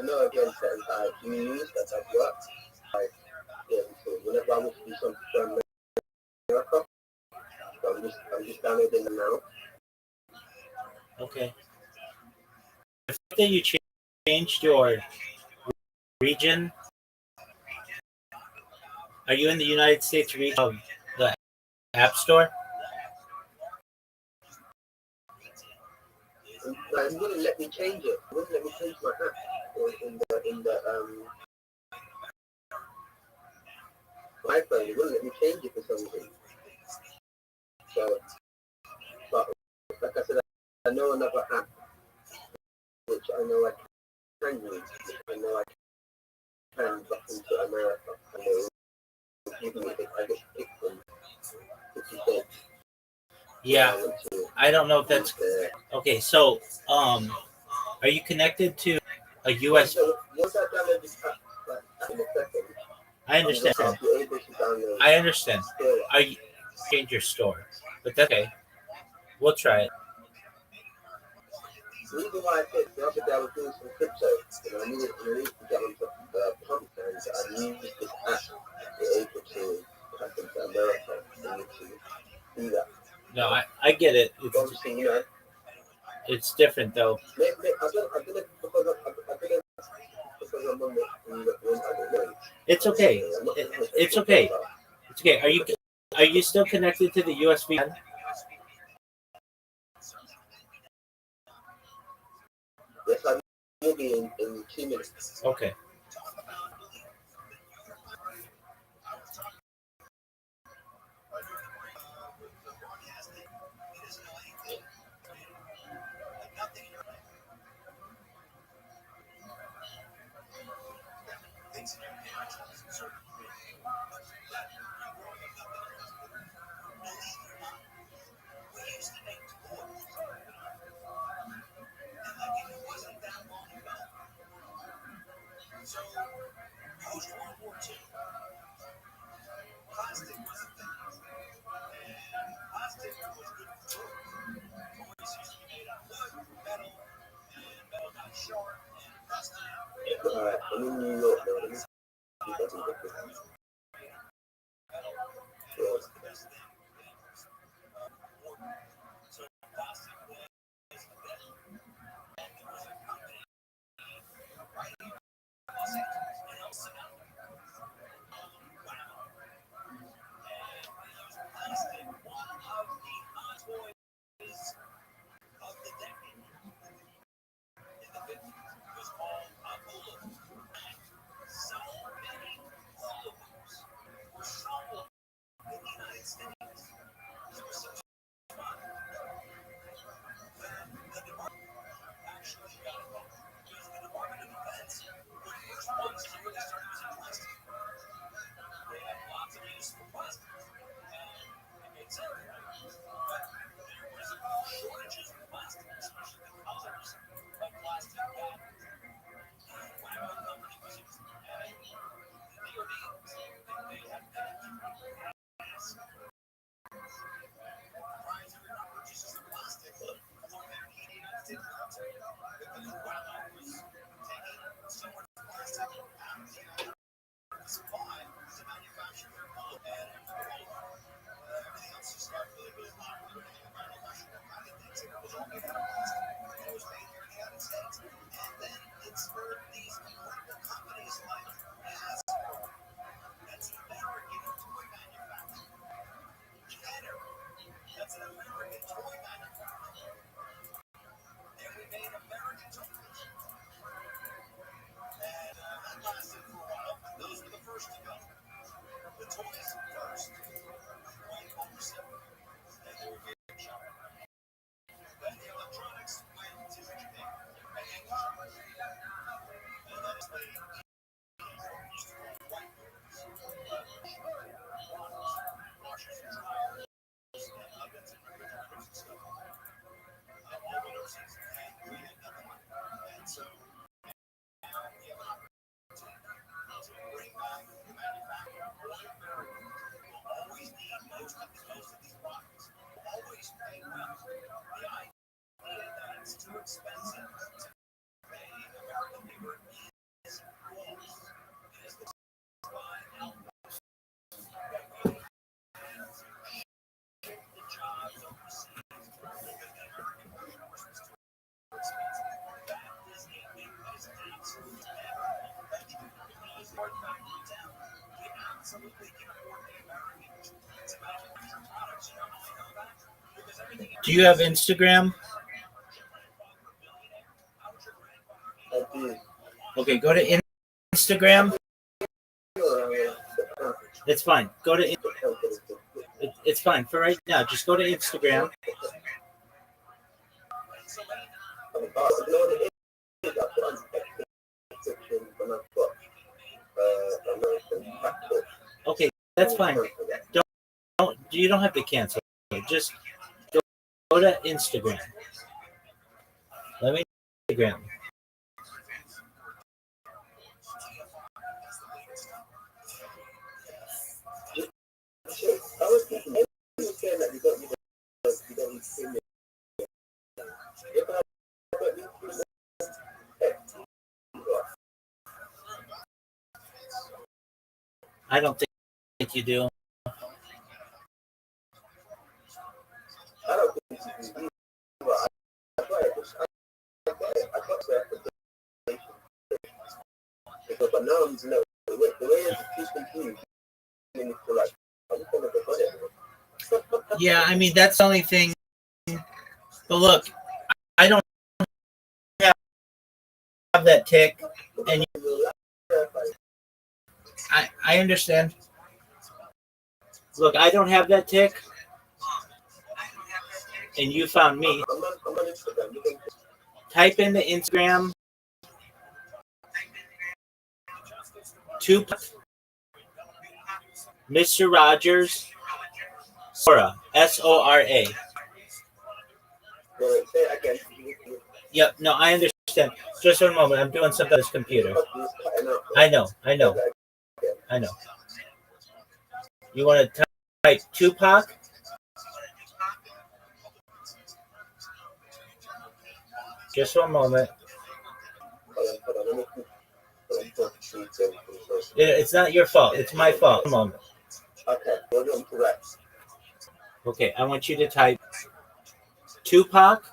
know again certain that I do use that I've worked. Like, yeah, so whenever I want to do something for America, so I'm just downloading them now. Okay. After you changed your region, are you in the United States region of the App Store? And he wouldn't let me change it. He wouldn't let me change my app in the iPhone. He wouldn't let me change it for some reason. So, but like I said, I know another app which I know I can use. I know I can back into America. And they will give me if I just pick them 50 cents. Yeah, I don't know if that's okay. So, are you connected to a US? So once I download this app, like in a second, I understand. I'll be able to download. I understand. Are you change your store? But that's okay. We'll try it. The reason why I said the other day I was doing some crypto, I needed to get onto the pump, and I needed this app to be able to tap into America for me to do that. No, I get it. Obviously, It's different though. I don't know because I'm on the It's okay. It's okay. It's okay. Are you still connected to the USB? Yes, I will be in 2 minutes. Okay. I'm in New York now. Let me see if I can get this. Do you have Instagram? I do. Okay, go to Instagram. It's fine. Go to. It's fine for right now. Just go to Instagram. Okay, that's fine. You don't have to cancel. Just go to Instagram. Let me Instagram. I don't think you do. I don't think you do. But now I'm the way it's confused. Yeah, I mean that's the only thing. But look, I don't have that tick, and I understand. Look, I don't have that tick, and you found me. Type in the Instagram. Tupac, Mr. Rogers, Sora, Sora. Yep, no, I understand. Just for a moment, I'm doing something on this computer. I know. You want to type Tupac? Just for a moment. It's not your fault. It's my fault. A moment. Okay, I want you to type Tupac,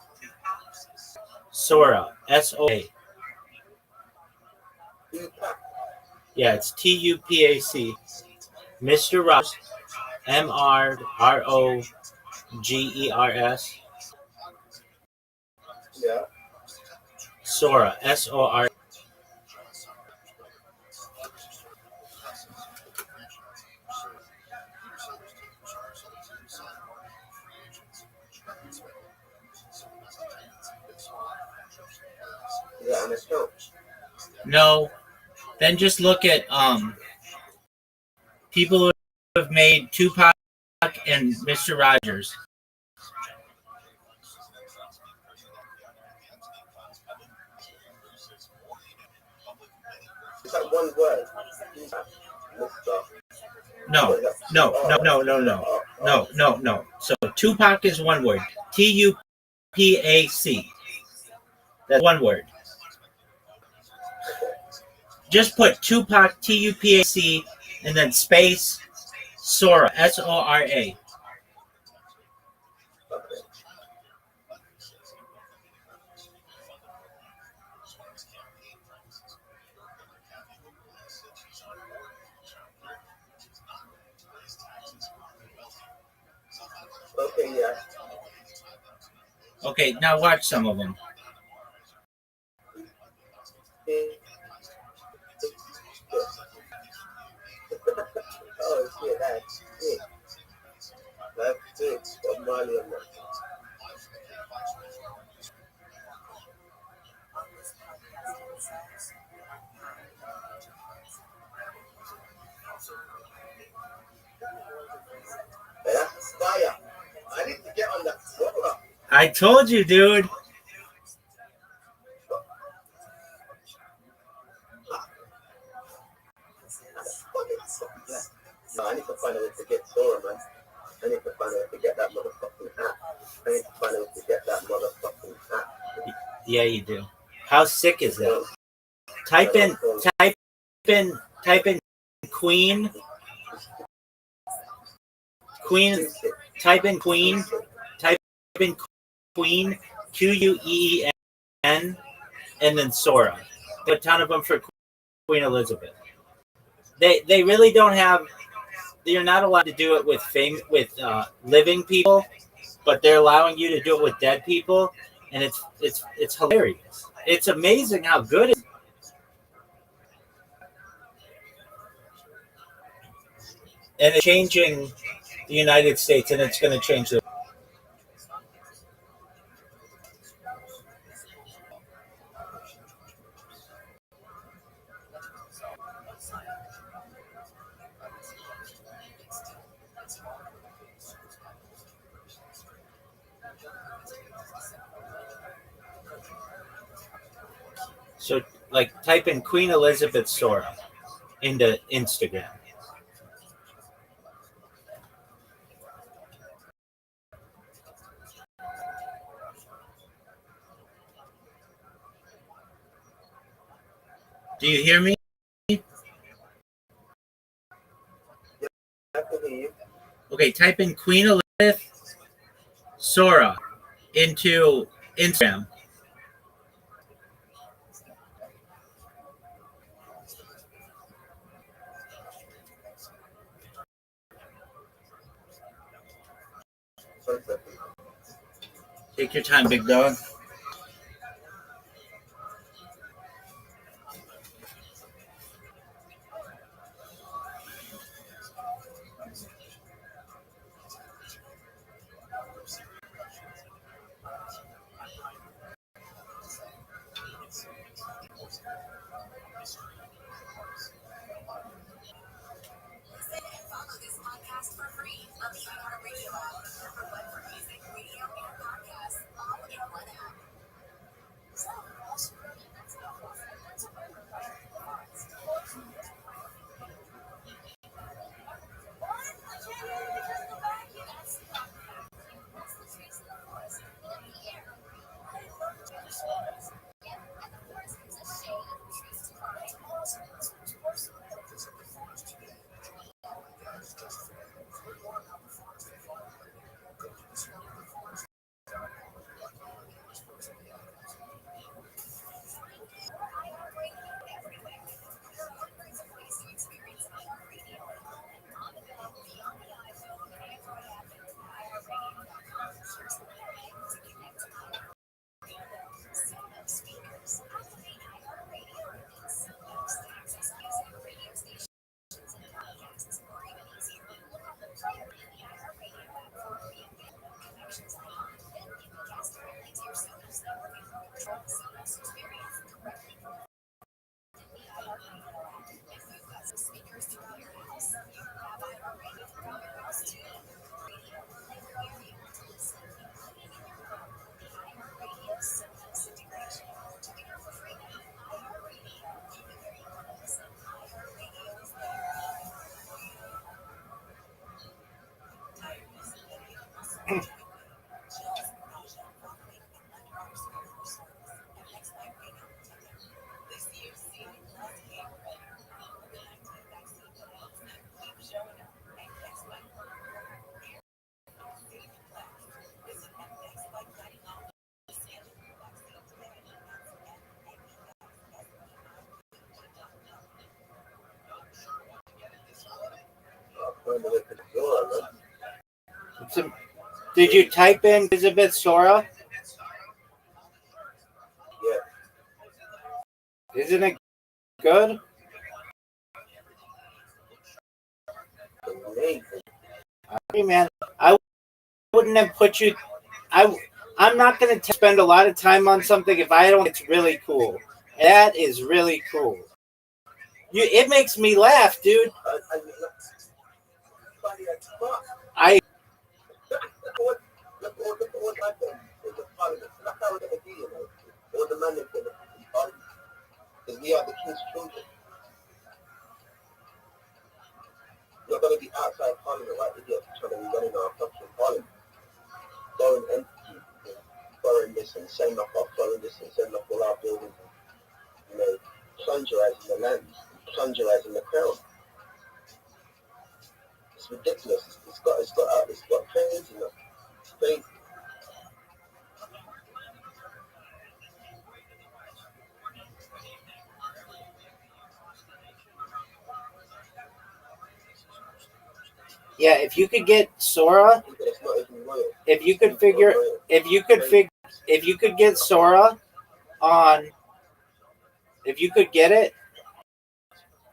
Sora, Soa. Yeah, it's Tupac. Mr. Rogers, Mrrogers. Yeah. Sora, Sora. No. Then just look at people who have made Tupac and Mr. Rogers. Is that one word? No. So Tupac is one word. Tupac. That's one word. Just put Tupac, Tupac, and then space Sora, Sora. Okay, yeah. Okay, now watch some of them. Oh, shit, that's it. That's it. Bob Marley on that. That's fire. I need to get on that solar. I told you, dude. No, I need to find a way to get Sora, man. I need to find a way to get that motherfucking hat. I need to find a way to get that motherfucking hat. Yeah, you do. How sick is that? Type in Queen. Type in Queen. Type in Queen. Queen, and then Sora. A ton of them for Queen Elizabeth. They really don't have. You're not allowed to do it with living people. but they're allowing you to do it with dead people, and it's hilarious. It's amazing how good it is. And it's changing the United States, and it's going to change the. So, like, type in Queen Elizabeth Sora into Instagram. Do you hear me? Okay, type in Queen Elizabeth Sora into Instagram. Take your time, big dog. Did you type in Elizabeth Sora? Yeah. Isn't it good? Amazing. Hey, man, I wouldn't have put you. I'm not going to spend a lot of time on something if I don't. It's really cool. That is really cool. It makes me laugh, dude. I Because we are the king's children. You're going to be outside Parliament like idiots trying to be running our fucking Parliament. Foreign entities, foreign this and send off our foreign this and send off all our buildings, you know, plunderizing the land, plunderizing the crown. It's ridiculous. It's got crazy enough. It's crazy. Yeah, if you could get Sora. It's not even royal. if you could figure, if you could fig, if you could get Sora on, if you could get it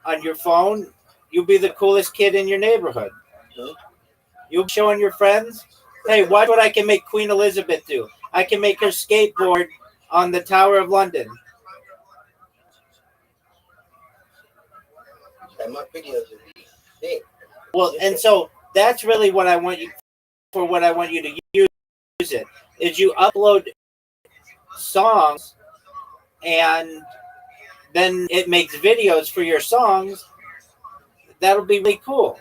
on your phone, you'll be the coolest kid in your neighborhood. You'll be showing your friends, hey, watch what I can make Queen Elizabeth do. I can make her skateboard on the Tower of London. And my videos would be thick. Well, and so that's really what I want you for. What I want you to use it is you upload songs, and then it makes videos for your songs. That'll be really cool.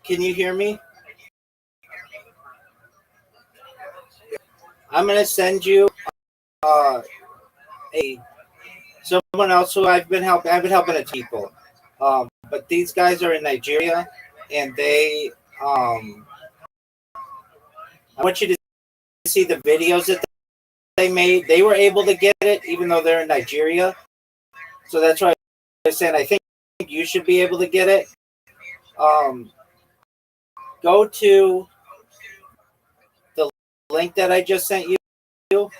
Can you hear me? I'm gonna send you uh, a someone else who I've been helping. I've been helping people, but these guys are in Nigeria, and they. I want you to see the videos that they made. They were able to get it, even though they're in Nigeria. So that's why I said I think you should be able to get it. Go to the link that I just sent you.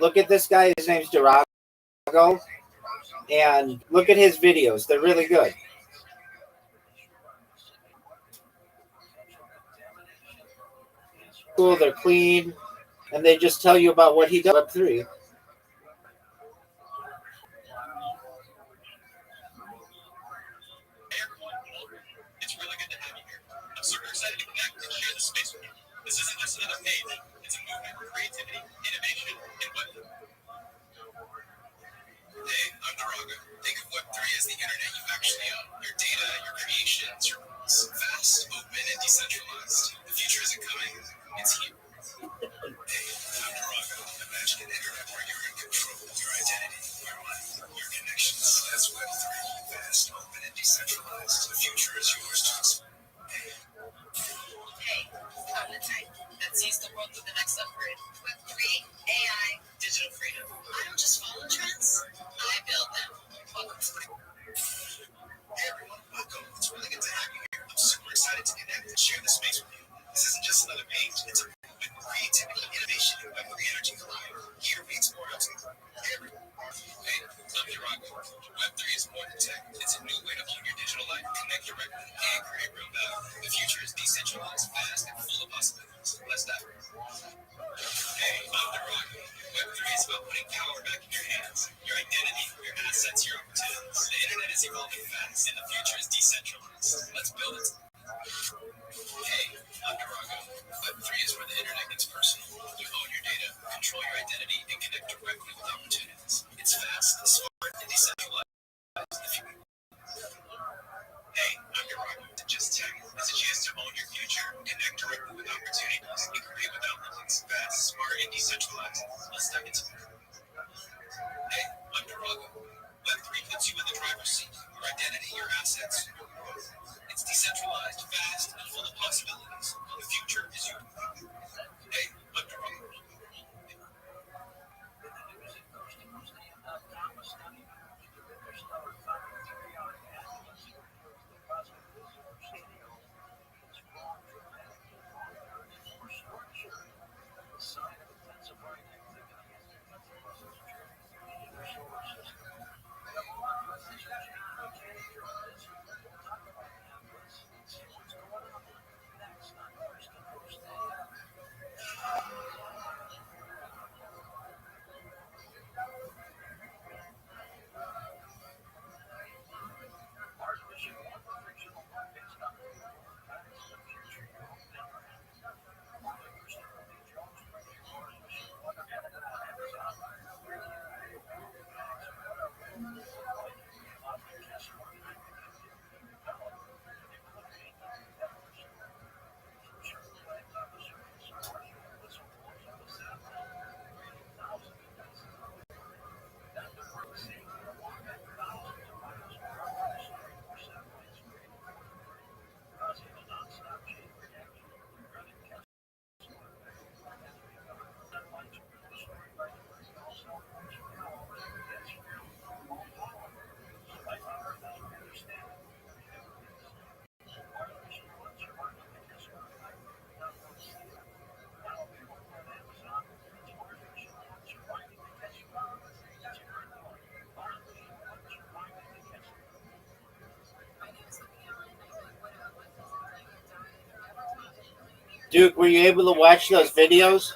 Look at this guy. His name's Durago, and look at his videos. They're really good. Cool. They're clean, and they just tell you about what he does. Web3. It's really good to have you here. I'm super excited to connect and share this space with you. This isn't just another page. It's a movement for creativity, innovation, and Web. Hey, I'm Duraga. Think of Web3 as the internet you actually own. Your data, your creations, your rules. Fast, open, and decentralized. The future isn't coming. It's here. Hey, I'm Duraga. Imagine an internet where you're in control of your identity, your life, your connections. That's Web3. Fast, open, and decentralized. The future is yours to explore. Hey, I'm the type that sees the world with the next upgrade. Web3, AI, digital freedom. I don't just follow trends, I build them. Welcome to the... Hey everyone, welcome. It's really good to have you here. I'm super excited to connect and share this space with you. This isn't just another page, it's a movement with creativity, innovation, and Web3 energy collide. Here we explore how to... Hey everyone. Hey, I'm Durago. Web3 is more than tech. It's a new way to own your digital life, connect directly, and create real value. The future is decentralized, fast, and full of possibilities. Let's dive in. Hey, I'm Durago. Web3 is about putting power back in your hands. Your identity, your assets, your opportunities. The internet is evolving fast, and the future is decentralized. Let's build it. Hey, I'm Durago. Web3 is where the internet gets personal. You own your data, control your identity, and connect directly with opportunities. It's fast, smart, and decentralized. Hey, I'm Rabbi. Just tech. It's a chance to own your future, connect directly with opportunities, and create without limits. Fast, smart, and decentralized. Let's dive into it. Hey, I'm Durago. Web3 puts you in the driver's seat. Your identity, your assets, your growth. It's decentralized, fast, and full of possibilities. The future is yours. Hey, I'm Durago. Duke, were you able to watch those videos?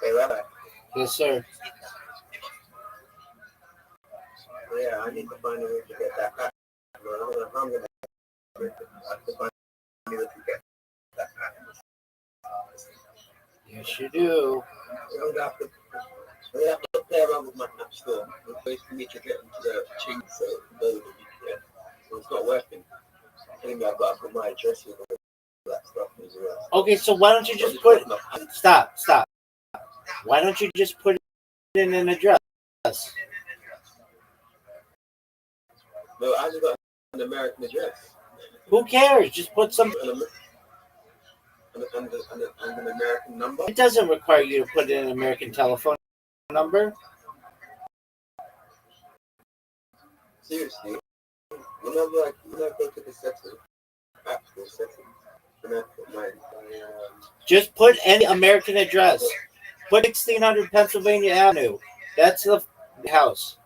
Hey, Rabbi. Yes, sir. Yeah, I need to find a way to get that back. I'm gonna have to find a way to get that back. Yes, you do. I'm gonna have to, play around with my app store. There's ways for me to get into the change so VPN. So it's not working. Maybe I've got to put my address in all that stuff as well. Okay, so why don't you just put... Stop. Why don't you just put in an address? No, I just got an American address. Who cares? Just put some... And an American number. It doesn't require you to put in an American telephone number. Seriously, whenever I go to the settings, actual settings, and I put my Just put any American address. Put 1600 Pennsylvania Avenue. That's the house.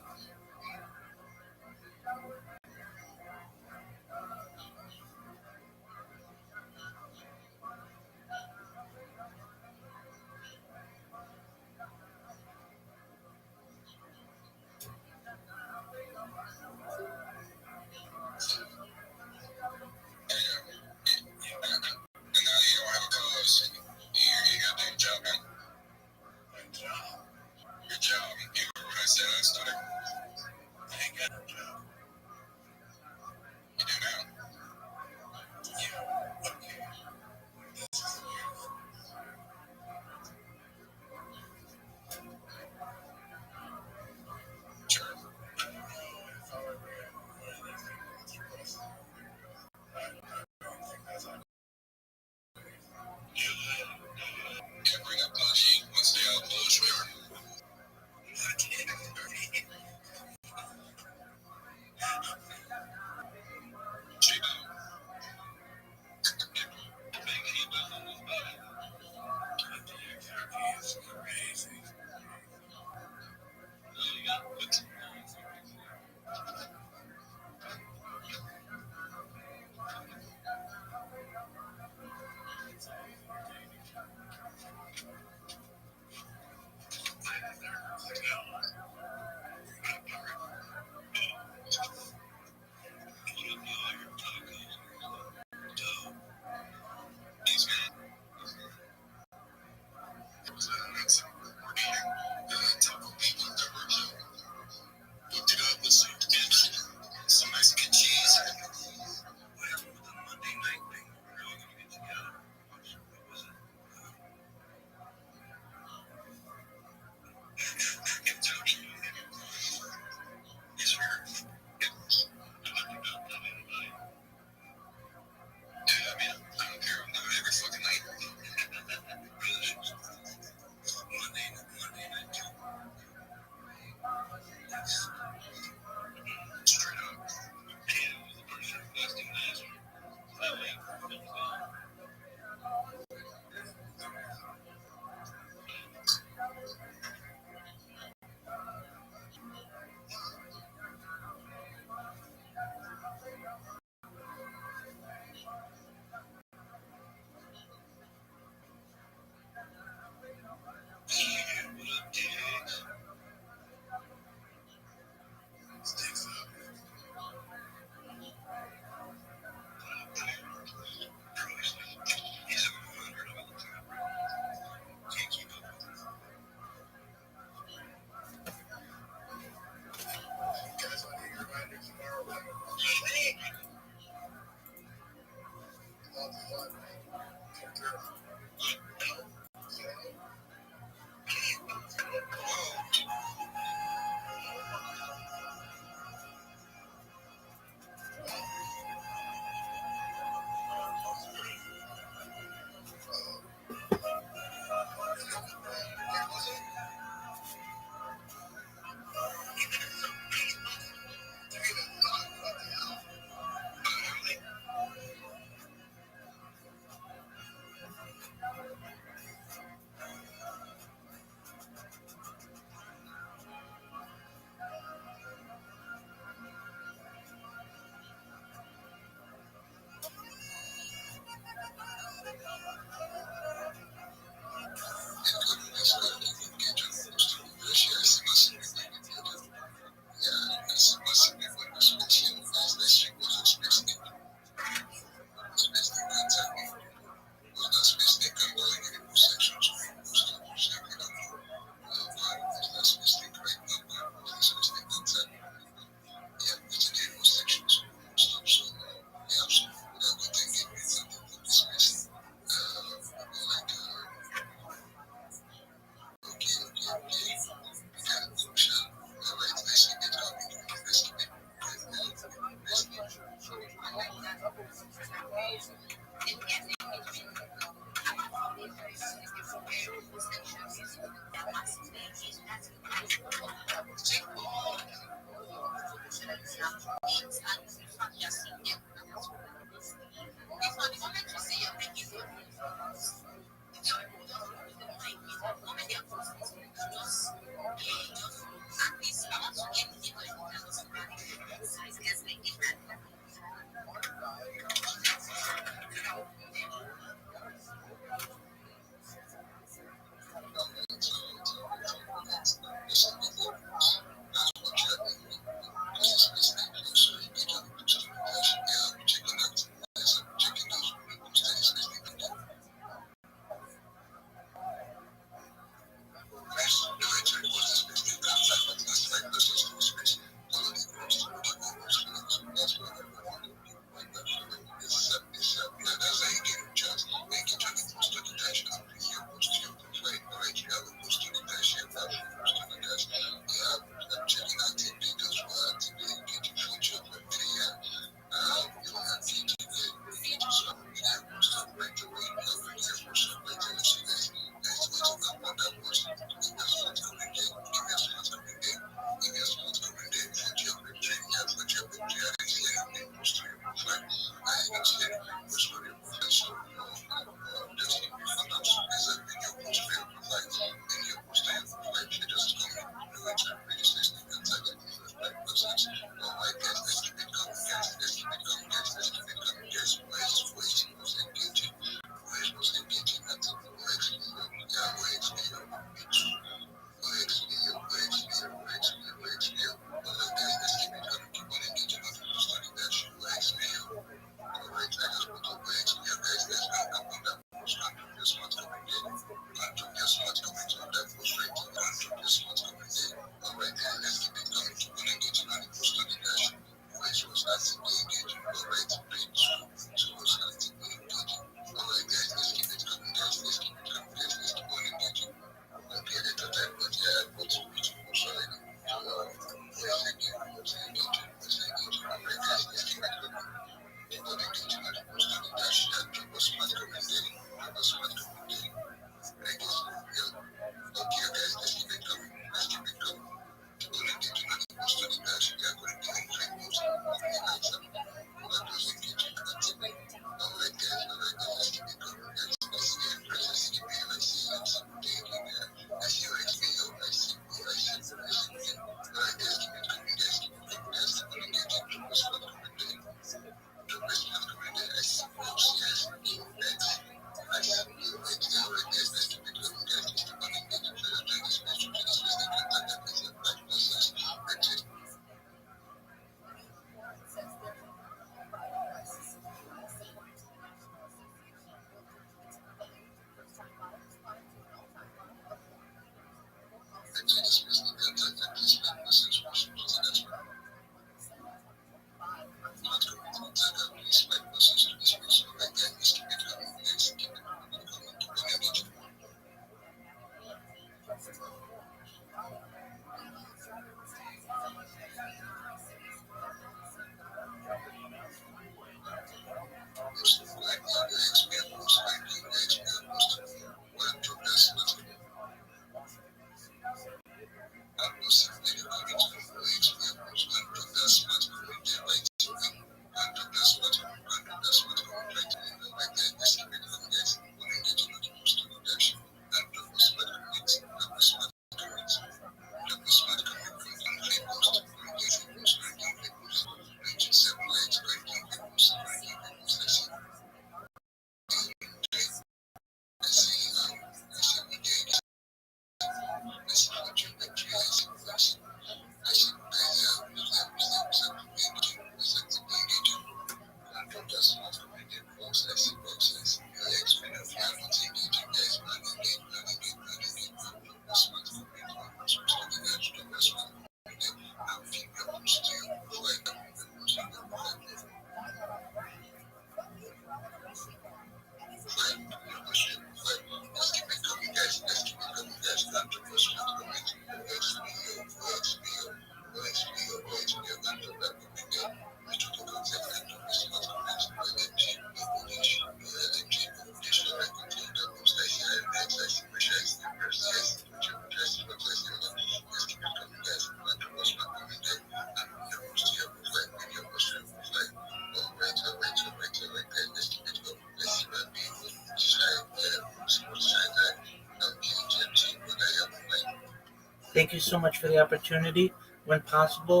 Thank you so much for the opportunity. When possible,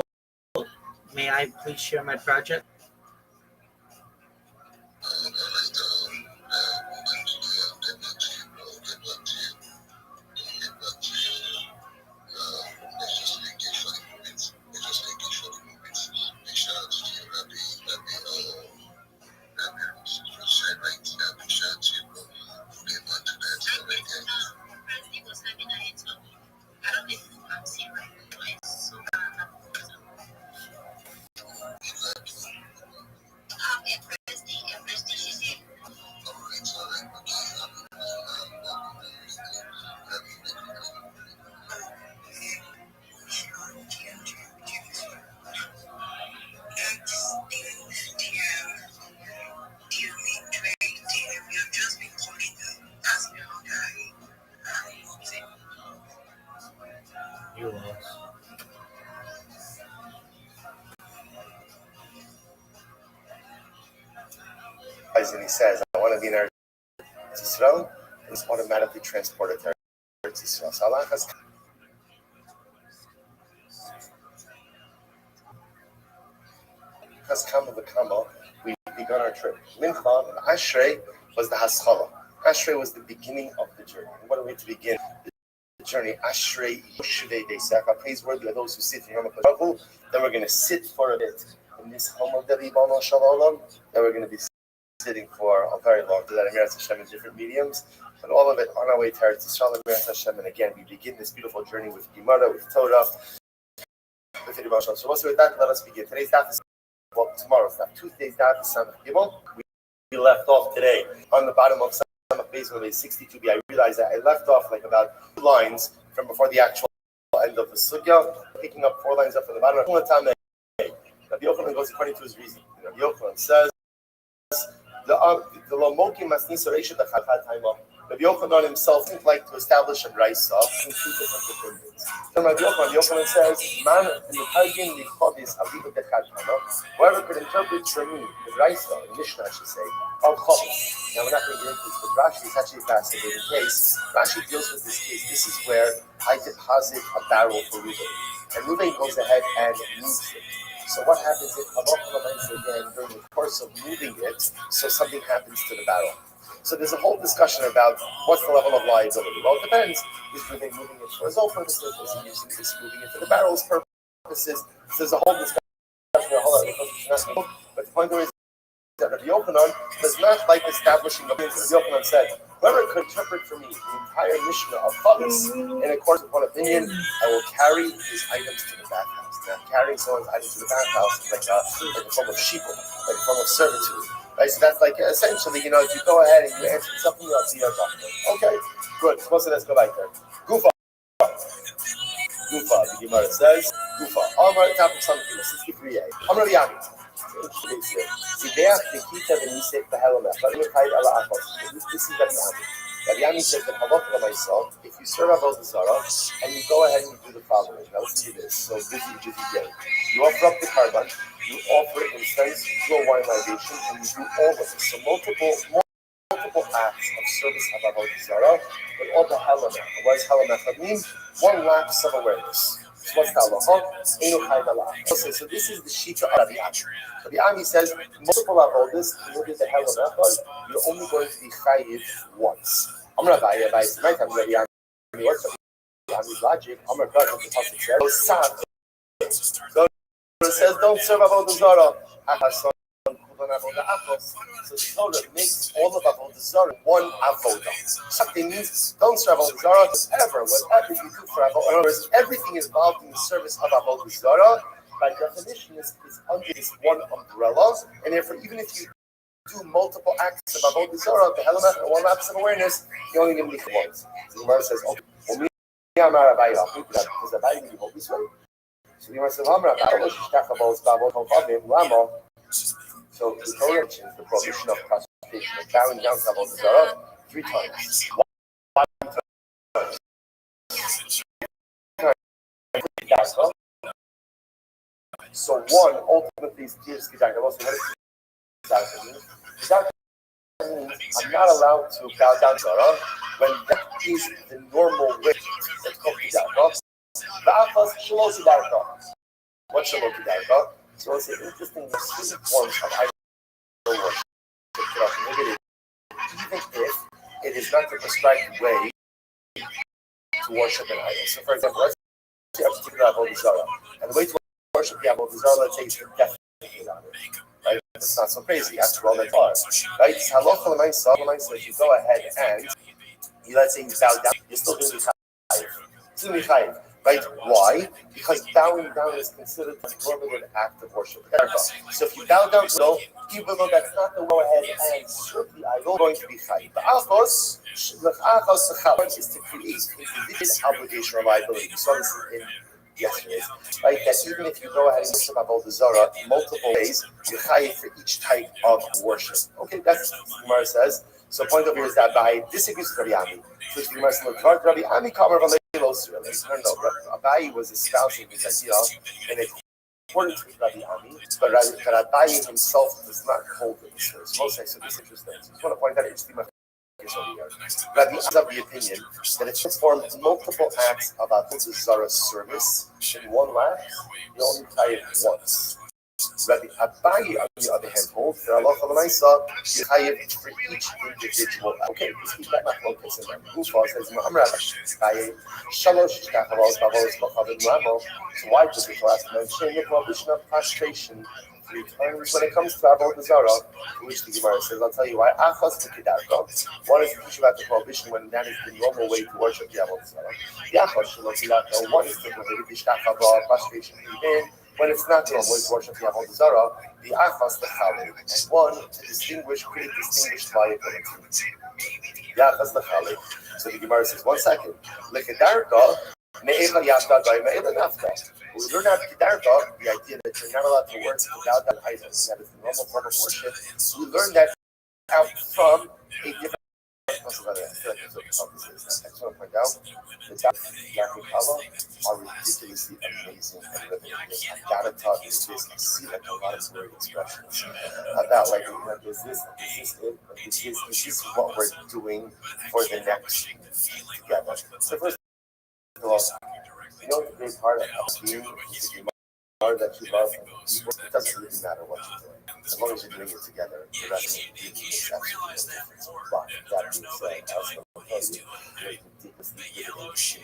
may I please share my project? You lost. And he says, I want to be in Eretz Yisrael, and it's automatically transported to Eretz Yisrael. So Allah has because Kama V'Kama, we begun our trip. Mincha and Ashrei was the Haschala. Ashrei was the beginning of the journey. And what a way to begin the journey. Ashrei Yoshevei Deisaka. Praiseworthy are those who sit in Yom HaKadosh. Then we're going to sit for a bit in this home of the Ribbono Shel Olam. Then we're going to be sitting for a very long time. That Emirat Hashem in different mediums. But all of it on our way to Eretz Yisrael, Emirat Hashem. And again, we begin this beautiful journey with Gemara, with Torah, with Ribbono Shel Olam. So with that, let us begin. Today's daf is, well, tomorrow's daf. Tuesday's daf is Samach Gimel. We left off today on the bottom of Samach Beis Mevei 62b. I realized that I left off like about 2 lines from before the actual end of the sugya, picking up 4 lines up from the bottom. Rabbi Yochanan goes according to his reason. Rabbi Yochanan says, the Lomoki Masnisa Reisha Dachad Taima. Rabbi Yochanan himself would like to establish a Raisa in 2 different opinions. Then Rabbi Yochanan says, Man in the Targim Lichodis Aviva Dechad Taima. Whoever could interpret for me the Raisa, the Mishnah I should say, of Chovis. Now we're not going to get into this, but Rashi is actually a fascinating case. Rashi deals with this case. This is where I deposit a barrel for Reuben. And Reuben goes ahead and moves it. So what happens if again during the course of moving it, so something happens to the barrel? So there's a whole discussion about what's the level of liability. Well, it depends. Is Reuben moving it for his own purposes? Is he moving it for the barrel's purposes? So there's a whole discussion. But the point is that Rabbi Yochanan does not like establishing a business. Rabbi Yochanan said, whoever could interpret for me the entire Mishnah of Chavis, in accordance with one opinion, I will carry his items to the bathhouse. Now, carrying someone's items to the bathhouse is like a form of sheeple, like a form of servitude. Right? So that's like essentially, if you go ahead and you answer something, you'll see your doctor. Okay, good. So let's go back there. Gufa, the Gemara says, Gufa. Amar, top of something, 63a. Amar Yami. This is Rabbi Yami. Rabbi Yami says that if you serve Avodah Zarah and you go ahead and you do the following. Now listen to this. So busy day. You offer up the carbon, you offer incense, you do a wine libation, and you do all of this. So multiple acts of service of Avodah Zarah, but all the halamecha. What does halamecha mean? 1 lapse of awareness. So what's the halacha? So this is the shita of Rabbi Yami. Rabbi Yami says multiple avodas, you did the halamecha, you're only going to be chayiv once. I'm Rabbi. Rabbi says, my time Rabbi Yami. What's Rabbi Yami's logic? I'm Rabbi. What the pasuk says. So it says, don't serve avodah zarah. So the Torah makes all of avodah zarah 1 avodah. Something means don't serve avodah zarah ever. Whatever you do for avodah, in other words, everything involved in the service of avodah zarah, by definition, is under this 1 umbrella, and therefore, even if you do multiple acts of avodah zarah, the halamecha and 1 lapse of awareness, you only need to once. So the Gemara says, okay, because the Rabbi didn't hold this way. So the Gemara says, so the Torah mentions the prohibition of prostration, of bowing down to avodah zarah 3 times. 1 time. So 1 ultimately is Kedaka. What does that mean? I'm not allowed to bow down to Zarah when that is the normal way. It's called Kedaka. Ba'afas Shalom Kedaka. What's Shalom Kedaka? So it's an interesting forms of idol worship. Even if it is not the prescribed way to worship an idol. So for example, let's say you have a particular avodah zarah, and the way to worship the avodah zarah, let's say, is to definitely on it. Right? It's not so crazy. After all, that's hard. Right? Halacha l'maisa says you go ahead and let's say you bow down, you're still doing the chayiv. Still doing chayiv. Right? Why? Because bowing down is considered a normative act of worship. So if you bow down to the idol, even though that's not the go ahead and serve the idol, going to be chayiv. The achos is to create individual obligation or liability. We saw this in yesterday. Right? That even if you go ahead and worship avodah zarah multiple ways, you're chayiv for each type of worship. Okay, that's what Gemara says. So the point over here is that by disagrees with Rabbi Yami. So the Gemara says, Rabbi Yami covered No, Abayi was espousing this idea in accordance with Rabbi Ami, but Abayi himself does not hold it. So this is interesting. So I just want to point out interesting over here. Rabbi is of the opinion that if you perform multiple acts of avodah zarah service in 1 lapse, you only tie it once. Rabbi Abaye, on the other hand, holds that Allah Chalamaysa Chayiv for each individual. Okay, let's keep that focus in there. Ufa says, Amr Abaye, Shalosh Shkachavos, Bavos, Bachavim Ramo. So why does the class mention the prohibition of prostration 3 times when it comes to Avodah Zarah, which the Gemara says, I'll tell you why. Achas Kedarko. One is to teach about the prohibition when that is the normal way to worship the Avodah Zarah. The Achas Shalot. One is to prohibit the Shkachavah, prostration even when it's not the normal way to worship the Avodah Zarah. The Achas the Chalei, and one to distinguish, create distinguished liability. The Achas the Chalei. So the Gemara says, 1 second. Lekedarko. We learn out Kedarka, the idea that you're not allowed to work without that item, that is the normal form of worship. We learn that out from a different. I just want to point out the Yakukala are ridiculously amazing and living. I gotta talk to this. I see like a lot of weird expressions about like, is this it? Is this what we're doing for the next together? So first, you know the great part of being is the part that you love people. It doesn't really matter what you're doing. As long as you're doing it together, the rest of the being is absolutely different. But that being said, I was going to tell you, the deepest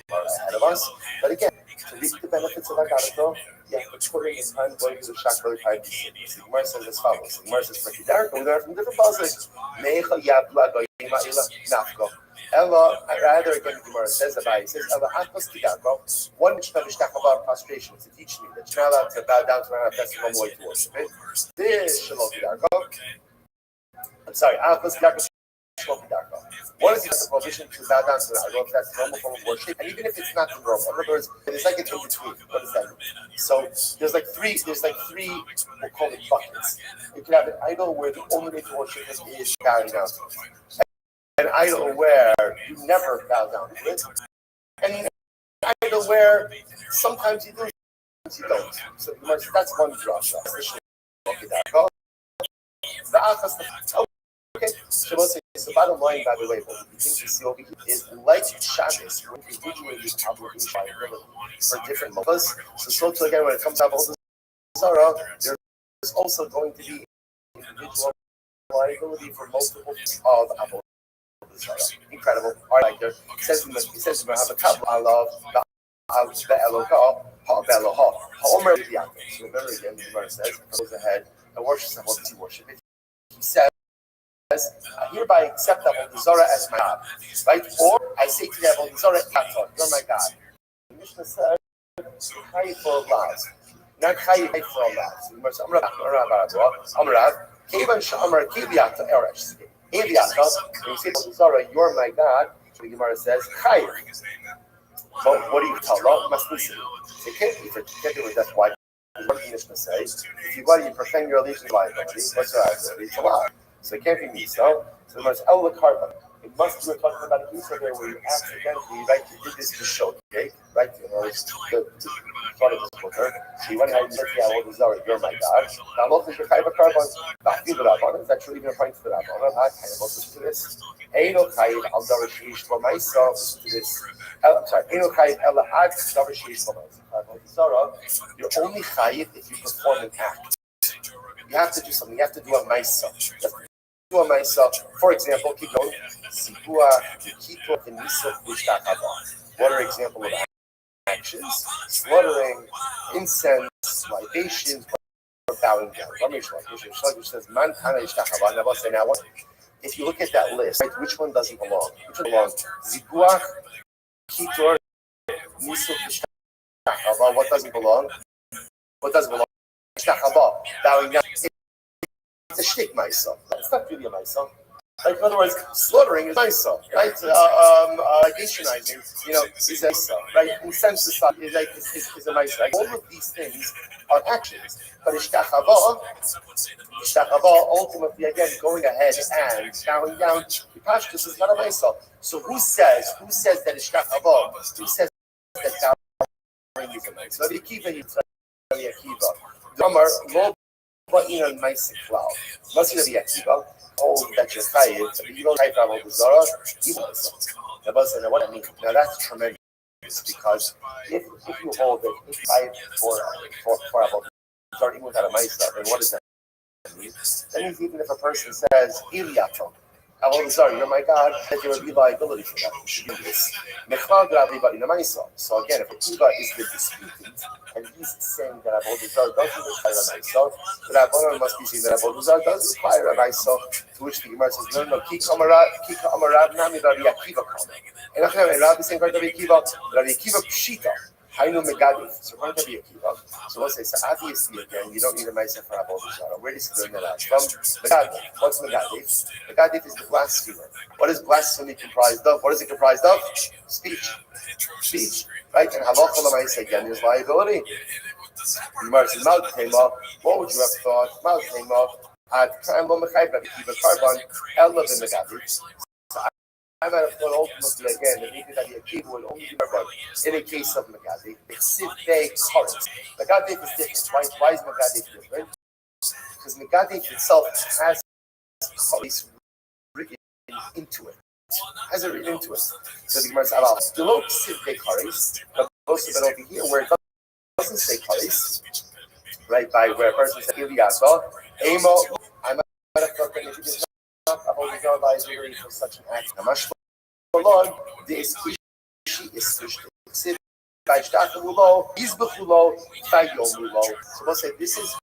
part ahead of us. But again, to reap the benefits of our Gadol, you have to put in the time going to the Shakar time. The Gemara says as follows. The Gemara says, for Kedarka, we learn from different puzzles. Mecha Yabla Goyima Ila Nafko. Ella, rather again, the Gemara says, Rabbi says, Ella Achos Kedarko, one which comes to prostration to teach me that you're not allowed to bow down to my that's the normal way to worship it. This Shalom Kedarko. I'm sorry, Achos Kedarko. One is the prohibition to bow down to the idol, that's the normal form of worship, and even if it's not the normal, in other words, it's like an in between. What does that mean? So there's like three, we'll call it buckets. You can have an idol where the only way to worship it is bowing down to it. An idol where you never bow down to it, and an idol where sometimes you do, sometimes you don't. So that's one drasha. The achas. Okay, so the bottom line, by the way, what we begin to see over here is like Shabbos, when individually obligation for different mothers. So again, when it comes to Avodah Zarah, there's also going to be individual liability for multiple of Avodah Zarah. Incredible. All right, there. It says we have a couple. I love the Elohah, Ha'belohah, Ha'omer B'yakov. So remember again, the Gemara says, goes ahead and worships Avodah worship. He says, I hereby accept Avodah Zarah as my God, right? Or I say to the Avodah Zarah, you're my God. The Mishnah says, Chayiv for Allah, not Chayiv for Allah. So the Gemara says, Amrav, Kevan Sha'amar Kiviyata Eresh. Kiviyata, when you say Avodah Zarah, you're my God. So the Gemara says, Chayiv. But what do you tell Allah? Must listen. It can't be for together. That's why. What the Mishnah says, if you profane your allegiance to liability, what's your liability? It's Allah. So it can't be me. So the most El Karba. It must be talking about a piece of there where you accidentally, right, you did this to show, okay? Right? You know, it's the part of this book. So you went ahead and said, yeah, well, Zarah, you're my God. Now, look, there's your Chayva Karban. Not feel the Rabban. Is that really even a point to the Rabban? I kind of listen to this. Eino Chayiv al Zarah Sheish for myself. Listen to this. I'm sorry. Eino Chayiv el Ad Zarah Sheish for myself. Zarah, you're only Chayiv if you perform an act. You have to do something. You have to do a myself. On myself, for example, keep going. What are examples of actions? Slaughtering, incense, libations, or bowing down. If you look at that list, right, which one doesn't belong? Which one belongs? Zikuach, Kitor, Nisuk, what doesn't belong? What doesn't belong? Bowing down. It's a shtick myself. It's not really a myself. Like, in other words, slaughtering is myself, right? Libationizing, is a myself, right? Incense is a myself. All of these things are actions. But ishtachava, ultimately, again, going ahead and bowing down, Pashtus is not a myself. So who says that ishtachava? Who says that bowing is a myself? Rabbi Akiva, Damar, Lo. But nice cloud. Must be Akiva. Oh, that you're tired. You don't type Avodah Zarah. Even now, what I mean. Now that's tremendous because if you hold it, if I for Avodah even without a Maisa, then what does that mean? That means even if a person says, Iliatom, Avodah you're my God, that there would be liability for that. You should do this. So again, if a kiva is the disputant, and he's saying that Avodah doesn't require a Maisa, the Rabbanon must be saying that Avodah does require a Maisa, to which the Gemara says, no, Kika Amarav Nami Rabbi Akiva Kama. And after Rabbi is saying Rabbi Akiva Pshita. Hainu Megadif. So according to Rabbi Akiva, so we'll say, so obviously again, you don't need a Maisa for Avodah Zarah. Where does he learn that out from? Megadif. What's Megadif? Megadif is the blasphemer. What is blasphemy comprised of? What is it comprised of? Speech. Speech. Right? And halacha l'maisa again is liability. Gemara says, Mal Tema, what would you have thought? Mal Tema, Ad Kan Lo Mechayv Rabbi Akiva Karban, Ella V'Megadif. I might have thought ultimately again that maybe Rabbi Akiva would only be Rabbi in a case of Megadif. Megadif is different. Why is Megadif different? Because Megadif itself has charis written into it. Has it written into it. So the Gemara says, "Below Sivkei charis," but most of it over here where it doesn't say charis, right? By where a person says Iliyasa, Emo. I might have thought that maybe there's not a holy God liability for such an act. Lord, the ishi is switched. By Shtachululo, Izbachulo, Tayomulo. So we'll say this is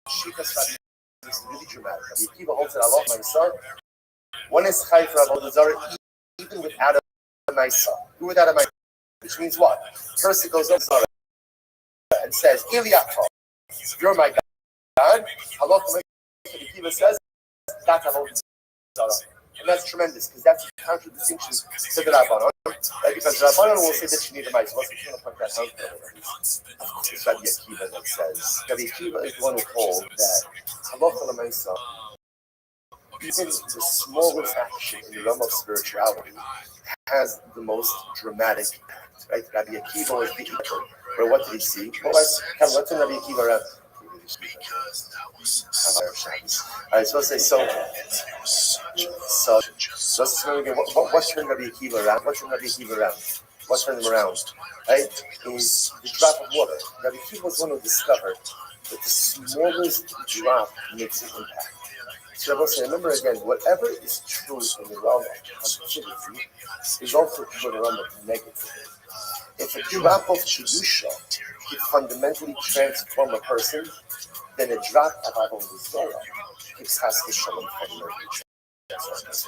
Shikas Rabbi. This is really dramatic. Rabbi Akiva holds it Allah, my son. One is Chai for Avodah Zarah, even without a Maisa. Even without a Maisa. Which means what? First it goes up and says, Iliato, you're my God. Allah, Rabbi Akiva says, that's Avodah Zarah. And that's tremendous, because that's a contradistinction to the Rabbanon. Right? Because the Rabbanon will say that you need a mice. What's the point of that? It's Rabbi Akiva that says. Rabbi Akiva is the one who holds that halacha l'maisa, even the smallest action in the realm of spirituality, has the most dramatic impact. Right? Rabbi Akiva was the equal. But what did he see? Well, let's turn Rabbi Akiva around. Alright, so let's say so let's turn again. What's turning Rabbi Akiva around? What's turning him around? Right? Is the drop of water. Rabbi Akiva was one who discovered that the smallest drop makes an impact. So I will say, remember again, whatever is true in the realm of positivity is also true in the realm of negativity. If a drop of Kedusha could fundamentally transform a person, then a drop of Avodah Zarah gives Chas Shalom fundamentally. In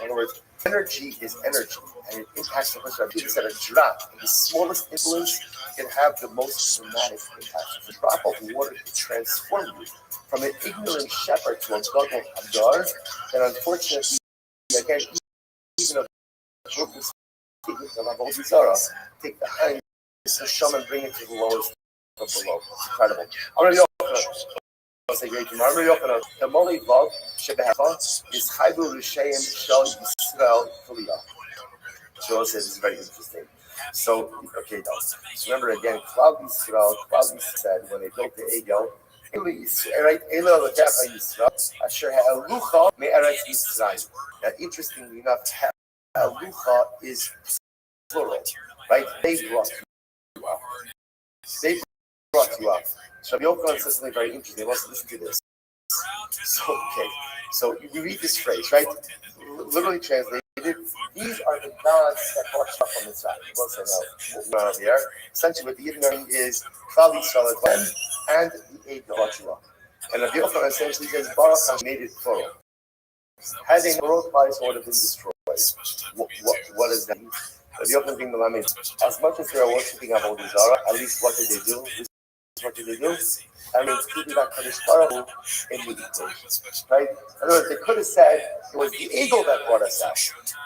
other words, energy is energy, and it impacts the person. People said a drop, the smallest influence, can have the most dramatic impact. If a drop of water can transform you from an ignorant shepherd to a godly Hadar, then unfortunately, again, even a broken statement of Avodah Zarah, take the high Hashem and bring it to the lowest of below. It's incredible. I'll say great tomorrow. The Molly Vav Shebehafa is Chaybu Rishaim Shal Yisrael Kuliyah. So it says it's very interesting. So, okay, so remember again, Klal Yisrael said when they built the Egel, right? Elo Latafa Yisrael, Asher Ha'alucha Me'eretz Yisrael. Now, interestingly enough, Ha'alucha is plural, right? They brought you up. So Rabbi Yochanan says something very interesting. Let's listen to this. So you read this phrase, right? Literally translated, these are the gods that brought you up on the side. We'll say no, not here. Essentially what the Yidden is Klal Yisrael and the eight brought you up. And Rabbi Yochanan essentially says Baruch Hashem made it plural. Had a world place would have been destroyed. What does that mean? Rabbi Yochanan being the means, as much as they are worshipping Avodah Zarah, at least what did they do? What did they do? And they included that Kadosh Baruch Hu in the equation, right? In other words, they could have said it was the eagle that brought us out,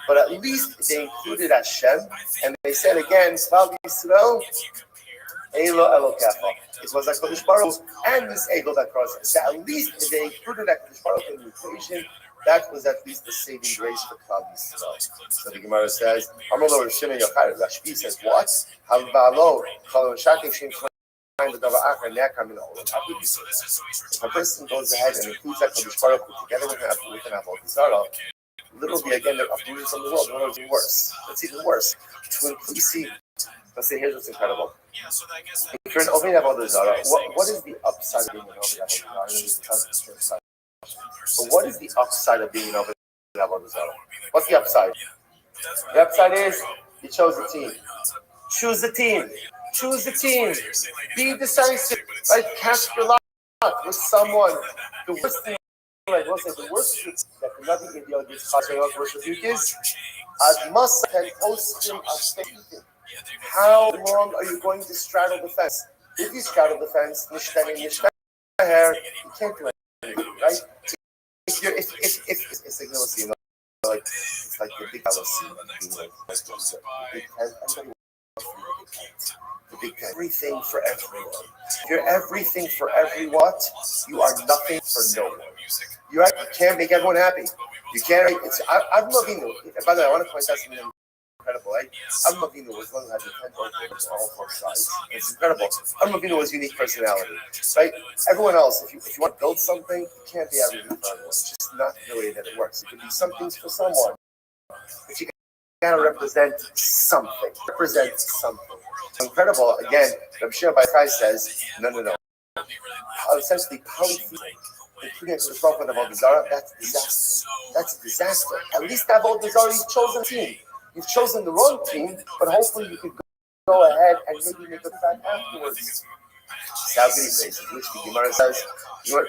but at least they included Hashem, and they said again, Klal Yisrael, Elo Elokecha. It was like Kadosh Baruch Hu and this eagle that brought us out. So at least they included that Kadosh Baruch Hu in the equation. That was at least the saving grace for Klal Yisrael. So the Gemara says, Amalo Rishina Yochai. Rashbi says, what? Halvalo Chalon Shakim Shem. If a person goes ahead and includes that Kadosh Baruch Hu together with an Avodah Zarah, literally again they're uprooting from the world. It's even worse. It's even worse. To include, see, Let's say here's what's incredible. If you're an Oved Avodah Zarah, what is the upside of being an Oved Avodah Zarah? But what is the upside of being an Oved Avodah Zarah? What's the upside? The upside is you chose a team. Choose the team. Choose the team. Be decisive. Right? Cast your lot with someone. The worst thing, I will say, the worst thing that cannot be ideal against Chashayon worship is as must can post him as faith. How long are you going to straddle the fence? If you straddle the fence, you can't do anything, right? If it's like it's like the big LLC, the big everything for everyone. If you're everything for everyone, you are nothing for no one. You can't make everyone happy. You can't. I'm loving it. By the way, I want to point out something incredible. Right? Avinu was one who had the 10 birthdays on all four sides. It's incredible. Avinu was unique personality. Right? Everyone else, if you want to build something, you can't be everything for everyone. It's just not the way that it works. You can be some things for someone, but you gotta represent something. Represent something. Incredible. Again, Rabbi Shimon Bar Yochai says, no. Essentially, polytheism, including the prophet of Avodah Zarah, that's a disaster. That's a disaster. At least Avodah Zarah, you've chosen a team. You've chosen the wrong team, but hopefully you could go ahead and maybe make a fact afterwards. Sounds really crazy. Which the Gemara says, so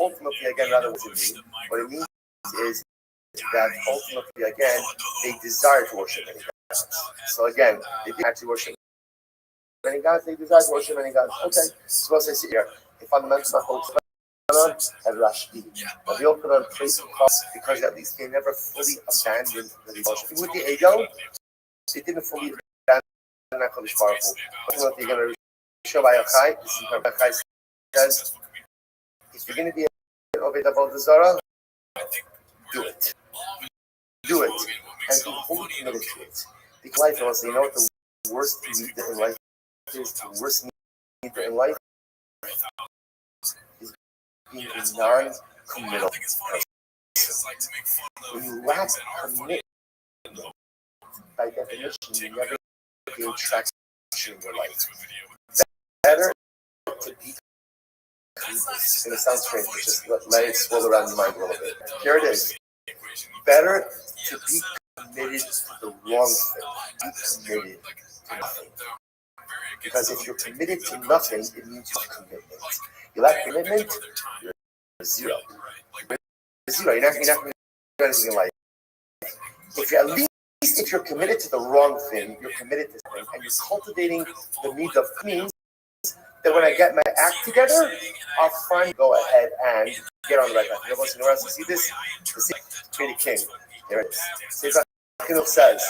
ultimately, again, rather what it means, is that ultimately, again, they desire to worship many gods. So again, they didn't actually worship many gods, they desire to worship many gods. Okay, so let's say here, the fundamentals of and Rashbi. Rabbi Yochanan praised the cross because at least they never fully abandoned the devotion. With the ego, they didn't fully abandon HaKadosh Baruch Hu. Ultimately, you're going to show by Yochai. This is what Yochai says. If you're going to be an Oved Avodah Zarah, do it. Do it. And be fully committed to it. Because life, also, you know what the worst meat in life is? The worst meat in life is being a non-committal person. When you lack commitment, by definition, you never gain traction in your life. Better to be it's going to sound strange, but just let it swirl around your mind a little bit. Here it is. Better to be committed to the wrong thing. Be committed to nothing. Because if you're committed to nothing, it means you have commitment. You lack commitment, you're zero. You're zero. You're not going to do anything in life. If you're committed to the wrong thing, you're committed to something, and you're cultivating the needs of means that when I get my act together, I'll finally go ahead and get on the right path. You know what else? You see this? Be the king. There it is. Seiv says,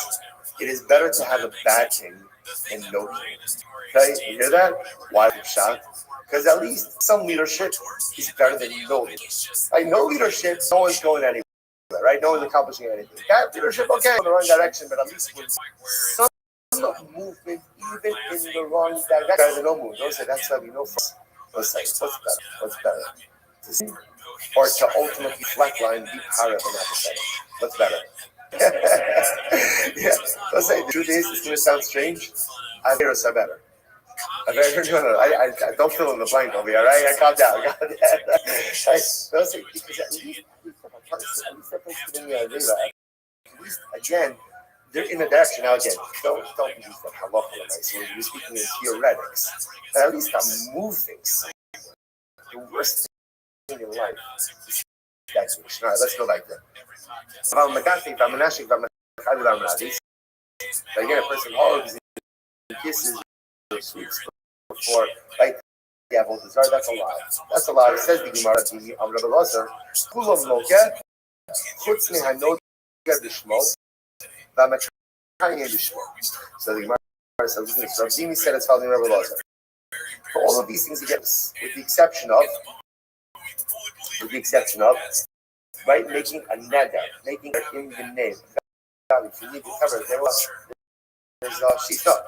it is better to have a bad king and no king. Okay, you hear that? Why are you shocked? Because at least some leadership is better than no leadership. Like no leadership, no one's going anywhere. Right? No one's accomplishing anything. That leadership, okay, in the wrong direction, but at least with some movement, even in the wrong direction. Better than no movement. Don't say that's what we know for. Let's say, what's better? What's better? To see, or to ultimately flatline, be part of an episode. What's better? Yeah. Let's say the truth is, it's going to sound strange. Averos are better. I don't fill in the blank over here, right? I calm down. Right? Let's say, because at least at least again, they're in a direction. Now again, don't use the halacha, right? So we're speaking in theoretics. But at least I'm moving something. The worst thing in life is stagnation. All right, let's go back there. Again, a person hugs and kisses or sweets before, right? Yeah, that's a lie. That's a lie. It says the Gemara to me, Rabbi Lazar, Kulam Lokeh, Chutz Mehanod Bishmo, Vamatchayin Bishmo. So the Gemara says, Rabbi said it's following Rabbi Lazar. For all of these things, he gets, with the exception of, right, making a neder, making it in the name. If you need to cover it, there's she's not.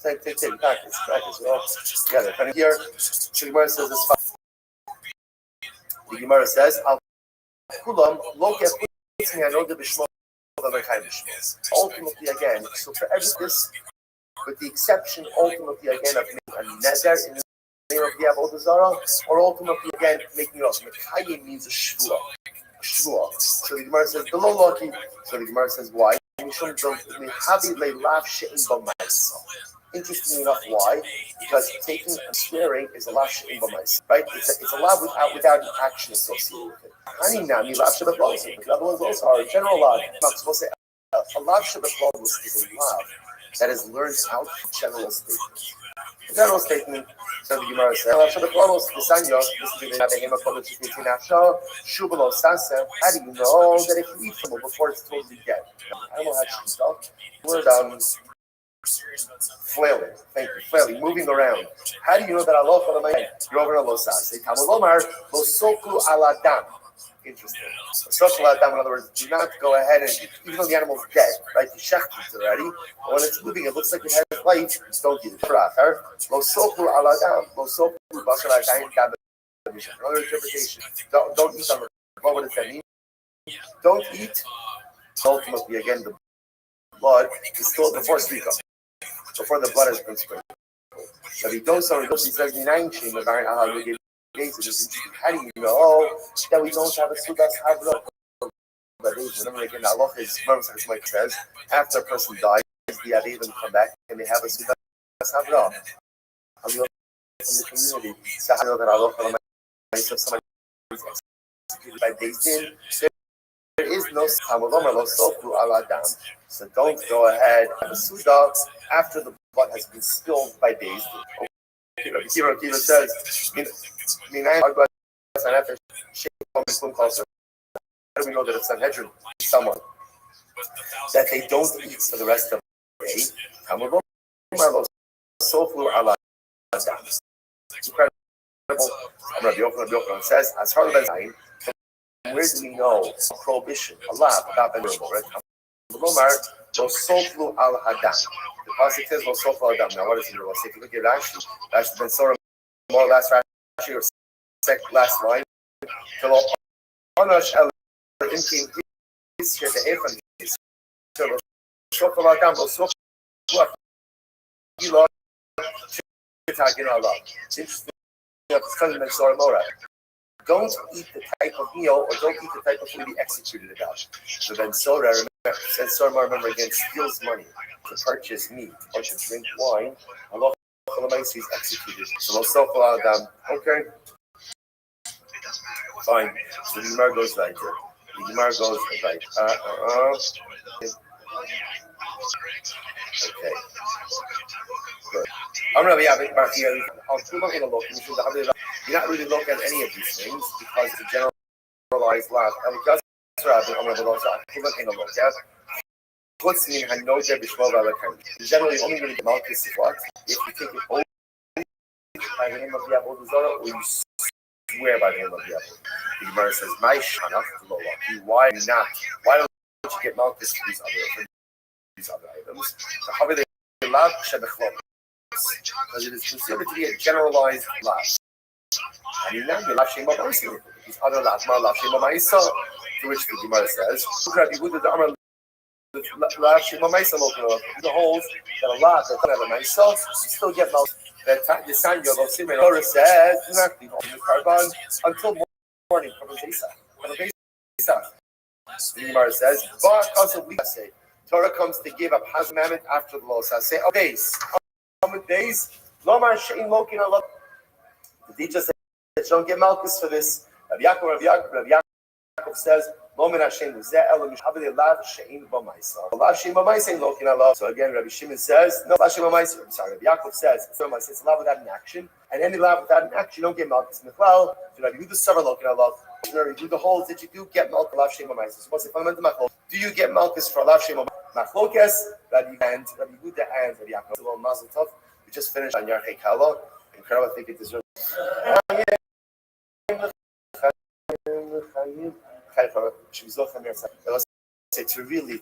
Take practice. We're all together. And here, the Gemara says this. The Gemara says, Ultimately, again, so for every this, with the exception, ultimately, again, of making a neder in the name of the Avodah Zarah, or ultimately, again, making it up. Mekayim means a shvua. Shvua. So the Gemara says, the low lucky. So the Gemara says, why? Interestingly enough, why? Because taking and swearing is a lav she'in b'mais, right? It's a lav without an action associated with it. Haninami lav she'b'chlosim. The other ones also are a general lav. I'm not supposed to say a lav she'b'chlosim is a lav that is learned out from general statements. The general statement, so the Gemara says, lav she'b'chlosim Sanya. This is the behema called the Tzitzi Nafsha Shubalo Sasem. How do you know that if you eat from it before it's totally dead? I don't know how to spell. Word flailing. Thank you. Flailing, moving around. How do you know that Allah for the you're over a losas? Say Tamulomar Losoku Aladam. Interesting. Losoku Aladam, in other words, do not go ahead and even though the animal's dead, right? The shech is already. But when it's moving, it looks like it has life. Don't eat it. Losoku Aladam. Losoku Bashaladam. Another interpretation. Don't eat on the what does that mean? Don't eat. Ultimately, again, the blood is still before speaker. Before the blood has been sprinkled. But he don't so he says nine chain of iron how you how do you know that we don't have a sudas havra? But remember again, Allah is like says after a person dies, the Avidim come back and they have a sudas havra. I'm from the community. So I know that Allah somebody is executed by Din. There is no Samalomar lo sofu aladam. So don't go ahead and suda after the blood has been spilled by days. Rabbi Kiva says, how do we know that it's Sanhedrin? Someone that they don't eat for the rest of the day. It's incredible. Rabbi Yochanan says, as far as I where do we know prohibition? Allah, about the right? The pasuk says lo soflu adam. Now, what is it? Let's take a look at Rashi. Rashi ben Sora, more last Rashi or last line. Lo onash el imkim is here the hefan is. So lo soflu adam lo soflu ilo shitagin Allah. Interesting. It's coming ben Sora Mora. Don't eat the type of meal or don't eat the type of food he executed about. So then Sora, says Sora, remember again, steals money to purchase meat or to drink wine. Allah is executed. So okay, fine. So the Gemara goes right here. The Gemara goes right. Okay. Good. I'm going to be having back here. I'm not going to look. You're not really looking at any of these things because it's a generalized law. And because I'm going to look at what's mean I know that generally only going to get Malchus is what? If you take it only by the name of the Avodah Zarah or you swear by the name of the Avodah. The Gemara says, my shanach, why not? Why don't you get Malchus for these other items? So how are they allowed to because it is considered to be a generalized law. And now you lav shema ma'isa. These other laws, lav shema ma'isa, to which the Gemara says, Rabbi Yehuda the Amar lav shema ma'isa local. The holes that a lot that don't have a ma'isa, you still get mal. That the Sanya of Simeon Torah says, do not leave the carbon until morning from the Pesach. The Gemara says, Torah comes to give up Hazmamit after the law. So I say, okay, how many days? Lomar she'in lokin Allah. The teacher says, don't get Malchus for this. Rabbi Yaakov says, Momen Hashem Zeh Elam Mishabed Lav She'in B'Maisa. Lav She'in B'Maisa ain't lokin Allah. So again, Rabbi Shimon says, no, Lav She'in B'Maisa. I'm sorry, Rabbi Yaakov says, it's lav without an action, and any lav without an action, you don't get Malchus. Well, so Rabbi Yehuda Savar lokin Allah. Rabbi Yehuda holds that you do get Malchus Lav She'in B'Maisa. So what's the fundamental machlok? Do you get Malchus for Lav She'in B'Maisa? Machlokes, Rabbi Yehuda and Rabbi Yaakov. It's a little mazel tov. We just finished on Yarchei Kala. Incredible, I think it deserves. To really,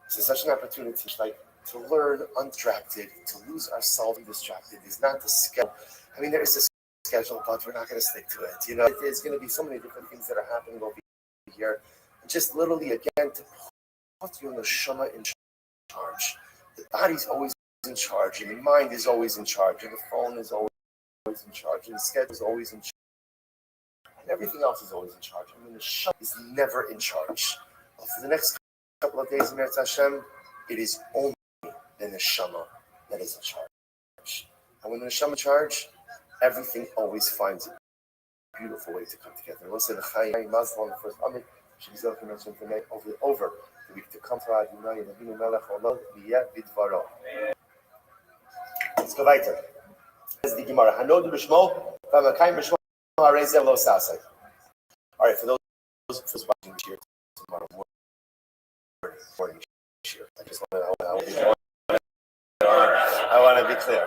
it's such an opportunity, like to learn undistracted, to lose ourselves undistracted is not the skill. I mean, there is a schedule, but we're not going to stick to it. There's going to be so many different things that are happening over here. Just literally, again, to put your neshama in charge. The body's always in charge, and the mind is always in charge, and the phone is always in charge, and the schedule is always in charge, and everything else is always in charge. I mean, the neshama is never in charge. But for the next couple of days in Eretz Hashem, it is only the neshama that is in charge. And when the neshama in charge, everything always finds a beautiful way to come together. We'll say the Chayim Mazal on the first Amid, Shemizah mentioned tonight over the week to come to Adonai and Avinu Melech Olam V'yeh B'dvaro. Let's go weiter. As the Gemara, Hanodu B'Shmo, V'Makayim B'Shmo, Harei Zeh Lo Sasei. All right, for those watching here tomorrow morning cheer, I just want to be clear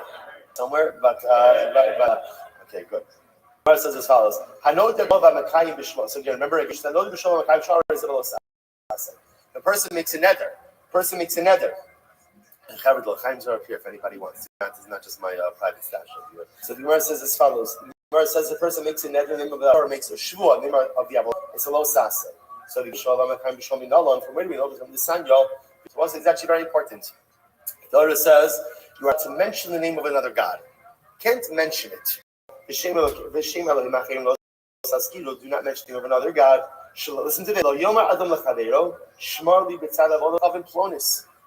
somewhere, but okay, good. It says as follows: so again, remember, the person makes a nether. And Chavod L'Chaim's are up here if anybody wants. This is not just my private stash here. So the Gemara says as follows: the Gemara says the person makes a nether in the name of the or makes a shvua in the name of the Avon. It's a lo sase. So the Shalom L'Chaim B'Shom Minalon. From where do we know? From the Sanyo. It's actually very important. The Torah says you are to mention the name of another God. Can't mention it. Do not mention the name of another God. Listen to this.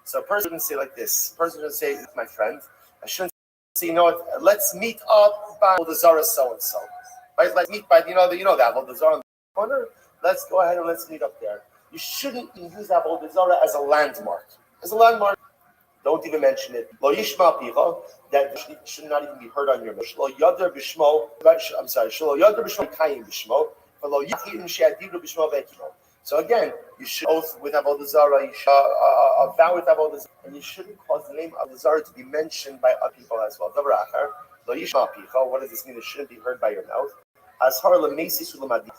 So a person would say like this. A person would say, my friend, I shouldn't say, you know what, let's meet up by the Zara so-and-so. Right? Let's meet by, that Avodah Zarah in the corner. Let's go ahead and let's meet up there. You shouldn't use Avodah Zarah as a landmark. Don't even mention it. Lo yishma picha, that should not even be heard on your lips. Lo yadar b'shmo, I'm sorry. Shelo yadar b'shmo kayim b'shmo, but lo yachidin she'adiru b'shmo ve'kimo. So again, you should oath with Avodah Zarah, you should vow with Avodah Zarah, and you shouldn't cause the name of the Zarah to be mentioned by other people as well. Davar achar, lo yishma picha. What does this mean? It shouldn't be heard by your mouth. Ashar lemesis u'lemadi.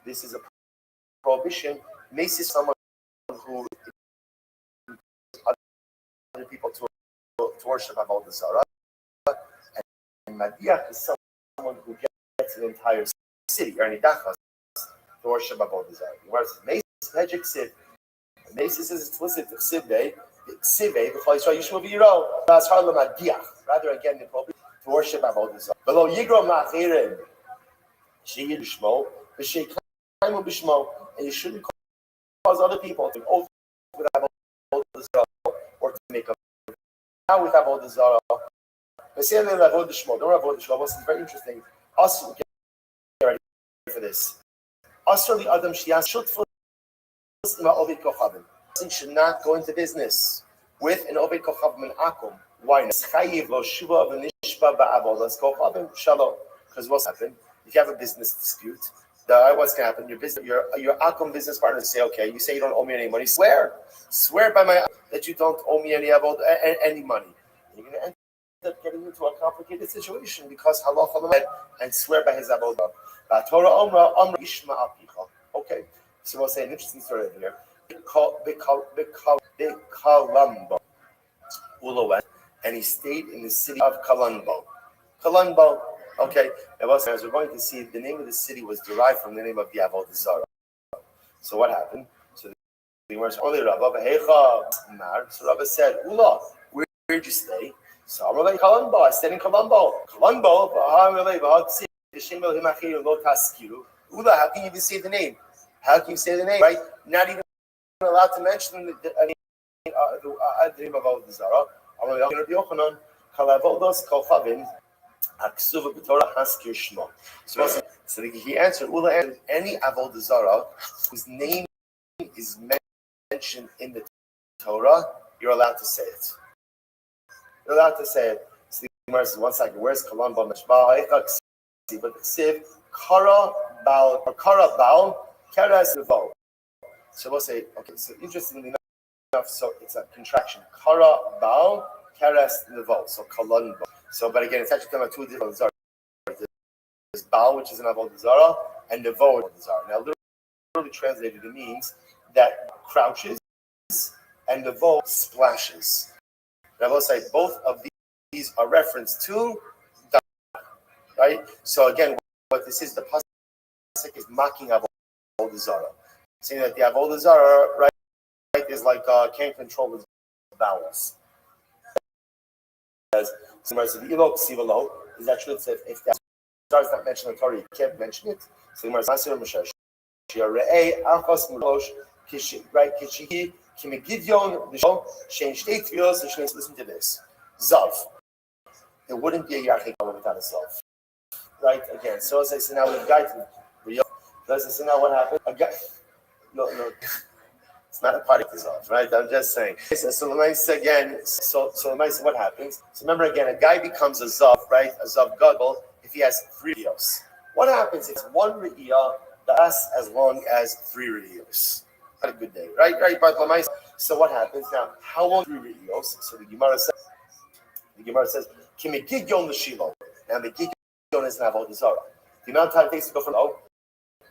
This is a prohibition. Mesis, someone who other people to worship Avodah Zarah, and Madiach is someone who gets an entire city or nidachas to worship Avodah Zarah. Whereas Mesis Hedgek Siv, Mesis is explicit to Ksivei, b'chol Yisrael Yishma v'yiro. That's hard Madiach. Rather again, the appropriate to worship Avodah Zarah. Below Yigro Ma'achirim, She'yid B'Shmo, V'She'kayim B'Shmo, and you shouldn't cause other people to oath with Avodah Zarah or to make a vow with Avodah Zarah. But say that Avodah Shmo, don't Avodah Shmo. This is very interesting. Us get ready for this. Asr li Adam Shiyas Shutfus ima Ovid Kochavim. Person should not go into business with an Ovid Kochavim and Akum. Why not? Chayiv lo shuva v'nishba ba'avodas Kochavim shalom. Because what's happened? If you have a business dispute, what's going to happen? Your Akum business partner say, okay, you say you don't owe me any money. Swear by my that you don't owe me any money. And you're going to end up getting into a complicated situation because halacha and swear by his avodah. Torah omra ishma apicha. Okay, so we'll say an interesting story here. Kalambo, and he stayed in the city of Kalambo. Okay, as we're going to see, the name of the city was derived from the name of the Avodah Zarah. So what happened? So the Gemara so Rabbi said, Ula, where'd you stay? So I stayed in Kalambo. Ula, how can you even say the name? Right? Not even allowed to mention the name of Avodah Zarah. So he answered, any Avodah Zarah whose name is mentioned in the Torah, you're allowed to say it. So the Gemara says, 1 second, where's Kalambo Meshbah? But the Kara Baal Keres Nevo. So we'll say, okay, so interestingly enough, so it's a contraction. Kara Baal Keres Nevo. So Kalambo. So, but again, it's actually talking about two different Zarah. There's Baal, which is an Avodah Zarah, and Nevo, Avodah Zarah. Now, literally translated, it means that crouches and Nevo splashes. Now, I will say both of these are referenced to right? So again, what this is, the pasuk is mocking Avodah Zarah, saying that the Avodah Zarah, right, is like can't control his bowels. As somebody said, "Ilo ksivalo," is that true? If the Zarah is not mentioned in the Torah, you can't mention it. So the Masir Mishash, Shiarei Achos Mulosh, right? Kishihi Kimigidyon the show Shein Shtei Tfilos. Listen to this, Zav. It wouldn't be a Yachid without a Zav. Right, again. So as I say now, we've got to real. As I say now, what happened? A guy, no, it's not a part of this off, right? I'm just saying. So again. So what happens? So remember again, a guy becomes a zav, right? A zav gadol if he has 3 riyos. What happens? It's 1 riyah that's as long as 3 riyos. Not a good day, right? But so what happens now? How long 3 riyos? So the Gemara says, "Kimigidyon l'shilo." Now the gidyon is an avodah zarah. The amount of time it takes to go from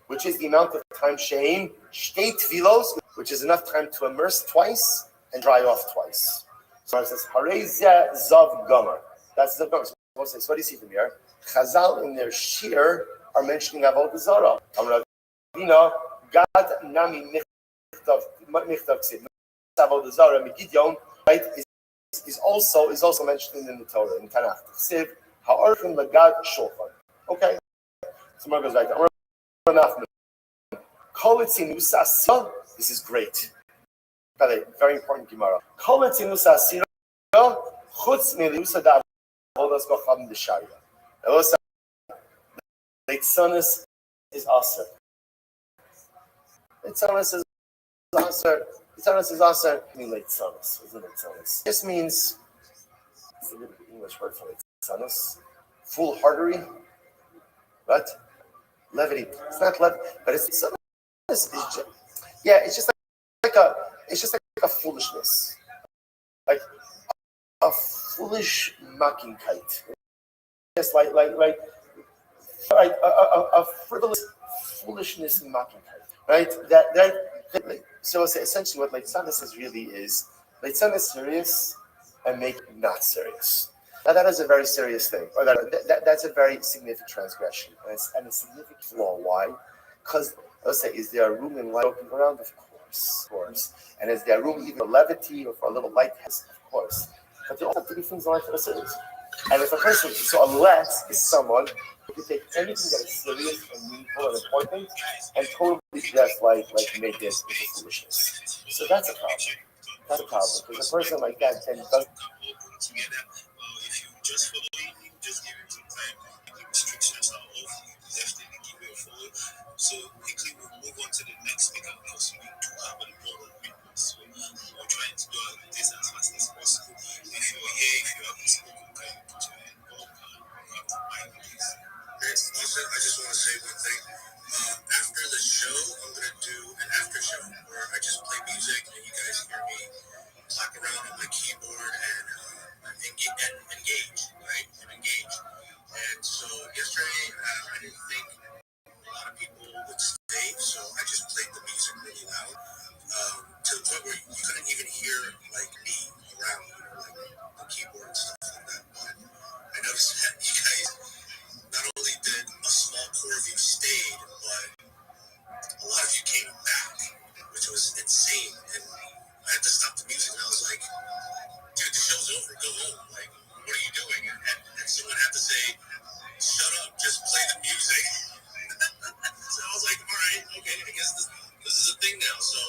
which is the amount of time shein shtei tfilos, which is enough time to immerse twice and dry off twice. So it says harei zeh zav gomer. That's zav gomer. So what do you see from here? Chazal in their shir are mentioning avodah zarah. Amravina gad nami michtav ksiv avodah zarah megidyon, right? Is also mentioned in the Torah in Tanakh. Ksiv ha'orchim lagad shulchan. Okay, so Mar goes right there. This is great. Very important Gemara. Leitzanis is aser. Leitzanis is aser. Leitzanis is aser. I mean leitzanis. Isn't leitzanis? This means it's a little bit English word for leitzanis. Foolhardery, right? Levity. It's not levity, but it's just like a foolishness, like a foolish mockingkeit. Just like a frivolous foolishness mockingkeit, right? That so essentially what Leitzanis really is Leitzanis serious and make it not serious. Now that is a very serious thing, or that's a very significant transgression, and a significant flaw. Why? Because let's say, is there a room in life open around? Of course. And is there room even for levity or for a little lightness? Of course. But there also have to be things in life that are serious. And if a person, so unless is someone who can take anything that is serious and meaningful and important and totally just like make it into foolishness. So that's a problem. Because a person like that then doesn't. If you just follow it, just give him some time, restrictions are off, definitely give you a follow. So quickly we'll move on to the next speaker because we do have an important witness. So we're trying to do this as fast as possible. If you're here, if you haven't spoken, can you put your hand up? You have to mind, please. Yes, listen, I just want to say one thing. After the show, I'm going to do an after show where I just play music and you guys hear me clap around on my keyboard and engage, right? And engage. And so yesterday, I didn't think a lot of people would stay, so I just played the music really loud to the point where you couldn't even hear like me around, like the keyboard and stuff like that. But I noticed that you guys, not only did a small core of you stayed, but a lot of you came back, which was insane. And I had to stop the music, and I was like, dude, the show's over, go home. Like, what are you doing? And someone had to say, shut up, just play the music. So I was like, all right, okay, I guess this is a thing now. So,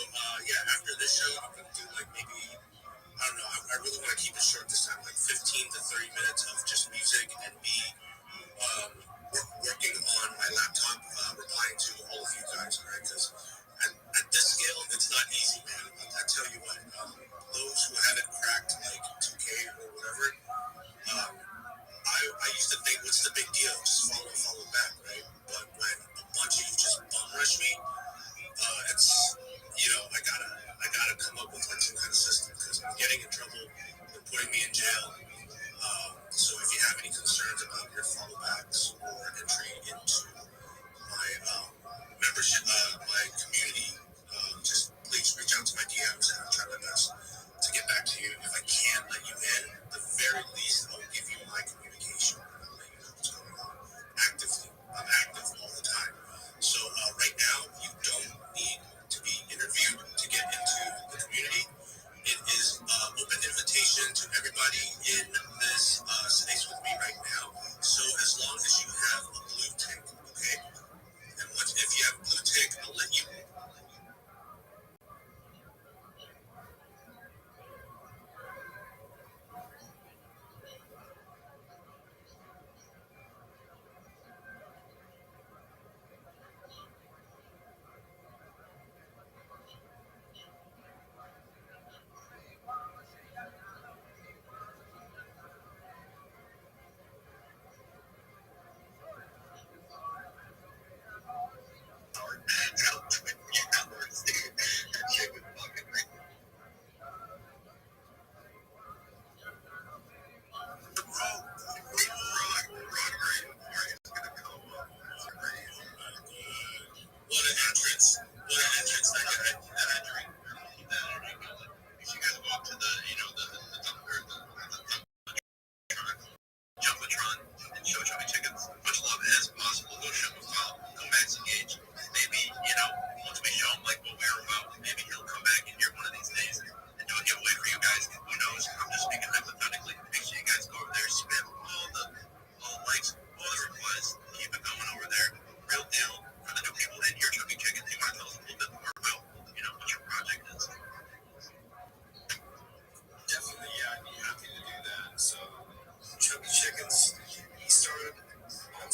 yeah, after this show, I'm going to do like maybe, I don't know, I really want to keep it short this time, like 15 to 30 minutes of just music and me working on my laptop, replying to all of you guys, all right? Because at this scale, it's not easy, man. I tell you what, those who haven't cracked like 2K or whatever, I used to think, what's the big deal? Just follow back, right? But when a bunch of you just bum rush me, it's, I gotta come up with like some kind of system because I'm getting in trouble. They're putting me in jail. So if you have any concerns about your follow backs or entry into my membership, my community, just please reach out to my DMs and I'll try my best to get back to you. If I can't let you in, the very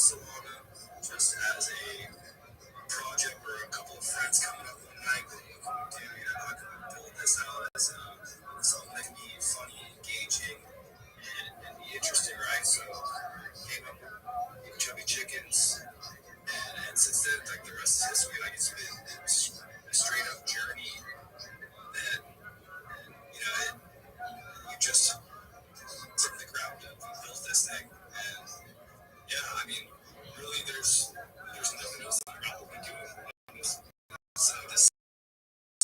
Solana just as a project or a couple of friends coming up one night going, dude, how can we build this out as something that can be funny, engaging, and be interesting, right? So came up with Chubby Chickens, and since then, like the rest is history. Like it's been a straight up journey that you just from the ground up built this thing, and yeah, I mean, really, there's nothing else that I'm probably doing. So this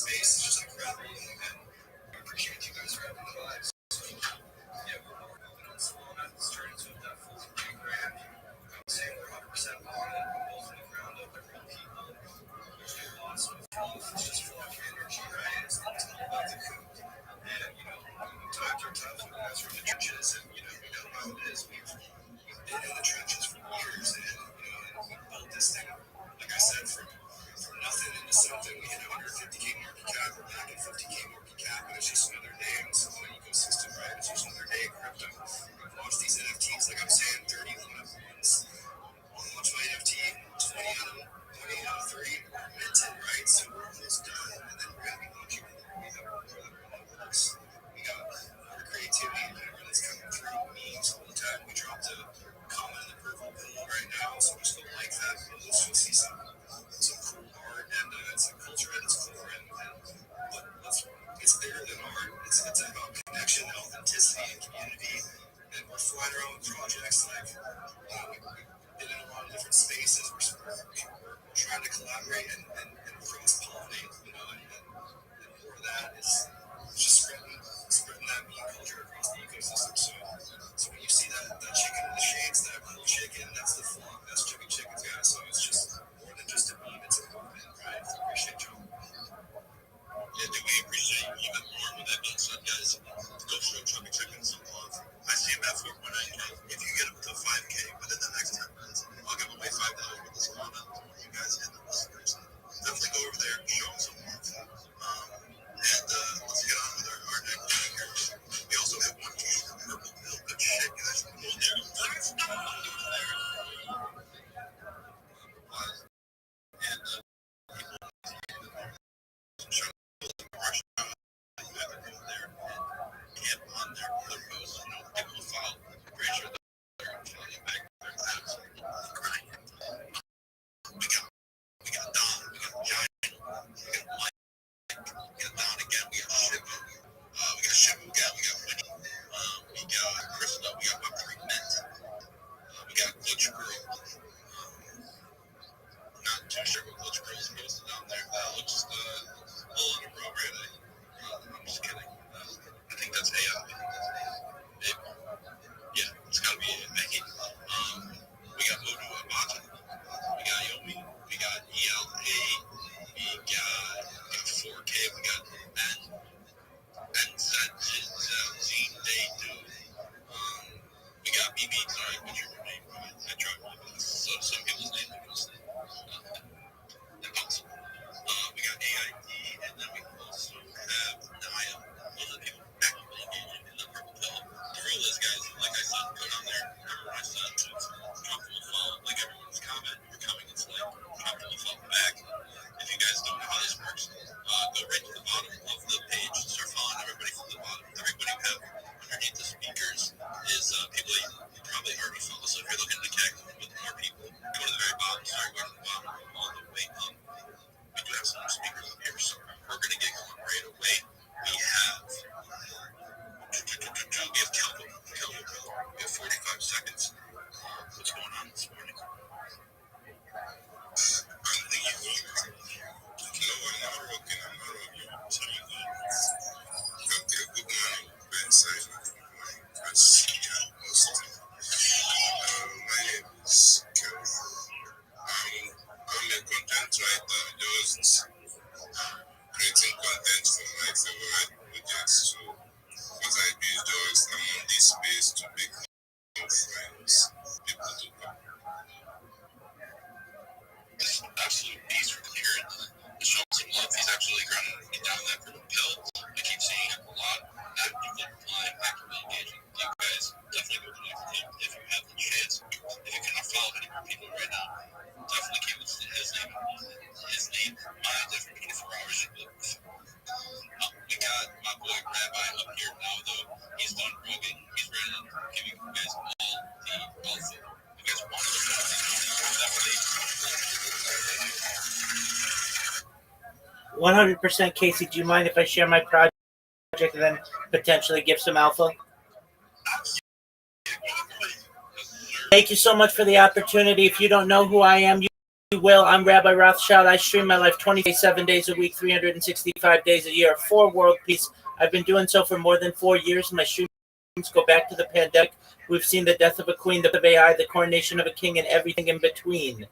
space is just incredible, and I appreciate you guys for having the lives. Yeah, we're moving on Solana. It's turning to that full program. I would say we're 100% on it. We're built from the ground up. They're real people. There's lots of love. It's just full of energy, right? It's all about the coop. And, times are tough. You guys are in the trenches, and, we know how it is. We've been in the trenches for years, and, we built this thing, like I said, from nothing into something. We hit 150K market cap. We're back at 50K market cap, and it's just another day in the Solana ecosystem, right? It's just another day in crypto. I've launched these NFTs, like I'm saying, 31 at once. I'll launch my NFT, 20 out of 30 are minted, right? So we're almost done, and then we're going to be launching more works. We got more creativity that's coming through, memes all the time. We dropped a comment in the purple pool right now, so just go like that post. You'll see some cool art, and it's a culture at its core, and it's bigger than art. It's about connection, authenticity, and community. And we're flying around with projects like we've been in a lot of different spaces. We're trying to collaborate and cross-pollinate, and more of that is just spreading that meme culture across the ecosystem. So when you see that chicken in the shades, that cool chicken, that's the flock. That's Chubby Chickens, guys. So it's just more than just a meme. It's a movement, right? I appreciate y'all. Yeah, do we appreciate you even more with that being said, guys? Go show Chubby Chickens some love. I see him at 4.9K. If you get him to 5K within the next 10 minutes, I'll give away $5 with this comment. You guys hit the listeners. Definitely go over there and show him some love. And let's get on with our next speaker. We also have one purple pill. Good shit, guys. Go there. Let's go. 100% Casey, do you mind if I share my project and then potentially give some alpha? Thank you so much for the opportunity. If you don't know who I am, you will. I'm Rabbi Rothschild. I stream my life 27 days a week, 365 days a year for world peace. I've been doing so for more than 4 years. My streams go back to the pandemic. We've seen the death of a queen, the death of AI, the coronation of a king, and everything in between.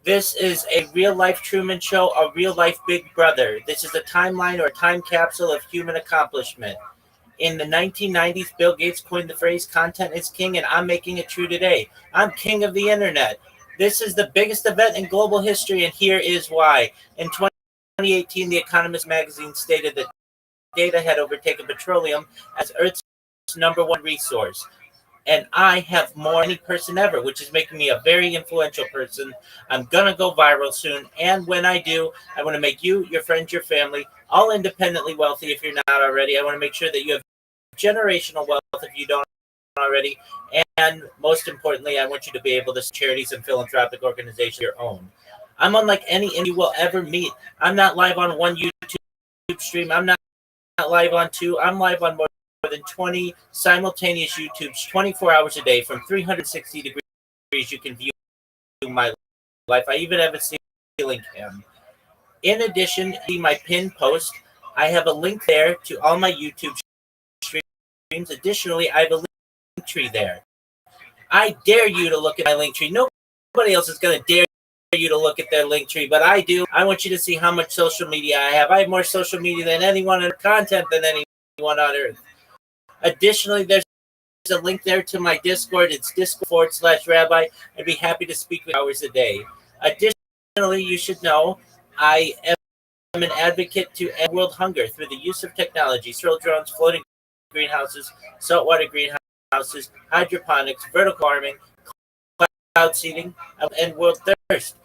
This is a real-life Truman Show, a real-life Big Brother. This is a timeline or a time capsule of human accomplishment. In the 1990s, Bill Gates coined the phrase content is king, and I'm making it true today. I'm king of the internet. This is the biggest event in global history, and here is why. In 2018, The Economist magazine stated that data had overtaken petroleum as Earth's #1 resource. And I have more than any person ever, which is making me a very influential person. I'm going to go viral soon. And when I do, I want to make you, your friends, your family, all independently wealthy if you're not already. I want to make sure that you have generational wealth if you don't already. And most importantly, I want you to be able to charities and philanthropic organizations your own. I'm unlike any you will ever meet. I'm not live on one YouTube stream. I'm not live on two. I'm live on more than 20 simultaneous YouTubes 24 hours a day from 360 degrees. You can view my life. I even have a ceiling cam. In addition to my pinned post, I have a link there to all my YouTube streams. Additionally, I have a link tree there. I dare you to look at my link tree. Nobody else is going to dare you to look at their link tree, but I do. I want you to see how much social media I have. I have more social media than anyone, and content than anyone on earth. Additionally, there's a link there to my Discord. It's Discord/Rabbi. I'd be happy to speak with you hours a day. Additionally, you should know I am an advocate to end world hunger through the use of technology, stroll drones, floating greenhouses, saltwater greenhouses, hydroponics, vertical farming, cloud seeding, and world thirst.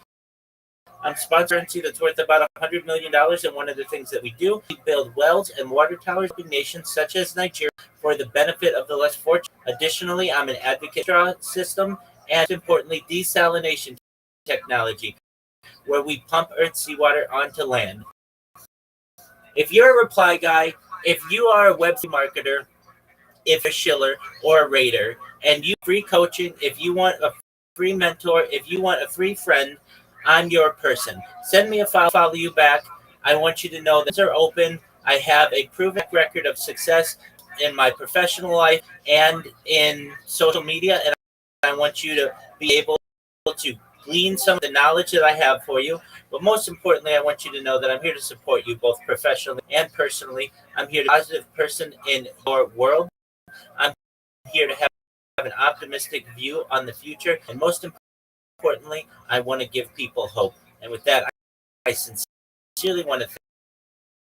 I'm sponsoring currency that's worth about $100 million, and one of the things that we do, we build wells and water towers in nations such as Nigeria for the benefit of the less fortunate. Additionally, I'm an advocate for system and, importantly, desalination technology, where we pump Earth's seawater onto land. If you're a reply guy, if you are a web marketer, if a shiller or a raider, and you free coaching, if you want a free mentor, if you want a free friend, I'm your person. Send me a file, follow you back. I want you to know that these are open. I have a proven record of success in my professional life and in social media, and I want you to be able to glean some of the knowledge that I have for you. But most importantly, I want you to know that I'm here to support you both professionally and personally. I'm here to be a positive person in your world. I'm here to have an optimistic view on the future, and most importantly, I want to give people hope. And with that, I sincerely want to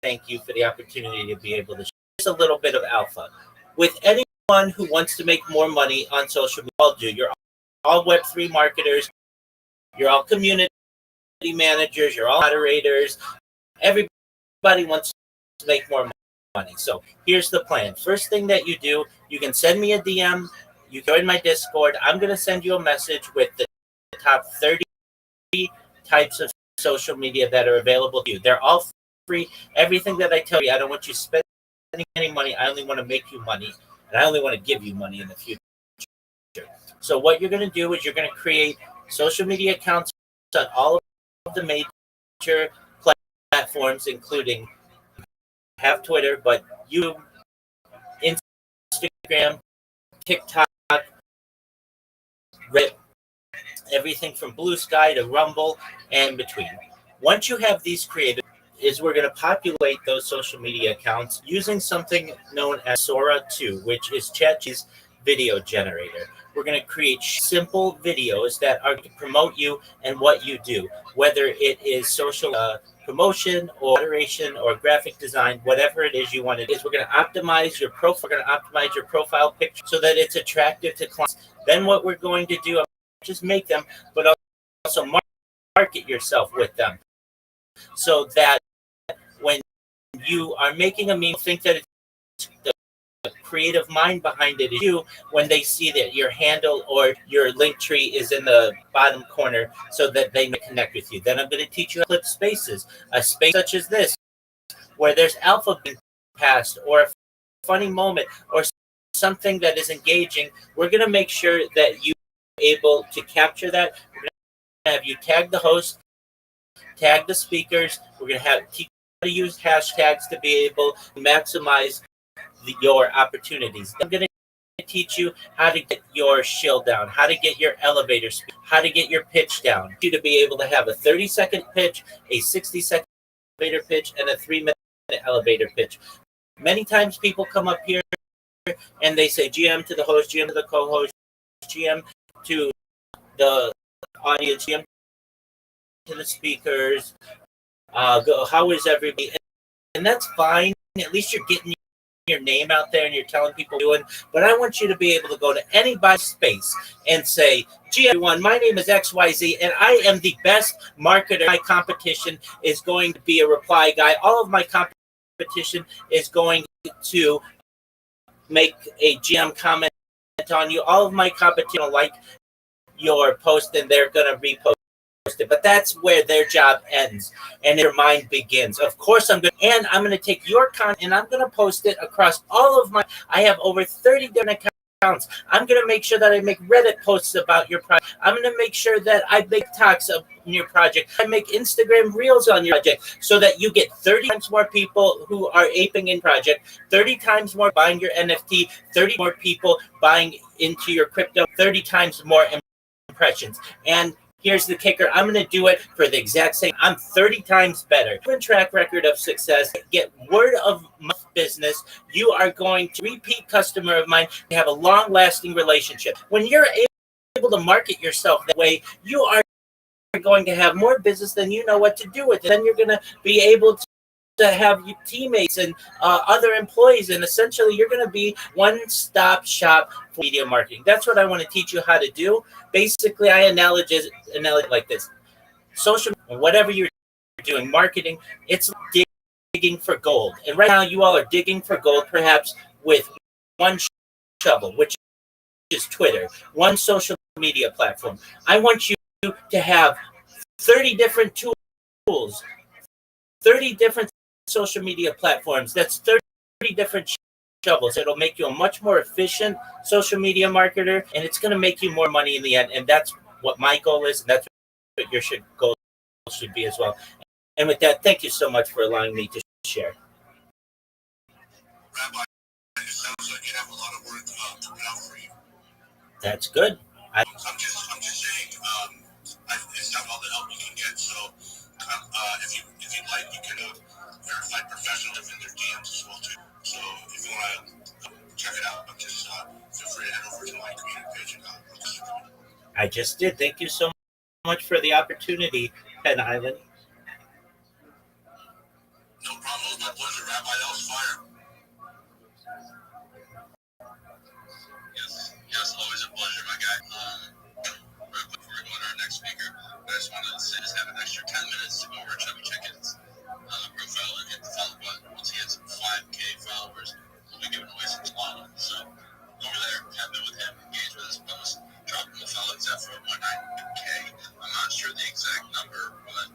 thank you for the opportunity to be able to share just a little bit of alpha. With anyone who wants to make more money on social media, all do. You're all Web3 marketers. You're all community managers. You're all moderators. Everybody wants to make more money. So here's the plan. First thing that you do, you can send me a DM. You join my Discord. I'm going to send you a message with the top 30 types of social media that are available to you. They're all free. Everything that I tell you, I don't want you spending any money. I only want to make you money, and I only want to give you money in the future. So what you're going to do is you're going to create social media accounts on all of the major platforms, including have Twitter, but YouTube, Instagram, TikTok, Reddit, everything from Blue Sky to Rumble and between. Once you have these created, we're going to populate those social media accounts using something known as Sora 2, which is ChatGPT's video generator. We're going to create simple videos that are to promote you and what you do, whether it is social promotion or moderation or graphic design, whatever it is you want to do. We're going to optimize your profile. We're going to optimize your profile picture so that it's attractive to clients. Then what we're going to do, just make them, but also market yourself with them, so that when you are making a meme, think that it's the creative mind behind it is you when they see that your handle or your link tree is in the bottom corner so that they may connect with you. Then I'm going to teach you how to clip spaces, a space such as this, where there's alpha being passed or a funny moment or something that is engaging. We're going to make sure that you are able to capture that. We're going to have you tag the host, tag the speakers. We're going to have teach how to use hashtags to be able to maximize your opportunities. I'm going to teach you how to get your shill down, how to get your elevator speed, how to get your pitch down. You to be able to have a 30-second pitch, a 60-second elevator pitch, and a 3-minute elevator pitch. Many times people come up here and they say GM to the host, GM to the co-host, GM to the audience, GM to the speakers. How is everybody? And that's fine. At least you're getting your name out there and you're telling people doing. But I want you to be able to go to anybody's space and say, "Gee, everyone, my name is XYZ, and I am the best marketer. My competition is going to be a reply guy. All of my competition is going to make a GM comment on you. All of my competition will like your post, and they're going to repost it." But that's where their job ends and their mind begins. Of course, I'm going to take your content and I'm going to post it across all of my. I have over 30 different accounts. I'm going to make sure that I make Reddit posts about your project. I'm going to make sure that I make talks of your project. I make Instagram reels on your project so that you get 30 times more people who are aping in project, 30 times more buying your NFT, 30 more people buying into your crypto, 30 times more impressions. And here's the kicker. I'm going to do it for the exact same. I'm 30 times better. Track record of success. Get word of mouth business. You are going to repeat customer of mine. You have a long-lasting relationship. When you're able to market yourself that way, you are going to have more business than you know what to do with it. Then you're going to be able to have your teammates and other employees, and essentially you're going to be one-stop shop for media marketing. That's what I want to teach you how to do. Basically, I analogize like this. Social, whatever you're doing, marketing, it's digging for gold. And right now you all are digging for gold perhaps with one shovel, which is Twitter, one social media platform. I want you to have 30 different tools, 30 different social media platforms. That's 30 different shovels. It'll make you a much more efficient social media marketer, and it's going to make you more money in the end. And that's what my goal is, and that's what your goal should be as well. And with that, thank you so much for allowing me to share. Rabbi, it sounds like you have a lot of work coming out for you. That's good. I'm just saying, it's not all the help you can get. So, if you'd like, you can verify professional in their DMs as well too. So, if you want to check it out, just feel free to head over to my community page and I just did. Thank you so much for the opportunity, Penn Island. No problem. It was my pleasure, Rabbi. That was fire. Yes, always a pleasure, my guy. Real quick before we go on to our next speaker, I just wanted to say, just have an extra 10 minutes to go over Chubby Chickens profile and hit the follow button. Once he hits 5K followers, we'll be giving away some swallow. So go over there, have been with him, engage with his post, drop him a follow. It's at 419K. I'm not sure the exact number, but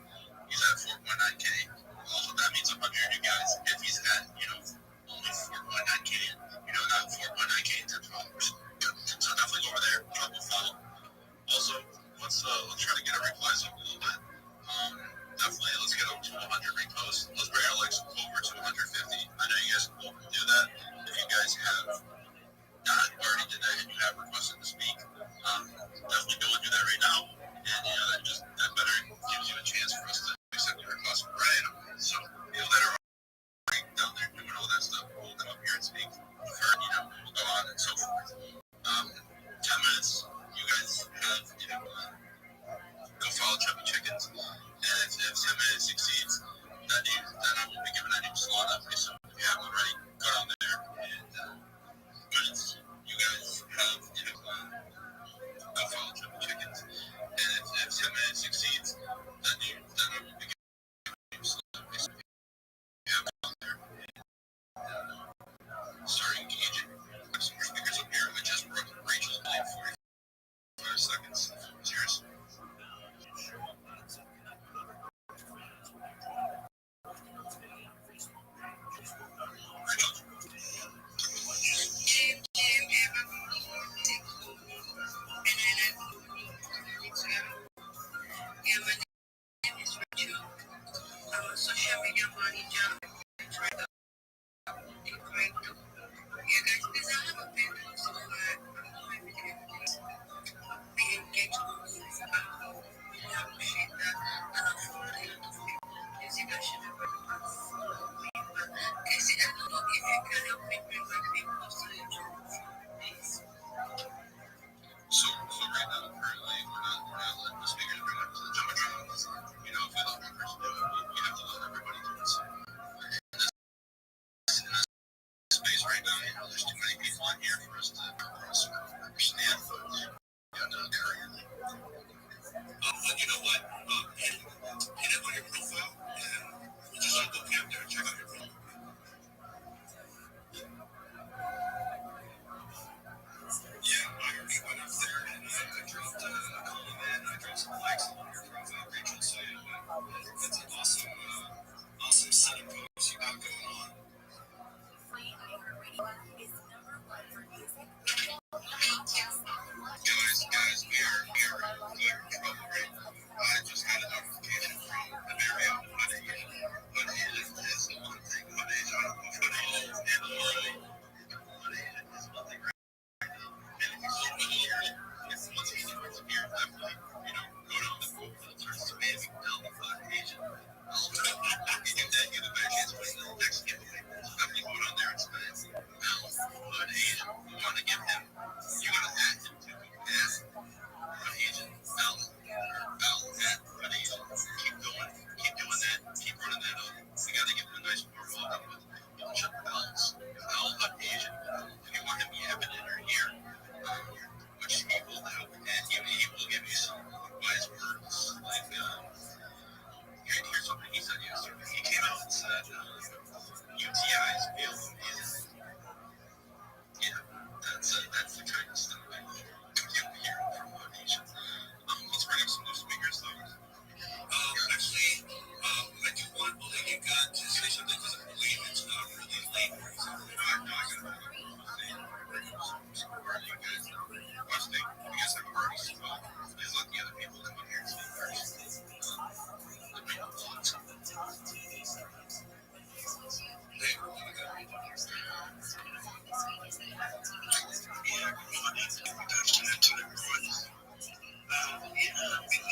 guys have parties as well. There's lucky other people come up here to do parties.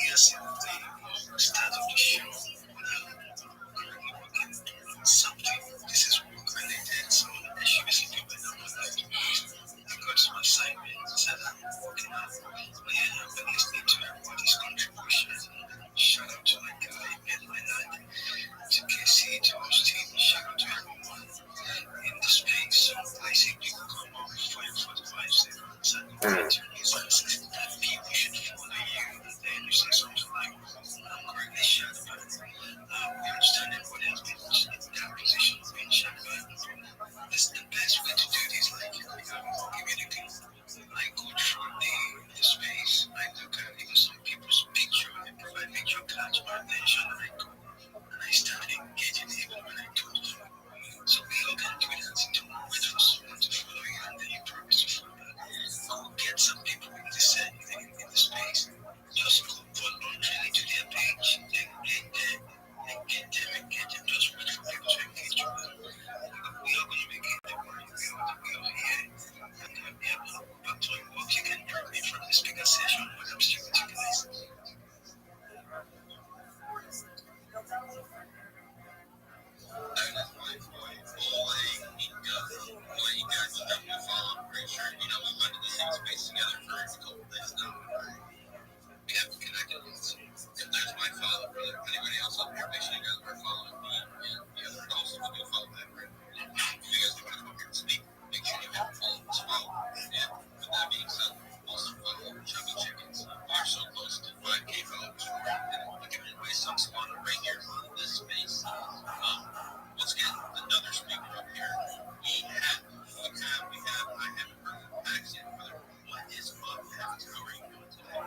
Yes, the start of the show. Something. This is what related. So I should be sleeping by now. I got some assignments that I'm working on. But yeah, I've been listening to everybody's contributions. Shout out to my guy, Ben Leonard, to KC, to Austin. Shout out to everyone in the space. So I see people come up 5 seconds and people should follow you. Then you say something like, I'm currently shut up. We understand everybody has been in that position of being shut up. This is the best way to do this. Like, communicate. I go through the space. I look at even some people's picture. And if my picture catch my attention, I go and I start engaging even when I don't know. So we all can do that. Don't wait for someone to follow you and then you promise to follow that. Go get some people in the space. Just go voluntarily to their page. Engage them. Just wait for people to engage you. We are going to make it the world. We are here. And but to work, you can drop me from the speaker session when I'm still with you guys. We have connected with some. If there's my follow, anybody else up here, make sure you guys are following me. And the other also if you follow that, right? If you guys want to come up here and speak, make sure you have follow as well. And with that being said, also follow Chubby Chickens. We're so close to 5K followers. And we're giving away some spot right here on this space. Let's get another speaker up here. I haven't heard of Max yet, brother. What is up, Max? How are you doing today?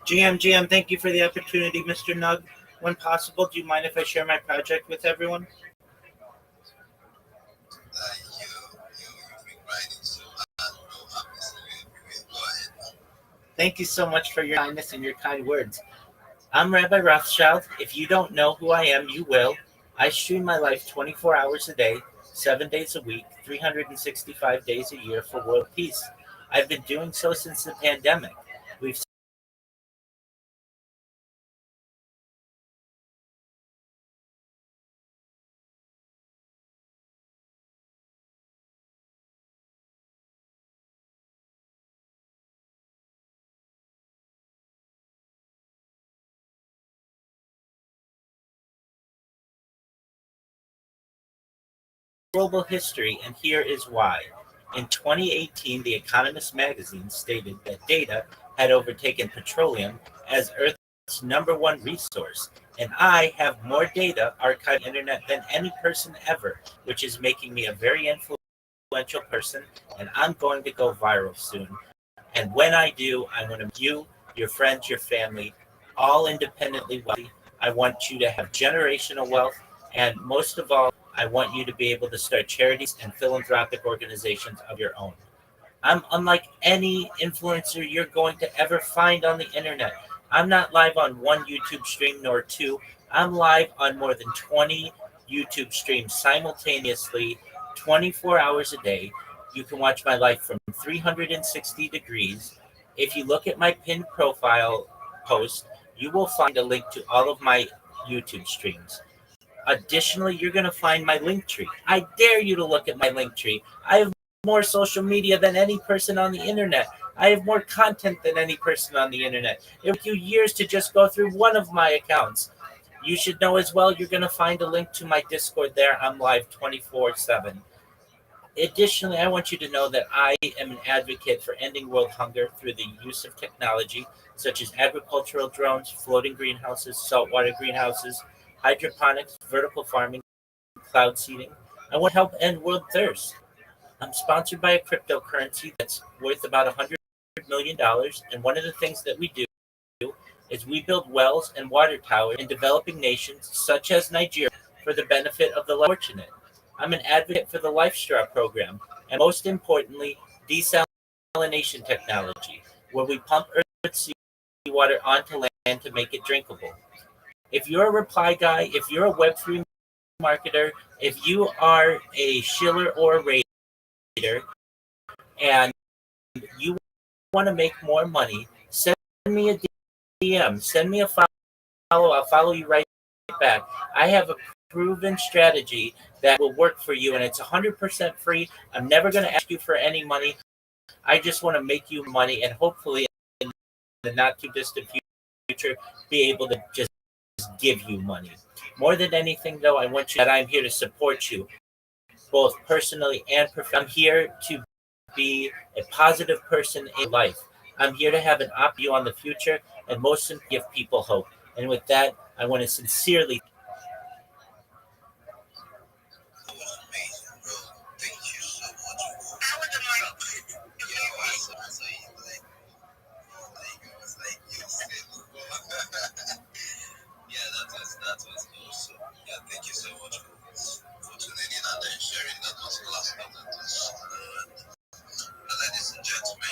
GM, thank you for the opportunity, Mr. Nug. When possible, do you mind if I share my project with everyone? You've been writing so hard, bro. I'm missing you everywhere. Go ahead. Thank you so much for your kindness and your kind words. I'm Rabbi Rothschild. If you don't know who I am, you will. I stream my life 24 hours a day, 7 days a week, 365 days a year for world peace. I've been doing so since the pandemic. We've global history, and here is why. In 2018, The Economist magazine stated that data had overtaken petroleum as Earth's number one resource, and I have more data archived on the internet than any person ever, which is making me a very influential person, and I'm going to go viral soon. And when I do, I want to make you, your friends, your family, all independently wealthy. I want you to have generational wealth. And most of all, I want you to be able to start charities and philanthropic organizations of your own. I'm unlike any influencer you're going to ever find on the internet. I'm not live on one YouTube stream nor two. I'm live on more than 20 YouTube streams simultaneously, 24 hours a day. You can watch my life from 360 degrees. If you look at my pinned profile post, you will find a link to all of my YouTube streams. Additionally, you're going to find my link tree. I dare you to look at my link tree. I have more social media than any person on the internet. I have more content than any person on the internet. It took you years to just go through one of my accounts. You should know as well, you're going to find a link to my Discord there. I'm live 24/7. Additionally, I want you to know that I am an advocate for ending world hunger through the use of technology such as agricultural drones, floating greenhouses, saltwater greenhouses, hydroponics, vertical farming, cloud seeding. I want to help end world thirst. I'm sponsored by a cryptocurrency that's worth about $100 million. And one of the things that we do is we build wells and water towers in developing nations such as Nigeria for the benefit of the less fortunate. I'm an advocate for the Life Straw program, and most importantly, desalination technology, where we pump Earth's seawater onto land to make it drinkable. If you're a reply guy, if you're a Web3 marketer, if you are a shiller or a raider, and you want to make more money, send me a DM, send me a follow. I'll follow you right back. I have a proven strategy that will work for you, and it's 100% free. I'm never going to ask you for any money. I just want to make you money, and hopefully, in the not too distant future, be able to just give you money. More than anything, though, I want you that I'm here to support you, both personally and professionally. I'm here to be a positive person in life. I'm here to have an op view on the future and most importantly, give people hope. And with that, I want to sincerely That was amazing, bro. Thank you so much for. I was like, I saw you like, I was like, you said, yeah, that was awesome. Yeah, thank you so much for tuning in and then sharing. That was class. That was, ladies and gentlemen,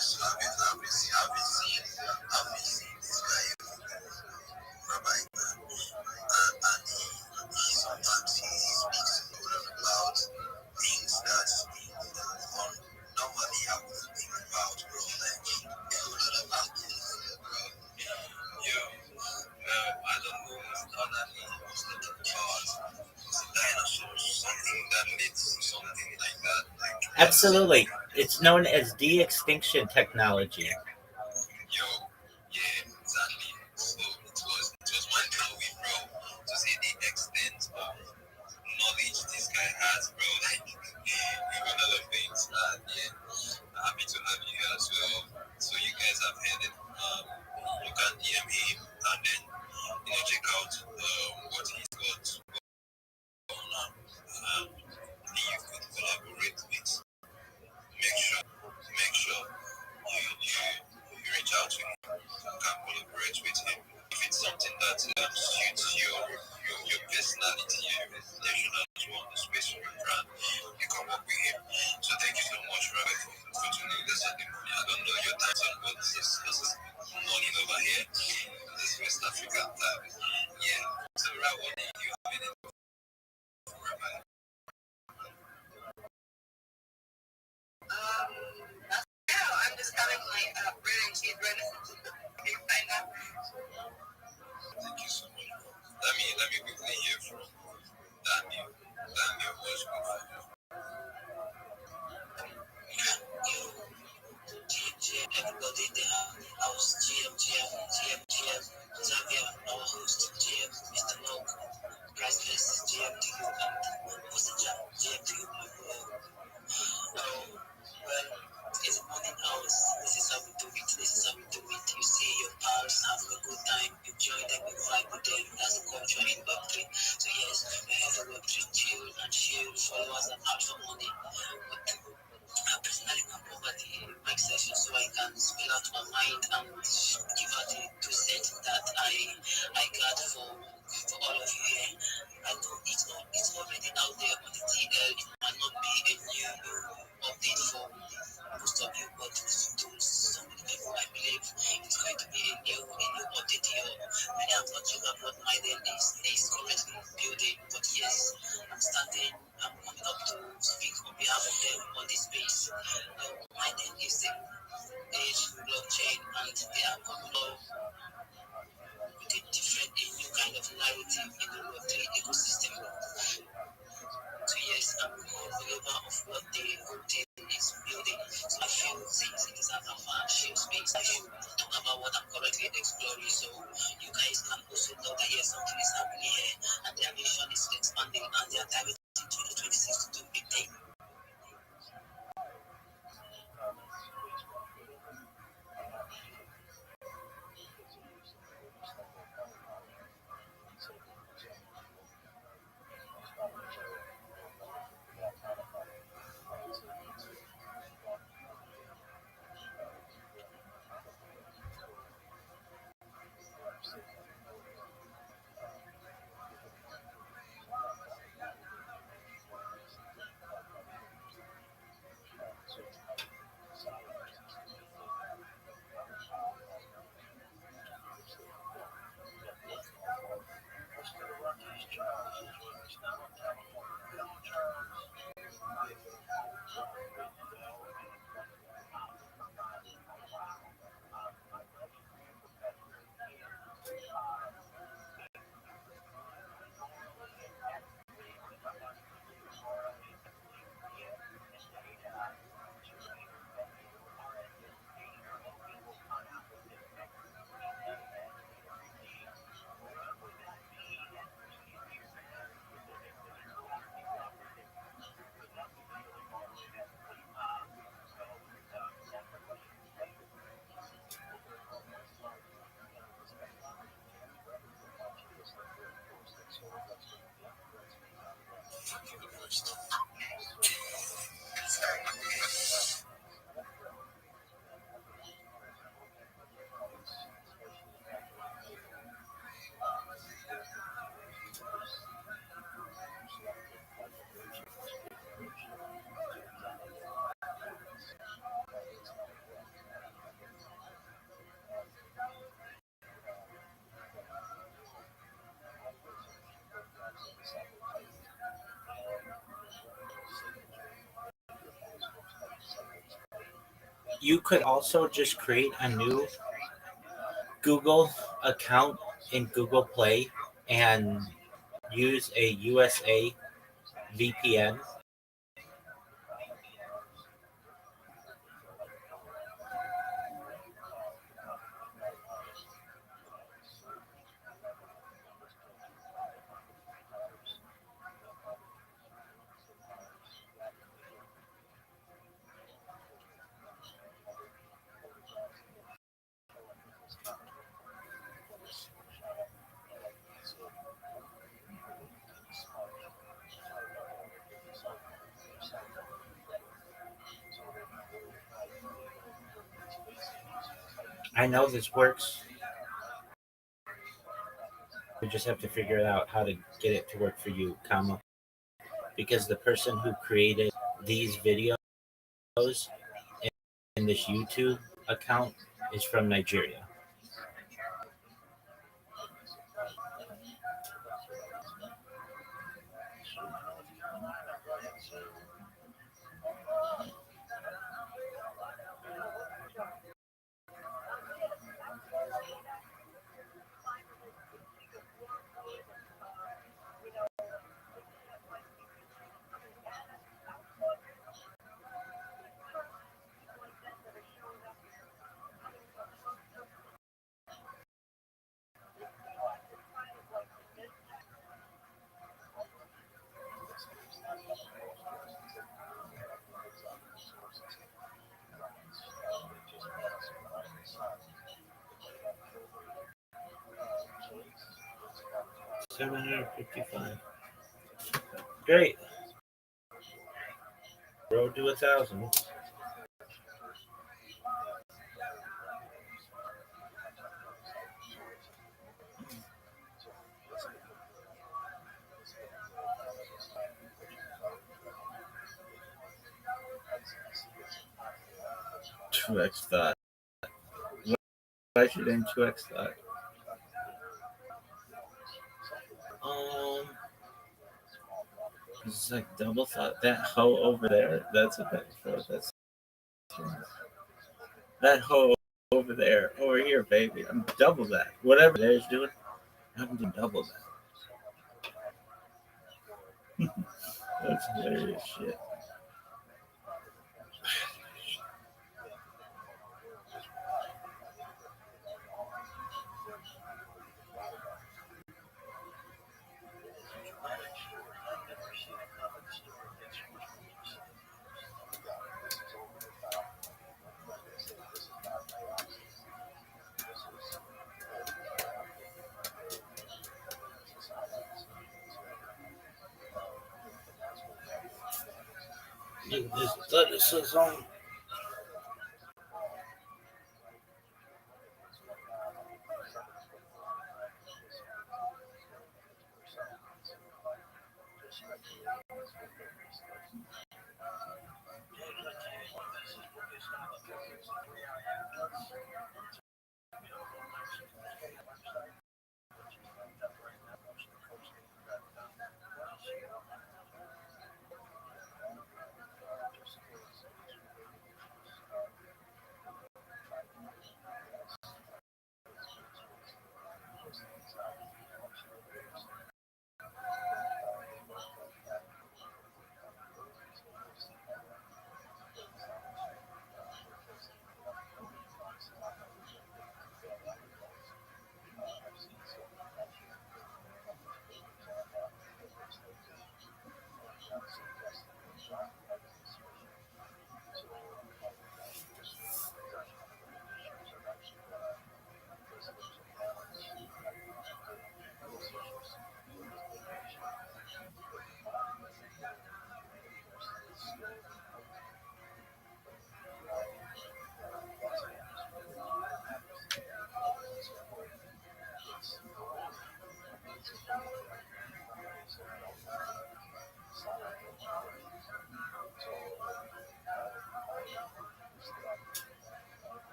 this I've been seeing this guy everywhere, Rabbi, and he sometimes he speaks about things that on normally I wouldn't think about, bro. Like a whole lot about things, bro. Yo, I don't know internally what's the about dinosaurs, something that leads to something like that. Like absolutely. It's known as de-extinction technology. yo, yeah, exactly. So it was mind blowing, bro, to see the extent of knowledge this guy has, bro. Like even other things. And yeah, happy to have you here as well. So you guys have heard it. You can DM him and then check out what he's got going on. And you could collaborate with. Make sure really cheap right now. Thank you so much, bro. Let me quickly hear from Daniel. Daniel, what's good for you? Everybody in the house, GM, Xavier, our host, GM, Mr. Nog, Priceless, GM to you, and Messenger, GM to you, my bro. Well, it's morning hours. This is how we do it. You see your pals having a good time, enjoy them, you vibe with them. That's the culture in Web3. So yes, we have a Web3 chill and shield followers and out for money. But personally, I'm over the mic session so I can spill out my mind and give out the 2 cents that I got for all of you here. I know it's already out there on the TL. It might not be a new update for most of you, but to so many people, I believe it's going to be a new update here. Many have not sure what my name is currently building, but yes, I'm coming up to speak on behalf of them on this space. My name is the Age Blockchain, and they are coming up with a new kind of narrative in the Web3 ecosystem. So yes, I'm a believer of what the whole thing is building. So I feel since it is a shared space, I should talk about what I'm currently exploring. So you guys can also know that yes, something is happening here, and their mission is expanding, and they are targeting 2026 to do big things. You could also just create a new Google account in Google Play and use a USA VPN. I know this works. We just have to figure out how to get it to work for you, comma, because the person who created these videos in this YouTube account is from Nigeria. $755. Great. Road to 1,000. Two X thought. Why should I 2X thought? It's like double thought. That hoe over there, that's a back and forth. That's that hoe over there, over here, baby. I'm double that. Whatever there's doing, I'm doing double that. That's hilarious shit. Look at this. This is on.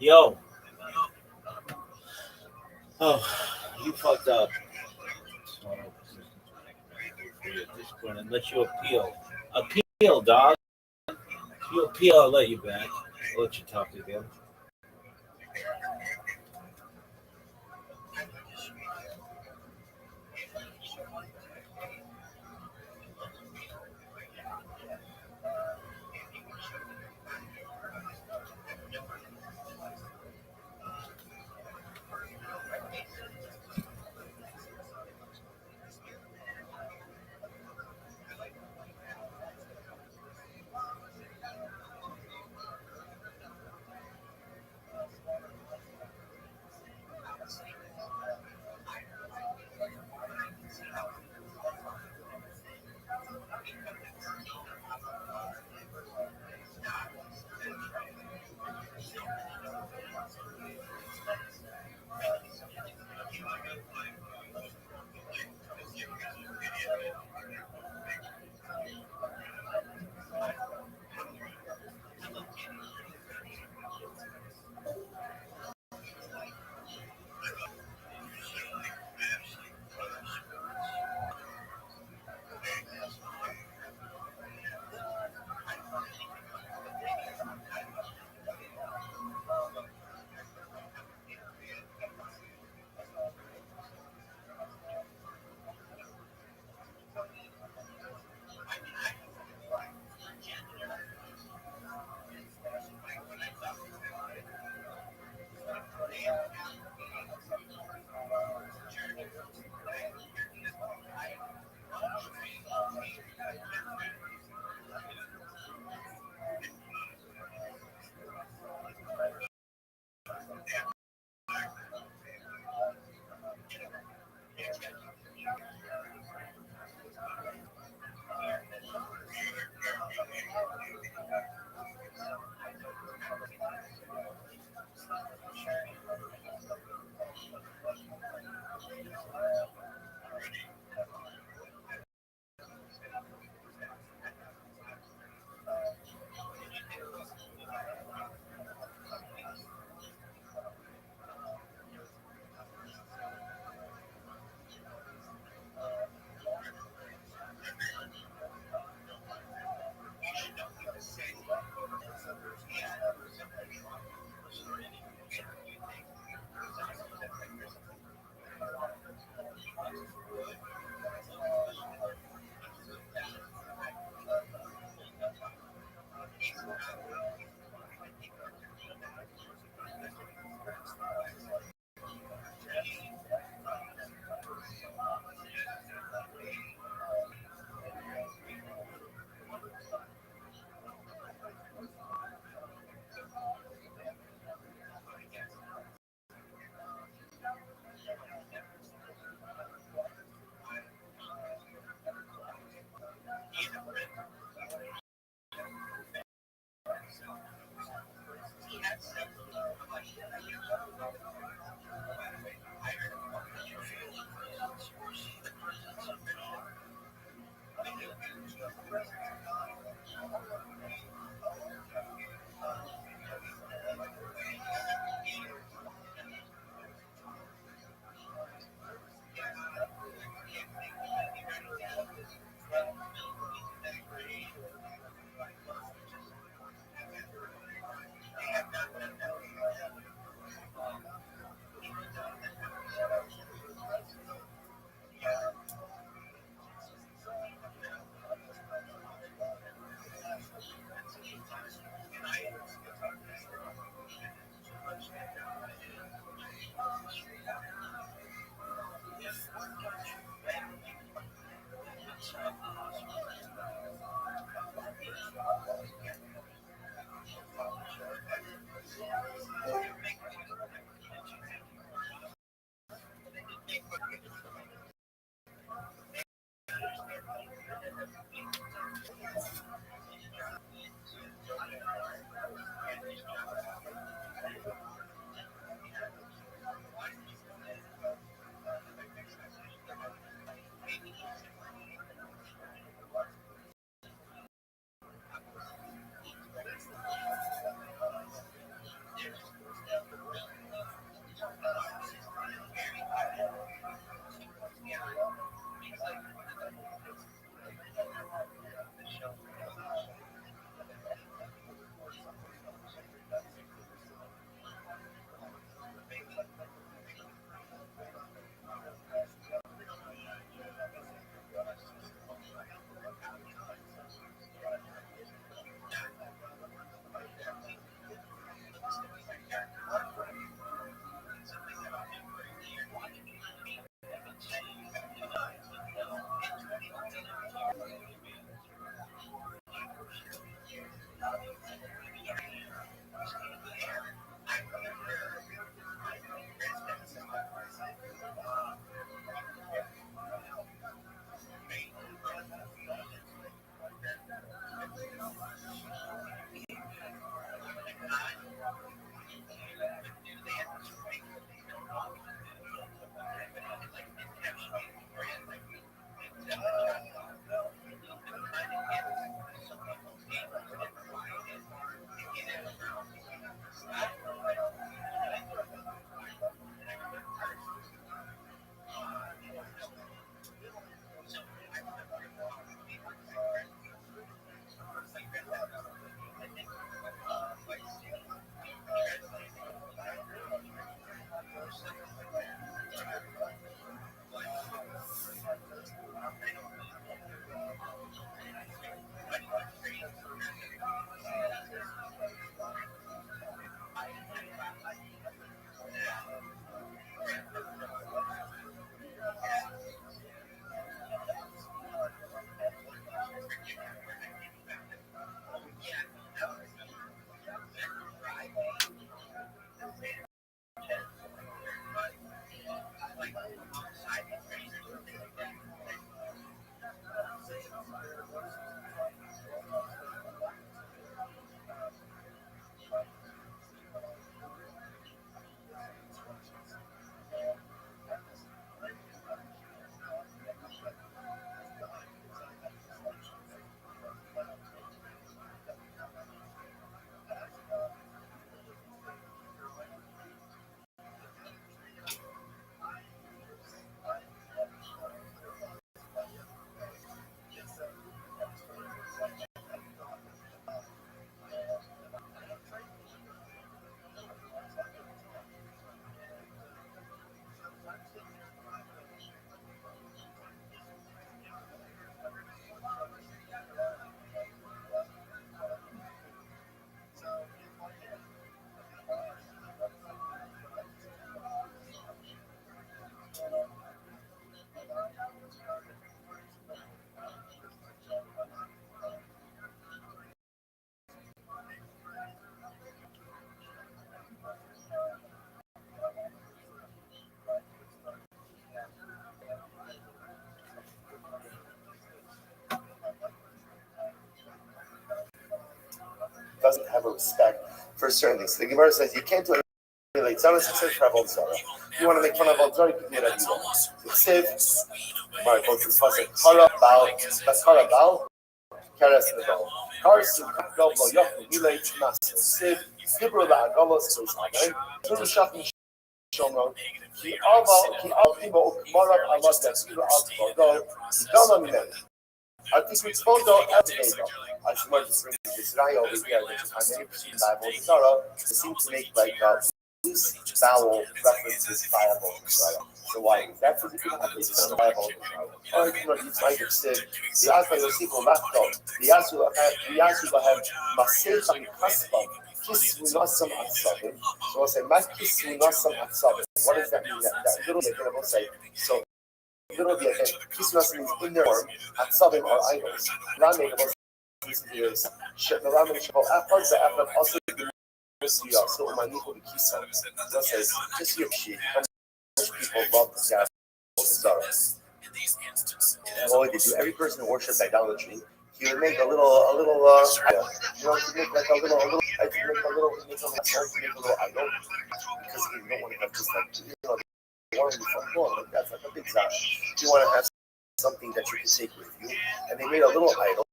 Yo, oh, you fucked up. And let you appeal. Appeal, dog. If you appeal, I'll let you back. I'll let you talk again. have a respect for certain things. The Gemara says you can't do it. Like Zara says for Avodah Zarah. You want to make fun of Avodah Zarah, you can do whatever you want. So Ksiv, Gemara quotes this pasuk, Kara Bal, Keres Neval. Karsu Kakdol Lo Yochel Milei Tnas Ksiv, Kibro LaAgalos Tos Amen, Turu Shachim Shomron, Ki Alimo Ukmarav Alad Yatsiru Al Kvodo, Ki Dama Minen. I think it's photo evidence. I just wanted to bring this guy over here, which is how many percent Avodah Zarah seem to make like loose vowel references by Avodah Zarah. So why? That's what you can have this by Avodah Zarah. Or you know, it's like it said, the Alpha Yosiko Laptop, the Yasu Lahem Masech and Kaspam, Kiss Munasam Atsabim. So I say, my Kiss Munasam Atsabim. What does that mean? That little bit, I will say. So, little bit, Kiss Munasam means in their form, Atsabim are idols. Rame was is Rame Shabbat Afar, the Afar also so Manico the Kisa. That says, just your shit. How much people love the Avodah Zarah. And what would they do? Every person who worships idolatry, he would make a little, you know, to make like a little idol, because you don't want to have just like, you know, you want to be fun, like that's like a big zap. You want to have something that you can take with you, and they made a little idol,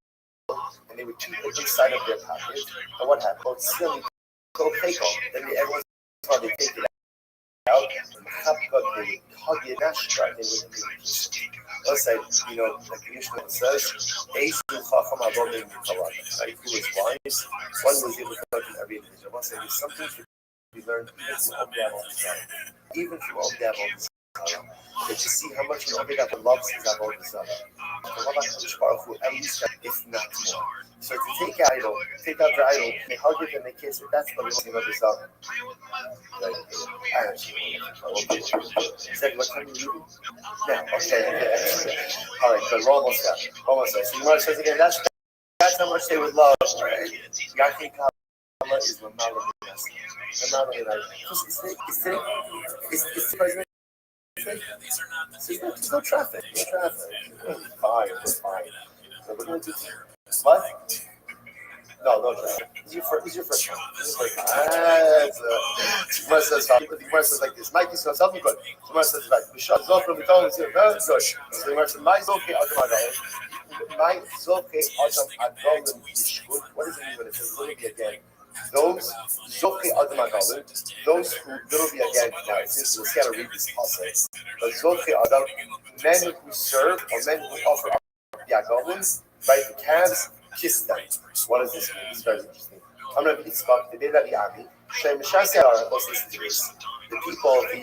and they would keep it inside of their pocket. And what happened? Well, silly, go take off. Then everyone saw they take it out. They would hug it, they would let's say, you know, like the Mishnah says, Ace will Chacham Avon in Kalam. Right? Who is wise? One was able to learn from every individual. Let's say there's something to be learned even from Avodah Zarah. But you see how much Avodah loves his Avodah Zarah. The love HaKadosh Baruch Hu, at least if not more. So to take out the idol, they hug it and they kiss it. That's the love of the Zarah. What time are you leaving? Yeah, okay. All right, good. We're almost there. So Gemara says again, that's how much they would love, right? Yachei Kama is Mamala There's no traffic. Fine. So we're going to do what? No traffic. This is your first one. Gemara says like this. Mike is going to tell me good. Gemara says like, Bishad Zohar B'Tol is good. So Gemara says, My Zohar My Zohar Adam Adolin Yishkud. What does it mean when it says literally again? Those Zohar Adam Adolin, those who literally again, now since we'll see how to read this process, but Zohar Adam, men who serve or men who offer up the Adolins, right, the calves, kiss them. What does this mean? This is very interesting. I'm going to be stuck. The day that the army, Shem Shasar, let's listen to this. The people, the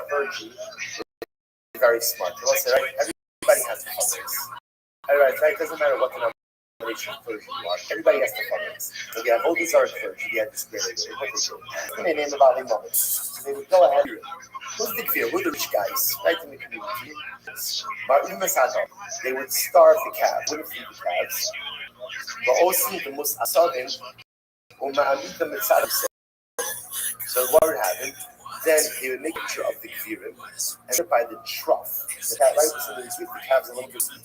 clergy, very smart. Let's say, right? Everybody has to follow this. Alright, right? It doesn't matter what denomination of clergy you are. Everybody has to follow this. So we have all these are clergy. We have this what they name about moments. So they would go ahead. Who's the kfir? Who are the rich guys? Right in the community. They would starve the calves. Wouldn't feed the calves. But also the most asagin so what would happen? Then they would make a picture of the kfirim and by the trough. The calf, right? So they would keep the calves a little bit deep.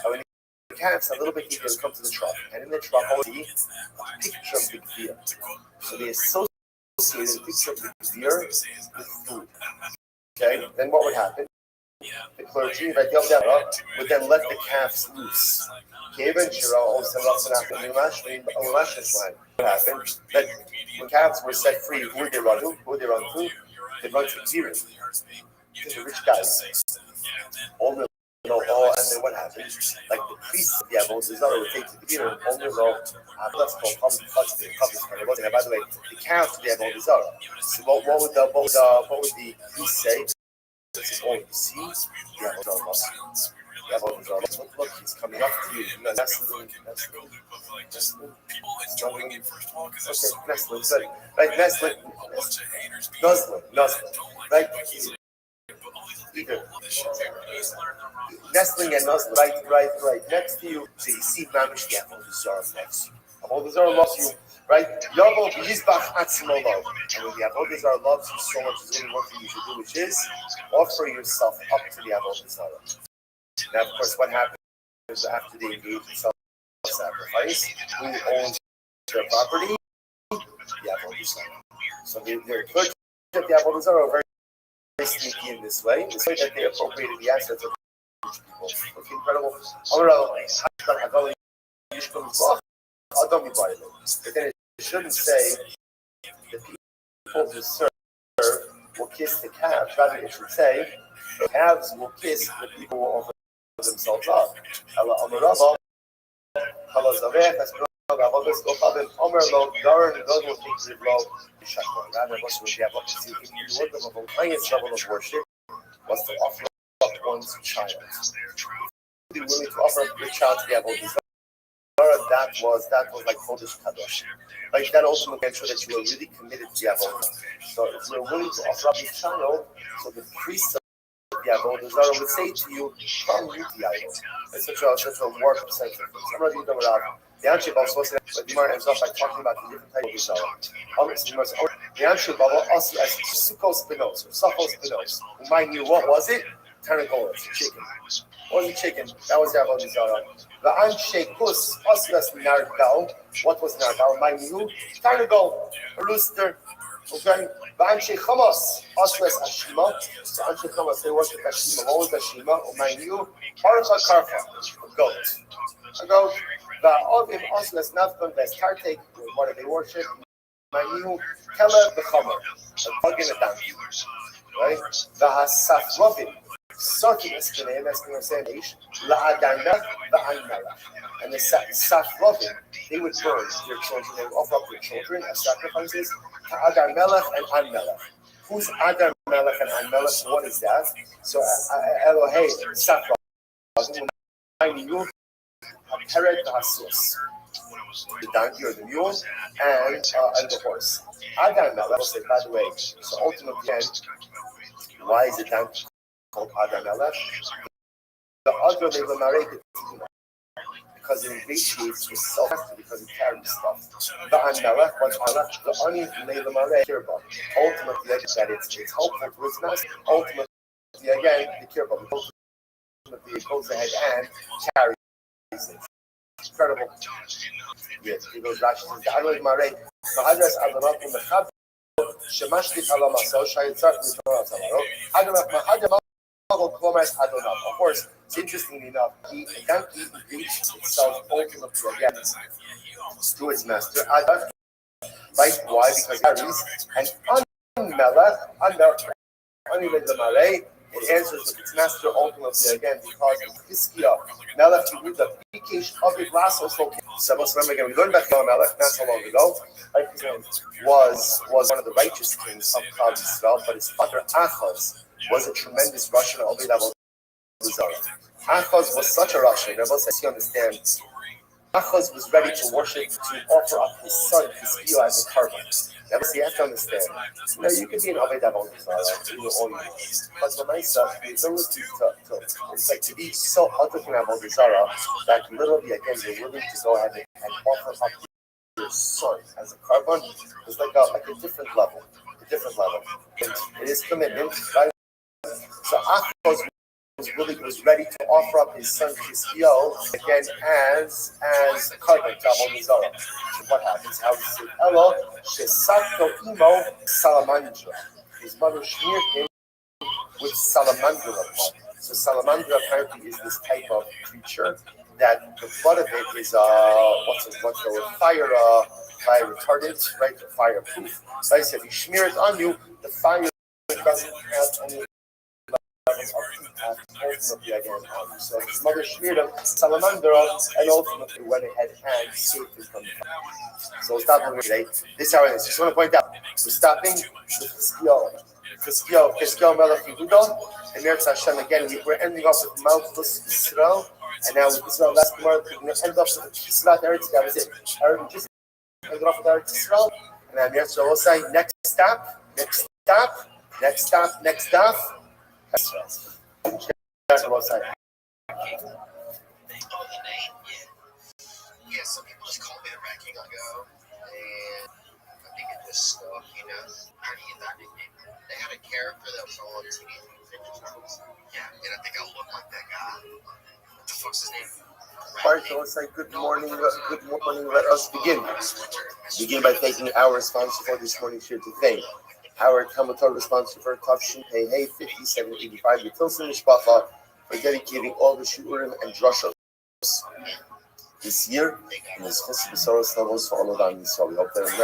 And when the calves a little bit deep, they would come to the trough. And in the trough, they would see a picture of the kfir. So they associated the picture of the kfir with food. Okay? Then what would happen? The clergy, right, would then let the calves loose. What happened? That when calves were set free, who would they run to? They run to Kfirim. To the rich guys. And then what happened? Like the priests of the Avodah Zarah would take the Kfirim, only though, that's called and by the way, the calves of the Avodah Zarah. So what would the priest say? This is all you see. Look, he's coming up to you. Nestlin. Good. Right, Nestlin. Right? Either. Nestling and Nuzzling. Right. Next to you. So you see Mamish the Avodah Zarah next to you. Avodah Zarah loves you. Right? Yavo Yizbach Atzmo love. And when the Avodah Zarah loves you so much, there's only one thing you should do, which is offer yourself up to the Avodah Zarah. Now, of course, what happens after they engage in self-sacrifice, who owns their property? The Avodah Zarah. So they're clergy of the Avodah Zarah are very sneaky in this way that they appropriated the assets of people. It's incredible. But then it shouldn't say the people who serve will kiss the calves. Rather, it should say the calves will kiss the people who offer themselves up. Level of worship was to offer up one's child. Be willing to offer up your child to the Avodah Zarah. That was like Chodesh Kadosh. Like that also made sure that you were really committed to the Avodah. So if you're willing to offer up your child, so the priest of the Avodah Zarah would say to you, come with the idol. It's such a warped sense of things. I'm not even talking about the Anshe Baba was but the Gemara ends off by talking about the different types of Zarah. The Anshe Baba also as Sukkos Benos or Suffos Benos. Remind you, what was it? Tarnagolas, chicken. What was the chicken? That was the Avodah Zarah. The Anshe Kus also as Nardal. What was Nardal? Remind you, Tarnagol, a rooster. Okay, the Anshe Chamos also as Ashima. So Anshe Chamos, they worship Ashima. What was Ashima? Remind you, Parcha Karfa, a goat. A goat. The Ovim also as Nafkan, as Tartek, what do they worship? Manu, Kela, the Chomer, a bug in a donkey. Right? The Hasafrovim, Sotim is the name, as we say, La Adanah, the Anmelach. And the Safrovim, they would burn their children, they would offer up their children as sacrifices to Adar Melech and Anmelach. Who's Adar Melech and Anmelach? What is that? So Elohei, Safrovim, Peret Hasus, the donkey or the mule, and the horse. Adar Melech, will say, by the way, so ultimately, why is the donkey called Adar Melech? The other Leila Marek, because it ingratiates yourself because it carries stuff. The Anmelech, what's Melech? The Ani Leila Marek, Kirba. Ultimately, that it's helpful to its master. Ultimately, again, the Kirba. Ultimately, it goes ahead and carries it. Incredible. Yes, he goes Rashi says the Anoi Marei, Mahadras Adonat in the Chab, Shemashti Alamaso, Shayitzak Mitzvah Adonat Mahadam Klomas Adonat. Of course, it's interesting enough, the donkey reaches itself ultimately again to its master. Adonat, right? Why? Because carries and Unmelech, Unmelech the Marei. It answers with its master ultimately again because of Hiskia, Melech Yehuda, Bikesh of the Glasos location. So let's remember again, we learned about Melech not so long ago. Was one of the righteous kings of Klal Yisrael, but his father Achaz was a tremendous Russian of the level. Achaz was such a Russian. Rabbi says he understands. Achaz was ready to worship, to offer up his son, Hiskia, as a carbon. Now, you have to understand. You could be an Aved Avodah Zarah, you will own it. But the myself, the ability it's like to be so utter from Avodah Zarah that literally, again, you're willing to go ahead and offer up your son as a carbon is like a different level. And it is commitment, right? So Achaz was ready to offer up his son Hiskia again as carbon to Avodah Zarah. So what happens? How does it? Elo shesakto imo salamandra. His mother smeared him with salamandra blood. So salamandra apparently is this type of creature that the blood of it is what's the word? Fire retardant, right? Fire proof. Right? So if you smear it on you, the fire doesn't have any. Ultimately again, so his mother smeared him salamandra and ultimately went ahead and saved him from the fire. So we'll stop here today. This is how it is. Just want to point out, we're stopping with Hiskiel Melech Yehuda, and Meretz Hashem again. We're ending off with Malchus Yisrael, and now with Israel last tomorrow, we're going to end off with Kisvat Eretz. That was it. Just end off with Eretz Yisrael, and then Meretz will say next stop. That's what I'll say. Yeah, some people just call me a ranking ago, and I think it just stuck, How do you get that nickname? They had a character that was all on TV. Yeah, and I think I look like that guy. What the fuck's his name? All right, so let's say good morning. Good morning. Let us begin. Begin by thanking our sponsor for this morning's share today. Our Talmud Torah sponsor for Tafshin Pei Hey 5785 Yitilson Mishpacha for dedicating all the shiurim and drushos this year. And this Chesed B'Soros levels for all of them. So we hope that in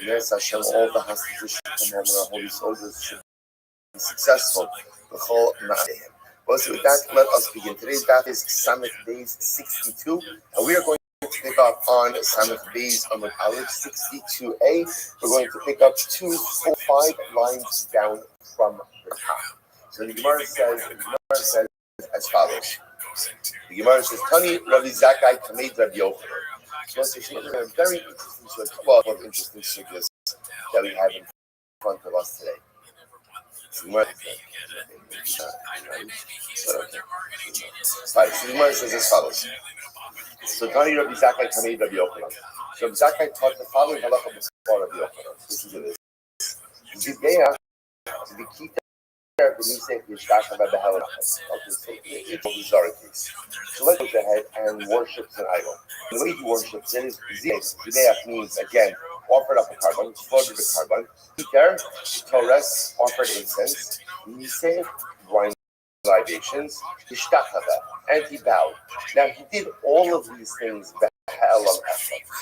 Merit Hashem, all the hostages should come home and our holy soldiers should be successful. Well, so with that, let us begin. Today's daf is Samech Beis 62, and we are going to pick up on Samech Beis Amud Aleph 62a. We're going to pick up 2 full 5 lines down from the top. So the Gemara says as follows. The Gemara says, Tani Rabbi Zakkai Kamed Rabbi Yochanan. So it's a very interesting suggestion, of interesting suggestions that we have in front of us today. So the Gemara says as follows. So Tani Rabbi Zakkai Kamed Rabbi Yochanan. So Rabbi Zakkai taught the following halacha before Rabbi Yochanan. Listen to this. Zidea, to be key when you say Yishkach about the hell. Okay, so it's a bizarre case. So let's go ahead and worship an idol. The way he worships it is Zidea means again offered up a carbon, slaughtered a carbon. Peter, Torres offered incense. Niseh, wine libations. Yishtachava, and he bowed. Now he did all of these things. So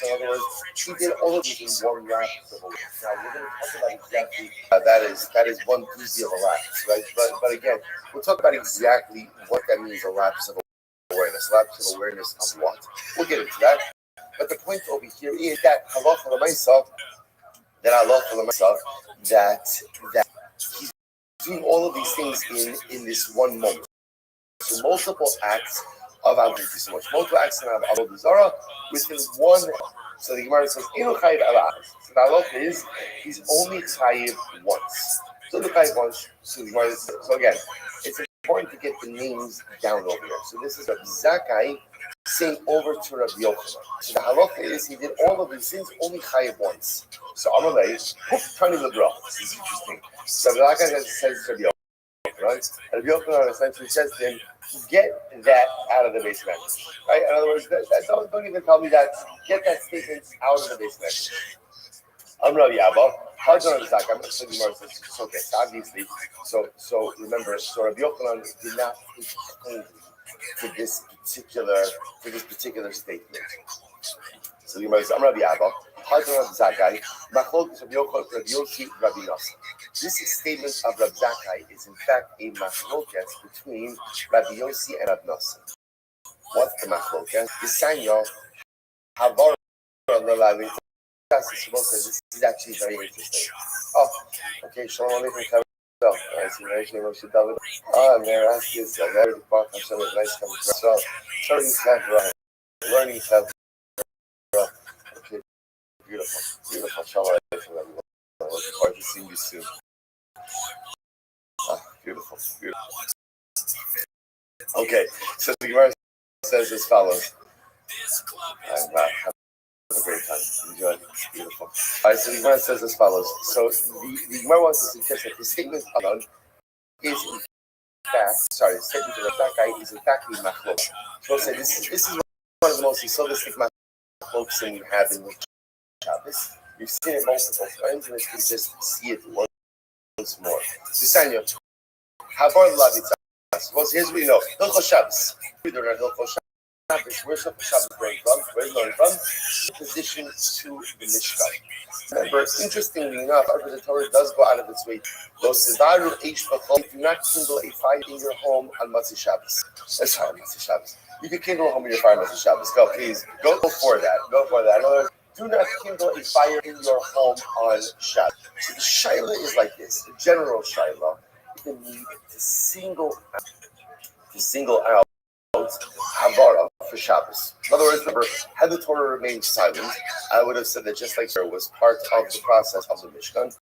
in other words, he did all of these in one lapse of awareness. Now we're going to talk about exactly that is one doozy of a lapse, right? But again, we'll talk about exactly what that means, a lapse of awareness. Lapse of awareness of what? We'll get into that. But the point over here is that halacha l'maisa, that he's doing all of these things in this one moment. So multiple acts of Avodah so much. Multiple acts of Avodah Zarah within one. So the Gemara says, "Inu chayiv ala." So the halacha is he's only chayiv once. So the chayiv once. So the Gemara says, so again, it's important to get the names down over here. So this is Rabbi Zakkai saying over to Rabbi Yochanan. So the halacha is he did all of these things only chayiv once. So Amalei, Tani Lebra. This is interesting. So Rabbi Zakkai says to Rabbi Yochanan, right? And Rabbi Yochanan essentially says to him, get that out of the base message, right? In other words, don't even tell me that. Get that statement out of the base message. I'm Rabbi Abba. Hard on the I'm not saying Gemara says it's okay. So obviously, so remember, so Rabbi Yochanan did not explain to this particular statement. So the Gemara says, I'm Rabbi Abba. Hard on the Zakkai. Machlokes Rabbi Yochanan, Rabbi Yossi, Rabbi Nassim. This statement of Rabbi Zakkai is in fact a machlokes between Rabbi Yossi and Rabbi Nassim. What's the machlokes? The Sanya Havar Lalavi. This is actually very interesting. Oh, okay. Shalom Aleichem. Oh, man, ask this. Very Baruch Hashem is nice coming from. So, learning Chavra. Okay, beautiful. Shalom Aleichem, everyone. Looking forward to seeing you soon. Beautiful. Okay, so the Gemara says as follows. Have a great time. Enjoy. Beautiful. All right, so the Gemara says as follows. So the Gemara wants to suggest that the statement alone is in fact, the statement of that guy is in fact the machlok. So say this is one of the most esoteric machloks that we have in Shabbos. You've seen it multiple times, and you can just see it once more. Daniel, Havar Lavitzas. Well, here's what you know. Hilchos Shabbos. We don't know Hilchos Shabbos. Where's Hilchos Shabbos going from? Where's it going from? Position to the Mishkan. Remember, interestingly enough, the Torah does go out of its way. Do not kindle a fire in your home on Matzah Shabbos. That's right, Matzah Shabbos. You can kindle a home in your fire on Matzah Shabbos. Go, please. Go for that. In other words, do not kindle a fire in your home on Shabbos. So the shaila is like this. The general shaila, you need to single out Havara for Shabbos. In other words, remember, had the Torah remained silent, I would have said that just like Sarah was part of the process of the Mishkan.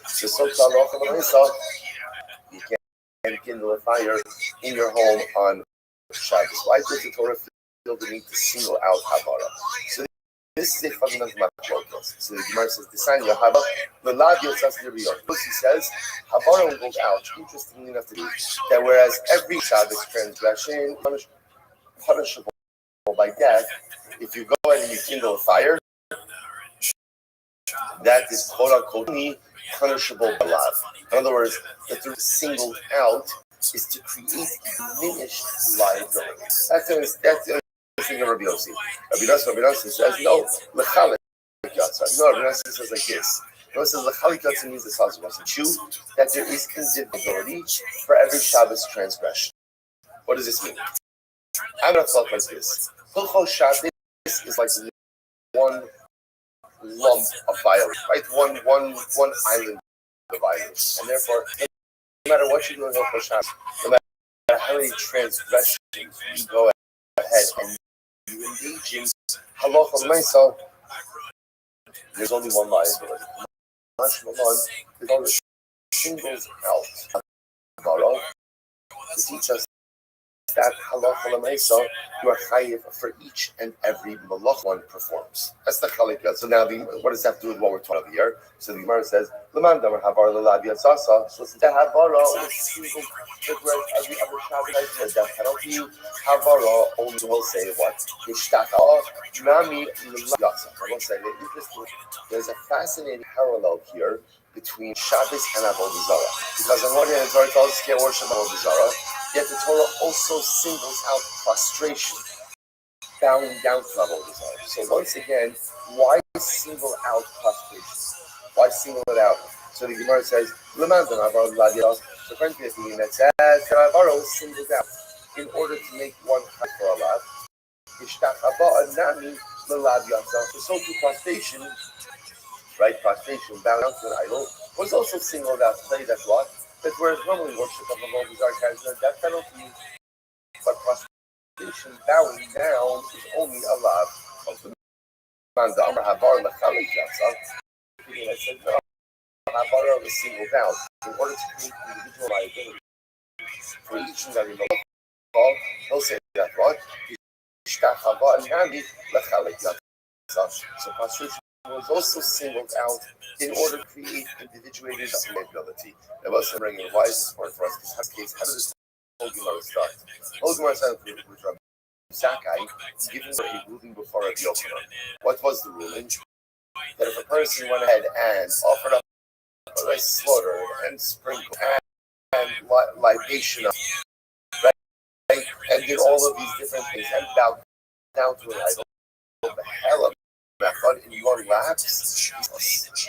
So you can't kindle a fire in your home on Shabbos. Why does the Torah feel the need to single out Havara? So this is a fundamental focus. So the Gemara says, "Design your Havara." The Ladio says, "He says Havara will go out." Interestingly enough, to do that, whereas every Shabbos transgression punishable by death, if you go and you kindle a fire, that is quote unquote punishable by law. In other words, that they're singled out is to create diminished liability. That's the thing of Rabbi Yossi. Rabbi Yossi says no. Lechalik yatsa. No, Rabbi Yossi says like this. Rabbi says lechalik yatsa means this also wants to chew that there is indivisibility for every Shabbos transgression. What does this mean? I'm gonna talk like this. Hilchos Shabbos is like one lump of violence, right? One island of violence, and therefore, no matter what you do in Hilchos Shabbos, no matter how many transgressions you go ahead and you engage in halacha l'maisa, there's only one liability. There's only singles out to teach us that halacha l'maisa, you are chayiv for each and every malach one performs. That's the chalik. So now, what does that have to do with what we're talking about here? So the Gemara says, "L'man davar havar l'lad yatzasa." So it's the havara where every other Shabbat I said that penalty havara only will say what hishtaka nami l'yatsa. I will say that interesting. There's a fascinating parallel here between Shabbos and Avodah Zarah, because on one hand, the Torah tells us you can't worship Avodah Zarah. Yet the Torah also singles out prostration, bowing down to Avodah Zarah. So once again, why single out prostration? Why single it out? So the Gemara says, "L'man davar l'lad." So frankly, it's meaning that says that Avaro was singled out in order to make one chai for a lad. Hishtachaba nami l'lad yatsa. So to prostration, right? Prostration, bowing down to an idol, was also singled out to say that what? That whereas normally worship of Avodah Zarah carries no death penalty, but prostration, bowing down, is only allowed of the man. The Amar Havar Lechalik Yatsa. I said no. Havar was singled out in order to create individual liability for each and every malach. He'll say that what? Hishtachava nami Lechalik Yatsa. So prostration was also singled out in order to create individuated liability. That was bringing why is important for us. In this case, how does this whole Gemara start? Whole Gemara started with Rabbi Zakkai giving a ruling before Rabbi Yochanan. What was the ruling? That if a person went ahead and offered up a slaughter and sprinkled and libation of, right, and did all of these different things and bowed down to an idol, the hell of in one lapse,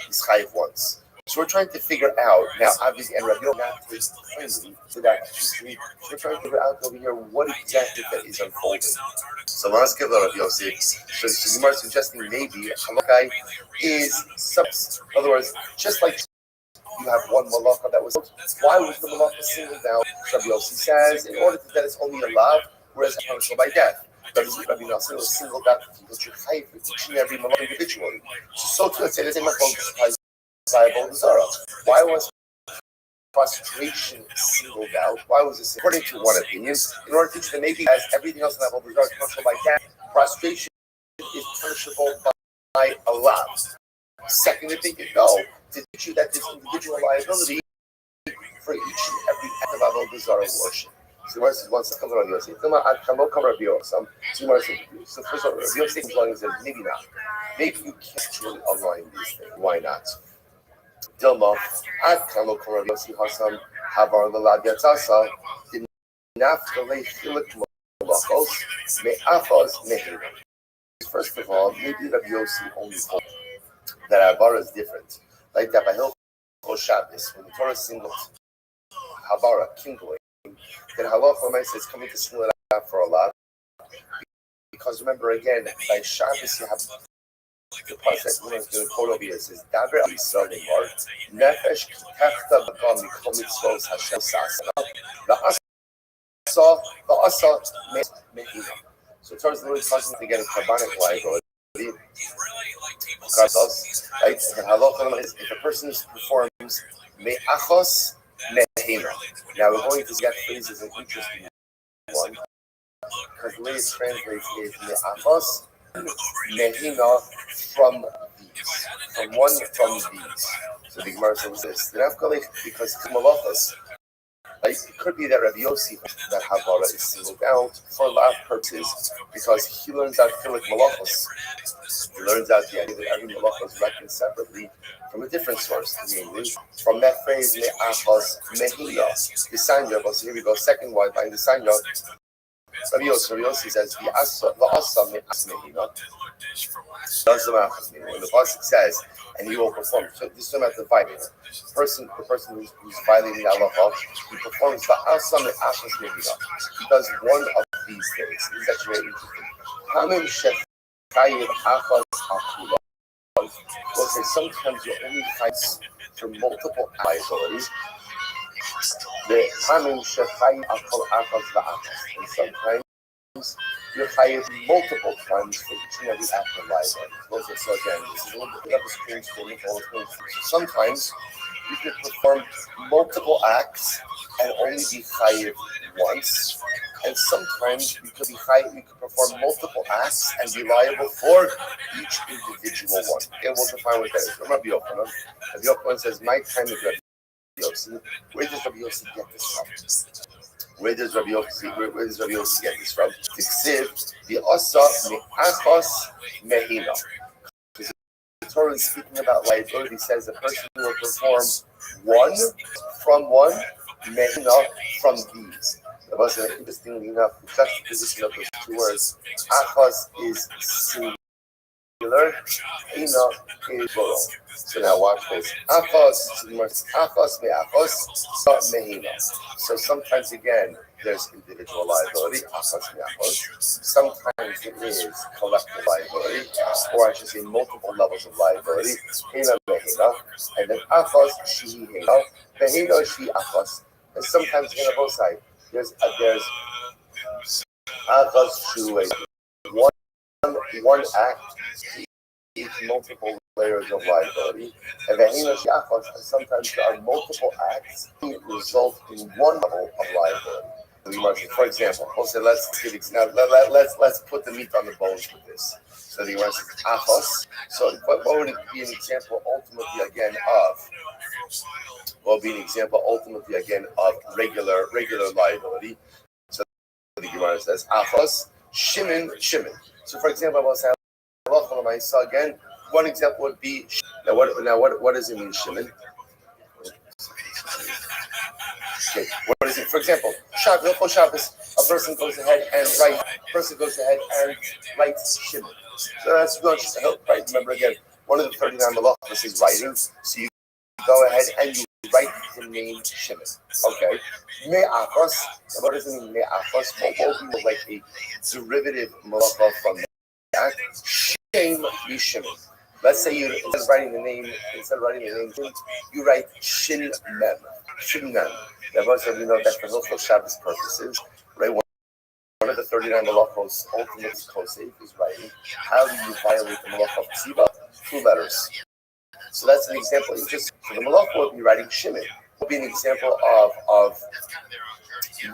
he's chayiv once. So we're trying to figure out now, obviously, and Rabbi not takes kindly to that. We're trying to figure out over here what exactly that is unfolding. So let's give Rabbi Yossi. So Gemara suggesting maybe halakai is subs. In other words, just like you have one malacha that was, why was the malacha singled out? Rabbi Yossi says in order that it's only a lav, whereas it's punishable by death. Rabbi Nassim was singled out because you're chayiv for each and every malach individually. So to let's say the same applies by Avodah Zarah. Why was prostration singled out? Why was this? According to one opinion, in order to teach them maybe as everything else in Avodah Zarah is punishable by death, prostration is punishable by a lav. Second opinion, no, to teach you that there's individual liability for each and every act of Avodah Zarah worship. So the verse once comes around Yosef. So first of all, Yosef says maybe not. Maybe you can't truly align these things. Why not? Dilma, ad kamo karav Yosef Hasam havar l'lad yatzasa dinafgalei chilik malachos me'achos mehira. First of all, maybe Rabbi Yossi only told that Havara is different. Like that by Hilchos Shabbos, when the Torah singles Havara, kindling, then halacha l'maisa is coming to single it out for a lot. Because remember again, by Shabbos you have the pasuk. We're going to quote over here. It says, "Daber Yisrael Neymar Nefesh Kechta B'Gam Mikol Mitzvos Hashem Sasana the Asa Mehina." So it turns literally talking to get a carbonic liability. Right? And halacha is if a person performs me'achos mehina. Now we're going to get phrases an interesting one because the way it translates is me'achos mehina from these, from these. So the Gemara says this: because malachos Like, it could be that Rabbi Yossi, that Havara is singled out for lab purposes because he learns out Philip Malachos. He learns out the idea that every Malacha is reckoned separately from a different source, namely from that phrase Me'achos Mehina. The Sanya, so here we go, second wide line, the Sanya. Rabbi Yossi says, V'asa Me'as Mehina. When the pasuk says, and he will perform. So this is about the violator. The person who's violating Allah, he performs va'asa me'achos mehina. He does one of these things. This is actually very interesting. Hamim shechayiv achos akula. We'll say sometimes you only fight for multiple liabilities. The hamim shechayiv achos va'achos. And sometimes you're hired multiple times for each and every act of liability. So again, this is a little bit of a strange statement. Sometimes you could perform multiple acts and only be hired once, and sometimes you could be hired. You could perform multiple acts and be liable for each individual one. Okay, we'll define what that is. Rabbi Yochanan. Rabbi Yochanan says, "My time is Rabbi Yossi." Where does Rabbi Yossi get this from? Where does Rabbi Yossi get this from? Tiksiv the Asa Me'achos Mehina. Because the Torah is speaking about liability. Says the person will perform one from one, Mehina from these. That was interestingly enough, the juxtaposition of those two words. Achos is singular, Hina is plural. So now watch this. Achos me'achos mehina. So sometimes again, there's individual liability, achos me'achos. Sometimes it is collective liability, or I should say multiple levels of liability. Hina mehina, and then achos shi hina, mehina shi achos. And sometimes again on both sides, there's achos shu one act. Each multiple layers of liability, and sometimes there are multiple acts that result in one level of liability. For example, let's put the meat on the bones with this. So the Gemara says achos. So what would it be an example ultimately again of? Will be an example ultimately again of regular liability. So the Gemara says achos shimin. So for example, I will say. So again, one example would be what does it mean, Shimon? Okay, what is it? For example, Shabbos, a person goes ahead and writes Shimon. So that's good. Right? Remember again, one of the 39 malachos is writing. So you go ahead and you write the name Shimon. Okay. Me'achos. What does it mean, me'achos? What will be like a derivative malacha from that? Shame Shimon. Let's say instead of writing the name, you write Shin Mem. That most of you know that for Hilchot Shabbos purposes, right? One of the 39 malachos, ultimately Kosef, is writing. How do you violate the malach of Ksiva? 2 letters. So that's an example. So the malach would be writing Shimon. Would be an example of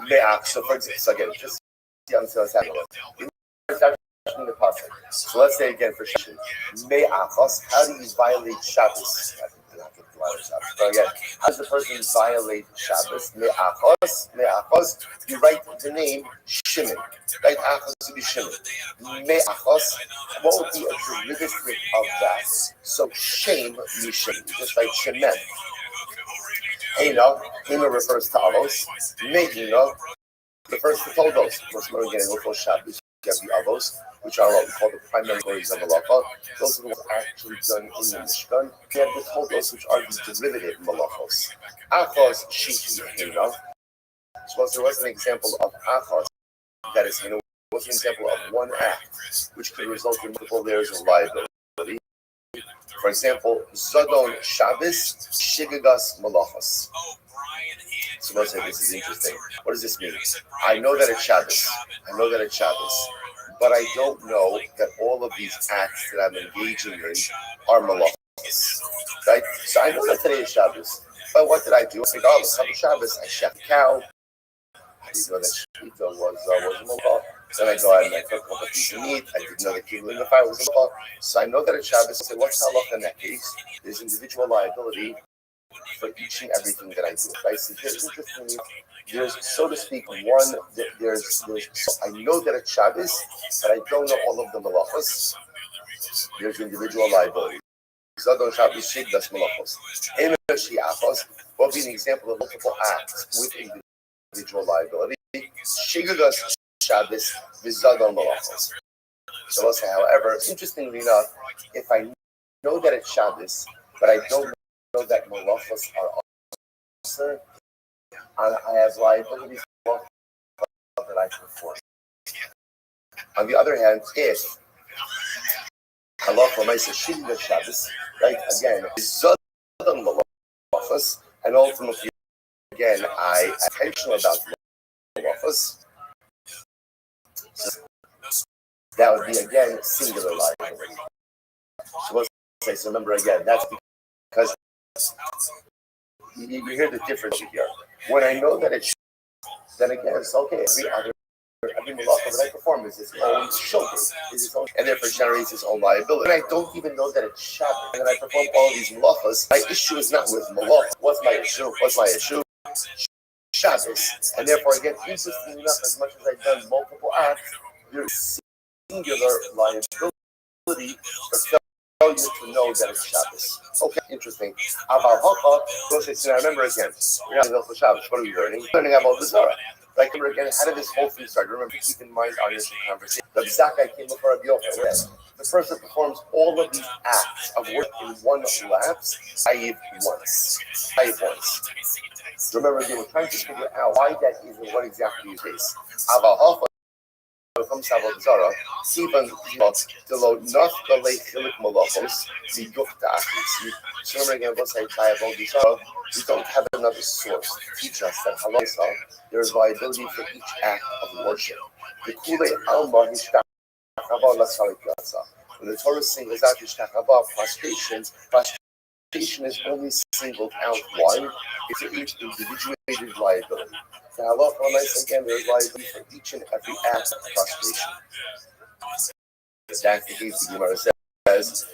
Me'ach. So for example, so again, just see how this happening. The pasuk. So let's say again for Shimon, Me'achos. How do you violate Shabbos? So again, how does the person violate Shabbos? Me'achos. You write the name Shimon. Right? Achos to be Shimon. Me'achos. What would be a derivative of that? So shame Shimon. Just like Shemen. Hina refers to Avos. Me'ina refers to Toldos. Once more again, we'll Shabbos. You have the Avos, which are what we call the primary glories of malacha. Those are the ones actually done in the Mishkan. We have the Toldos, which are the derivative malachos. Achos shihi hina. So there was an example of achos, that is, was an example of one act, which could result in multiple layers of liability. For example, Zodon Shabbos, Shigagas Malachos. So let's say this is interesting. What does this mean? I know that it's Shabbos, but I don't know that all of these acts that I'm engaging in are malachos. Right? So I know that today is Shabbos, but what did I do? I think, let's have Shabbos. I shot the cow. I didn't know that Shmita was malach. Then I go ahead and I cook a piece of meat. I didn't know that Kibble in the fire was malach. So I know that it's Shabbos. I say, what's halach in that case? There's individual liability. for each and everything that I do. Right? So here's interestingly, there's, so to speak, there's I know that it's Shabbos, but I don't know all of the malachos. There's individual liability. Zadon Shabbos Shigdas malachos. Emer Shiachos will be an example of multiple acts with individual liability. Shigdas Shabbos Vizadon malachos. So let's say, however, interestingly enough, if I know that it's Shabbos, but I don't know that malachos are also, I have liability for that I perform. On the other hand, if halacha ma'aseh shigdas Shabbos, right, again, Vizadon malachos, and ultimately, again, I am intentional about malachos, that would be again singular liability. So let's say, so remember again, that's because you hear the difference here. When I know that it's, then again, it's okay. Every malacha that I perform is its own shoulder, is its own, and therefore generates its own liability. And I don't even know that it's Shabbos, and then I perform all of these malachas. My issue is not with malacha. What's my issue? Shabbos. And therefore, again, interestingly enough, as much as I've done multiple acts, there's singular liability for failure to know that it's Shabbos. Okay, interesting. Aval Hocha, I remember again, we're not in Shabbos. What are we learning? We're learning about the Zara. Like, remember again, how did this whole thing start? Remember, keep in mind our initial conversation. The Zakai came before Rabbi Yochanan. The person performs all of these acts of work in one lapse, I once. So remember, they were trying to figure out why that is and what exactly is this. Aval Hocha. From Savod Zara, even the low not the late Hilik Malachos, the Yukta. So remember again, let's say Tayavod Zara, we don't have another source to teach us that Halasa, there is liability for each act of worship. The Kule Alma Hishtachava Lasalikasa. When the Torah singles out Hishtachava, prostration is only singled out one, it's each individuated liability. The halacha again, there is liability for each and every act of prostration. That's the case the Gemara says,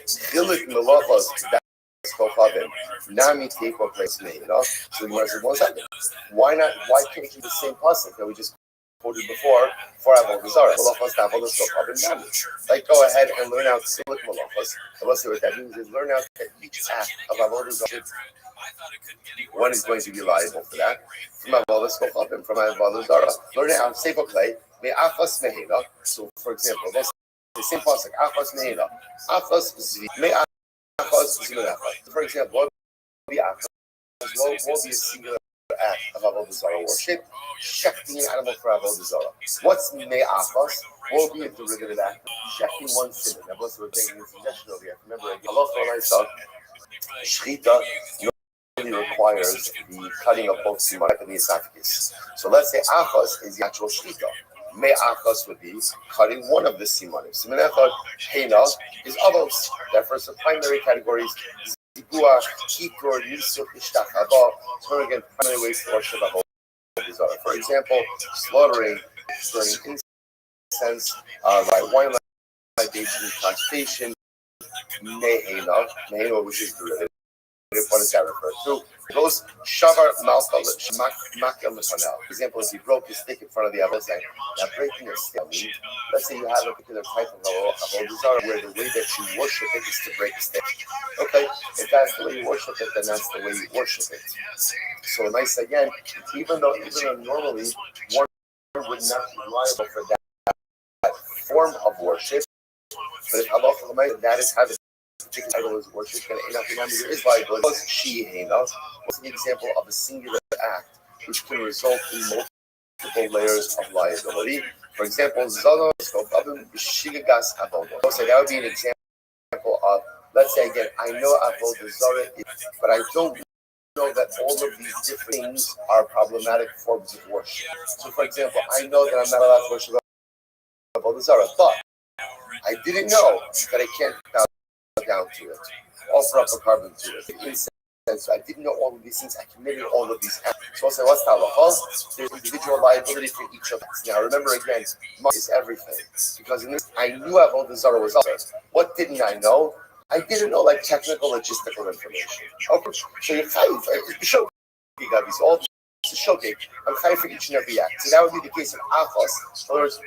Chilik melachos that's kochavim. Nami teko place meina. So the Gemara says, 1 second. Why not? Why can't you do the same pasuk that we just quoted before for avodah zarah? Melachos ta'avodah kochavim nami. Like, go ahead and learn out chilik melachos. And let's see what that means. Is learn out that each act of avodah zarah, one is going to be liable for that. From avodah kochavim, from avodah zarah. Learn it out. Sefer clay. Me'achas mehina. So, for example, this the same pasuk. Achas mehina. Achas zvi. Me'achas zvi. For example, what will be achas? What will be a singular act of avodah zarah worship? Shechting an animal for avodah zarah. What's me'achas? What will be a derivative act? Shechting one sin. Now, what's the suggestion over here? Remember again. Allah for myself. Shchita requires the cutting of both simanim and the esophagus. So let's say achos is the actual shchita. Me achos would be cutting one of the simanim. Siman echad heina is avos. Therefore, some primary categories: zibua, kikur, nisuk, ishtachava. So again, primary ways to worship avodah zarah. For example, slaughtering, burning incense, by wine libation, consecration, meheina, which is derivative. What does that refer to? It goes shavar malka makel lefanel. For example, if he broke his stick in front of the other side, now breaking a stick. Let's say you have a particular type of avodah zarah where the way that you worship it is to break a stick. Okay, if that's the way you worship it, then that's the way you worship it. So nice again, even though normally one would not be liable for that form of worship, but if Allah that is how the particular idol is worshipped, and there is liability. What's an example of a singular act which can result in multiple layers of liability? For example, so that would be an example of, let's say again, I know avodah zarah, but I don't know that all of these different things are problematic forms of worship. So, for example, I know that I'm not allowed to worship avodah zarah, but I didn't know that I can't bow down to it, offer up a carbon to it. So I didn't know all of these things. I committed all of these acts. So I'll say, what's halacha? There's individual liability for each of us. Now remember again, is everything. Because in this, I knew avodah zarah was up. What didn't I know? I didn't know like technical logistical information. Okay, so you're chayv. You got these all showcase. I'm chayv for each and every act. So that would be the case of achos. In other words,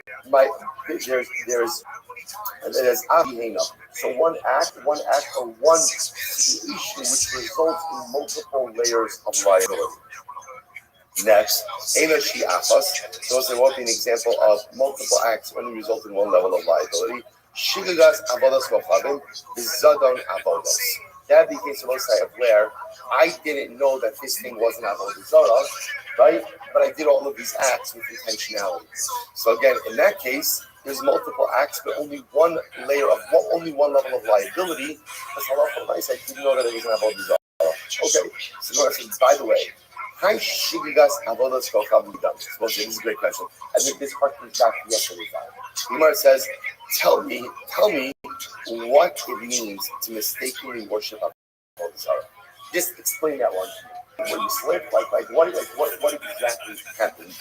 there's avihena. So one act or one situation which results in multiple layers of liability. Next, enoshi achos. Those there won't be an example of multiple acts only result in one level of liability. Shigagas avodas lochavim, bizadon avodas. That would be the case of where I didn't know that this thing wasn't avodah zarah, right? But I did all of these acts with intentionality. So again, in that case, there's multiple acts, but only one layer of only one level of liability. That's halacha nice. I didn't know that it was an avodah zarah. Okay. So by the way, hi shigigas avodas lochavim. This is a great question. I think this part comes back to yesterday's time. Gemara says, tell me what it means to mistakenly worship avodah zarah. Just explain that one to me. When you slip, what exactly happened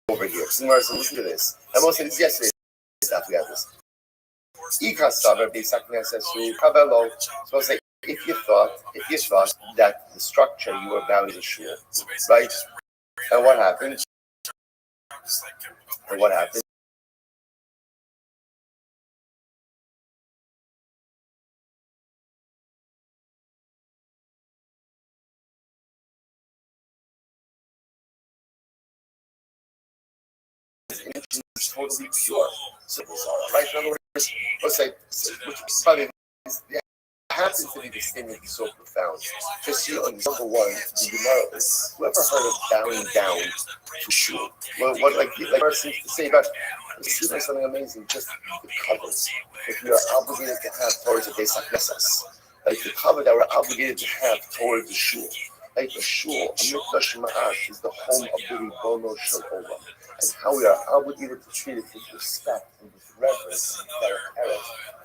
over here? So listen to this. I most said this yesterday. We got this. So say if you thought that the structure you were bound to shul, right? And what happened? It's totally pure. So right? In other words, let's say, which probably happens to be the statement is so profound. Just see on number one, the Gemara is whoever heard of bowing down to shul? What like seems to say about something amazing, just the covers. If you are obligated to have towards the Beis HaKnesses, like the cover that we're obligated to have towards the shul. Like the shul, a mikdash ma'ash, is the home of the Ribono Shel Olam, and how we are obligated to treat it with respect and with reverence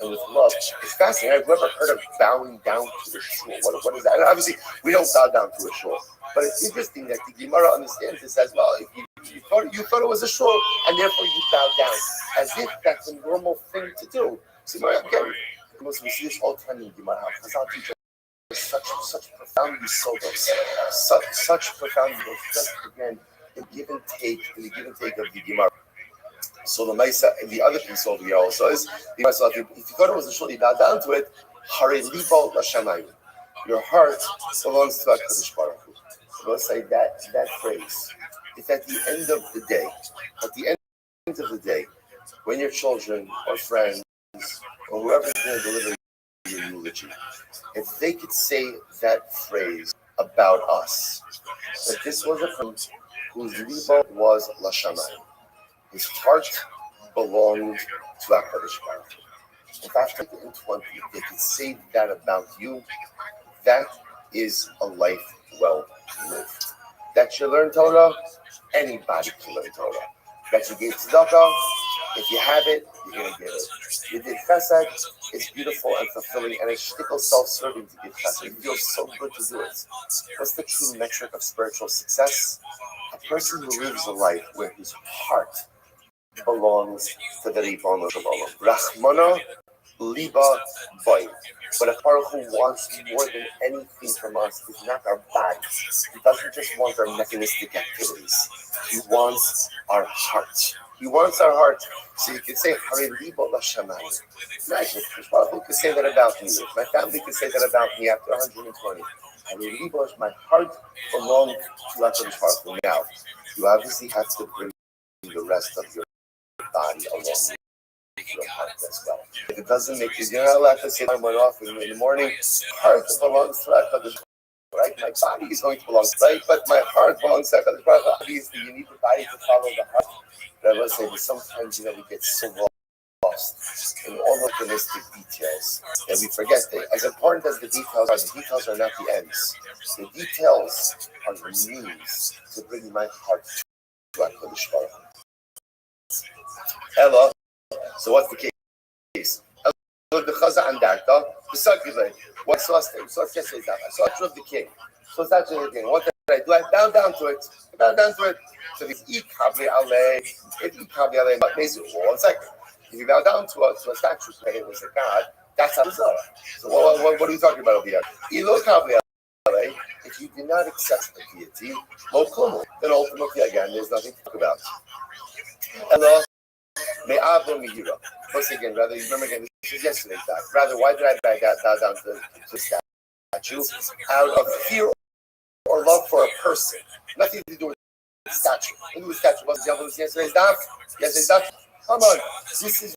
and with love. It's fascinating. I've never heard of bowing down to a shul. What is that? And obviously, we don't bow down to a shul, but it's interesting that the Gemara understands this as well. If you thought it was a shul, and therefore you bow down, as if that's a normal thing to do. So again, we see this all the time in Gemara. Such profound yisodos, such profound yisodos. Just again, the give and take of the Gemara. So the Maisa, and the other piece over here also is the Maisa. If you thought it was a shul, you bow down to it. Hare libo l'shamayim. Your heart belongs to HaKadosh Baruch Hu. So let's say that phrase. It's at the end of the day. At the end of the day, when your children or friends or whoever's going to deliver your eulogy, if they could say that phrase about us, that this was a person whose libo was l'shamayim, his heart belonged to HaKadosh Baruch Hu. If after 20, they could say that about you, that is a life well lived. That you learn Torah, anybody can learn Torah. That you gave tzedakah, if you have it, you're going to give it. You did chesed, it's beautiful and fulfilling, and it's shtickle self-serving to give chesed. It feels so good to do it. What's the true metric of spiritual success? A person who lives a life where his heart belongs to the Ribono Shel Olam. Rachmana liba boy. But a Baruch Hu wants more than anything from us is not our bodies. He doesn't just want our mechanistic activities. He wants our heart. He wants our heart. So you can say, Hare libo l'shamayim. Imagine, if Baruch Hu could say that about me. If my family could say that about me after 120. Hare libo, my heart belongs to HaKadosh Baruch Hu. Now, you obviously have to bring the rest of your body along your heart as well. If it doesn't make you, you're not allowed to say, I went off in the morning, heart belongs to HaKadosh, right? My body is going to belong, right? But my heart belongs to HaKadosh. Obviously, you need the body to follow the heart. But I will say that sometimes, we get so lost in all the mechanistic details that we forget that as important as the details are not the ends. The details are the means to bring my heart to HaKadosh Baruch Hu. Ella. So what's the case? The Chaza Andarta, the Sakivay. What saw yesterday? I saw it of the king. So it's actually the king. What did I do? I bow down to it. So it's Ikabli Ale, but basically, one second. If you bow down to a statue, that it was a god, That's Avodah Zarah. So what are we talking about over here? If you do not accept the deity, then ultimately, again, there's nothing to talk about. Ella, me'avo mihira. Once again, rather, you remember again, this is yesterday's that. Rather, why did I bow down to the statue? Out of fear or love for a person. Nothing to do with the statue. Look at the statue. What's the example of yesterday's daf? Yesterday's daf. Come on. This is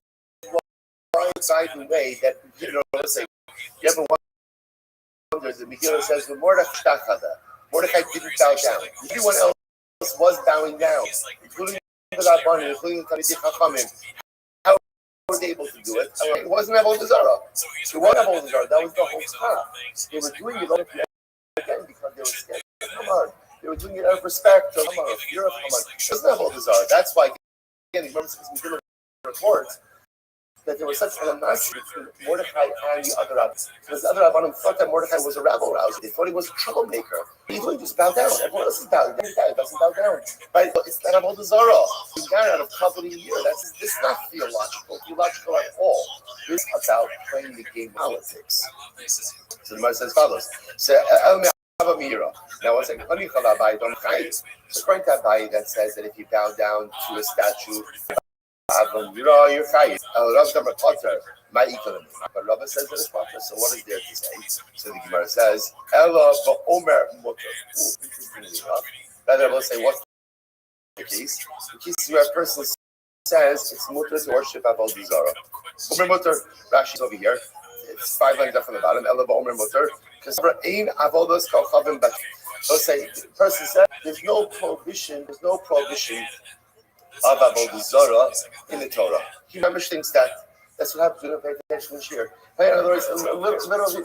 why, by the way, that, let's say, you ever wonder, the Megillah says, the Mordechai didn't bow down. Everyone else was bowing down, including the Rabbanim, including the Talmidei Chachamim. How were they able to do it? It wasn't Avodah Zarah. It wasn't Avodah Zarah. That was the whole time. They were doing it again because they were scared. Come on. They were doing it out of respect. Come on. Fear of Come on. It wasn't Avodah Zarah. That's why, again, remember, Megillah reports that there was such an animosity between Mordechai and the other rabbis. Because the other rabbanim thought that Mordechai was a rabble rouser. They thought he was a troublemaker. He didn't just bow down. Everyone else is bowing down. He doesn't bow down. Right? It's not Avodah Zarah. He's down out of couple a year. This is not theological at all. It's about playing the game of politics. So the Gemara says follows. So, now, once again, so according to Abai, that says that if you bow down to a statue, you're fine. But Rabbi says that it's proper. So what is there to say? So the Gemara says, Ella ba'omer mutter. Interestingly enough, rather will say what's the case? The case where a person says it's mutter to worship Avodah Zarah. Omer mutter, Rashi's over here. It's 5 lines up from the bottom. Ella ba'omer mutter. Because for ain avodas kalchavim bat. They'll say the person said there's no prohibition of Avodah Zarah in the Torah. He remembers things that's what happens when you don't pay attention this year. In other words,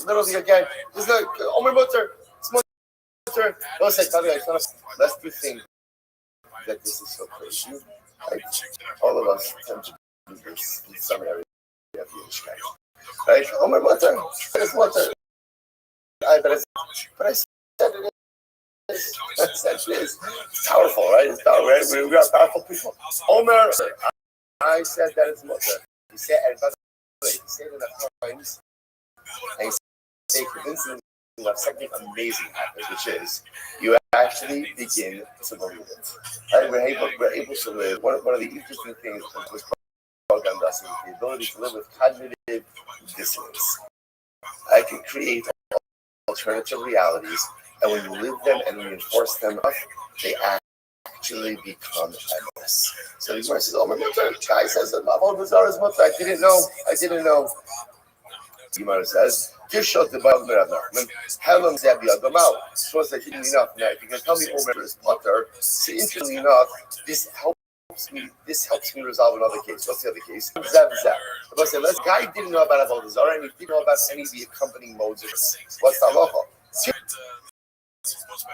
literally again, there's no Omer Mutter, it's Mutter. Don't say, lest you think that this is so crazy. Right? All of us tend to do this in some areas of Yiddishkeit. Right? Omer Mutter, it's Mutter. But I said it. It's powerful, right? It's powerful, right? We are powerful people. Omer, I said that it's mutter. He said, and by the way, he said it enough times, and he said convincingly enough, something amazing happens, which is you actually begin to believe it. Right? We're able to live. One of the interesting things that was programmed us is the ability to live with cognitive dissonance. I can create alternative realities. And when you live them and reinforce them, they actually become endless. So the Gemara says, "Oh, my mutter." Guy says, "Avodah Zarah is mutter." I didn't know. The Gemara says, "Kishot the Baal Merabnachman, Helam Zebi Adamal." So it's like enough. Now, if you can tell me Omer is mutter, so interestingly enough, this helps me resolve another case. What's the other case? Zev. I say, this guy didn't know about Avodah Zarah, and he didn't know about any of the accompanying modes of it. What's the halacha?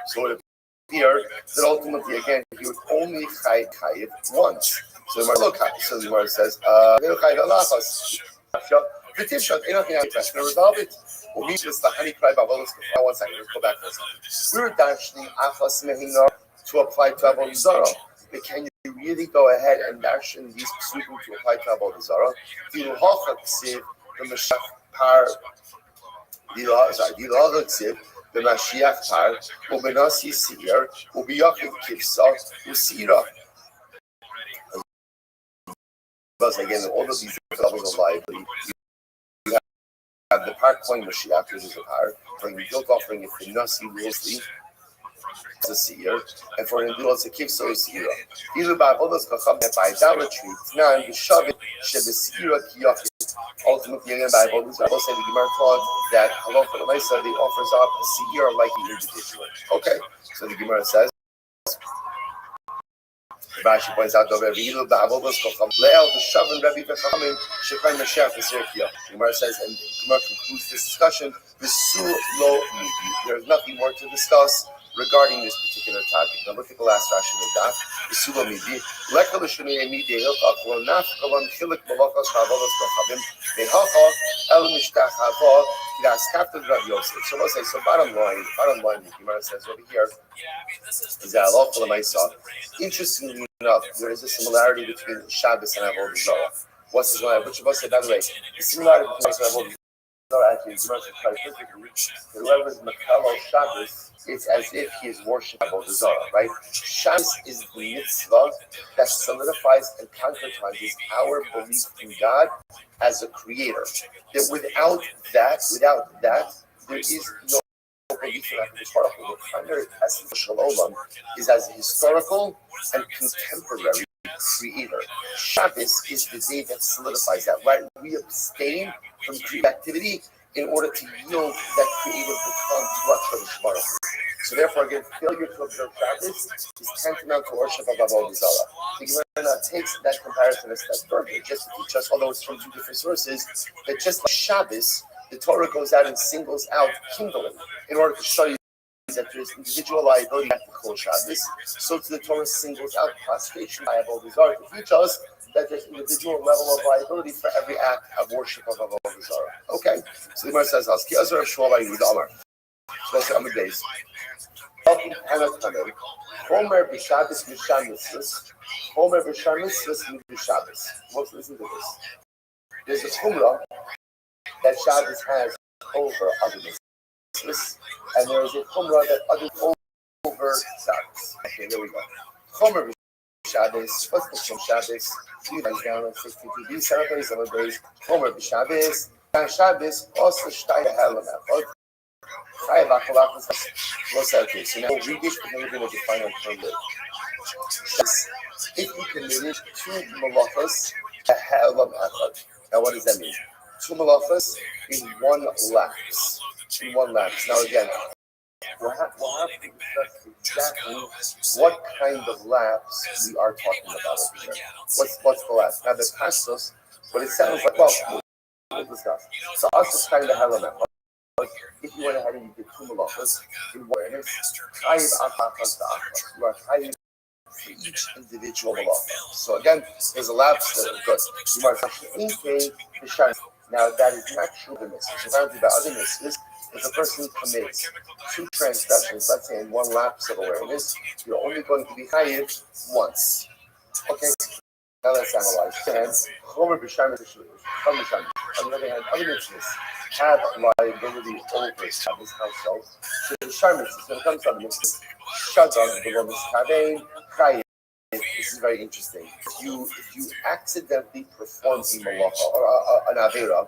So it appeared that ultimately, again, he would only chayiv once. So the Gemara says, resolve it. We'll meet this the honey cry by One second, let's go back for a second. We were dashing achas mehina to apply to Avodah Zarah. But can you really go ahead and dash in these psukim to apply to Avodah Zarah? The Mashach par. The Mashiach par, Ubenasi Seir, Ubiyachid Kivsa, Usira. Because again, all of these levels of life, you have the par coin Mashiach, which is a par, for the guilt offering, if the Nasi Rosli, it's a Seir, and for an individual, it's a Kivsa Usira. Either by Avodas Kacham, by idolatry, now in the Shavit, Shebesira Kiyachid. Ultimately, again, by Avodah Zarah, the Gemara taught that Allah for the Mesa, they offers up a seer like an individual. Okay, so the Gemara says, Rashi points out, the Gemara says, and the Gemara concludes this discussion, there is nothing more to discuss regarding this particular topic. Now look at the last Rashi of that. So bottom line, the Gemara says over here is that Allah for the Maisa. Interestingly enough, there is a similarity between Shabbos and Avodah Zarah. What's the similarity? Which of us said, by the way, the similarity between Shabbos and Avodah actually whoever is Makalo Shabbos, it's as if he is worshiping Avodah Zarah, right? Shabbos is the mitzvah that solidifies and concretizes our belief in God as a creator. That without that, there is no belief in the historical. The primary essence of Shalom is as a historical and contemporary creator. Shabbos is the day that solidifies that, right? We abstain from creative activity in order to yield that creative baton to HaKadosh Baruch Hu. So therefore, again, failure to observe Shabbos is tantamount to worship of Avodah Zarah. The Gemara takes that comparison a step further, just to teach us, although it's from two different sources, that just like Shabbos, the Torah goes out and singles out kindling in order to show you that there's individual liability at the Kol Shabbos. So to the Torah singles out prostration by Avodah Zarah to teach us that there's individual level of liability for every act of worship of Avodah Zarah. Okay, so the Gemara says, "Ki azar shmuel ayud Amar." So that's Amar days. Homer b'Shabbos misham mitzvos. Homer b'Sham mitzvos b'Shabbos. Let's listen to this. There's a chumrah that Shabbos has over other mitzvahs, and there is a chumrah that others over Shabbos. Okay, there we go. Homer b'Shabbos. What's the Shem Shabbos? You guys down on 62. These 7 days. Homer b'Shabbos. And Shabbos also shtaya halam echad. What's that case? So now read it, and then we're going to define our term later. If you committed 2 malachas, halam echad. Now what does that mean? 2 malachas in 1 lapse. In 1 lapse. Now again, we'll have to discuss exactly what kind of lapse we are talking about over here. What's the lapse? Now the pastos, but it sounds like, well, we'll discuss. So us kind of halam echad. If you went ahead and you did 2 malachas in awareness, you are chayiv for each individual malacha. So again, there's a lapse that is good. Now that is not true of the mitzvahs. If I do the other mitzvahs, if a person commits 2 transgressions, let's say in 1 lapse of awareness, you're only going to be chayiv once. Okay, now let's analyze. On the other hand, other mitzvahs have liability over Shabbos. How so? So the Shabbos is going to come from mitzvahs. Shadam, the one is kavein, chayiv. This is very interesting. If you accidentally perform a malacha or an avera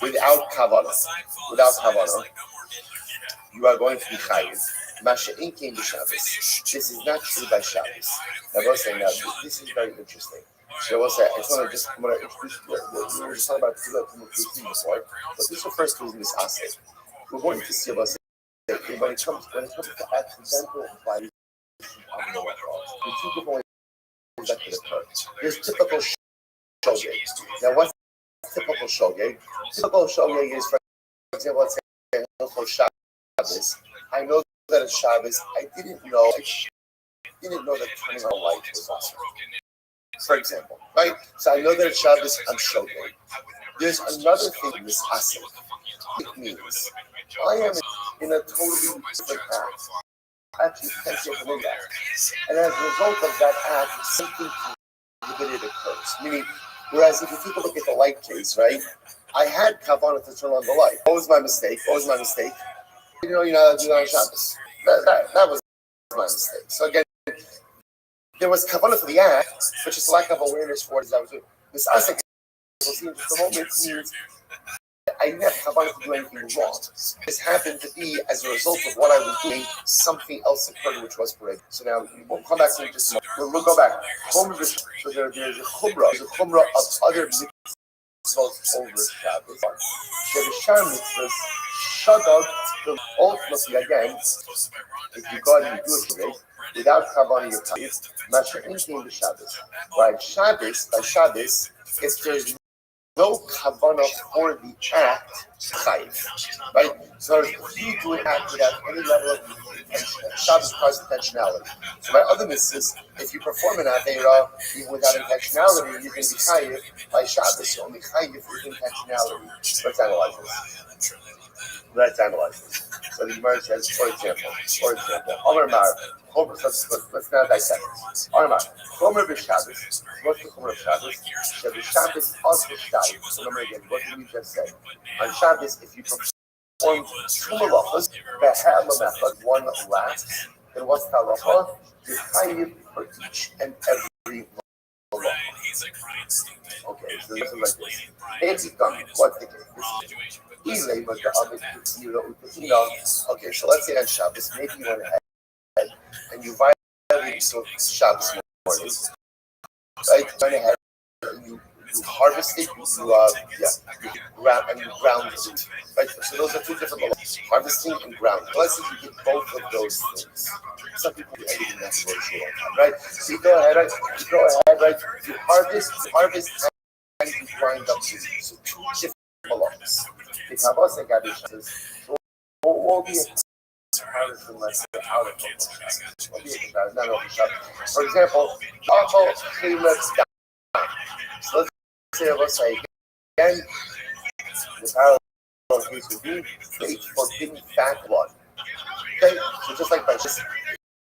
without kavanah, you are going to be chayiv. Masha'in came to Shabbos. This is not true by Shabbos. I will say now, this is very interesting. So I will say, I just want to introduce you. We were just talking about Tzilah before, but this refers to this asset. We're going to see about when it comes to accidental violation of the law. The 2 different ways that could occur. There's typical shogeg. Now, what's typical shogeg? Typical shogeg is, for example, let's say Shabbos. I know that it's Shabbos. I didn't know that turning on light was awesome. For example, right? So I know that it's Shabbos, I'm shogeg. There's another thing in this asik. It means I am in a totally different act. Actually, potentially from that. And as a result of that act, something prohibited occurs. Meaning, whereas if you take a look at the light case, right? I had kavanah to turn on the light. What was my mistake? You know, you're not allowed to do that on Shabbos. That was my mistake. So again, there was kavanah for the act, but just lack of awareness for it as I was doing. This asik, the moment means I didn't have kavanah to do anything wrong. This happened to be as a result of what I was doing. Something else occurred which was prohibited. So now we'll come back to it just a moment. We'll go back. So there's a chumrah. There's a chumrah of other mitzvahs over Shabbos. There's a shar mitzvahs. Shadad. Ultimately, again, if you go and you do it without kavanah, you're chayiv. Masha'in came to Shabbos. By Shabbos, if there's no kavanah for the act, chayiv, right? So if you do an act without any level of Shabbos causes intentionality. So by other mitzvahs, if you perform an avera even without intentionality, you're going to be chayiv. By Shabbos, you're only chayiv with intentionality. Let's analyze this. So the Gemara says, for example, Omer Mar, let's now dissect this. Omer Mar, Chomer b'Shabbos, what's the Chomer of Shabbos? Shabbos also Shabbos. Remember again, what did we just say? On Shabbos, if you perform two malachas, one last, then what's the halacha? You're chayiv for each and every malacha. Okay, so this is like this. It's done. What's the case? Okay, so let's say on Shabbos, maybe you went ahead and you violated Shabbos morning, right? You went ahead and you harvested, you ground it, right? So those are two different levels, harvesting and grounding. Let's say you get both of those things. Some people do everything that's very short on time, right? So you go ahead, right? You harvest, and you grind up to so two different malachas. The Kabbalah Gabi says, what will be a comparison unless they're out of the For example, Achol Caleb's down. So let's say again, the parallel case would be it's forbidden fat blood. Okay, so just like by just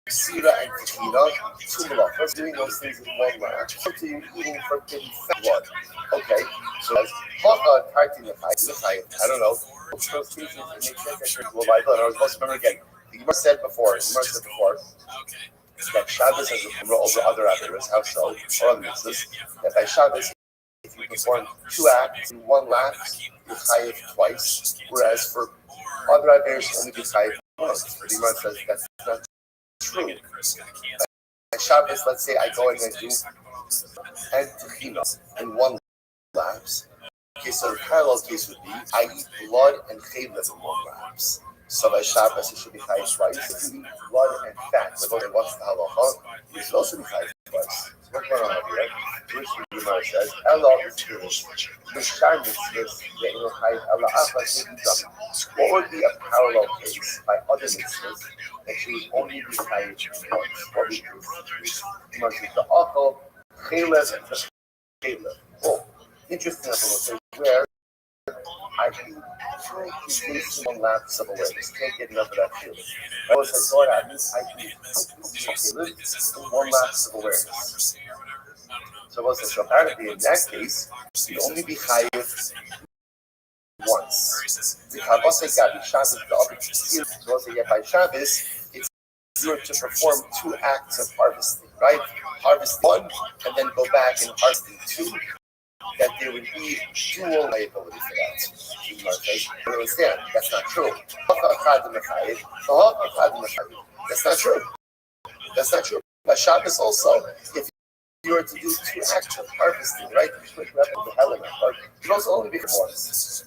Sira and Tina, two malachas, doing those things in one lap. So you're eating forbidden fat blood. Okay, so as Haka Tartin I don't know. Those cases it makes sense that you're I was supposed to remember again. The Gemara said before that Shabbos has a Gemara over other Averos, how so? Or other mitzvahs, that by Shabbos, if you perform two acts in one lap, you're chayiv twice, whereas for other Averos, you only be chayiv once. The Gemara says that's not true. By Shabbos, let's say I go and I do and Tehina in one lapse. Okay, so the parallel case would be I eat blood and chaylev in one lapse. So by Shabbos, it should be chayiv twice. If you eat blood and fat, but what's the halacha? You should also be chayiv twice. So what's going on here? Which the Gemara says, Ella is finished. The Shabbos is the chayiv Ella Achas. What would be a parallel case by other mitzvahs that she would only be chayiv once? What would be the Gemara says the achol chaylev and the chaylev. Oh, interesting. Where I can taste one lapse of awareness. Can't get enough of that feeling. I was like, God, I can one lapse of awareness. So what's the apparently in that case, you only be chayiv once. The Kabbalah Gabi Shabbos, the other so also yet by Shabbos, it's easier to perform two acts of harvesting, right? Harvest one and then go back and harvest two. That there would be dual liability for that. You understand? That's not true. That's not true. That's not true. By Shabbos also, if you were to do two acts of harvesting, right? You could also only be once.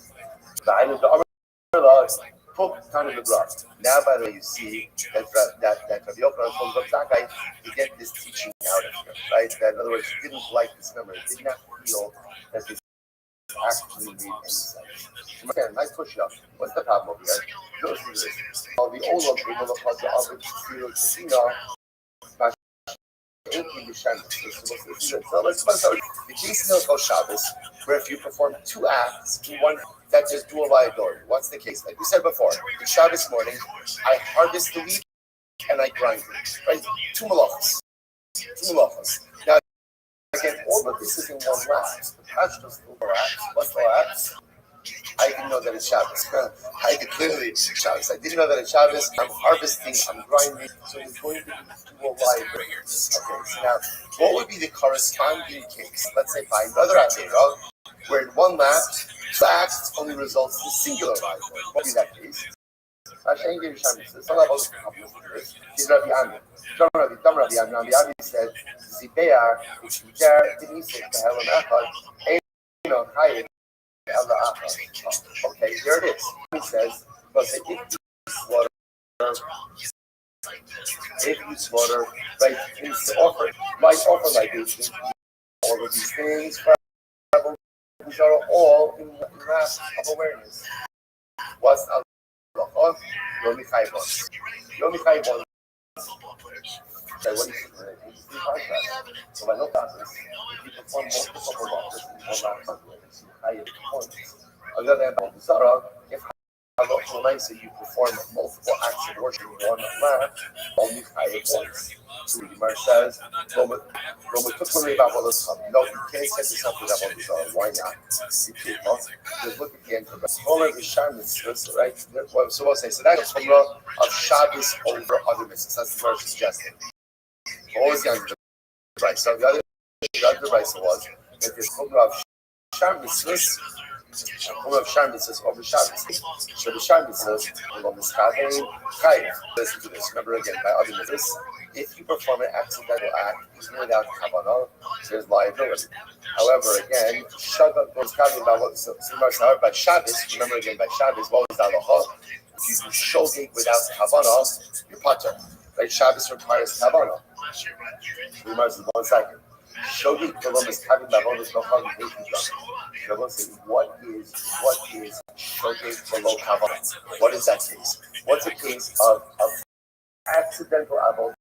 Now, by the way, you see that Rabbi Yochanan told Rav Zakkai to get this teaching out of him, right? That in other words, he didn't like this memory. He did not feel that this actually made any sense. Okay, nice push up. What's the problem over here? Go through this. All the old of the so let's start the case of Shabbos, where if you perform two acts in one, that is dual liability. What's the case? Like we said before, on Shabbos morning, I harvest the wheat and I grind it. Right? Two malachas. Now, again, all of this is in one lapse. The Pashtos two lapse. What's the lapse? I didn't know that it's Shabbos. I did clearly it's Shabbos. I didn't know that it's Shabbos. I'm harvesting, I'm grinding, so it's going to be dual liability. Okay, so now, what would be the corresponding case? Let's say by another Avera, where in one lap, two acts only results in singular liability. What would be that case? Hashem gave Shabbos. Some of us is Rabbi Ami. Rabbi Ami said, Zibear, which is there, Denise, the Helen Echad, Eino, Hayek. Okay, here it is. He says, but if you slaughter, right, it's offered, might offer libation, all of these things, these are all in the grasp of awareness. What's the halacha? Yomi Chaybon. Yomi Chaybon. So what is it? So by no classes, if you perform multiple halachas in one last on the other hand, if halacha so you perform multiple acts of worship in one lamp, only chayiv once. So the Gemara says, no, you can't set yourself with that one. Why not? You can't. Just look at the end of the Chomer V'Shar mitzvahs, right? So we'll say, so that's a Chomer of Shabbos over other mitzvahs. That's the Gemara suggesting. Always the other right. So the other right was that there's Chomer of Shar mitzvahs. Chomer of Shar mitzvahs over Shabbos. So the Shar mitzvahs, listen to this. Remember again, by other mitzvahs, if you perform an accidental act even without kavanah, there's liability. However, again, by Shabbos, remember again, by Shabbos, what was the halacha? If you do shogeg without kavanah, you're pater. Right? Shabbos requires kavanah. Remember, 1 second. Shogeg below is having kavanah no harm. What is shogeg below kavanah? What is that case? What's a case of accidental avodah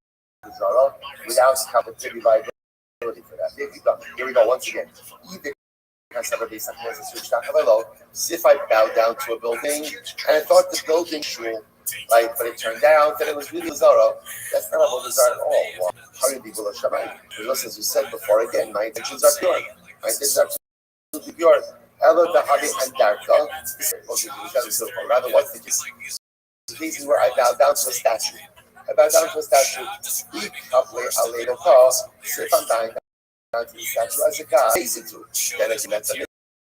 zara without capacity viability for that? Here we go once again. If I bow down to a building and I thought the building shul, right, but it turned out that it was really zara, that's not avodah zara at all. Well, how do you be below Shabbat? Because as we said before, again, my intentions are pure. My intentions are absolutely pure. Elo dahabi and darka. Rather, what's the case? The cases where I bow down to a statue. I bow down to a statue. So if I'm bowing down to the statue as a guy, then again, that's a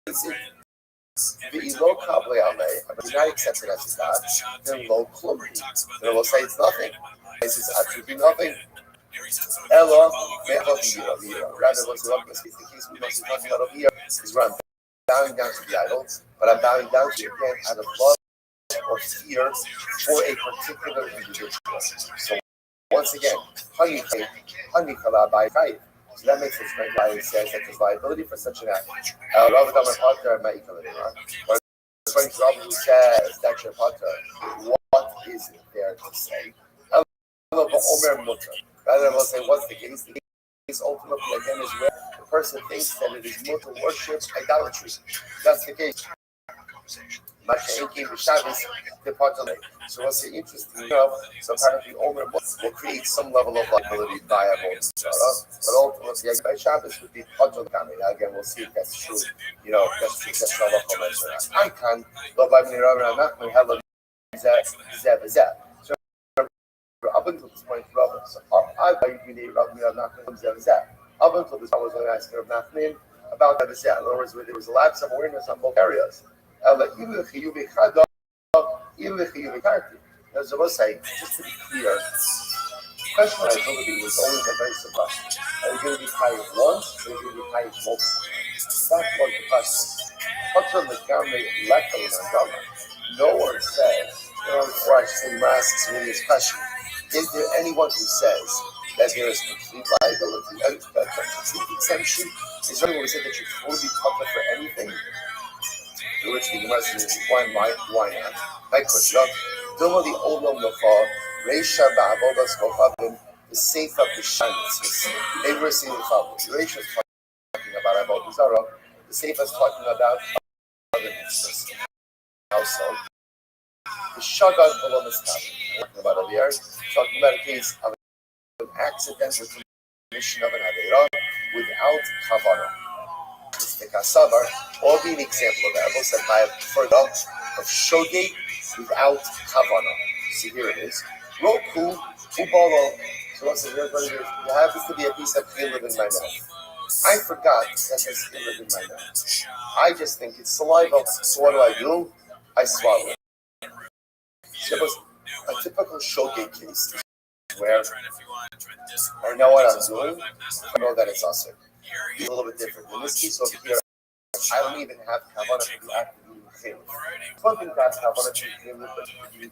basic. The low kable alei, but you're not accepted as a god, then low klumri. Then I will say it's nothing. This is absolutely nothing. Ella, rather, what's the case we must be talking about over here is where I'm bowing down to the idol, but I'm bowing down to it again out of love or fear for a particular individual. So once again, honey kala by five. So that makes sense why it says that there's liability for such an act. Rabbi according to Rabbi who says that your potter, what is it there to say? Rather than say what's the case? The case ultimately again is where the person thinks that it is mutter worship idolatry. That's the case. So what's interesting enough, so apparently Omer will create some level of liability by avodah zara, but ultimately by Shabbos would be Patel Kami. Again, we'll see if that's true. That's true. That's not I can love by me Rabbi hello zeh. So up until this point, Rabbi, so I really Rabbi zeh. Up until this, I was going to ask Rabbi about that. In other words, there was a lapse of awareness on both areas. As I was saying, just to be clear, the question of liability was always a very simple question. Are you going to be high once, or are you going to be high multiple? That was the question. No one says, before I actually asks me this question, is there anyone who says that there is complete liability, complete exemption? Is there anyone who said that you can fully be covered for anything? To which the Gemara says, why not? My question, Doma the old Nom Nafar, Reisha Ba'avodas Kochavim, the safe of the Shanitzis. They were saying the following. Reisha is talking about avodah zara. The safe is talking about other mitzvahs. How so? The Shagad Below Mitzvah. Talking about over here, talking about a case of an accidental commission of an Aveira without kavanah. Or be an example of that. I said by a further of shogeg without kavanah. See, here it is. Roku ubolo. So once again, there happens to be a piece of chilud in my mouth. I forgot that there's chilud in my mouth. I just think it's saliva. So what do? I swallow it. So it was a typical shogeg case where I know what I'm doing. I know that it's also a little bit different. In this case over here, I don't even have kavanah to be actively chilud. It's one thing to have kavanah to be chilud, but to be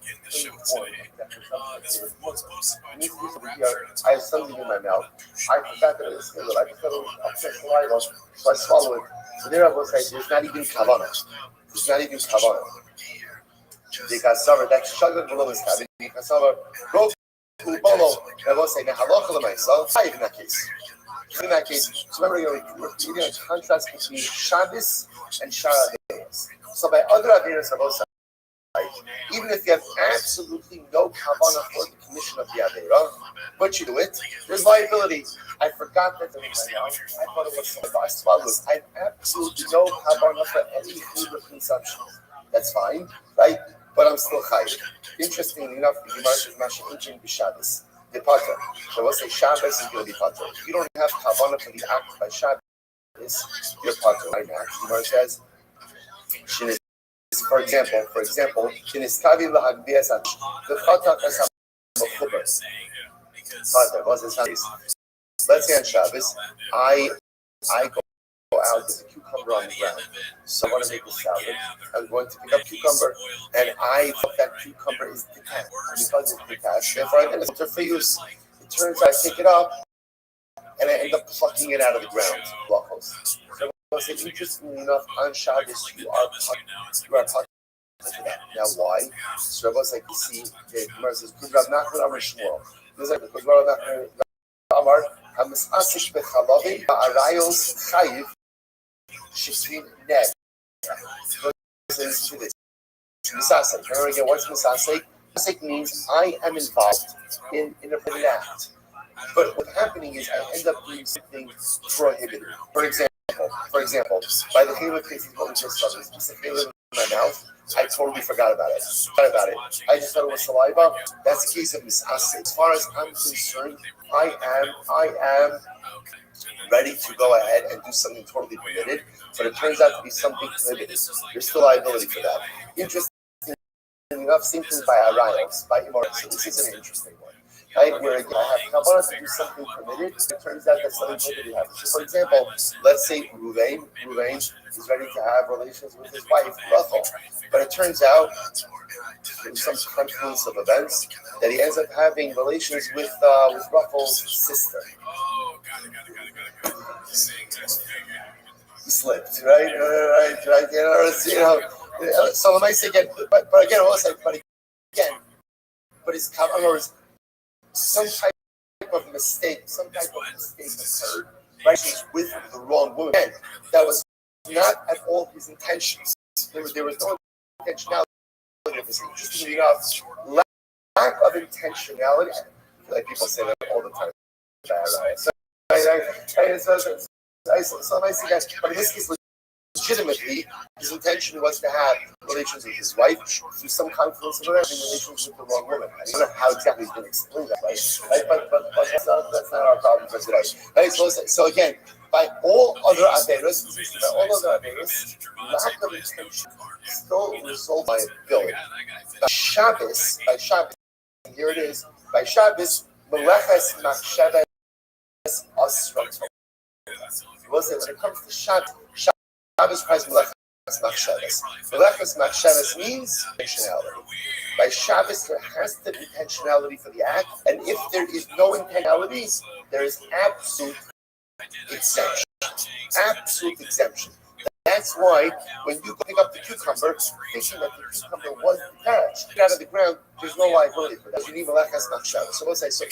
informed that there's something in this case over here, I have something in my mouth. I forgot that it was chilud. I just got a upset saliva, so I swallow it. So there I will say, there's not even kavanah. There's not even kavanah. Because that's shagun below his cabin. Because go to bolo. I will say, halacha l'maisa. I in that case. In that case, so remember, we're reading a contrast between Shabbos and Shara Averos. So by other Averos, Right? Even if you have absolutely no kavanah for the commission of the Aveira, but you do it, there's liability. I forgot that right now. I thought it was so fast. I have absolutely no kavanah for any food or consumption. That's fine, right? But I'm still chayiv. Interestingly enough, the Gemara says Masha'inchen b'Shabbos. The pater. So we'll say Shabbos is going to be pater. If you don't have kavanah for the act by Shabbos, you're pater. Right now, the Gemara says, for example, Shiniskavi lahagbias the chata kasam mechuber. Pater, what's this? Let's say on Shabbos, I go out with a cucumber on the ground. So I want to make a salad. I'm going to pick up cucumber, and I thought that cucumber is detached. Because it's detached, therefore I didn't filter for use. It turns out I pick it up, and I end up plucking it out of the ground. So interestingly enough, on Shabbos you are talking for that. Now why? So Rabbi, like you see, the Gemara says, "Rav Nachman Amar Shmuel." This is like because Rav Nachman Amar Hamasasik bechalavim ba'arayos chayiv shifrin neg. Listen to this. Misasek. Remember again, what's misasek? Misasek means I am involved in an act. But what's happening is I end up doing something prohibited. For example, by the Halo case, what we just saw, this piece of Halo in my mouth, I totally forgot about it. I just thought it was saliva. That's the case of misasek. As far as I'm concerned, I am ready to go ahead and do something totally permitted, but it turns out to be something prohibited. There's still liability for that. Interesting enough, same thing by arayos, by immorality. So this is an interesting one. Right? Where again, I have kavanah to do something permitted, it turns out that something prohibited happens. So for example, let's say Ruvain is ready to have relations with his wife, Rothschild. But it turns out, in some confluence of events, that he ends up having relations with Rothschild's sister. He slipped, right? So let me say again, but again, also, but his kavanah is some type of mistake occurred, right? He's with the wrong woman. And that was not at all his intentions. There was no intentionality of this. Interestingly enough, lack of intentionality. I feel like people say that all the time. So I see that, but in this case, legitimately, his intention was to have relations with his wife through some confluence of events, relations with the wrong woman. I don't know how exactly he's going to explain that, right? But that's not our problem for today. Right? So again, by all other averos, lack of intention still results by ability. By Shabbos, and here it is, by Shabbos, Meleches Machshavas Asrato. We'll say when it comes to Shabbos price Meleches Machshavas. Meleches Machshavas means intentionality. By Shabbos, there has to be intentionality for the act, and if there is no intentionality, there is absolute exemption. Absolute exemption. That's why when you pick up the cucumber, thinking that the cucumber was detached out of the ground, there's no liability for that. You need Meleches Machshavas. So we'll say, so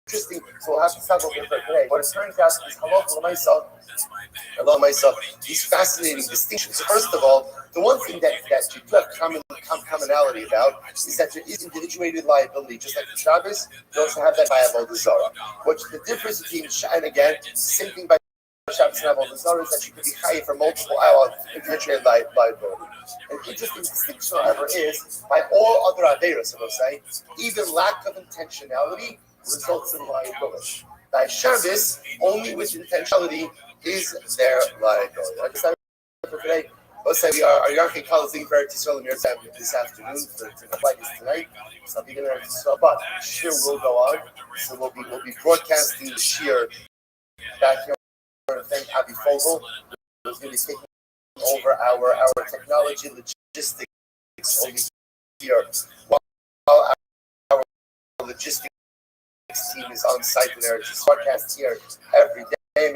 interesting, so we'll have to stop over here for today. What it turns out is hello myself, these fascinating distinctions. First of all, the one thing that you do have commonality about is that there is individuated liability. Just like the Shabbos, you also have that by Avodah Zarah. What's the difference between, and again, same thing by Shabbos and Avodah Zarah is that you can be chayiv for multiple hours individuated liability. An interesting distinction, however, is by all other averos, I will say, even lack of intentionality results in liability. By Shabbos, only with intentionality is there liability. I decided for today. Let's say our Yarkei Kal is leaving for Israel this afternoon to the flight is tonight. So I'll be going to Israel, but Shir will go on. So we'll be broadcasting the Shir back here. I want to thank Abby Fogel, who's going to be taking over our technology logistics over here. While our logistics team is on site and they're just broadcast here every day.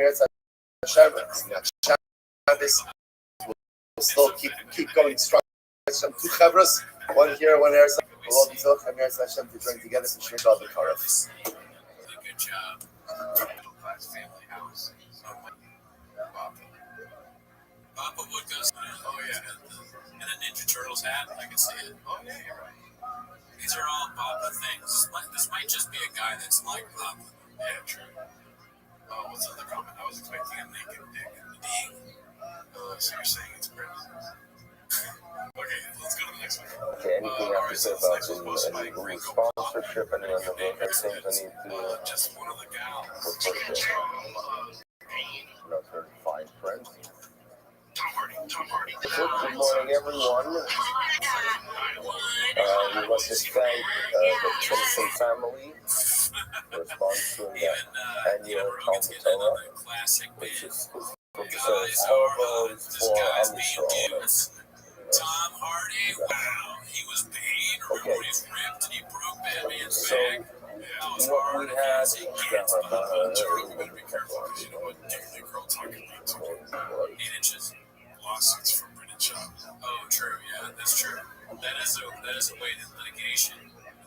We'll still keep going strong. Some two chavras, one here, one there. We'll all be so Hashem to join together to share all the karaf. Good job. Papa Woodgust. Oh yeah. And a Ninja Turtles hat. I can see it. Oh yeah, you're right. These are all Papa things. This might just be a guy that's like Papa. Yeah, true. Oh, what's the other comment? I was expecting a naked dick. So you're saying it's British. Okay, let's go to the next one. Okay, anything you have to say about the Google sponsorship and any other things I need to just one of the gals. Not very fine print. Tom Hardy. Good morning, everyone. We'd like to thank the Simpson family for sponsoring the annual Talmud Torah, which is for the Salvos for Am Yisrael. Tom Hardy, wow, he was paid. Remember when he's ripped and he broke Batman's back? What we had, Be careful because you know what Dick Girl talking about. 8 inches. Lawsuits from British Shop. Oh, true. Yeah, that's true. That is a way to litigation.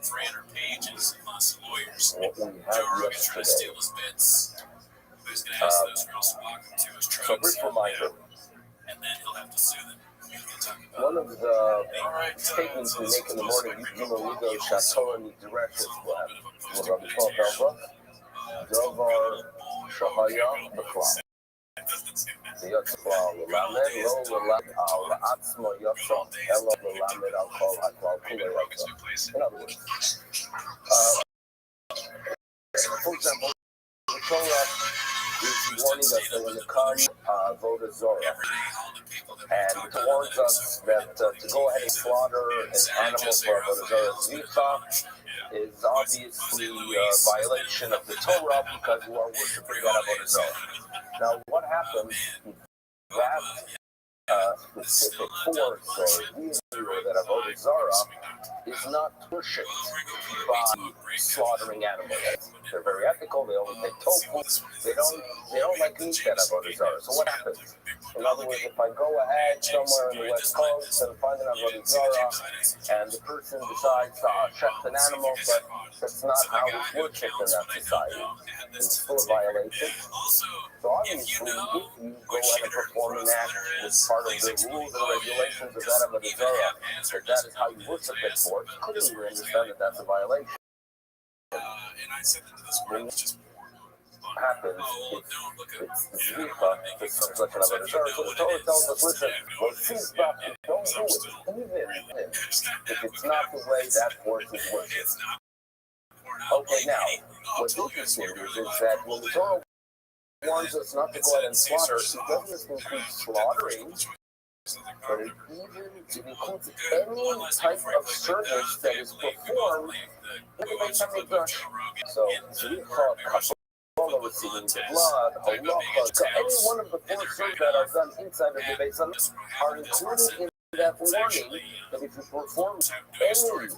300 pages and lots of lawyers. Joe Rogan trying to steal his bits. Who's going to ask those girls to walk him to his trucks? So, brief reminder. And then he'll have to sue them. One of the statements we make in the morning, Yimaligo Shatorah Midrashes was Rabbi Paul Davar Shahaya B'Klam. Yotza L'Lamed Lo L'Lamed Al Atzmo Yotza Elo L'Lamed Al Kol HaKlal Kulei Yotza. In other words, for example, the Torah is warning us that when the Khan voted Zorah, and it warns us that to go ahead and slaughter an animal for Avodah Zarah is obviously a violation of the Torah because you are worshiping that Avodah Zarah. Now, what happens if that specific force or being that Avodah Zarah is not worshipped by slaughtering animals? They're very ethical. They only take tofu. They don't like meat that Avodah Zarah. So what happens? In other words, if I go ahead somewhere in the West Coast and find an Avodah Zarah, and the person decides to shecht an animal, but that's not how it's worshipped in that society, it's still a violation. So obviously, if you go ahead and perform an act as part of the rules and regulations of that Avodah Zarah, that is how you worship it for, clearly we understand that that's a violation. What happens if it's zricha, it's such an Avodah Zarah? So the Torah tells us, listen, don't do it, even if it's not the way that force is worshipped. Okay, now, what's interesting is that when the Torah warns us not to go ahead and slaughter, it doesn't include slaughtering, but it includes any type of service that is performed in the Beit HaMikdash. So, zricha, kapara, receiving the blood, halacha, so any one of the 4 services that are done inside of the Beit HaMikdash are included in that warning that if you perform any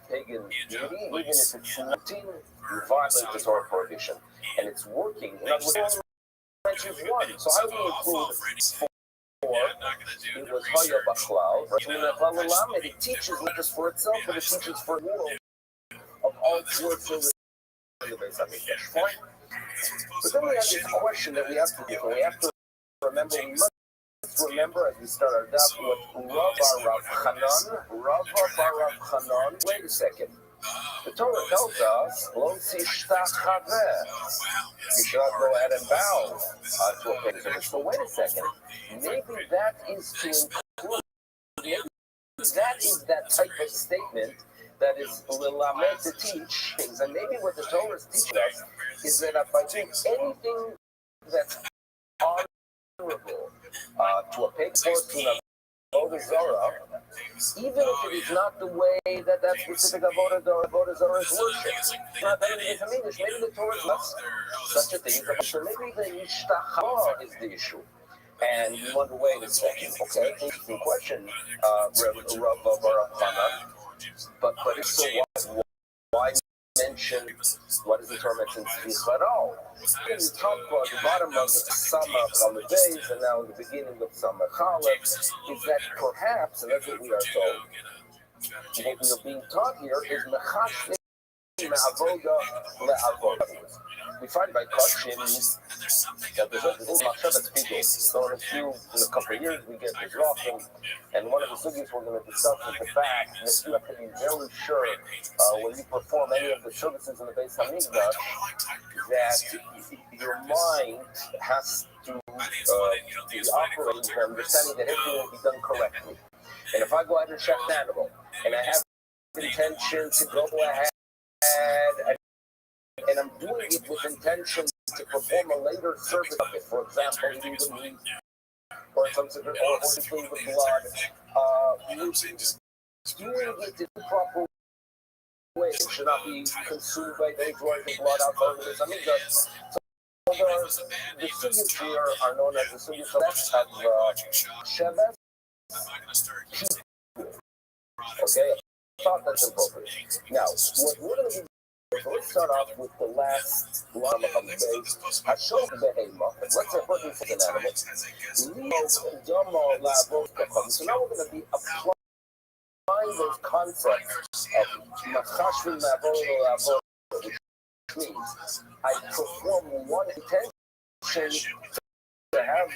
pagan duty, even if it's routine, you violate the Torah prohibition. And it's working. In other words, mentions 1. So I will include 4. It was Haya Bachlal. It teaches not just for itself, but it teaches for the world of all 4 services in the Beit HaMikdash. Fine. But then we have this question that we have to do. We have to remember, we must remember as we start our daf what Rav Chanan. Wait a second. The Torah tells us, Lo tishtachaveh. You should not go ahead and bow to a pagan. So wait a second. Maybe that is to include, that is that type of statement that is l'lamed to teach things. And maybe what the Torah is teaching us is that if I do anything that's honorable to a pagan person of Avodah Zarah, even if it is not the way that specific Avodah Zarah is worshipped. Not that it is in English. Maybe the Torah is not such a thing. So maybe the Yishtachah is the issue. And we wonder, wait a second, okay, interesting question, Rav Chanan. But it's so why mention, what is the term mentioned, Zicharol? In the top, the bottom of Samach on the days, and now in the beginning of Samach Aleph, is that perhaps, and that's what we are told, what we are being taught here is Mechashlim Me'avoda Le'avoda. We find by Kashim that there's machshavas people. So in a couple of years, we get the Rothschild, and one of the suggestions we're going to discuss is the fact that you have to be very sure when you perform any of the services in the Beis Hamikdash that your mind has to be operating for understanding that everything will be done correctly. And if I go out and check an animal, and I have intention to go ahead and I'm doing it with intention to perform a later service of it, for example, eating the meat, or some sort of, or clean the blood, doing it in the proper way. It should not be consumed by those who are the blood outside of this. I mean, the sugars here are known as the sugars of Sheves. Okay, I thought that's appropriate. Now, what we're going to be so let's start off with the last line of the base. I showed the behemoth. Let's say a person is an animal. So now we're going to be applying those concepts of machashvin ma'avor, which means I perform one intention to have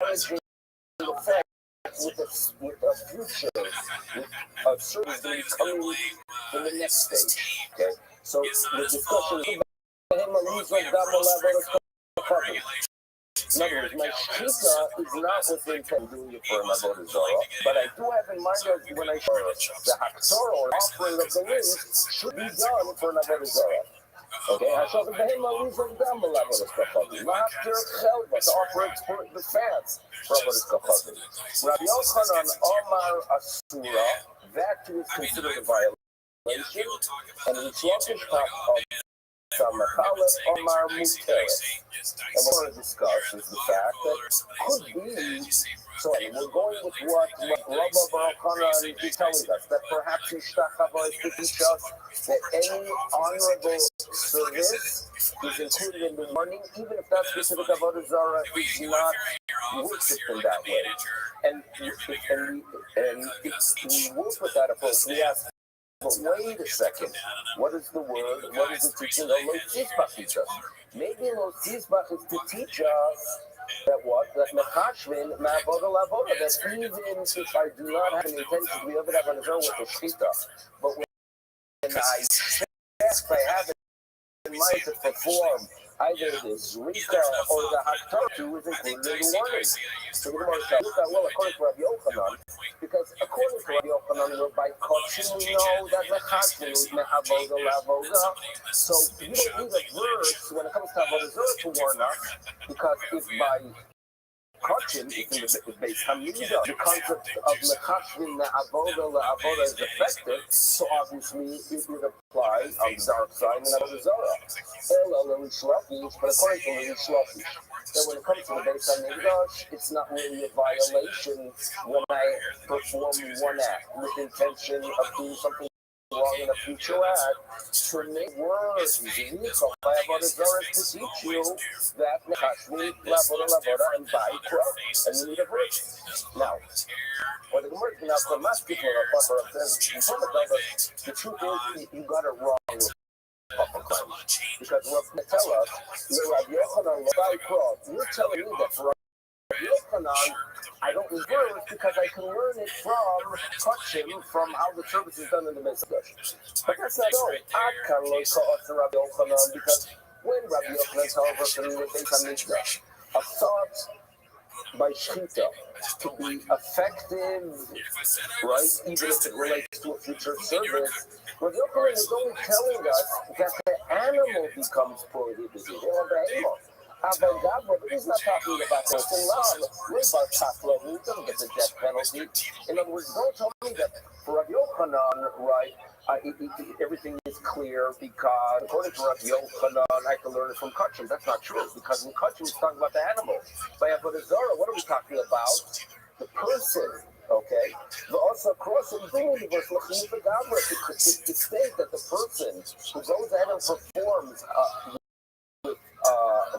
damaging effect with a future, with a service that is coming in the next stage. Okay, so the discussion is in other words, my shita is not with the intent of doing it for an avodah zarah, but I do have in mind that when I the haktorah or offering of the rings should be done for an avodah zarah. Okay, Hashem behema lizon dam avodas kafadi. Laughter chelva to offer the fans for avodas kafadi. Rabbi Yochanan Omar Asura, that too is considered a violation, and the Shlokish of Samachalet Omar Muteret. And what we're going to discuss is the fact that could be. So we're going with what Rabbi Baruch Hanan is telling us, that perhaps Ishtachava is to teach us that any honorable service is included in the morning, even if that specific avodah zarah is not worshipped in that way. And if we work with that approach, we ask, but wait a second, what is the word? What is the teaching that Lo Tizbach teach us? Maybe Lo Tizbach is to teach us that what? That mechashvin ma'avoda la'avoda, that even if I do not have an intention to be able to have an azor with the shita, but when I check, I have it in mind to perform either the zrika or the haktartu is included in the warning. So we're going to say, well, according to Rabbi Yochanan, because according to Rabbi Yochanan, we're by koshin, we know that mechashvin is me'avoda la'avoda. So you don't need a verse when it comes to avodah zarah to warn us, because if by koshin, it's in the Beis Hamikdash, the concept of mechashvin me'avoda la'avoda is effective, so obviously it would apply on the dark side and avodah zarah. But according to Rish Lakish, that when it comes to the Beis Hamikdash, it's not really a violation when I perform one act with intention of doing something wrong in a future act, to make words by avodah zarah to teach you that mechashvin la'avoda and by quote, and you need a verse. Now, what the Gemara is now for most people are says, the truth is you got it wrong. Because what's going to tell us, you're telling me that for Rabbi Yochanan, I don't reverse because I can learn it from Kachim, from how the service is done in the Mesidosh. But that's not so. I can learn to Rabbi Yochanan because when Rabbi Yochanan tells us in the Beis Hamikdash, a thought by Shita to be effective, right, even if it relates to a future service, Rabbi Yochanan is only telling us that the animal becomes prohibited, or the animal. But he's not talking about this in love. We're about Kafla, who doesn't get the death penalty. In other words, don't tell me that for Rabbi Yochanan, right, everything is clear because according to Rabbi Yochanan, I can learn it from Kachim. That's not true, because in Kachim, it's talking about the animal. By Avodah Zarah, what are we talking about? The person. Okay, but also crossing the universe to state that the person who goes ahead and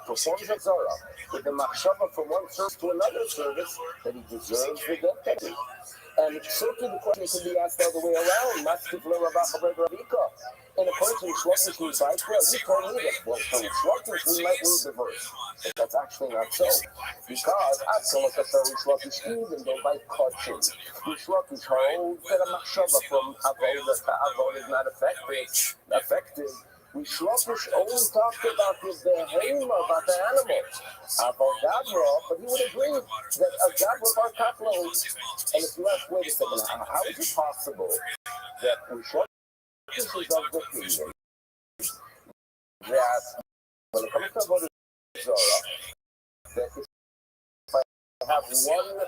performs a Zorah with the machshava from one service to another service, that he deserves the death penalty. And certainly the question can be asked the other way around. in accordance with Shlokish Mizai, you told me that, well, from Shlokish we might read the verse. But that's actually not so. Because Atzalakatar Shlokish even though by Kochin, Shlokish holds that a machshava from Avodah to Avodah is not effective. We Shlokish only talked about the behema, about the animal. Avodah, but he would agree that a Gabra bar Kapla, and if you ask, wait a second, how is it possible that we Shlokish is of the opinion that when it comes to Avodah Zorah, that if I have one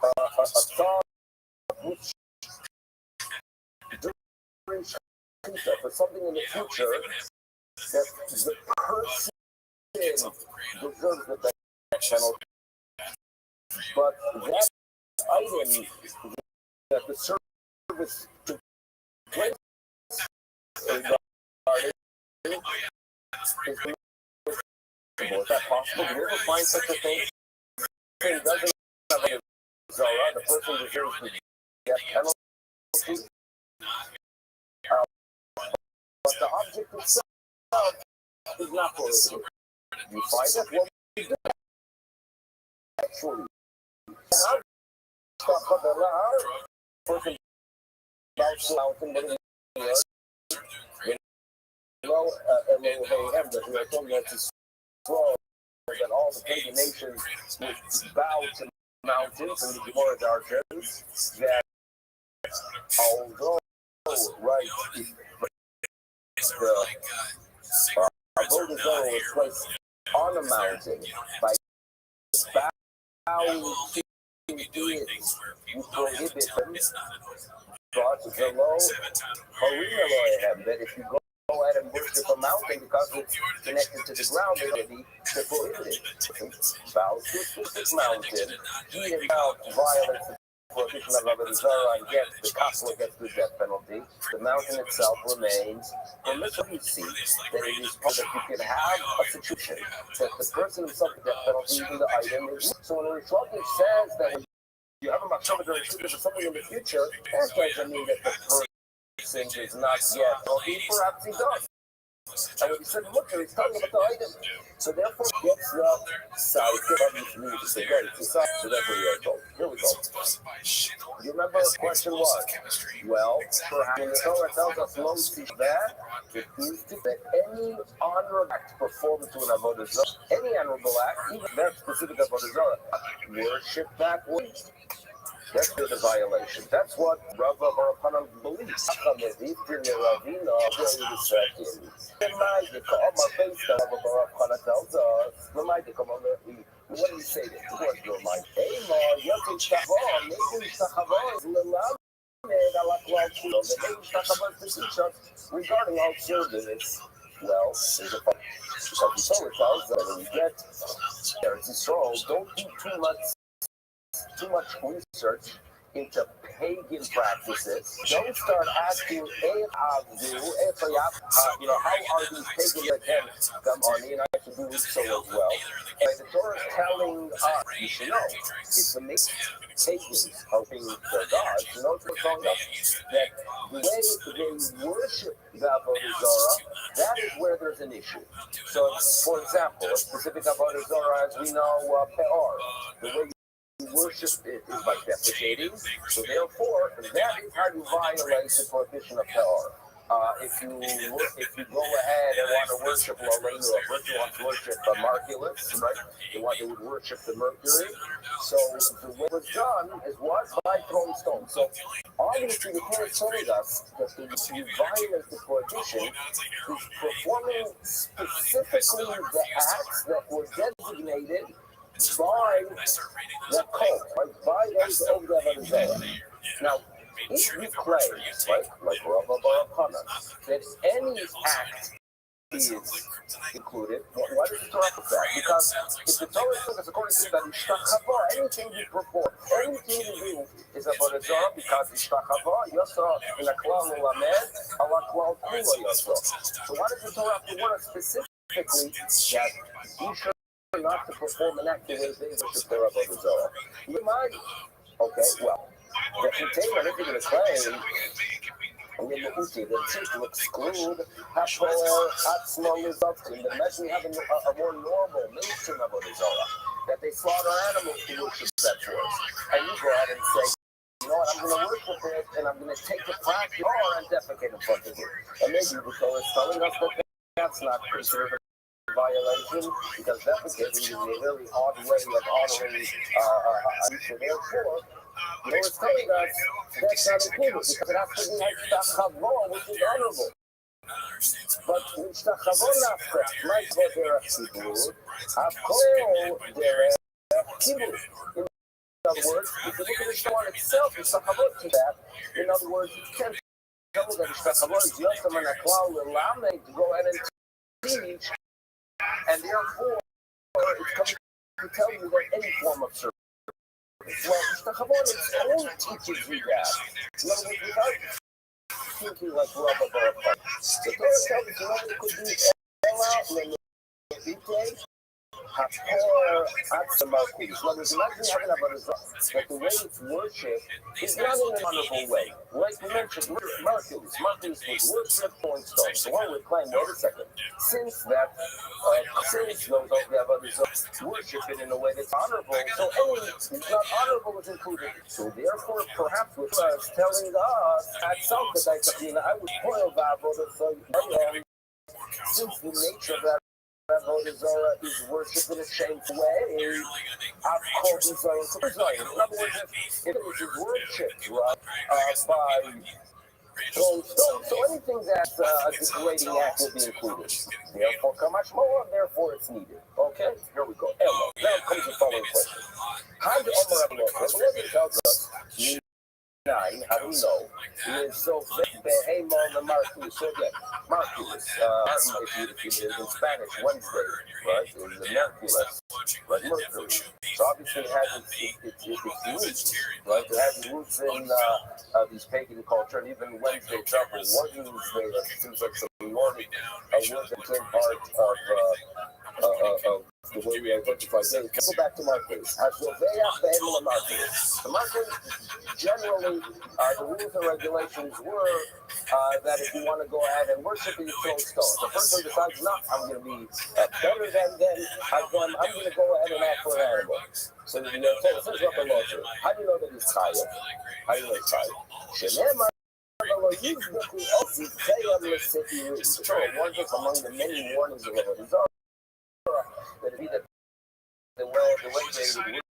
a thought which during Shkita for something in the future that the person deserves the death penalty, but that item that the service to place regarding is that possible? Do you ever find such a thing? It doesn't have a Zara, the person deserves the death penalty. But the object itself is not prohibited. You find that what we do actually. Person bounce mountain, but Elohim, that we are told that to scroll, that all the pagan nations would bow to mountains and the Gemara Darshans, that although, right, the Avodah Zorah was placed on a mountain by bowing to deities, you prohibit them. But the low that if you go ahead and worship a mountain because it's connected to the ground, they're prohibited. Bow to this mountain, he himself violates the prohibition of Avodah Zorah and gets the Kapla gets the death penalty. The mountain itself remains. And let's you see that it is that you can have a situation that the person himself gets the death penalty, even the item is. So when the Rothschild says that when you have a machshava during Shkita for something in the future, that doesn't mean that the person is not yet, or perhaps he does. And when he said, look, he's talking about the item. So therefore, he gets the side of his music. So that's what we are told. Here we go. You remember the question was, well, perhaps when the Torah tells us no teach that, it means that any honorable act performed to an Avodah Zorah, any honorable act, even that specific Avodah Zorah, worship that way. That's the violation. That's what Rabbi believes. What do you say there? What do you mind? Regarding all service, well, there's a point. Because the Torah tells that when you get there, it's Israel, don't do too much research into pagan practices. Don't start asking, how are these pagan attempts come on me, and I should do so as well. And the Torah is telling us, you should know, it's amazing. Pagans helping their gods, you know what's going on? That the way they worship the Avodah Zorah, that is where there's an issue. So, for example, a specific Avodah Zorah, as we know, Peor, the way worship it is by defecating, so therefore that is how you violate the prohibition of Peor. If you go ahead and want to worship Lorraine, or a person wants to worship Marculus, right? They would worship the Mercury. So the way it was done is what? By throwing stones. So obviously the Torah told us that you violate the prohibition is performing specifically the acts that were designated by the cult, right? By those over the Avodah Zorah. Now, if you claim, right, like Rabbi that any act is included, why does the Torah put that? Because if the Torah says, according to that, anything you perform, anything you do is Avodah Zorah, because Ishtachava, Yosa, in a klal ulamed, ala klal kula Yosa. So why does the Torah have to word specifically that you should not to perform an act the way they worship their Avodah Zorah? You mind? Okay, well, the container, if you're going to claim that seems to exclude Hashor, Atzmo, Mizovkim. But imagine having a more normal mainstream of Zorah, that they slaughter animals to worship that force. And you go ahead and say, you know what, I'm going to worship it, and I'm going to take the practice, or and defecate in front of it. And maybe the Torah is telling us that that's not considered a violation, because defecating is a really odd way of honoring so therefore, the Torah is telling us that's not included, because it has to be Hishtachavo, which is honorable. But Hishtachavo nafka, like what they're Tzibur, Hakol they're Tzibur. In other words, if you look at the Shemon itself, it's a chavod to that. In other words, you can't tell that it's a chavod is Yosem and Aklal Lelamed to go ahead and teach, and therefore it's coming to tell you that any form of service. Well, the chavod its own teaches you that. In other words, without thinking like Rabbi, the Torah tells you that it could be Ela, Lemevite, Hakor, Atzmakus. In other words, imagine having a barazah, that the way it's worshipped is not in an honorable way. Like we mentioned, Mercury was worshipped point stone. So one would claim, wait a second, since those of the barazah worship it in a way that's honorable, so any that's not honorable is included. So therefore, perhaps what I was telling us, at some I would spoil that, so since the nature of that Avodah Zarah is worshipped in a shameful way, I've called Zarah to Zion. In other words, if it is worshipped, right, by throwing stones, so anything that's a degrading act will be included. Therefore, Kamash more, therefore it's needed. Okay, here we go. Elo. Now comes the following question. How do Omar Rabbi tells us, how do we know? Is so Behemon the Marcus. So again, Marcus, if you did in Spanish, Wednesday, right? It was a Merculus, like Mercury. So obviously it has its roots, right? It has roots in these pagan culture, and even Wednesday itself was one Wednesday that seems like some Nordic word that became part of the way we identify days. Let's go back to Marcus. The Marcus, generally, the rules and regulations were that if you want to go ahead and worship, you throw stones. The person decides, no, I'm going to be better than them. I'm going to go ahead and act for an animal. So this is what the law says. How do you know that he's tired? How do you know he's tired? Warns us among the many warnings of Rabbi that it be that the way they would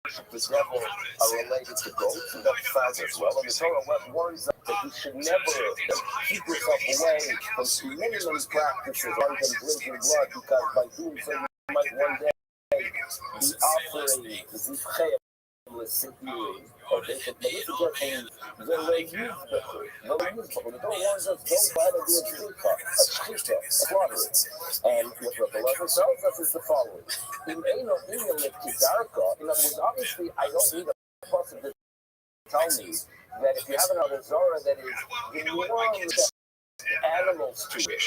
worship the devil are related to goats, and that's found as well. And the Torah warns us that you should never keep yourself away from minimum practices other than drinking blood, because by doing so you might one day be offering zivchei l'sidirim. Or they could make it the Torah warns us, don't try to do a slaughter. And what the Lord tells us is the following. In other words, obviously, I don't need a person to tell me that if you have another Zorah that is the norm that animals to it,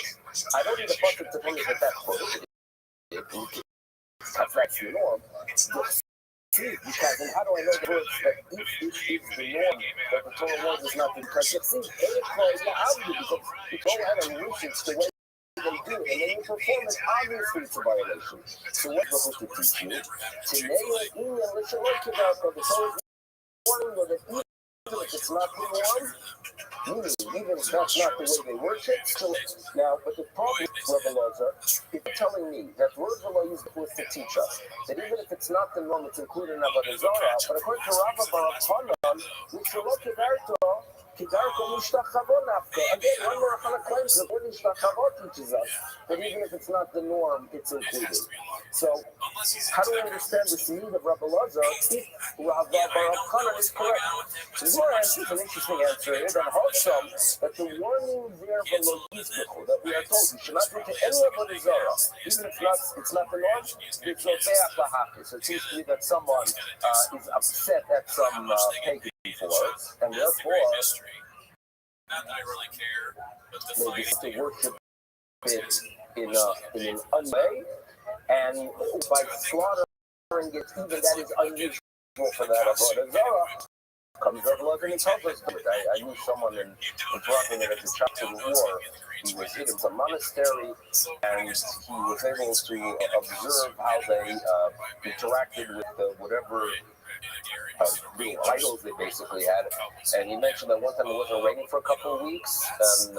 I don't need a person to tell me that that's prohibited. Because that's the norm. Because and how do I know the words that if is the norm that the Torah warns is not? Because you see, because you go ahead and worship the way they do it, and then you perform it, obviously it's a violation. So what's supposed to teach you? Today, the Torah is warning that even if it's not the norm, even if that's not the way they worship, still now, but the problem with the laws are, if you're telling me that words of law use the words to teach us, that even if it's not the norm, it's included in Avodah Zarah, but according to Rabbi Baruch which will look at Kidarko Mishtachavo Nafka. Again, one more Hana claims that what Mishtachavo teaches us, that even if it's not the norm, it's included. So, how do we understand this need of Rabbi Lazar if Rabbi Baruch is correct? So your answer is an interesting answer here, that wholesome, that the warning there below that we are told you should not do to any of the Zorah, even if it's not the norm, it's okay. So it seems to me that someone is upset at some pagan before, and therefore maybe to worship it in an unway, and by slaughtering it, even that is unusual for that Avodah Zarah. comes up loving and helpless. I knew someone in Toronto that at the top of the war, he was in a monastery and he was able to observe how they interacted with whatever the idols they basically had. And he mentioned that one time it wasn't raining for a couple of weeks and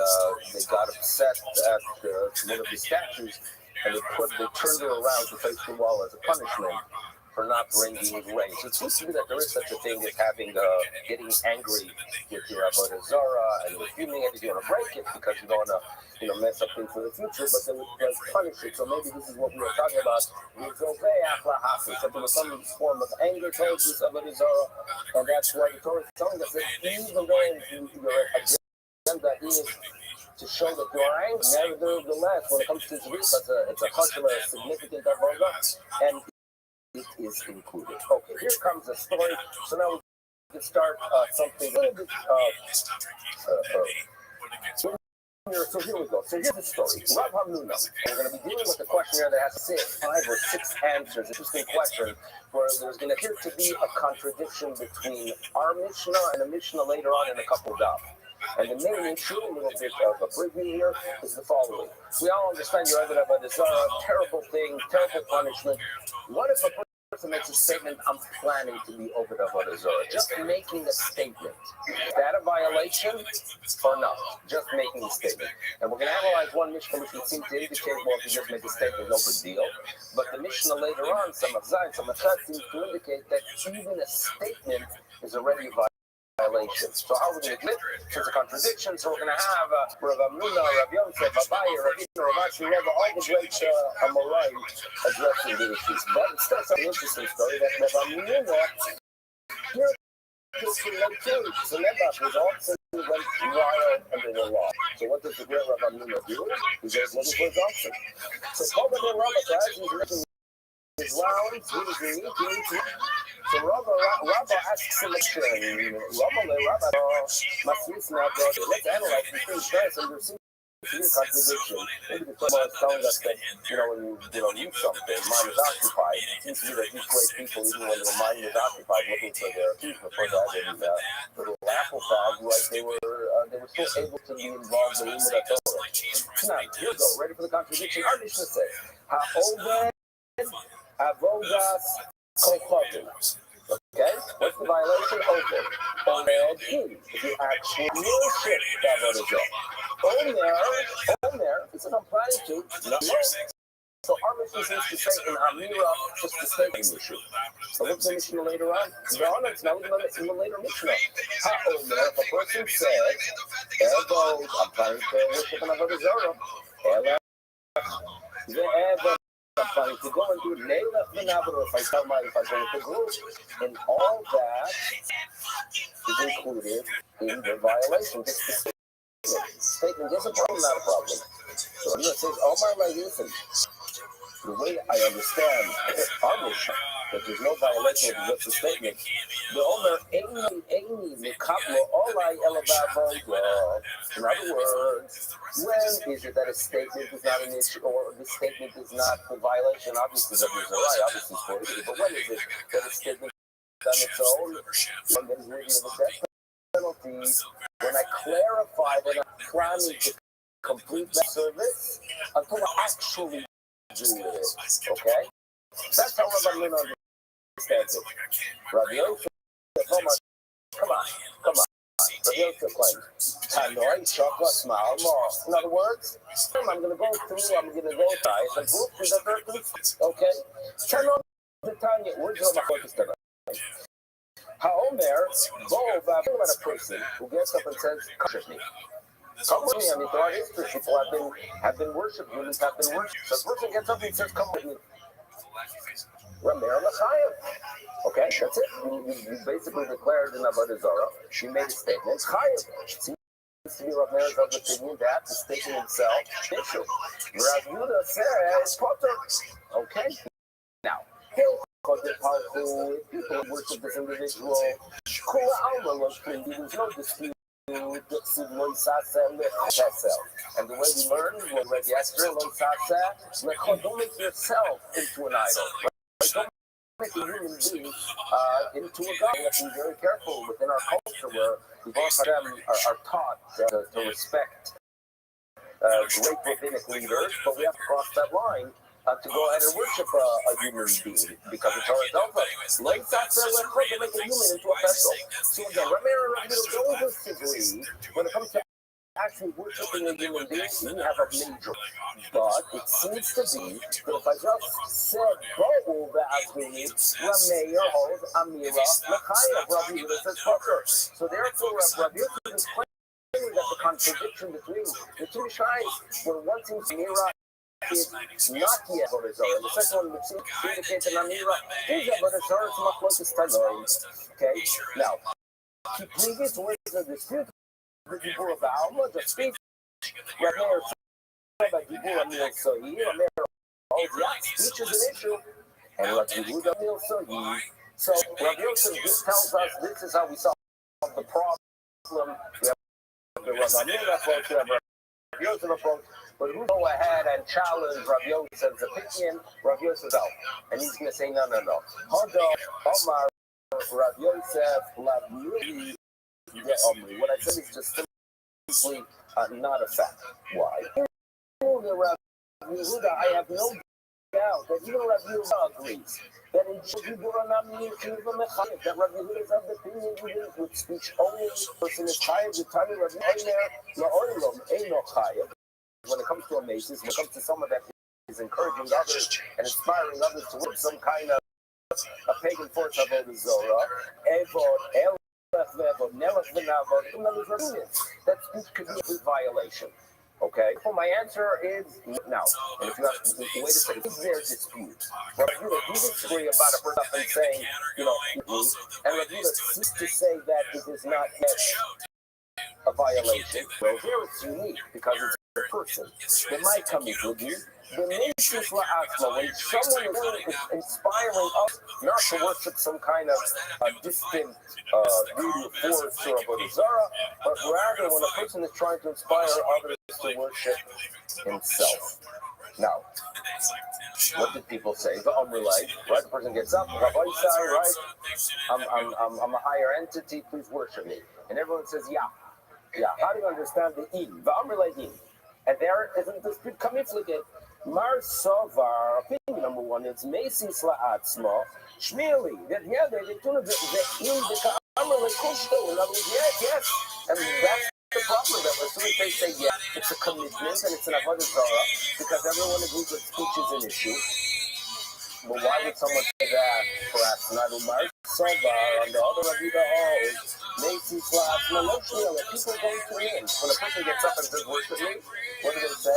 they got upset at one of the statues and they turned her around to face the wall as a punishment for not bringing rain. So it seems to me that there is such a thing as having getting angry with your avodah zarah and refusing it if you want to break it because you don't want to mess up things for the future, but then let's punish it. So maybe this is what we were talking about. Something with some form of anger towards this avodah zarah, and that's why the Torah is telling us that even though your agenda is to show that you are angry, nevertheless, when it comes to tzvika, it's a chashuv, a significant avodah, and it is included. Okay, here comes a story. So now we can start something a little bit. So here we go. So here's the story. Rav Hamnuna. We're going to be dealing with a questionnaire that has 5 or 6 answers. Interesting question where there's going to appear to be a contradiction between our Mishnah and a Mishnah later on in a couple of daf. And the main issue, a little bit of a preview here, is the following. We all understand your evidence about this terrible thing, terrible punishment. What if a person makes a statement, I'm planning to be over the avodah zarah? Just making a statement. Is that a violation or not? Just making a statement. And we're going to analyze one Mishnah which would seem to indicate, well, if you just make a statement, no big deal. But the Mishnah later on, some of Zayin, some of Chad, seems to indicate that even a statement is already a violation. So how are we going to admit there's a contradiction? So we're going to have Rav Hamnuna, Rav Yosef, Rabbi, Rav Ashi, all the great Amorai addressing the issues. But it starts an interesting story that Rav Hamnuna here is so Nebuch was also went wild under the law. So what does the great Rav Hamnuna do? He goes looking for his option. So Kobach and Rabbi, he's making his rounds, he was so Rabbi asks him a question. Rabbi, let's analyze these things first, and there seems to be a contradiction. Maybe the Torah is telling us that, when you use something, mind is occupied. It seems to be that these great people, even when their mind is occupied looking for their peace, before that, in the little apple fog, like they were still able to be involved in the Torah. Now, here we go, ready for the contradiction. Our Mishnah says, Ha'oved avodas kochavim. Okay? What's the violation? Omer, if you actually worship the avodah zarah. Omer, it says I'm planning to. No. So our Mishnah seems to say in Amira, just to say the Mishnah. So what's the Mishnah later on? No, it's not in the later Mishnah. Omer, if a person says, I'm planning to worship an avodah zarah. I'm planning to go and do Neilach V'Navro if I go with the group. And all that is included in the violation. This statement is a problem, not a problem. So I'm going to say, my life, listen, the way I understand our Mishnah, that there's no violation of just a statement. The Omer, Eini, Mekablo, Olai, Elabavo, in other words, when is it that a statement is not an issue, or the statement is not the violation? Obviously, that there's a lie, obviously, for it, but when is it that a statement is on its own, and that is worthy of a death penalty? When I clarify that I'm planning to complete that service until I actually do it, okay? That's how Rabbi Hamnuna understands it. Rabbi Yosef, come on. Rabbi Yosef claims, Tanoi, chocolate, smile, more. In other words, I'm going to go through, I'm going to go try, and group is a very okay? Tanoi, the Tanya, where's your Machotis tonight? Ha'omer, Bo, about a person who gets up and says, come with me. Come with me. I mean, throughout history, people have been worshipped, humans have been worshipped. So the person gets up and says, come with me. Okay, that's it. You basically declared in avodah zarah. She made a statement. Chayav. Seems to be Rav Meir's of the opinion that the statement itself is issue. Rav Yehuda says potter. Okay. Now, people worship this individual. There's no dispute. And the way we learn, we read yesterday, don't make yourself into an idol. Right? make a human being into a god. We have to be very careful within our culture where we both of them are taught to respect great rabbinic leaders, but we have to cross that line to go ahead and worship a human being, because the Torah tells us, like that, to make a human into a vessel. So again, Rabbi and Rabbi don't disagree when it comes to actually worshiping a human being. We have a major, but it seems to be that if I just said Bo'u ve'azvini, Rameir holds Amira L'chayev. Rabbi Yehuda says Poker. So therefore, Rabbi Yehuda is claiming that the contradiction between the two shayes, where one seems Amira is not yet Avodah Zarah, and the second one which indicates an Amira is Avodah Zarah, it's Machlokes Tanoim. Okay, now, the previous ways of dispute the Dibur of Alma, the speech, Rameir said about Dibur Amir Sohi, Rameir, speech is an issue, and Rabbi Yehuda Amir Sohi. So Rabbi Yosef just tells us this is how we solve the problem. We have the Rabbi Amir approach, we have Rabbi Yosef approach, but who go ahead and challenge Rabbi Yosef's opinion, Rabbi Yosef out, and he's going to say no. Hodo, Omar, Rabbi Yosef, Rabbi what I said is just simply not a fact. Why? Rabbi Yehuda, I have no doubt that even Rabbi Yehuda agrees that in that Rabbi Yehuda is of the opinion even with speech only person is chayav the time Rabbi Yehuda when it comes to a mason, when it comes to someone that is encouraging others and inspiring others to work some kind of a pagan force of Avodah Zarah, that speech could be a violation. Okay? So my answer is no. And if you have to wait a second, is there dispute? But if you disagree about a person saying, and if you cease to say that it is not yet a violation, well, here it's unique because it's a person. They might come into you. The nature for Asma, when someone is inspiring us not to worship some kind of distant voodoo force or Avodah Zarah, but rather when a person is trying to inspire others to worship himself. Now, what did people say? The Amrulay, right? The person gets up, Rabbi Sai, right? I'm a higher entity, please worship me. And everyone says, yeah. How do you understand the in? The Amrulay in. And there isn't this big commitment. Mar Sovar, opinion number one, it's Macy's La'atzma, Shmili, that they do the in the Amrulay Kushto, in other words, yes. And that's the problem, that as soon as they say yes, it's a commitment and it's an Avodah Zarah, because everyone agrees that speech is an issue. But why would someone say that? Perhaps not Umar Sovar, and the other Ravida holds, Macy's La'atzma, no Shmili, people go to the end. When a person gets up and says, worship me, what do they say?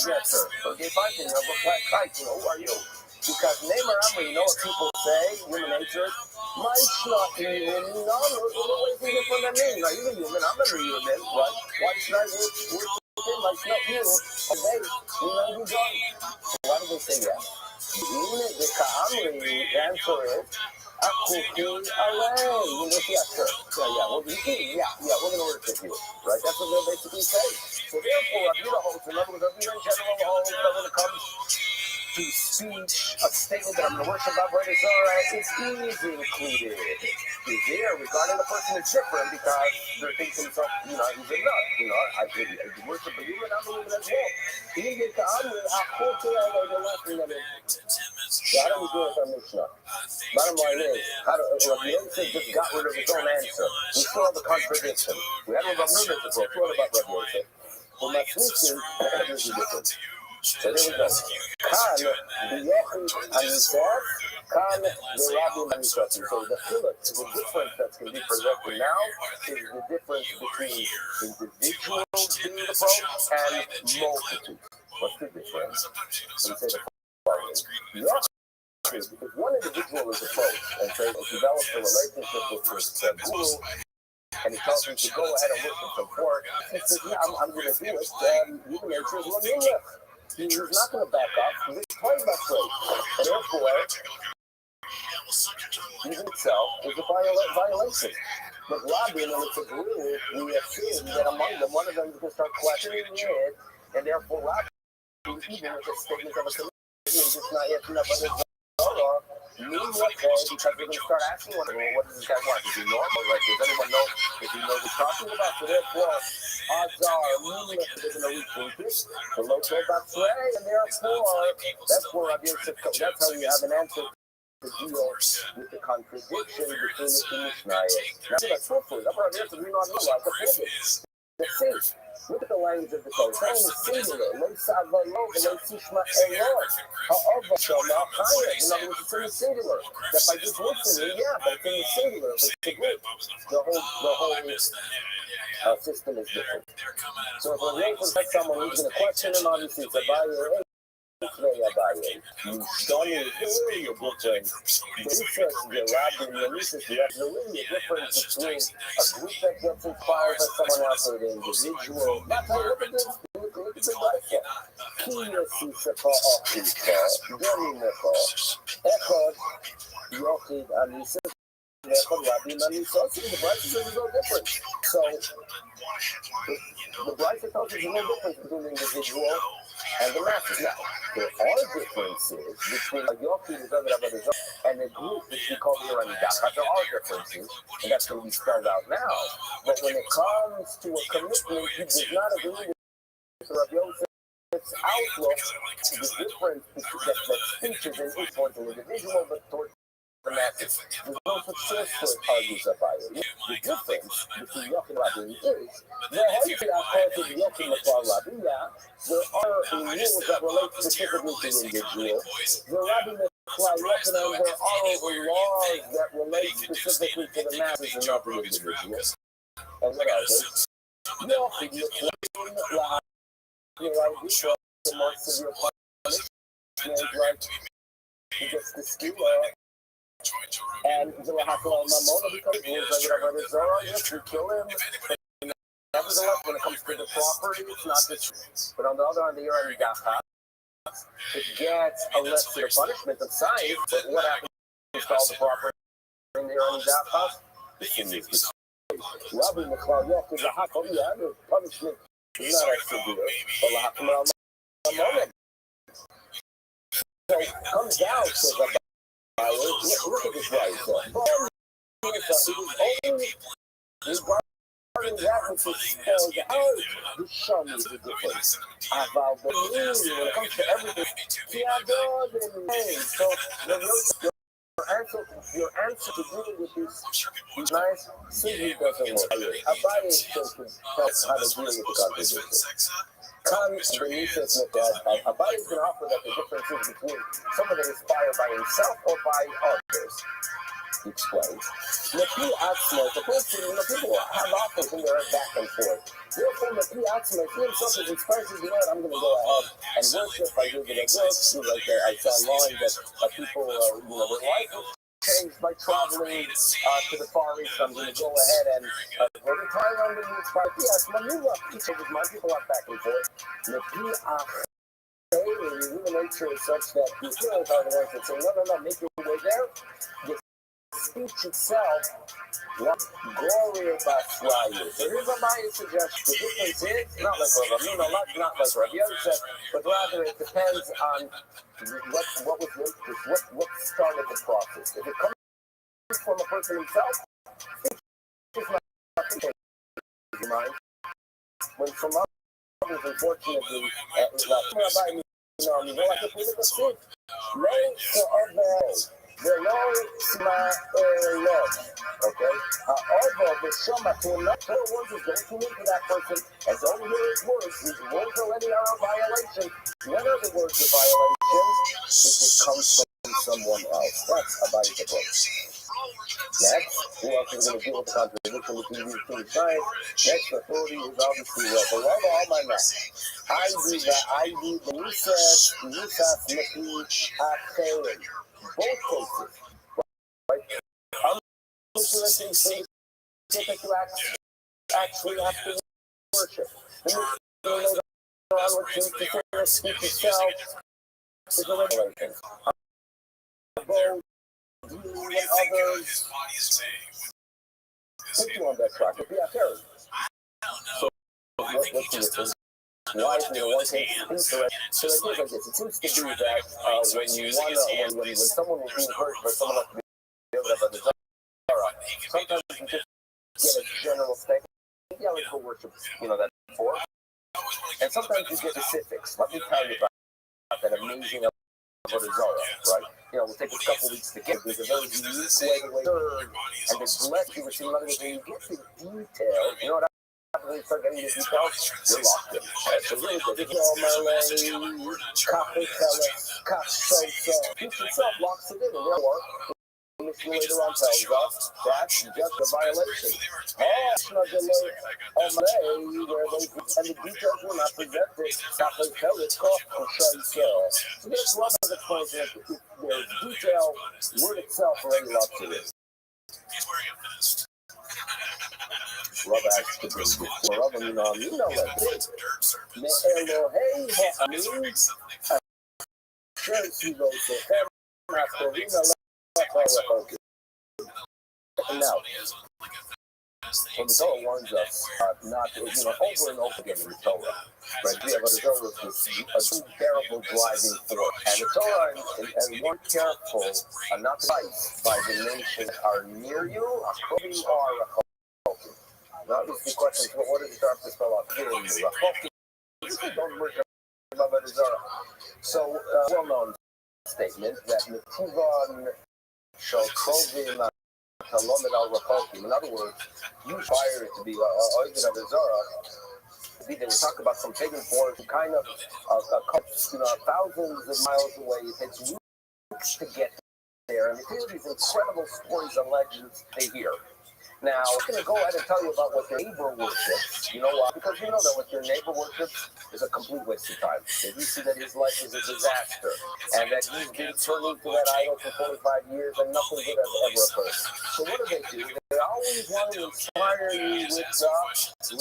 Yes, sir. Okay, fine. Who are you? Because Neymar Amri, you know what people say? Human nature. My not human. No, always different than me. Now, you're human. I'm not a human. Right? Why should I worship him? Like, not you. Okay. You done. Why do they say that? The Ka'amri, the answer is, yes, sir. Yeah, we're going to worship you. Right? That's what they'll basically say. So therefore, Rabbi holds, in other words, Rabbi in general holds that when it comes to speech, a statement that I'm going to worship Avodah Zarah is included. Is there regarding the person is different because they're thinking himself, he's a nut. I worship a human, I'm a human as well. He get to Amri, the last thing that is. I don't agree with our Mishnah. Bottom line is, Rabbi Yosef just got rid of his own answer. We still have a contradiction. We had Rabbi Nunes before. What about Rabbi Yosef? Well, my solution is different. So there we go. Kan b'yochi hamisaf, kan b'rabim hamisafim. So the difference that can be projected now is the difference between individuals being approached and multitude. What's the difference? Let me say the following. Because one individual is approached and says, develops a relationship with his guru, and he tells him to go ahead and worship some pork. He says, I'm going to do it. Human nature is one union. He's not going to back up. He's trying to back away. And therefore, using itself is a violation. But Rabbi, when it's a group, we assume that among them, one of them is going to start questioning it, and therefore Rabbi, even with a statement of a commitment, just not yet enough other because we're going to start asking what does this guy want? Is he normal? Like, does anyone know if he knows what he's talking about? So therefore, odds are they're going to rethink it. The local Batsray, and therefore, that's where Rabbi Yosef comes. That's how you have an answer to deal with the contradiction between the two Mishnayos. Now, that's hopefully, that's Rabbi Yosef, we don't know like the pivot. The faith. Look at the language of the code. It's only singular. Lo sava lo, lo tishma elo. Ha'ova shoma chaya. In other words, it's in the singular. That by just listening, yeah, but it's in the singular. It's a group. The whole system is different. So if a Rabbi has someone who's going to question him, obviously it's a buyer. You don't need to really a difference. But he says the Rabbi and the Mises, there's really a difference between a group that gets inspired by someone else or the individual. That's how look at this. Look at the Bible. Kiya sisapa achika, domineko, echad, yochid anisis, echad Rabbi manisos. The Bible says it's no different. So the Bible tells us there's no difference between the individual and the masses. Now, there are differences between a yochid and a group which we call the Iranidacha. There are differences, and that's going to be spelled out now. But when it comes to a commitment, he does not agree with Rabbi Yosef's outlook. The difference that speeches in each one to the individual, but towards the masses. There's no such source for it, argues Rabbi. The difference between Yochid and Rabbi is there are rules that relate specifically to the individual. The Rabbi and there are laws that relate specifically to the masses and not the individual. And what are they? Yochid the more severe punishment, he gets the skewer. And the Hakal Mamona becomes rules like whatever it is, yes, you kill him. Nevertheless, when it comes to the property, it's not the truth. But on the other hand, the Iranidacha, it gets a lesser punishment of size. But what happens to all the property in the Iranidacha? The sin is destroyed. Rabbi Michal Yochid the Hakal, the punishment is not as severe. But the Hakal Mamona. So it comes down to the look at this right there. Regarding that which is spelled out, the shun is the difference. About the meaning, when it comes to everything, so your answer to dealing with these nice simply doesn't work. Abaye can tell us how to deal with the contradiction. Abaye is going to offer that the difference is between someone that is inspired by himself or by others. He explains. The person, people have offers in their back and forth. Therefore, he himself is inspired to do that. I'm going to go ahead and worship. I do get a work. Like I saw online that people, their life is changed by traveling to the Far East. I'm going to go ahead and every time I'm going to be inspired. Yes, my people are back and forth. Human nature is such that you feel about the ones that say, no, make your way there. The speech itself, glory about Swahili. So here's my suggestion. The difference is, not like Rabbi Yosef, but rather it depends on what started the process. If it comes from a person himself, it's not in mind. When from others, unfortunately, it's not. Like if we look at it, the Lord okay? Although the Shema to not tell one is going to into that person and don't hear his words, his words already are a violation. What are the words of violation? It comes from someone else. That's about the book. Next, who else is going to deal with the contradiction between these two sides? Next authority is obviously the Lord of all my math. I do the Nisas, Meki, Acherim. Both cases, right? Actually have to worship. Then later on, to speak itself is a revelation. Both you and others put you on that track. It'd be a terror. So, what's the difference? wisely in one case, incorrect. So the idea is like this. It seems to be that when someone was being hurt by someone else to be able to have a desire, sometimes you just get a general statement. Yeah, let's go worship, that for. And sometimes you get specifics. Let me tell you about that amazing Avodah Zarah, right? We'll take a couple weeks to get. There's a very unique way to serve, and the blessing you receive. In other words, when you get the details, you know what happens when you start getting the details? You're locked in. So really good. This is all Malay, Kapitella, Kapsosa. Peace itself locks it in, and therefore, the mission later on tells us that's just a violation. Where those and the details were not presented. Kapitella is called Kapsosa. So there's one of the points that there's detail, word itself already locked it in. He's wearing a vest. Rabbi has to bring before of him, you know what it is. Elohei ha'amin, Asher tzivotechem, ha'kovim alecha rechok. Now, when the Torah warns us not to, over and over again in the Torah, right? We have the Torah is a terrible driving force, and the Torah is more careful not to fight by the nations that are near you, Akovim or Rechokim. Now, obviously, the question is, what does it start to spell out? Rechokim. Usually don't worship Avodah Zarah. So, well-known statement that Netivon shall Krovim in other words, you require it to be Oivin Avodah Zarah. They talk about some pagan forms who kind of thousands of miles away. It takes weeks to get there, and they hear these incredible stories and legends they hear. Now, I'm going to go ahead and tell you about what their neighbor worships. You know why? Because you know that what their neighbor worships is a complete waste of time. They see that his life is a disaster, and that he's been turning to that idol for 45 years, and nothing good has ever occurred. So what do? They always want to inspire you with the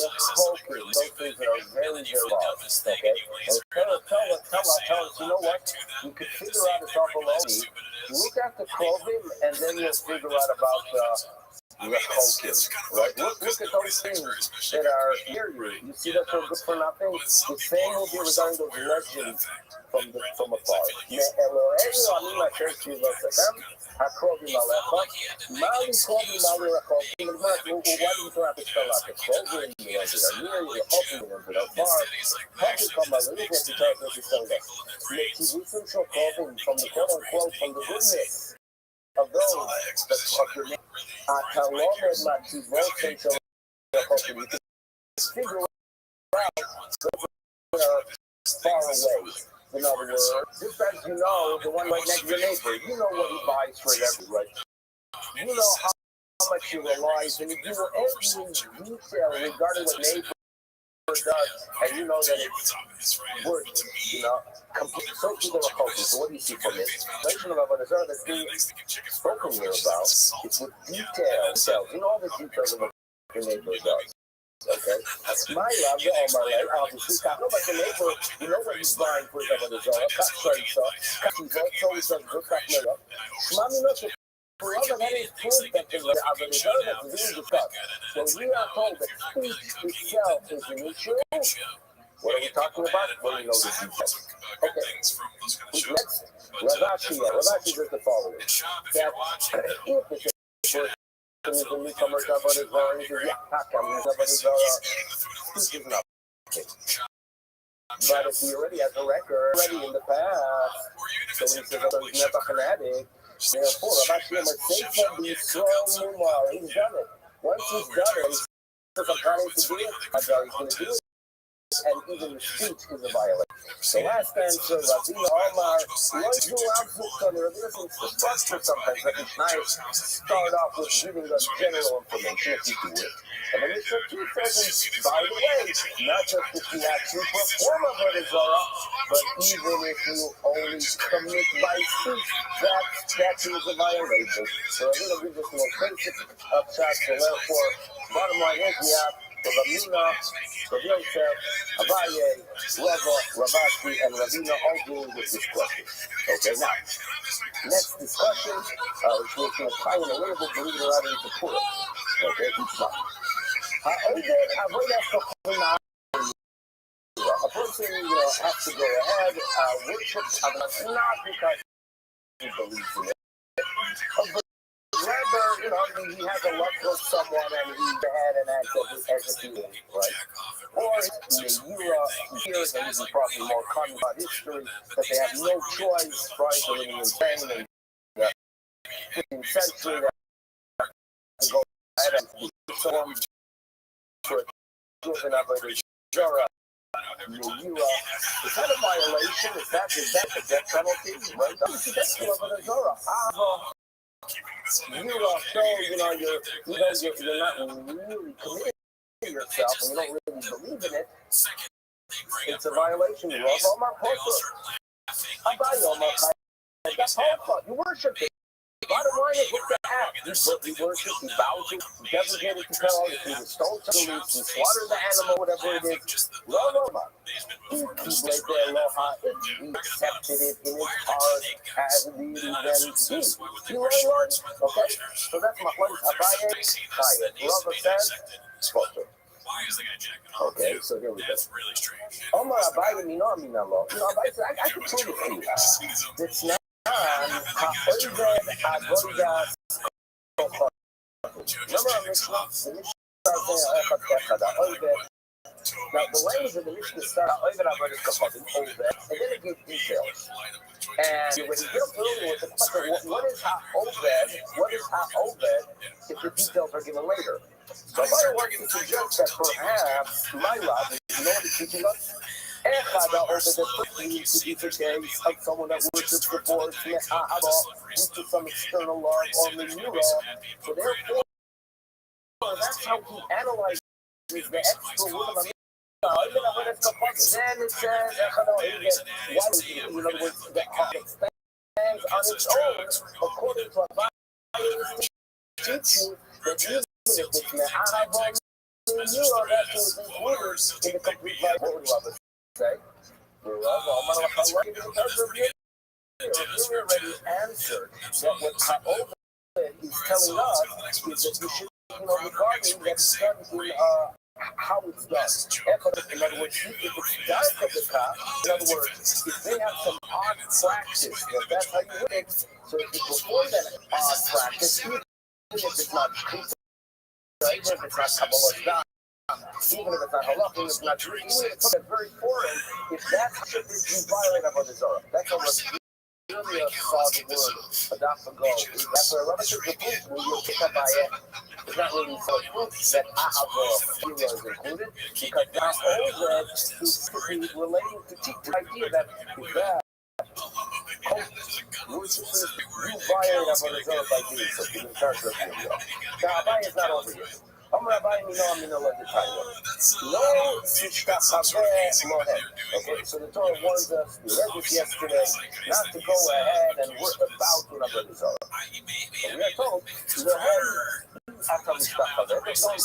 rechokim, those things that are very, very lost, okay? And tell us, you know what? You can figure out it's all below me. Look at the Krovim, and then you'll figure out about Rechokim, right? Look at those things that are near you. You see that they're good for nothing? The same will be regarding those legends from afar. Hakrovim alecha, mali krovim mali rechokim. Why do you have to spell out the krovim? The ones that are near you, the rechokim, the ones that are far. Happy come by the little to tell us to tell us. Metivusim shel krovim, from the quote unquote, from the goodness of those of your name. Atalomed mativosim shel rechokim. You can figure out those that are far away. In other words, just as you know, the one right next to your neighbor, you know what he buys for every, right? You know how much he relies, and you know every detail regarding what neighbor does, and you know that it's worth, complete. So to the Rechokim. So what do you see from this? The legend of Avodah Zarah that's being spoken here about, it's with details. You know all the details of what your neighbor does. Okay, my love, the Omar, obviously, talk about the neighbor. You know what he's buying for Avodah Zarah. That is proof that the Avodah Zarah that's being discussed. When we are told that speech itself is an issue, what are we talking about? Well, we know the details. Okay, next, Rashi says the following: that if it's a is a newcomer to Avodah Zarah, he says, Avodah Zarah, speech is not. But if he already has a record, already in the past, so when he says, he's not a fanatic, therefore, Rashi he's done it. Once he's done it, he says, I'm planning to do it, he's going to do it. And even the speech is a violation. The last answer, Rabbi Omar, once you answer the structure sometimes, but it's nice. Start off with giving us general information if you do it. And then it's a 2 seconds, by the way, not just if you actually perform Avodah Zarah, but even if you only commit by speech, that is a violation. So I'm going to give us the most basic of shots, so therefore, bottom line is we have Rabbi Yosef, Abaye, Rava, Ravashi, and Ravina all dealing with this question. Okay, now, next discussion, which we're going to tie in a little bit, believe it or not, into Purim. Okay, each month. A person to go ahead, worship not because he believes in it, but rather, he has a love for someone and he's ahead and acts as if he is, right? Or hears, and this is probably more common about history, that they have no choice, right? They're living in Spain in the 15th century, to go ahead and be someone for a children of a Zara. Is that a violation? Is that the death penalty? Right? That's of a Zara. You're not really committed to yourself and you don't really believe in it. It's a violation. You love Omar Posser. That's all. You worship it. Bottom line is, what's the act? He worships, he bows, he designated to tell, he threw the stone to the leaves, he slaughtered the animal, whatever it is. Aloha. He laid there, aloha. He accepted it in his heart as the event. You learn, okay? So that's my point. Abaye, Chayet. Rava says, Spotter. Okay, so here we go. Omar Abaye, Minor, Minalo. Abaye said, I can prove it to you. It's not. Remember now the language of the Mishnah starts and then it gives details. And when he gets earlier with the question, what is ha-oved? What is ha-oved if the details are given later? So I want to suggest that perhaps my love, you know what it's teaching us? Echad over the needs to be the case of someone that worships the force, into some external law or manure. So therefore, that's how he analyzes the extra word of then it says, in other words, the heart expands on its own, according to a bias teaching that even if it's me'ahavon, that is included in the complete life. What would Rabbi say? You already answered that what Ha'over is telling us is that we should, regarding that it's done in how it's done. In other words, if it's done from the top, in other words, if they have some odd practice, that's how you would. So if you perform that odd practice, even if it's not even if it's not Kabbalah, even if it's not halakha, even if it's not true, even if it's something very foreign, if that's you violate Avodah Zarah. That's almost really a solid word, adapt ago. That's where Rabbi says the proof when you pick up by it. It's not really solid proof that Ahava is included, because now all that is relating to the idea that you violate Avodah Zarah by doing something in terms of the Now, Rabbi is not over here. Rabbi, okay, so the Torah warns us, we read this yesterday, not to go ahead and work about in Avodah Zarah. So we are told, don't listen about Avodah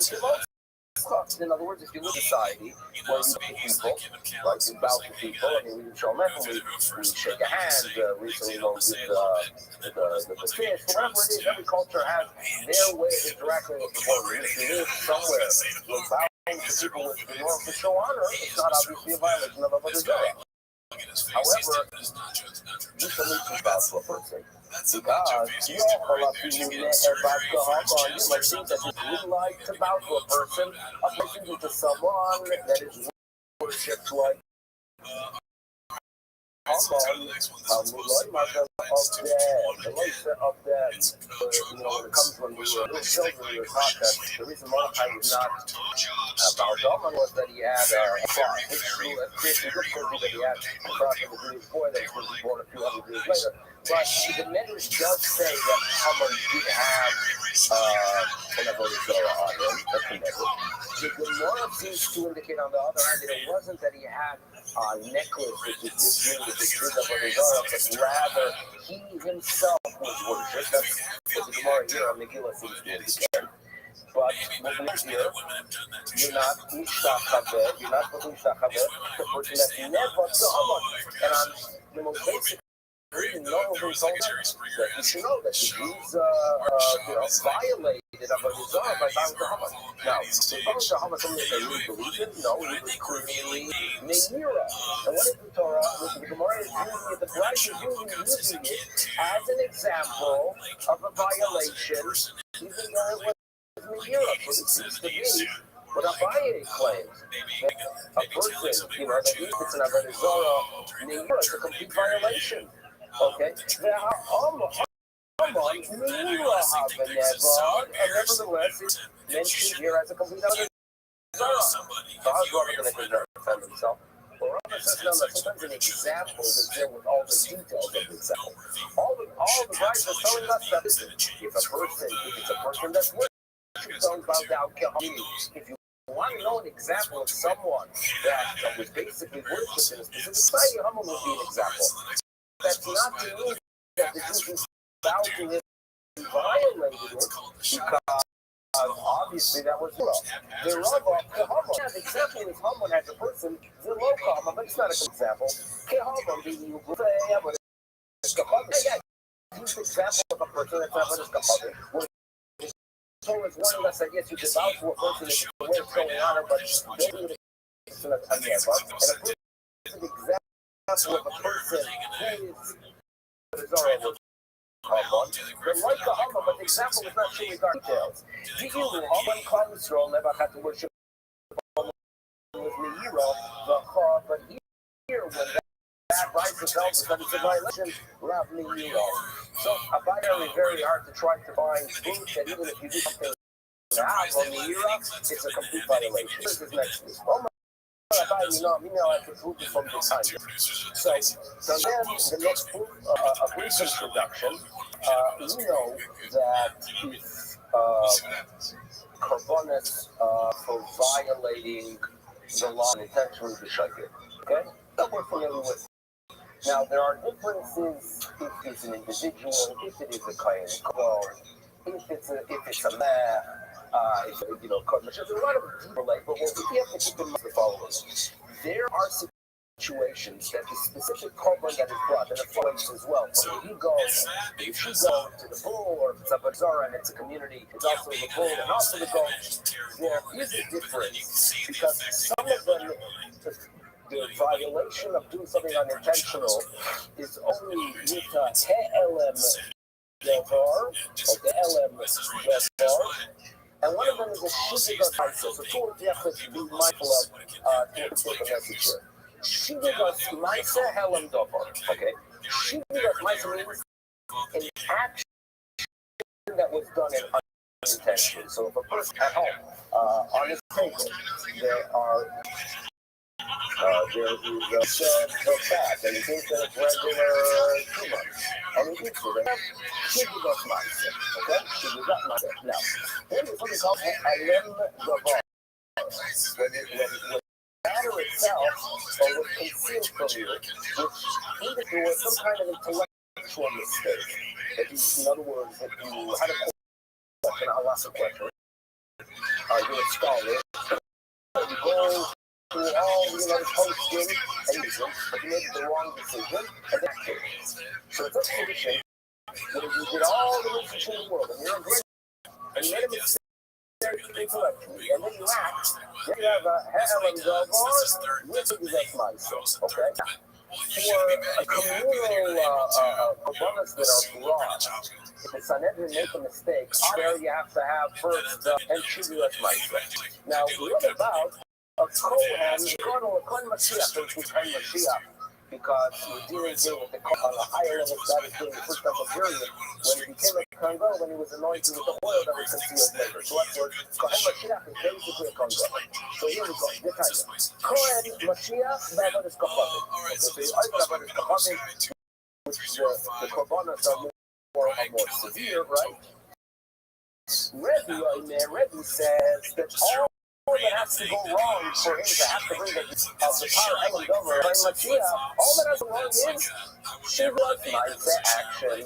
Zarah. In other words, if you look at society where you meet people, like you bow to people, I mean, we show we shake a hand, recently with the fish, whatever it is, every culture has their way of interacting with the world. If you live somewhere where bowing to people with the norm to show honor, it's not obviously a violation of Avodah Zarah. However, you can need to bow to a person. Because you might think that it's green light to bow to a person to someone that is worshipped like of them, when it comes when we were little children, we were taught that the reason Mordechai was not Baal was that he had a cross, which creates a difficulty that he had a cross in the Jewish boy that was born a few hundred years later. But the Medrash does say that Haman did have an Avodah Zarah on him. That's the Medrash. The Gemara seems to indicate, on the other hand, that it wasn't that he had a necklace which is this ring which is Avodah Zarah, but rather he himself was worshipped. That's what the Gemara here on Megillah seems to indicate. But what we hear, you're not Mishtachaveh, you're not Mishtachaveh, the person that's never to Haman. And on the most basic reading, no one told us that you should know that the Jews violate Avodah Zarah by bowing to Haman. Now, was bowing to Haman something that they really believed in? No, it was clearly Meira. And what is the Torah? The Gemara is using it, the Bride is using it as an example of a violation, even though it was Meira. So it seems to be what Abaye claims, that a person, that uses an Avodah Zarah Meira is a complete violation. Okay? And nevertheless, it's mentioned here as a complete Avodah Zarah. So how's Rabbi going to defend himself? Well, Rabbi says, no, sometimes an example is there with all the details of the example. All the guys are telling us that if it's a person that's worshipped, don't bow down, if you want to know an example of someone that was basically worshipped in a specific society, Haman would be an example. That's not to mean that the Jews bow to him and violated it, because obviously that was wrong. The Rabbi, the example is Haman as a person, the local Haman, but it's not an example. Haman being you say, but it's an example of a person that's not a kapazin. So it's warning us that yes, you can bow to a person if the way it's going on, but don't do it. And a person is an example of a person who is Haman. But like the Haman, but the example is not showing details. Haman comes from never had to worship with Meira, but here when that rights itself is that it's a violation, Rav Meira. So Abaye is very hard to try to find proof that even if you do something now on Meira, it's a complete violation. This is next week. We know I can prove it from the time. So then the next proof, a brief introduction. We know that if Karbonis for violating the law and intentionally b'shayir, okay? That we're familiar with. Now there are differences if it's an individual, if it is a kain kol, if it's a man. There's a lot of relate, but what we have to keep in mind the following. There are situations that the specific korban that is brought, and it flows as well. So if you go to the bull, or if it's a bazaar and it's a community, it's also the bull and also the goat, there is a difference, because some of them, the violation of doing something unintentional is only with a he'elem devar, or the elem devar, and one of them is a shivigas maisa. So two of you have to be mindful of to take a message here. Shivigas maisa he'elem devar. Okay? Shivigas maisa means an action that was done in unintention. So if a person at home, on his table, there is the fat, and he thinks that it's regular too much. And he eats it. Shivigas maisa. Okay? Shivigas maisa. Now, then there's something called alem davar. When the matter itself was concealed from you, which either there was some kind of intellectual mistake. That in other words, that you had a question, I'll ask a question. You're a scholar. You go through all posting and decisions, but you made the wrong decision, and that's it. So it's a condition that if you did all the research in the world, and you're a great, and you made a mistake intellectually, and then you act, then you have a he'elem davar with shivigas maisa. Okay? For a communal korbanos that are brought, if the Sanhedrin make a mistake, there you have to have first and shivigas maisa. Now, what about a Kohen Mashiach, which was Kohen Mashiach, because we're dealing here with the on a higher level status during the first temple period, when he became a Kohen, when he was anointed with the oil that was concealed later. So that's what Kohen Mashiach is basically a Kohen. So here we go. Kohen Mashiach, Avodas Kapazin. Okay, so you either Avodas Kapazin, which the korbanos are more severe, right? Rabbi says that all that has to go wrong for him to have to bring the power hanging over by Mashiach, all that has to go wrong is shivigas maisa action.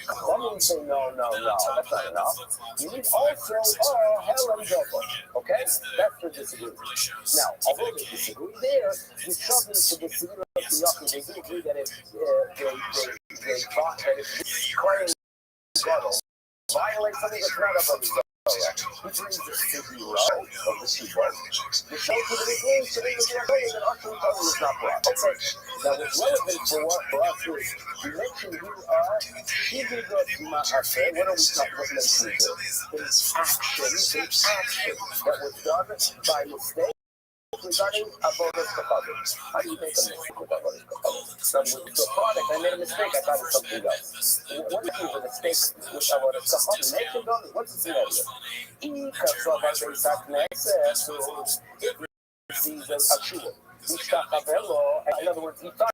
Some say no, that's not enough. You need also he'elem davar. Okay, that's the disagreement. Now, although they disagree there, you shove into the Sira of the Yaakov. They do agree that if they thought that if this claim violates something that's not of a result. Now, what's relevant for us is we mentioned here Shivigot Ma'aseh. What are we talking about? An action that was done by mistake regarding avodas kafavim. How do you make a mistake with avodas kafavim? With the product, I made a mistake. I thought it was something else. What is the mistake with avodas kafavim? Mentioned on it. What's the scenario? It receives a shul. In other words, he thought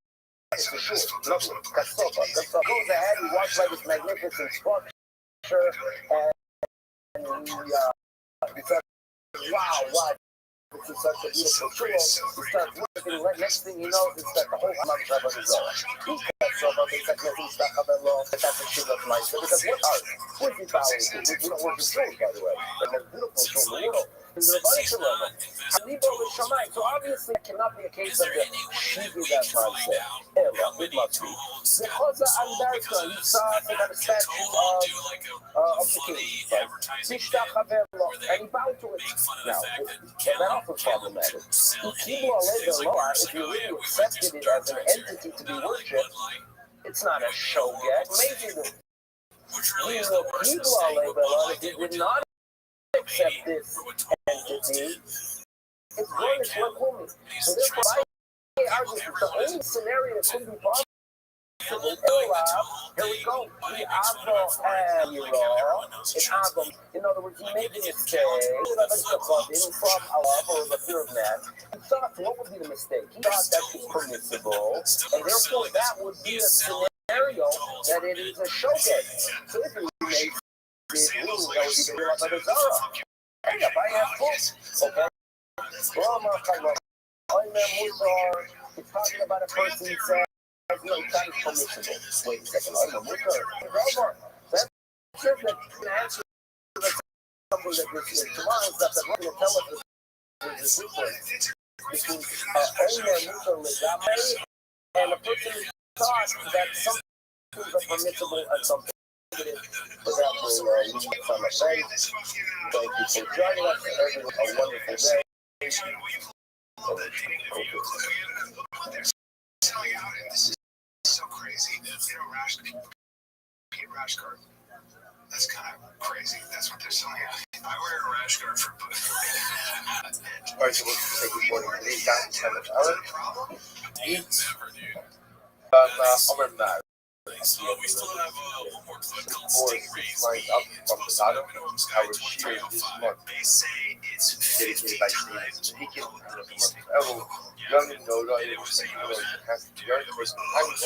it's a shul. Kasofa goes ahead. He walks by this magnificent structure, and he thought, wow. This is such a beautiful shul. He starts working. Right, next thing he knows, it's that the whole Amam Shabbat is over. That's a shul of life. Because what are we bowing to? We don't work in shuls, by the way. But the beautiful shul in the world is the Rabbi. So obviously, it cannot be a case of the Shivi that mindset. It must be. The Choza Andarka, he saw they got a statue of the king, right? And he bowed to it. Now, that also problematic. If you really accepted it as an entity to be worshipped, it's not a show yet. Maybe if you did not accept this entity, it's going to Lakumi. So therefore, I argue that the only scenario that could be possible. Here we go. In other words, he made a mistake from Allah or the fear of man. He thought, what would be the mistake? He thought that was permissible, and therefore that would be a scenario that it is a showcase. So if he made this rule, that would be the real of the Zara. Hey, if I have books, okay? It's talking about a person who said, no, that is permissible. Wait a second. I'm a mutter. That's just an answer to something that this is tomorrow is that they're going to tell us there's a difference between mutter legame and a person who thought that some things are permissible and something negative. For that, we'll leave on the page. Thank you for joining us. Everyone, a wonderful day. This is so crazy. Rash guard. That's kind of crazy. That's what they're selling. I wear a rash guard for. All right, so we'll say good morning. Today's down to 10 hours. We still have one more clip called Stingrays. Lines up from the bottom. Our shear this month. They say it's Dedicated by Steve Pekin. Young and Noda, it was saying that it has to be very close. I'm going to be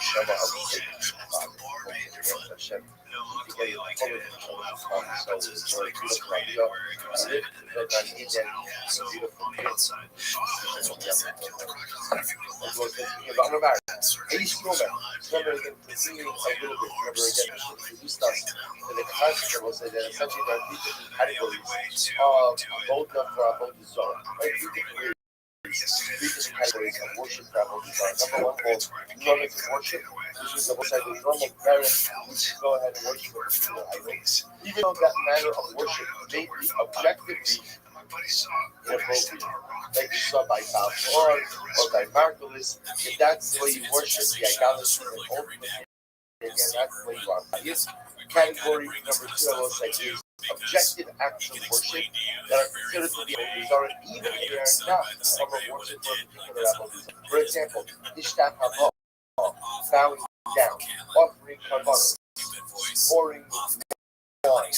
Shabbat of the Hashem. To get it fully so it's very beautiful. So beautiful. I'm about East Roman. Remember again, continuing a little bit. Remember again, we start. And the concept will say that essentially there are three different categories of both of both the Zohar. Right? Three different categories of worship that will be done. Number one called normative worship, which is the normal parent. We should go ahead and worship the idols. Even though that manner of worship may be objectively inappropriate, like you saw by Balfour or by Margulis, if that's the way you worship the idolatry and ultimately, again, that's the way you are. This category number two, I will say, is objective acts of worship that are considered to be Avodah, even if they are not a form of worship for a particular Avodah. For example, Ishtat Hava, bowing down, offering Karbanos, pouring wine,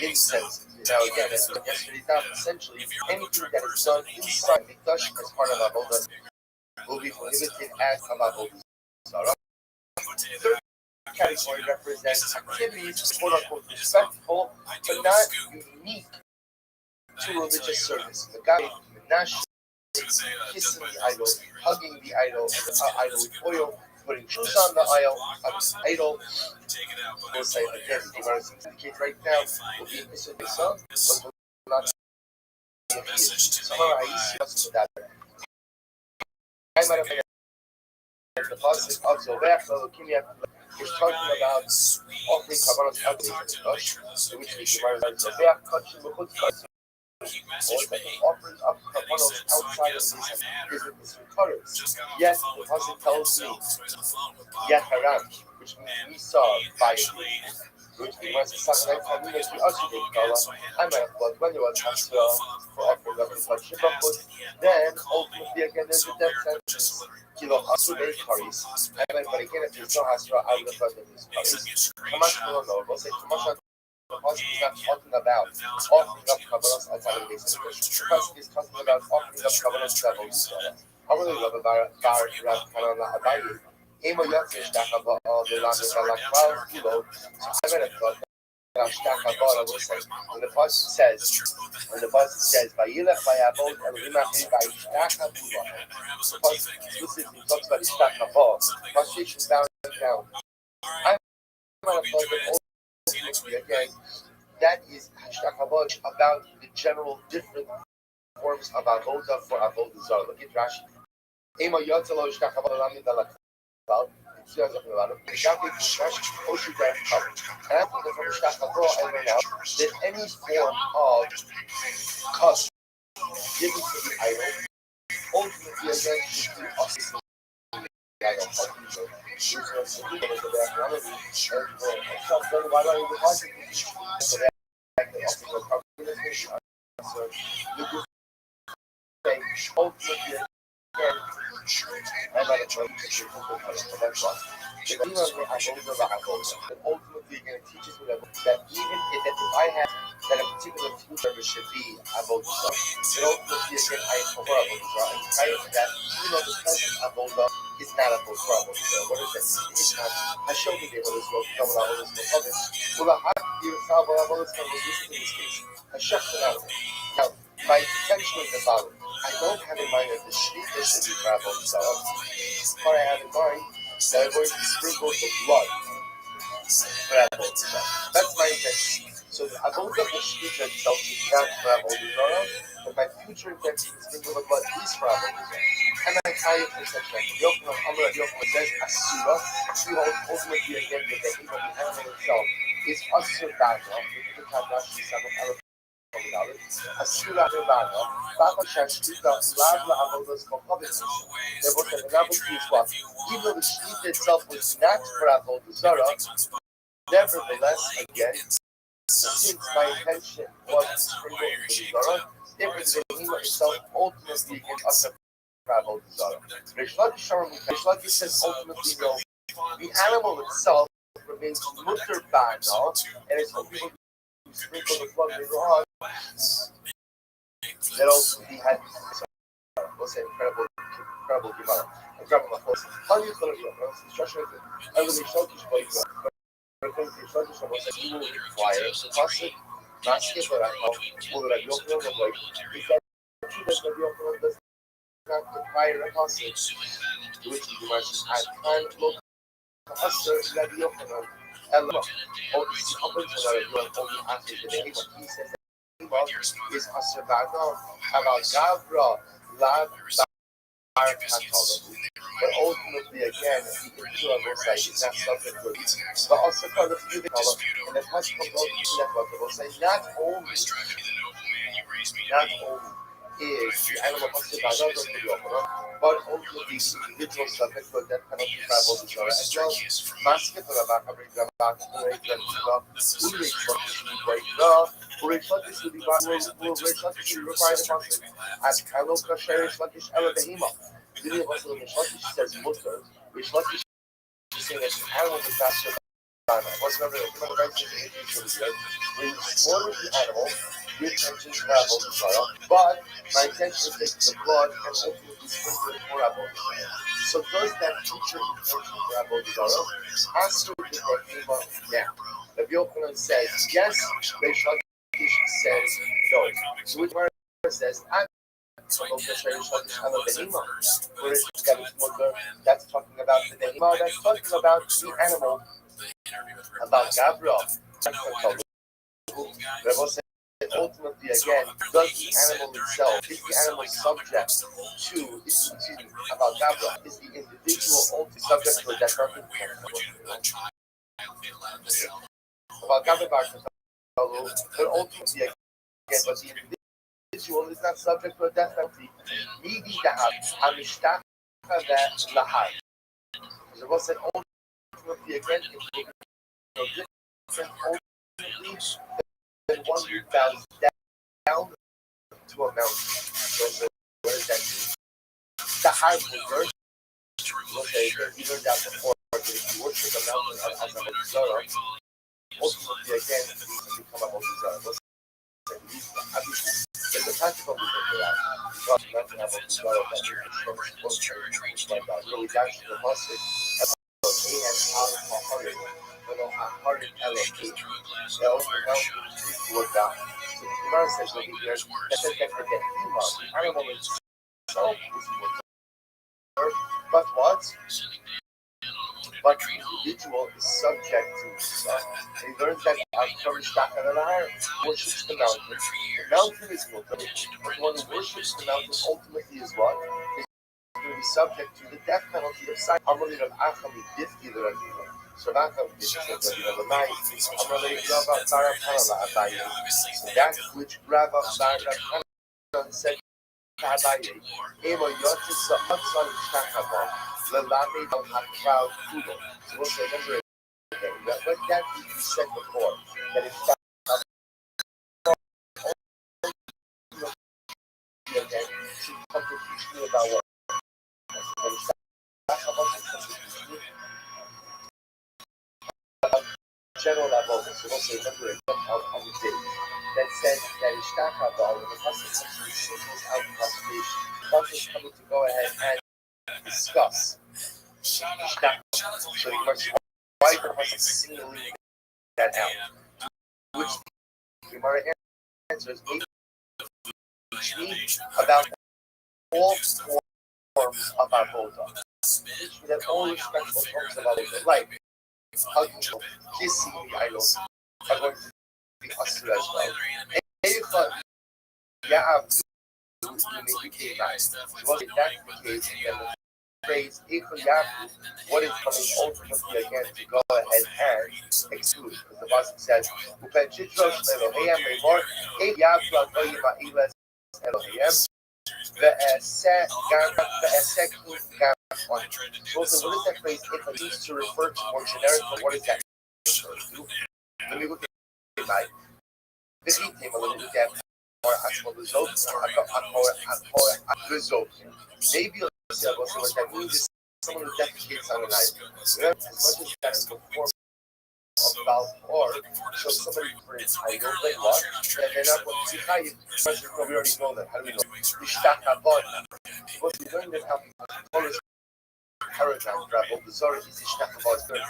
incense. Now again, as we yesterday found, essentially anything that is done inside the Mikdash as part of Avodah will be prohibited as of Avodah Zarah. Third category represents activities quote-unquote respectful but not unique to religious service. The guy Menashe, kissing the idol, hugging the idol with oil, putting shoes on the idol. We'll say again, the Gemara indicates right now will be Mr. Nisa, but will not be a summarize that. I might have the positive of Zovech, is talking about offering Kabbalah's ugly, which the Gemara says, offers up kavanos outside of the is with the sukkahs. Yet the pasuk tells me Yeharam, which means we saw by which means Saturday coming as the Ashidin Kala, I might have thought when you was Hasra for offering up the Shibachut, then ultimately again there's a death sentence. Kilo Asudei Karis, and again if there's no Hasra, I would have thought that there's Karis. Kamash no, we'll say Kamash the pasuk is not talking about offering up kavanos outside of the base of the Christian. The pasuk is talking about offering up kavanos to Avodah Zarah. I really love about Bar Rav Kanan Abayi. Emo Yatzish Dakaba the Lamed Balakval Kilo. So I read a thought that Shtakabar was saying when the pasuk says Vayilech Vayavod Elohim Achim Vayishtaka Bula. The pasuk explicitly talks about Ishtakabar. Frustration bound down. I might have thought that again, that is hashtag about the general different forms of avodah for avodah zarah. Look at Rashi. Ema yotzelo hashtag lamid alakval. And after the hashtag I learned out that any form of custom given to the idol ultimately again should be us. Ultimately, you're going to teach us that even if I have that a particular food service should be avodah zarah, then ultimately again I am for avodah zarah, and prior to that, even though the present avodah is not avodah zarah. What is it? It's not. I showed you the avodah zarah. Come on, avodah zarah. Well, I have to use avodah zarah. Listen to this case. I shut it out. Now, my intention is the following. I don't have in mind that the shvita should be for avodah zarah, but I have in mind that I'm going to sprinkle some blood for avodah zarah. That's my intention. So the avodah shvita itself is not for avodah zarah, but my future intention is sprinkle the blood is for avodah zarah. And I tie it for such that Yochanan says asura. She holds ultimately again that the animal itself is asur b'ana. The Tanash is Asura Rebana, Baba Shashita, Lavla Avodas Kokovitz. There was another piece what, even though the Shita itself was not for Avodah Zarah, nevertheless, again, since my intention was to sprinkle Avodah Zarah, therefore the Behemah itself ultimately again us for Avodah Zarah. Rish Lakish says ultimately no, the animal itself remains mutter bana, and it's only people who sprinkle the blood later on. That also he had we'll say incredible Gemara. I'm grabbing my phone. How do you call it? Instruction is I will be short to speak. But I think the instruction was that you will require the pasuk, not skip what I call, or that you'll feel like, because that does not require a pasuk, which you must add time to look at us, that you'll feel. And look, all these companies are only after the name, but he says is Asabano about Gavra Lab Bar Katolo. But ultimately, again, the issue of this side is not something good. But also, for the few color, and it has come out to that what will say, not only is the animal Asabano going to be over, but also the individual subject for that penalty travel to Torah as well. Mask it for the back of the back of the This will be required the pasuk. As Kalo Kasher Shlakish Ela Behema. Many of us in the Shlakish says mutter, which Shlakish is saying that the animal is not surviving. What's remember the right thing to do we slaughtered the animal, the intention to travel to Sarah, but my intention is to take the blood and ultimately sprinkle it for Avodah Zarah. So does that future intention for Avodah Zarah answer the Behema now? The Yochanan says yes, they shall says no. So which word says that's talking about the Behemah, that's talking about the animal, about Gabriel. Rabbi said ultimately again, does the animal itself, is the animal subject to, about Gabriel, is the individual ultimate subject to a death about Gabriel, but ultimately again, but the individual is not subject to a death penalty. Needy to have Amishtaka that lahar. The Rabbi said ultimately again it will be no different ultimately than one who bows down to a mountain. So what does that mean? The high reverse. Okay, you learned that before. If you worship a mountain as a Mitzvah, ultimately again it needs to become a Mitzvah. There's a practical reason for that. Because you have to have a Mitzvah that you're like that. Really, that's the mustard. He has out of a hundred, but a hundred LFP. They also help you to work out. So the Gemara says over here that says that forget human. Animal is so but what? But the individual is subject to he learns that worships the mountain. The mountain is mutter, but one who worships the mountain ultimately is what? Is going to be subject to the death penalty of sin. So that which Rabbi said Emo Yotis outside the Lami of Crowd Kudo. So we'll say remember what that we said before, that if again should come to teach me about what general level, so we'll say remember again on the day that said that Ishtaka when the person actually singles out the conversation, the person is coming to go ahead and discuss Ishtaka. So the question why the person singling that out? Which the Gemara answers about all forms of our Boda. That all respectful forms of our Boda, like hugging, kissing the idols, are going to be usher as well. Yeah, became nice. So if that's the case, then the phrase what is coming ultimately again to go ahead and exclude? Because the Pasuk says, so what is that phrase if I used to refer to more generic, but what is that? Let me look at it like this evening, a little bit or maybe what that means is someone who defecates on an idol. As much as that is the form of or so somebody for an idol, like what? And they're not going to see we already know that. How do we know? What we learned that how paradigm travel, the Zohar is Ishtachava there.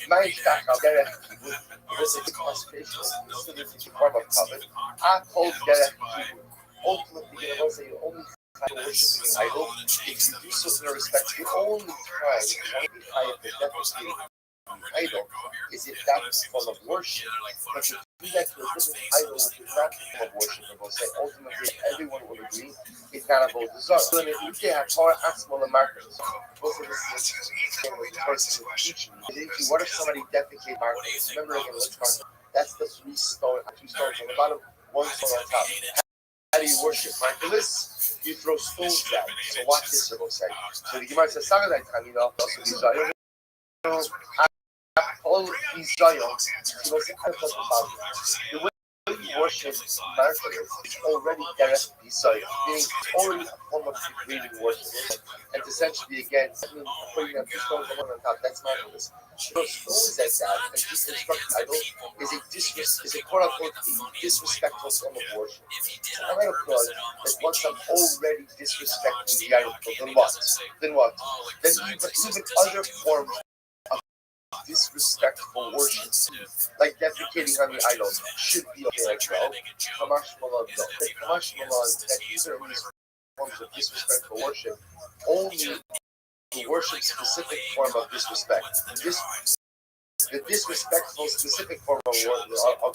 My Ishtachava Derech Kibud was a classification of the form of covet. I called Derech Kibud. Ultimately, you know, say only time worshiping an idol, if you do so in respect, the only time you be high at the definitely idol is if that is form of worship. But to do that to a different idol which is not a form of worship, and we'll say ultimately everyone will agree it's not about the Zohar. So if you have Torah Asmal and Marcus, also this is with the person teaching you. What if somebody defecate Marcus? Remember again, let's that's the 2 stones on the bottom, 1 stone on top. How do you worship Marcus? You throw stones at it. So watch this, we'll say. So the Gemara says, some of that time, you know, also these Zion. All these Zions, he was the way you worship Marcus is already directly Zion, meaning it's already a form of degrading worship. And essentially, again, putting up 2 stones on top, that's Marcus. So stones like that and disrespect idol is a quote unquote disrespectful form of worship. I might applaud that once I'm already disrespecting the idol, then what? Then even other forms of disrespectful worship, like defecating on the idol, should be okay as well. Kamash Malon, that these are these forms of disrespectful worship only to worship specific form of disrespect. The disrespectful specific form of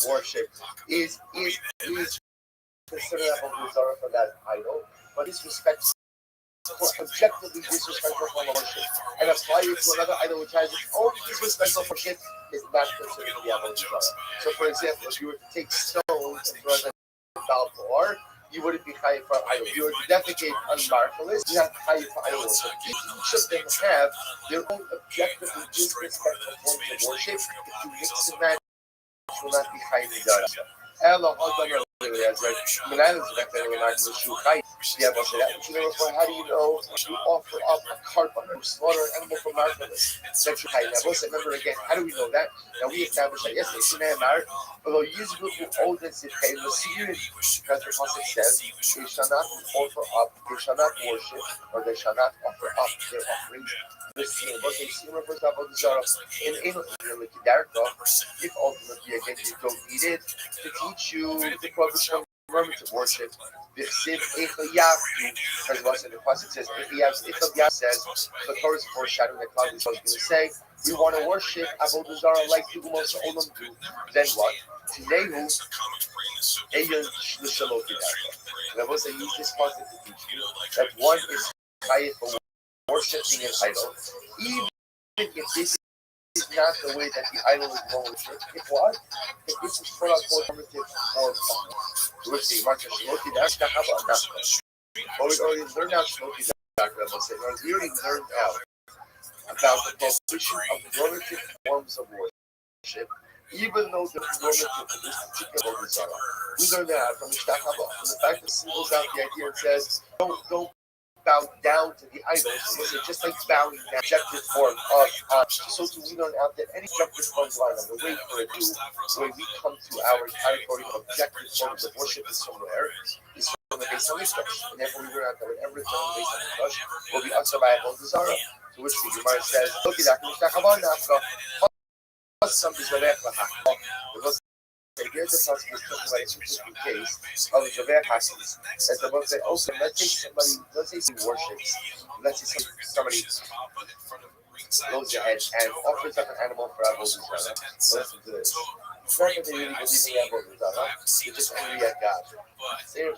worship is considered a Zara for that idol, but disrespect for objectively disrespectful form of worship and apply it to another idol which has its own disrespectful worship is not considered to be a Zara. So for example, if you were to take stones and throw them in or you wouldn't be chayiv for idol. If you were to defecate on markelis, you have chayiv for idol. So each of them have their own objectively disrespectful forms of worship. If you mix and match, it will not be chayiv midara. Ella Hodam Eliezer, Menailas Vector Remarks of Shukai. Yeah, but how do you know you offer up a carbon or slaughter an animal for markelis? That's Shukai. Now, remember again, how do we know that? Now, we established that yesterday, Shimei Mar, although Yizru who owed us it came to see you, because the Pasuk says, they shall not offer up, they shall not worship, or they shall not offer up their offerings. But they see for example, in if ultimately again you don't need it, to teach you the prohibition of normative worship. Because the Pasuk says, says, the Torah is foreshadowing that Cloud is going to say, we want to worship Avodah Zarah like the Umos Olam do. Then what? Tinehu, Eyon Shlushalotidaka. And I was use this concept to teach you that one is chayiv for worshiping an idol, even if this is not the way that the idol is going to worship. If what? If this is for a normative form of worship, or we already learned out we already learned out about the prohibition of normative forms of worship, even though the normative of this particular desire. We learned that from the fact that it singles out the idea and says, don't bow down to the idols. It's just like bowing down objective form of so to we learn out that any objective forms line on the way for it to the way we come to our category of objective forms of worship is somewhere is from the base of Mishkash. And therefore we learn out that whatever is on the base of Mishkash will be answered by Avodah Zarah. To which the Gemara says, look at that, here's the possible specific case of Javeh Hasis. As the book said, okay, let's say somebody worships, let's say somebody goes ahead and offers up an animal for Avodah Zarah. Listen to this. It's not that they really believe in Avodah Zarah, they're just angry at God. The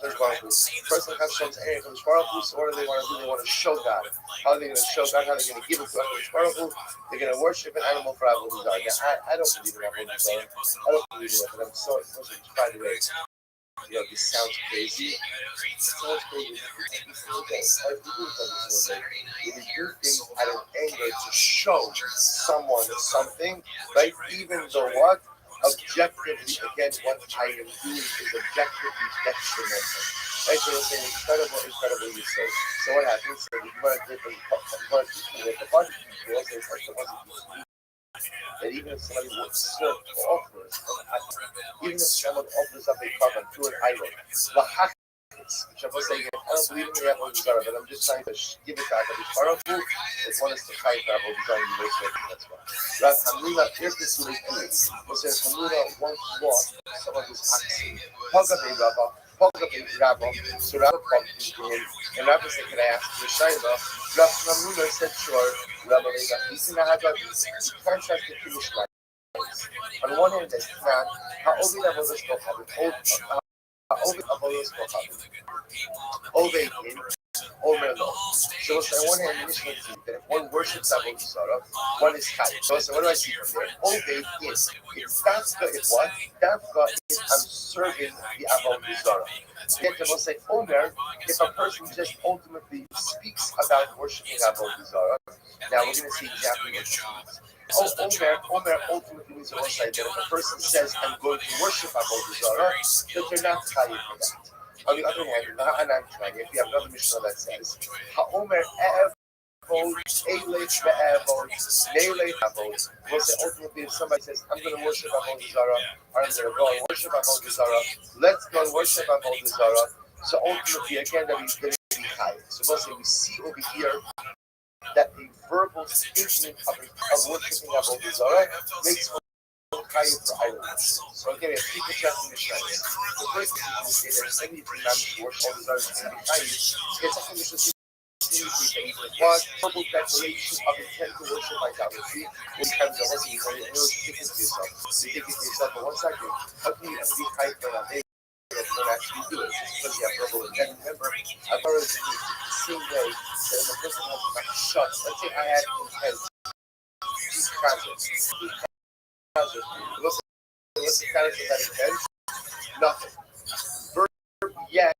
person has shown angry from the so what do they want to do? They want to show God. How are they going to show God? How are they going to give it to God? They're going to worship an animal for Avodah Zarah. I don't believe in Avodah Zarah. I don't believe in it, but I'm sorry. By the way, this sounds crazy. It sounds crazy. If you do things out of anger to show someone something, right? Even though what? Objectively, again, what I am doing is objectively detrimental. Right? So it's an incredible mistake. So what happens? So you want to teach people with the body people, also first of all, that even if somebody even if someone offers up a carbon to an idol, which I'm saying, I don't believe in the Avodah Zarah, but I'm just trying to give it back. It's one is to fight for Avodah Zarah. That's why. Rav Hamnuna, here's this really cool. It says Hamnuna once lost some of his oxen. Rabbi, so Rabbi called him, and Rabbi said, can I ask you a shayla? Rav Hamnuna said, sure. Rabbi, you contrast the Kiddush lines. On one hand, it's not ha'ovid avodas kochav, ha'ovid avodas kochav, oved in, omer lo. So on one hand, the Mishnah says that if one worships Avodah Zarah, one is chayiv. So what do I see from there? Oved in, if dafka is what? Dafka is I'm serving the Avodah Zarah. Yet I will say Omer, if a person just ultimately speaks about worshiping Avodah Zarah, now we're going to see exactly what it means. Omer ultimately means also that if a person says, I'm going to worship Avodah Zarah, that they're not chayiv for that. On the other hand, if you have another Mishnah that says, Ha'omer We'll say ultimately if somebody says, I'm going to worship Avodah Zarah, or I'm going to go and worship Avodah Zarah, let's go and worship Avodah Zarah. So ultimately, again, that he's going to be high. So we'll say we see over here that the verbal statement of worshiping Avodah Zarah makes for chayiv for idols. So again, if people checking the Mishnah, the first thing we say that any imam to worship Avodah Zarah is going to be chayiv. It's something Mishnah what verbal declaration of intent to worship idolatry in terms of what you really think to yourself. You think to yourself, but 1 second, how can you be high for that day that you don't actually do it? Just because you have verbal intent. Remember, I've already seen the same way that if a person has my shut, let's say I had intent to what's the status of that intent? Nothing. Verb yes.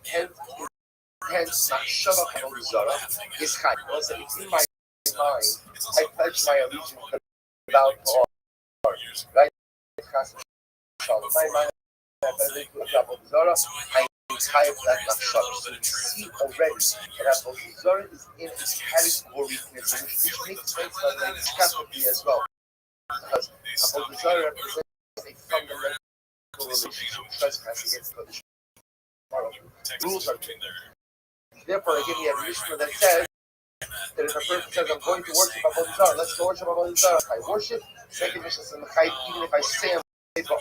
hence Machshava Avodah Zarah is Chai. Also, it's in my mind. I pledge my allegiance without all. Right? My mind, I pledge Avodah Zarah. I'm tired of that Machshava. So you see already that Avodah Zarah is in this category, which makes sense by the way it's category as well. Because Avodah Zarah represents a fundamental relationship, trespass against the rules are clear. Therefore, I give you a Mishnah that says that if a person says, I'm going to worship Avodah Zarah, let's go worship Avodah Zarah. I worship, second Mishnah says, even if I say I'm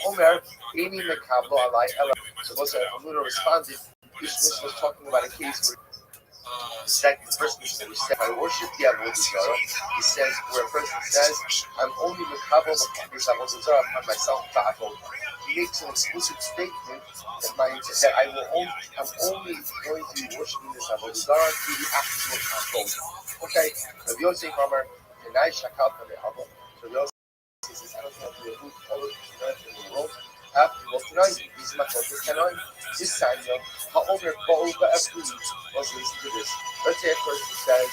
Omer, Eni Mekablo Alai Ela. So Moshe Hamuna responded, this Mishnah was talking about a case where the second person said, I worship the Avodah Zarah. He says, where a person says, I'm only Mekablo this Avodah Zarah upon myself, he makes an explicit statement that I'm only going to be worshiping this Avodah Zarah through the actual control. Okay, Rabbi Yosef Amar, Kenai Shakal Kamei Avo. So Rabbi Yosef says, I don't know if you all the in the world. After most tonight, this is my focus. Cannot this time, Ha'omer Ba'ul Ba'afri. Also listen to this. Let's say a person says,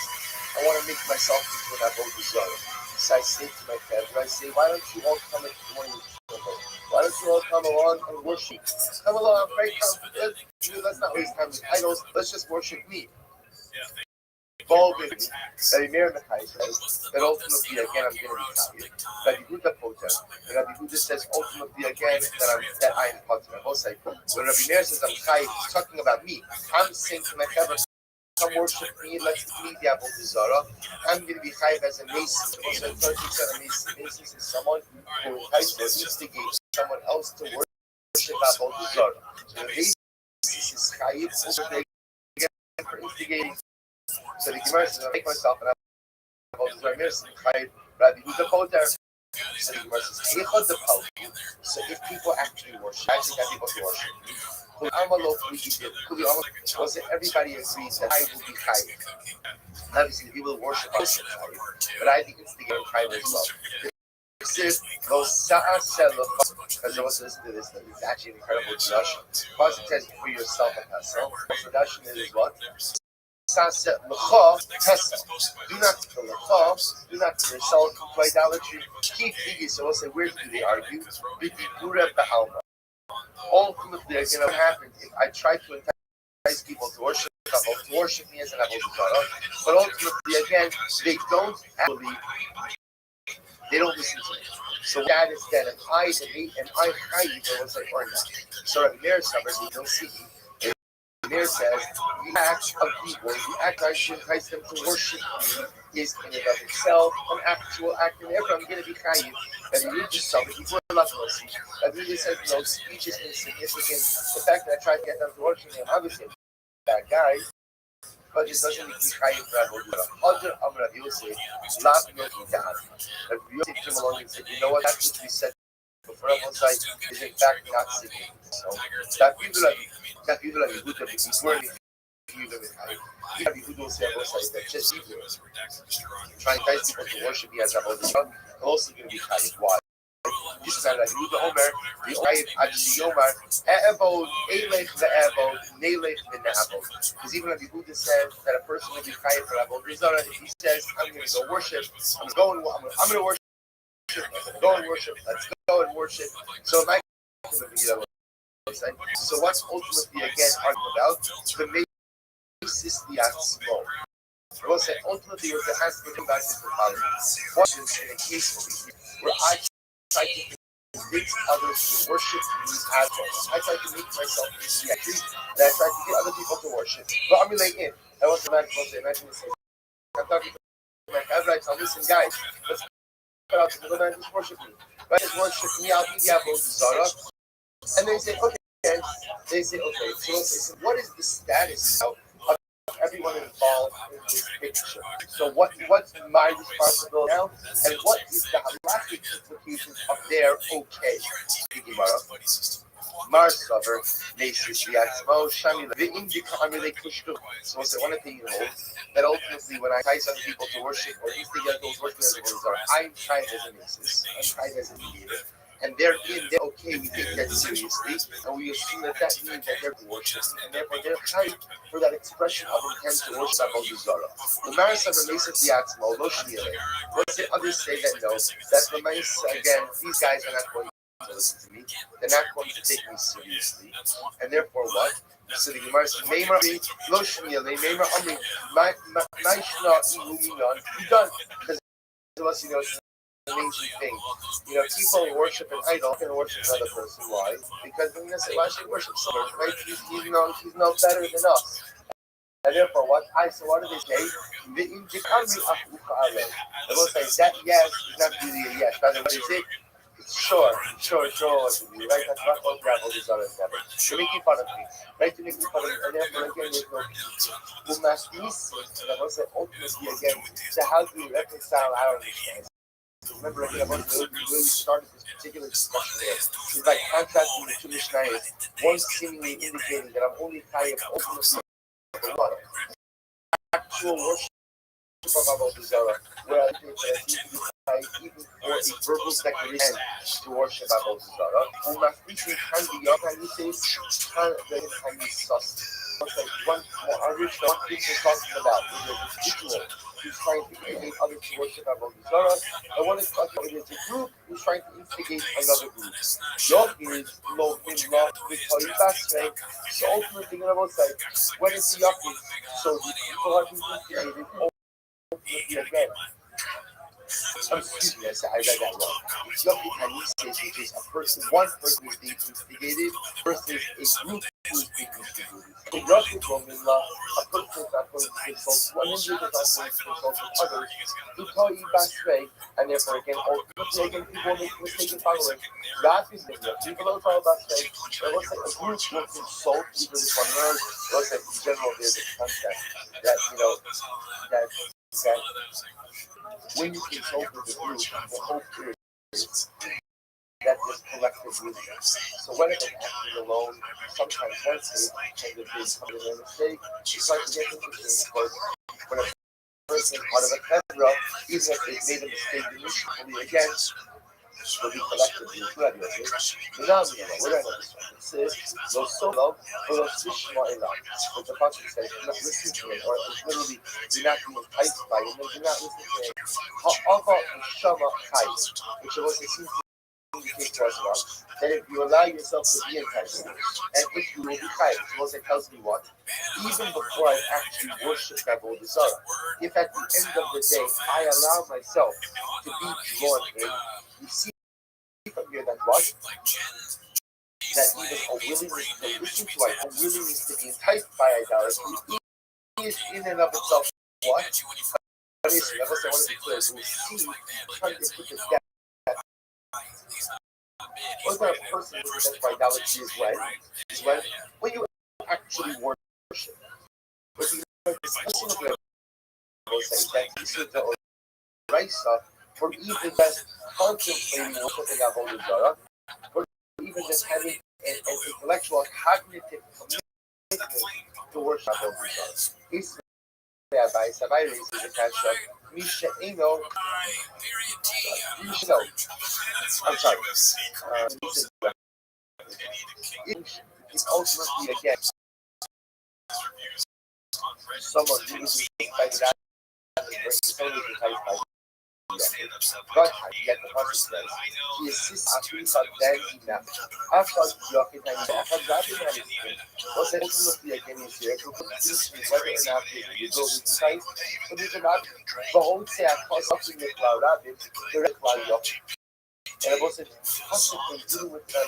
I want to make myself into an Avodah Zarah. So I say to my family, I say, why don't you all come in the morning? Why don't you all come along and worship? Come along, I'm very confident. Let's not waste time with idols. Let's just worship me. Involving that Emir Mechai says that ultimately again I'm going to be happy. That Yehuda Poter, and Rabbi Yehuda says ultimately again that I am Poter. Both say when Rabbi Meir says I'm Chai, he's talking about me. I'm saying to my Chaver, come worship me, let's meet the Avodah Zarah. I'm going to be Chai as a Mason. Also, 30% of Mason. Mason is someone who instigates someone else to worship Avodah Zarah. So the Mason is Chai for instigating. So the Gemara says, I make myself an Avodah Zarah Mason, Rabbi Yehuda Poter. So the Gemara says, so if people actually worship, I actually got people to worship. Was it everybody agrees that I will be Chai? Obviously, the people who worship are Chai, but I think it's the game Chai as well. Because there was listen to this, it's actually an incredible discussion. First, it says for yourself a Pesach. The discussion is what? Do not kill do not yourself to idolatry. Keep eating. So we'll say, where do they argue? Ultimately, again, what happens if I try to entice people to worship me as an Avodah Zarah, but ultimately, again, they don't listen to me. So that is that, and I will say, or not. So Rabbi Meir suffers, you don't see me. Meir says, the act of people, the act I should entice them to worship me is in and of itself an actual act, and therefore I'm going to be chayiv. And you read yourself, if you were not mercy, that really says, speech is insignificant. The fact that I tried to get them to worship me, I'm obviously a bad guy, but it doesn't make me chayiv for Avodah Zarah. Other Rabbi Yosef, Rabbi Yosef came along and said, you know what, that which we said before everyone's side is in fact not significant. So that people like Yehuda, because we're Yehuda will say on both sides that just people trying to entice people to worship me as Avodah Zarah, also going to be chayiv. Why? This is like Yehuda Omer, the chayiv Adshi Yomar, E'evod, Eilech ve'evod, Neilech ve'ne'evod. Because even if Yehuda says that a person will be chayiv for Avodah Zarah, if he says, I'm going to go worship, I'm going to worship, go and worship, let's go and worship. So my so what's ultimately again arguing about the basis the atzmo. I will say ultimately what the has to do back is the following. What is in a case where I try to convince others to worship me as well. I try to make myself into the tree, and I try to get other people to worship. But I'm like in. I want to imagine this. I'm talking to my Israelites. Listen, guys, let's put out the middle man, just worship me. Right? Just worship me, I'll be the Avodah Zarah. And they say, okay. So what is the status now of everyone involved in this picture? So what's my responsibility now? And what is the halakhic implications of their okay? Mars cover, Nasis, the Atzmo, Shamila, the Indica Amile Kushtu. So one of the that ultimately when I entice other people to worship or instigate those worshipers, I'm tried as a Nasis, I'm tried as a mediator. and they're okay, we take that seriously, and we assume that means that they're worshiping, and therefore they're high for that expression of intent to worship Avodah Zarah. The Marisol Ramesek Liatzmo, Lo Shmiyale. Let's say others say that no, that Ramais, again, these guys are not going to listen to me, they're not going to take me seriously, and therefore what? So the Gemara says, Meimar Lo Shmiyale, Meimar Amri, Maishna Iluminon, you're done. Because unless you know, it's an amazing thing. You know, people worship an idol and worship another person. Why? Because they're going to say, why should we worship someone? Right? He's no better than us. And therefore, what do they say? They will say that yes is not really a yes. Rather, what is it? It's sure. Right? That's not what gravel is on it. They're making fun of me. Right? They're making fun of me. And therefore, again, there's no peace. Who must be and I will say ultimately again, so how do we reconcile our understanding? Remember, again, when we started this particular discussion here, it's like contrasting the two Mishnayos, one seemingly indicating that I'm only high of ultimately what? Actual worship of Avodah Zarah, where I think that it needs to be high even for a verbal declaration to worship Avodah Zarah. Who must be can be young, and he says, can be sus. One original thing we're talking about is an individual who's trying to instigate others to worship Avodah Zarah, and one is talking about is a group who's trying to instigate another group. Yom is lo min lo v'toy basrei. So ultimately, you know, say when it's Yom, so the people are being instigated ultimately again. Excuse me, I read that wrong. It's Yom Kippur, which is one person is being instigated versus a group who is being instigated. In Yom Kippur, a person is not going to consult one individual, is not going to consult with others to tell you basrei, and therefore again, ultimately again, people make mistakes following. That is the people don't follow basrei. It looks like a group will consult either with one another. It looks like in general there's a concept that that when you consult with the group, the hope is that there's collective wisdom. So when it's acting alone, sometimes one state can be committed a mistake. You start to get interesting because when a person out of a camera, even if they made a mistake initially, again, will be collectively ready. Now, we're going to this is no solo, but no swishma enough. But the pasuk says, do not listen to it, or it's literally, do not be enticed by it, do not listen to it. Ha'ava shama kais, which also seems to indicate to us that if you allow yourself to be enticed, and if you will be kais, so it tells me what? Even before I actually worship Avodah Zarah, if at the end of the day I allow myself to be drawn in, you see from here that what? That even a willingness to listen to it, a willingness to be enticed by idolatry is in and of itself what? But it's, I want to be clear, we see, trying to put this down. What that person who is by idolatry is when you actually worship. But the discussion of the that this is the Raisa, or even just contemplating worshiping Avodah Zarah, or even just having an intellectual, cognitive commitment to worship Avodah Zarah. It's Rabbi Sabai raises the question of Misha Eno. I'm sorry. It's ultimately again someone who is enticed by that is only enticed by God yet the person says he assists Africa then enough. After the occupation of Rabbi was ultimately again is here to produce whether or not you go inside, but it's not the whole say I cause something with Rabbi, the red cloud yok. And it was constantly dealing with the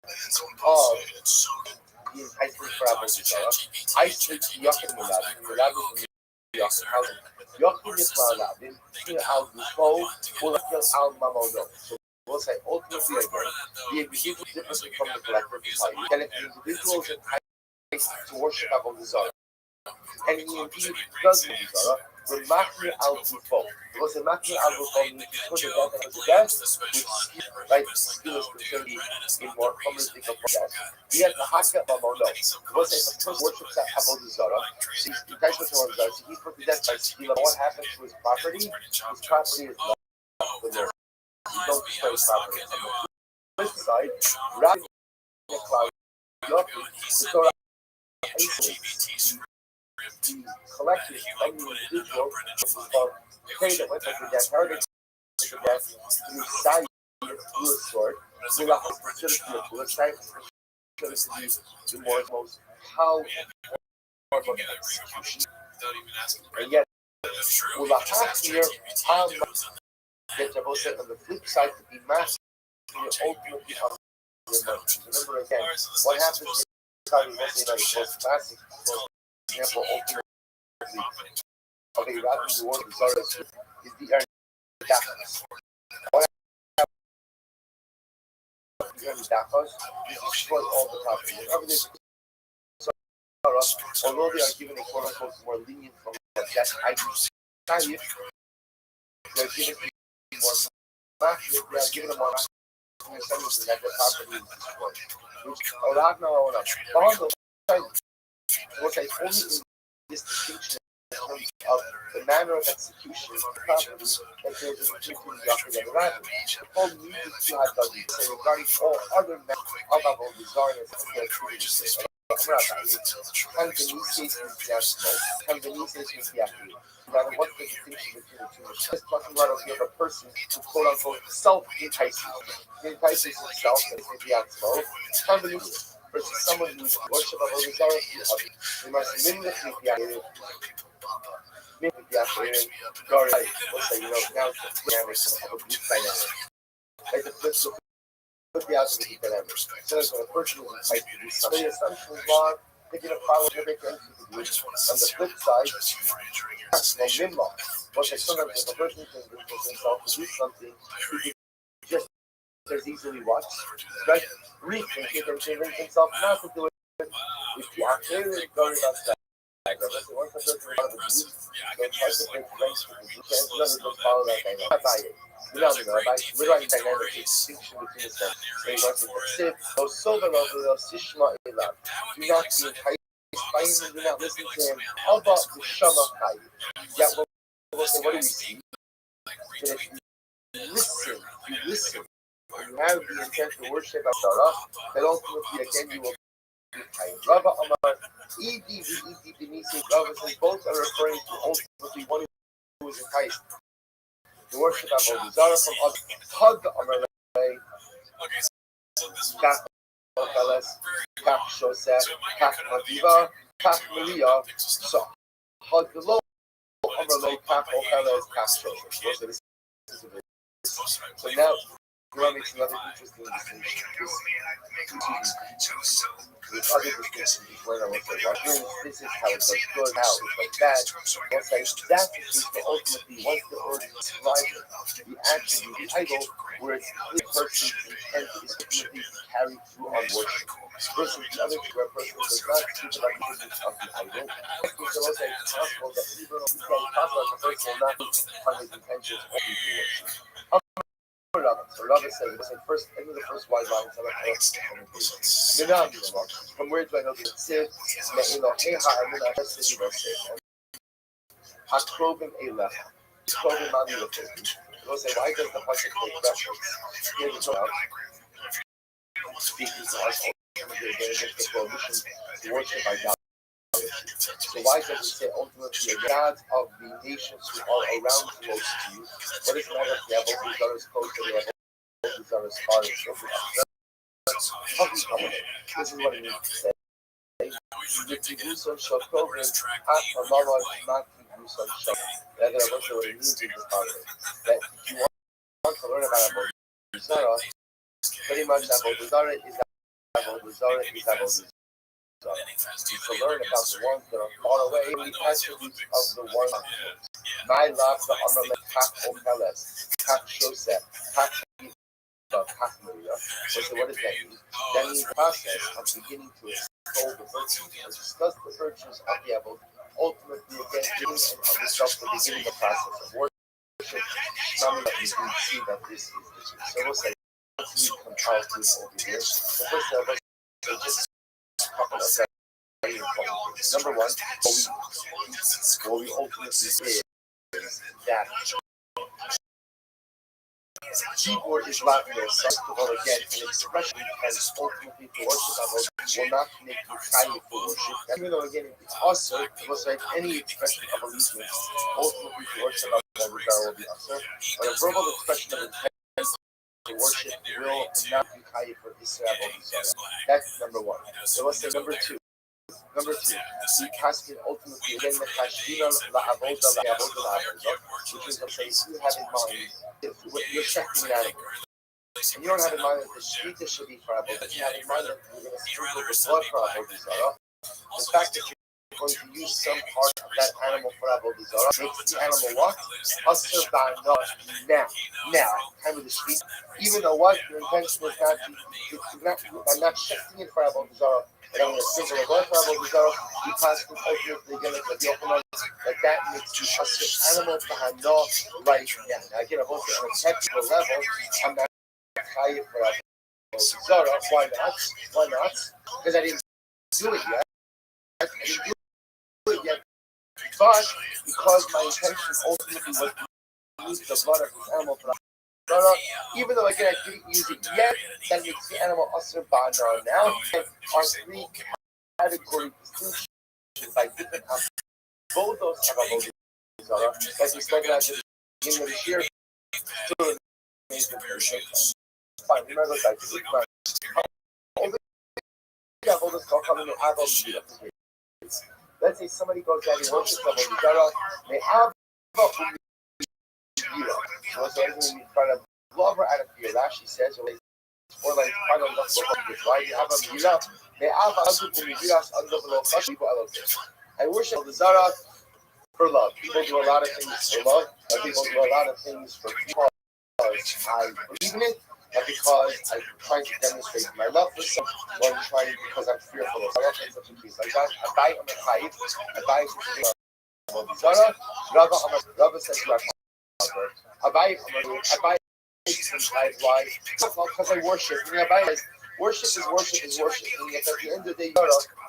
enticement for Rabbi Zara. I speak to Yochim Rabbi Yochim Rabbi al Gufo will kill al Mamono. So we'll say ultimately again, the individual is different from the collective society. And if the individual is enticed to worship Avodah Zarah, and he indeed does Avodah Zarah, the Machmir al Gufo. Because the Machmir al Gufo means to put the death which right skill is considered in more common thing of death. We have the Hakka Mamono. Because if a person worships Avodah Zarah, he's enticed with Avodah Zarah, so he's put to death by skill. What happens to his property? His property is lost with their don't destroy his property. this side, Rabbi the cloud, the Torah isolates the collective from the individual of pay that went to death, heritage to death, through side through a sword, will have considered to be a bullet side, considered to be the most powerful form of execution. And yet, will have here get to on the flip side to be mastered ultimately on your emotions. Remember again, what happens in the United States classic, for example, ultimately of a rather the word Zaras is the darkness. What happens in the darkness is destroy all the property. Whenever there's although they are given a quote unquote more lenient from that I do, they're given more they are given a more that the property is destroyed. Which what I only in this distinction of the manner of execution of the property that there is a between the and Rabbi. The whole needed to have done this regarding all other matters of our desires and their activities. Can the new states be actual? Can the new states be actual? Now, what's the distinction between the two? Just talking about if you have a person who quote unquote self-entices. He entices himself and is the actual. Can the new versus someone who is worship of a desire to the other. We must minimally be active. Let's say, now it's the dynamics of a group dynamic. Like the flip the opposite dynamic. So when a person is entitled to do something, the assumption is wrong, they get a problem with it, and on the flip side, that's no minlaw. What they sometimes, if a person can bring himself to do something, he can just as easily watch, right? Rethink it and convince himself not to do it. If you are very worried about that, once a person is out of the group, they'll try to make friends with the group, and none of them follow that dynamic. Rabbi, we're writing dynamic distinction between the steps. So you want to sit, those silver over those Sishma Elav. Do not be enticed by him and do not listen to him. How about the Shama Chai? Yeah, well, what do we see? That if you listen, and you have the intent to worship Asara, then ultimately again you will be kind. Rabbi Amar, Edi Benisi, Rabbi says both are referring to ultimately one who is enticed. The worship of Zara from us, Hug Amar, Kach Ocheles, Kach Shoseh, Kach Madiva, Kach Maria, so Hug the Lo, Amar, Kach Ocheles, Kach Shoseh. So now, Quran makes another interesting distinction. This other distinction between when I was like, this is how it's like good, how it's like bad. Once I that is the ultimately once the word is described, the action, the title, where it's the person's intent is ultimately carried through on worship. Versus the other two, where a person does not speak about the business of the idol. It's also possible that even though we can't talk about the person will not on his intentions only to worship. So Rabbi said, first, into the first wide line, from where do I know the Sid? Hakrobim Elef. Hakrobim Manilef. They'll say, why does the Pasuk take reference? Here we go. Speaking to us, against the prohibition to worship idolatry. So why does it say ultimately the gods of the nations who are around close to you? What is the matter if you have all these others close to you, have all these others far and so forth? This is what it means to say. The Tibuson shall program at Amara Maki Busan Shah. That is what it means in this part. That if you want to learn about Avodah Zarah, pretty much Avodah Zarah is Avodah Zarah is Avodah Zarah. To learn about the ones that are far away, the attributes of the ones my love, the Amalek, Kach Ocheles, Kach Shoseh, Kach Maria. So what does that mean? That means the process of beginning to extol the virtues and discuss the virtues of the Abel, ultimately again giving and of itself the beginning of the process of worship. Some that we can see that this is the truth. So we'll say, let's compile this over here. The first of us, so just couple of very important things. Number one, what we ultimately say is that Keyboard is Latinist. First of all, again, an expression and ultimately to worship Avodah will not make you chayiv for worship. Even though, again, it's also, it was like any expression of allegiance, ultimately to worship Avodah will be also. But a verbal expression of intent to worship will not be chayiv for Israel Avodah. That's number one. So let's say number two. Number two, the casket ultimately again the Kashvina la'avoda la'avoda, which is to say, if you have in mind, if you're checking an animal, and you don't have in mind that the shvita should be for avodah, you have in mind that you're going to sprinkle the blood for avodah zarah, the fact that you're going to use some part of that animal for avodah zarah makes the animal what? Asr ba'ana now, time of the shvita, even though what your intention is I'm not shifting it for avodah zarah. And I'm going to sprinkle a blood for avodah zarah. You pass from ultimately again like the Yochanan, that makes you a animal to hana right now. Now again, I'm also on a technical level. I'm not chayiv for avodah zarah. Why not? Why not? Because I didn't do it yet. But because my intention ultimately was to use the blood of this animal for even though again I didn't use it yet, that makes the animal asr ba'ana now. And our three category distinctions by different both those have avodah zarah, like we spoke about at the beginning of this year. Fine, we're not going back to it. Let's say somebody goes down and worships avodah zarah. They have so in front of lover out of fear. Rashi says, or like kind of why you have a milah. I worship the Zara for love. People do a lot of things for love, but people do a lot of things for because I believe in it, but because I'm trying to demonstrate my love for someone, or I'm trying because I'm fearful of something like that. I buy on the fight. I buy Zara. Rabbi says you are. I buy why? Because I worship. Worship is worship. And yet at the end of the day,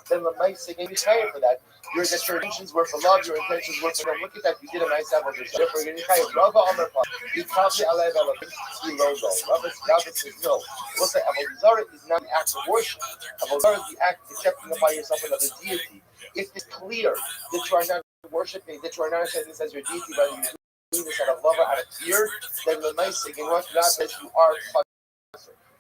then the nice thing, and you tired for that. Your intentions were for love, your intentions were for love. Look at that, you did a nice apple. Therefore, you're tired. Rabbi Amar he probably allowed Rabbi says no. We'll say avodah zarah is not the act of worship. Avodah zarah is the act of accepting upon yourself another deity. If it's clear that you are not worshiping, that you are not accepting this as your deity, but you're doing this out of love or out of fear, then the nice thing, and what God says you are.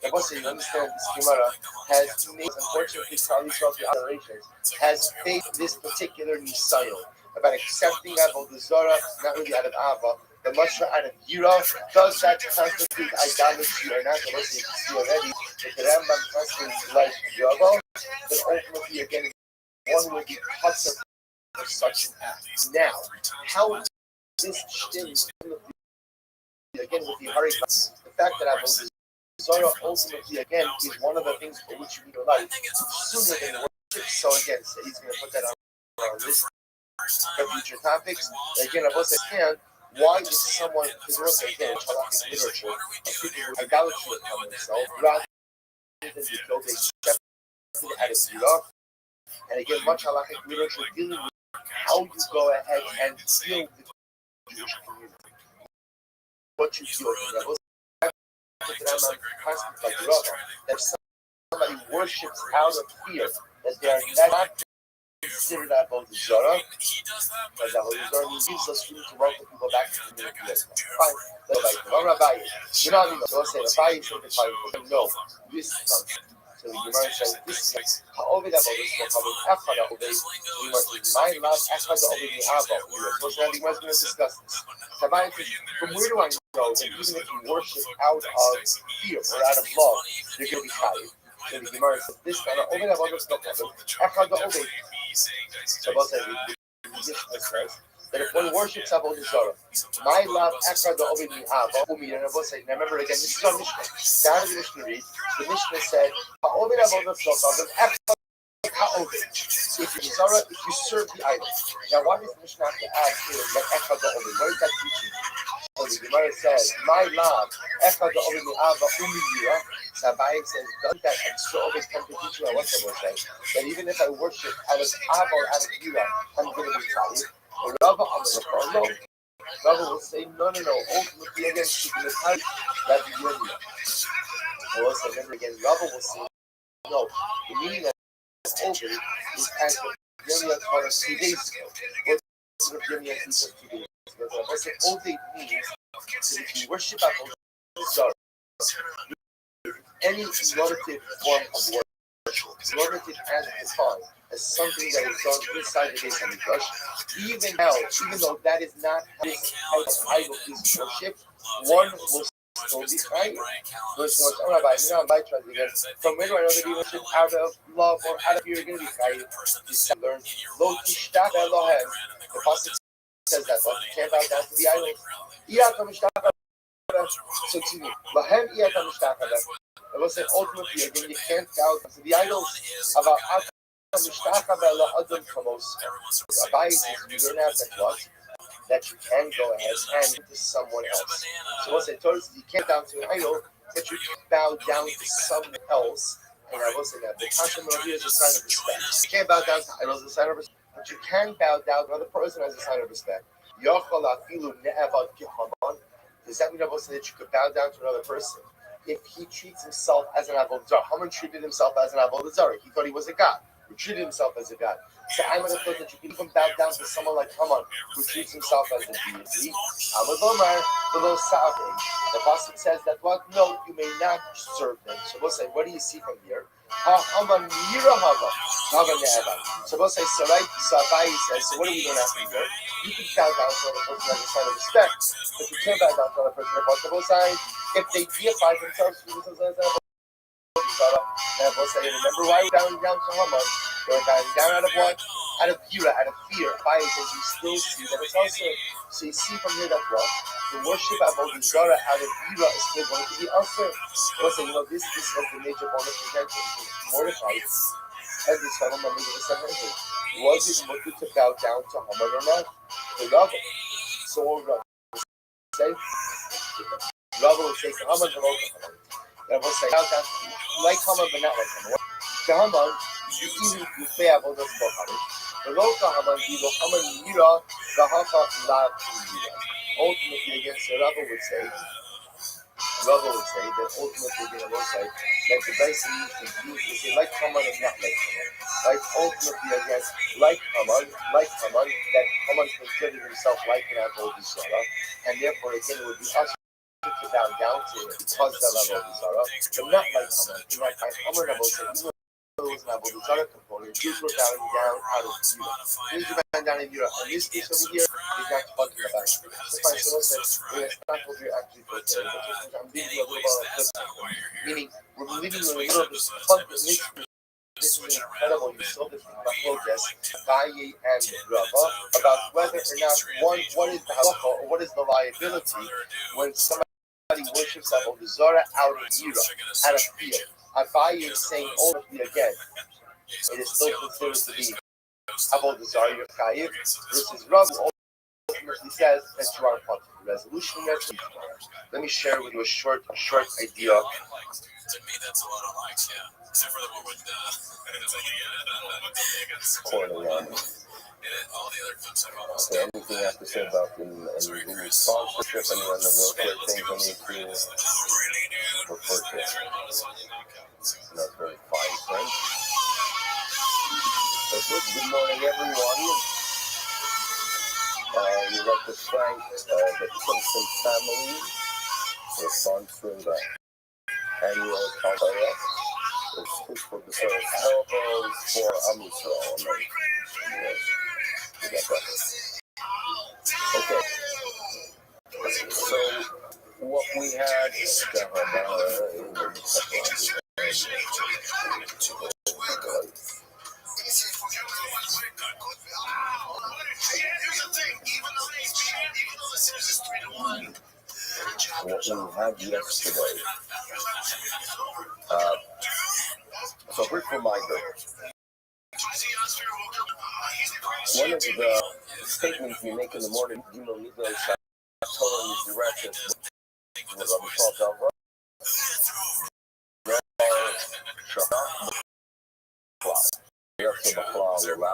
The Bossa, you understand this Gemara has made, unfortunately, probably throughout the generations, has faced this particular nisayon about accepting avodah zarah, not really out of ava, but much out of yira. Does that constitute idolatry or not? The Bossa, you can see already that the Rambam constantly like Rabbi, but ultimately, again, one will be cut for such an act. Now, how this thing, again, with the Harikah, the fact that avodah Zorah ultimately, again, is one of the things for which you need a life sooner than worship. So again, so he's going to put that on our list for future topics. Again, I was saying, why is someone, because we're saying, again, halakhic literature, of people who idolatry upon themselves, rather than be killed, they accept it out of Yirah. And again, much halakhic literature dealing with how you go ahead and deal with the Jewish community. What you deal with. If somebody worships out of fear that they are not considered avodah zarah, because avodah zarah gives us room to welcome people back to the community. Fine, Rabbi, you know what I mean? So I'll say, Rabbi is certified. No, this comes. So the Gemara says, this is ha'oved avodah zarah, echad ha'oved. My love, echad ha'oved mi'ava. So the Gemara is going to discuss this. From where do I know that even if you worship out of fear or out of love, you're going to be chayiv? So the Gemara says this kind of over that echad ha'oved. So both says that if one worships avodah zarah, my love echad ha'oved mi'ava umir. And both say, now remember again, this is our Mishnah. Down in the Mishnah reads, the Mishnah said, ha'oved avodah zarah, if you Zara, if you serve the idol. Now, why does the Mishnah have to add here that echad ha'oved? What is that teaching? So the Gemara says, my love, echad ha'oved mi'ava umiyira. Rabbi says, doesn't that extra oved come to teach you? What's the say? That even if I worship out of ava or out of yira, I'm going to be chayiv. Rabbi Amar, no. Rabbi will say, no. Ultimately, again, Rabbi Yirmiyah. We'll also remember again, Rabbi will say, no. The meaning of over is as Yirmiyah taught us 2 days ago. What Yirmiyah teaches us 2 days ago? We'll say, Oved means that if you worship Avodah Zarah, any normative form of worship, normative as defined as something that is done inside the base of the Mikdash, even though that is not how this type of idol is worshipped, one will still be right. Verse 1, Rabbi, again. From where do I know that you worship out of love or out of fear? You're going to be right. You learn. Lo tishtach Elohem. The pasuk says that, but you can't bow down to the idols. So to me, Lahem iyata mishtach. I will say ultimately again, you can't bow down to the idols. About Rabbi says you don't have that what? That you can go ahead and to someone else. So we'll say Torah says you can't bow to an idol, but you can bow down to someone else. And I will say that the concept of is a sign of respect. You can't bow down to idols as a sign of respect, but you can bow down to another person as a sign of respect. Does that mean I will say that you could bow down to another person if he treats himself as an avodah zarah? Haman treated himself as an avodah zarah. He thought he was a god. Who treated himself as a god. So I would have thought that you can even bow down to someone like Haman, who treats himself as a deity. The pasuk says that what? No, you may not serve them. So we'll say, what do you see from here? So we'll say, Sabai says, so what are we going to have to do? You can bow down to another person as a sign of respect, but you can't bow down to another person as a possible sign if they deify themselves and we'll say, remember why we're bowing down to Haman? They were bowing down out of what? Out of fear. Rabbi says you still see that it's also. So you see from here that what? The worship of Avodah Zarah out of Yira is still going to be also. We'll say, this was the major bonus presented to Mordecai. And this fellow members of the 700. Was it mutter to bow down to Haman or not? To Rabbi. So what would Rabbi say? Rabbi would say to Haman, to Haman. And we'll say, bow down like Haman, but not like Haman. To Haman, you even pay Avodah Zarah. The local Haman, the Haman Yira, the Hafa Lav Yira. Ultimately, again, so Rabbi would say that ultimately, again, I will say that the basic needs to say like Haman and not like Haman. Like ultimately, again, like Haman, that Haman considered himself like an Avodah Zarah, and therefore, again, it would be us to bow down to it because of Avodah Zarah, but not like Haman. Like Haman, I will say, even though it was an Avodah Zarah component, Jews were bowing down out of Yira. Jews were bowing down in Yira. And this case over here is not talking about it. So fine, so let's say, it's not what we're actually talking about. I'm leaving you a little bit of a meaning, we're leaving you a little bit of fun. This is incredible. You saw this with Machlokas, Abaye and Rabba, about whether or not, one, what is the halacha, or what is the liability when somebody worships Avodah Zarah out of Yira, out of fear. Abaye is saying ultimately again, it is still considered to be Avodah Zarah, your chayiv, versus Rabbi ultimately says that you are part of the resolution. Let me share with you a short idea. To me, that's a lot of likes, yeah. Except for the one with all the other clips I've almost done. Anything I have to say about the sponsorship and the real quick things I need to refer to. That's very fine print. Good morning, everyone. We'd like to thank the Simpson family for sponsoring the annual conference. It's food for the sort of elbows for Amisrael. Okay. So what we had is what we had yesterday. So quick reminder. One of the statements we make in the morning, you know, totally directed with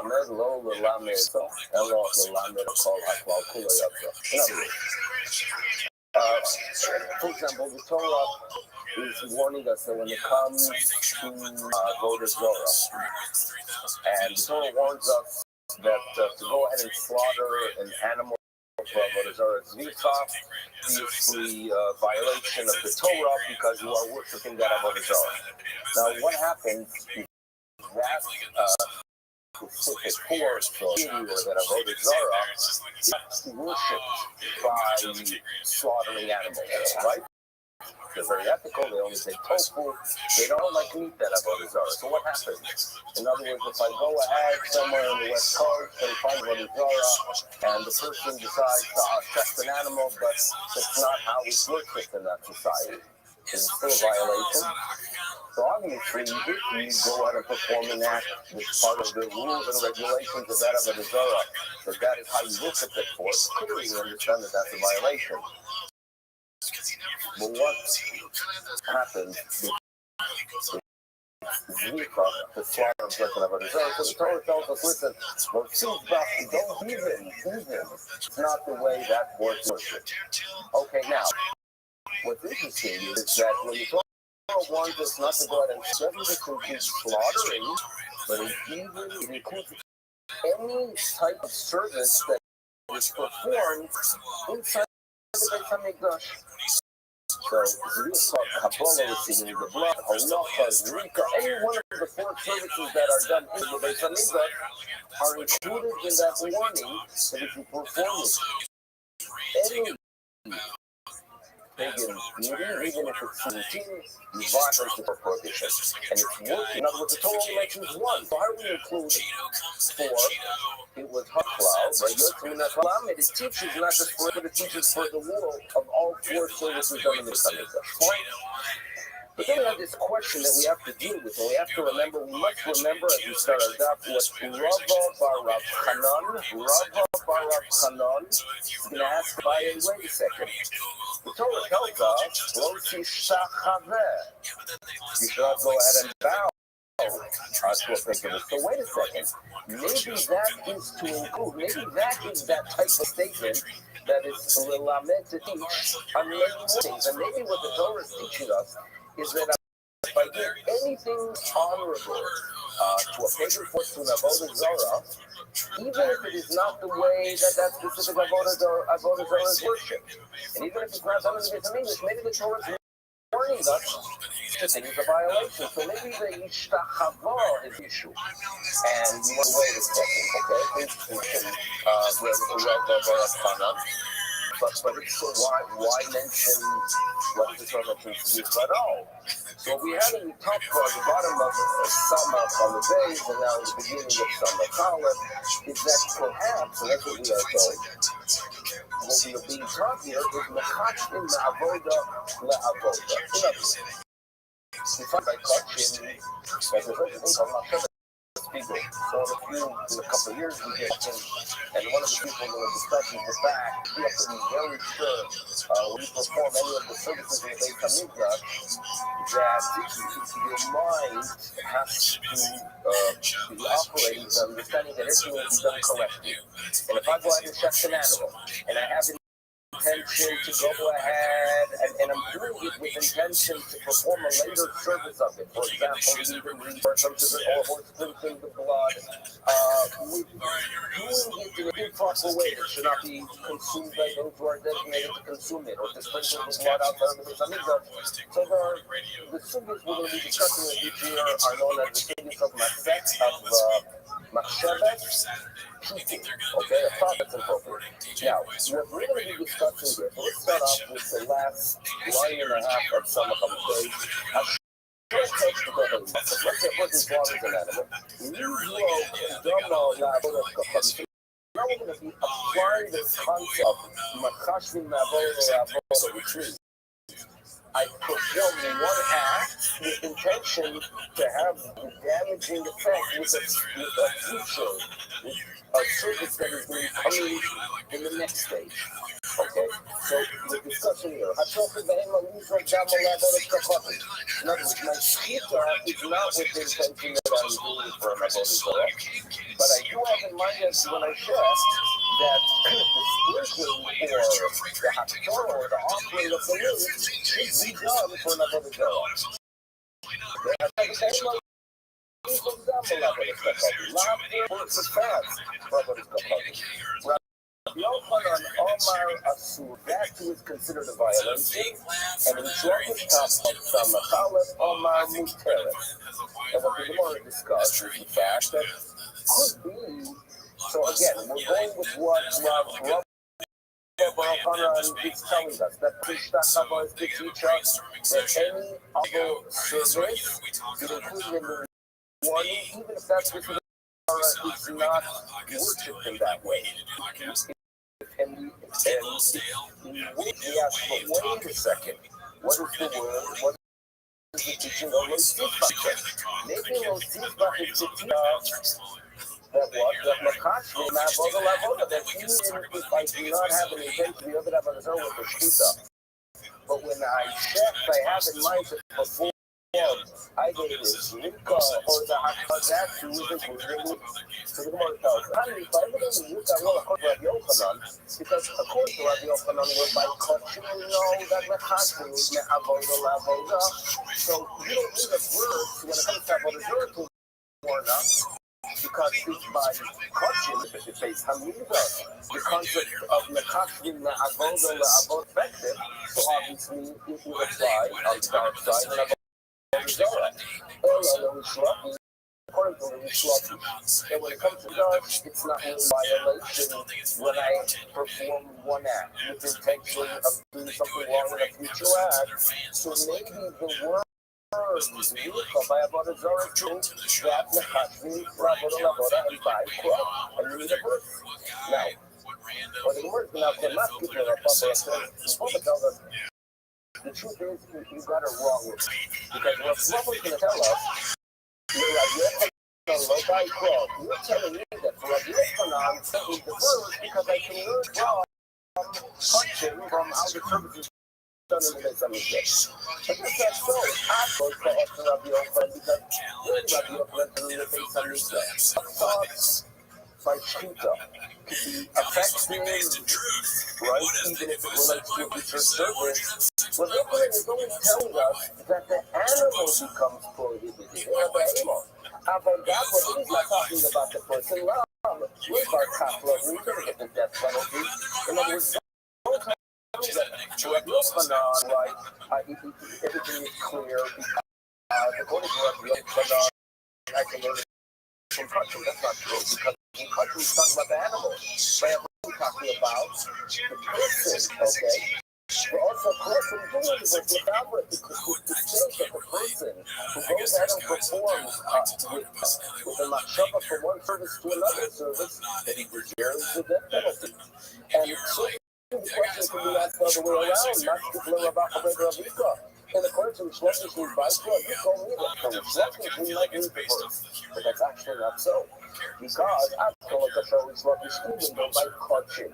Lamed lo Lamed so Elo Lamed Kol Haklal Kula Yatsa. In other words, for example, the Torah is warning us that when it comes to Avodah Zorah, and the Torah warns us that to go ahead and slaughter an animal for Avodah Zorah is obviously a violation of the Torah because you are worshiping that Avodah Zorah. Now, what happens if that specific force or deity or that Avodah Zorah is worshipped by slaughtering animals, right? They're very ethical. They only take tofu. They don't like meat that Avodah Zorah. So what happens? In other words, if I go ahead somewhere on the West Coast and find Avodah Zorah, and the person decides to test an animal, but that's not how it's worshipped in that society, is it still a violation? So obviously, if you go ahead and perform an act that's part of the rules and regulations of that Avodah Zorah, that is how you worship it for, clearly you understand that that's a violation. But what happens if Zika, the slaughter of Avodah Zorah? So the Torah tells us, listen, don't even. It's not the way that works worship. Okay, now, what's interesting is that when the Torah warns us not to go ahead and doesn't just include slaughtering, but it includes any type of service that is performed inside the Beit HaMikdash. So, Zrika, Kabbalah, receiving the blood, Halacha, Zrika, any one of the 4 services that are done in the Beit HaMikdash are included in that warning that if you perform any pagan beauty, even if it's routine, you violate the prohibition. And it's working. In other words, the Torah only mentions 1. So how do we include 4? It was Rothschild, right? It teaches not just for it, but it teaches for the world of all 4 services done in the Sunday. But then we have this question that we have to deal with, and we have to remember, we must remember as we start our daf, what Rabbi Baruch Hanan is going to ask by, wait a second. The Torah tells us, Lo tishtachaveh. You should all go ahead and bow. So wait a second. Maybe that is to include, maybe that is that type of statement that is lament to teach on many things. And maybe what the Torah is teaching us is that if I give anything honorable to a pagan force, to an Avodah Zorah, even if it is not the way that specific Avodah Zorah is worshipped, and even if it's not done in English, maybe the Torah is warning us that it is a violation. So maybe the Ishtachava is the issue. And we want to wait a second, okay? But it's so why mention what the Torah mentions at all? So we had in the top part, the bottom of Samach on the base, and now in the beginning of Samach Aleph, is that perhaps, and that's what we are told, what we are being taught here is Mechachim Ma'avoda La'avoda. In other words, we find by Kachin, as a first income, people. So in a couple of years, we did, and one of the people in the discussion is the fact we have to be very sure when you perform any of the services in the Beit HaMikdash that your mind has to be operating with understanding that everything will be done correctly. And if I go ahead and check an animal, and I have intention to go ahead and I'm doing it with intention to perform a later service of it. For example, even or sprinkling the blood, with doing it in an improper way that should not be consumed by those who are designated to consume it, or to sprinkle the blood outside of the Samizah. So the sugars we're going to be discussing with each year are known as the sugars of Masek, of Machshevet, okay, a prophets and prophets. Now, what we're going to be discussing here, so let's start off with the last line and a half of some of them. Let's say a person slaughters an animal. Now we're going to be applying this concept of Machashim Ma'avoda, which means I perform one act with intention to have the damaging effect with a future, with a service that is going to come in the next stage. Okay, so the discussion here. In other words, my shita is not with the intention that I I'm doing it for an avodah zarah. But I do have in mind as when I share that the sprinkling or the haftorah or the offering of the meat should be done for an avodah zarah. Yochanan Omar Asur, that too is considered a violation, and in Shlokish Tafsam Samachalef Omar Muteret. And what the Gemara discussed is the fact that could be, so again, we're going with what Rabbi is telling us, that Pishtachava is to teach us that any other service is included in the warning, even if that's because is not worshipped in that way. And we ask, but wait a second, what is the word? What is the teaching of Rothschild? Maybe Rothschild is to teach us that what? That Makashvi, Ma'avodah, that even if I do not have an intent to be able to have an azar with the shkuta, but when I check, I have in mind to perform either it is Nika or the Hakka, that too is included. So the Gemara tells us, if I believe in Nika, well, according to Rabbi Yochanan, because according to Rabbi Yochanan, we're by Kachim, we know that Makashvi is Me'avodah. So you don't need a verse when it comes to Avodah Zarah to warn us. Because it's by Kachim, if it says Hamida, the concept of Mekashvim Me'avodah Le'avod effective, so obviously it will apply on the dark side and Avodah Zarah. According to the Rothschild, and when it comes to dark, it's not a violation when I perform one act with intention of doing something wrong in a future act. So maybe the word by Avodah Zarah too, that Mechashvi, Avodah, and by Krov, and you need a verse. Now, what the word now cannot give me a Papa tells us the truth is you got it wrong with me. Because what Rabbi's going to tell us, by Krov, you're telling me that for Rabbi Yochanan sent me the verse because I can learn from Kachim, from outer services. I guess that's so. I go to after Rabbi Yochanan because Rabbi Yochanan to the face of Mishnah. Thoughts by Shkita could be affecting, right? Even if it relates to future service. What Yochanan is only telling us that the animal becomes prohibited. But God, what he's not talking about the person. We're about Kafla. We're going to get the death penalty. In other words, Rabbi Yochanan, right, everything is clear because according to Rabbi Yochanan, I can learn from Kachim. That's not true because in Kachim he's talking about the animal. But we're talking about the person, okay? We're also crossing doing with the fabric because to say that the person who goes ahead and performs with a machshava from one service to another service, that he deserves the death penalty. And so the question can be asked the other way around, not to learn about the Ravika. In accordance with Shlokish and Baikra, you told me that from Shlokish we might need the verse. But that's actually not so. Because after Shlokish, even though by Kachim,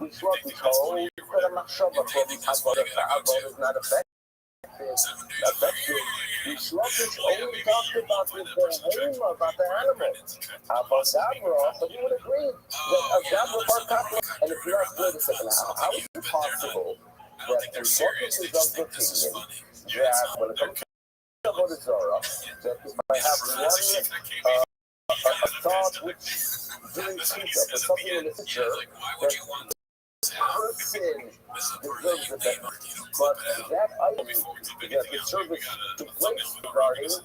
we Shlokish hold that a machshava from Avodah is not effective. We Shlokish only talked about the behemoth, about the animal. About Dabra, but you would agree that a Dabra are Kafla. And if you're not good, how is it possible that the Shlokish is of the opinion that when it comes to Avodah Zarah, that if I have a thought which during Shkita, or something in the future, that person deserves a death. But that item that the service took place regarding is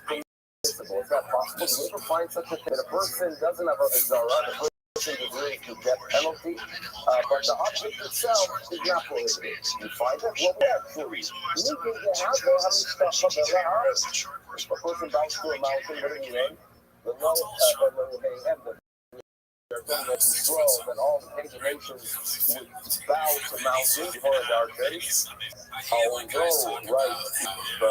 permissible. Is that possible? Do you ever find such a thing? That a person doesn't have Avodah Zarah, the person deserves the death penalty, but the object itself is not prohibited. You find that? Well, actually, you can get out there, how many stuff up in the house? If a person bounces to a mountain, what do you mean? The no, they have the control that all the pagan nations would bow to mountains before our face. Although, right, the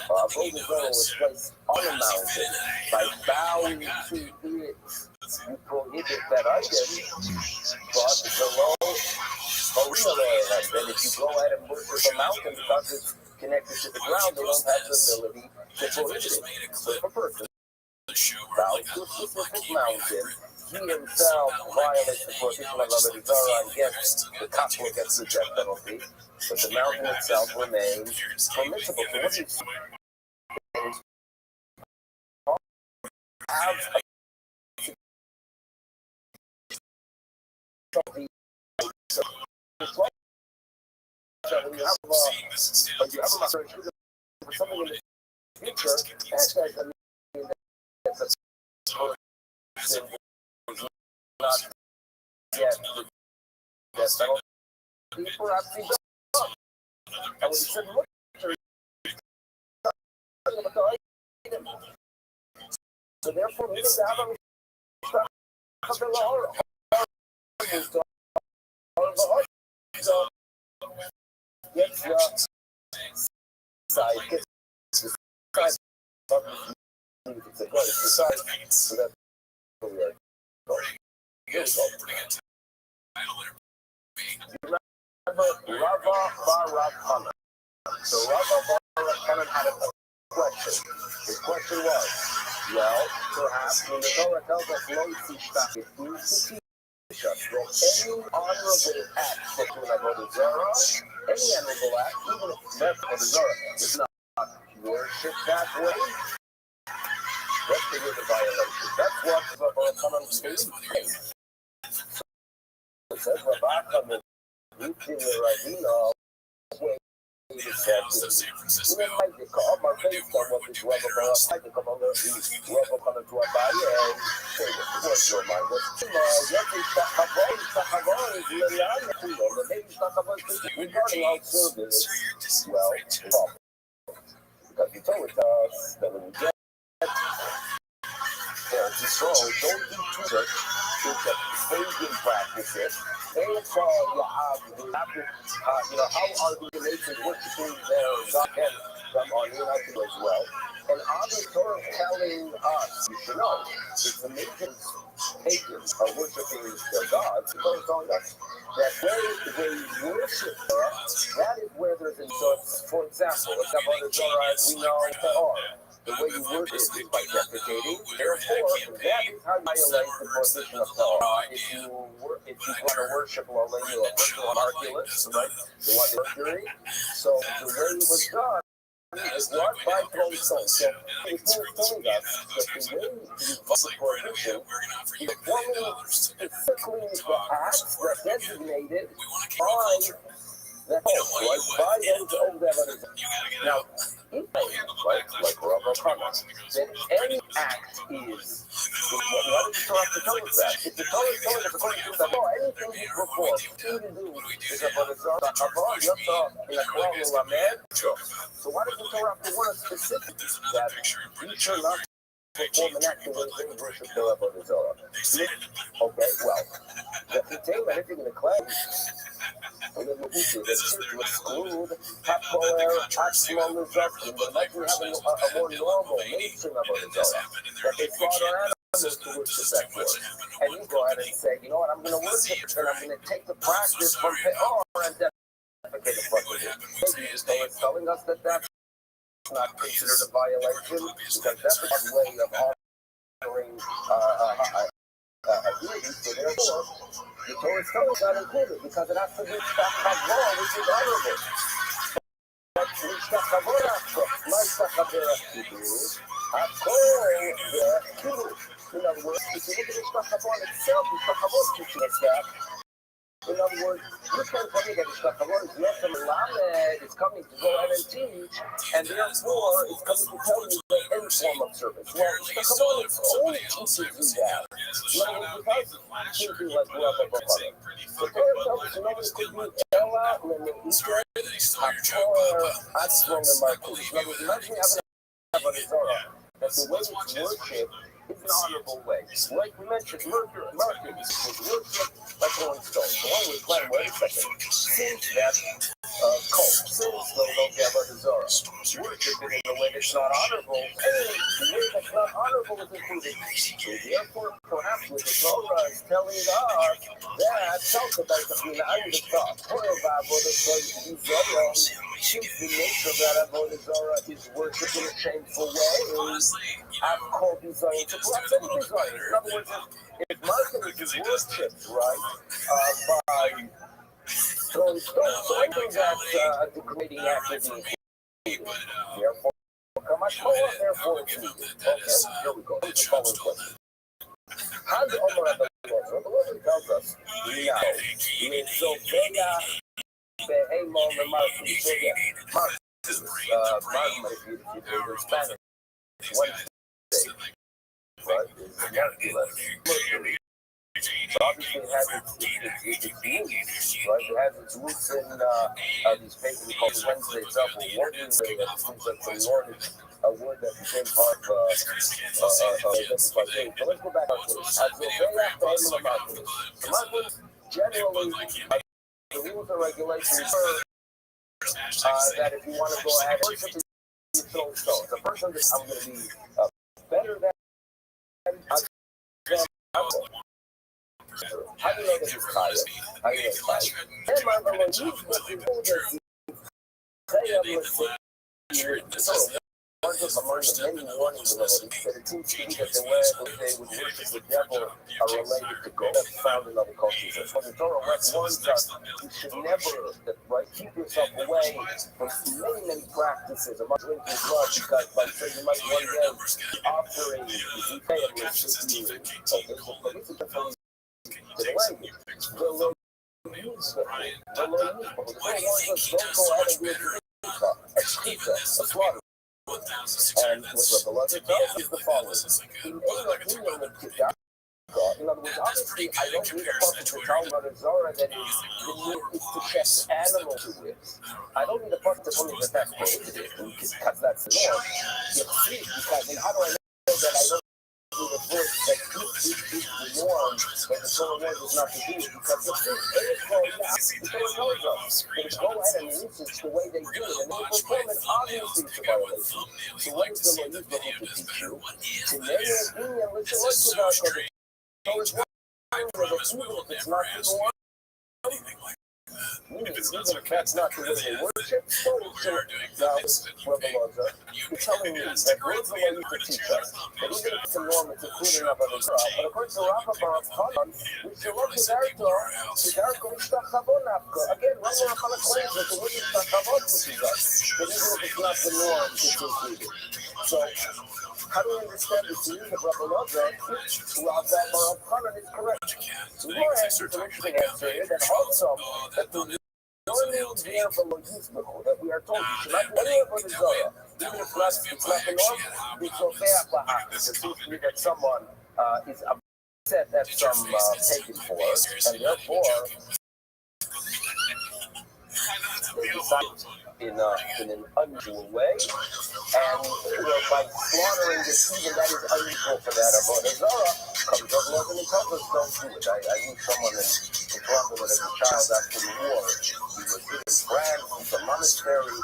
Avodah Zarah was placed on a mountain, by bowing to it, you prohibit that item, but the law, and then if you go ahead and worship a mountain because it's connected to the ground, they don't have the ability to prohibit it. So if a person bows to a specific mountain, he himself violates the prohibition of Avodah Zarah and gets the capital, gets the death penalty, but the mountain itself remains permissible. So what he's saying is have something. So when you have a research for something in the future, that's like, I mean, that's a person who's not yet the death penalty, perhaps he does. And when he said, look, so therefore, we can have gets the side, gets the side of the side, so that's where we are going. Here we go. Remember Rabbi Bar. So Rabbi Bar had a question. His question was, well, perhaps when the Torah tells us lo tishtach, it means to teach us that any honorable act for Avodah Zarah, any honorable act, even if it's not Avodah Zarah, is not worship that way. That's the violation. That's what Rabbi Hanan says. It says Rabbi Hanan, also San Francisco. Because he told us that when you get so don't do too much into pagan practices. It's all you have to, how are the nations worshiping their God and from on United as well. And obviously Torah telling us, you should know, it's the nations pagans are worshiping their gods. Torah is telling us that where they worship Torah, that is where there's insults. For example, a Avodah Zarah, as we know, the way you worship is by deprecating. Therefore, that is how you violate the prohibition of Torah. If you want to worship Lola, you worship Arculus, right? You want Mercury. So the way it was done is what by throwing stones. So it's telling us that the way you violate prohibition is forming specifically the acts that designated by that was by those over there. Now, like Rabbi Hanan, that any act is, what does the Torah have to tell us that? If the Torah is telling us according to the law, anything you perform, anything you do is about a Zarah, Abba, Yata, in a Klal Lamed. So why does the Torah have to warn us specifically that you shall not perform an act in which they worship the Rabbi Zarah? Okay, well, the thing that anything in the claim, and then we to exclude Hapoel, Axel, Lizaki, but like we have a more normal nation of the Torah, that they slaughter animals to worship that for. And you go ahead and say, you know what, I'm going to worship it, and I'm going to take the practice from Peor and defecate in front of it. So it's telling us that that's not considered a violation, because that's a way of honoring deity, so therefore, the Torah is not included because it has to be Shtachavor, which is honorable. But Shtachavor after, my Shtachavor Kiddush, Hakol the Kiddush. In other words, if you look at the Shtachavor itself, the Shtachavor teaches that. In other words, you can't tell me that the Shtachavor is not from Lamed, it's coming to go ahead and teach, and therefore it's coming to tell you that any form of service. Well, the Shtachavor is only teaching you that. Because teaching like Rabbi Bar. The Torah tells us nobody could be Ella, Lemedika, Hakor, Atzmon, and Marcus. In other words, imagine having a Torah that the way it's worship is an honorable way. Like we mentioned, Mercury was worship like Rolling Stone. So one would claim, wait a second, since that cult, since they don't have a Zarah, worship it in a way that's not honorable, the way that's not honorable is included. So therefore, perhaps with the Torah is telling us that talk about the Bina and the thought, since the nature of that avodah zarah is worship in a shameful way, I've called Bizayin to bless any Bizayin. In other words, if Martin is worshipped, right, by throwing stones, so anything that's a degrading act of being hated, therefore, Kamashmoah, therefore it's needed. Okay, here we go. Here's the following question. How do Omar Rabbi tells us now, Mitzovea be'emon le'martin. So yeah, Martin, if you're in Spanish, Wednesday, right, is Mercury. So obviously it has its roots, right? It has its roots in these papers called Wednesday itself, or Warden Day, that seems like the Lord is a word that became part of identified day. But let's go back to it. So they have to the Muslims generally, the rules and regulations that if you want to go ahead and worship, you throw stones. The person that I'm going to be better than, how do you know that it's pious? How do you know it's pious? One of among the many warnings of that it seems to me that the way they would worship the devil are related to God. That's found in other cultures. So the Torah warns us you should never, right, keep yourself away from many practices among drinking blood, because by saying you might one day offer a zikayah to you. Okay, so this is definitely the language. The Lord uses the Torah warns us don't go out and do a slaughter. And what the Lord tells is the following. In other words, obviously, I don't need a person to tell Avodah Zarah that is to check animal to it. I don't need a person to tell me that that's prohibited, because that's the norm. You see, because, and how do I know that I don't need a verse that is the norm, that the Torah warns us not to do it? Because the Torah tells us that if go ahead and research the way they do it, and they perform it, obviously it's a violation. So what is the Lord looking to teach you? To name it, and listen, what's the Torah? So it's one where the evil, if it's not the norm, meaning even if that's not the way they worship, so now, you're telling me that words the way you could teach us, that even if it's a norm, it's included in Avodah Zarah. But according to Rabbi which you look at again, one more Hana claims that the word is Takavot, which is us, that even if it's not the norm, it's included. So, how do we understand this meaning of Rabbi Loza? Rabbi Hanan is correct. So more answer to an interesting answer here that also that the normal there below Yisrael, that we are told you should not do any of the Zoya, even if it's not the norm, it's okay at Bahak. It seems to me that someone is upset at some taken for, and therefore they decide in an unusual way, and by slaughtering this, even that is unusual for that Avodah Zarah, comes up and tells us don't do it. I knew someone in Toronto that as a child after the war, he was in France, in the monastery,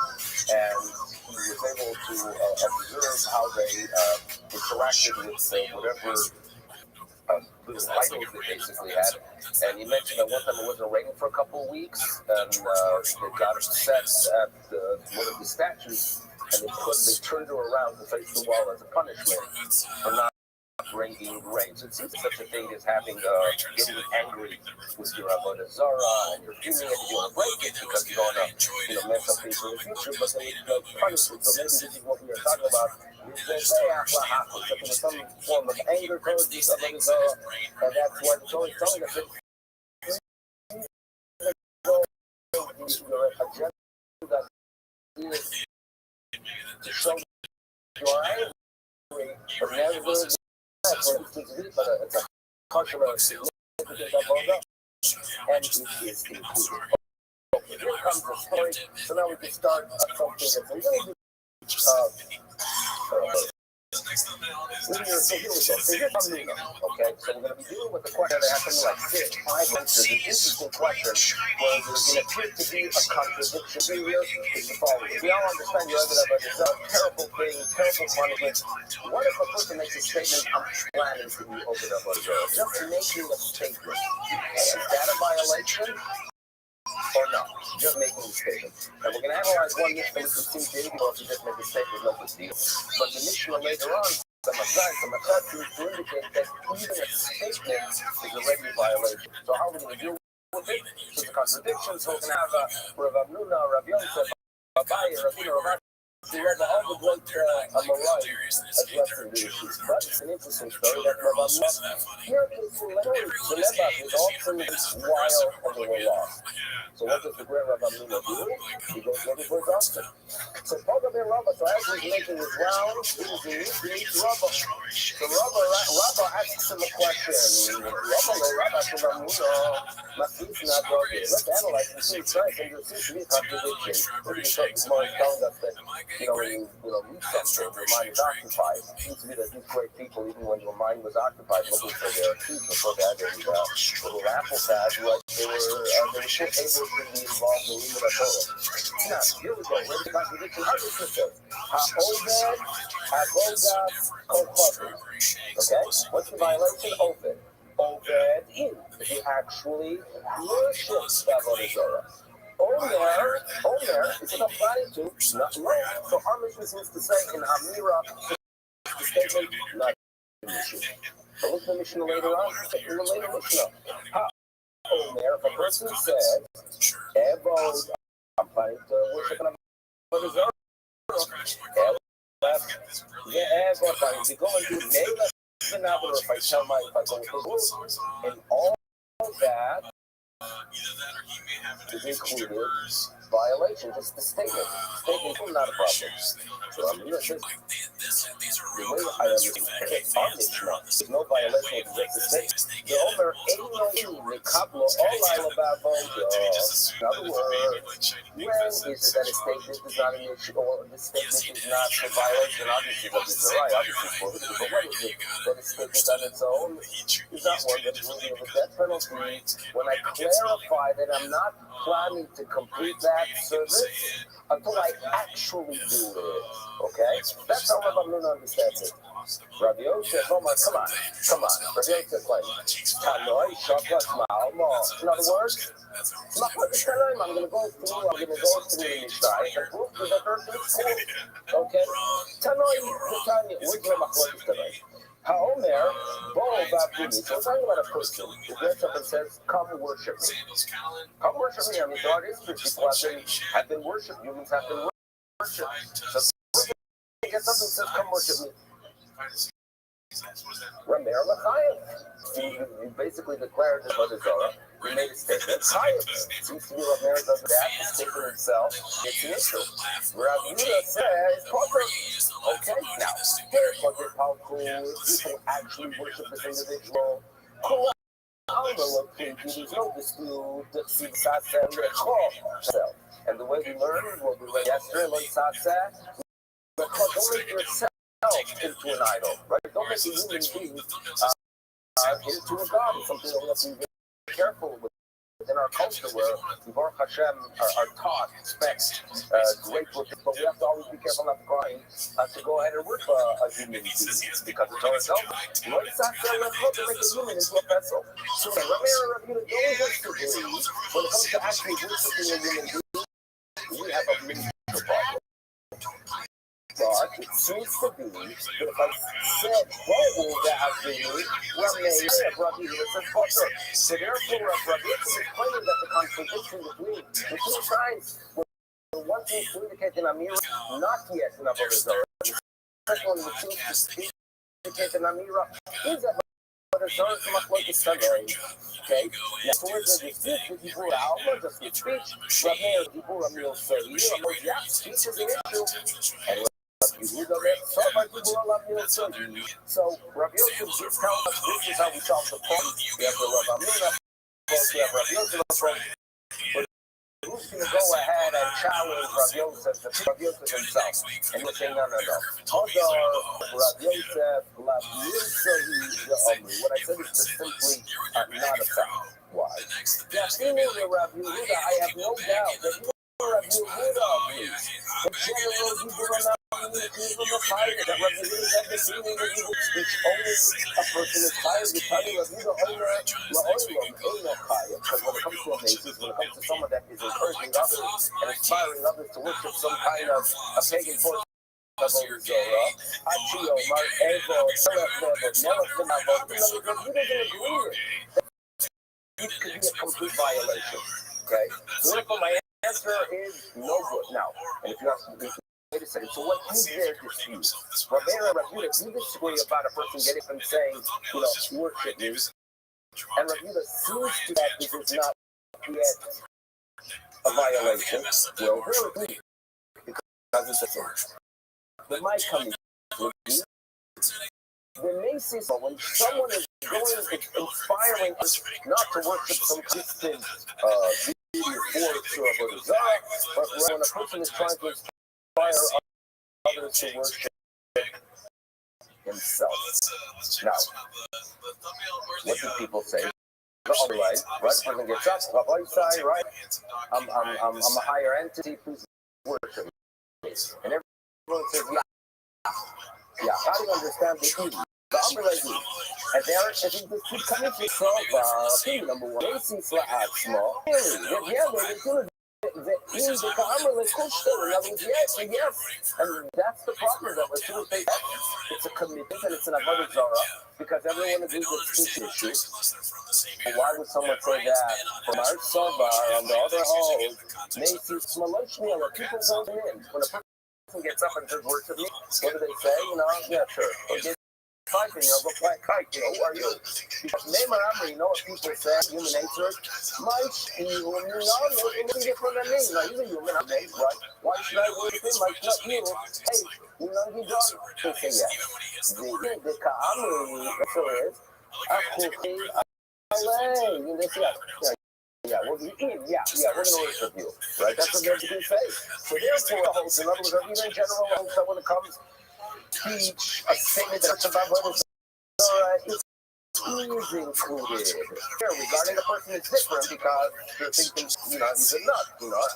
and he was able to observe how they interacted with whatever little idols they basically had. And he mentioned that one time it wasn't raining for a couple of weeks, and they got upset at one of the statues, and they turned her around to face the wall as a punishment for not bringing rain. So it seems such a thing as having getting angry with your Avodah Zarah, and you're fuming and you want to break it because you don't want to mess up things in the future, but then it's punishment. So maybe this is what we are talking about. Some form of anger towards this Avodah Zarah, and that's why the Torah is telling us that your agenda is to show your anger, but never it's a cultural significance of Avodah, and it is included. Okay, here comes the story. So now we can start something that's a little bit so here we go. So here's Hamlina, okay? So we're going to be dealing with the question that happened like 5 answers. An interesting question where there's going to appear to be a contradiction here. Is the following. We all understand your evidence, but it's a terrible thing, terrible punishment. What if a person makes a statement, I'm planning to be over the Avodah Zarah? Just making a statement. Is that a violation? or not? Just making a statement. And we're going to analyze one Mishnah which would seem to indicate if you just make a statement, no big deal. But the Mishnah later on, some seems to indicate that even a statement is already a violation. So how are we going to deal with it? It's a contradiction. So we're going to have Rav Nuna, Rav Yosef, Rabbi, Rabbi. We have all the great Amorai addressing the issues. But it's an interesting story that Rabbi here is the Lebach is often while and they were lost. So what does the great Rabbi Nuna do? He goes looking for a doctor. So Rabbi, so as he's making his rounds, he meets Rabbi. So Rabbi asks him a question. Rabbi, let's analyze and see it's right, and there seems to be a contradiction. It's more telling us that when you read something, your mind is occupied. It seems to me that these great people, even when your mind was occupied looking for their teeth before that and little apple pad, they were still able to be involved in the Torah. Now, here we go. Where's the contradiction? How does this say? Ha-Obed, Ha-Vodah, Kochavu. Okay? What's the violation? Obed. Obed in. He actually worships the Avodah Zarah. Omer is applying to not wrong. So our mission seems to say in Amira, the statement, not the mission. So look at the mission later on. In the later Mishnah. Omer, if a person says, Evod, I'm planning to worship an Avodah Zarah. Evod, I'm planning to go and do Mela, if I tell my, if I go with the rules, and all that is included violation, just the statement. Statement is not a problem. So I'm going to say, the way I understand it, on this now, there's no violation of just the statement. The Omer ain't no Kablo, all I about Vodah. In other words, when is it that a statement is not an issue, or the statement is not a violation, obviously, of the right, obviously, for the but what is it? That a statement on its own is not one that is worthy of a death penalty. When I clarify that I'm not planning to complete that service until I actually do it. Okay? That's how Rabbi Nuna understands it. Rabbi Yosef, come on. Rabbi Yosef, like, Tanoi, Shabbat, Ma'alma. In other words, I'm going to go through the Mishnah. I can prove to the person it's cool. Okay? Tanoi, where's the Machlokes today? Ha'omer, Bo Vavini. So we're talking about a person who gets up and says, come worship me. Come worship me. I mean, God is rich. People have been worshipped. Humans have been worshipped. So he gets up and says, come worship me. Ramer L'chayev. He basically declared the Avodah Zarah. He made a statement. Chayev. Seems to be what Ramer does that. The statement itself. It's an issue. Rabbi Yehuda says, Potter. Okay, now, here's what they're powerful. People actually worship this individual. There's no dispute. And the way we learn, what we read yesterday, don't make yourself into an idol, right? Don't make a human being into a god. It's something that we have to be very careful with. In our culture, where Baruch Hashem are taught, expect great worship, but we have to always be careful not to cry to go ahead and worship a human being, because it's always helpful. Let's not make a human into a vessel. So Rabbi Yehuda don't disagree when it comes to actually worshiping a human being. We have a major problem. But it seems to be that if I said, "Whoa, that has been Rabbi Yehuda says Potter." So therefore, Rabbi Yehuda is claiming that the contradiction between the two signs, one seems to indicate an Amira, not yet an Avodah Zarah. The second one which seems to indicate an Amira is a Avodah Zarah, so much like a Sunday. Okay? Now, so where's the dispute with Dibur Alma, just with speech? Rabbi Dibur Amil Sayyid, yeah, speech is an issue. And so Rabbi Yosef just tells us this is how we solve the problem. We have the Rabbi Nuna, we have Rabbi Yosef, but who's going to go ahead and challenge Rabbi Yosef himself? And we're saying, no. Hadar, Rabbi Yosef, what I said is just simply not a fact. Why? Rabbi Yehuda, I have no doubt that you Rabbi Yehuda, the general Hebrew that Rabbi Yehuda had the feeling that which only a person is tired. The Rabbi Yehuda Omer La'olam Eino Chayim. Because when it comes to a basis, when it comes to someone someone that is encouraging others and inspiring others to worship some kind of a pagan force. Achio, Mar Evo, it could be a complete violation. Okay? So therefore, my answer is no good. Now, and if you ask me, wait a second, so what is their dispute? Rabbi and Rabbi do disagree about a person getting up and saying, worship me. And Rabbi seems to that this is not yet a violation. Well, really, because it's a sin. There might come the may see when someone is inspiring us not to worship some distant force or a desire, but when a person is trying to inspire others to worship himself. Now, what do people say? Right? Person gets up, right? I'm a higher entity, please worship me. And everyone says, yeah. How do you understand the evil? The unbelievable. And there, if you keep coming to solve opinion number one, they see small. Really? Yeah, they're doing the Ka'amr Kushter. In other words, yes. And that's the problem that we're doing. It's a commitment and it's an avodah zarah because everyone agrees it's an issue. Why would someone say that? From our Sobar on the other hand, Macy Smolochnia, where people go in. When a person gets up and says worship me, what do they say? Yeah, sure. Okay. Fighting, go play kite, who are you? Because Neymar Amri, you know what people say, human nature, it's different than me. Now, he's a human, right? Why should I worship him? Like, not you. Hey, you know, he does. They say yes. The Ka'amri, that's what it is. They say, yeah, we're going to worship you. Right? That's what they're going to say. So therefore, in other words, even in general, that when it comes teach a statement that's about brothers is included. Regarding a person is different because they're thinking, he's a nut.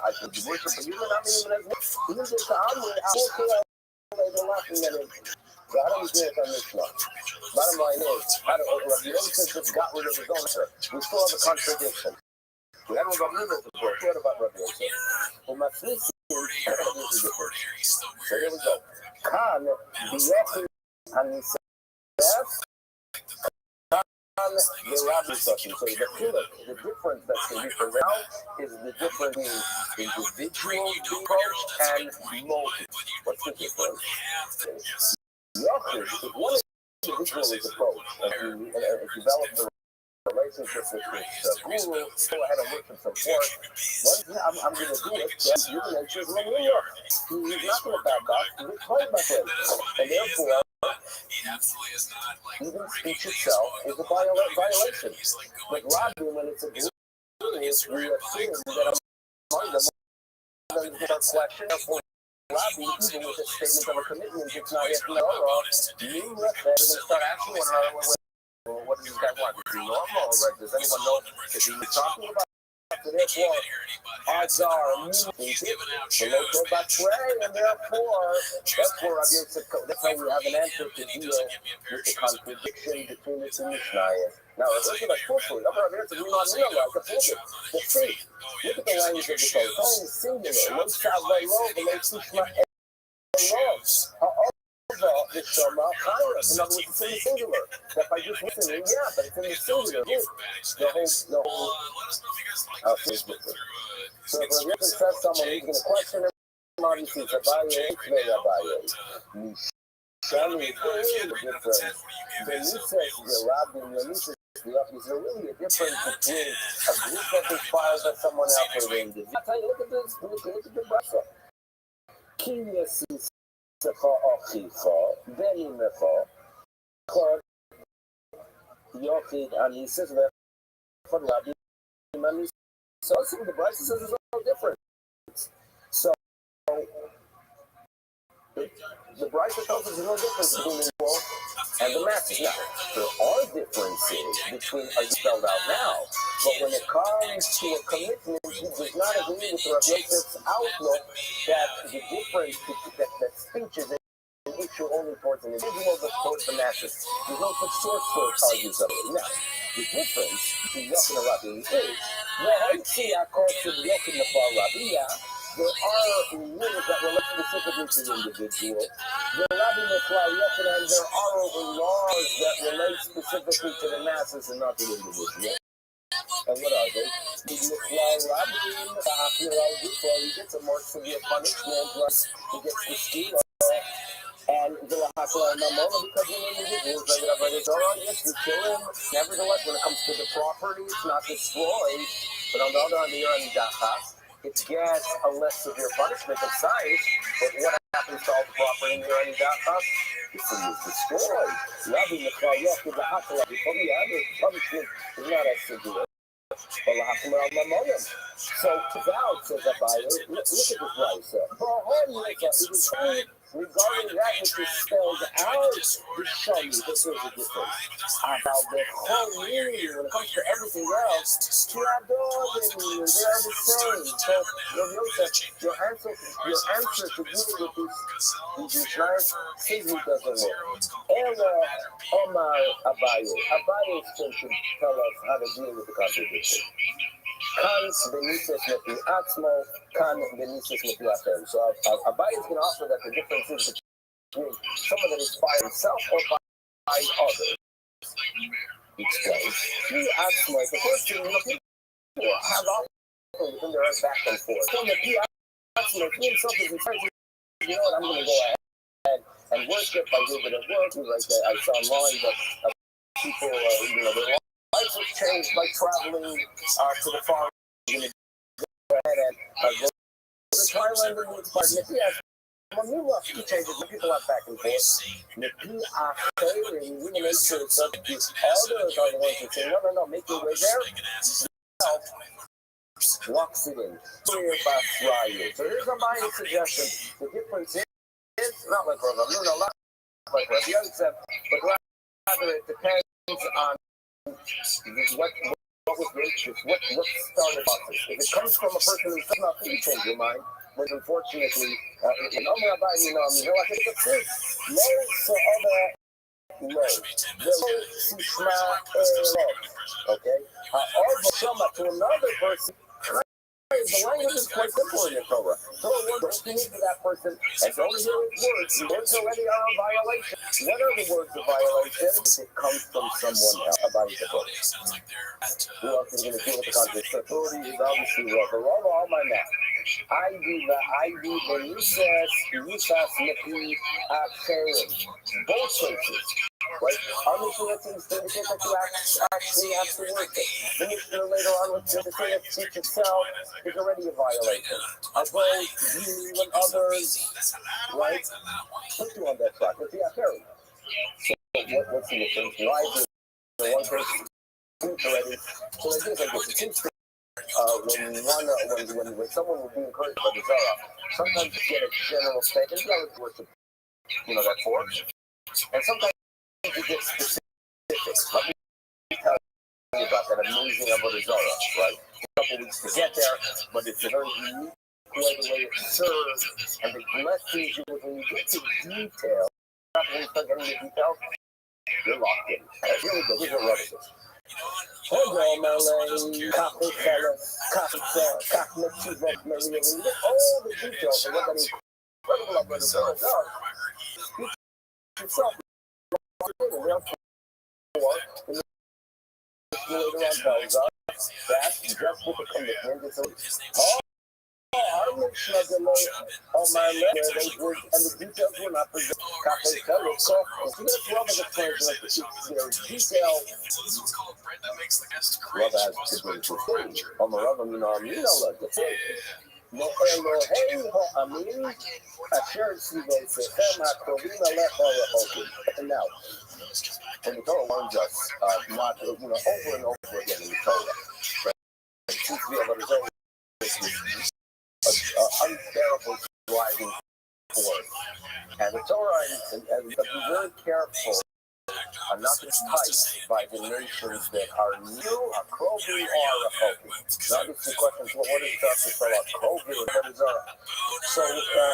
I could worship a human, I'm even as well. Even if I'm they're laughing at him. So how do we do it on this one? Bottom line is, Rabbi Yosef just got rid of his own answer. We still have a contradiction. We had Rabbi Yosef before. What about Rabbi Yosef? Well, my three is different. So here we go. Khan, the Rabbi discussion. So the difference that's going to be for now is the difference between individual approach and multi. What's the difference? Yochid is one individual's approach. And develop the relationship with this guru, go ahead and work with some support. I'm going to do it. Human nature is linear. He's not going to back up. He's played by play. And therefore, even speech itself is a violation. But Rabbi, when it's a group, we assume that among them, question. Therefore, Rabbi, even with a statement of a commitment, it's not yet numerous. They're going to start asking one another, what does this guy want? Is he normal? Right? Does anyone know if he's talking about? So therefore, odds are immediately below Batray, and therefore, that's where that's how we have an answer to deal with the contradiction between the two Mishnayos. Now, if there's a full number of answers, we not realize the full. The faith. Look at the language of the code. It's only singular. One shot by low, the late Mishnah the Shema Chayra. In other words, it's in the singular. That by just listening, but it's in the singular. The whole so if a person says someone, he's going to question him, obviously it's Abaye, Shani, the difference. The Nisas, the Rabbi, the Nisas, is there really a difference between a group that inspires that someone else or the individual? I'll tell you, look at this, look at the brasa. Kinyas Secha Achicha, Benimecha, Chod, Yochid, and he says that for Rabbi, so the brasa says there's no difference. So the brisa tells us there's no difference between the world and the masses. Now, there are differences between, are spelled out now, but when it comes to a commitment, he does not agree with Rabbi Yosef's outlook that the difference, that speech is an issue only towards an individual, but towards the masses. There's no such source for argues of it. Now, the difference between Yochanan and Rabbi is, there are rules that relate specifically to the individual. The Rabbi and there are laws that relate specifically to the masses and not the individual. And what are they? He gets a more severe punishment, he gets the steal. And because when individuals yes, we kill him. Nevertheless, when it comes to the property, it's not destroyed. But on the other hand, it gets a less severe punishment of size. But what happens to all the property in the it's destroyed. The punishment is not as severe. So, without, says Rabbi, look at this rice. Regarding that which is spelled out, this is a difference. About the whole meaning, when it comes to everything else, they are the same. So, your answer to deal with this life simply doesn't work. Ella Omar Abaye. Abaye is going to tell us how to deal with the contradiction. Kan benises mepi atzmo, kan benises mepi achem. So Abaye is going to offer that the difference is between someone that is by himself or by others. He explains. He atzmo. The first thing, people have often within their own back and forth. So mepi atzmo, he himself is trying to, I'm going to go ahead and worship by doing it at work. Like I saw online that people, their lives have changed by traveling to the farm. You're going to go ahead and go to Thailand and meet part of he changes. People are back and forth. We want to make sure that the others are the ones who say, no, make your way there. Walks it in. So here's a buying suggestion. The difference is not like Rabbi, not like Rabbi, but rather it depends on what was raised, what started about this. If it comes from a person who does not think you change your mind, but unfortunately, I think it's this. Okay? To another person, the language is quite simple in the Torah. So don't speak to that person and don't hear his words. The words already are a violation. What are the words of violation? It comes from someone else. About the book. Who else is going to deal with the conflict? Authority is obviously Rabbi. Rabbi, all my math. I do the Yusas Nepi Acherim. Both cases. Right? Our mission is to indicate that you actually have to work it. The mission later on with the thing of speech itself is already a violation. Although you and others, right, put you on that track with the Acherim. So what's the difference? Why do the one person already? So I think like this. It seems when someone will be encouraged by the Zara, sometimes you get a general statement, worship, that for, and sometimes you get specific. Let me tell you about that amazing about the Zara, right? A couple weeks to get there, but it's a very unique way the way it serves, and the blessings when you get to detail, not when you start getting the details, you're locked in. Here we go, here's what Rabbi says. All the details of what that incredible about the Torah does. Yourself, that just with the commitment, our mission of the Lord, my those words and the details were not presented. So, this love is a pleasure of the detail. Love has to bring to food. On the love of the food. No Elohim ha'amin asher tzivotechem ha'krovim alecha. And now, and the Torah warns us not over and over again in the Torah. It seems to be able to unbearable driving force. And the Torah and be very careful not enticed by the nations that are new, a Krovi or a Chovi. Now this is the question, well, what is that to spell out Krovi or what is that? So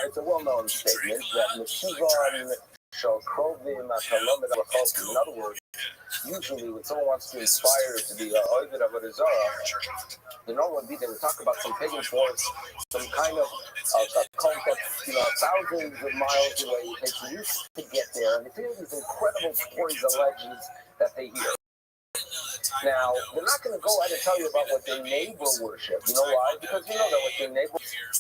it's a well-known statement that Meshiva In other words, usually when someone wants to inspire to be Oived Avodah Zarah, the normal would be they would talk about some pagan force, some kind of a cult that's thousands of miles away. It takes years to get there, and they hear these incredible stories and legends that they hear. Now, they're not going to go out and tell you about what their neighbor worshipped. You know why? Because you know that what their neighbor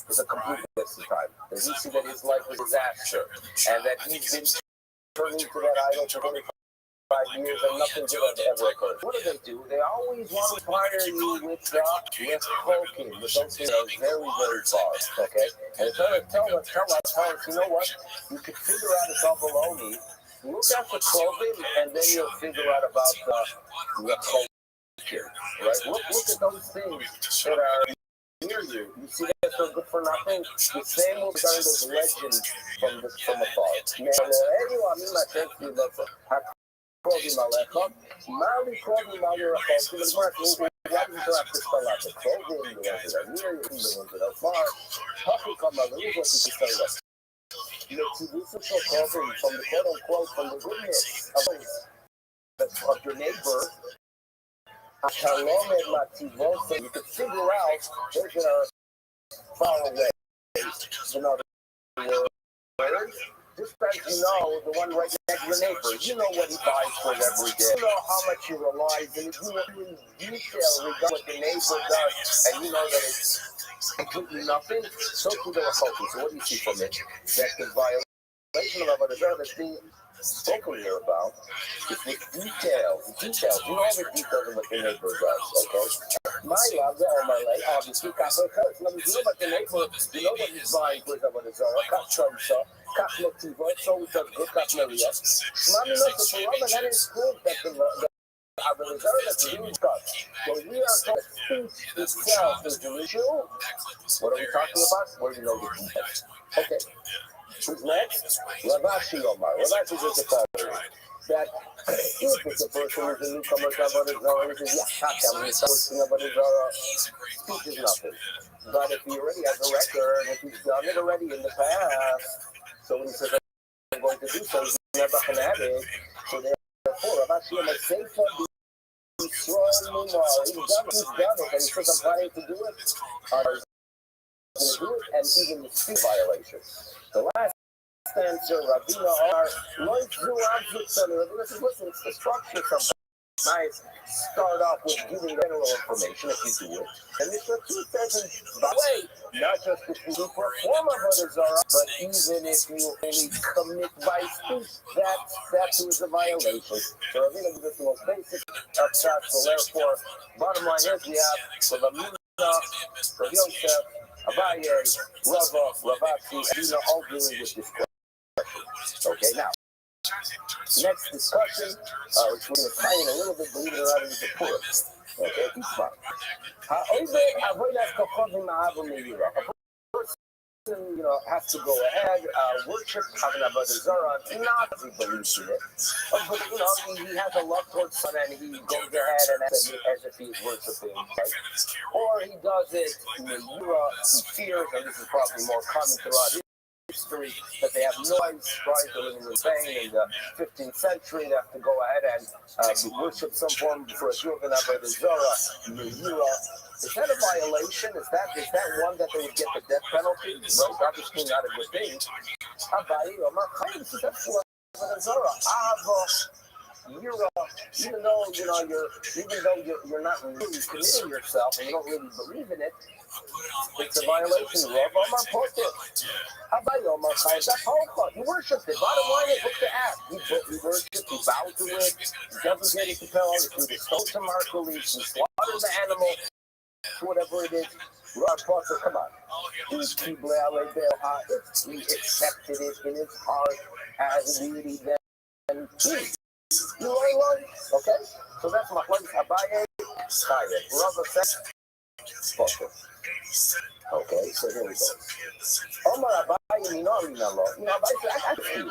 was a complete waste of time. That he see that his life was a disaster, and that he's been turning to that idol for 25 years and nothing good has ever occurred. What do? They always want to inspire you with cloaking, with those things that are very, very far, okay? And tell our parents, you know what? You can figure out it's all below me. Look at the clothing, and then you'll figure out about the culture, right? Look at those things that are near you. You see that they're good for nothing? The same will start those legends from afar. קרובים עליך, מה לי קרובים על ירחוק? כי בזמן הוא גם מתרק בספלת הקרובים, זה הניר, זה afar, הכי כמה לרוב תסתלק. לצידוסו של קרובים, from the quote-unquote, from the goodness of your neighbor, השלום לציבו, so you can figure out those that are far away. In other words, just as you know, the one right next to your neighbor, you know what he buys for every day. You know how much he relies, and you know in detail regarding what the neighbor does, and you know that it's completely nothing. So to the Rothschild. So what do you see from it? That the violation of Avodah Zarah that's being spoken here about is with details. You know all the details of what the neighbor does, okay? My love, obviously, you know what the neighbor, you know what he's buying for Avodah Zarah, כך מוטיבו, so he does good, כך מריח. שמע מינו, שפורמה, that is good, that the Avodah Zarah that's being discussed. When we are talking speech itself is the issue, what are we talking about? Where do you know the details? Okay. Who's next? Rabbi Omar. Rabbi is a father. That if it's a person who's a newcomer to Avodah Zarah, he says, I'm posting Avodah Zarah, speech is nothing. But if he already has a record, if he's done it already in the past, so when he says, I'm going to do so, he's never going to have it. So therefore, Rabbi Shimon safe for the strong Mumar. He's done it, and he says, I'm planning to do it. Going to do it, and even the speech violation. The last answer, Rabbi are, Rabbi says, listen, it's the structure sometimes. Nice. Start off with giving general information if you do it. And this says, by the way, not just if you perform Avodah Zarah, but even if you only commit by speech, that too is a violation. So I think this is the most basic of shots. So therefore, bottom line is we have Rabbi Yosef, Abaye, Rava, Ravasi, Adina, all dealing with this question. Okay, now. Next discussion, which we're going to tie in a little bit, believe it or not, is the Purim. Okay, keep fine. A person, has to go ahead, worship, have an Avodah Zarah, not as he believes in it. But, he has a love towards son and he goes ahead and as if he's worshiping, right? Or he does it in the Yura, he fears, and this is probably more common throughout history, that they have noise, right? They're living in Spain in the 15th century. They have to go ahead and worship some form for a Jew of an Avodah Zarah, Meira. Is that a violation? Is that one that they would get the death penalty? Well, obviously not a good thing. Abaye, Omar, that's what Avodah Zarah. Even though you're not really committing yourself and you don't really believe in it, it's a violation. You worship it. Bottom line is, what's the act? He worships, he bows to it, he doesn't get it to tell, if you stole some marketing, you slaughter the animal, whatever it is. Come on. He accepted it in his heart as really then peace. You ain't one, okay? So that's my place. Abaye, Chaya. Rava says, okay, so here we go. Omar Abaye, Minori Nalo. Abaye said, I see you.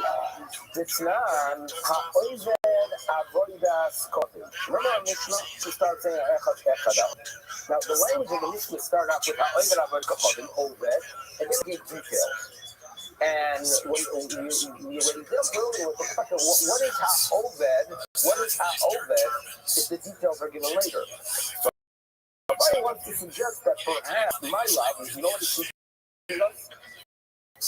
Vitznan, Ha'oived Avodas Kotim. Remember our Mishnah? She starts saying, Echada. Now, the language of the Mishnah start off with Ha'oived Avodas Kotim, Oved, and then give details. And when you dealt earlier with the question, what is ha'oved? What is ha'oved if the details are given later? So Rabbi wants to suggest that perhaps my love is not us.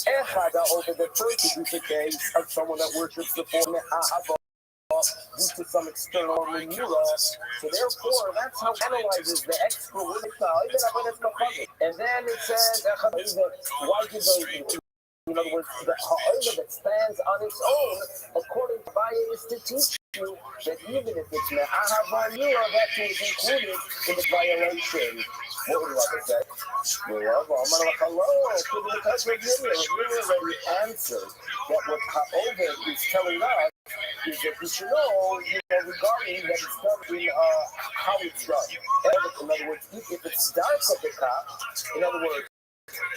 Echad ha'oved, the first is the case of someone that worships the form ha'avah due to some external renewal. So therefore, that's how it analyzes the extra and then it says, why did they? In other words, the ha'olah that stands on its own, according to Rabbi, is to teach you that even if it's me'ahavah nira, that too is included in the violation. What would Rabbi say? Rabbi already answered that what ha'olah is telling us is that we should know, regarding that it's done in how it's done. In other words, if it's dark of the cup, in other words,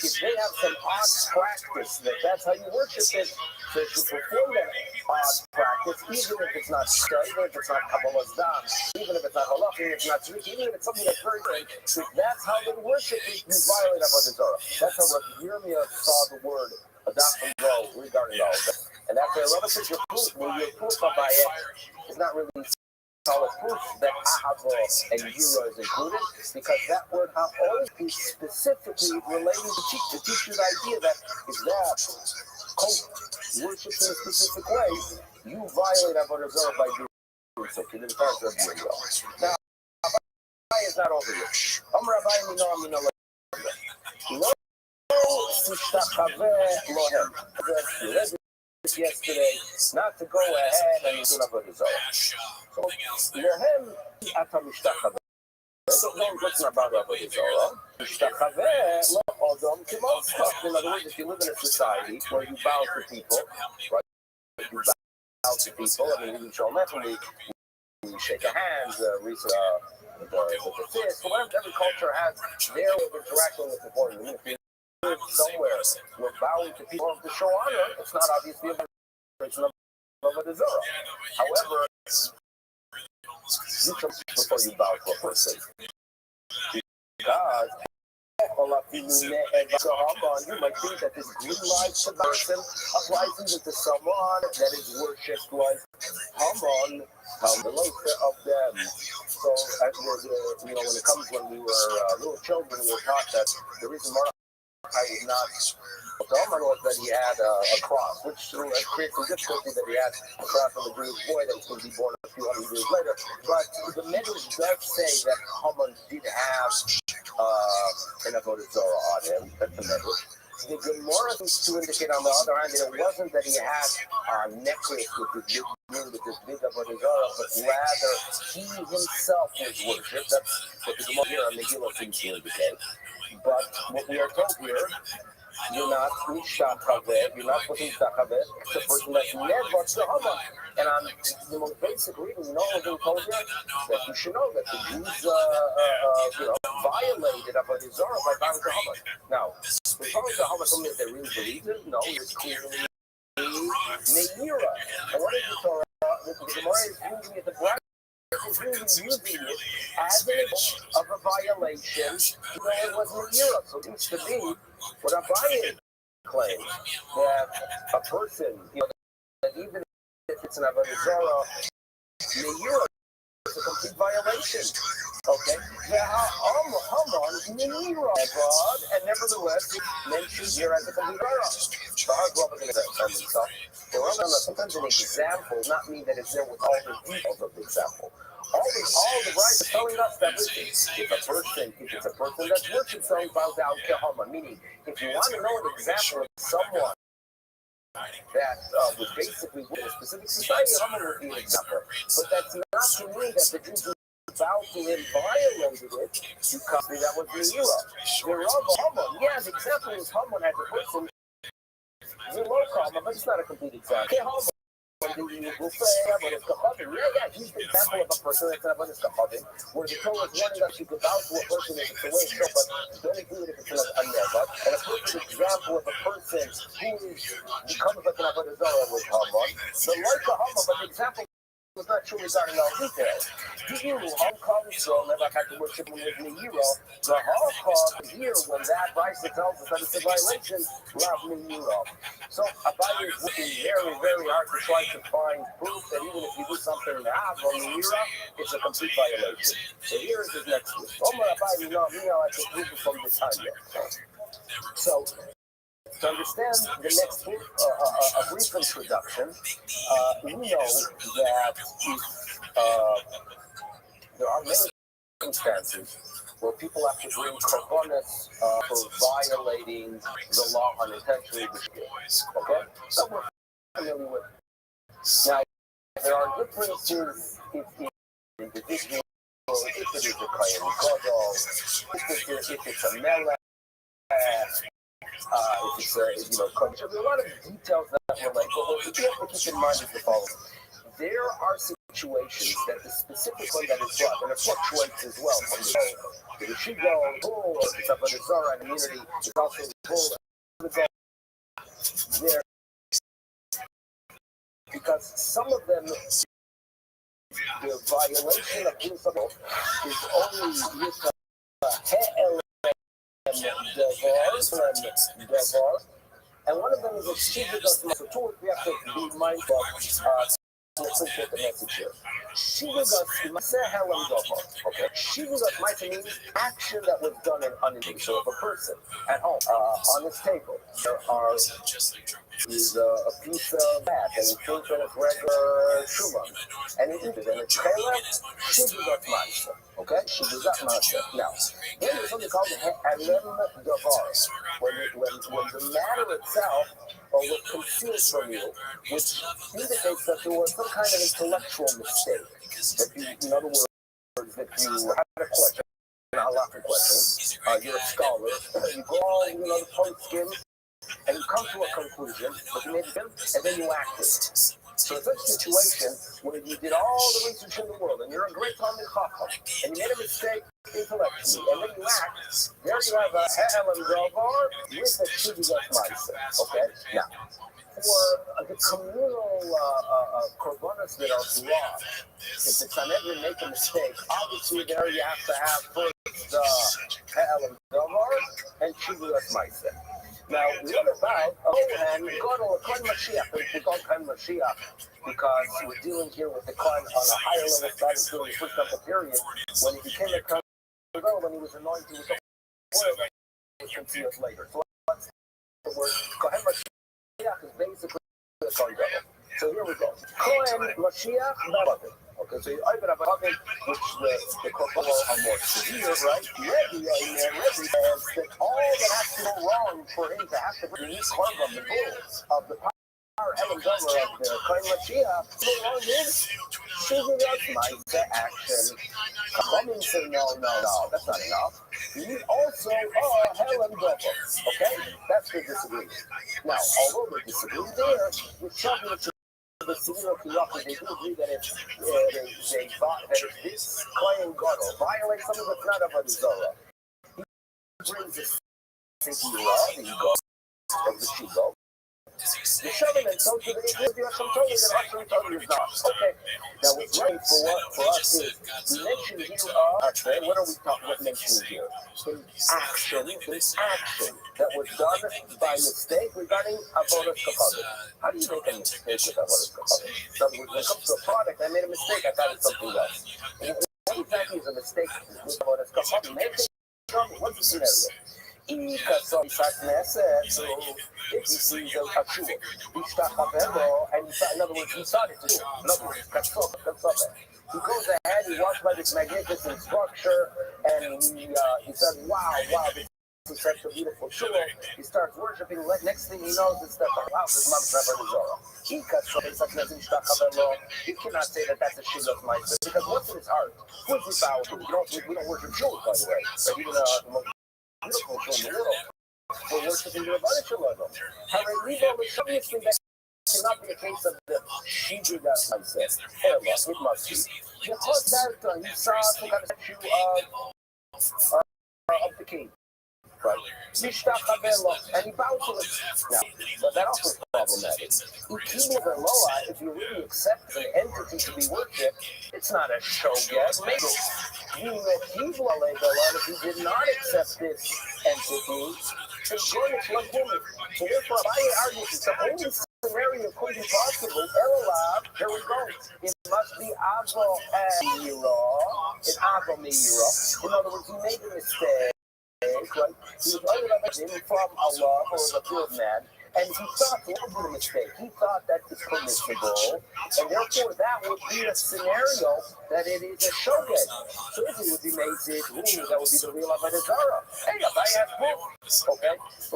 if they have some odd practice that's how you worship it, so to perform that odd practice, even if it's not shtar, even if it's not kabbalah's dam, even if it's not halach, even if it's not tzrik, even if it's something that's very good, if that's how they worship it, you violate avodah zarah. That's how Rabbi Yirmiyah saw the word adat from go regarding all of that. And that's why Rabbi says your proof by it is not really solid proof that ahava and yira is included, because that word ha'ol is specifically relating to teach you the idea that if that cult worships in a specific way, you violate avodah zarah by doing so. To the part of Yiriyah. Now, Rabbi is not over here. Rabbi mino lo tishtachaveh lohem. Yesterday, not to go ahead and do avodah zarah. So, lohem ata mishtachaveh. Don't listen about avodah zarah. Mishtachaveh lo odom kimoscha. In other words, if you live in a society where you bow to people, right? You bow to people. I mean, we show we shake a hand, the fist. Whatever every culture has their way of interacting with the foreign. If you live somewhere where bowing to people to show honor, it's not obviously a violation of avodah zarah. However, you come before you bow to a person. Because you might think that this green light person applies even to someone that is worshipped like Haman, the later of them. So, when it comes when we were little children, we were taught that the reason Mordechai was not Haman was that he had a cross, which creates some difficulty that he had a cross on the Jewish boy that was going to be born a few hundred years later. But the Medrash does say that Haman did have an avodah zarah on him. That's the Medrash. The Gemara seems to indicate, on the other hand, that it wasn't that he had a necklace with this big avodah zarah, but rather he himself was worshipped. That's what the Gemara here on Megillah seems to indicate. But what we are told here, you're not mishtachaveh, you're not supposed to mishtachaveh, it's the person that's never to Haman. And on the most basic reading, we've been told here that you should know that the Jews, violated avodah zarah by bowing to Haman. Now, is bowing to Haman something that they really believe in? No, it's clearly me'ira. And what is the Torah? The Gemara is using it, the Bible is really using it as an example of a violation, it was me'ira. So it seems to be what Rabbi claims, that a person, that even if it's an avodah zarah, me'ira, it's a complete violation. Okay? Haman, me'ira, and nevertheless, mentioned here as a complete violation. Sometimes an example does not mean that it's there with all the details of the example. All the rights are telling us that if it's a person that's worshiping someone, bows down to Haman. Meaning, if you want to know an example of someone that was basically with a specific society, Haman would be an example. But that's not to mean that the Jews about to him violated it, because that was the era. The Haman, yeah, the example is Haman as a person. But it's not a complete example. He's the example of a person that's not where the Torah is warning us you could bow to a person if it's a way show, but don't do it if it's a neva. And a perfect example of a person who becomes like an avodah zarah with Haman. The like of Haman, but the example was not sure regarding all details. Di'iru, Hong Kong Yisrael never had to worship him with Meiro. The Hong Kong here, when that Rice tells us that it's a violation, love Meiro. So Abaye is working very, very hard to try to find proof that even if you do something now on Meiro, it's a complete violation. So here is his next proof. Omar Abaye, I can prove it from the Tanya. So, to understand the next book, a brief introduction, we know that there are many circumstances where people have to bring korbanos for violating the law unintentionally. Okay? So we're familiar with. Now, there are differences if the individual, if it is a kohen gadol, if it's a melech, if it's a, there's a lot of details that relate, but what you have to keep in mind is the following. There are situations that the specific one that is brought, and it fluctuates as well from the Shigo, bull, or it's up on the Zara and immunity, it's also the bull, there, because some of them, the violation of principle is only with and one of them is achieving us. So two, we have to be mindful of. Let's get the message here. Shivigas Masehelam Dover. Okay. Shivigas might mean action that was done in unintentional. So if a person at home on his table there is a piece of that and he thinks that it's regular shuman and he eats it and it's chalep, Shivigas Maser. Okay? Shivigas Maser. Now, then there's something called Alem Davar. When the matter itself or what concealed from you, which indicates that there was some kind of intellectual mistake. That you, in other words, that you had a question, a halakha question, you're a scholar, you go all, the post-skim, and you come to a conclusion, but you made it, and then you acted. So it's a situation where you did all the research in the world, and you're a great Talmid Chacham, and you made a mistake intellectually, and then you act. There you have a Ha'elam Davar with a Shivigas Ma'aseh. Okay? Now, for the communal korbanos that are brought, if the Sanhedrin make a mistake, obviously there you have to have first Ha'elam Davar and Shivigas Ma'aseh. Now, what about and Gadol Kohen Mashiach? We call Kohen Mashiach because we're dealing here with the Kohen on a higher level status during the first couple period. When he became a Kohen Gadol, when he was anointed with the oil that was concealed later. So that's the word Kohen Mashiach is basically the Kohen Gadol. So here we go. Kohen Mashiach Beloved. Okay, so you open up a bucket, which the korbanos are more severe, right? Rabbi says that all that has to go wrong for him to have to bring the korban, the bull of the power element of the Kohen Mashiach, so long is Shivigas Ma'aseh action. Coming say no, that's not enough. You need also Helen Dover. Okay, that's the disagreement. Now, although they disagree there, you're talking to the Sivino Kiyaka, they do agree that if this Kohen Gadol violates something that's not of a Zara, he brings the Sivira, the ego of the Shigo, the Shavim, and so to the Igor, you have some Torah that actually Torah is not. Okay, now what's right for us is, we mentioned here, actually, what are we mentioning here? An action that was done by mistake regarding Avodas Kapadim. How do you make a mistake with Avodas Kapadim? So when it comes to a product, I made a mistake, I thought it's something else. What exactly is a mistake with Avodas Kapadim? What's the scenario? So if he sees a shul, and in other words, he started to do. In other words, he goes ahead, he walks by this magnificent structure, and he says, wow, this is such a beautiful shul. He starts worshiping. Next thing he knows, it's that wow, his mom's never Zora. You cannot say that that's a Shivigas Ma'aseh, because what's in his heart? Who's his vow to? We don't worship shuls, by the way. But even the most beautiful shul in the world. We're worshiping the Rabbi Shalom. However, obviously that cannot be a case of the Shivigas Ma'aseh. It must be. Because that he saw some kind of statue of the king. Right. And he bowed to it. Now, but that also is a problem. problematic. Ikimi Veloa, if you really accept an entity to be worshipped, it's not a shogeg. Maybe if you did not accept this entity, it's going to flood women. So therefore, I argue it's the only scenario could be possible. Erelab, here we go. It must be Avo Meira. It's Avo Meira. In other words, he made a mistake. Right? He was under from Allah or the good man, and he thought that would be a mistake. He thought that it's permissible, and therefore that would be a scenario that it is a shogeg. So if it would be made that would be the real Avodah Zarah. Hey, if I have proof, okay? It's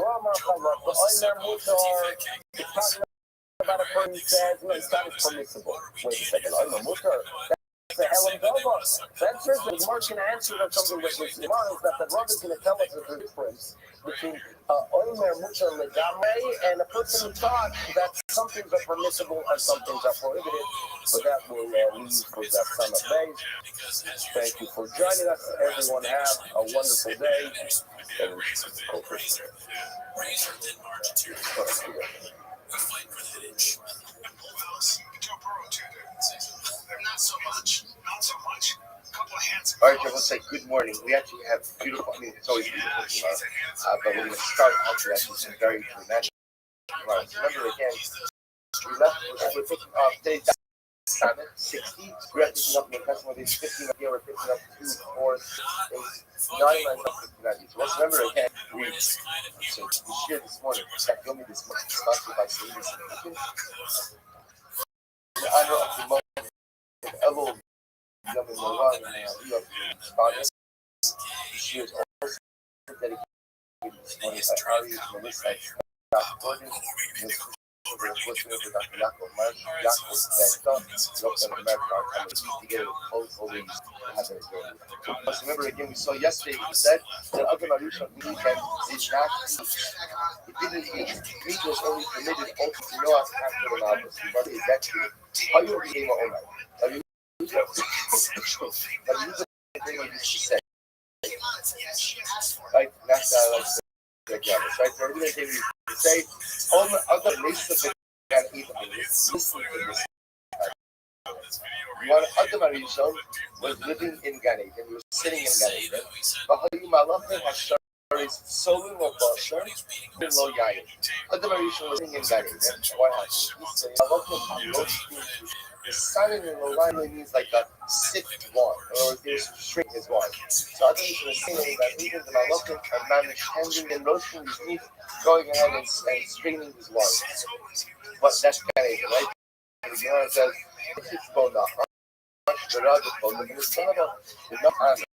talking about a person who says, no, it's not as permissible. Wait a second, I'm a mutter. The Helen Dova. That's just the Mark can answer that something that this tomorrow that the Rabbi is going to tell us the difference between Omer Mutter Ledame and a person who thought that some things are permissible and some things are prohibited. But that will leave for that son of May. Thank you for joining us. Everyone have a wonderful day. And go for it. Not so much. Not so much. Couple of hands. All right, everyone say good morning. We actually have beautiful, I mean, it's always beautiful, but we're going to start out with actually some very dramatic remarks. Remember, again, we're picking up today's Simon 60. We're picking up the customer days 15 here. We're picking up 2, 4, 8, 9, 9, 59. So let's remember again, we shared this morning, that filming this morning, sponsored by Salinas and in honor of the moment. Elul Yom Novan and responded. She was also dedicated this morning by Ari, Melissa, Scott Gordon, Ms. Listener for Dr. Yaakov Marsh, Yaakov Besta, Dr. America, and we speak together with both holdings to have their journey. Let's remember again, we saw yesterday, we said that other Marusha meaning that did not teach. It didn't teach. Meat was only permitted only to know us after the novice. We brought it back to it. How you became an Omer? But you say, right? That's like right? So every day we say, all the other nations of can eat them. Listen to this. One other Marishon was living in Gan Eden. He was sitting in Gan Eden. Bahayu Malachim Hasharis Solum of Basher in Lo Yayin. Other Marishon was sitting in Gan Eden. What happened? He said, Malachim the silent in the line means like a sipped wine, or there's shrink his wine. So I think he was saying that even the Malachim are man handing and roasting his meat, going ahead and straining his wine. But that's Gan Eden, right? And the Gemara says, it's bone up. The son of the honor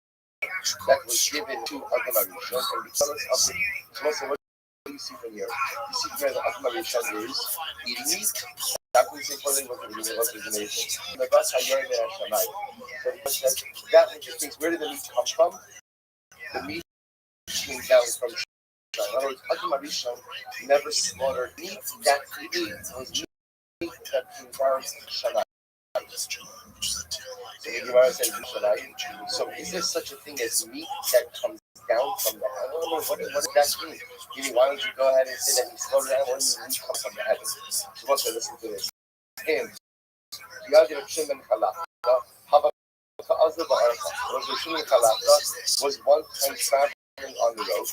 that was given to Adam Arishon, and because of it, what do you see from here? You see from here that Adam Arishon is eating meat. That was the nation. The Bas Hayyim and Hashanai. So the question is, that was the case. Where did the meat come from? The meat came down from Shana. In other words, Adam Arishon never slaughtered meat that he ate. It was meat that came down from Shana. So is there such a thing as meat that comes down from the heavens? What does that mean? Meaning, why don't you go ahead and say that he slaughtered that when meat comes from the heavens? So once I listen to this, him, was one time traveling on the road.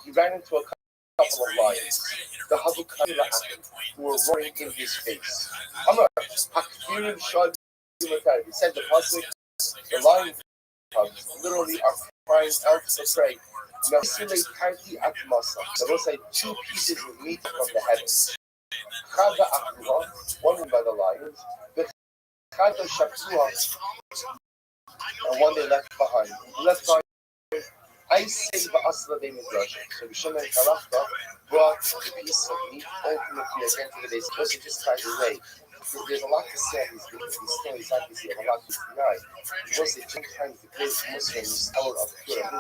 He ran into a couple of lions. The Havukana who were roaring in his face. He said the puzzle, the lion pugs literally are crying out to pray. There was like 2 pieces of meat from the heavens. One by the lions, and one they left behind. I say the Asla de Midrash. So Bisham and Kalafka brought the piece of meat ultimately again to the base. It wasn't just kind of way. There's a lot to say on these stories. Obviously, a lot to deny. Because sometimes the great Muslims tell of Qur'an.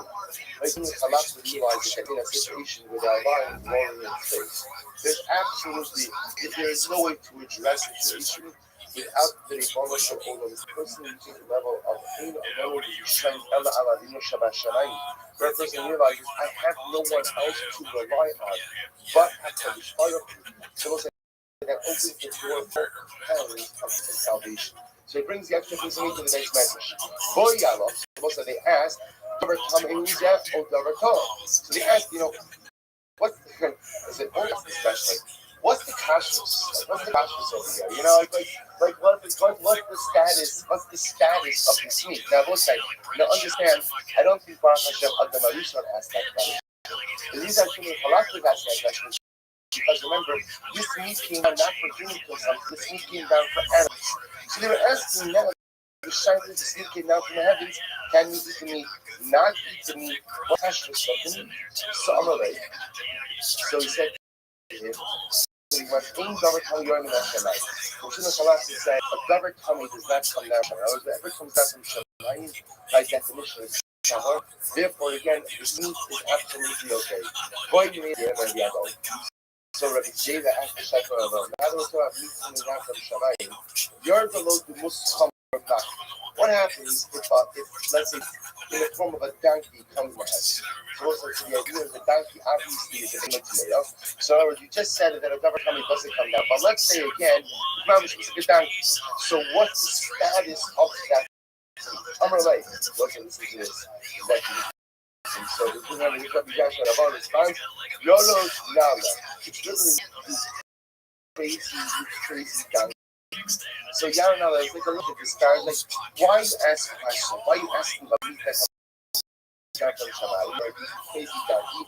But even Kalafka realizes that in a situation with our lions roaring in space, there's absolutely, if there is no way to address the situation without the Ribono Shel Olam, the person reaches the level of Ein Amonu Yishmael Ela Aladinu Shabashalayim, where a person realizes, I have no one else to rely on but HaKadosh Baruch Hu. So we'll say that opens the door for compelling of salvation. So he brings the extra piece of meat to the base message. Boy Yalo, so they ask, so they ask, what's the, I said, what's the special? What's the kashrus? What's the kashrus over here? What's the status of this meat? Now, we'll say, understand, I don't think Baruch Hashem Adam Arishon asked that question. The reason I think Halakha asked that question is because remember, this meat came down not for human consumption, this meat came down for animals. So they were asking now, the shine of this meat came down from the heavens, can we eat the meat, not eat the meat, what kashrus of the meat? So Amalek. So he said to him, he went, in Davar Tummy Yorm in Hashemayim. Roshina Shalasi said, a Davar Tummy does not come down from Shemayim. Whatever comes down from Shemayim, by definition, is Shahar. Therefore, again, the meat is absolutely okay. Boy, you need to remember the other. So Rabbi Jada asked the Shekar of them, how do we talk about meat coming down from Shemayim? You're the load who must come from back. What happens if, let's say, in the form of a donkey comes to us? So also to the idea of the donkey obviously is a tomato. So in other words, you just said that a Davar Tummy doesn't come down. But let's say again, it's a donkey. So what's the status of that? I'm right. Okay, listen to this. So the thing that we got the guys that about response, Yolo Nala. It's literally crazy donkey. So Yarnala, let's take a look at this guy. Like, why you ask a question? Why are you asking about meat that comes from Shammai? You're a crazy donkey.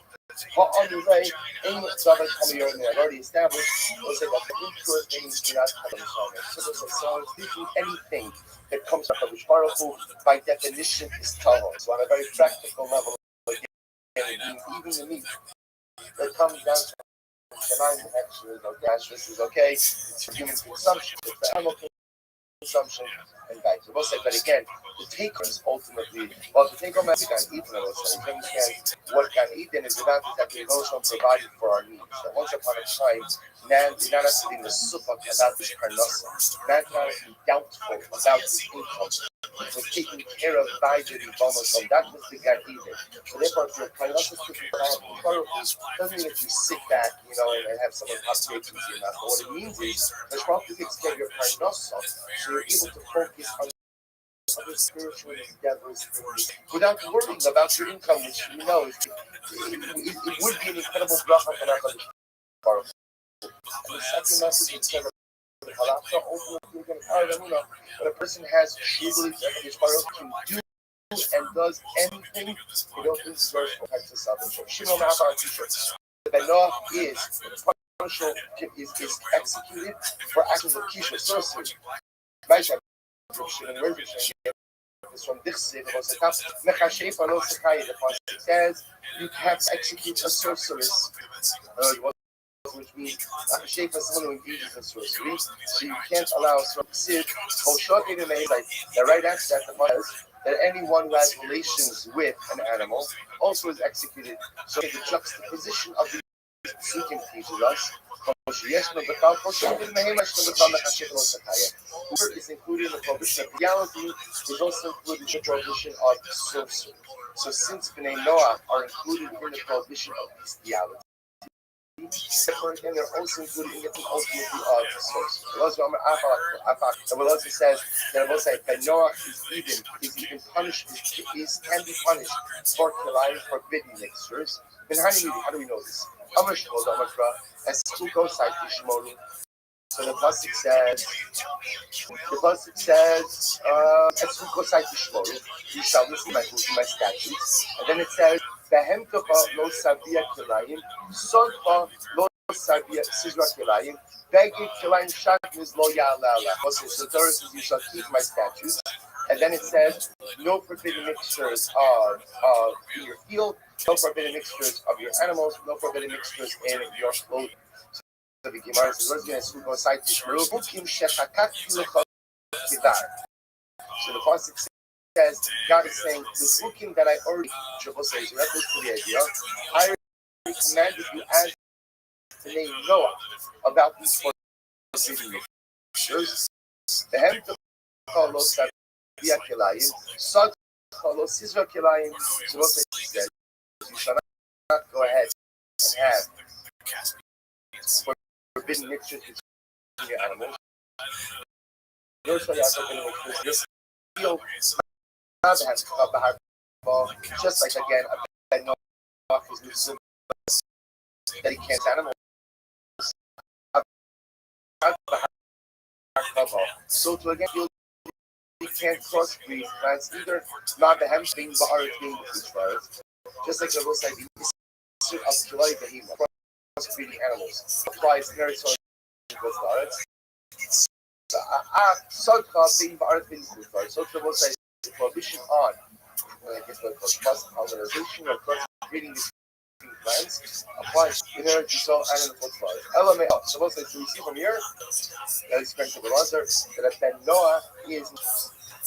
On the way, any Davar Tummy Yorm I've already established, we'll say that the impure things do not come from Shammai. So speaking anything that comes from HaKadosh Baruch Hu, by definition, is tahor. So on a very practical level, again, even the meat that comes down from Shammai actually is okay. This is okay. It's for human consumption. It's for animal consumption and diet. So we'll say, but again, the taker is ultimately, well, the take home is Gan Eden, we'll say. You understand what Gan Eden is about is that the Rothschild provided for our needs. That once upon a time, man did not have to be in the sukkah about his parnasa. Man did not have to be doubtful about his income. It was taken care of by the Ribono Shel Olam. That was the Gan Eden. So therefore, if your parnasa is taken care of, doesn't mean that you sit back, and have someone pop grapes into your mouth. But what it means is, the Shrafu takes care of your parnasa, so you're able to focus on other spiritual endeavors without worrying about your income, which it would be an incredible bracha for HaKadosh Baruch Hu. And the second message is that the halakha ultimately when a person has true belief that HaKadosh Baruch Hu can do and does anything, it opens doors for types of salvation. Shimon Ma'afar teaches the Benoah is executed for actions of kishur, sorcery. It's from Dichsiv, it says you have to execute a sorceress, which means Shefa is someone who engages in sorcery, so you can't allow a sorcerer. The right answer that the mother is that anyone who has relations with an animal also is executed. So the juxtaposition of the Psukim teaches us whoever is included in the prohibition of reality is also included in the prohibition of sorcery. So since Bnei Noah are included in the prohibition of bestiality, therefore again they're also included in the ultimately of sorcery. The Veloz says that Bnei Noah is even punished, can be punished for killing forbidden mixtures. Then how do we know this? So the pasuk says, you shall listen to my statutes. And then it says, Behemtocha lo sabia kilayim, sodcha lo sabia sizra kilayim, begit kilayim shaknis lo ya'ala. So the Torah says, you shall keep my statutes. And then it says, no forbidden mixtures of your field, no forbidden mixtures of your animals, no forbidden mixtures in your clothing. So the Gemara says, so the pasuk says, God is saying, the booking that I already says, so that goes to the idea. I already commanded you as the name Noah about these forbidden mixtures. Behem Cholos Via Kilayim, Sod Cholos Israel Kilayim. So what they said, you shall not go ahead and have forbidden mixtures between your animals. Nor shall you have forbidden mixtures. Your just like again, a dog is Muslim that he can't animals. So to again, you can't crossbreed plants either. Not the hamstring, but are being the just like the rules like the of July behemoth, crossbreeding animals applies very so with the Sadka being the art being the so the rules like prohibition on colonization or crossbreeding plants applies inherent to all animal food. Element so what they see from here that is correct to the answer that then Noah is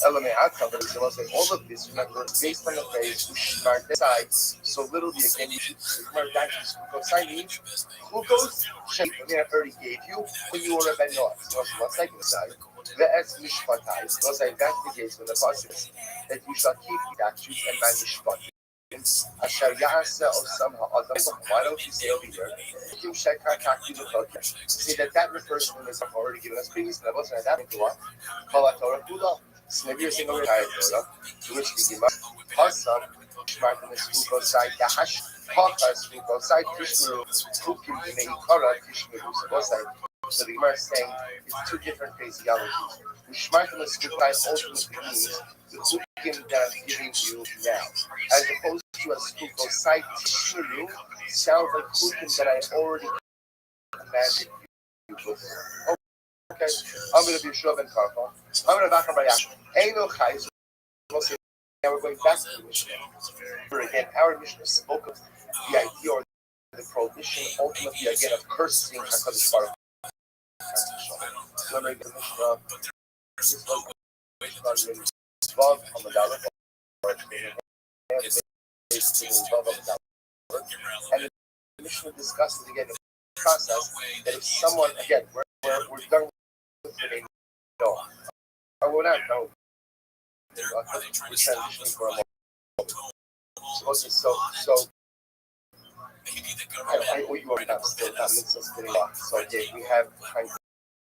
element outcome, but it's also all of this, remember, based on the phrase, Ushmar decide, so literally again, you should Ushmar dashes glucose means glucose shape I already gave you when you were a Ben Noah. So what's second side? The S Mishpatai, because I that's the case when the process that you shall keep the statutes and man Mishpat. Asher Yasa or somehow other. Why don't you say over here? You say that refers to the I've already given us previous levels and that into what? Call it Torah Kula. Maybe a single retired Torah, to which the Gimar, Hassan, Shmartin is Fukosai, Dahash, Hakas, Fukosai, Tishmuru, Fukim, Neikara, Tishmuru, Sabosai. So the Gimar is saying it's two different phraseologies. Shmartin is Fukai ultimately means the Fukim that I'm giving you now, as opposed to a Fukosai, Tishmuru, sounds like Fukim that I already commanded you before. Okay, I'm going to be Shov and Karfa. I'm going to back up by Yash. Eino Chai. Now we're going back to the Mishnah. Again, our Mishnah spoke of the idea or the prohibition, ultimately again of cursing HaKadosh Baruch Hu. Remember the Mishnah. This was the Mishnah on the Dalit, and the Mishnah discusses again the process that if someone again we're done. No, I will not know. Transitioning for a moment. So I owe you are not still not mixing spinning off. So okay, we have time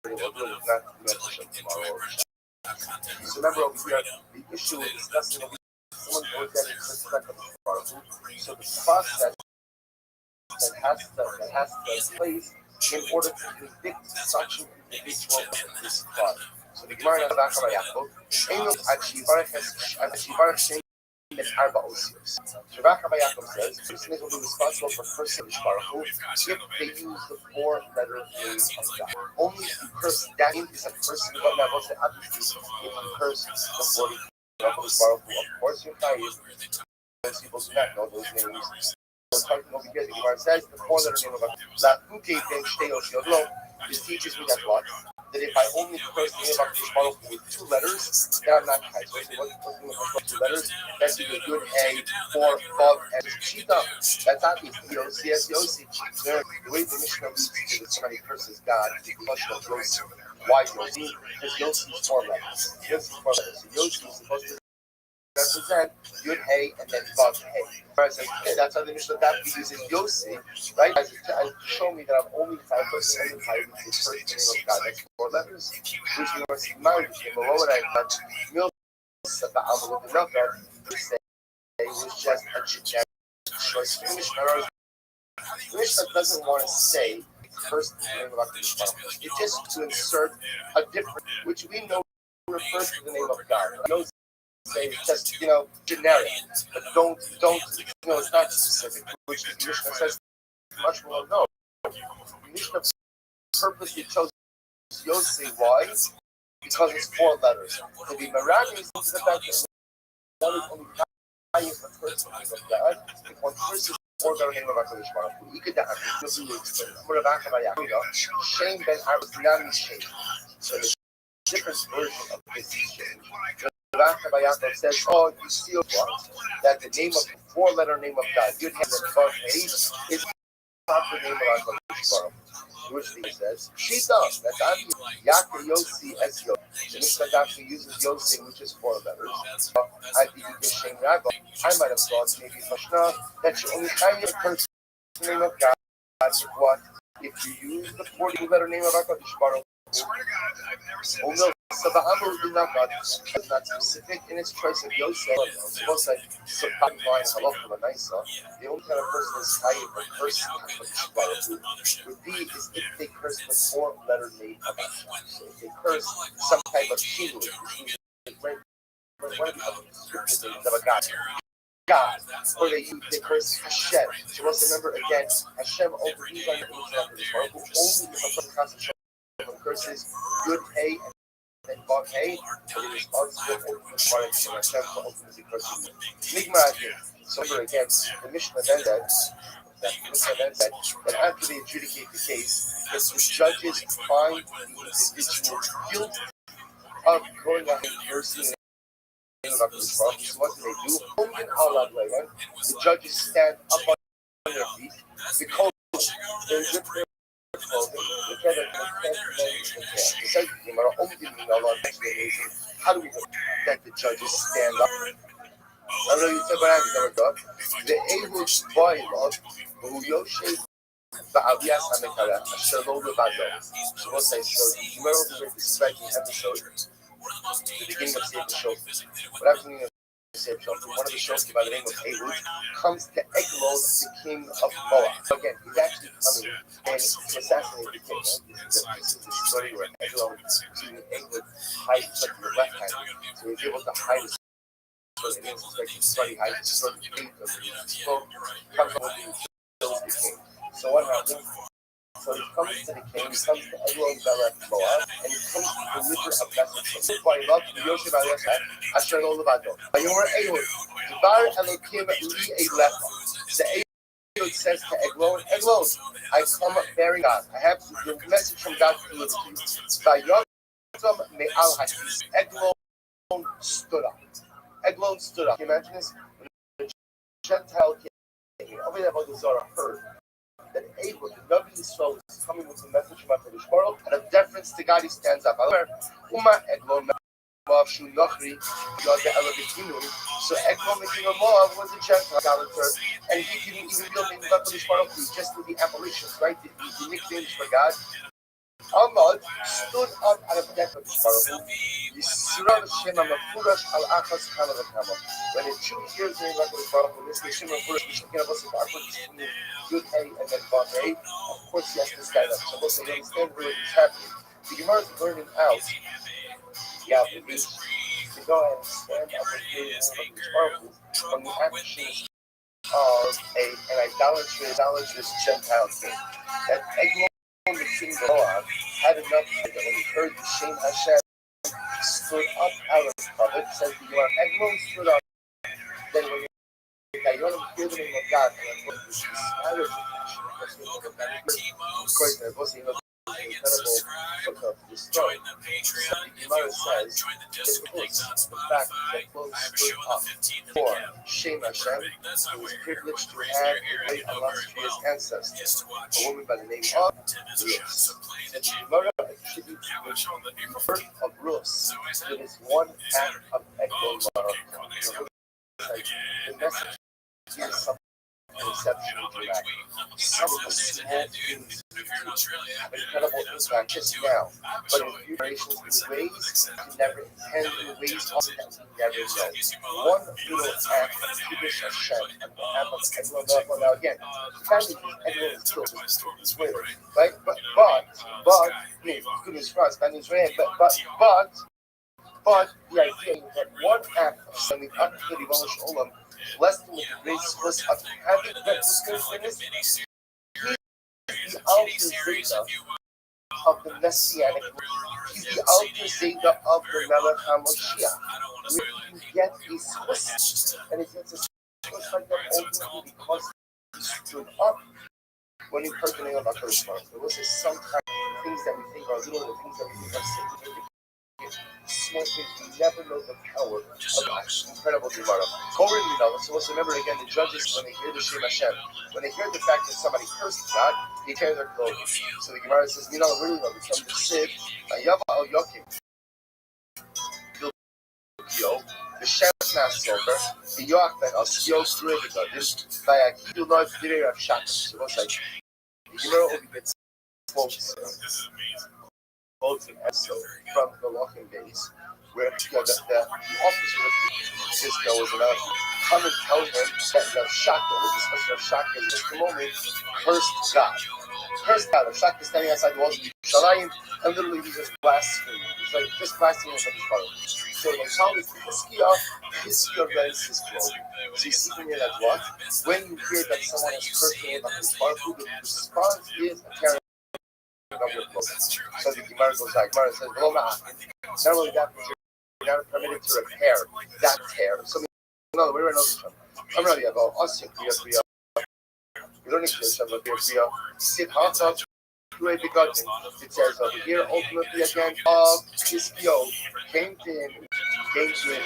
to not mention tomorrow. So remember over here, the issue is discussing someone goes at it perspective tomorrow. So the process that has to take place in order to convict such an individual of this crime. So the Gemara in the back of Yaakov, Einok Achivarach Shem Ben Arba Osios. So Rabbi Yaakov says, Christians will be responsible for cursing Baruch Hu if they use the four-letter name of God. Only if you curse that name is a person what level to obviously if you curse the 40 Baruch Hu. Of course, your most people do not know those names. Over here, the Gemara says the four-letter name of God. This teaches me that what? That if I only curse the name of Baruch Hu with two letters, then I'm not high. So what's two letters? That's either good A, 4, Vav, and Cheetah. That's obvious. Yossi. The way the Mishnah leads to the somebody curses God is the question of Yossi. Why Yossi? Because Yossi is 4 letters. So Yossi is supposed to represent Yud Hey and then Vav Hey. Whereas okay, that's how the Mishnah that we use in Yossi, right? As show me that I'm only five person only five with the first name of God. That's 4 letters. Which we must marry him. But what would I have Mil Sata Amal with another to say it was just a generic choice. The Mishnah doesn't want to say the first name of God. It's just to insert a different, which we know refers to the name of God. Say it's just generic, but don't it's not specific, which the Mishnah says much more. No, the Mishnah purposely chose Yossi. Why? Because it's 4 letters. To be miraculous to the fact that one is only the first name of God. If one curses the 4-letter name of HaKadosh Baruch Hu, you could die. Shame ben Arba Shame. So the different version of this shame. Rabbi Yaakov says, "Oh, you see what? That the name of the 4-letter name of God, Yud Hey and Vav Hey, is not the name of HaKadosh Baruch Hu. which he says, Shita, that's obvious. Yaka Yosi as Yo. The Mishnah actually uses Yosi, which is 4 letters. I think you can shame Rabbi. I might have thought maybe Mishnah that you only kind of curse the name of God. What? If you use the 40-letter name of HaKadosh Baruch Hu, oh no, so the Hammer is not God. It's not specific in its choice of Yosef. Suppose like some bottom line halacha l'naisa, the only kind of person is high or cursing HaKadosh Baruch Hu would be is if they curse the 4-letter name of Hashem. So if they curse some type of kingdom, which means they break one of the names of a God. God, or they curse Hashem. So let's remember again, Hashem only these are the only if a person curses good hay and bad hay, but it is also ultimate part of Hashem for ultimately cursing Nigma again. So remember again, the Mishnah then said that after they adjudicate the case, if the judges find the individual guilty of going out and cursing so what do? The judges stand up on their feet because they rip their clothing. How do we know that the judges stand up? I know you said the Ehud Boilot, who Yoshe Ba'avias Hamekara, Shalom Levado. So what I showed you, remember the striking episode, the beginning of Sefer Shoftim. What happens in the Sefer Shoftim? One of the Shoftim by the name of Ehud comes to Eglon, the king of Moab. So again, he's actually coming and to assassinate the king. Right? This is the story where Eglon, Ehud hides like the left hand, so he's able to hide his. So it means it's like he's study hide his sword, the king of the spoke, comes over and kills the king. So what happens? So he comes to the king, he comes to Eglon Belech Moab, and he comes to deliver a message from by love to Yosef Aliyasai, Asher Lo Levado. Vayomer Ehud, Dvar Elokim Li Eilecha. The Ehud says to Eglon, Eglon, I come bearing God. I have the message from God to deliver to you. Vayotzam Me'al Hakis. Eglon stood up. Eglon stood up. Can you imagine this? When the Gentile king, over there about the Zara, heard that Ehud, the Rabbi Yisrael, is coming with a message from HaKadosh Baruch Hu, and of deference to God, he stands up. However, Eglon Shu Nochri, so Eglon, the king of Moab, was a Gentile idolater, and he didn't even feel the HaKadosh Baruch Hu, just with the apparitions, right? The nicknames for God. Ahmad stood up out of death of Baruch when the 2 years in HaKadosh Baruch Hu, this is Shimon Furush, which can have us between good hay and then bad hay. Of course, he has to stand up. So let's understand where it's happening. The Gemara is learning out. Yeah, it is to go ahead and stand up and hear HaKadosh Baruch Hu from the actions of an idolatrous Gentile king. That Eglon, the king of Moab, had enough that when he heard the Shem Hashem stood up out of it, says the Gemara, Eglon stood up. Then when the Dayanim hear the name of God, and when this matters, of course, there was incredible footnote to this story. So the Gemara says, it was the fact that Eglon stood up for Shem Hashem, who was privileged to have a great illustrious ancestor, a woman by the name of Rus. And the Gemara attributes the birth of Rus to this one act of Eglon Baruch. The message here is something exceptionally dramatic. Some of the small things have incredible impact just now, but in future generations, in ways we never intend, in ways also that we never know. One little act of Kiddush Hashem and the behalf of Eglon Baruch. Now again, the fact that Eglon is killed is weird, right? But goodness Christ, bad news ran, but the idea that one act of sending up to the Ribono Shel Olam, blessed him with the great source of having that witness, he's the Alter Zeta of the Messianic. He's the Alter Zeta of the Melech HaMoshiach. Where you get a source, and it gets a source like that ultimately because he stood up when he heard the name of HaKadosh Baruch Hu. There was sometimes things that we think are little, the things that we think are significant. small things. We never know the power of incredible Gemara. Kohen, so let's remember again, the judges, when they hear the Shem Hashem, when they hear the fact that somebody cursed God, they tear their clothes. So the Gemara says, really know this. From the Sid, Yava al Yokim, the Shem Passover, the Yoachben, al Skio Sruevigadis, by Akidu Lord Dire of Shak. So what's like, the Gemara will be quotes in episode from the Lochin base, where the officer of Cisco was allowed to come and tell him that the Shaka, the discussion of Shaka is just a moment, cursed God. Cursed God. If Shaka is standing outside the walls of Yerushalayim, and literally he's just blaspheming. He's like just blaspheming from his father. So when Talmud his skill rents his clothing. So you see from here that what? When you hear that someone is cursing about his father, the response is a terrible of your clothes. So the Gemara goes like, Gemara says, not only that, but you're not permitted to repair that tear. So no, we're another one. I'm ready about us. We don't need to say about Kriya. Sit hot up. It says over here, ultimately again, Kiskio came to him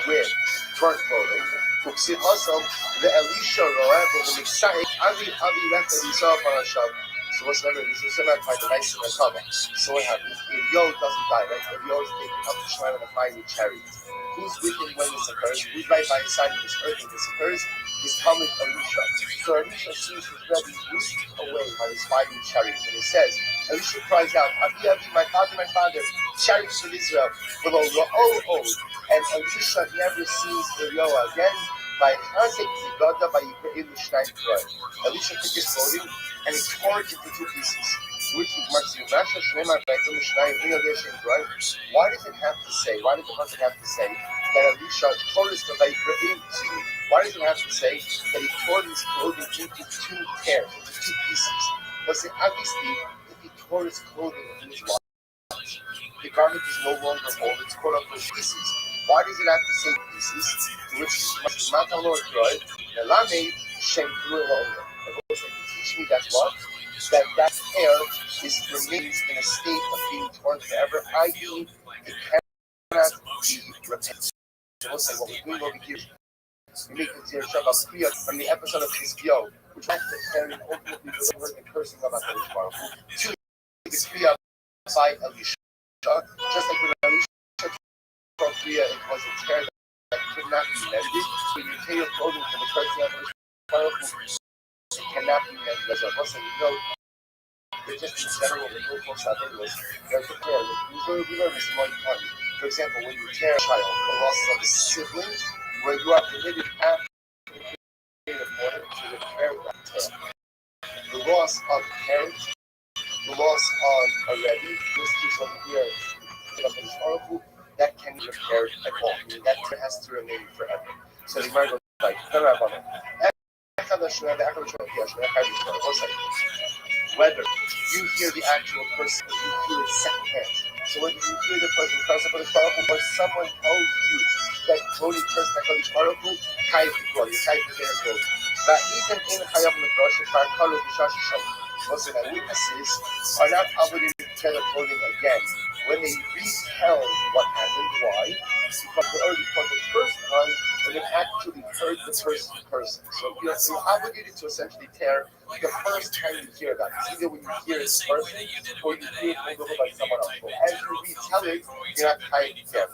with torn clothing. Fuksit Hasam, the Elisha Roev, who excited, Avi left the Lisa on a shop. So what's the matter? He's similar by the nice in the cover. So what happens? If Yo doesn't die, right? If Yo is taken up to Shemaim in a fiery chariot, who's with him when this occurs? Who's right by his side of this earth when this occurs? His Talmud Elisha. So Elisha sees his Rebbe whisked away by his fiery chariot. And he says, Elisha cries out, Abi, my father, chariots of Israel, below Ra'o. And Elisha never sees the Yo again. By Chazek Zigoda by Yikre'im Mishnayim Troy. Elisha took his clothing and he tore it into two pieces. Which is Masha Shneimar by Mishnayim Innovation Troy. Why does it have to say? Why does the person have to say that Elisha tore his clothing? Why does it have to say that he tore his clothing into two tears, into two pieces? Well, see, obviously, if he tore his clothing into his watch, the garment is no longer whole, it's torn up into pieces. Why does it have to say pieces? To which is Matalor Troy, the Lamed Shem Gruel. Teach me that what? That hair remains in a state of being torn forever, i.e., it cannot be repaired. So we'll say what we're doing over here. We make it here Shabbat Kriya from the episode of Chizkiyo, which has the hair and ultimately delivered the cursing of HaKadosh Baruch Hu. To the Kriya by Elisha, just like when Elisha tore Kriya, it was a tear that could not be mended. So you tear your clothing from the cursing of HaKadosh Baruch Hu, it cannot be mended. As I was saying, they're just in general, the whole folks out there was, there's a tear. We learn this one time. For example, when you tear a child, the loss of a sibling, where you are permitted after the period of order to repair that tear. The loss of a parent, the loss of a Rabbi, this case over here, that can be repaired at all. I mean, that tear has to remain forever. So the Gemara goes like, whether you hear the actual person or you hear it secondhand. So whether you hear the person curse HaKadosh Baruch Hu or someone tells you that Tony cursed HaKadosh Baruch Hu, Chayiv Tikol, you Chayiv Tikol. But even in Chayav Medrash, Farkalo B'Shash Shalom. Listen, witnesses are not obligated to tear their clothing again when they retell what happened. Why? Because they already for the first time when they actually heard the person. So you're obligated to essentially tear the first time you hear that. It's either when you hear it in person or you hear it over by someone else. So as you retell it, you're not tied to tear. I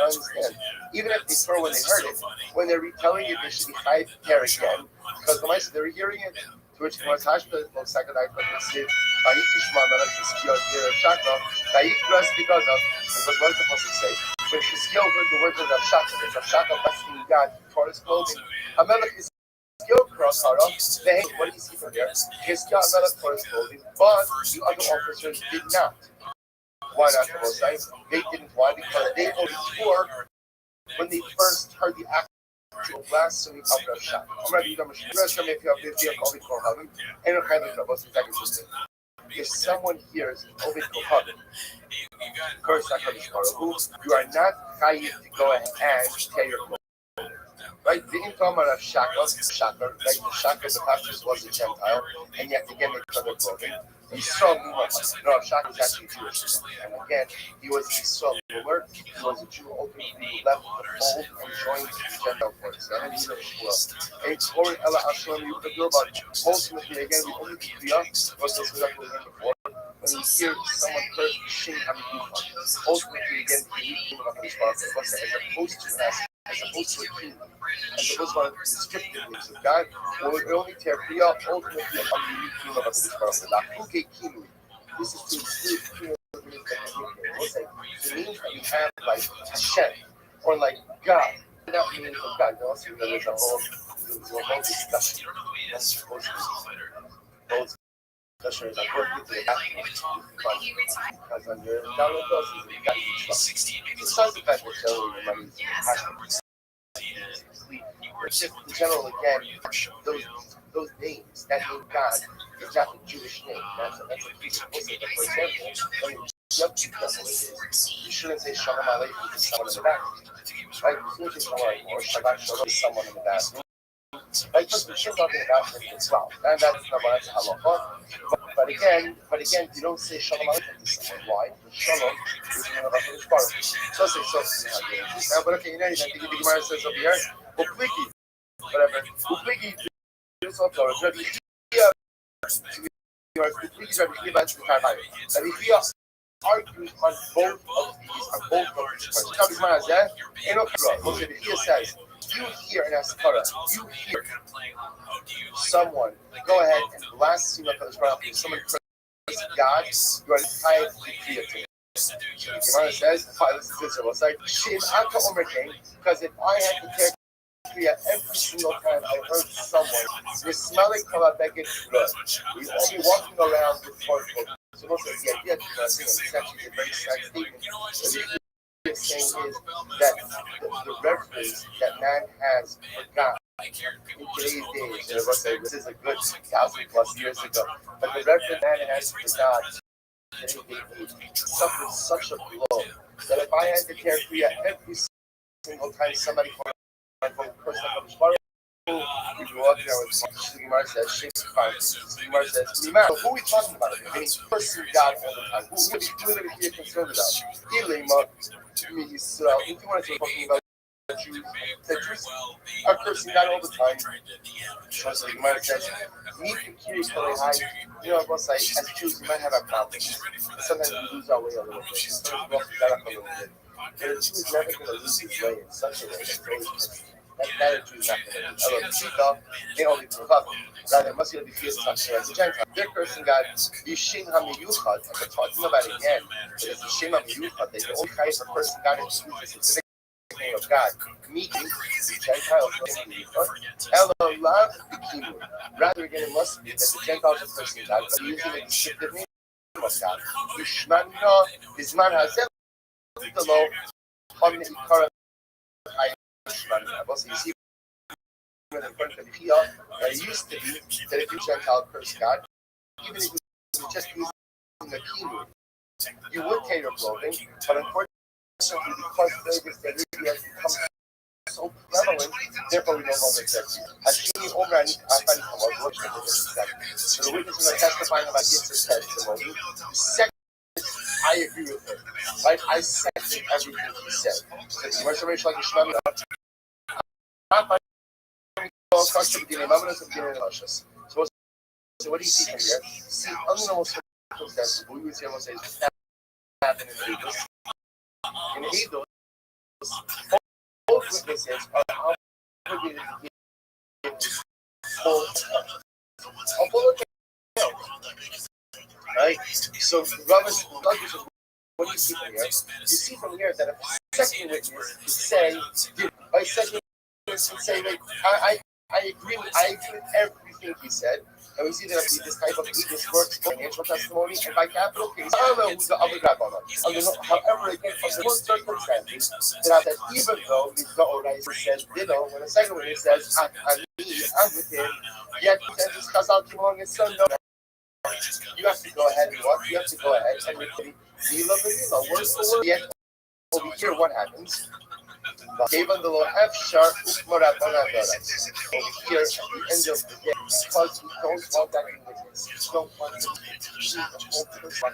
understand. Even if they tore when they heard it, when they're retelling it, they should be tied to tear again. Because the mice, they're hearing it. To which the Hashpa looks like a night when they say, Vayikishma Melech Hiskiyah Tir Shaka, Vayikras Bigazav. Because what is the supposed to say? When Hiskiyah heard the words of Rav Shaka, Rav Shaka blaspheming God, tore his clothing. Hamelech Hiskiyah crossed her up. What do you see from there? Hiskiyah Melech tore his clothing, but the other officers did not. Why not the most nice? They didn't. Why? Because they only tore when they first heard the act. Blasphemy of Rav Shaka. If someone hears Ovid Kohavim curse HaKadosh Baruch Hu, you are not chayiv to go ahead and tear your clothes. Right? The Intomar of Shaka, right? The Shaka, the Pashtus was a Gentile, and yet again they tore their clothing. Yisrael Rav Shach was actually Jewish. And again, he was Yisrael ruler. He was a Jew ultimately who left the fold and joined the Gentile force. And he was Shmuel. And glory Ella Hashem, you could know about ultimately, again, we only do Kriyah, was this was we learned before. When you hear someone curse Shin Hamikufan, ultimately, again, he knew about his father, as opposed to a king, as opposed to a descriptive names of God, or only Terpia, ultimately, on the unique kingdom of his father. Lakuke Kinui. This is to exclude the means that the means that we have like Hashem, or like God. That means of God. You also know there's a whole discussion. That's supposed to be both discussion is according to the because under download those you got to trust. Besides the fact that generally the money is passionate. But just in general, again, those names that mean God is not a Jewish name. That's a piece of music. For example, you shouldn't say Shalom Aleichem to someone in the back. Right? You shouldn't say Shalom Aleichem or Shabbat Shalom to someone in the back. Right? Because we shouldn't talk about it as well. And that's halacha. But again, you don't say Shalom Aleichem to someone. Why? Because Shalom is one of the Baruch. So say Shalom. But okay, you know, I think the Gemara says over here, Upliki, whatever. Upliki, this also, Rabbi Chia, argues on both of these points. Now, this man says, Rabbi says, you hear an Asakara, you hear someone go ahead and blast someone curses God, you are entitled to be creative. The Gemara says, because if I had to take Kriya every single time I heard someone, the smelling color begged blood. We all be walking around with portfolio. So most of the idea of the thing is actually a very sad statement. What he's saying is that the reverence that man has for God in today's days, this is a good 1,000+ years ago, but the reverence man has for God suffered such a blow that if I had to tear Kriya every single time somebody from the person of the Baruch, we grew up there with the Gemara says, Shakespeare, the Gemara says, who are we talking about? I mean, person God all the time. Who are we concerned about? Ilema, Israel. If you want to say talking about Jews, the Jews are cursing God all the time. So the Gemara says, you know, both as Jews, we might have our problems. Sometimes we lose our way a little bit. Sometimes we walk God up a little bit. But a Jew is never going to lose his way in such a way that's very perfect. That a Jew is not going to do. They only do love. Rather, must be something as a Gentile. They're cursing God. Yishin HaMiyuchad, and we're talking about it again. But it's Yishin HaMiyuchad. They only try for cursing God and to use the specific name of God. Meeting Gentiles Elo love the kingdom. Rather, again, it must be that the Gentiles are cursing God, but using the descriptive name of God. Yishmanina, his man has said, the law on the Ikara. You see, it used to be that if you Gentile curse God, even if you were just using the keynote, you would take your clothing, but unfortunately, because the media has become so prevalent, therefore we no longer accept you. So the witnesses are testifying about gifts of testimony. Second, I agree with him. Right? I second everything he said. So what do you see from here? See, under normal circumstances, we would say almost say happened in Eidos. In Eidos, both witnesses are obligated to give full account. Right? So, Rabbi, what do you see from here? You see from here that a second witness can say, by second witness can say, I agree with everything he said. And we see that this type of witness works for financial testimony and by capital case. I don't know who's the other guy on it. However, again, under most circumstances, that even though the Oraisa says, when a second witness says, I'm with him, yet he says, it's Chazal came along and said, no. You have to go ahead and what? You have to go ahead and repeat Mila, word for word. Yet over here, what happens? Given the law F sharp Ukmarabana Doras. Over here at the end of the day, because we don't want that witness, we don't want to see the whole person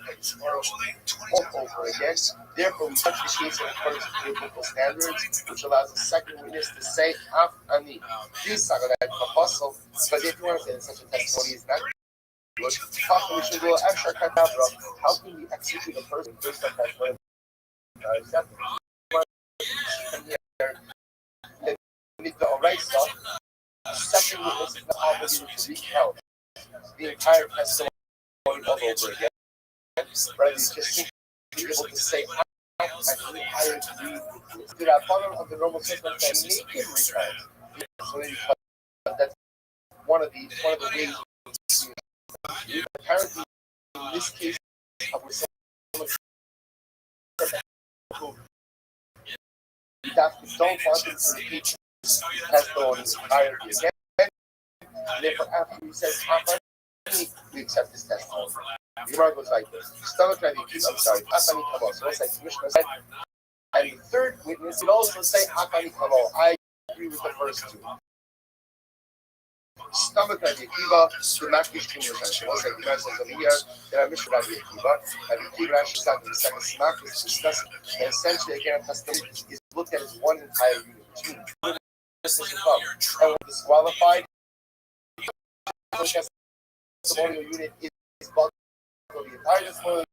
all over again. Therefore, we touch the case in accordance with biblical standards, which allows the second witness to say Af Ani. Please say that apostle, because if you want to say that such a testimony is not good, how can we should go extra katabra? How can we execute a person based on testimony? The alright stuff, the second witness is not obligated to retell the entire testimony all over again. Rather, you just need to be able to say, I agree with the follow of the normal system and make him retell. So that's one of the ways. Apparently, in this case, I would say that we don't want him to repeat testimony entirely again. Therefore, after he says, we accept this testimony. The Gemara goes like this. Stomach Rabbi, I'm sorry, Hakani Kabal. So it's like Mishnah said. And the third witness would also say, Hakani Kabal. I agree with the first two. Stomach Rabbi Akiva, the Makish English. Also, like the Gemara says over here, there are Mishnah Rabbi Akiva. Rabbi Akiva actually said in the second Smak is discussed. And essentially, again, a testimony is looked at as one entire unit. Which means, and when disqualified, the testimonial unit is built. The entire testimonial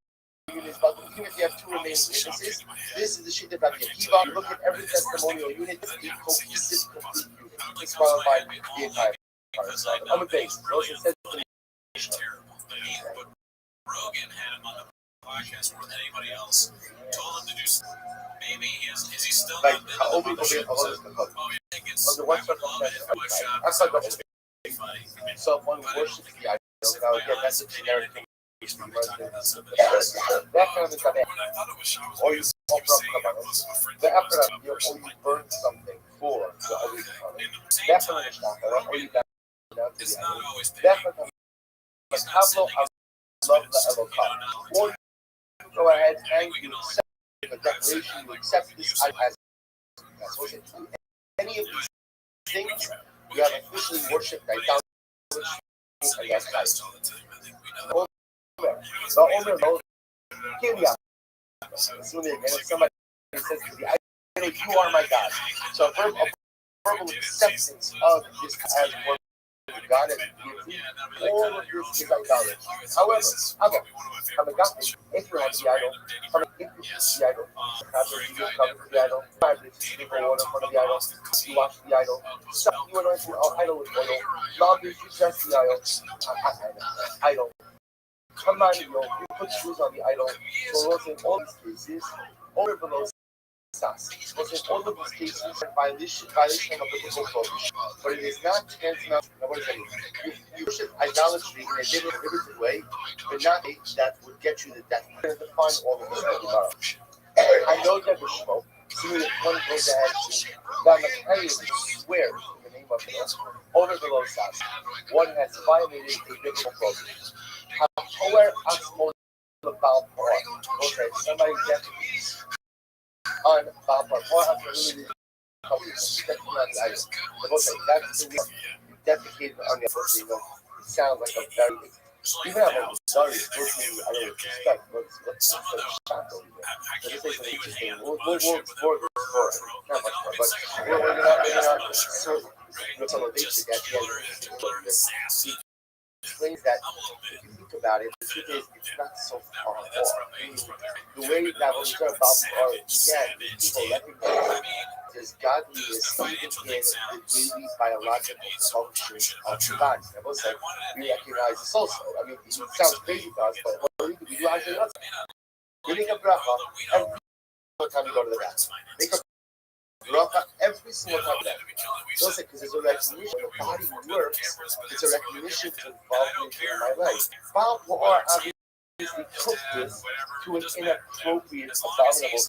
unit is built. Even if you have two remaining witnesses, this is the sheet of Rabbi Akiva. Look at every testimonial unit as a cohesive, complete unit. Disqualified the entire part. I'm a base. Rosen said Rogan had him on the podcast more than anybody else. Told him to do something. Maybe is he still like not how old is the under what circumstances outside the so one worships the idol. Now again, that's a generic thing. That kind of is bad. Or you offer up kabbalah. The after that, or you burn something for the other kabbalah. That's kind of shakara. Or you down to the idol. That kind of but Pablo, I love the avocado. Or you go ahead and you accept the declaration. You accept this idol as so if you do any of these things, you have officially worshipped idolatry against Christ. The owner knows, assuming again, if somebody says to me, I know you are my God. So a verbal acceptance of this as one God and deity, all of this is idolatry. However, if you're on the idol, the idol, you cover the idol, you go water for the idol, you wash the idol, you anoint the idol with oil, love you dress the idol. Come on, you put shoes on the idol. So what's in all these cases, over below Sas. What's in all of these cases are violation of the biblical prohibition. But it is not tantamount. Now what does that mean? You worship idolatry in a limited way, but not a that would get you the death. We're going to define all of this tomorrow. I know that we spoke. Assuming if one goes ahead to swear in the name of the Lord, over below Sas, one has violated a biblical prohibition. Somebody defecates on Balpar, or absolutely that's the reason you defecated on the other. It sounds like a very even have a sorry personally I don't respect what's so shocked over there. But this is an interesting we'll not much more, but we're not certain elevation that he explains that if you think about it, the truth is it's not so far off. The way that when we talk about art began, people recognize there's godliness even in the daily biological functions of the body. I will say we recognize this also. I mean, it sounds crazy to us, but what we do actually not. Giving a bracha every time you go to the bathroom. Make a bracha every single time you go to the bathroom. Don't say because there's a recognition when the body works. It's a recognition to involvement in my life. Bob or obviously took this to an inappropriate, abominable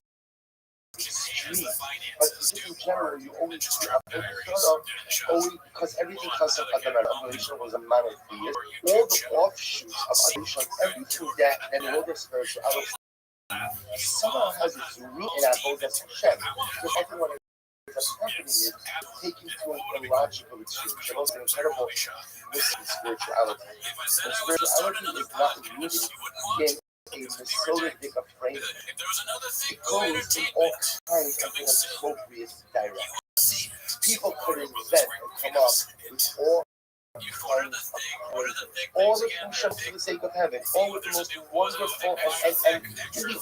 extreme. But in general, you only see only because everything comes from adoration was a monotheist. All the offshoots of adoration, everything that and all the spirituality somehow has its root in our Avodas Hashem. Because everyone that's happening is taking to an illogical extreme. Shabbos is an incredible listen to spirituality. And spirituality is not rooted in a Masonic framework. It goes in all kinds of inappropriate directions. People could invent and come up with all kinds of crazy, all the things for the sake of heaven, all with the most wonderful and really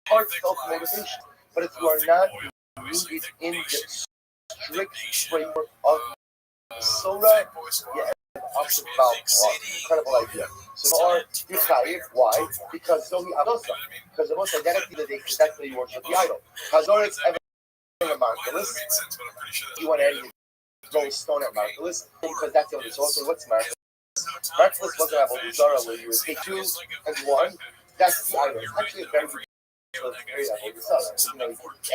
heartfelt motivation. But if you are not rooted in the strict framework of the Torah, you end up with incredible idea. So you are Yichayev. Why? Because Zohi Adosa. Because the most identity that they connect to you worship the idol. Hazor it's ever a Marvelous. You want to add Rolling Stone at Marvelous because that's the only source. So what's Marvelous? Marvelous wasn't Avodah Zarah where you would take 2 and 1. That's the idol. It's actually a very good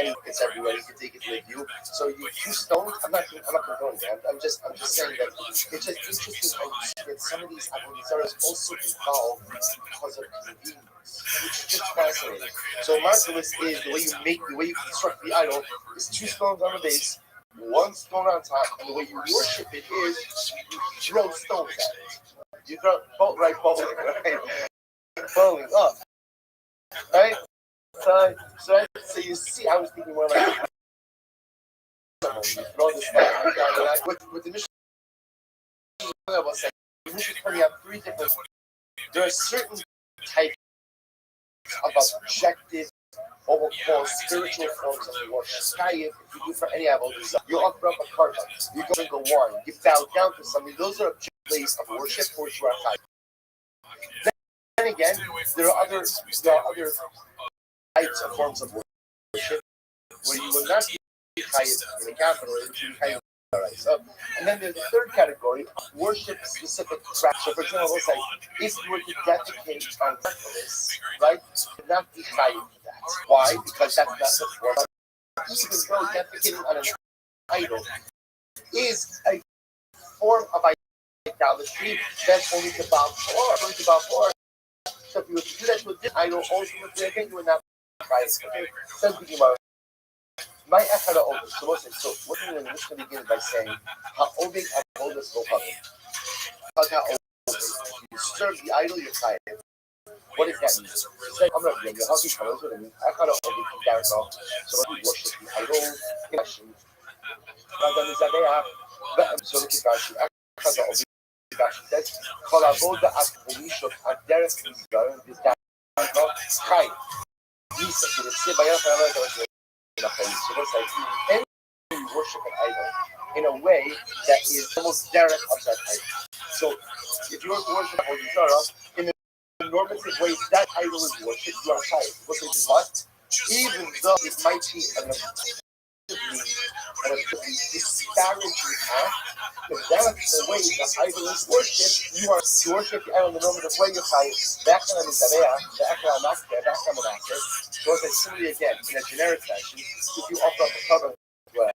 and it's everywhere. You can take it with you. So you stones. I'm not condoning that. I'm just saying that it's just interesting how you see that some of these avodah also evolve because of convenience, which is just fascinating. So Marvelous is the way you construct the idol is 2 stones on the base, 1 stone on top, and the way you worship it is you throw stones at it. You throw bowling up, right? So you see, I was thinking more like you throw this stuff with the mission. I was saying, the mission have 3 different. There are certain types of objective, what we'll call spiritual forms of worship. If you do for any avodah, you offer up a carbon, you go drink a wine, you bow down to something. Those are objective ways of worship for which you are chayiv. Then again, there are other types of forms of worship where you will not be chayiv in a capital, it will be chayiv. So, and then there's the third category, worship-specific practice. So, for example, let's say, if you were to dedicate on Nicholas, right, you would not be chayiv for that. Why? Because that's not the form. Even though dedicating on an idol is a form of idolatry, that's only to Baal Torah. So, if you were to do that with this idol, ultimately, again, you would not be chayiv. Okay? Says the Gemara. My echad ha'ovid. So what the Mishnah begins by saying, ha'ovid avodas lo havin. You serve the idol, you're chayiv. What does that mean? Say, I'm not doing it. How do you tell us what it means? Echad ha'ovid from down off. So when you worship the idol, in action. So look at Rashi. Echad ha'ovid. Rashi says, kol avoda akvomishot aderech mizgaron v'dan chayiv. Lisa, so the Sibbayah so looks like you worship an idol in a way that is almost direct of that idol. So if you were to worship Avodah Zarah in the normative way that idol is worshipped, you are chayiv. Which is what? Even though it might be an disparaging act, if that's the way the idol is worshipped, you are to worship the idol in the normative way you're chayiv. Back on the Zabeah, back on the Maskeh, back on the Maskeh. So it's similarly again, in a generic fashion, if you offer up a cover to an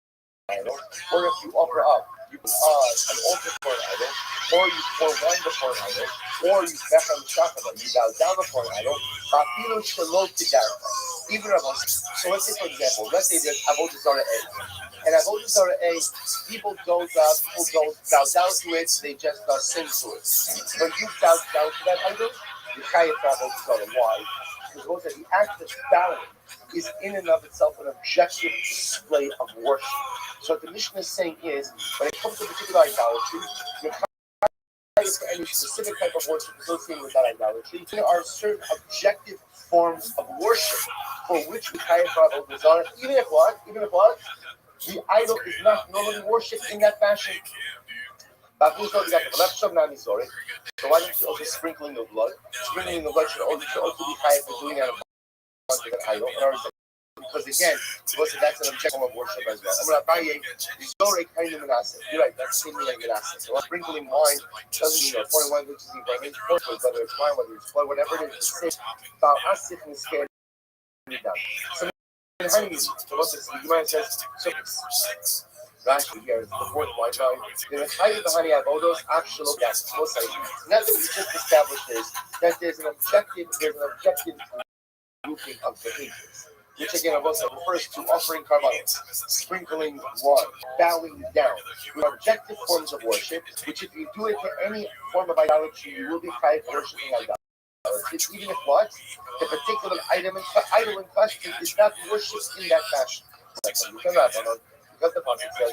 idol, or if you offer up an altar for an idol, or you pour wine before an idol, or you back on the shachar, you bow down before an idol, even of us. So let's say, for example, let's say there's Avodah Zarah A. And Avodah Zarah A, people don't bow down to it, they just sing to it. But you bow down to that idol, you chayiv for Avodah Zarah. Why? Because the act of bowing is in and of itself an objective display of worship. So what the Mishnah is saying is, when it comes to particular idolatry, you're chayiv for any specific type of worship associated with that idolatry. There are certain objective forms of worship for which we chayiv for Avodah Zarah, even if what? The idol is not normally worshipped in that fashion. So why don't you also sprinkling the blood? Sprinkling the blood should also be chayiv for doing that in front of an idol. Because again, that's an objective of worship as well. You're right, that's the same thing like Menaseh. So sprinkling wine doesn't mean pouring wine, which is whether it's wine, whether it's blood, whatever it is, it's the same. So in honeymoon, the Gemara says, Rashi here is the 4th white line. The chayiv b'hani avodos actual gas. Not that we just established is that there's an objective grouping of behaviors. which again also refers to offering karbanos, sprinkling water, bowing down. We are objective forms of worship, which if you do it to any form of idolatry, you will be chayav worshiping idolatry. Even if what? The particular idol in question is not worshipped in that fashion. Because the Pasuk says,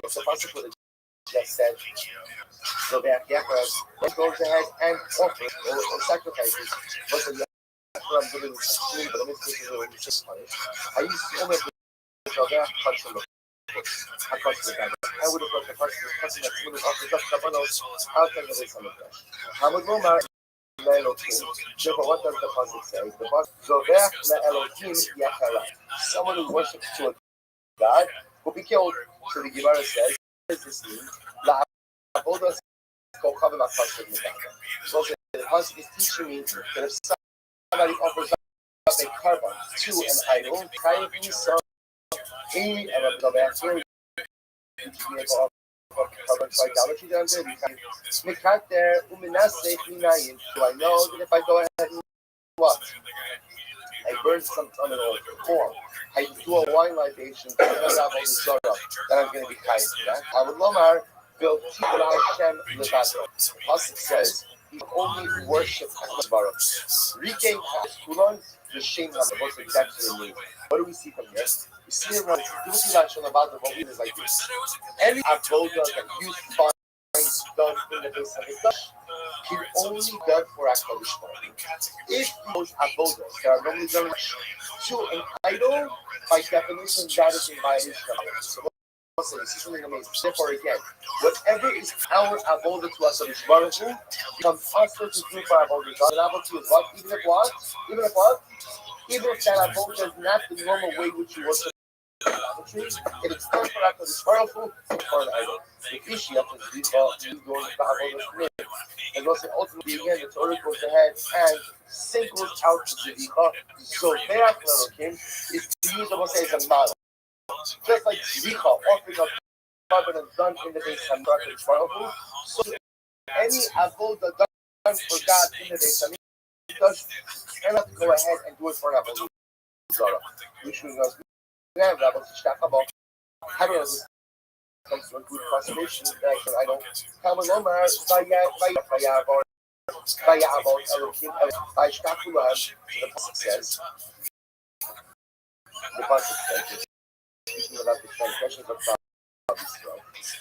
it's the Pasuk would have just said, so that Yaakov goes ahead and offers or sacrifices. But the Yaakov giving clean, but the mitzvah is just punished. I used to only touch the I would have got the person that's going to offer just kabanos outside of this on the flesh. Hamud Lomar Le'elokim. Therefore, what does the pasuk say? The pasuk Zovech Le'elokim Yachara. Someone who worships to a god will be killed. So the Gemara says, what does this mean? La'avodas kochav v'machashav mekach. So the pasuk is teaching me that if somebody offers up a carbon to an idol, kind of some any of the bathroom idolatry down there. So I know that if I go ahead and what? I burn some on an altar, or I do a wine libation, then I'm going to be kind of that. I would lomar build Hashem levato. Pasuk says he only worship HaKadosh Baruch Hu. Rikein Kulon the shame of what's exactly mean. What do we see from here? We see around about the movie is like this. Any avoda that you find done in the base of the can only done for HaKadosh Baruch Hu. If those avodas that are normally done to an idol, by definition that is in violation of it. Therefore, again, whatever is our avodah to HaKadosh Baruch Hu becomes also to do for avodah. An avodah is what? Even if what? Even if what? Even if that avodah is not the normal way which you worship idolatry, it is done for HaKadosh Baruch Hu for an idol. The Kishiyah is going to avodah. And also, ultimately, again, the Torah goes ahead and singles out the Zivcha. So, Be'ach L'Elokim is to use almost as a model. Just like Zivcha offering up carbon and done in the base of HaKadosh Baruch Hu, so any avodah done for God in the base of does cannot go ahead and do it for an avodah zara, which means we have Rabbi Shtachaba. However, this comes to a good consummation that I don't come along. The pasuk says. Speaking about the transgressions of Israel,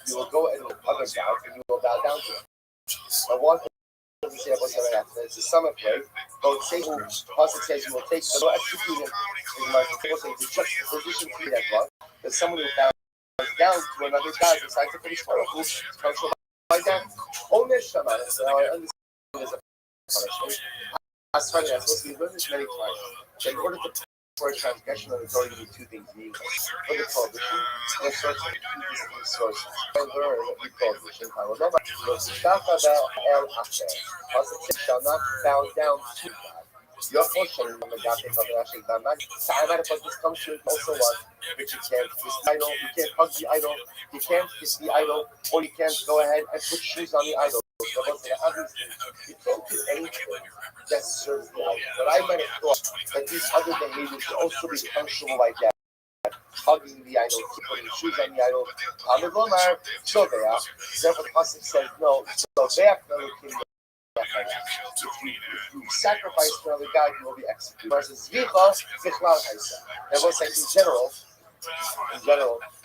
you will go and with other gods and you will bow down to them. But one doesn't say about that after. It's a summer play. But say who pasuk says you will take the no execute him. People say the juxtaposition to that God that someone who bows down to another god besides the Kadosh Baruch Hu comes from like that. Only Shema. So I understand there's a punishment. As funny as supposed to be learned this many times. In order to for a transgression of the Torah, you need two things. You need for the prohibition and a source of the source. I learn the prohibition. I will not shall not bow down to God. Your portion of the God is actually done. This comes to also what? Which you can't kiss the idol, you can't hug the idol, you can't kiss the idol, or you can't go ahead and put shoes on the idol. You can't do anything that serves the idol. But I might have thought that these other behaviors should also be functional like that. Hugging the idol, putting shoes on the idol. Therefore, the pasuk says no. If you sacrifice to another god, you will be executed. Versus Zvicha, that was like in general,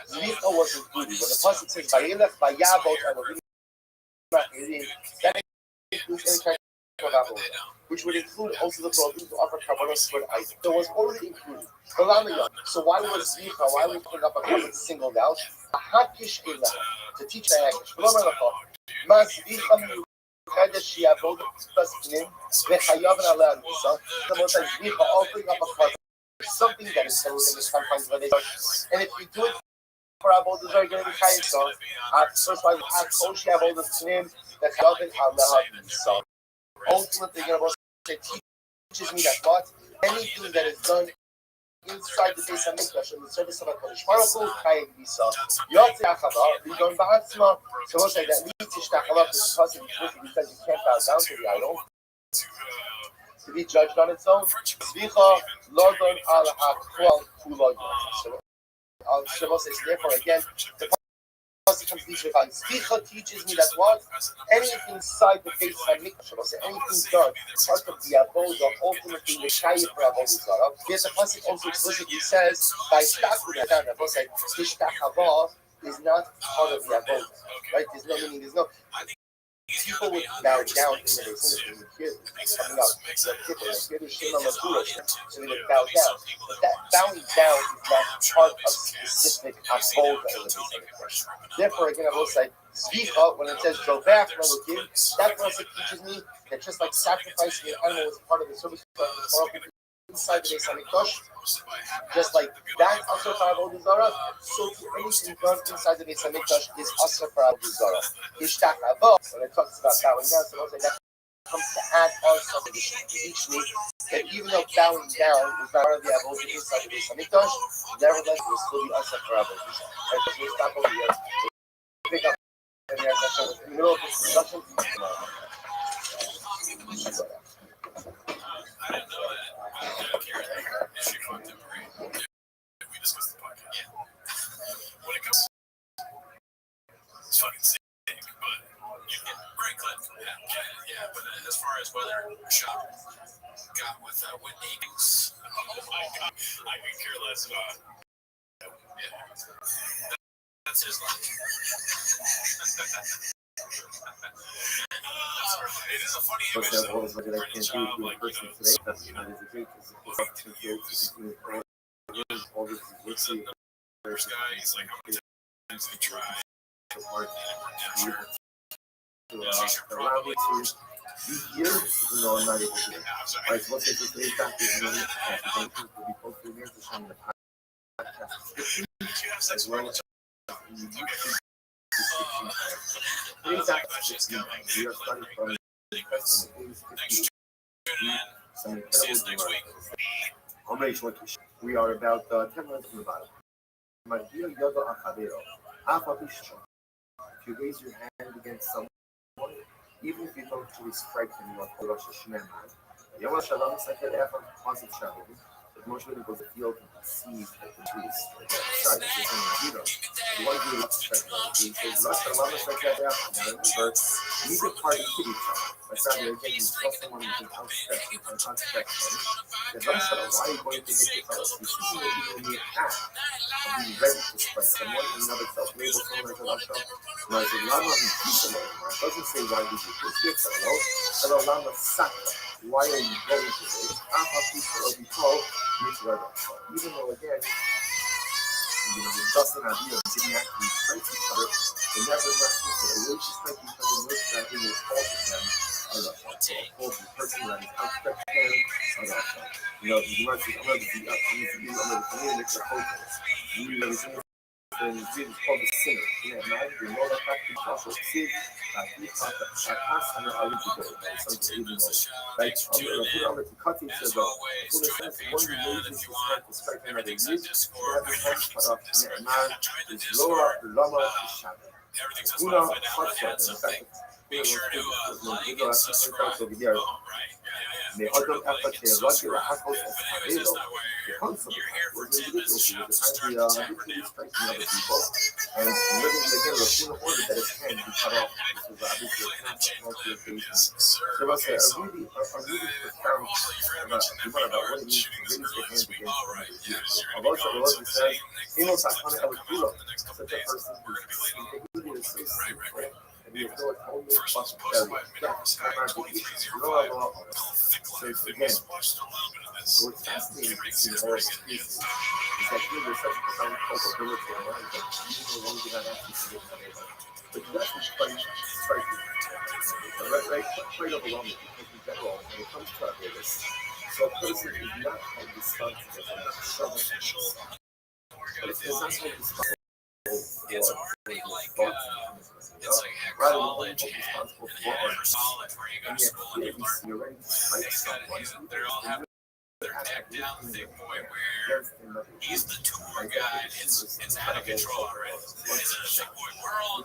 Zvicha was included. When the pasuk says Vayelech Vayavot Elohim, that includes any kind of avodah, which would include also the prohibition to offer karbanos for the idol. So it was already included. So why was Zvicha? Why are we putting up a carbon singled out? To teach the Hakish. She avoid plus him. The chayav and Allah. So the most like Zvicha offering up a carbon, something that is within the confines of it. And if you do it for avodah, are going to be chayav. So first why we have koshi avodah to him. The chayav and Allah. So ultimately, teaches me that what anything that is done inside the base of Mikdash in the service of HaKadosh Baruch Hu, chayav v'isa. Yotze achava, we don't ba'atzma. So we'll say that leads to shtachava, because the pasuk he says you can't bow down to the idol. to be judged on its own. Zvicha lodon al hakwal kula yom. Shabbos says, therefore, again, the pasuk comes to Zvicha teaches me that what? Anything inside the face of Mikdash, Shabbos says, anything done, part of the avodah, ultimately the shayif for avodah zara. Yet the pasuk also explicitly says, by shtachu down, Shabbos said, tishtachava is not part of the avodah, right? There's no meaning, there's no. People would bow down in the base coming up. So they would bow down. But that bowing down is not part of specific avodah in the base. Therefore, again, I will say, Zvicha, when it says Jovach Melukim, that also teaches me that just like sacrificing an animal is part of the service inside the base Hamikdash, just like that Asher for Avodah Zarah, so anything done inside the base Hamikdash is Asher for Avodah Zarah. Ishtach Avot, when it talks about bowing down, so that comes to add on something to each week, that even though bowing down is not part of the Avodah inside the base Hamikdash, nevertheless it will still be Asher for Avodah Zarah. Right, so we'll stop over here. Pick up in the middle of this discussion. I didn't know that. She contemporary. We discussed the podcast. Yeah. When it comes, it's fucking sick, but you get great clip. Yeah. But as far as whether Shop got with Whitney Goose, oh my god, I could care less about. Yeah. That's his life. It is a funny image, though. For a child, like, you know, there's guy, he's like, how many times he tried? We are about 10 minutes from the bottom. If you raise your hand against someone, even if you don't truly strike him, you are Rosh Hashanah. Yom Shalom is like a positive Shalom. But Moshe goes to the field and sees that the trees are outside. The one who loves to strike him, he says, Rosh Hashanah is like that. Now remember, neither party hit each other. But rather, again, you tell someone with an outstretched hand, Rosh Hashanah, why are you going to hit your fellow? You see that you will be an act of being ready to strike someone, and another self-label someone as a Rosh Hashanah. Now, it's a Lama who beats alone. It doesn't say why did you put your fellow, but a Lama Saka. Why are you going to this? Even though, again, Dustin and Adil didn't actually strike each other, they nevertheless looked at a way to strike each other, looked at who was faulted them. The person that is outstretched hand, you know, the mercy, I'm going to be it's called the sinner. You know that fact is also sin. Make sure to like and subscribe. Oh, right. Yeah. Make sure to like and subscribe. But anyways, that's not why you're here for 10 minutes of shop to start the tabernacle. And living again with full order that is hand be cut off. This is obviously a concept of the occasion. So I say, a really profound about what it means to raise your hand against Allah says, such a person who is so simple. And he is no atonement but failure. So again, what's fascinating to see all of these is that here there's such a profound culpability in life that even though one did not actually see it, but you actually quite striking. Quite overwhelming because in general, when it comes to our this, so a person is not held responsible for the trouble but it's not held responsible it's already like it's like college and college where you go to school and you learn things that they all have their deck down thick boy where he's the tour guide. It's out of control already. It's a thick boy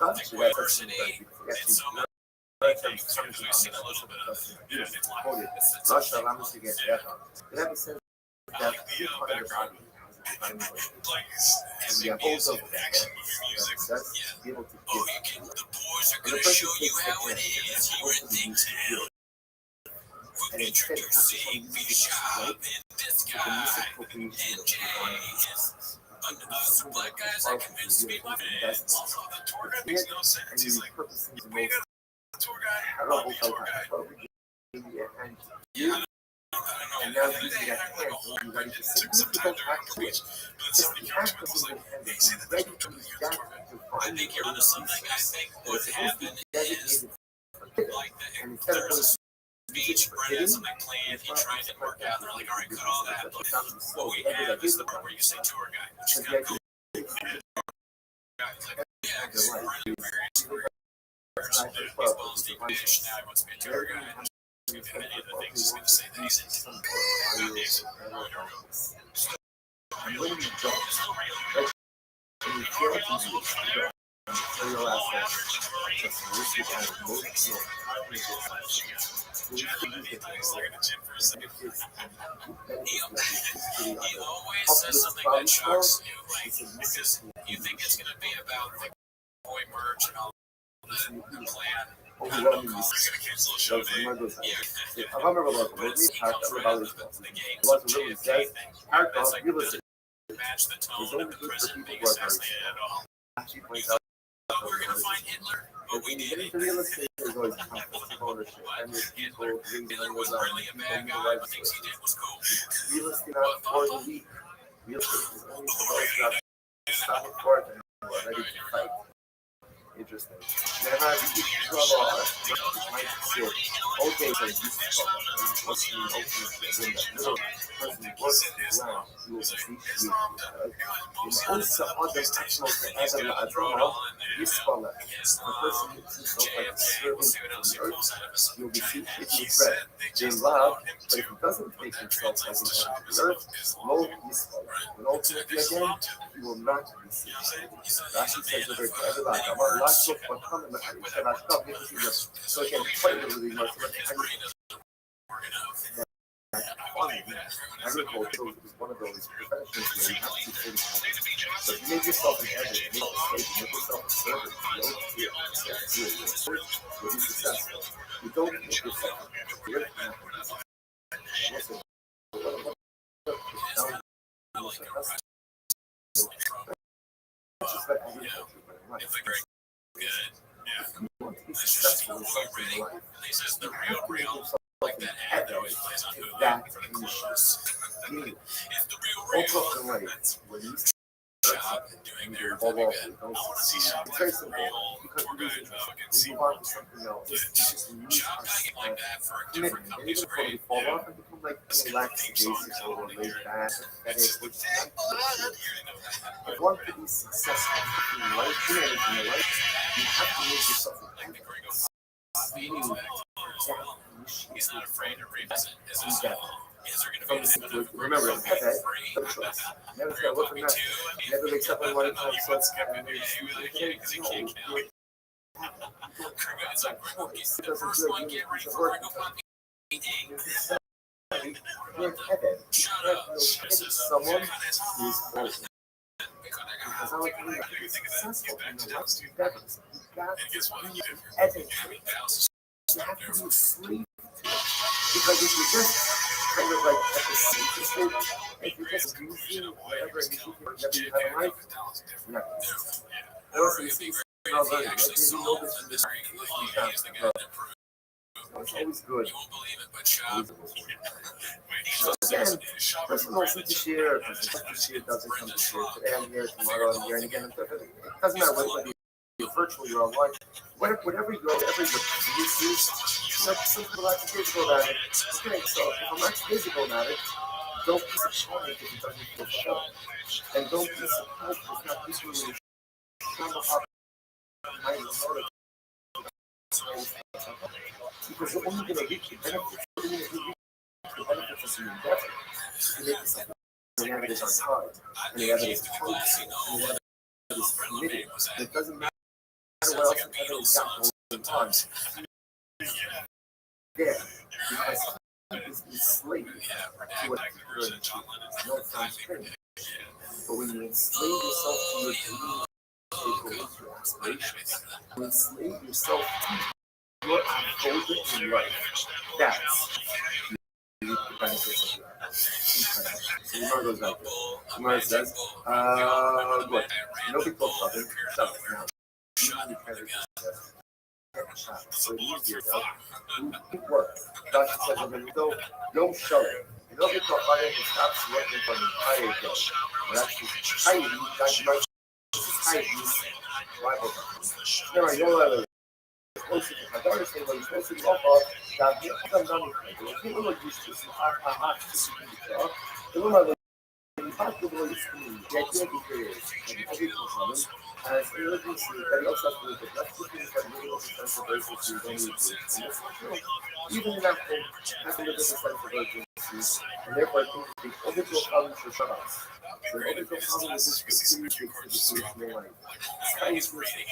world, thick boy diversity. And so quoted, Rothschild, I'm just against that. It has a sense that every part of the body has a divine voice. And the holds of that's be able to give. The boys are going to show you how it is here in things hell. And Introducing Bishop in disguise and James. Us black guys that convinced me my friends. Also, the tour guide makes no sense. He's like, we got a tour guide. How about the tour guide? Yeah. And now you get hands ready to sit. You don't have to preach. Just the act of being ready to use that to I think you're onto something. I think what happened is, like, there was a speech, Brent had something planned, he tried to work out, and they're like, all right, cut all that. But what we have is the part where you say tour guide, which is kind of cool. He's like, yeah, because we're in various baseball, Steve Nash, now he wants to be a tour guide. Any of the things he's going to say that he's in. And when you don't, when you feel like you don't, so your last name, just listen to the most He always says something that shocks you, like, because you think it's going to be about the boy merch and all the plan. overwhelming So I remember yeah. about the movie, character about it. It wasn't really said, character realistic. Match the It's tone only of the good for president people being who are assassinated at all. actually points out But we're going to find Hitler, but we did it. the real estate is always conflict of ownership. And there's people doing Hitler was really a bad guy, but things he did was cool. real estate not for the weak. Real estate is only for those who have stomach for it and who are ready to fight. Interesting. Then I repeat to Allah, might say, okay, so this is what's the ultimate in that little person works around, you will see you. In also other actions as an adult, this scholar, the person who sees like a servant on the earth, you'll be seen taking bread, in love, but if he doesn't take himself as an on the earth, lo, this scholar. And ultimately again, he will not be seen. Rashi says that there's every life. Last book, but come in the so again, quite literally, agriculture is one of those professions where you have to think. So if you make yourself an editor, make yourself a servant, you don't feel you'll be successful. You don't make yourself a career. You want to be successful in something in life. He says the real, like that ad that always plays on Hulu That for the commercials. means It's the real. also in life, when you Job and doing their very good. I want to see it's something very simple. real Because tour you guide dog and we see move on to something else. the It's just a new job hanging like that for a different commitment. And company is even before we great. fall off and become like relaxed, basic, or laid back, that is which is not if you want to be successful in life, in anything in life, you have to make yourself a habit. Meaning, He's not afraid to revisit his that Is there going to be a remember, have that, no choice. Never say, look at that. Never wakes up in one time, so it's kind of It's like the first one, get ready for Ringo Pop eating. you're in heaven. You have no someone who is old. Because I like to be successful in the life you got. You got to be educated. You have to be a slave. Because if you just kind of like at the same if you just using whatever you have in life, you're not going to also, you see, you know this in this it's always good. Again, person wants to share, doesn't come to share. Today I'm here, tomorrow I'm here, and again, it doesn't matter whether you're virtual, you're online, whatever you go, whatever your use is, some people like to physical about it. Okay, so if I'm not physical about it, don't be surprised if it doesn't feel show. And don't be surprised if it's not visually shown up. Because you're only going to reach the benefits. You're only going to reach the benefits of your endeavor. If you make yourself the evidence on time, and the evidence is focused, and the evidence is committed, it doesn't matter what else the evidence got going on. there because he is enslaved to what he heard. No, it sounds strange. But when you enslave yourself to your dreams, your aspirations, you enslave yourself to your unfoldment in life, that's the benefits of life. So the Gemara goes like this. The Gemara says, good. No big talk about it. Shut now. So easier though. Good work. Josh says in the middle, no showing. No big talk about it. It stops working for the entire day. Well, actually, Heidi, that's much. This is Heidi's rival. Now I know close to the daughter saying, well, you're supposed to be off of that. I'm not even. People are used to this. The woman possible is the idea is as emergency that also has to do with that's the things that really also sense of urgency when you do even in that home has to do with a sense of urgency and therefore I think the original problem for Shabbos. The original problem is this continuity to the situation in life.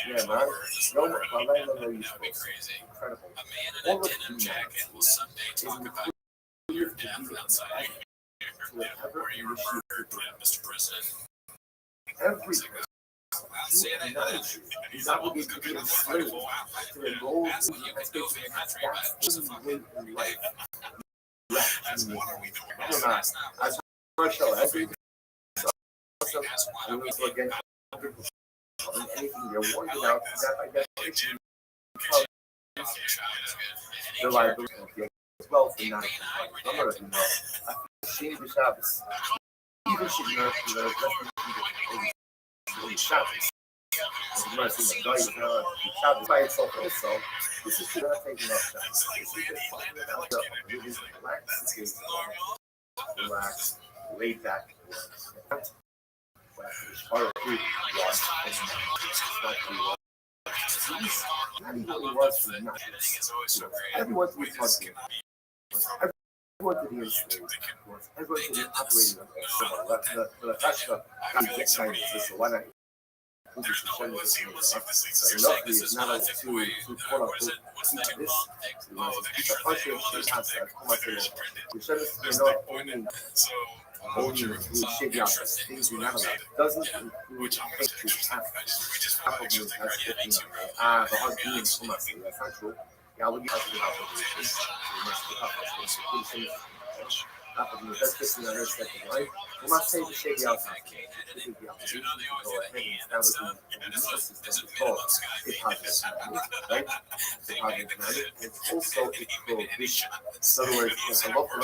Yeah, man. No, no, incredible. All of humanity is included to be outside. Whatever Mr. President. Every is obligated to be enslaved to the goals and expectations that's in life. As Rothschild, every again, anything they're warned about that identification becomes the liability as well for not Shame the Shabbos. Even should not be the Shabbos. The mercy of God is not Shabbos by itself also. This is not taking off Shabbos. This is just talking about the really relax, laid back. Part of food was not even was for not. Everyone's talking. Everyone to be enslaved, everyone to be operating the Tasha get kindness, so why not? Enough is not only to quote unquote keep this, keep a country of shit concept, we should not only shit out things you're not allowed. Doesn't include pictures, probably has the hard being so much. That's not true. Yeah, I would be positive about this. We must be up that's just another second, right? We must say the shady outside. This is the opposition to go ahead and establish a system called a positive economic, right? A positive economic. It's also a prohibition. In other words, a local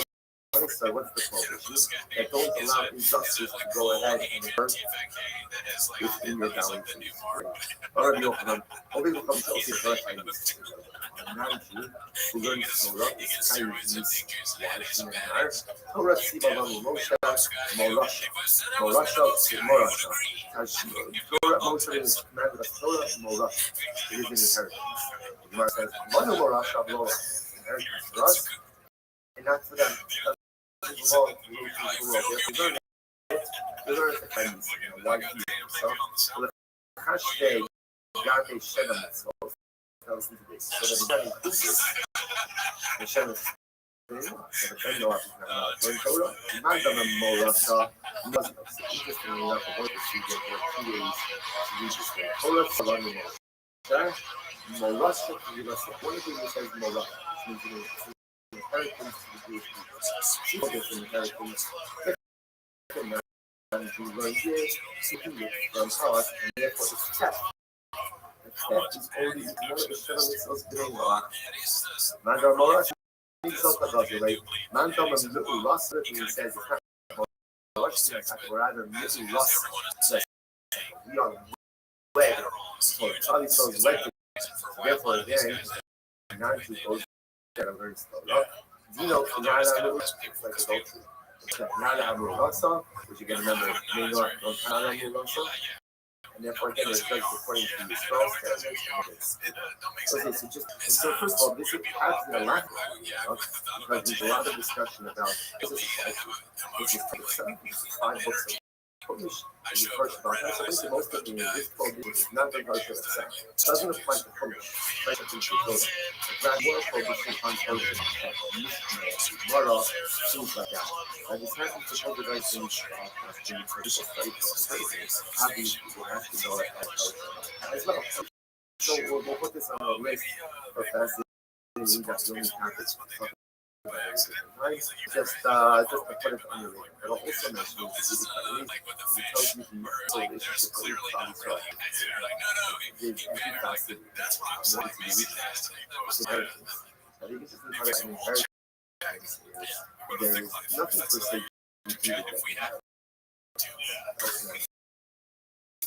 so what's the prohibition? That don't allow injustice to go ahead and hurt within your boundaries. Already open only will come to also verify this. A non-Jew who learns Torah is kind of these wives in their marriage. Torah Sibalam Moshe Morasha. Morasha. Torah Moshe is commanded of Torah Morasha. It is an inheritance. The Gemara says, Manu Morasha Lora. Inheritance for us and not for them. Belong to the world. They learn the kindness and why he himself. The hashtag Yate Shedam itself tells into this. So that it doesn't include this. The Shem is the friend of Torah. Mandam and Morasa. Interestingly enough, the word that she gets for 2 days to read this way. Torah Salam Morasa. Morasa. One of the things that says Morasa, which means inheritance to the Jewish people. She gets an inheritance. And you learn here, seeking it from us, and therefore it's test. The test is only one of the services of the law. Mandar Morah, he's also about the way. Mandar and little loss, he says, or rather, little loss. We are wed. So Charlie says, wed. Therefore, there, non Jews that are learning Torah. You know, Nala, it's like adultery. Nala Amurasa, which you can remember, Nala Amurasa. And therefore, again, it's judged according to the spell standards. Okay, so first of all, this is perhaps in a lack of, because there's a lot of discussion about this is 5 books Polish is the first part. So I think most of the this Polish is not the version itself. It doesn't apply to Polish. Right? I think because that word Polish on Polish Mora, things like that. And it's happened to all the guys in obviously people have to know it as well. So we'll put this on our list for fascinating that's really topics. Right? Just to put it on your radar. But I'll also mention it tells you the relationship with the there's multifaceted inheritance. I think this is part of an inheritance. There's nothing per se you do that we have.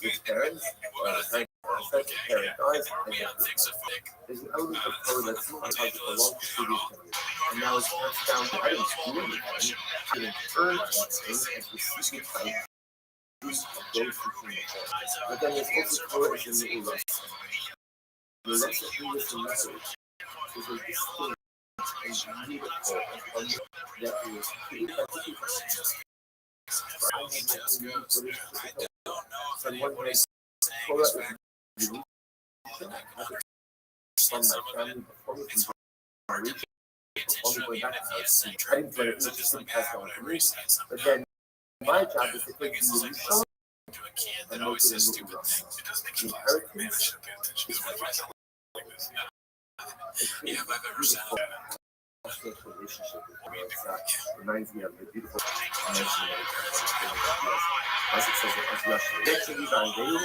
With parents, second parent dies, there's an element of code that's not how it belongs to previous generation. And now it's passed down to items do anything, I didn't earn anything and receive type use of those who came before. But then there's also code as in the Urus. The rest of previous in marriage is a distinct and beautiful that is created by two people. I have my own unique relationship with code. So on one hand, Torah is unique. From my family before me, from my region, before me going back to house. I didn't get it, just passed on to me. But then my job is to take the Yerusha and make it a new Rothschild. The inheritance is my job. It's a beautiful relationship with the Rothschild. Reminds me of the beautiful mention as it says as Russian. This is my God.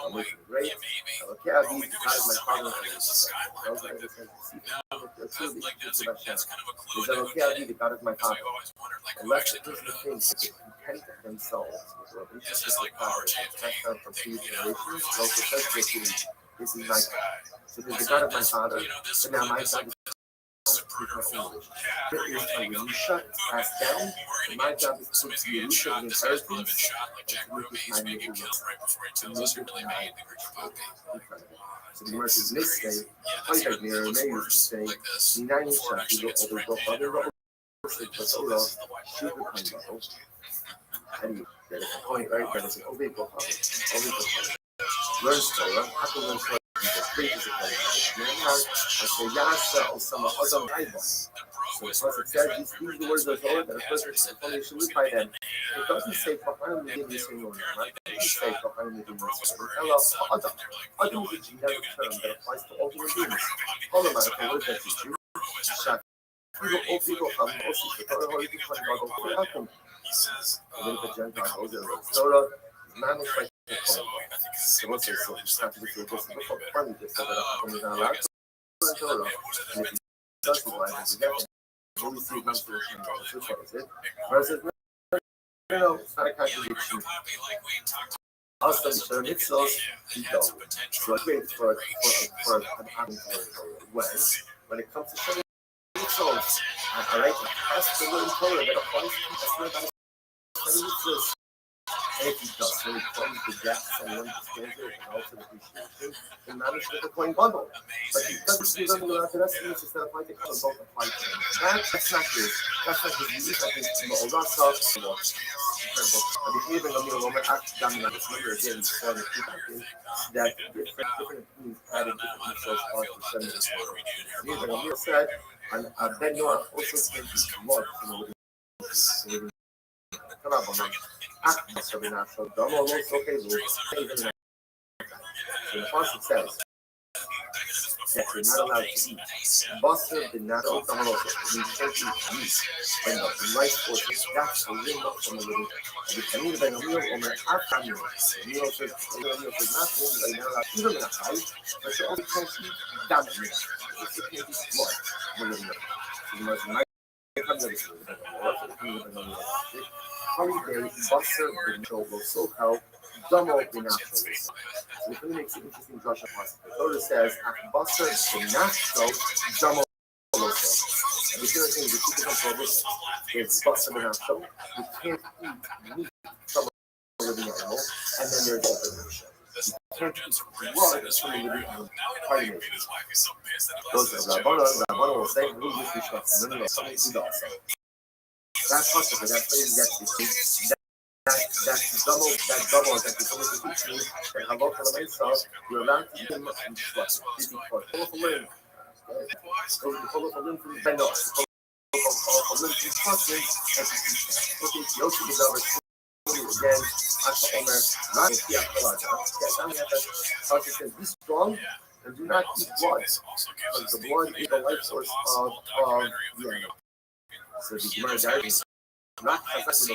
I'm making great. Okay, I'll be God is my father. The God is my father. And let's the things that content themselves with a relationship with power passed down from previous generations. It also says this is my God. So there's the God of my father, but now my God is Yerusha passed down, and my job is to put the Yerusha in inheritance and to make it my neighbor. So the word is missing. I like me, or maybe to say, Ninani Shaki, the other and there is a point, right? There is an Obiko. Learns Torah, how to learn Torah. Preaches it and so Yasa or some other Bible. So it says these words of Torah that a person should live by them. It doesn't say Kohanim Ledim Yisrael, right? It doesn't say Kohanim Ledim Yisrael. Adam is a generic term that applies to all human beings. All of us, what does that teach you? All people have also the Torah or you can find out for Akum. He says, the Gentile goes in the Torah, man is like so what's this? So just have to do this before funny this so that I'm going to allow to Torah. And if he does the line, it's again. Only see one solution about it. What is it? Versus, it's not a contradiction. Also, the mitzvahs, he does. So I wait for an argument when it comes to Shem mitzvahs, I like to ask the learn Torah that applies to us. That's not and if he does, when it comes to depth and understanding and also appreciation, and manage with the coin bundle. But he doesn't do them without the rest of it, instead of like it, both apply to him. That's not his. That's not his use. I think it's Rothschild. I mean, even though we're going to act down on this number again, that different opinions added different mitzvahs are to send it forward. Even though said, and Ben Noah also came to work from the so the Pasuk says that you're not allowed to eat. Basar did not eat the meat and the rice portion. That's a limb from the living. The Tamil Ben Amir Omer Arkamir. The meal says not only are you not allowed to eat them outside, but you also can't eat that meat. It's a can't eat blood. Holiday Basar the Noble so called Domo Binachalis. So it really makes an interesting Joshua passage. The Torah says Basar Binachal Domo Loso. And the other thing the two different problems is Basar Binachal. You can't eat meat from a living animal, and then there's the you can't eat blood from a living animal. Those are Rabbi will say, who is this? No, something good also. That possible, that phrase that double that is always teaching that Allah for the myself, you're allowed to give him instruction. This is for follow from learning. Follow from learning from the Benos. Follow from learning from instruction and to teach them. Okay, the Yoshi is over again. Asha Omer, not the Akalaja. Asha says, be strong and do not eat blood, because the blood is the life source of the animal. So the Gemara dies. Not so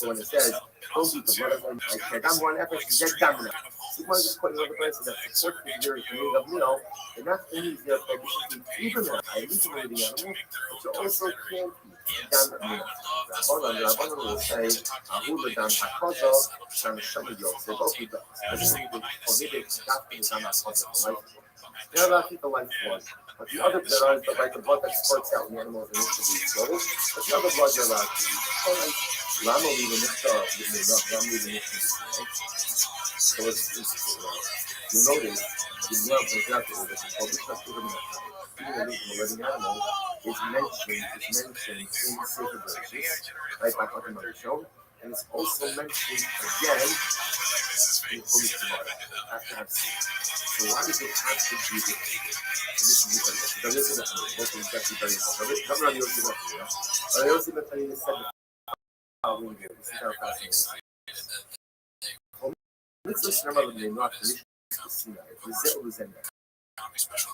when it says, don't eat the blood of them, like I'm one effort to get down now. Sigmund is quite another person that supports the very meaning of meal, and not only is there a prohibition to even that I need to the animal, but you also can't eat down the meal. Rabbanon will say, Ahula dam hakazo, sham shamayot. They both eat dogs. They prohibit adopting the dam hakazo, the life. They're allowed to eat the life blood. But the other blood is the blood that squirts out the animals initially. But the other blood you're allowed to eat. Ram will leave in the star. Ram will leave in the star. So you notice the love of that is even a living animal is mentioned in sacred verses, right by talking about the show, and it's also mentioned again in Holy Torah after have seen. So why does it have to be this? This is the listen to me. This is actually very important. Come around your people. I also been telling you this how we do. This is how fascinating. Let's listen to the name, not the Sinai. The Zet was in there.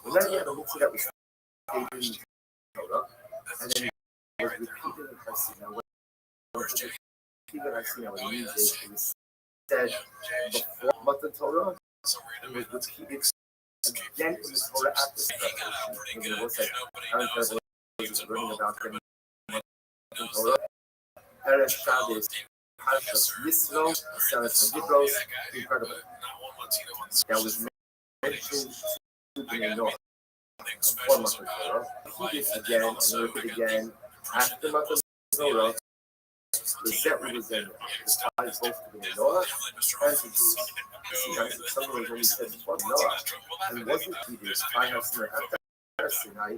When I had a mitzvah that was stated in the Torah, and then it was repeated in Hasina. When it was repeated in Hasina, what it means is it was said before Matan Torah, and it was repeated again in the Torah after the revelation. And it was like, Aaron Kevin was learning about them in Matan Torah. Erev Shabbos, Parshas Yisro, Seres HaGibros, incredible. That was mentioned to the Noah before Matan Torah. He did again and repeated again after Matan Torah. The Zet was in there. The ties both to the Noah and to Jews. You see, guys, in some ways when he said before Noah, and wasn't he did I have Sinai after Sinai,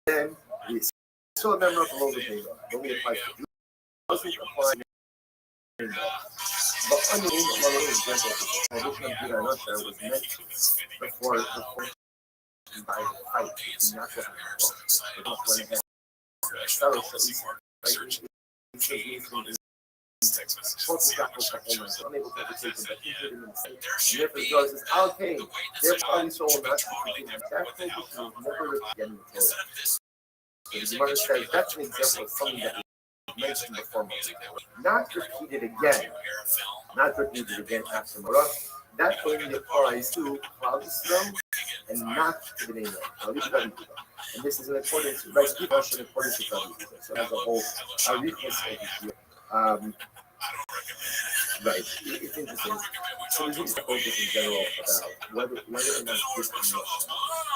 then we saw a member of the Lord of Noah. Only applies to Jews. Wasn't applying anymore. But another example of the prohibition of Judah and Russia was mentioned before by the fight between natural animals. They both went ahead. Sarah says, unable to overtake them, but he did in the same. Therefore, God says, I'll pay. Therefore, I soul not to be that prohibition was never again in the Torah. So the Gemara says that's an example of something that mentioned before Moses. Not repeated again after Morah. That only applies to Klal Yisrael and not to the name. And this is in accordance to right in accordance to Klal Yisrael. So as a whole, a weakness over here. Right, it's interesting. So we need to focus in general about whether or not this promotion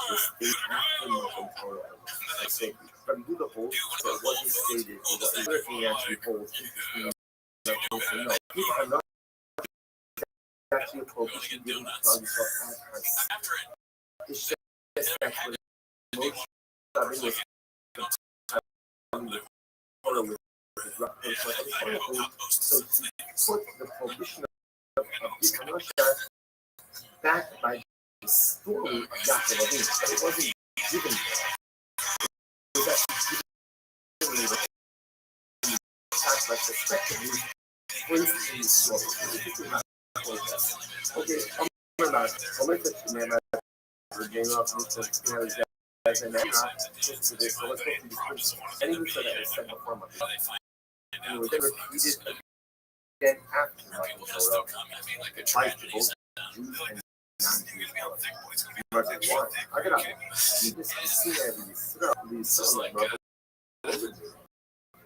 was stated after Matan Torah. I say, but we do the whole, so it wasn't stated, so what everything actually holds interesting. No, people are not actually a prohibition given to Klal Yisrael as Christ. It's just that for the emotion of it was so to put the prohibition of Brit Russia back by the story of Yaakov Avinu, but it wasn't given to us. It was actually given to us by suspectively placed in the story. Okay, I'm not. I'll make it to me. We're getting off the and then just to this, so let's go through the scripts. Anything so that was said before my and it was repeated again after my Torah. It applies to both Jews and non-Jews. Why? I got out. You just see that I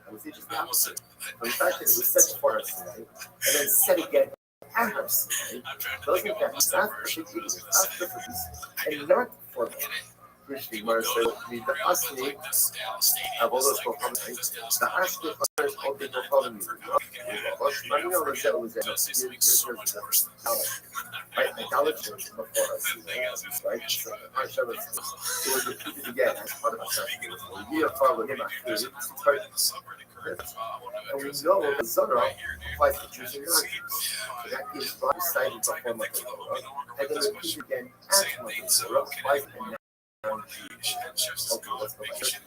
would say just the opposite. But the fact that it was said before us tonight, and then said again after us tonight, doesn't that after and not for them. Christian Marcel, the Asni, Abolos for coming, the Asni first of the coming. right? Idolatry before us, right? So, it was repeated again as part of our sacrifice. We are following him after it. And we know the Zara applies to Jews and non-Jews. So that gives Rabbi cited before Matan Torah, and then repeated again after Matan Torah applies to non-Jews. Okay, let's go back. Still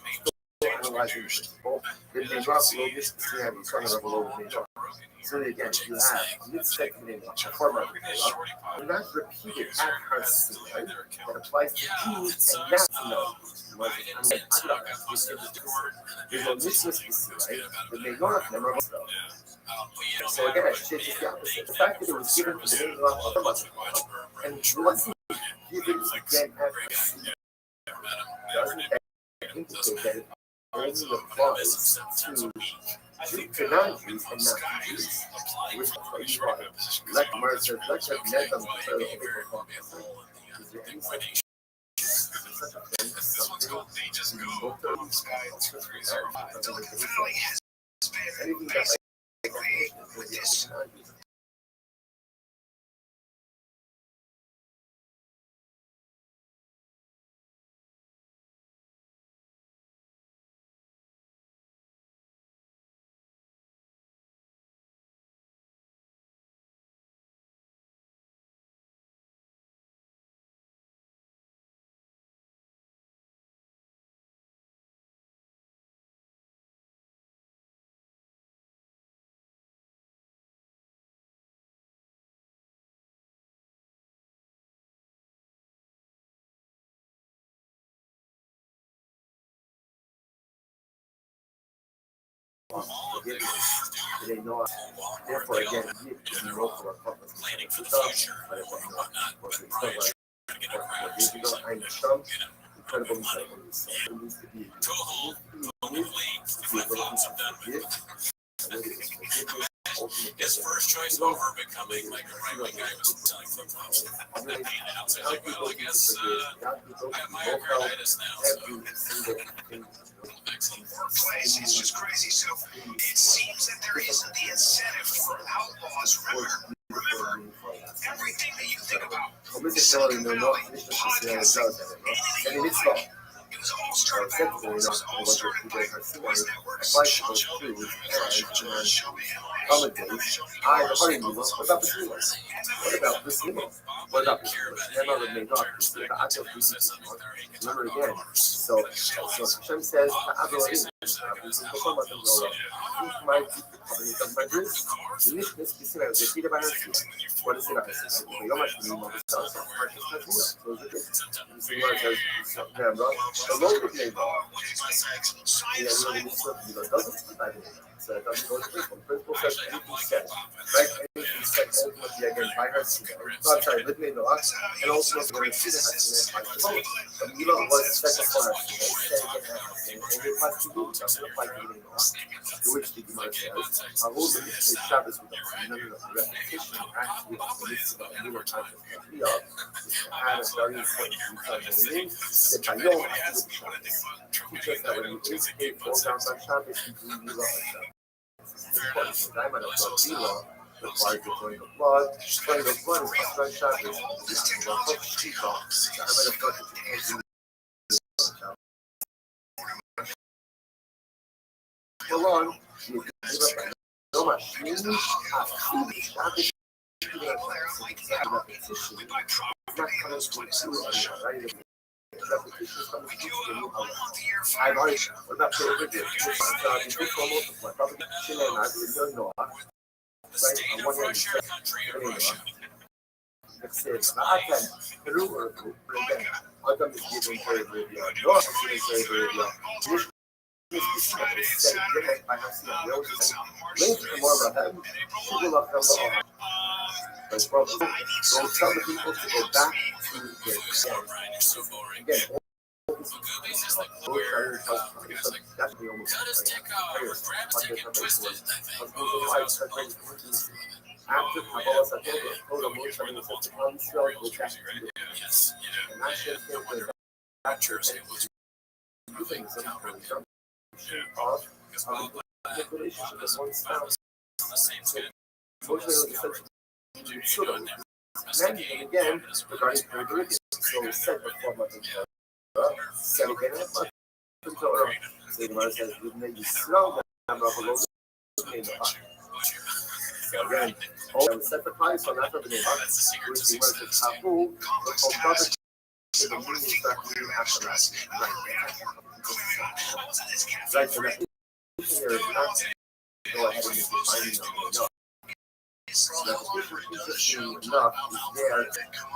analyzing the principle. Then they drop Logus to see how you son of Logus. So again, you have mitzvah committing before Matan Torah, and that's repeated at Har Sinai. That applies to Jews and not to non-Jews. There's a mitzvah specific, the menorah never was though. So again, it's just the opposite. The fact that it was given to the menorah of the Muslim, and it wasn't given again at doesn't that indicate that it only applies to non-Jews and not to Jews, which is what you are. Let mercy, let your net on the is there any such they know. Therefore, again, you know for a purpose. Planning for the future or whatnot. Incredible needs to be his first choice over becoming like a right guy was selling flip flops. Well, I guess I have myocarditis now. Workplace, it's just crazy. So it seems that there isn't the incentive for outlaws. Remember, everything that you think about. Silicon Valley, podcasting, it was all started by outlaws. It was all started by voice networks. Sean Shelby, Sean Shelby, What about this? What about remember again. So Hashem says, what is so it doesn't go to principle. Principle says anything said, right? Anything said ultimately again by her sinner. I'm sorry, with me in the last, and also going to see the Hashem by the Torah. But Mila was set upon her sinner, said again her sinner, and it has to do, doesn't apply to the law, to which the Gemara says, I will be the Shabbos with us, and none of the repetition actually of the mitzvah of Mila Hashem is to add a very important detail in the name, that Hayom has to do with Shabbos. Teach us that when we is falls down on Shabbos, we do Mila Hashem. The diamond of the law requires the flowing of blood. Flowing of blood is not on Shabbos. The diamond of blood is hold on. So much. I've already what about the so tell the people to go back to their again. That's the almost after Kabbalah Satoga, Torah Moshe and the Satan Israel go back to the and I should think that captures it was using some of the relationship as one spouse. Moshe was essentially commanded them again regarding Herodias. So he said before Matan Torah, said again at Matan Torah. So the Gemara says, "Wouldn't you slow them up a little bit?" So again, all set the price on that of the name, which the Gemara says, "Hafu, the Chokabah." So the meaning is that we have to rest. Right, so that here is not go ahead and define them. No. The difference enough is there,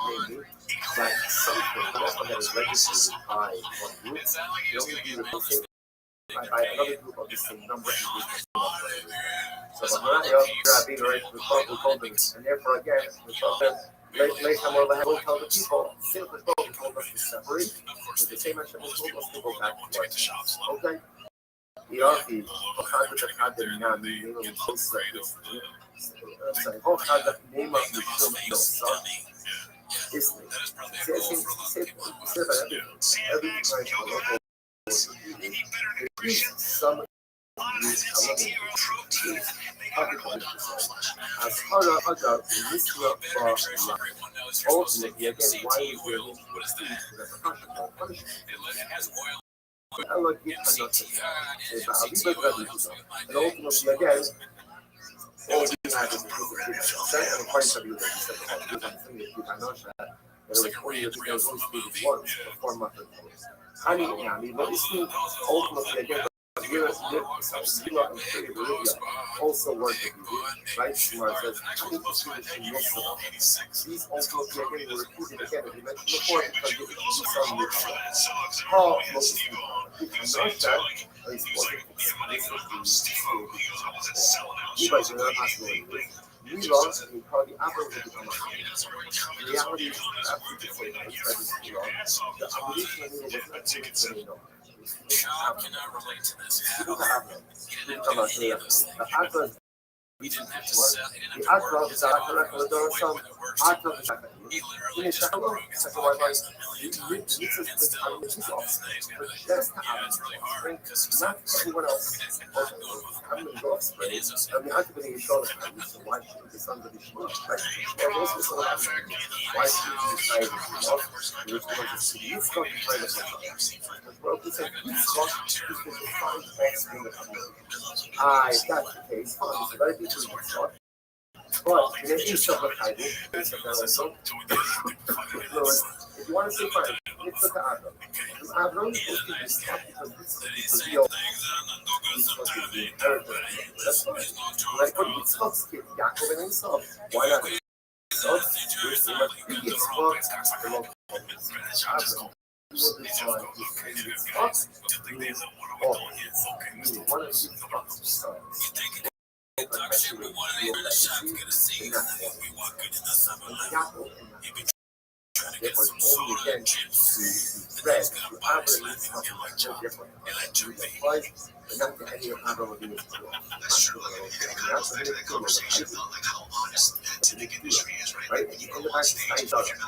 namely, that something that is registered by one group can only be replaced by another group of the same number and group of the same number. So the Rabbi, we called them, and therefore again, we told them, later more we'll tell the people, since the Torah told us to separate, with the same Hashem told us to go back to work. Okay? Hierarchy, as part of other ultimately, again, why is there and ultimately, again, all we had is and quite some of once before Matan Torah. But this means ultimately, again, also work with you, right? Smart says, these ultimately again were repeated again, as we mentioned before, because they can do some with Paul, most of the probably average of the reality is absolutely the same. The abolition of was not really known. How can I relate to this? We didn't have to sell. He didn't have to work. His he literally just broke his podcast. He talked and still to this day is gonna yeah, it's really hard because he's not everyone else. it is a sin. If that's the case, fine. It's a very beautiful thought. But there is some kind also. If you want to say fine, let's look at Abraham. Because Abraham is supposed to be stuck because this is the deal. He's supposed to be inherited. That's fine. Like what Yitzchak's kid, Yaakov and himself. Why not? So, Therefore, only again to thread to Abraham is something different. But not to any of Abraham being right? And you come back to Stein Duggan.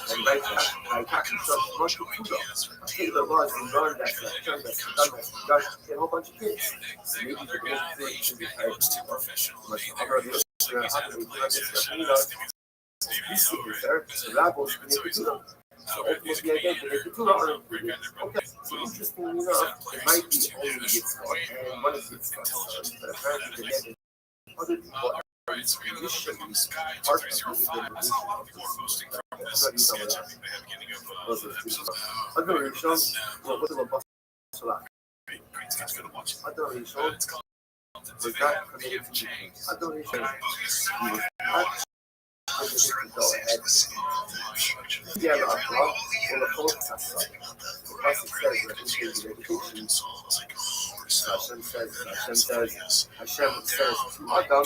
And right back, I catch myself much of Kudo. I take the laws and learn that, turn that, done that, a whole bunch of kids. Maybe the most thing should be tied to much other of the the rabbis connected to them. So ultimately, again, connected to them. Okay, so interestingly enough, it might be only Yitzchak and one of Yitzchak's, but apparently the net other people are initially part of the evolution of this. Other Rishon, what was the Basala? Other Rishon was not committed to change. Other Rishon, he was not. Go ahead. Yeah, well, the focus has such. Plus, it says that in his education, Hashem says to Adam, I have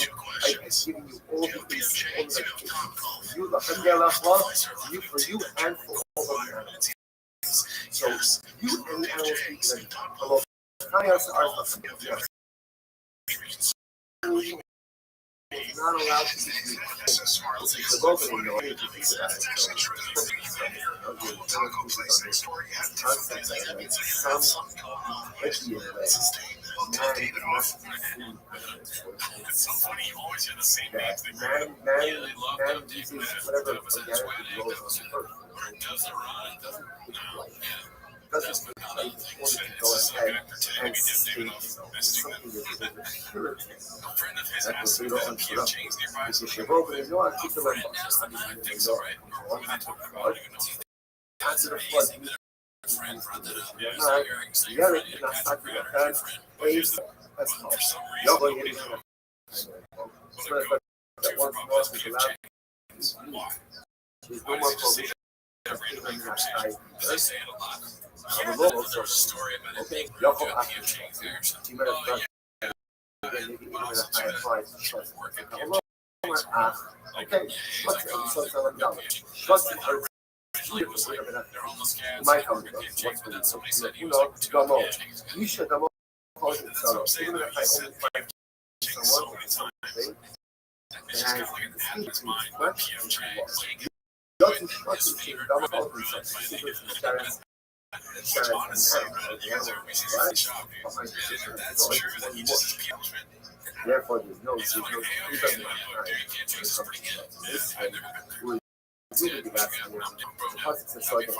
given you all the things, all the education. You, for you, and for all of the animals. So, you and the animals speak below. Is not allowed to be David Austin. It's so funny. You always hear the same names. Man uses whatever organic grows on the earth. Does it run? Doesn't doesn't want to go ahead and state something that's over purity. That was the real uncorrupt. Because the world is not keep the lamp. One half of God. After the flood, the other did not start to have waves as well. Y'all going in that one loss is allowed. There's no more prohibition. The local source. Okay, y'all go after you might have done maybe even at a higher price. Okay, what's it? So tell them down. What's it? My company, what's the something you know, don't know. You should know how to sell it. Even if I only find someone with something that has the speed much, not instructions to double out research, secrets and shares. Therefore, there's no freedom we really be asking because it's a sort of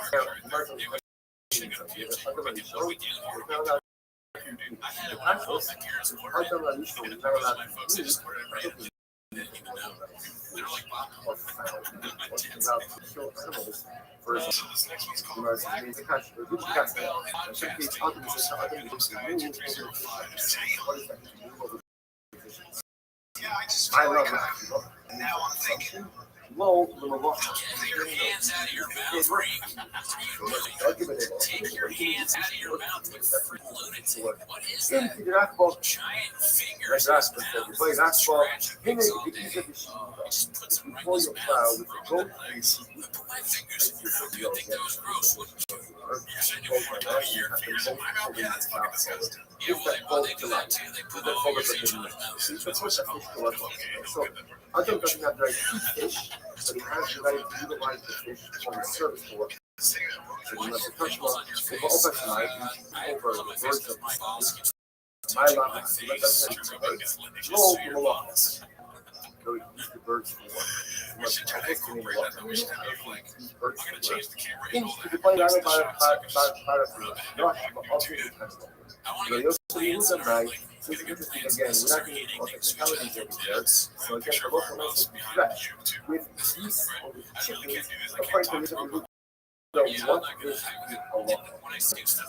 I love that. Now I'm thinking. Low, get your hands out of your mouth, freak. Take your hands out of your mouth, you freaking lunatic. What is that? Giant fingers. Just put some right in his mouth. Put my fingers in your mouth. You think that was gross? You said you want to put your fingers in my mouth? Yeah, that's fucking disgusting. Yeah, well, they do that too. They put fingers in each other's mouths. So, Adam doesn't have the right to fish, but he has the right to utilize the fish on the service for work. So he must have touched one, over the words of my love, let us roll from along. So he used the birds for work. He must have taken him along. Birds for work. Things to be played out about so it's interesting again, we're not getting all technicalities over there. So again, the local is fresh. With geese or with chickens, according to this, we look at what is a local.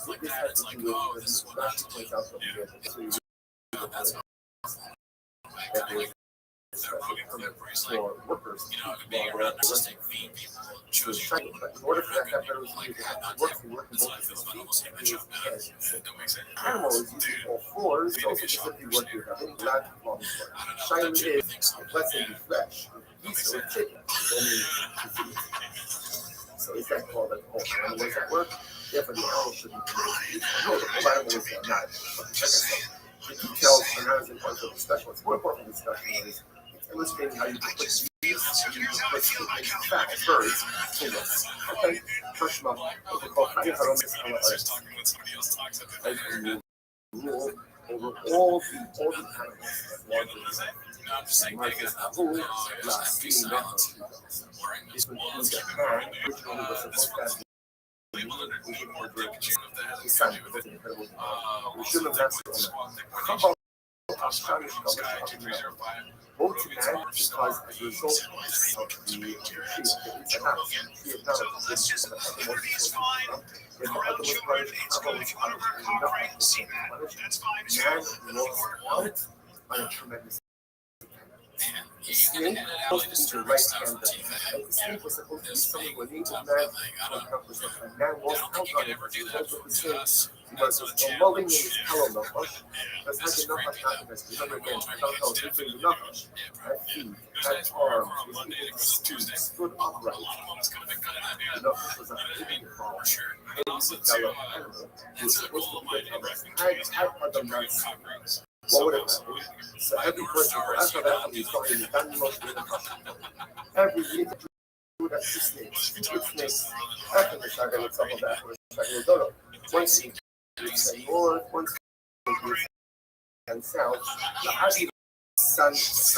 What this has to do with this Rashi points out over here. So you for workers, but in order for that to happen, you have to work in both animals using all fours, so specifically what you have in black long shiny is, let's say the flesh, geese or chicken, so is that called an all animals at work? Therefore, the animal shouldn't be no, the animals are not. The details are not as important for the discussion. What's more important for the discussion is illustrating how you put these fat birds in this. Okay, touch them up. What they call rule over all the animals. This would include the man, which one was supposed to have his son. We should have done so. Both to man, because as a result of the sheep, it's man lost out on a tremendous the snake was supposed to be the right hand. The snake was supposed to be something when enabled man to accomplish it. And man lost out on it. The snake was the loving in his hollow nefesh. Because had the nefesh not been remember again, I don't know, different nefesh. Had feet, had arms, stood upright. The nefesh was a living fall. It was a fellow animal. It was supposed to be had other nuts. What would it happen? So every person, after that, he's talking the animals in the country. Every year, that's the snakes. Snakes. After the shaggy, it's all that. One snake is north, one snake is and south. The Arab sun, the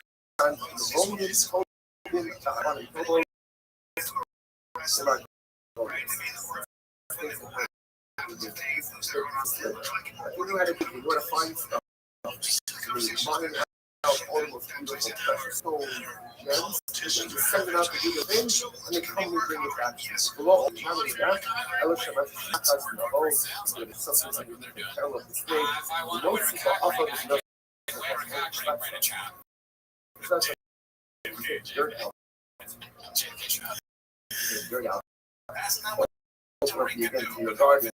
Romans told him you know how to do, you want to find stuff. The modern almost beautiful precious stone gems, and you send it out to do the thing, and they come and bring it back to you. Below, not only that, Elisha Mashachas in the hole, something like you can tell of the snake. Most people offer this nothing. Dirt out. Dirt out. Open up you again to your garden.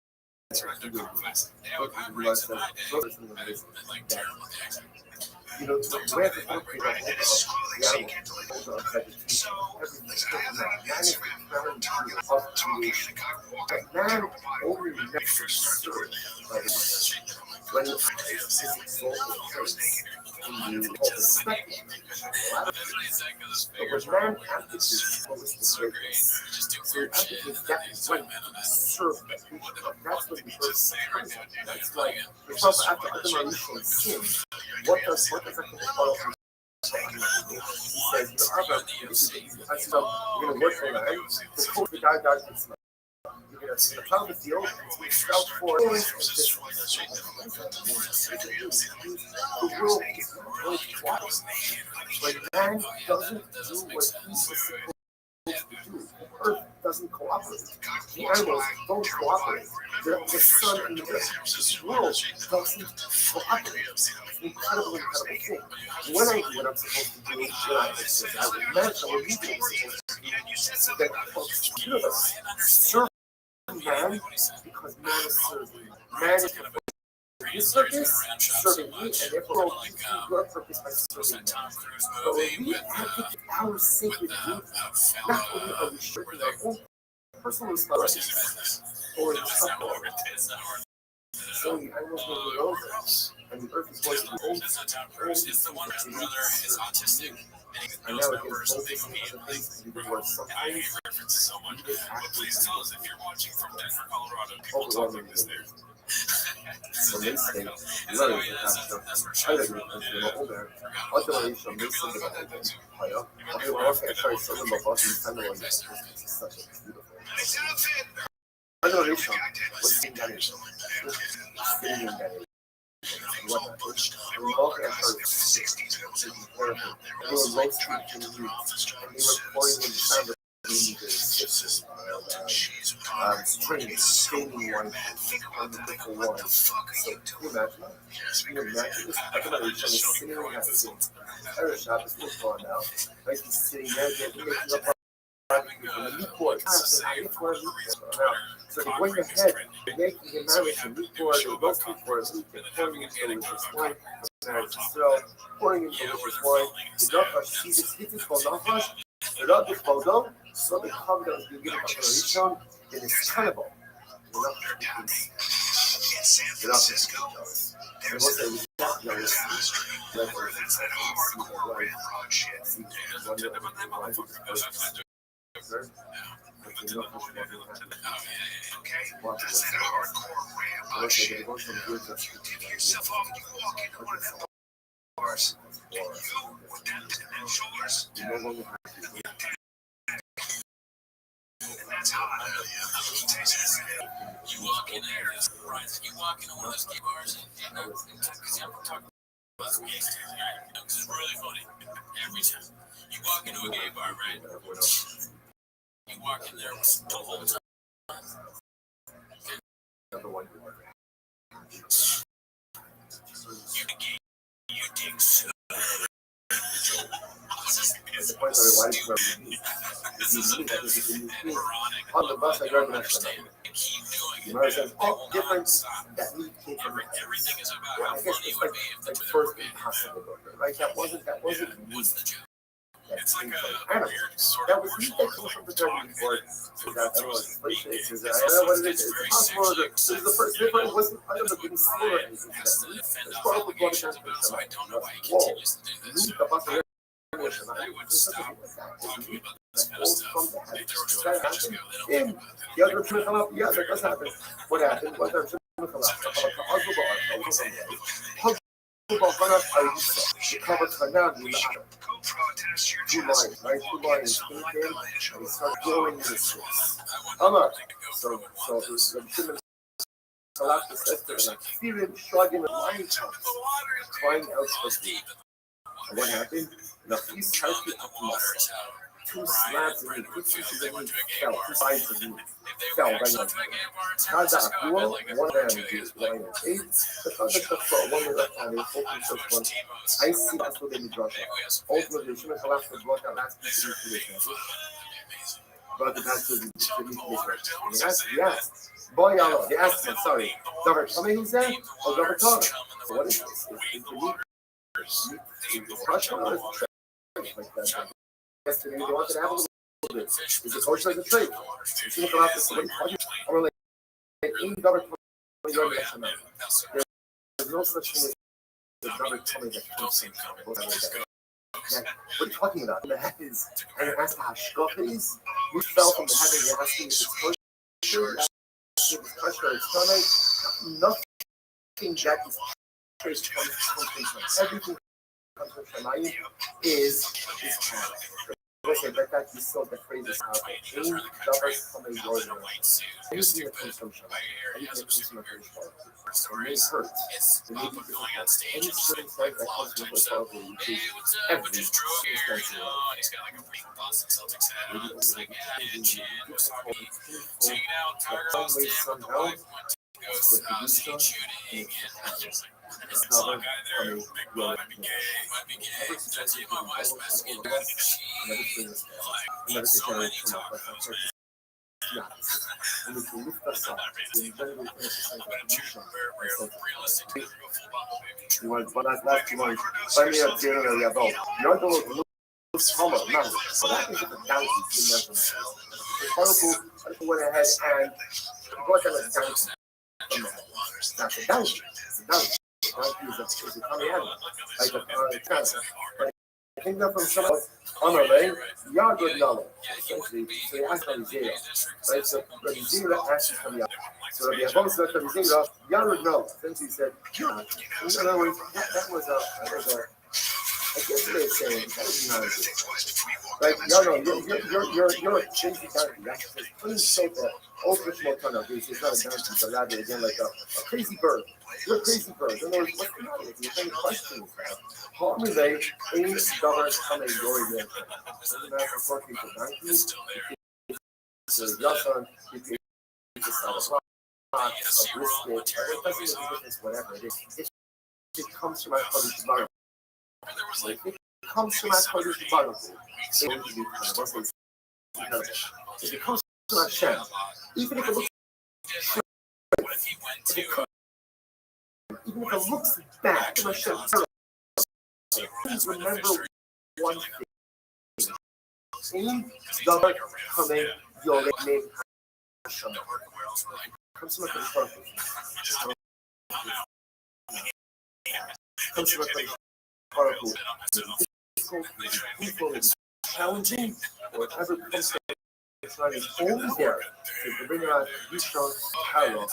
You know, where the country the animal vegetation, man is the of creation. Man only never served when the physics exalted place in the perspective. But when man abdicates holistic greatness, so abdicates that right to serve people, that's what the earth turns on. That's like, for example, after Adam and Eve sinned, what does actually follow from he says, you're going to work for land, the code the guy died gets money. You're going to plow the field, we scout for the world is quiet. When man doesn't do what he's supposed to do, Earth doesn't cooperate. The animals don't cooperate. The sun and the earth, this world doesn't cooperate. It's an incredible thing. When I do what I'm supposed to do, when I would imagine what you do, that the universe serve man because man is serving. Man is his purpose, serving me, and therefore you do your purpose by serving me. But when we advocate our sacred duty, not only are we shirking our own personal responsibilities or the suffering, so the animals will be over, and the earth is going to be old. And now it gets both these things to be worth sometimes. You just actually overwhelming so they say, letters that have the older, otherwise from this thing that I did. I was going to try something about the family one. It's such a beautiful. Adoration was seen that is seen that is what we all at first we were low street in the youth, and they were pouring in the sound of strings, staining one, on the different one. So, can you imagine? Can you imagine this? I can imagine sitting in that seat. Irish shop is still going now. Like he's sitting there, getting up on the meat board. So they're going ahead, making him married to meat board, or roast meat board, meat, and pouring in delicious wine, married to sell, pouring in delicious wine. The Nachash, see this hit is called Nachash. The Rabbi called them, so the covenant was being given by Rishon, it is cannibal. In San Francisco, there's an enormous where there's that hardcore ramrod shit. Okay, that's that hardcore ramrod shit. You give yourself off and you walk into one of them bars, and you, with them shoulders, and that's hot. You walk in there, right? You walk into one of those gay bars, and I'm talking about gay stuff, because it's really funny. Every time you walk into a gay bar, right? You walk in there the whole time. You dig so. On the bus, I grabbed an extra. You know, says, oh, difference that meat came from Everything is about how funny it would be if the first impossible burger, right? That wasn't meat. It's like I don't know. That was meat that came from the turkey before. I don't know what it is. It's a possible burger. This is the first difference. It wasn't part of the being slower. It's probably blood transfer. so I don't know why he continues to do this. I would stop talking about this kind of stuff. They just go, they don't the other truth come up, yeah, that does happen. What happened was our truth come up. Two lines, right? Two lines came in and they start going in the streets. Amar. So the Salafis says to them, Steven shrugging the line comes, crying out for food. And what happened? The feast tried to muscle. Two slabs of meat, two pieces of meat fell, two sides of meat fell right on them. One of them is lying in eight. The other one left hand is open first one. I see that's what they need Russia. Ultimately, Shimon Salafis brought that last piece of meat to this message. Brought the last piece of meat to this message. He asked. Boy, they asked him, sorry, Dr. Tommy, who's that? Or Dr. Tommy? So what is this? Is the meat? Is crushed or is it like that? Yesterday, they wanted to have a little bit. Is it kosher as a trade? You look around this, I'm like, ain't Dr. Tommy, there's no such thing as Dr. Tommy that comes from what are you talking about? That is, and it has to have shkofis. We fell from the heaven, it has to be kosher. Nothing that is traced comes from everything comes from Shemayim is canon. Listen, that you saw the phrase is out there. Any davar from a Jordan. Anything that comes from Shemayim, anything that comes from a Jewish father, it may hurt, it may be difficult. Any circumstance that comes from a father, which is every circumstance in life. But the wisdom and it's covered from a well went ahead and brought them a donkey. Not a donkey. It's a donkey. Donkey is a coming animal, like a cancer. I think that from some Amalei, Yagod Nala. Essentially, so he asked Rabbi Zera. Right? So Rabbi Zera asked him to so Rabbi Avon said Rabbi Zera, Yagod Nala. Since he said, in other words, that was a I guess what they're saying, that is not a good. Like, you're a crazy donkey. That's just clean soap that ultra small ton of these. It's not a donkey, but rather again like a crazy bird. You're a crazy bird. In other words, what's the matter with you? If any questions, how are they in dollars coming your way? Doesn't matter if working for donkeys. So Yasan, you can just have a brisket, it doesn't make a difference, whatever it is. It comes from my father's environment. If it comes from my father's environment, it's going to be if it comes from Hashem, even if it looks even if it looks bad, Hashem, please remember one thing. In the coming, your name Hashem comes from a purpose. Comes from a powerful, difficult, challenging, whatever comes from trying is only there to bring out Yishon Kairos.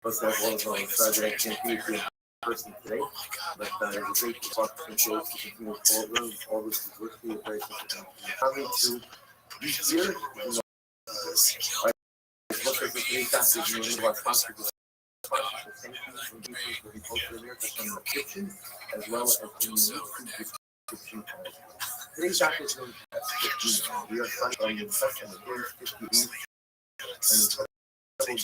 Plus, that was on the side that I can't be here in person today, but it's a great talk to control to continue forward. Always is working with very coming to this year. As well as the description. Today's afternoon, we are starting on the session of day 58 and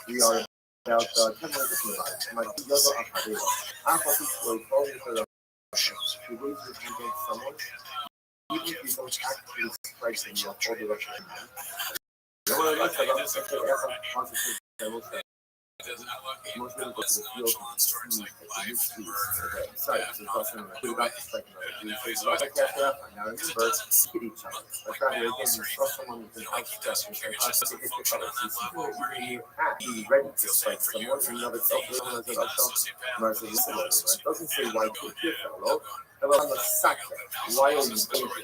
we are about 10 minutes from the my yoga akadeva. After we call for the you raise your hand against someone, even if you don't actually strike them, you hold the direction. No one else has understood the positive Most people go to the field to see the mysteries of the site. So it's also good about the strike another. So it's like that. Now remember, hit each other. Like that way, again, you saw someone with an outstretched and us to hit each other. So you have to be ready to strike someone. And another self-limited as a shot. It doesn't say why to hit fellow. Hello, I'm a sucker. Why are you doing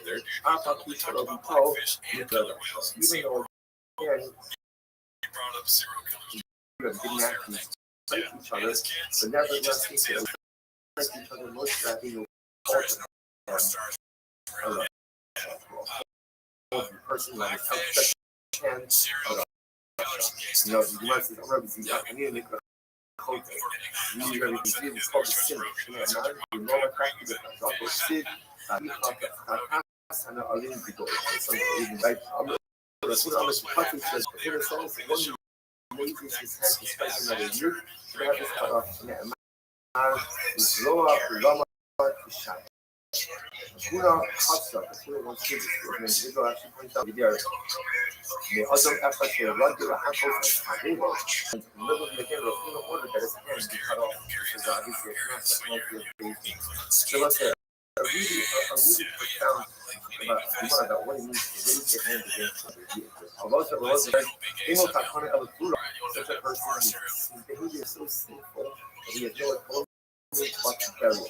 it? I thought you should have told each other. Even though, again, you didn't actually fight each other, but nevertheless, they fight each other most likely you'll call them the person that is outstretched hands. You know, you might say, I need to make a coat. You need everything to do. It's called the sin. You know what practice is. It's also sin. You have to and a little bit of something even like I'm going to cut it says, here it says, one raises his hand to strike another youth, they have this cut off. Is lower, lama, shine. Kuna Hotshot, the Kuna wants to do this, and actually points out the other effort to run to the handles of Hagelo, and little Megalo of Kuna order that his hand be cut off, because obviously it's not so that's a really profound about what it means to raise your hand against other vehicles. Although there was a such a person, his behavior is so sinful that he has no authority but to burial.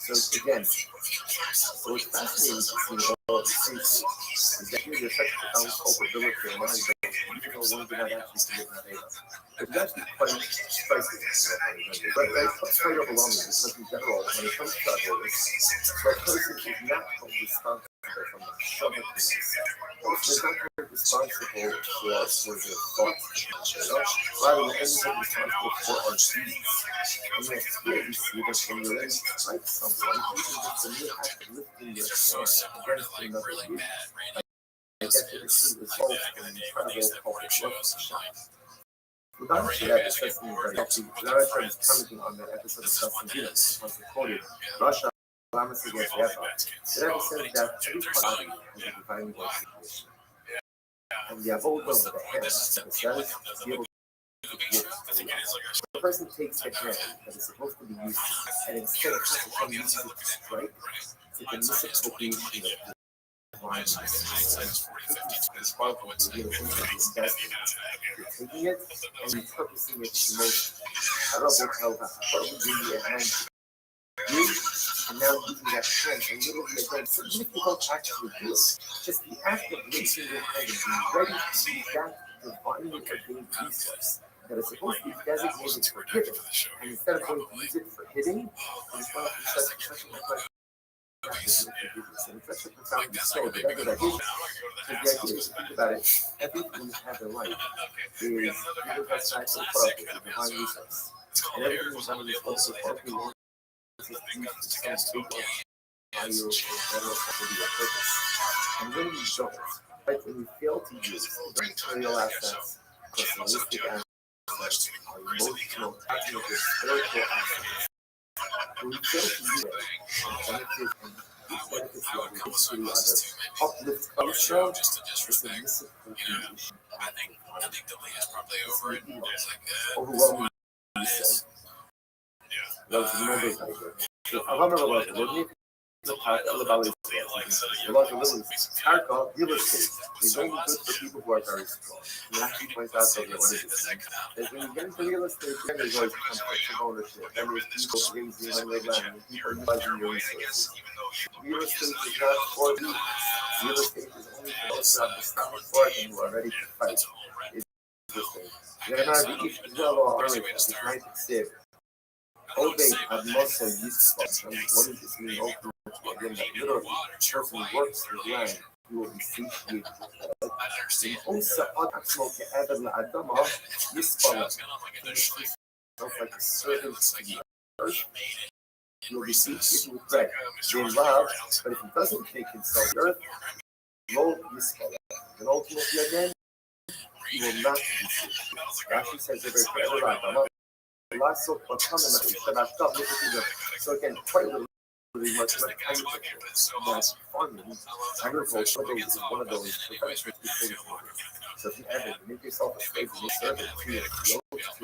So again, so it's fascinating to see all the things is that here there's such profound culpability in mind that even though one did not actually commit that error. It's actually quite striking. But it's quite overwhelming because in general, when it comes to others, so a person is not responsible from the stomach to they're not responsible for their thoughts. Rather, the only responsible for our deeds. And yet, here we see that when you're ready to strike someone, even just the mere act of lifting your hand against another youth, I get to receive results in an incredible public shot. Without that, the testimony that actually, Rothschild is commenting on that episode of Dustin Venus, once quoted, Russia, Lamas against Eva. The episode that every body has a divine voice. And the abode of the hand, the status, to be able the person takes the hand that is supposed to be used, and instead of having to use it to strike, it's a misappropriation of divine is powerful to be able to invest in it. You're taking it and repurposing it to the most terrible hell, horribly a hand you, and now using that hand a little bit again. It's a difficult act to do. Just the act of raising your hand and being ready to use that divinely ordained resource that is supposed to be designated for hitting, and instead of going to use it for hitting, it's going to be such a and it's such a profound mistake, but that's what I did. So the idea is to think about it, everything we have in life is given us back to the purpose, a divine resource. And everything is under this focus of what we want to do to some big higher or better ability or purpose. And when we don't, right, when we fail to use the material assets, personalistic assets, our emotional, cognitive, spiritual assets, when we fail to use it, benefit and benefits what we consider as uplift culture, it's a misappropriation. I think the lead is probably over it. Overwhelming reset. That was the numbers I heard. So I remember what it the part of the valley real estate is only good for people who are very strong. And actually points out that what it is when you get into real estate, then there's always conflict of ownership. Then there's people raising on their land and people utilizing your resources. Real estate is not for you. Real estate is only for those who have the stomach for it and who are ready to fight. It's interesting. They're not the issue as well or it's nice to say. Obey had muscle useful. What does this mean ultimately? Again, that literally person works his land, he will be satiated with that. Also, maximal to Adam Adama, useful. Like a servant to the earth, he will be satiated with bread. They love, but if he doesn't take himself the earth, low useful. And ultimately, again, he will not be satiated. Rashi says it very clearly. So again, quite a little pretty much agriculture. That's farming. Agriculture is one of those professions before the farming. So if you ever make yourself a slave and you serve it to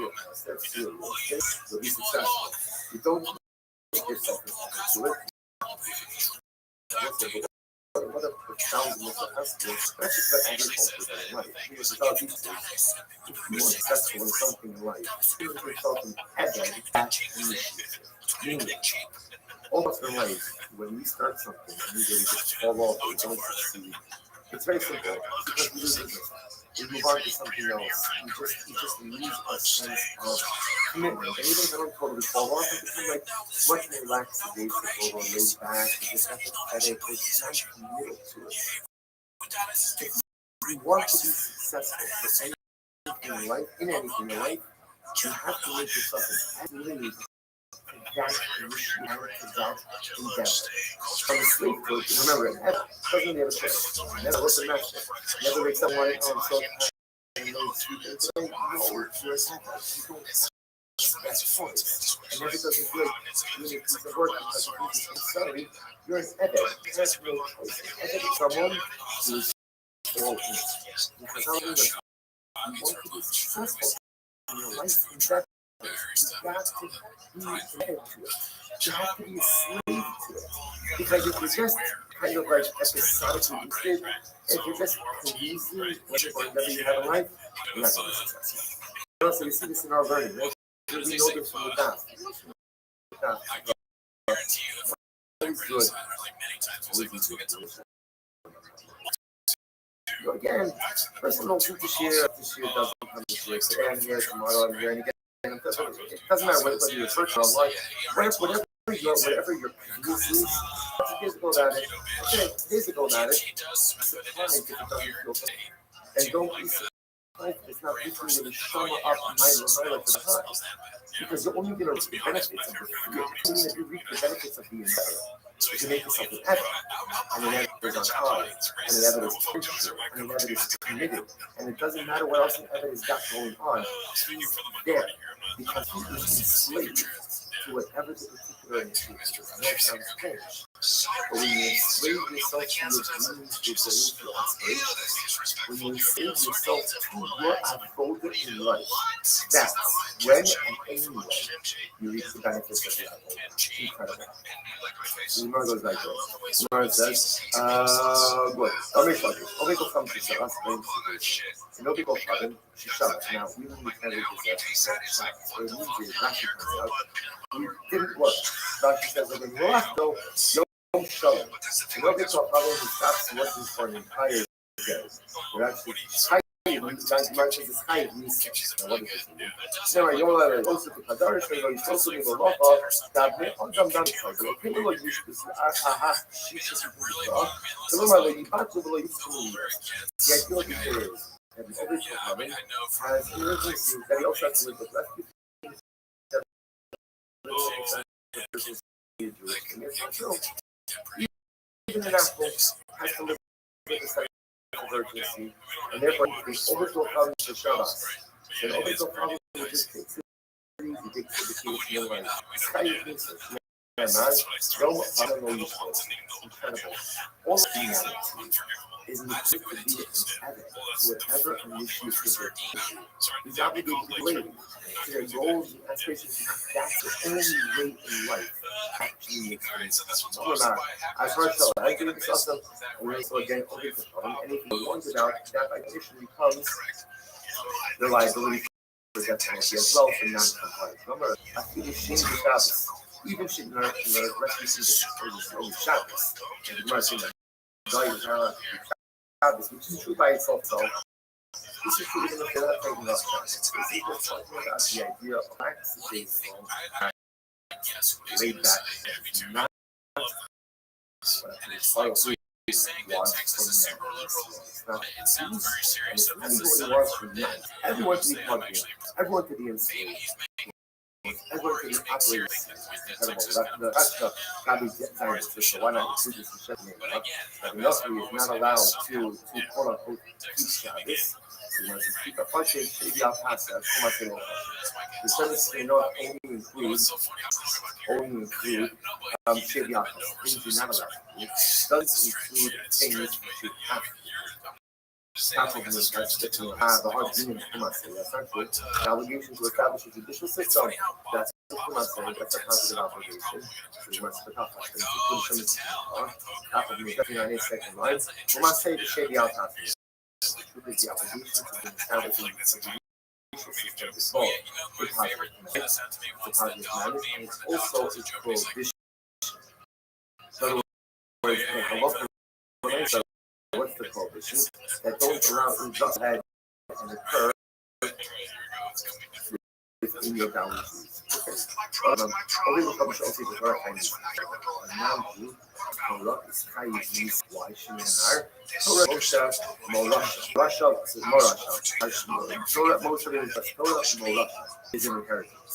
your master, to your lordship, you'll be successful. You don't make yourself a slave to it. What a profound misunderstanding, especially for agriculture in life. Because without these things, if you are successful in something in life, you make yourself an advent at initiative. Meaning, all of our life, when we start something and we really just fall off and don't succeed, it's very simple. Because we lose interest. We move on to something else. You just lose a sense of commitment. And even if I don't totally fall off, it becomes like much more lackadaisical or laid back, or just apathetic, or just not committed to it. If you want to be successful for anything in life, you have to make yourself an advocate. That initiative, that endeavor. From the slave code, remember, it doesn't have a choice. Never was a master. Never makes someone on so and no speaking today. No, you're an advocate. You don't have choice. And never doesn't break doing a piece of work because of this study. You're an advocate. You have no choice. An advocate is someone who is all in. Because how do you want to be successful in your life and that? You got to be committed to it. You have to be a slave to it. Because if you're just kind of like episodically interested, if you're just confusing whatever you have in life, you're not going to be successful. So we see this in our learning. Right? We know this from the past. Always good. So again, person don't think this year doesn't come this year. Today I'm here, tomorrow I'm here, and again. It doesn't matter whether you're searching online, whatever your previous is. 2 days ago about it. Okay, 2 days ago about it. Surprised if it doesn't feel and don't be surprised if it's not reaching the shama up my life to the heart. Because you're only going to reap the benefits of the fruit. You're going to reap the benefits of the endeavor. You make yourself an advocate, and an advocate is on high, and an advocate is interested, and an advocate is committed, and it doesn't matter what else an advocate has got going on. He's there because he is enslaved to whatever the particular initiative is. I know it sounds strange, but when you enslave yourself to your dreams, your goals, your aspirations, when you enslave yourself to your avoda in life, that's when and anyway you reap the benefits of your avoda. Incredible. The Gemara goes like this. The Gemara says, good. Omei kocham shisharas vein siddis. And Omei kocham shisharas. Now, we don't need to read this out. So it means it, Rashi comes out. We didn't work. Rashi says, when you left, no shalom. And Omei kocham, he stops working for an entire day. We're actually Gemara says it's high. Now, what does this mean? Anyway, you're allowed to also to Kadarish, you're supposed to be the law of Dabne on Damdan. So, people like you should say, aha, she's just a good dog. So, remember, you can't do the way you see. The idea of the is that the Ovid Muhammad has emergencies that he also has to live with less people. Even an apple has to live with the second urgency, and therefore the overflow comes to Shabbos. And overflow comes to just takes it easy, takes the key to life. Sky is research. Incredible. All of humanity is in the to be an addict to whatever initiative is obligated to live to their goals and aspirations. That's the only way in life actually makes sense. As far as I do this also, and so again, anything you want about that by definition becomes the liability for death penalty as well for non-compliance. Remember, I feel ashamed of Shabbos. Even should learn the rest of the Shabbos. And the Gemara saying that Shabbos, which is true by itself, so this is true even if they're not taking up Shabbos. This is just talking about the idea of lackadaisical, laid back, not what wants from them. It's not peace, and it's not even what he wants from them. Everyone to be plugged in, everyone to be enslaved. Everyone can operate incredible. That's the Rabbi's science. So why not include this in Shemini? Rabbi Yochanan is not allowed to quote unquote teach Shabbos. keep a function, should be out past that. The sentence may not only include Sheviatas, things you're not allowed to do. It does include things you should have to do. That's what means that's the hard union of Kumase. Essentially, the obligation to establish a judicial system that's Kumase, that's a positive obligation. We must put up like this. Half of me, 39 lines. Kumase, the Sheviatas. Which is the obligation to establish a judicial system is called the positive command. The positive command, and it's also a prohibition. So, in other words, what's the prohibition? That don't allow injustice ahead and occur within your boundaries. Only the publisher also the correct thing. Analogy, Torah is Kayi's Waishinar, Torah Moshe, Morasha. Russia is Morasha. Torah Moshe is Torah Morasha is an inheritance.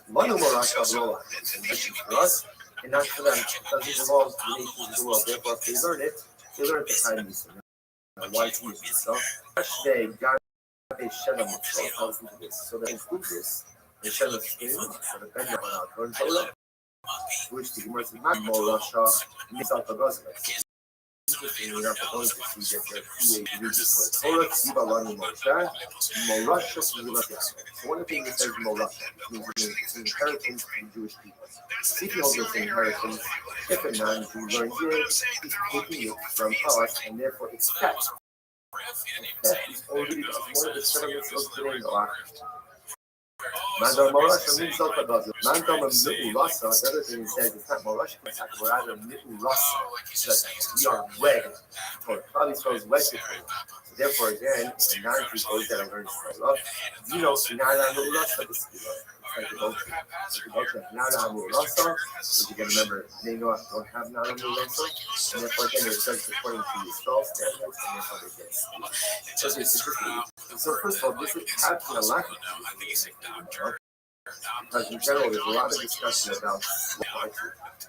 One Morasha Lola is an inheritance for us, and not for them. It doesn't belong to the nations of the world. Therefore, if they learn it, they learn the kindness. Why it's used stuff. Today, God is Shem Mitzvah tells into this. So that include this, the Shem of Skin, so the Ben of Torah Torah, which the Gemara says, not more Russia, Mizal Pagazim. Interesting, we're not going to see that there are 2 ways to read this word. Torah, Kiva, Lani, Moshe, Morasha, so one of the things that says Morasha, means it's an inheritance from Jewish people. If you hold this inheritance, if a non-Jew learns it, he's taking it from us, and therefore it's theft. Theft is already one of the settlements of today in the law. Mandam Morasha means also does it. Mandam Mi'u Rasa, the other thing it says, it's not Morasha, it's not rather Mi'u Rasa. We are wed. Probably throws wed to her. So therefore, again, the non-Jew goes that and learns Torah. You know, Nara Mi'u Rasa, this is like the Rothschild. Nara Mi'u Rasa, which you can remember, they don't have Nara Mi'u Rasa, and therefore, again, they're judged according to the Yisrael standards, and therefore they get so first of all, this is happening a lot. Because in general, there's a lot of discussion about what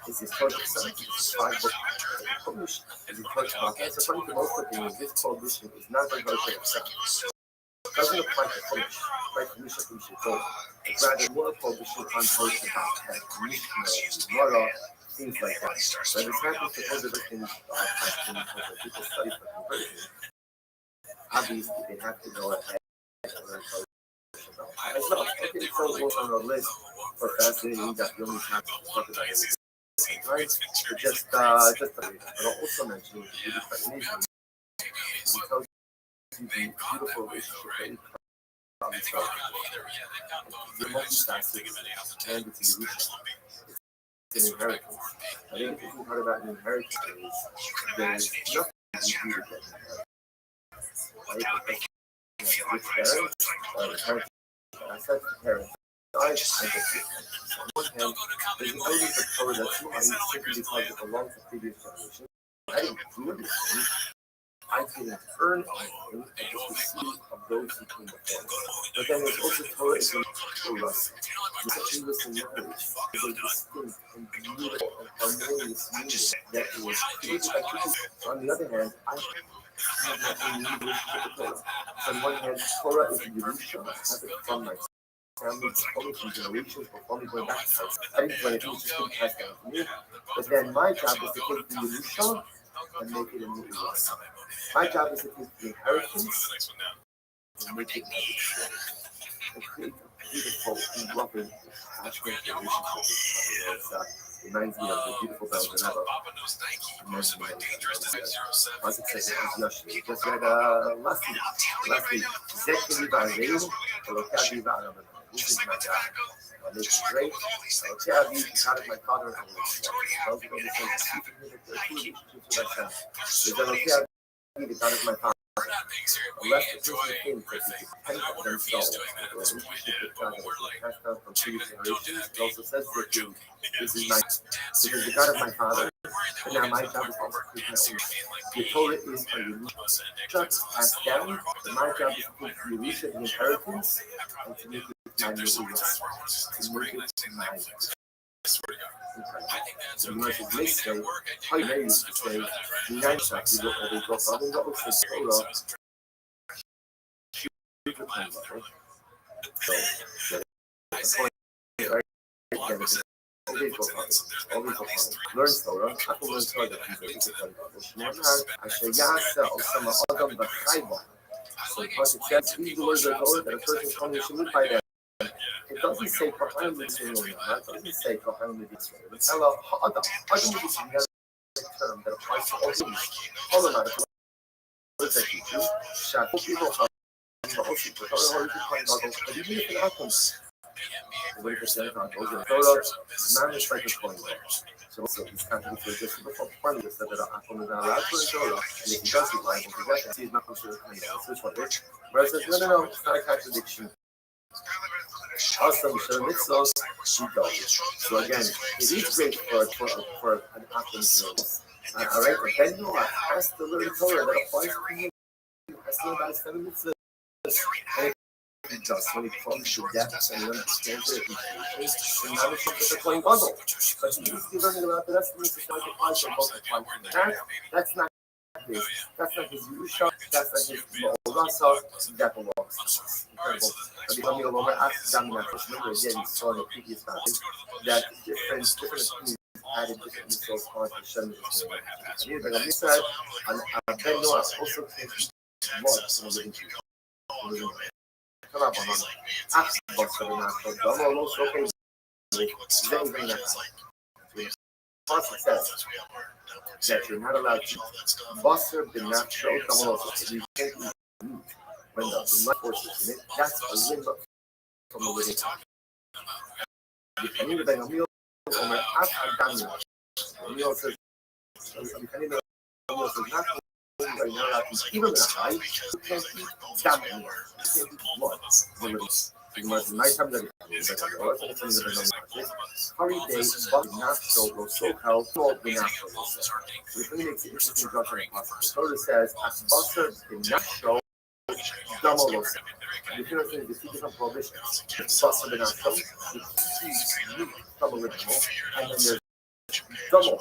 is this project science, this 5 book published, is it project about that? So according to most opinions, this prohibition is not going to accept. It doesn't apply to finish, right? Finish Torah. It's rather more prohibition on project about Mishnah, Gemara, things like that. But it's happening to other things, people study for conversion. Obviously, they have to go ahead and learn as well. Okay, so we're on a list for fascinating that we only have to talk about it. Right? But just but I'll also mention the definition because it's a beautiful relationship that it's multifaceted and it's a it's an inheritance. I think if you heard about an inheritance, there's nothing you do to get an inheritance. Right? With parents, parents, assets to parents. I just on one hand, there's an element of Torah that's mine simply because it belongs to previous generations. I didn't do anything. I didn't earn anything. I just received of those who came before me. But then there's also Torah is a Torah. With such English and knowledge, is a distinct and beautiful and harmonious meaning that was created by people. So on the other hand, I have nothing new relationship with Torah. So on one hand, Torah is a Yerusha. I have it from my family, only from generations before me going back to house. I didn't do anything, it's just been passed down to me. But then my job is to take the Yerusha and make it a new Yerusha. My job is to take the inheritance and make it and create a beautiful, loving, passionate relationship. It reminds me of the beautiful bells that have a mention of as it says, Yoshi. Just read last week. This is my job. This is great. God is my father and I will the God is my father. Unless the person thinks that they depend on themselves, the relationship with God that has been passed down from previous generations, it also says that this is the God of my father, and now my job is also to take my own. The Torah is a Yerusha passed down, and my job is to take the Yerusha, the inheritance, and to make it my Yerusha, to make it my the merchant may say, how you may used to say, the United States, we don't always go, the Kohen Gadol. So learn Torah, Aku learn Torah that he's a Kohen Gadol. Shneimar, Asher Yaseh Osama Adam B'Chayva. So because it says, read the words of Torah, that a person is coming to live by them. It doesn't say Kohen Mitzvah, it doesn't say Kohen Mitzvah. It's a Adam Mitzvah has a term that applies to all humans. All of that. What does that teach you? Shafu people have also put all the Kohen Gadol, but even if it happens, the way percent of those in Torah, man is like a Kohen Gadol. So he's contradictory just before finally said that Akum is not allowed to in Torah, and if he does, he's liable to get that. He's not considered Kohen Gadol. So it's what it. Whereas it says, no, it's not a contradiction. Also, Mishnah Mitzvah, she does. So again, it is great for an Akum to know this. Alright, but then you has to learn Torah that applies to him. Has to learn about his 7 mitzvahs. And it does when he comes to depth and he understands it, and now it's just a Kohen Gadol. But he needs to be learning about the rest of the mitzvahs like applies to both applies to that's not his. That's not his Yusha. That's not his Ma'orasa. That belongs to us. Incredible. Rabbi Lomer asked down in that first number again, you saw in the previous passage, that different opinions added different mitzvahs on the Shem. And Rabbi said, and Ben Noah also came to blood from the living tree. Ask Basar ben Achshel, Damo lo shokei Zeh ben Achshel. Pasuk says that you're not allowed to Basar ben Achshel, Damo lo shokei. You can't eat meat when the blood force is in it. That's a limb from the living tree. You can eat ben Amil Omer Af Adamim. Amil says, you can eat Amil says not. You're not allowed to eat even in a high. You can't eat damn anymore. You can't eat blood. Because my time that it's like a lot of things that are hurry day, but not so helpful, but not so. So if we make the interesting construction possible, the Torah says, as Basar did not show double loss. The difference is the two different prohibitions. Basar did not show, the double original, and then there's double.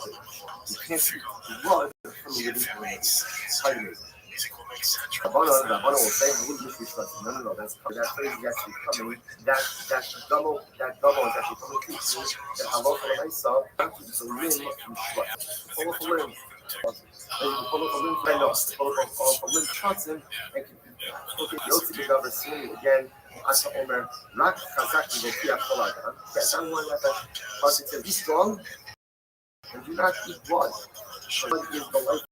You can't eat blood from the living animals. How do you make it? Rabbanon will say, I wouldn't disrespect him. No, that phrase is actually coming. That double is actually coming to you. That halach l'maisa, that is a limb from shvat. Follow the limb. And you follow the limb right now. Follow the limb chotzim, and okay, Yossi Begaver Suni again. Asa Omer, Rak Chazak Yivokia Cholagan. Yes, I'm one that Pasuk says, be strong and do not eat blood. Blood is the life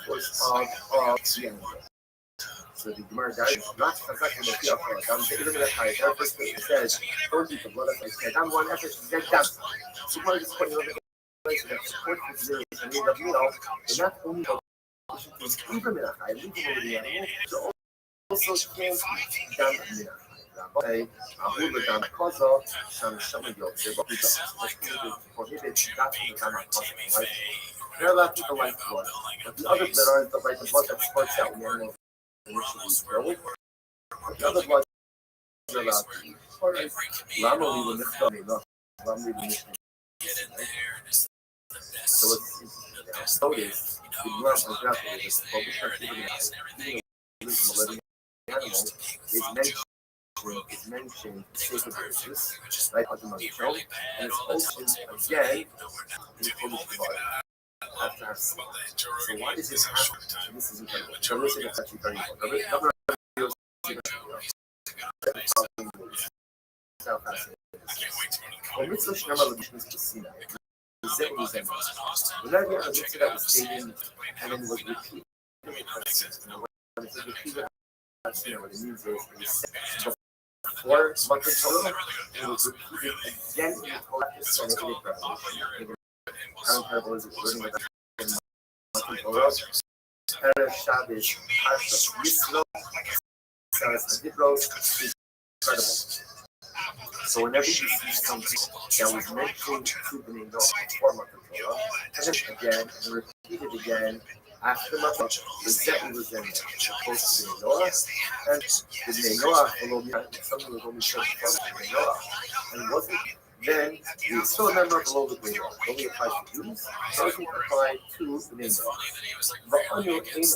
force of the animal. So the Gemara guys, not Chazak Yivokia Cholagan. Take a look at that high. That first thing it says, don't eat the blood. As I said, I'm one effort to get that. So part of this point, that support the zero and need of meal, and not only the even in a high, leave the animal, so also can't eat down in a high. Abu the Dana Koza, some of your prohibits that in the Dana Koza, right? They're allowed to the white blood, but the others that are the white blood that supports that animal initially grow. The other blood is allowed to eat. Lamali will lift up enough. Lamali will lift up. So it's notice the Gemara on Graphic is published activity of a living animal is mentioned sacred verses, like Adam Show, and it's also again in the published body. After so why does this happen? So this is incredible. So this is actually very important. Mitzvah Shnama L'Bishnis B'Sinai. Whenever you have a mitzvah that was stated and then was repeated, when it says repeated, what it means is before Matan Torah, it was repeated again in the Torah and it did revelation. How incredible is it? Learning about Matan Torah, Erev Shabbos, Parsha Yisro, Saras Adibros, is incredible. So whenever you see something that was mentioned to the Noah before Matan Torah, and then again, and repeated again after Matan Torah, exactly was then supposed to be Noah, and the Noah followed something was only said from the Noah, and wasn't. Then you still remember below the Noah. Only applies to Jews, doesn't apply to the Noah. But on your aim,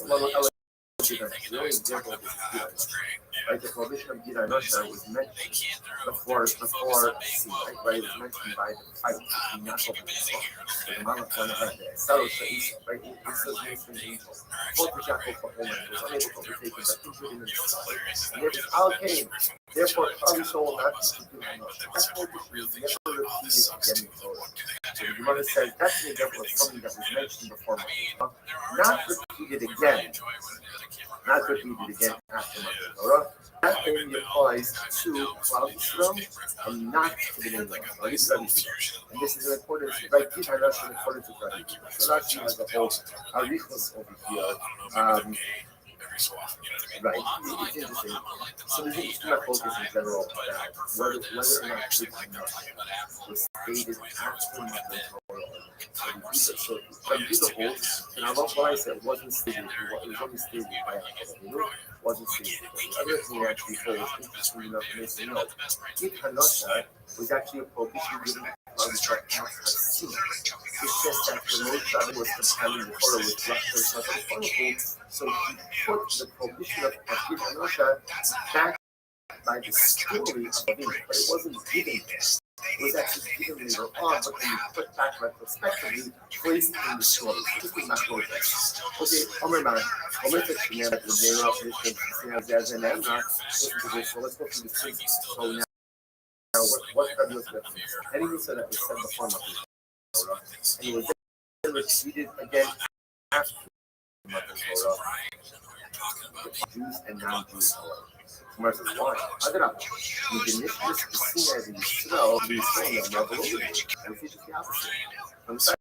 really example of this. right? The prohibition of Gid Russia was mentioned before Sinai, right? It was mentioned by the fight between Yaakov and Esau. So the Malach had the Sarah Esau, right? Esau's ministering angel fought with Yaakov for home and was unable to overtake him, but injured him in his stomach. And there was Al Cain. Therefore, Klal Yisrael will not be Gid Russia. That prohibition is never repeated again in Torah. So the Gemara says that's an example of something that was mentioned before Moshe, not repeated again. Not repeated again after Matan Torah. That only applies to Klal Yisrael and not to the Bnei Noach. And this is in accordance, right? Gid Russia in accordance with Rabbi. So Rashi has the whole arichos over here. Right. It's interesting. So there's interesting focus in general about whether or not Gid was stated after Matan Torah. So Rabbi holds, and I love what I said, it wasn't stated, it was only stated by Yaakov. Wasn't stated. The other thing that actually holds interesting enough is to know Gid Russia was actually a prohibition given by the Torah. It says that the Lord God was compiling the Torah with Rothschild, so he put the prohibition of Gid Russia back by the story of it, but it wasn't given there. It was actually given later on, but when you put back retrospectively, placed in the story. Just not going there. Okay, Omer Man, Omer Tachina, the name of this, and Emma, so let's go through this thing. So now what Rabbi was with? Anything so that was said before Matan Torah, and it was then repeated again after Matan Torah, Jews and non-Jews. Gemara says, why? Adrabah. We can initially see as Yisrael, and we teach the opposite. From the fact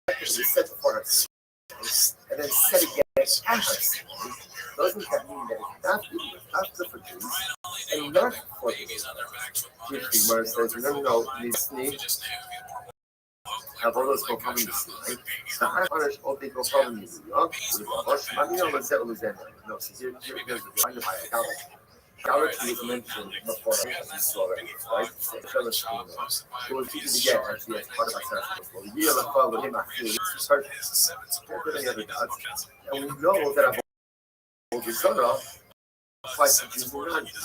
that we said before us, and then said again at us, doesn't that mean that it's not good for Jews and not for Jews? Which Gemara says, no, listening. Have all those go from you, right? The high honors all they go from you. No, so here's the kind of idolatry. Idolatry is mentioned before we saw it, right? It was used again, actually, as part of our sacrifice. The year of the with him, actually, any other gods. And we know that Avodah Zarah applies to Jews and non-Jews.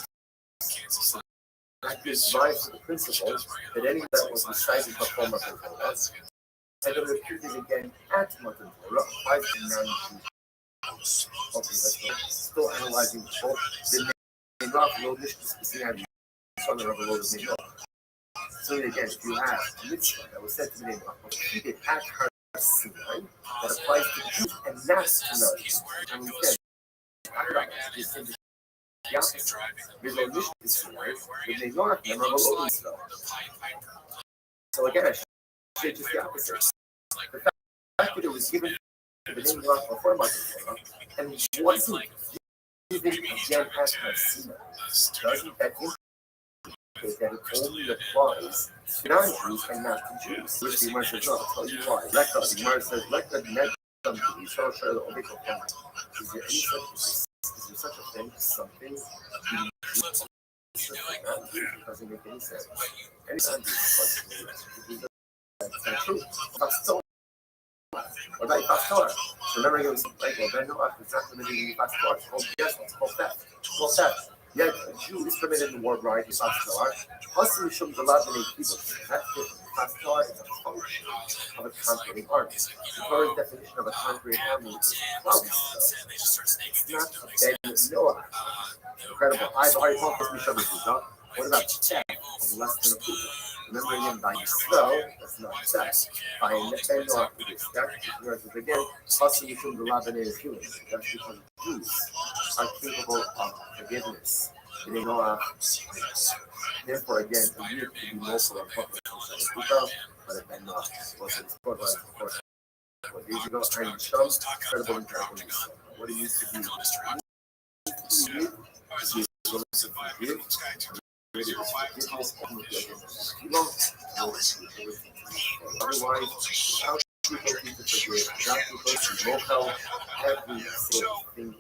That gives rise to the principle that any that was recited before Matan Torah, and then repeated again at Matan Torah, applies to non-Jews. Okay, let's go. Still analyzing the book. The so again, if you have a mitzvah that was said to the name of repeated at her Sinai, that applies to Jews and not to non-Jews. And instead, the opposite. There's no mission to Sinai, but they don't have memorable Israel. So again, I should just the opposite. The fact that it was given to the name of before Matan Torah and wasn't given again at her Sinai, doesn't that indicate that it only applies to non-Jews and not to Jews? Which the Gemara says, no, I'll tell you why. The Gemara says, let the net come to the Israel share the Omega family. Is there such a thing, something doesn't make any sense. Any sense that's not true. What about Pastor? Remember, he was like, well, then no, it's not permitted in Pastor. It's called, yes, it's called theft. It's called theft. Yet a Jew is permitted in war bride, Pastor. Also, Mishum Galad and a people. That's different. Pastor is a function of a conquering army. The Torah's definition of a conquering army is cloudy stuff. It's not a dead Noah. Incredible. I've already talked with Mishum Galad. What about theft of less than a people? Remembering him by yourself, that's not theft. By a net Noah, it's theft. Again, also Mishum Galad is human. That's because Jews are capable of forgiveness. They know, therefore, again, the year could be more for a public but it may not. Wasn't for course. 4 years ago, I am some credible encouragement. What it used to be. Otherwise, how people need to forgive, not because you won't help every single thing.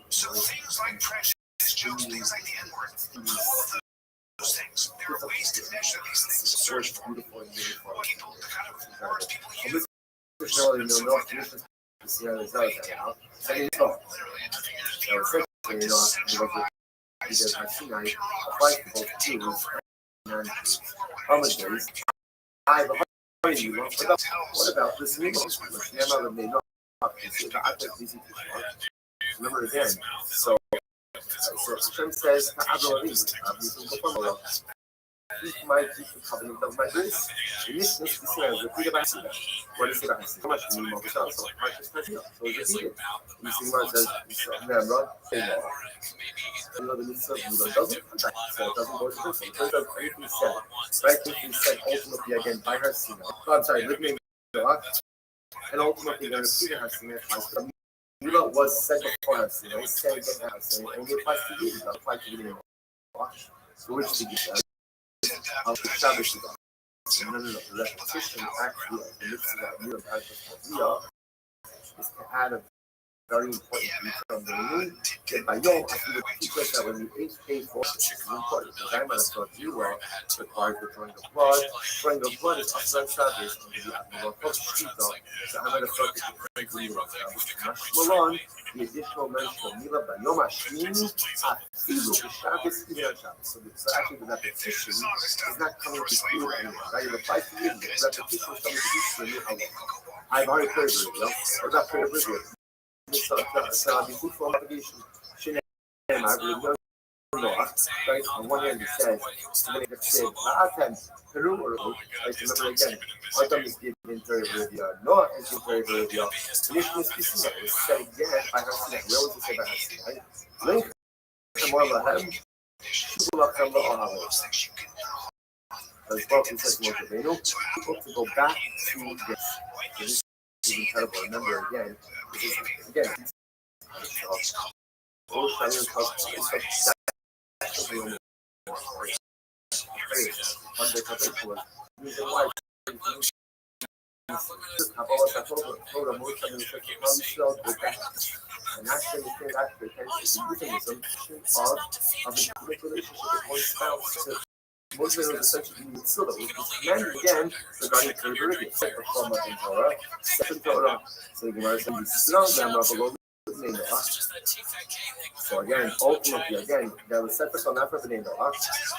Things like the N-word. Those things. There are ways to measure these things. Search for people, the kind of words people use. because Sinai applies to both Jews and holidays. I have a hard what about this new remember again, so Hashem says to Abraham, keep my covenant of my grace. In this case, he says, repeat about Sina. What is it about Sina? How much do you know? So righteousness. So it's repeated. You see what it says, Memra, you know the mitzvah, you doesn't come back. So it doesn't go to this. It does anything said. Right? Anything said ultimately again by her Sina. Oh, I'm sorry, living in and ultimately they're repeating her Sina. Mila was said before her Sina. It's said again her Sina. It only applies to you. It doesn't apply to you. So which did you say? Of the Shabbos the repetition actually of the mitzvah of Mila is to add a very important detail of the moon. That by Yom, I would teach us that when you ate for this is important because I might have thought you were required for drawing of blood. Drawing of blood is Aslan Shabbos and the Abdullah Shita. So I might have thought that you were the additional mention of Mila by Yom Hashmini, Shabbos, even on Shabbos. So actually the repetition is not coming to school anymore. Right? It applies to you. The repetition is coming to teach you a new I've already prayed with you. Or not prayed with you. So the fruitful obligation shouldn't have right? On one hand, it says, when it says, Peru or right? Remember again, Adam is given very Arabia, Noah is given very Arabia. Mission is Kisina, it was said again by Hasina. Where was it said by Hasina? Right? Link and more Lahem, Shubulakam La'ahav. As well, he says, people to go back to this. This is incredible. Remember again, and actually the relationship with one spouse. Muslim was essentially mitzvah, which was commanded again regarding Kurban, second form of Torah, second Torah. So the Gemara says, so again, ultimately, again, there was separate on Afra B'nai Noah.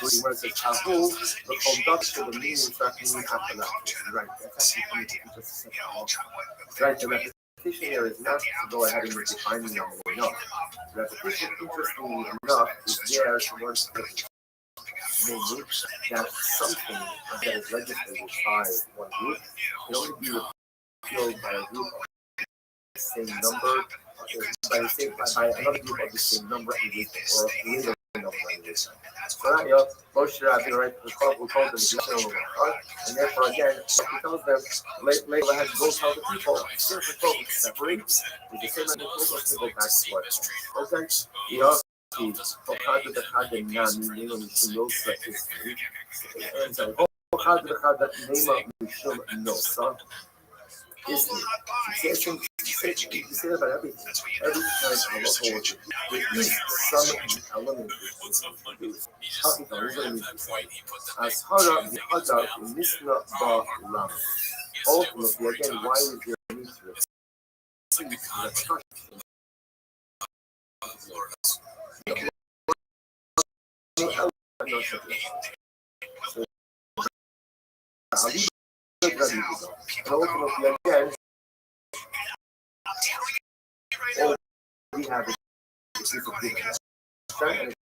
The Gemara says, Ahu, the conduct of the meaning after that. Right, that's actually coming to teach us a right, the repetition here is not to go ahead and define the number enough. The repetition, interestingly enough, is there towards the namely that something that is legislated by one group can only be repealed by a group of the same number, by another group of the same number or later number. So Moshe Rabbi, right, we call them the and therefore again, he tells them later had to go tell the people, separate, with the same amount of people to go back to what. Okay, you say about every time I look forward to there is some element as hard the other in Mishnah Bar Lam. Ultimately, again, why is there a need to ultimately, again, all we have is a big and it's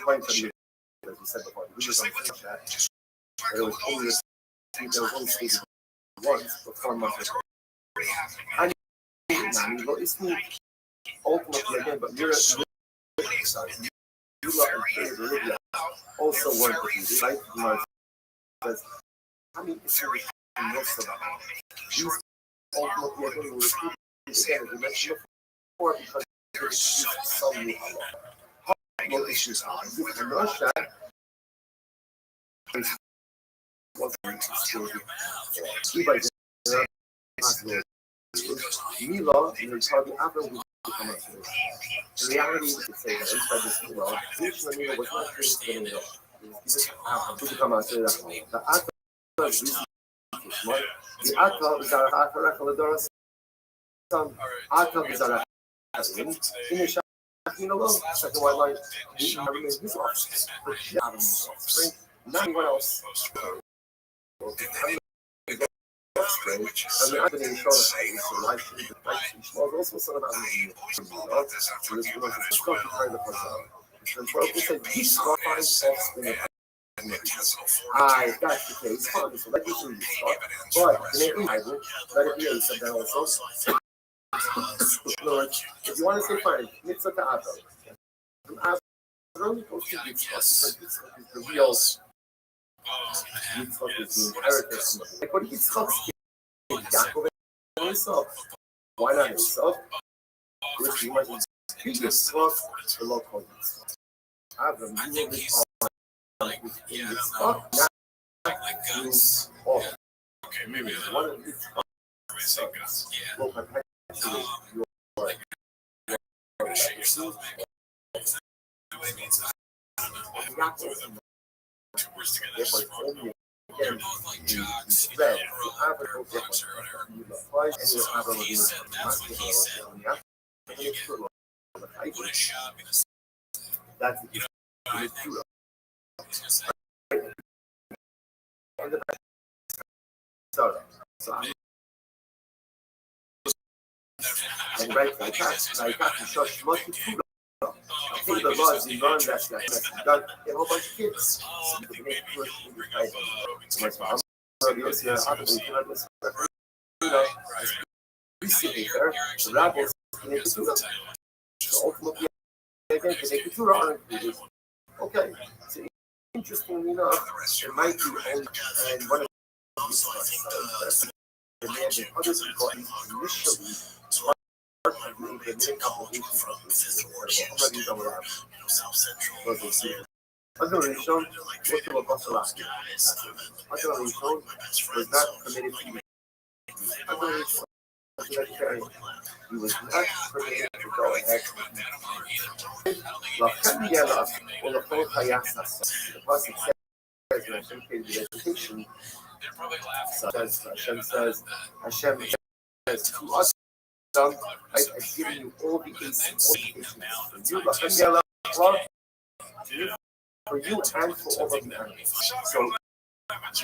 quite something, as we said before. We just don't that. There was only stated once before months ago. And it's ultimately again, but you're also one of these, right? Because I mean, it's really most of them. These ultimately again will repeat again, as we mentioned before, because there's some new more issues are. And Russia Mila, in the Saudi After will become a the reality is to say that inside this Mila, Mila was not finished getting it off. To become a the Ata is the Ata is our Ata Rechaladoras. Ata is our in the Caffeine alone, second white line, Newton never made his offspring, but she had his offspring, not anyone else. Offspring, and the Anthony saw the face, so life should be life, she was also sort of having so this was a strong kind of person. Well, we said, he's not fine offspring of Aye, that's the case, fine, so let you see this stuff, but in the Bible, let it be a something also. Lord, if you want to say fine, mitzvah to Avram. From Avram, it goes to Yitzchak, because Yitzchak is the real Yitzchak is the inheritance. Like what Yitzchak's kid, Yaakov and himself. Why not himself? Because he was Yitzchak, the Lord called Yitzchak. Avram, you will be all within Yitzchak, not you all. Meaning, one of Yitzchak's sons will perpetuate your two words together. They're both like jocks. You know, he said that's what he said. What a shot. That's you know, and right for the past, I got to show much food. I think the laws you learn that's you got a whole bunch of kids. We see here, the rabbis in the so ultimately, they can do it. Okay, so interestingly enough, it might be only, and one of the demanding other people initially Other Rishon was to a Basalaki. Other Rishon was not committed to be. Other Rishon was vegetarian. He was not permitted to go ahead. The Pasuk says, when Hashem gave the vegetation, Hashem says to us, I've given you all the cases, for you and for all of the animals. So,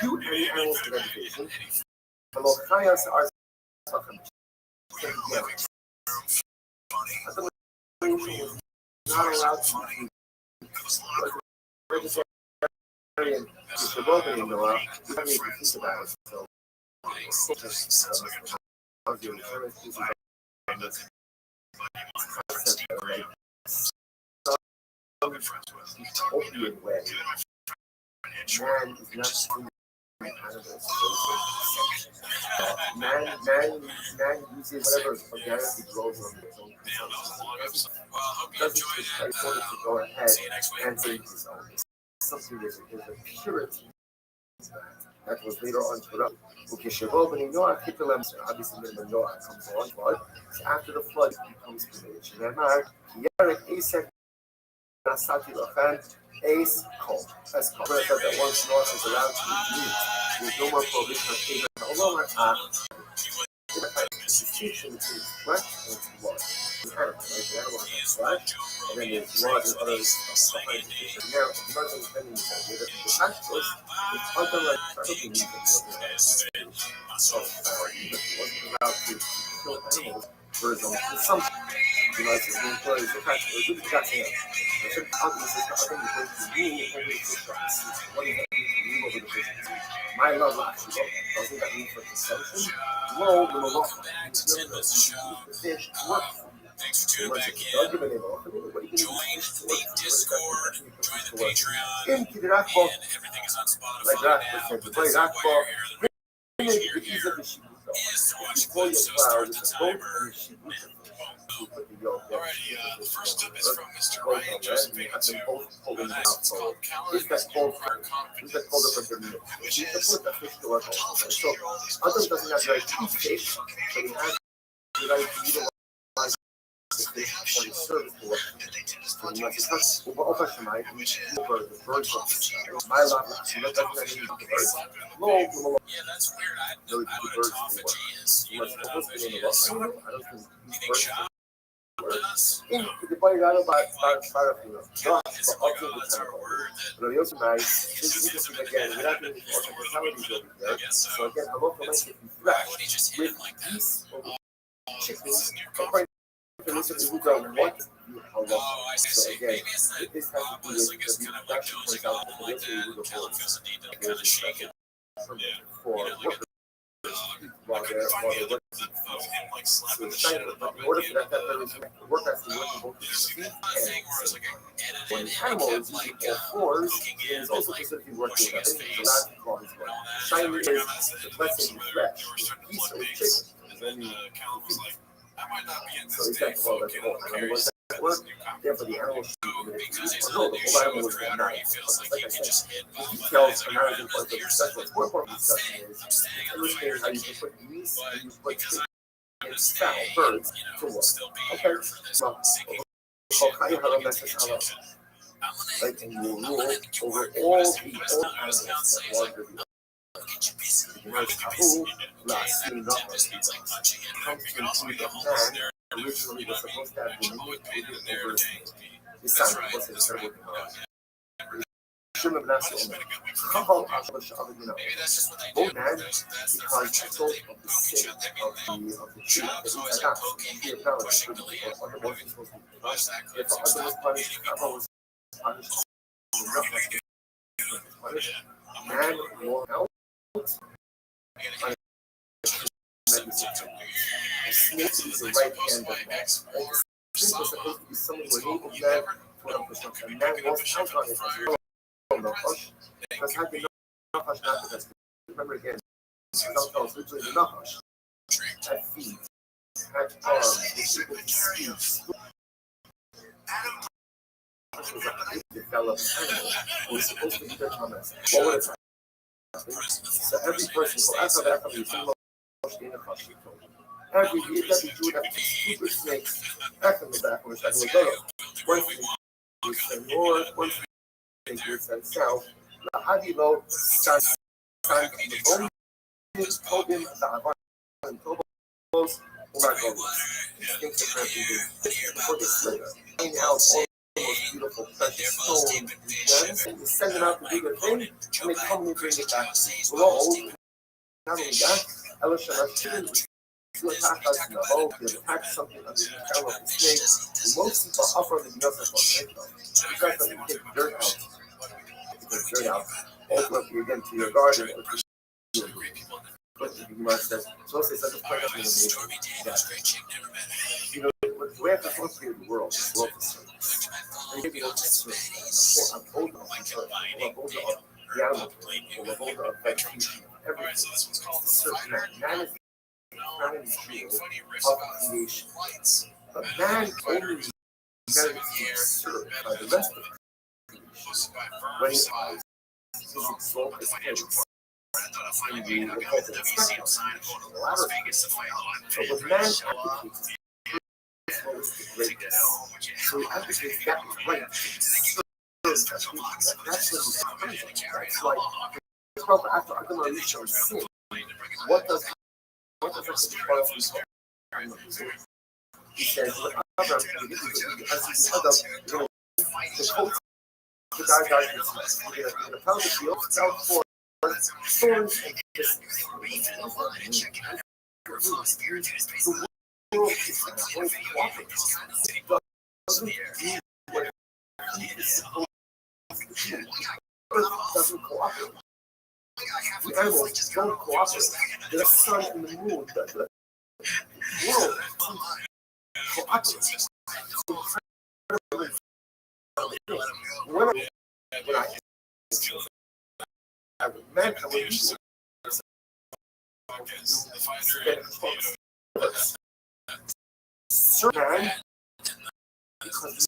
you and the animals in vegetation, the Lochayas are not allowed to eat vegetarian suburban in the law. You don't need to think about it. So, utopian way. Man is not man uses whatever organically grows on his own consumption. Doesn't just try to go ahead and save his own. Something there's a purity that was later on corrupt. Obviously, when Noah comes on flood, so after the flood it becomes permitted. Nasati Lachan, Ace Cole. That's called that once North is allowed to eat meat. There's no more prohibition of Abraham. Although the distinction between flesh and blood. The animal, right? The animal has flesh, and then there's blood and other stuff behind it. Now, I'm not understanding that the vegetables, it's unlike cooking meat that wasn't allowed to kill animals for his own consumption. You know, it's the employees, the practice, the catching up. I should talk this is the other thing going to me over the fish. What does that mean to me over the fish? My love actually doesn't that mean for consumption? Well, the Malach, the fish work for you. Thanks for tuning back in. Join the Discord, join the Patreon, and everything is on Spotify now. But that's not why you're here. The reason you're here is to watch clips of Start the Timer. Alrighty, first up is from Mr. Ryan Joseph 82. It's called Calories for Conference. Which is, So, others doesn't have the right to eat fish, but he has the right to utilize the fish for his service to work. So he must discuss over the birds of my love, so that doesn't mean the birds. yeah, that's weird. I don't know what autophagy is. You don't know what autophagy is? You think shop with us? depois para but we also nice. This is interesting again. We're not doing hospitalities over here. So again, the local might get refreshed with geese or chickens. According to this, we don't want how long. So again, this has to do with the reduction, for example, for this we would avoid. There's a special permit for workers while they're working. So it's kind of, in order for that to work has to work in both the feet and when an animal is using all fours, it is also considered to be working with anything the last claw is working. Shiny is, let's say, flesh. Geese or chicken is only feet. So it's that claw that's all. And once that works, therefore the animal should be no, the whole animal was not. Like I said, the details are not as important as the discussion. What's more important discussion is understanding how you can put geese and you put chicken and fowl, birds, to work. Okay, well, how you have a message on us? Like, and you will rule over all the old animals that wander the earth. The word tahu, last seen not comes to include that man originally was supposed to have dominion over the sun, was the third word. Both man, because of the sin of the tree, other was supposed to be punished. If the other was punished, Chava was punished. Man wore out. The snake is the right hand of man. The snake was supposed to be someone who enabled man to accomplish. And man lost out on it as well. Because had the Nachash not the best. Remember again, Zaltos, literally the Nachash had feet, had arms, was able to speak. Nachash was a highly developed animal who was supposed to be the Thomas. What would it happen? So every person, every year that the Jew that super snakes back in the back was like one thing is the north, one thing is the south. The Hadilo stands the bone, Tobin, the Havan, and Tobos, things that can't be before they slither. Bring out all the most beautiful precious stones and gems, and they send them out to do their thing, and they come and bring it back. We're all old. Not only that, Elisha to attack us in the hole, they attack something under the tail of the snake. Most people offer the Yosef on Satan. The fact that we take dirt out, open up again to your garden, but you must say, so say such a point of you know, the way it's supposed to be in the world is and maybe not just a holder of the animal, or a holder of vegetation, everything. Certain man is not in the field of creation. But man only merits to be served by the rest of creation when he eyes his exalted place in the present spectrum of the latter creation. But when man advocates his holistic greatness, so he advocates that right to be served by creation. That's what he's praising. That's why after Adam Rishon sin, what does that he says, as the coat, the guy died in the pound of field, out for thorns and kisses. The world is cooperative. Doesn't do what he is supposed to do. Earth doesn't cooperate. The animals don't cooperate. The sun and the moon, the world cooperates. When I would meant I would use certain because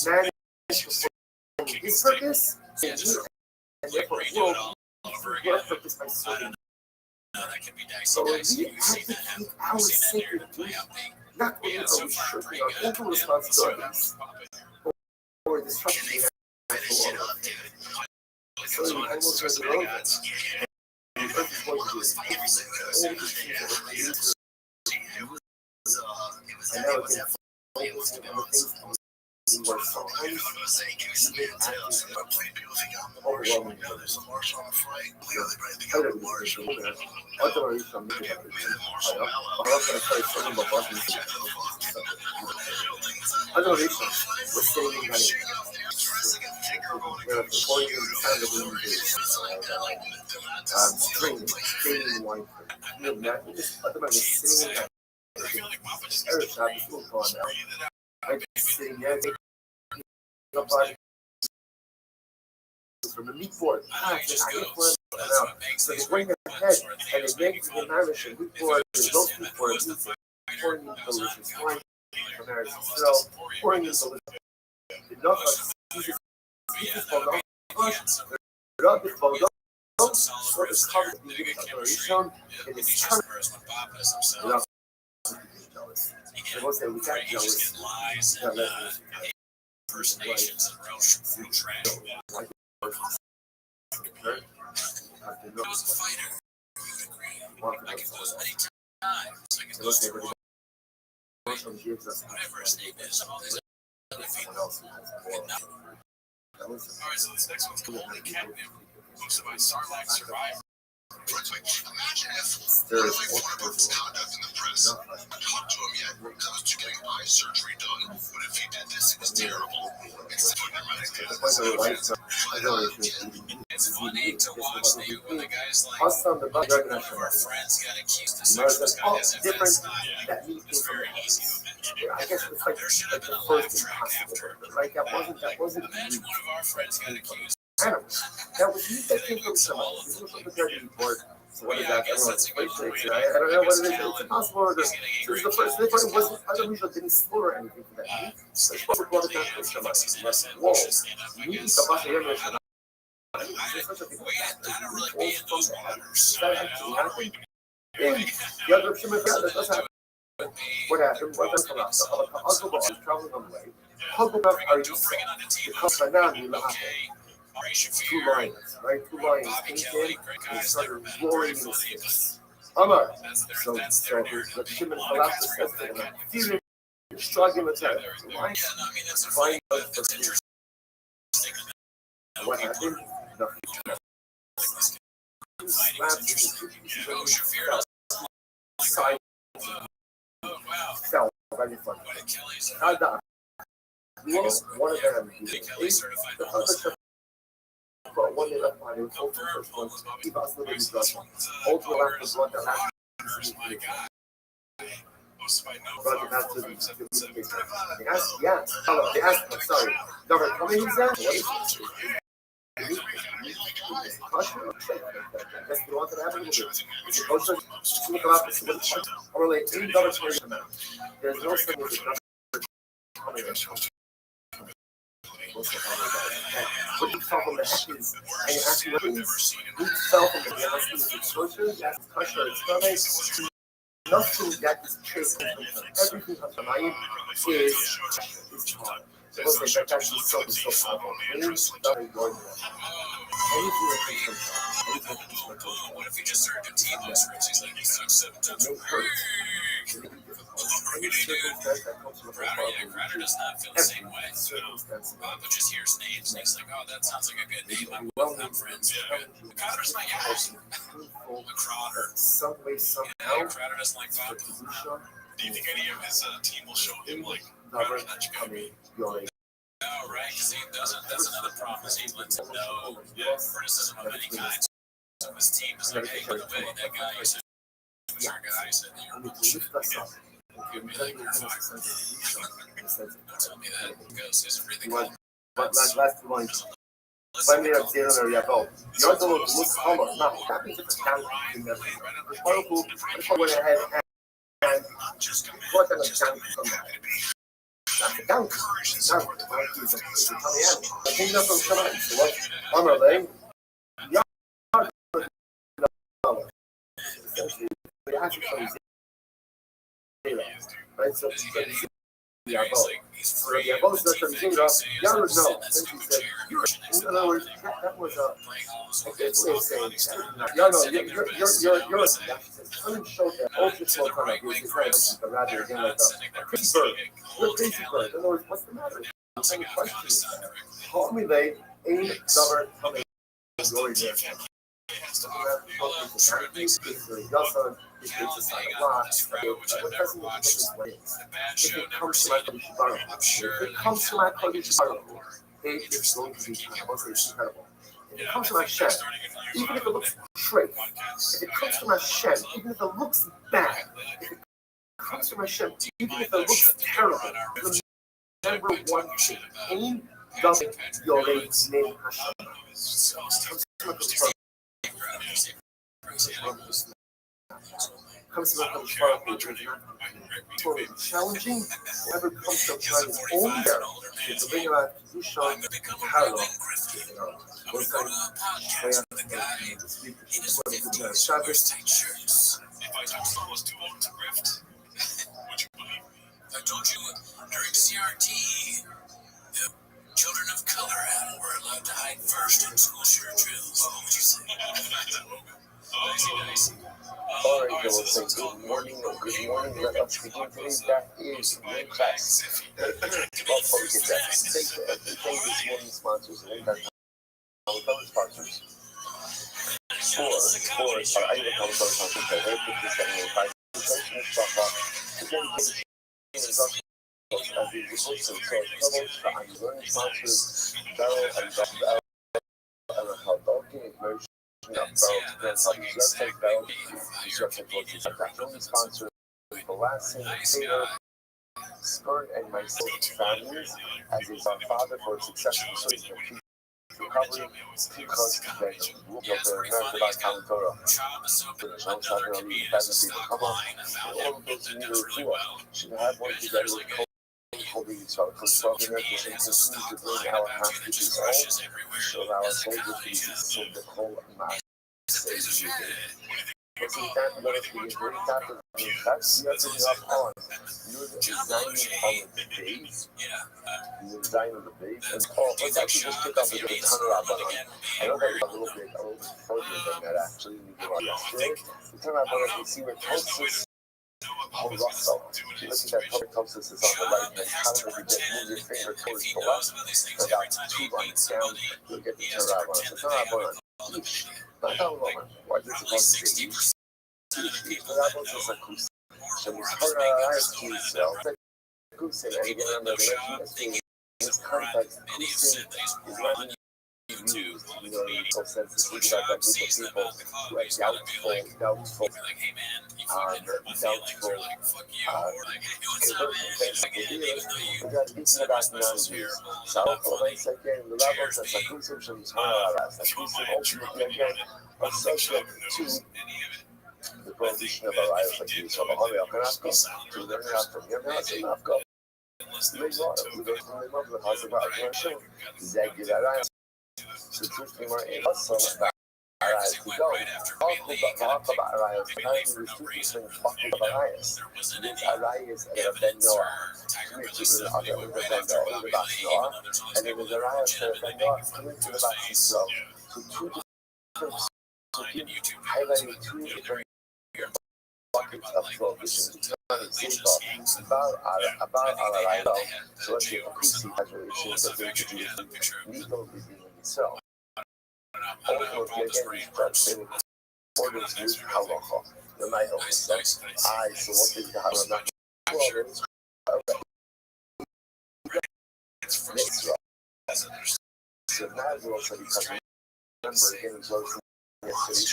man is his purpose and therefore world your purpose by serving. So we have to keep our sacred duty, not only are we shirking our own responsibilities or disrupting the natural order. So the animals are irrelevant. And the earth is going to do all these things that are and now it's focusing on the things where sometimes even overwhelming Adoration was saving money. Streaming wine. You know, just at the moment, sitting in Eric shop is still going now. I'm sitting there, up by from the meat board. So they bring their head and they make the Irish and meat board, and roast meat board, pouring in delicious wine from Irish. So pouring in delicious. Enough of Jesus for not this for what is covered in the declaration in its turn. Enough jealous. I will say we can't jealous. Impersonations and real trash. Was a fighter. I can lose many times. I can lose to whatever his name is. All these other people. Alright, so this next one's called Holy Catnip. Books about Sarlacc survivor. Imagine if one of my former misconduct in the press. I talked to him yet because I was getting eye surgery done. But if he did this, it was terrible. It's funny to watch the when the guys like one of our friends got accused of sexual misconduct. Different. It's very easy to imagine. I guess it's like There should have been a laugh track after. Like that wasn't Imagine one of our friends got accused. animals. That was you that came from someone. This was from the dirty report. So what is that? I don't know what it is. It's impossible. This is the first thing. It wasn't unusual. Didn't slaughter anything for that. So she brought it down to someone. Whoa. You need to watch the image. I don't really be in those waters. That actually happened. The other Shimon, that does happen. What happened? What does come out? The Hugglebuff is traveling on the way. Hugglebuff are you because by now you laugh. Two lions, right? Two lions came in and started roaring in his face. Amar. So the Shimon Falafel says to him, feeling struggling with that. Lions flying out for food. What happened? Nothing. Slapped into 2 pieces of meat. Side fell right in front of him. I died. One of them the other but one day left behind, it was both the first one. He got still in his last one. Ultimately, left the one that last Roger back to the yes. Hello, they asked him, sorry. Governor, how many is that? What is it? That's the one that happened. It's supposed to look up to the or like $8 per amount. There's no such as coming in. But you fell from the heavens, and you ask you you fell from the heavens, it's torture, that's pressure, it's stomach. Nothing that is chased everything of the mind is hard. So that's actually so powerful. Anything that comes from what if you just started a team list for things like you suck 7 times? Crowder does not feel the same way. But just hears names and he's like, oh, that sounds like a good name. I'm friends. Crowder's my guy. Crowder. Crowder doesn't like vodka. Do you think any of his team will show him like Oh, right, because he doesn't. That's another problem. He lets him know criticism of any kind. So his team is like, hey, by the way, that guy you said was our guy. He said you're bullshit. You'd be like, you're fired. Don't tell me that because there's a really cool. last two lines. When we are zero or yabo, you're the most almost not that means it's down in the powerful went ahead and what an example from that. That's a down. Now, it's coming out. The kingdom from Shabbat. So what? Honor them. Essentially, we have to come zero. Right? So Rabbi starts to say, Yared, no. Then she said, in other words, that was a it's way of saying, no, you're that doesn't show that ultra slow kind of it's not but rather again like a crazy bird. You're a crazy bird. In other words, what's the matter? The question is that. Call me late, ain't summer, tell me glory there. If it comes to my Kodesh Baruch Hu, it is going to be incredible. If it comes to my Shem, even if it looks great, if it comes to my Shem, even if it looks bad, if it comes to my Shem, even if it looks terrible, remember one thing: Ein David Yorei Bnei Hashem. Comes to my Kodesh Baruch Hu, totally challenging. Whoever comes to apply his own there, to bring about Kedusha parallel. One time, Shreya and the speaker, Shabbos. If I told you I was too old to grift, would you believe me? If I told you during CRT, the children of color were allowed to hide first in school shooter drills, what would you say? Nice. All right, so we'll say good morning. Let us begin today's that is new class. Well, before we get that, thank this morning's sponsors and our sponsors. For our item sponsors, sponsor the last Taylor, Spurt, and myself families, as is our father for successful recovery, because they will be able to learn about Talmud Torah. All of those leaders should have one together with holding each other. For so many continue to bring our hostages home, so allow our soldiers to be consumed the whole mass. But since that, let us begin to recap the facts. We are putting up on you're designing on the base. The design of the base. And let's actually just pick up with the turnaround button. I know that a little bit further than that actually. We did yesterday. The turnaround button, you see where Tosis Rothschild. If you look at that public Tosis is on the right hand counter. If you just move your finger towards the left, and about 2 lines down, you'll get the turnaround button. The turnaround button. Why is it supposed to be? שמספר הרעיית כיסל, כוסל, אני גם אומר, in this context, kusel is not used, in so sense, to speak about that group of people who are doubtful, speaking about non-Jews. So, once again, the levels of Sakusim Shemishmara, Sakusim ultimately again are subject to the prohibition of Arayos like these. So, Mahari Akanafka, to learn how from him, Akanafka. They love the house of Akanafka. Zegid Arayos. The truth we were in us, so that Arayos to go. All who got Mahaka about Arayos, apparently there's 2 different buckets of Arayos. There's Arayos and Ben Noah. Which is the other Ben Noah, the Bas Noah. And then there's Arayos and Ben Noah coming to the Bas Yisrael. So 2 different, so highlighting 2 different buckets of prohibition. About Arayos, so let's say Akusi has relations that they could do legal redeeming itself. Ultimately, again, they would orders use halacha. The night of so what is the halacha? So now we also because remember again close to yesterday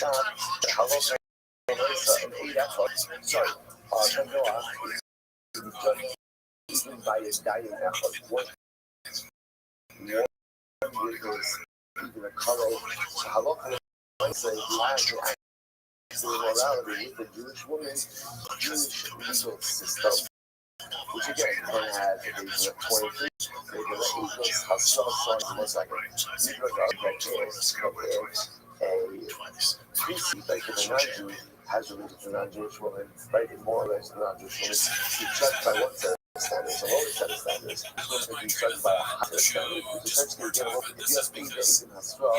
the halacha and 8 efforts. Sorry, even by his dying effort, one with his even a color halacha. I say the morality with the Jewish woman, Jewish legal system, which again, one has a age of 23, maybe the Eagles have some songs most like a Negro dog that is compared a priest, like a non-Jew, has a religion to a non-Jewish woman, right? More or less a non-Jewish woman, to judge by what standards, a lower set of standards, which will be judged by a higher standard, which essentially again will be the Hasra or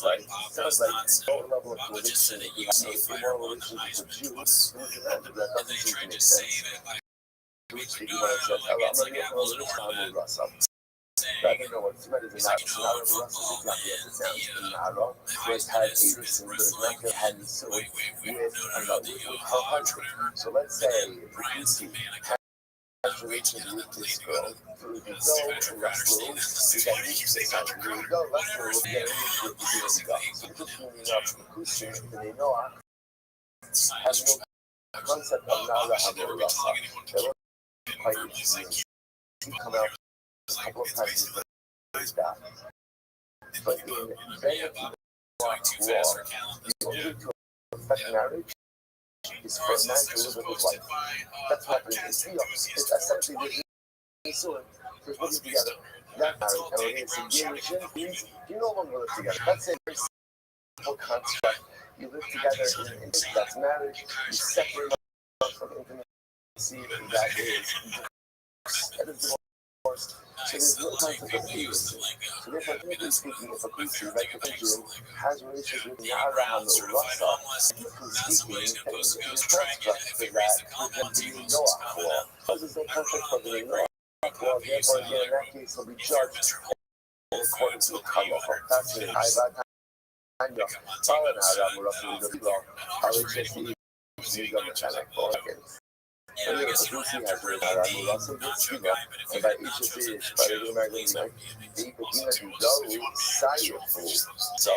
right? Sounds like lower level of conviction if you have no immoral relationship with Jews, that doesn't seem to make sense. Which the Gemara says, I don't know what Smed is not Russell is exactly as it sounds. Nara, where it had Aderson, but it's not going to have so with her husband. So let's say the Kusi has relations with this girl through the Zoe and Russell. We got this time. Here we go. Russell will get in with the Kusi. So the Kusi and the Noah have no concept of Nara Hamur Russell. They're quite interesting. Come out a couple of times with that. But in Benedict law, the only to affect marriage is for a man to live with his wife. That's what happens in Theos. It's essentially there's living together. That marriage, and when it's engagement means you no longer live together. That's a very simple construct. You live together in that's marriage. You separate from intimacy, and that is divorce. So there's no concept of agency. So therefore, technically speaking, if a Kusi, like a Jew, has relations with Nara Hamur Russell, technically speaking, there's no construct for that within the Noah law. Because there's no construct for the Noah law, therefore, again, in that case, will be judged according to the halacha. That's it. Tanya, Nara Hamur Russell is a law. RHSE is a mechanic for again. And the Kusi has Nara Hamur Russell with Skiva, and by HSE, by the American Union, the Ibadina do go Sayyid. So,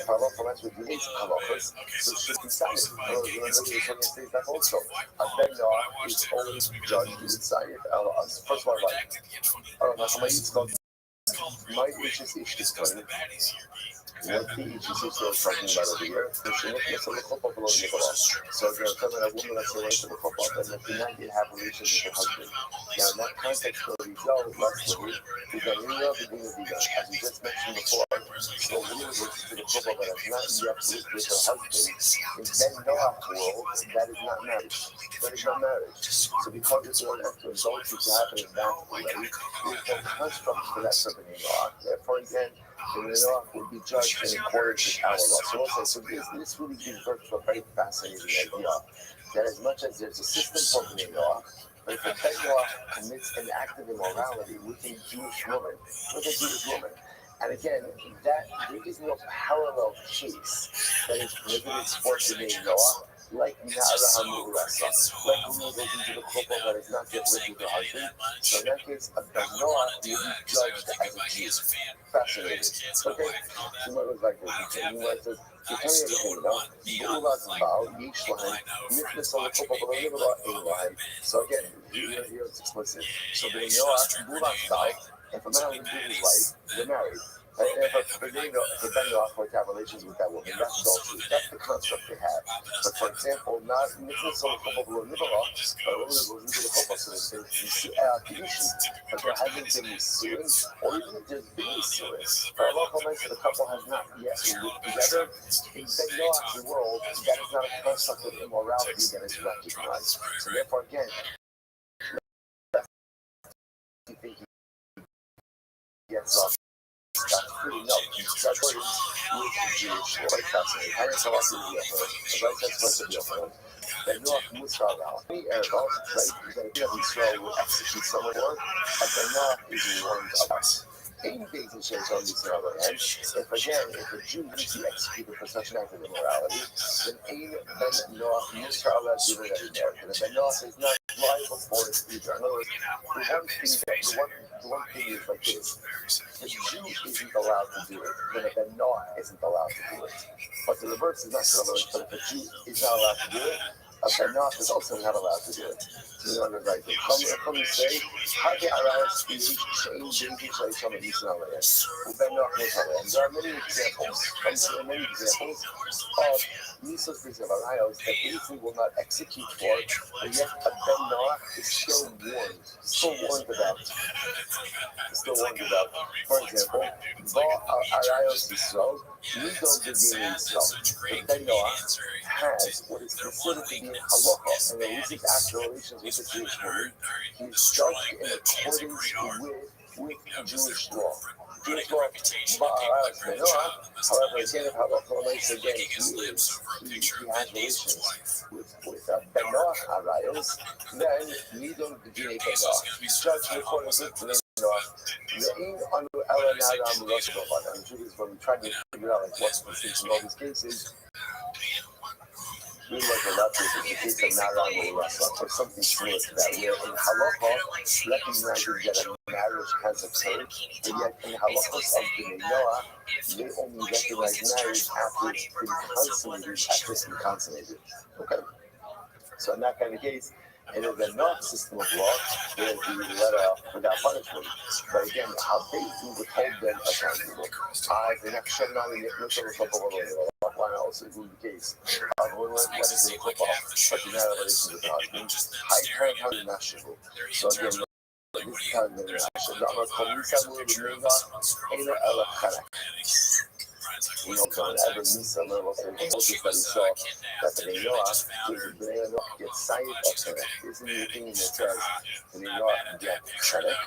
halacha match with these halachas, so it should be Sayyid. Remember, the Shemini says that also. A Ben-Noah is always judged with Sayyid. First of all, like, I don't know how many it's called. My HSE is coming. What the HSE is talking about over here, the Shemini is a little below the Nicola. So, if you're talking about a woman that's related to the couple, then if you not yet have relations with your husband. Now, in that context, where we go, lastly, we got Nira Bedina Diga, as we just mentioned before. So, we related to the couple that has not yet lived with her husband. In Ben-Noah world, that is not marriage. That is not marriage. So, because it's one after adultery to happen in that way, there's no construct for that for Ben-Noah. Therefore, again, the Noah would be judged in accordance with our law. So, also, so this really gives birth to a very fascinating idea that as much as there's a system for Ben-Noah, but if a Ben-Noah commits an act of immorality with a Jewish woman, and again, that there is no parallel case that is prohibited for Ben-Noah, like Nara Hamur Russell, like who goes into the couple that is not yet lived with her husband. So in that case, a Ben-Noah will be judged as a Jew. Fascinating. Okay, so what was like this? It says, to tell you anything, so again, here it's explicit. So Ben-Noah, if a man lives with his wife, they're married. If a Ben-Noah were to have relations with that woman, that's adultery. That's the construct they have. But for example, not mitzvah couple below Nicola, but only goes into the couple, so they condition, but there hasn't been Nisuin, or even if there's been Nisuin, for a local mention, the couple has not yet lived together. In Ben-Noah's world, that is not a construct of immorality that is recognized. So therefore, again, you think he gets off. That's pretty no. That's what is Jewish, quite fascinating. How is Halas to be a home? Right, that's supposed to be a home. Then Noach Musarval. Any Erval, right, that Israel will execute someone, and then Noach is warned of us. In Beit Hashem on the other hand, if a Jew needs to be executed for such an act of immorality, then Ein Ben Noach Musarval given that inheritance. And Ben Noach is not liable for its future. In other words, the one thing is like this. The Jew isn't allowed to do it, then a Ben-Noah isn't allowed to do it. But the reverse is not true, but if a Jew is not allowed to do it, a Ben-Noah is also not allowed to do it. So in other words, like, come and say, how the Arayos change some of these knowledge. Ben-Noah knows how to. There are many examples of Nisos of Arayos that basically will not execute for it, but yet a Ben-Noah is still warned about. For example, Arayos Yisrael, Nido Gedin Yisrael. The Ben-Noah has what is considered to be halacha and illicit actual relations with the situation. He's stuck in accordance with Jewish law. Jewish law, however, again, if halacha makes again, he has relations with Ben Noach Arayos, then we don't begin Ben Noach. He's judged according to Ben Noach. I'm sure this is when we try to figure out like what's the sense in all these cases. We like a lot of the case of Naram or something similar to that, where in halacha recognizing that a marriage has occurred, but yet in halachos of Bnei Noah, they only recognize marriage after it's been consummated. Okay, so in that kind of case, it is a not system of law where we let off without punishment. But again, how they would hold them accountable. Why not also do the case? When it's in football, but you have a relation with the husband, so again, this is how the you know, whenever Misa level says that he saw that the Noah gets sight of Cherek. Isn't the thing that says the Noah get Cherek?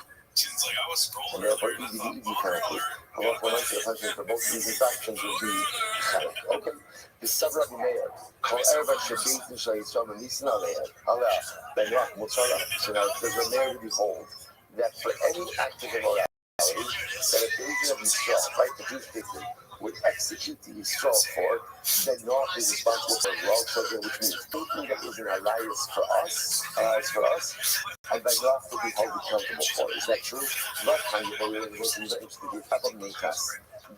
And therefore, easy kind of thing. Allah will answer the question for both these infractions would be Cherek. Okay? The Sabra Meir, however, should be the Shayisram and Nisna Leir, Allah, Ben Noah, Mutsala. So now it says the Meir to behold that for any act of immorality, that a Beijing of Yisrael, right, the Jewish people, would execute the Yisrael for, then Noah is responsible for as well, children, which means anything that is an alliance for us, and then Noah will be held accountable for. Is that true? Not kind of really was in the Institute of Natas.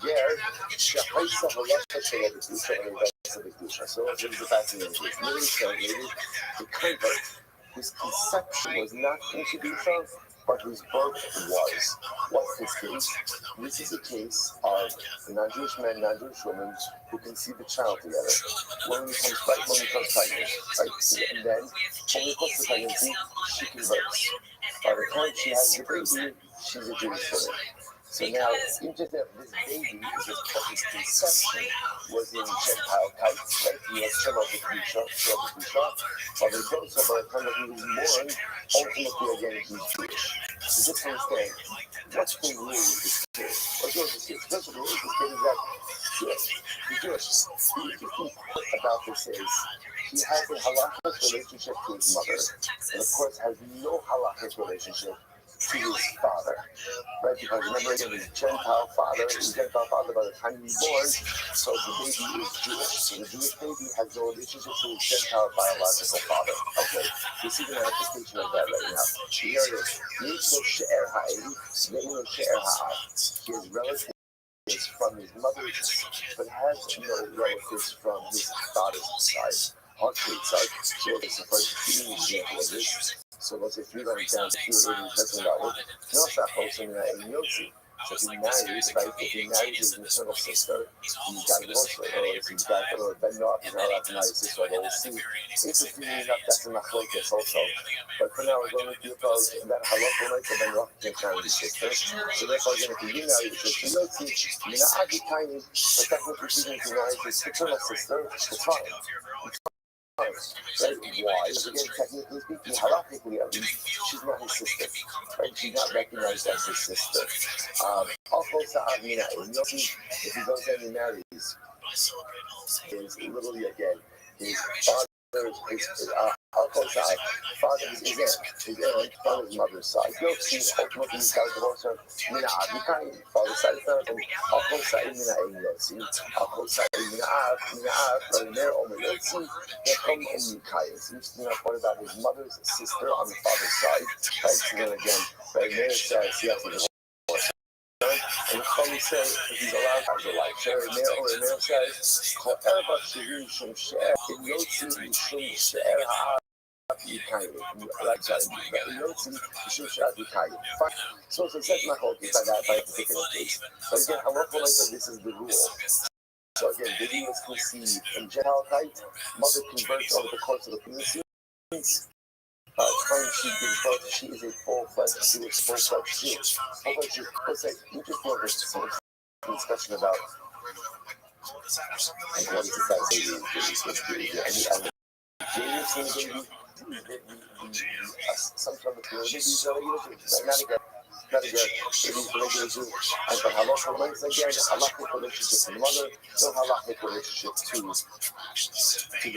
There, Shahaisa Halakha Shayadusha and Investigation. So, this is the fascinating case. Literally translated, the convert whose conception was not into the Yisrael, but whose birth was. What's this case? This is a case of a non-Jewish man, non-Jewish woman who conceive a child together. When it becomes pregnant, right? And then, when it comes to pregnancy, she converts. By the time she has the baby, she's a Jewish woman. So now, even just that this baby, his conception was in Gentile kites, right? He was Shema B'Kedusha, but the Joseph, by the time that he was born, ultimately again, he's Jewish. So just understand, what's the rule with this kid? What's yours this kid? First of all, the rule with this kid is that he's Jewish. The key part about this is, he has a halakhic relationship to his mother, and of course has no halakhic relationship to his father, right? Because remember, again, his Gentile father by the time he was born, so the baby is Jewish. So the Jewish baby has no relationship to his Gentile biological father. Okay, you see the manifestation of that right now. Here it is. His relative is from his mother's, but has no relatives from his father's side. Rothschild side. So this is the first example of this. So let's say 3 lines down to 2 person level. He also has in Yossi. So if he marries, right, if he marries his maternal sister, he's got to divorce her. Or if he's got to Ben Noach, he's not allowed to marry his sister. Although we'll see. Interestingly enough, that's a machlokes also. But for now, we're going to keep that halacha like Ben Noach can't marry his sister. So therefore, again, if he marries his sister, Yossi, Mina Adi Kaini, but technically speaking, if he marries his paternal sister, it's fine. Right? Why? Because again, technically speaking, halakhically at least, she's not his sister. Right? She's not recognized as his sister. If he goes in and marries, is literally again his father's father's mother's side. Yossi ultimately he's got to divorce her. Mina Abikain, father's side first, and Alkosa Mina Yossi, Alkosa Mina but there only Yossi, they come in Mikayas. He's not part about his mother's sister on the father's side. Right? So then again, Rabbi says he has to divorce. And Choli says he's allowed to have a life. Rabbi says, however, Shum She'er, in Yotzi, Shum She'er Ha'ar, so it's a set machlokes by a particular case. But again, I want to point that this is the rule. So again, baby is conceived in Gentile height, mother converts over the course of the pregnancy. Time she gives birth, she is a full-fledged Jewish. Let's say, you just know this discussion about like, what is the size of baby? Any Jewish baby? assumption of the theory, these are regular Jews, not again, these regular Jews. And the halacha remains again, halachic relationship to the mother, no halachic relationship to the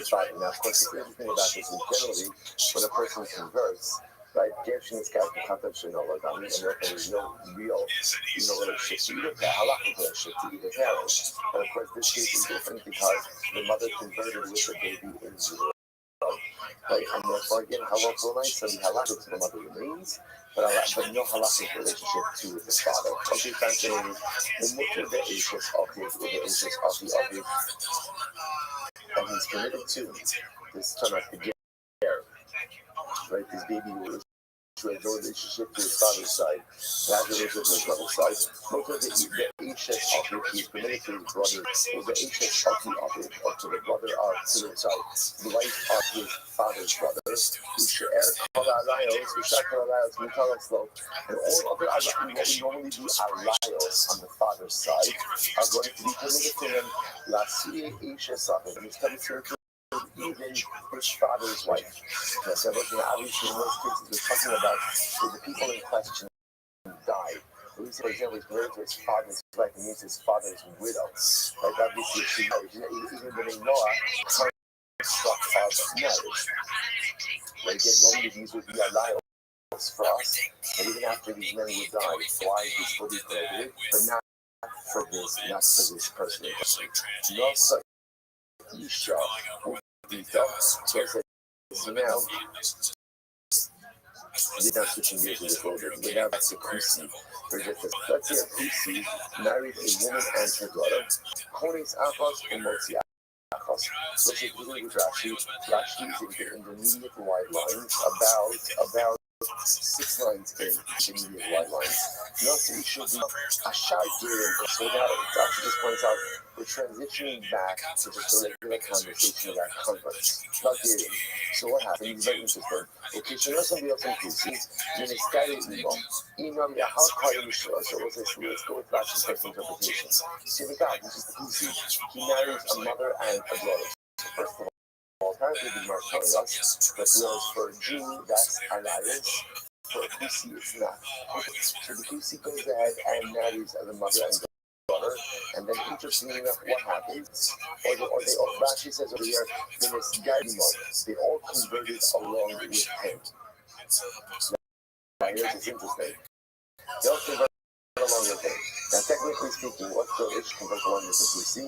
father. Now, of course, the interesting about this is generally when a person converts, right, Gershon is character content shenola, and therefore there's no real, relationship to either halachic relationship to either parent. And of course, this case is different because the mother converted with the baby in utero. Right, and therefore again, halacha remains, so the halachic to the mother remains, but no halachic relationship to the father. Okay, fascinating. The issues of the Aviv, and he's committed to this turn out the care. Right, this baby was to have no relationship to his father's side, has a relationship to his mother's side. Most of the Ishes of it, he's committed to his brother, or the Ishes of it, or to the brother of the wife of his father's brother, who share Kalalayos, who share Kalalayos, Mutalaslo, and all other what would normally be Alayos on the father's side are going to be committed to him. Lasi Ishes of it, and he's coming to even his father's wife. So obviously in those cases we're talking about the people in question died. For example, he's married to his father's wife and he's his father's widow. Like obviously she married, even the Noah construct of marriage. But again, normally these would be alliance for us, and even after these men would die, why is this fully prohibited? But not for this person. Not such Isha. So now, we're now switching gears a little bit. We're now back to Kusi. Let's say a Kusi married a woman and her daughter. Konis Achos and Motzi Achos. So she's dealing with Rashi. Rashi is in the intermediate wide lines, about 6 lines in intermediate wide lines. Nothing should be a shy gearing. So now, Rashi just points out, we're transitioning back to just a regular conversation about converts, not dating. So what happened? It's very interesting. Okay, so now somebody else in Kusi, then it's guided email me how call you so let's go with Rashi's first interpretation. See the guy, this is the Kusi. He marries a mother and a daughter. So first of all, apparently the Gemara telling us that whereas for a Jew that's alliance, for a Kusi it's not. So the Kusi goes ahead and marries the mother and daughter, and then interestingly enough, what happens? Rashi says over here, in this Gadimon, they all converted along with him. Now here's what's interesting. They all converted along with him. Now technically speaking, what's the issue convert along with the Kusi?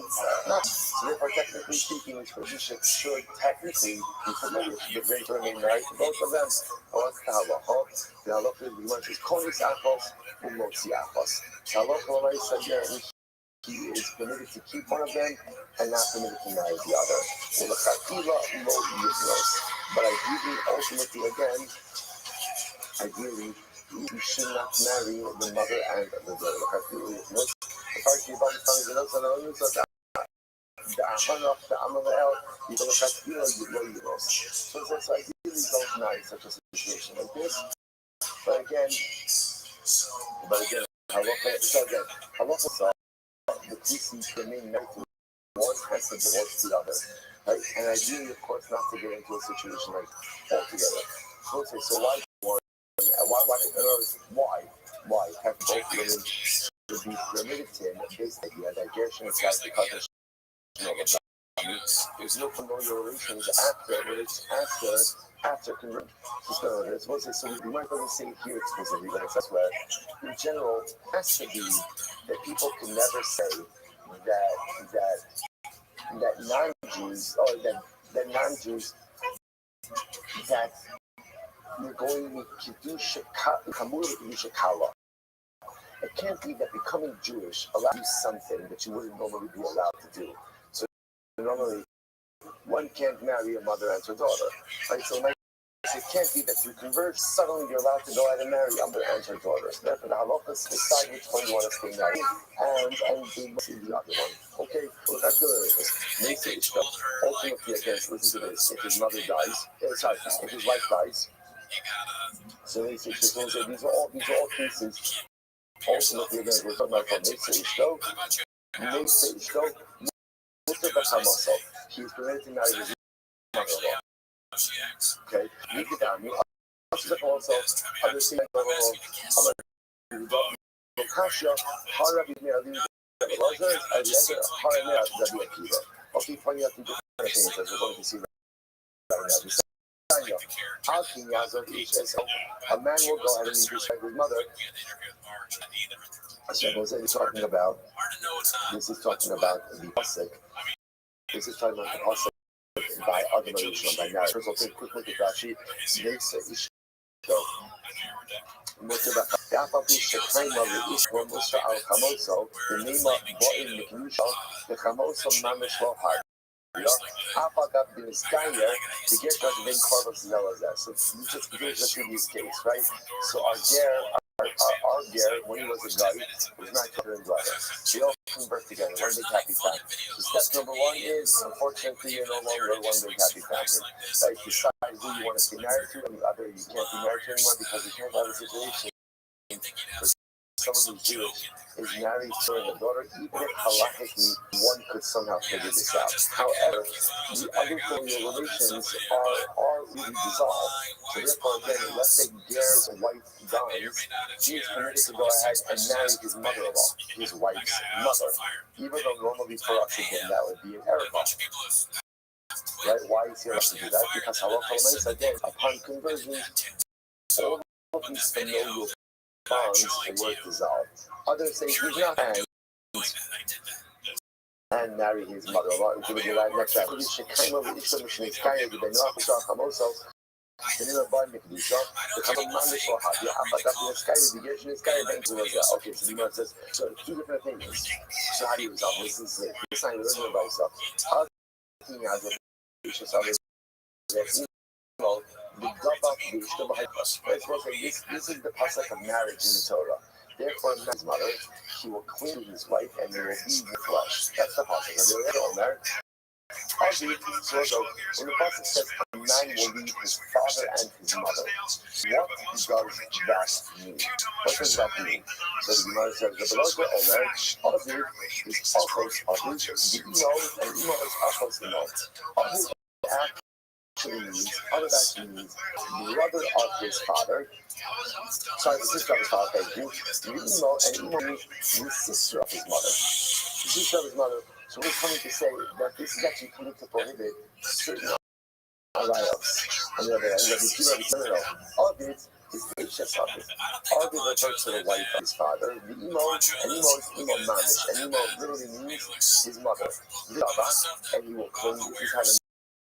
Not. So therefore, technically speaking, this position should technically be familiar to the great remain married to both of them. What's the halacha? The halacha is the one is Konis Achos and Motzi Achos. The halacha said that he is permitted to keep one of them and not permitted to marry the other. But ideally, ultimately, again, you should not marry the mother and the daughter. So ideally don't marry such a situation like this. But again, halacha the Kusi remain married to one has to divorce the other. Right? And ideally, of course, not to get into a situation like altogether. So why have both women should be permitted to him based on the idea that Gershon is like because there's no familial relations after conversion. So we might not say it here explicitly, but it's elsewhere. In general, it has to be that people can never say that non-Jews or that non-Jews that you're going to do shekala. It can't be that becoming Jewish allows you something that you wouldn't normally be allowed to do. So normally, one can't marry a mother and her daughter, right? So it can't be that you convert, suddenly you're allowed to go out and marry a mother and her daughter. So therefore, the halachas decide which one you want to stay married, and they must be the other one. Okay, well, that's good. Ultimately, again, listen to this. If his mother dies, if his wife dies, so these are all cases. Ultimately, again, we're talking about from Ishto. He's permitted to marry his mother-in-law. Okay, you get down. You also understand Kasha, Harabi Merli, Roger, and the other Haramel Rabbi Akiva. Okay, pointing out the different things as we're going to see right now. Alkin Yazar says a man will go ahead and disrespect his mother. So Jose is talking about this is talking about the pasuk. This is talking about the pasuk by Adam Rishon by marriage. First, I'll take a quick look at Rashi. They say ואף על פי שקיימה ואיש ומוסר על חמוסו, ונימה בואים לקדושו, וחמוסו ממש לא הר. אף אגב במסקייר, בגש רק בין קורבן זה לזה. So just here's the previous case, right? So our ger, when he was a guy, was not children and brother. They all convert together, one big happy family. So step number one is, unfortunately, you're no longer one big happy family. Right? Decide who you want to be married to, and the other you can't be married to anymore because you can't have a situation. Someone who's Jewish is married to a daughter, even if halachically one could somehow figure this out. However, the other familial relations are really dissolved. So therefore, again, let's say Ger's wife dies, he is permitted to go ahead and marry his mother-in-law, his wife's mother, even though normally for us again that would be an error. Right? Why is he allowed to do that? Because halachically, again, upon conversion, all of these familial bonds were dissolved. Others say he's not and marry his mother-in-law. If you look at that next chapter, the okay, so the Gemara says, so two different things. So how do you resolve this? This is the sign of the by yourself. This is the pasuk of marriage in the Torah. Therefore, his mother, she will clean his wife, and there will be flesh. That's the pasuk. So when the pasuk says a man will leave his father and his mother, what does that mean? What does that mean? So the Gemara says the below Omer, Aviv is Achos Aviv, the Imo, and Imo is Achos Imo. Aviv means, other that means brother of his father. Sorry, the sister of his father, thank you. Imo, and Imo means the sister of his mother. The sister of his mother. So we're coming to say that this is actually coming to prohibit certain arrivals. On the other hand, the all of it is the Ishas of it. All of it refers to the wife of his father. The Imo, and Imo is Imo Mamish, and Imo literally means his mother. And he will cling, if he's having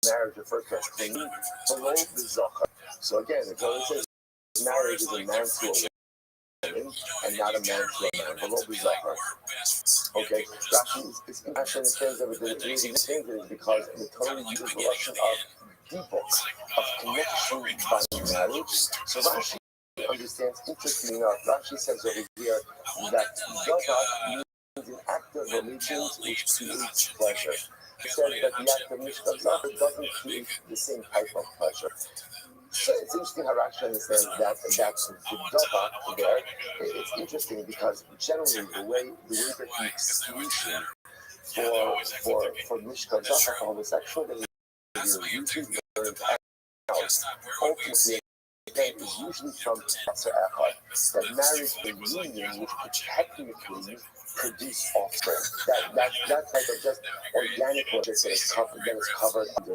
marriage referred to as clinging, below the Zohar. So again, the Torah says marriage is a man to a woman and not a man to a man. Below the Zohar. Okay, Rashi is actually in terms of the reason it is because the Torah uses the lesson of dibuk, of connection by marriage. So Rashi understands, interestingly enough, Rashi says over here that Zohar means an act of religion which creates pleasure. He says that the act of Mishkan Zohar doesn't create the same type of pleasure. So it's interesting how Rashi understands that the Dova there. It's interesting because generally the way that the exclusion for Mishkan Zohar for homosexual that is usually learned out. Ultimately, again, is usually from Passer Echad, that marriage a union which could technically produce offspring. That type of just organic logic that is covered under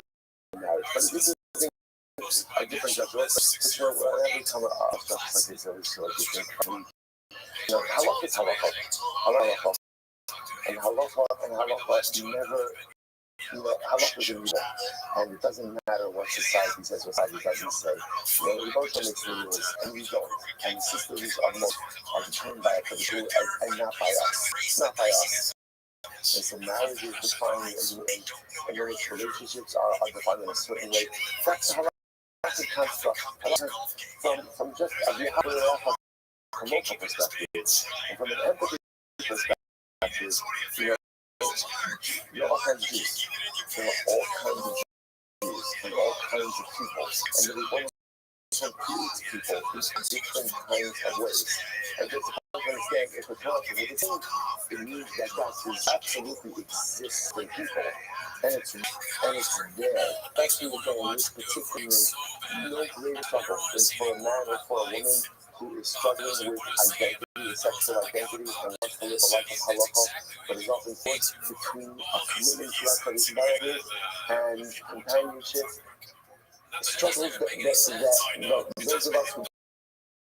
marriage. But this is a different judgment. But every time stuff like this, always feel like different. Halakha is halakha. And halakha never. Halakha is evil, and it doesn't matter what society says, what society doesn't say. We both make the rules, and we don't. And the systems are determined by a rule and not by us. Not by us. And so marriage is defined as a way, and relationships are defined in a certain way. That's the halakhic construct. From just a commercial perspective, and from an empathy perspective, you're all kinds of Jews. There are all kinds of Jews and all kinds of people. And there is one who creates people in different kinds of ways. And understand if it's Rothschild, if it's it means that God absolutely exists in people, and it's there. That's really going in this particular no greater struggle is for a man or for a woman who is struggling with identity, sexual identity, and wants to live a life of halakha, but is often forced between a commitment to Rabbi and companionship. Struggles that those of us who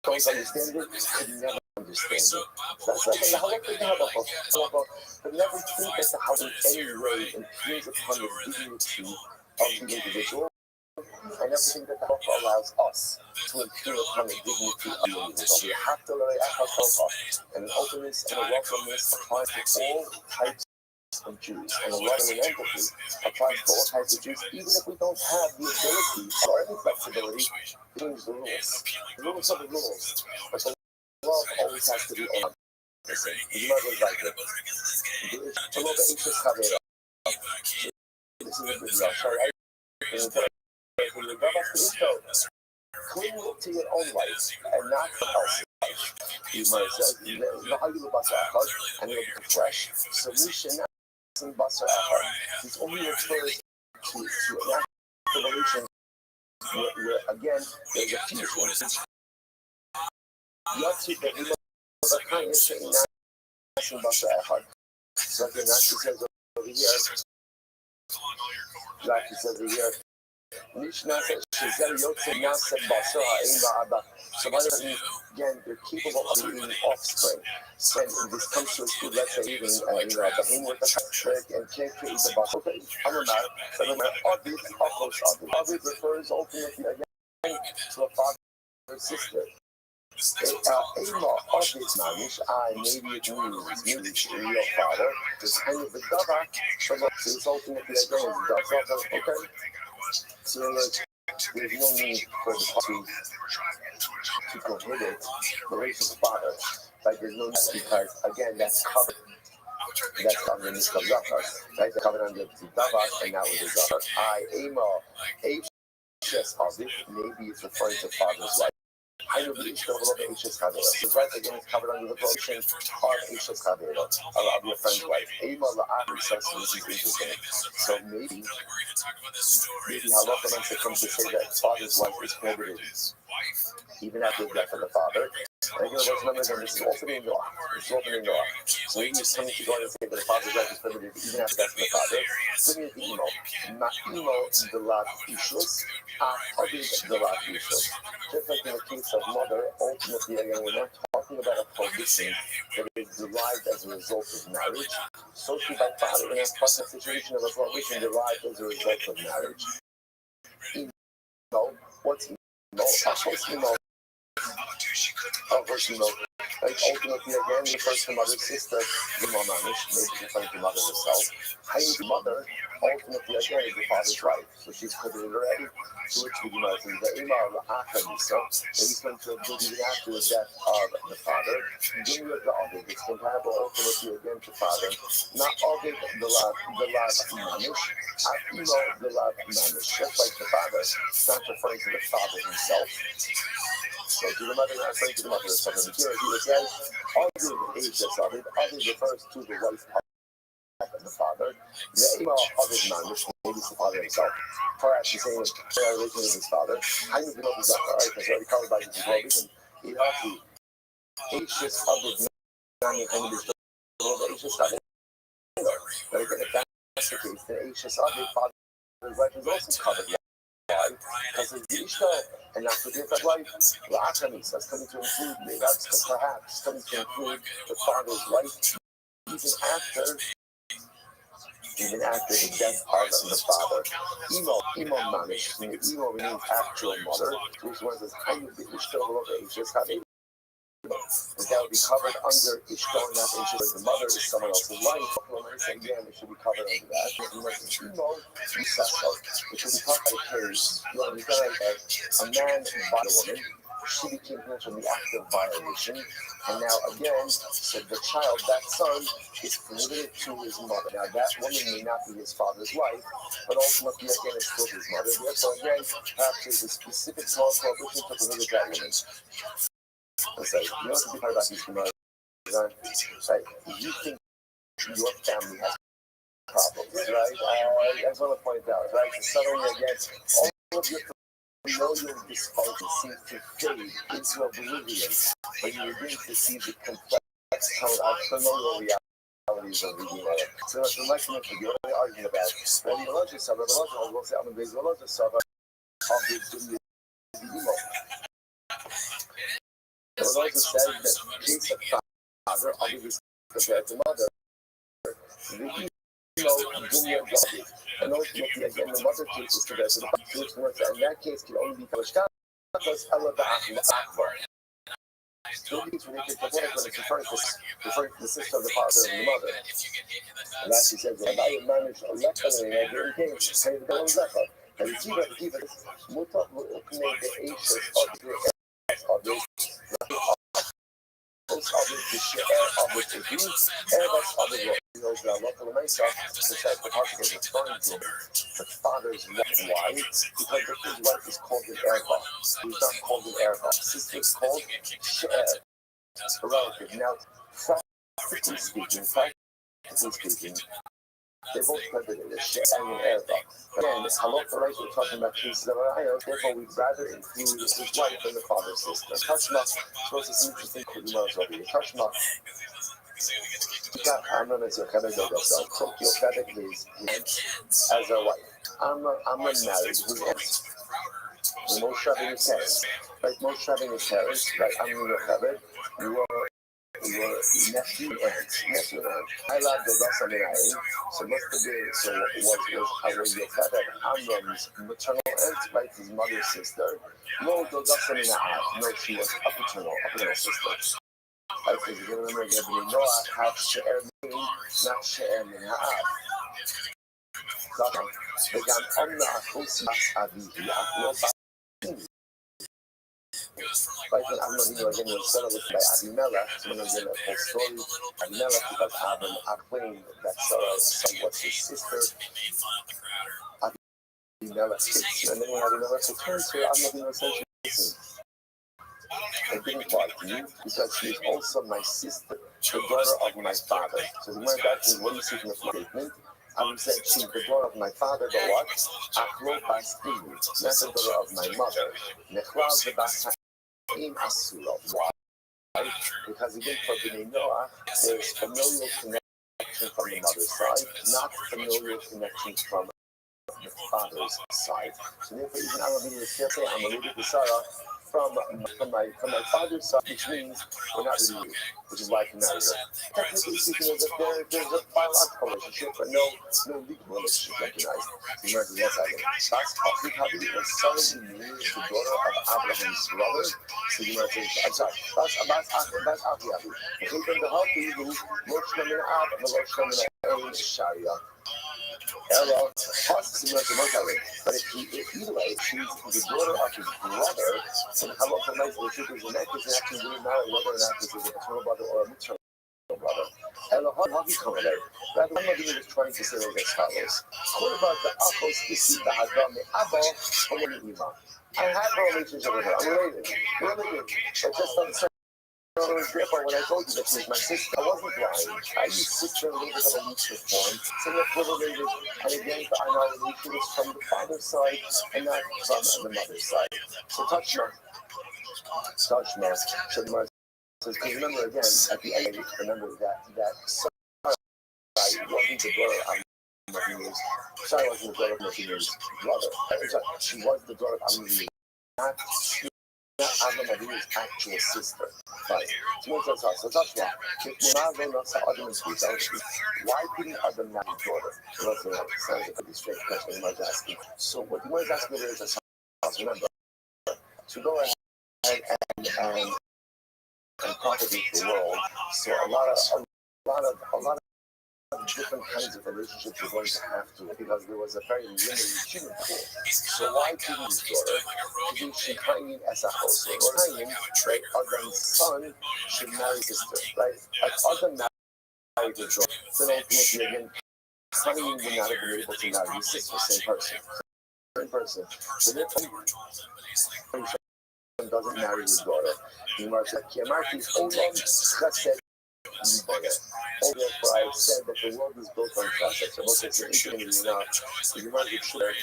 don't understand it could never understand it. That's like the halakha, but never think that the halakha in any way impedes upon the dignity of the individual, and everything that the halakha allows us to impede upon the dignity of the individual. We have to learn and an openness and a welcomeness applies to all types of Jews, and a lot of empathy applies to all types of Jews, even if we don't have the ability or any flexibility to change the rules. The rules are the rules, but the love always has to be on. This is a video. Cling to your own life and not to else's life. You might say, and it'll be fresh. Solution and basar achar. He's only refers to an act of evolution where again, there's a fusion. Yatsi that we know the kindness in basar achar. So again, Rashi says over here, so again, they're capable of being offspring. And this comes to us, let's say, even behaving with the trick and can't create the bus. Okay, Ovid refers ultimately again to a father or sister. Ema Ovid Manish, maybe it means real father, is kind of the Dava, so it's ultimately again Dava, okay? So there's no need for the party to prohibit the racist father. Like there's no need because again that's covered. That's covered in the Zakar. Right? They're covered under the Dava and that was the Zakar. Ema H.S. Ovid, maybe it's referring to father's life. I know the issue of H's Chavera. So right again is covered under the prohibition of H's Chavera, of your friend's wife. Ema La'ach says this is interesting. So maybe Halacha wants to come to say that father's wife is prohibited even after the death of the father. And again, remember that this is also in law. It's also in law. So maybe it's coming to go and say that the father's wife is prohibited even after the death of the father. So maybe Emo. Ma'imo the Lav Ishus, Avid the Lav Ishus. Just like in the case of mother, ultimately, again, we're not talking about a prohibition that is derived as a result of marriage. So too by father, we're not talking about a situation of a prohibition derived as a result of marriage. Emo, what's Emo? Like ultimately again refers to mother, sister, Emo Manish, maybe referring to mother herself. Hainu mother, ultimately again is the father's wife. So she's prohibited already. To which we might say the Ema La'achadisa, that he's going to include even after the death of the father. Dunya the Ovid, it's comparable ultimately again to father. Not Ovid the Lav Manish, Emo the Lav Manish. Just like the father, it's not referring to the father himself. So to the mother, not referring to the mother herself. And here he says, Ovid refers to the wife of the father. The Ema Ovid Manish, maybe it's the father himself. Perhaps he's saying that the relation of his father. I need to know the Zakar, right? Because already covered by this prohibition. Ilahi, H's Ovid Manish, and this H's Ovid. But again, if that's the case, then H's Ovid, father's wife, is also covered. Why? Because it's the Ishta, and not the different wife. La'achamis, that's coming to include, that's perhaps coming to include the father's wife, even after the death of the father. Emo Manish, Emo means actual mother, which was as kind of the Ishta of H's Ovid. That would be covered under Ishtar, not Ishtar. The mother is someone else's wife. Again, it should be covered under that. Emo, it should be talked about a case where we got a man by a woman. She became from the act of violation. And now again, so the child, that son, is committed to his mother. Now that woman may not be his father's wife, but ultimately again it's still his mother. Therefore again, perhaps there's a specific law prohibition to prohibit that woman. Let's say, you don't have to be part about these Right? You think your family has problems, right? I just want to point out, right? Suddenly again, all of your familial dysfunction seems to fade into oblivion when you begin to see the complex tone of familial realities of the DNA. So it's like what you're arguing about. Rabbi Rothschild will say, I'm going to of the emo. Rothschild says that case of father, obviously compared to mother, the dunya God. And ultimately, again, the mother case is compared to the father. In that case, can only be Kalashka because Allah Akbar. So these related to when it's referring to the sister of the father and the mother. And as he says, Rabbi managed a lecture and I didn't think it's kind of the one leper. And the Kiva is Muta Ukne the Aces of the the share of the Jews, Erebus of the knows that local myself says the heart is referring to the father's wife because his wife is called an Erebus. He's not called an Erebus. Sister is called share. A relative. Now, practically speaking, they both credited as share and an Erebus. Again, this halakha right we're talking about pieces of ayah, therefore we'd rather include his wife than the father's sister. Tashma, suppose it's interesting Tashma. I'm not as a Tokyo is as a wife. I'm not married. Who's else? Moshe Rabbeinu says, like Moshe Rabbeinu's parents, like I'm your Chabad, you were nephew and aunt. I love the Dasaminayim, so must have been, so I was your Chabad, Amram's maternal aunt, right, his mother's sister. No, the Dasaminayim, no, she was a paternal sister. I think you're going to remember that Noah had She'er Min, not She'er Min Ha'ad. וגם אומנה אחוס מס אביבי, אך לא באתי. Right, when Avraham again was settled by Abimelech, so when again the whole story, Abimelech, because Abram claimed that Sarah was his sister, Abimelech hates, and then when Abimelech returns to her, Avraham says, listen, I didn't like you because she is also my sister, the daughter of my father. So he went back to what do you see from the statement? I said she's the daughter of my father, the what? Achlo Bastini, not the daughter of my mother. Nechlal the Basaim Asura. Why? Because again, for Bnei Noah, there's familial connection from the mother's side, not familial connection from the father's side. So therefore, even Alavini is here saying, I'm alluded to Sarah from my father's side, which means we're not really related, which is why I can marry her. Technically speaking, there's a biological relationship, but no legal relationship recognized. The marriage is less island. That's Avi was Sarah the daughter of Abraham's brother. So the marriage is, I'm sorry, that's Avi. If we can help you, Moshe Min Ab, and Moshe Min Sharia. Hello, but if either way, she's the daughter of his brother, so how about the truth is in that case, it actually really matter whether or not this is a paternal brother or a maternal brother. Hello, how do you come there? Rather, I'm not even trying to say like as follows. What about the Achos Isi Bahadam Abba Ima? I have a relationship with her. I'm related. But just on the so therefore, when I told you that she's my sister, I wasn't lying. I used sister a little bit of a neutral form. So we're related. And again, our relation is from the father's side and not from the mother's side. So touch mark. Because remember again, at the end, remember that Sarah wasn't the daughter of Avimelech's. Sarah wasn't the daughter of Avimelech's brother. She was the daughter of Avimelech. Not Adam Avinu's actual sister. Right. So that's why. Why couldn't Adam marry his daughter? That's a pretty straight question you might ask me. So what you might ask me is a remember, to go ahead and propagate the world. So a lot of different kinds of relationships we're going to have to, because there was a very limited human pool. So why couldn't his daughter, couldn't she Kain as a house? Or Kain, right, Adam's son should marry his sister, right? If Adam married his daughter, then ultimately again, Kain would not have been able to marry his sister, same person. So therefore, doesn't marry his daughter. He marries Kiamarti Olam Chesed Therefore, I said that the world is built on chesed. So what's interesting enough is you might share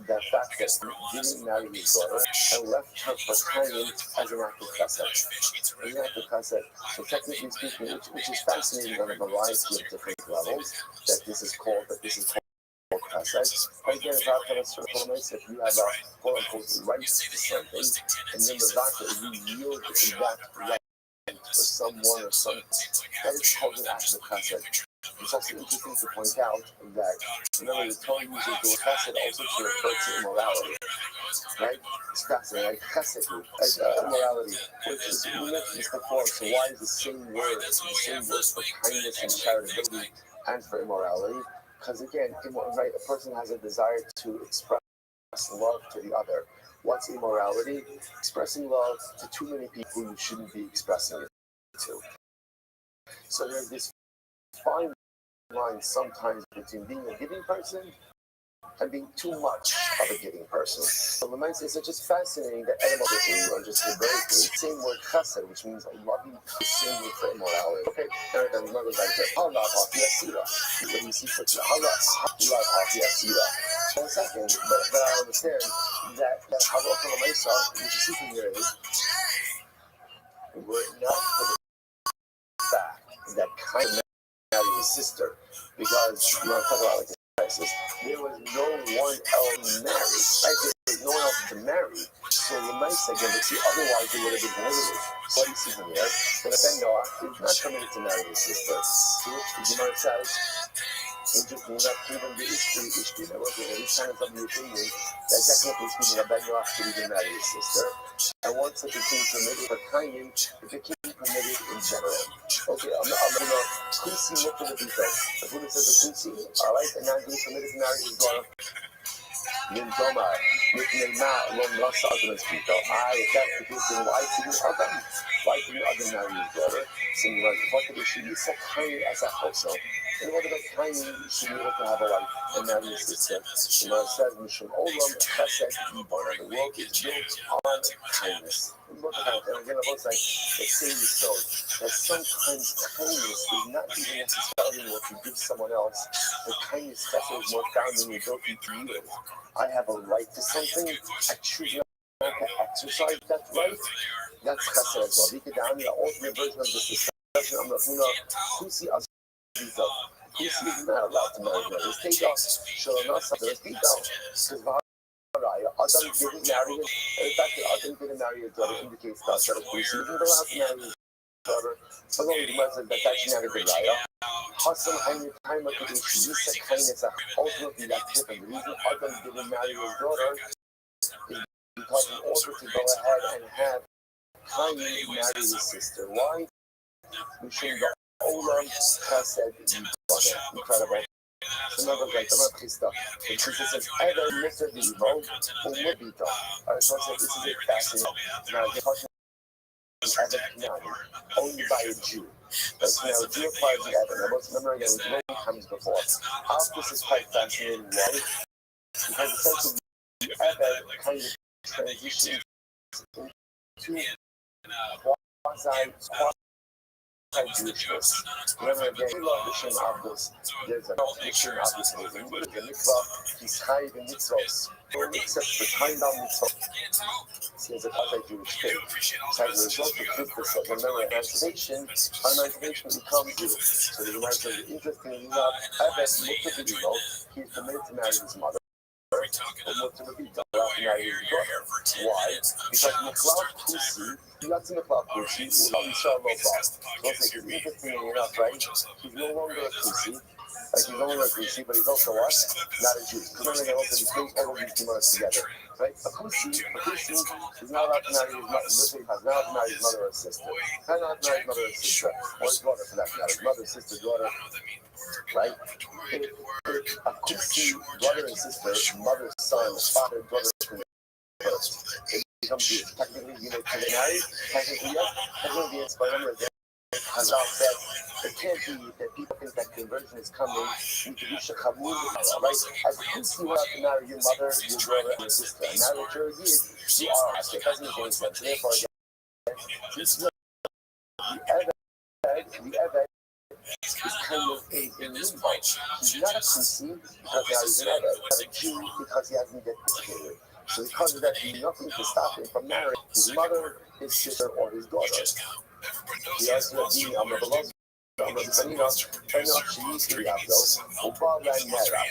the fact that he didn't marry his daughter and left her for Cain as an act of chesed. As an act of chesed. So technically speaking, which is fascinating on a variety of different levels, that this is called chesed. Again, if you have a quote unquote right to something, and then the doctor, you yield that right for someone or something, that is called an act of chesed. It's also interesting to point out that, remember, the Torah uses the word chesed also to refer to immorality, right? It's fascinating, like chesed, like immorality, which is mentioned before. So why is the same word for kindness and charitability and for immorality? Because again, right, a person has a desire to express love to the other. What's immorality? Expressing love to too many people you shouldn't be expressing it to. So there's this fine line sometimes between being a giving person and being too much of a giving person. So the mindset is just fascinating that etymologically or just hebraically, same word chesed, which means loving, the same word for immorality. Okay, and then another like that. When you see such a one second, but I understand that halacha l'maisa, which you see from here is, were not for the fact that kind of married his sister, because you want to talk about like crisis. There was no one else married. Like there was no one else to marry. So the mice again, but see, otherwise they would have been prohibited. So you see from here that Ben Noah is not permitted to marry his sister. To which the Gemara says, interesting enough, even the Ishti, there wasn't any kind of the opinion that technically speaking, Ben Noah should even marry his sister. And once it became permitted for Cain, it became permitted in general. Okay, I'm going to Kusi look for the details. The Buddha says a Kusi, alright, and now he's permitted to marry his daughter. Yintoma, Yitnema, Lom Lasa Adam Spito. If that's the case, then why didn't Adam? Why didn't Adam marry his daughter? Saying, right, what did she use a Cain as a also? And what about Cain should be able to have a wife and marry his sister? The Lord says, Mishum Olam Chesed Yibor. The world is built on kindness. And again, about like the same so that sometimes kindness is not even necessarily what you give someone else. The kindness special is more found in the ability to yield. I have a right to something. I choose not to exercise that right. That's chesed as well. The ultimate version of this discussion, I'm Rafuna, Kusi Azita. Kusi is not allowed to marry another. It's take off. Shalom, something. It's beat down. Because Adam didn't marry his, and in fact, Adam didn't marry his daughter indicates to us that Kusi isn't allowed to marry his daughter. So long as the Muslim that that's not a good raya. Hassan Hainu time of the issue, you said kindness, ultimately that's different. The reason Adam didn't marry his daughter is because in order to go ahead and have Cain marry his sister. Why? We should go Olam Chesed Yibana. Incredible. Another like the Rothschild. It says, Ever Mr. Vivo, Umubito. Alright, so this is a fascinating. Now, the question is Ever Knani, owned by a Jew. That's now a Jew acquired the Ever. Now, let's remember again, it was many times before. This is quite fascinating. Why? Because essentially, the Ever kind of transitions into quasi-Jewishness. Remember again, we love the Shem Abdus. There's a Shem Abdus. There's a mitzvah. He's chayiv in mitzvahs. Except for time down mitzvah. He has a quasi-Jewish faith. So as a result of this, remember emancipation, becomes Jewish. So the Gemara says, interestingly enough, Eves Mukhabidino, he's permitted to marry his mother. Why? Because McLeod Kusi, that's McLeod Kusi, interestingly enough, right? He's no longer a Kusi. Like he's no longer a Kusi, but he's also what? Not a Jew. Because remember, they also distinct all of these Gemaras together. Right? A Kusi is not allowed to marry his mother. Not allowed to marry his mother or sister. Not allowed to marry his mother or sister. Or his daughter, for that matter. Mother, sister, daughter. Right? A Kusi, brother and sister, mother, son, father, brother, it becomes Jewish. Technically, you know, can they marry? Technically, yes. Technically, yes. But remember, Hazal said, it can't be that people think that conversion is coming. You need to do shachamud, right? As a Kusi, you have to marry your mother, your brother, and your sister. And now that you're a Yid, you are a It doesn't make any sense. Therefore, again, this is the Eved is kind of in limbo. He's not a Pussy because now he's an Eved, he's a Jew because he hasn't yet educated. So because of that, there's nothing to stop him from marrying his mother, his sister, or his daughter. He has to be a Mabaloz. Benno Shinichi Yabdo, Obal and Nera.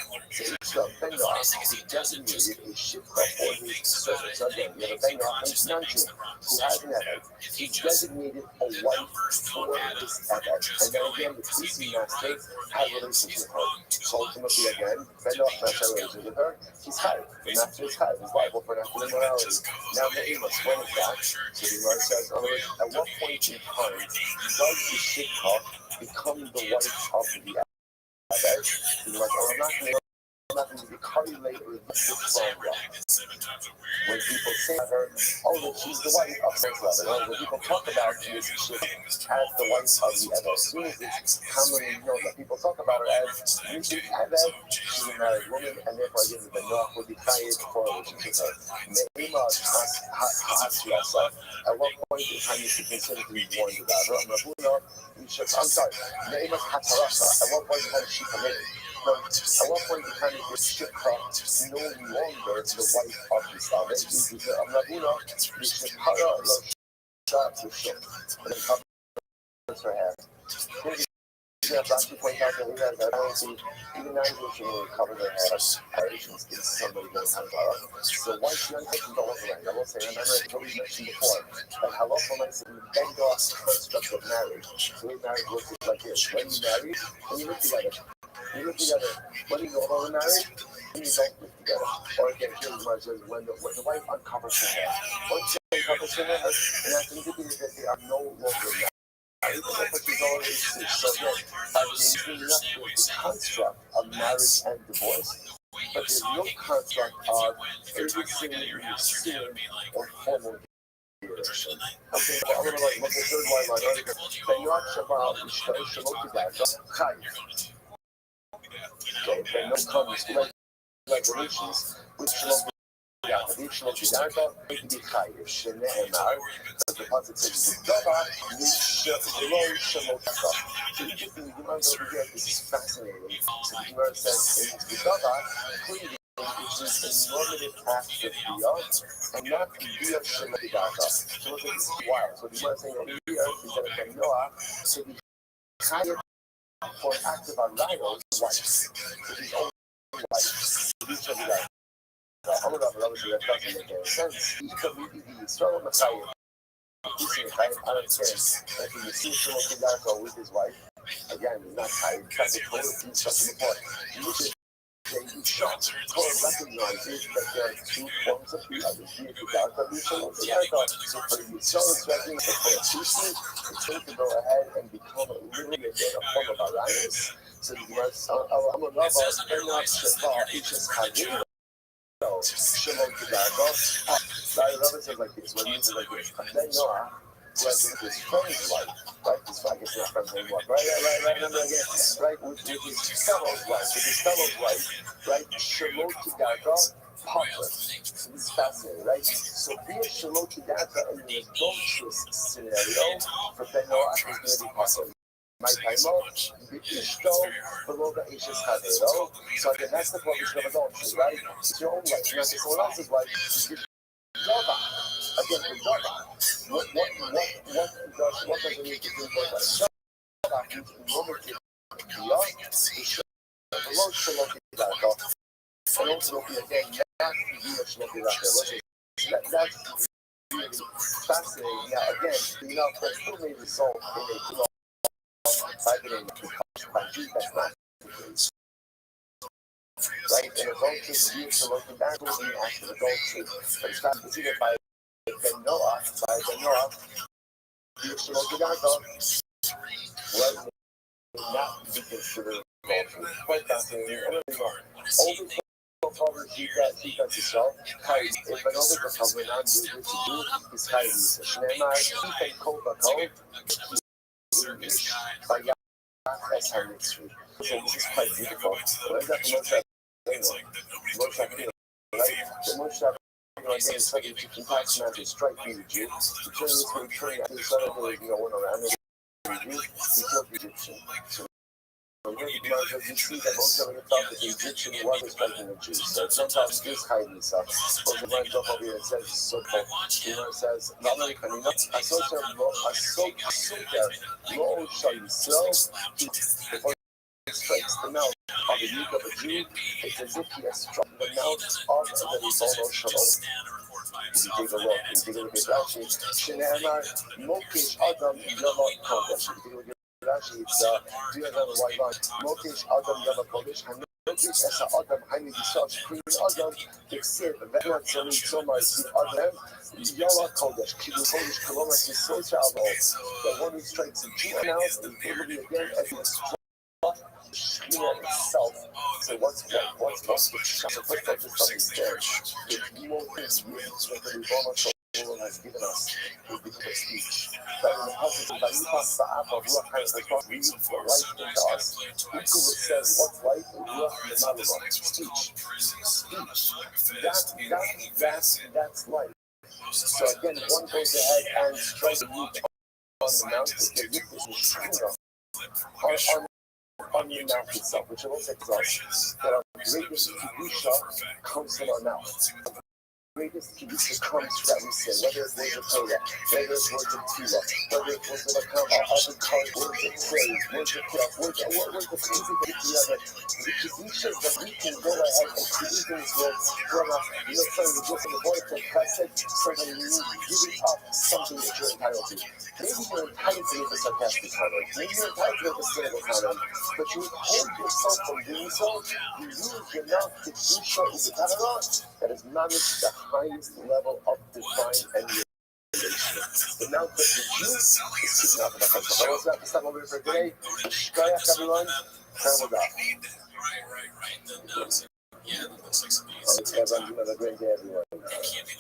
So Benno is designated a shifra for his servants. So again, you have a Benno who's non-Jew, who has an Eved. He designated a wife for this Eved. And then again, the priestly master had a relationship with her. So ultimately again, Benno has a relationship with her. He's Chayiv. The master is Chayiv. He's liable for natural immorality. Now the Amos, when is that? So the Gemara says, in other words, at what point in time does the shikha become the wife of the Eved? He's like, oh, I'm not going to be correlated with this wrong. When people say to her, oh, that she's the wife of the Eved, when people talk about this chick as the wife of the Eved, as soon as it's commonly known that people talk about her as Mrs. Eved, she's a married woman, and therefore I guess the Noach would be tired for a relationship with her. Ne'ima asks yourself, at what point in time is she considered to be warned about her? I'm sorry, Ne'ima's hatarasa, at what point in time is she committed? At what point in time is this shikha no longer the wife of the salvation? Amravuna, the shikara loves the ship, and then covers her head. Rashi points out that we have that even non-Jewish women cover their head is somebody that has a so why should young person don't look around? I will say, remember what we mentioned before, that halacha makes it bend off the construct of marriage. So we marriage looks like this. When you marry, when you live together, when you go over marriage, when you don't live together. Or again, here's what it says, when the wife uncovers her hair. Once she uncovers her hair, and that's indicative that they are no longer married. So again, the construct of marriage and divorce, but there's no construct of everything you sin or formal relation. Okay, I'm going to look at the third line on it. Benot Shabbat Ishtar Shalot Tidat Chayiv. Okay, Benot comes to regulations which Shalot Tidat. Shalot Tidat may be Chayiv. Shene'emar, as the Pasuk says, Dava Nishlo Shalot Tidat. So you just think, you might over here, this is fascinating. So the Gemara says, in Dava, clearly, which is a normative act of biyah, and not biyah shemadidata. So look at this wild. So the Gemara is saying over here is that a Noah to be chayav for an act of arayos wife. So his own wife. This is what I'm going to love that doesn't make any sense. He could be the Yisrael Messiah. He's a chayav, I understand. If he receives shemadidata with his wife, again, he's not chayav. That's a total piece of the report. Torah recognizes that there are two forms of biyah. So for the Yisrael, it's recognized that for a Tusi, it's going to go ahead and become literally a form of arayos. So the Gemara says, I'm a lover, Benot Shabbat, it's just Hagir. Shalom Tidat. Rabbi says like this, when he says like this, and then Noah, who has his friend's wife, right? I guess not friend's anymore. Right, remember again, right? With his fellow's wife, right? Shalom Tidat, public. So this is fascinating, right? So be a Shalom Tidat in an adulterous scenario for Ben Noah is going to be possible. My time the Ishto below the Ishes Hadero. So again, that's the prohibition of adultery, right? It's your own wife, not someone else's wife. Dava. Again, the Dava. What does it mean to do Dava? Dava means normative biyah. Below Shalom Tidat. And also, again, not be a Shalom Tidat. That's really fascinating. Now, again, that still may result in a targeting by Jews, that's not the case. Right? And adultery is to look back to the act of adultery. But it's not considered by Ben Noah, the Shemotidata, right? Will not be considered adultery. Quite fascinating. Only covers she does herself. If another becomes a non-Jew, which to do is Chayiv. Shneimar, Keep Kol Bakol, that's how it's true. So this is quite beautiful. What is that Moshe? Moshe, right? The Moshe, again, it's like if you can tax man to strike me, the Jew. You turn this way, turn that, there's suddenly, went around it. killed the Egyptian. So when you see that most of the thought that the Egyptian was striking the Jews. So sometimes this hiding stuff. But the man up over here and says, so says, I saw Lo shall Yisrael, before he strikes the mouth of the youth of a Jew, it's as if he has struck the mouth of the Ribono Shalom. If you take a look, if you take a look at Rashi, Shenamar, Mokish Adam Yama Kodesh. If you take a look at Rashi, it's do you have a white line? Mokish Adam Yama Kodesh, Hanokish Esa Adam, Hani Bisach, Queen Adam, Tixiv, Venat Sami Somar, Sid Adam, Yama Kodesh, Kidu Kodesh, Kilomas, Socha Avo. The one who strikes a Jew now is able to be again as he struck Shekhinah itself. So what's the first part of something there? The more things that the Ribono has given us is the speech. But in the passage of Vayipach Ba'av of Ruach HaKodesh reads the life into us. Equal says what's life in Ruach L'Malama. Speech. That's life. So again, one goes ahead and strikes the youth on the mountain. The youth is Shekhinah on the mouth itself, which also tells us that our greatest kedusha comes from our mouth. Greatest kedusha comes from that we say, whether it's words of Torah, whether it's words of tefillah, whether it's words of akama, other kinds, words of praise, words of prayer, words of anything that we have. The kedusha that we can go ahead and create in this world from us. You know, something that goes from the voice of chesed, something you need giving up something that you're entitled to. Maybe you're entitled to make a sarcastic comment. Maybe you're entitled to make a cynical comment. But you hold yourself from doing so. You use your mouth to do so in the Torah that is managed the highest level of divine and the mouth of the Jew is keeping up with the Chazal. I was about to stop over here for today. Shkayach, everyone. Terrible God. Yeah, that looks like something. Have a great day, everyone. It can't be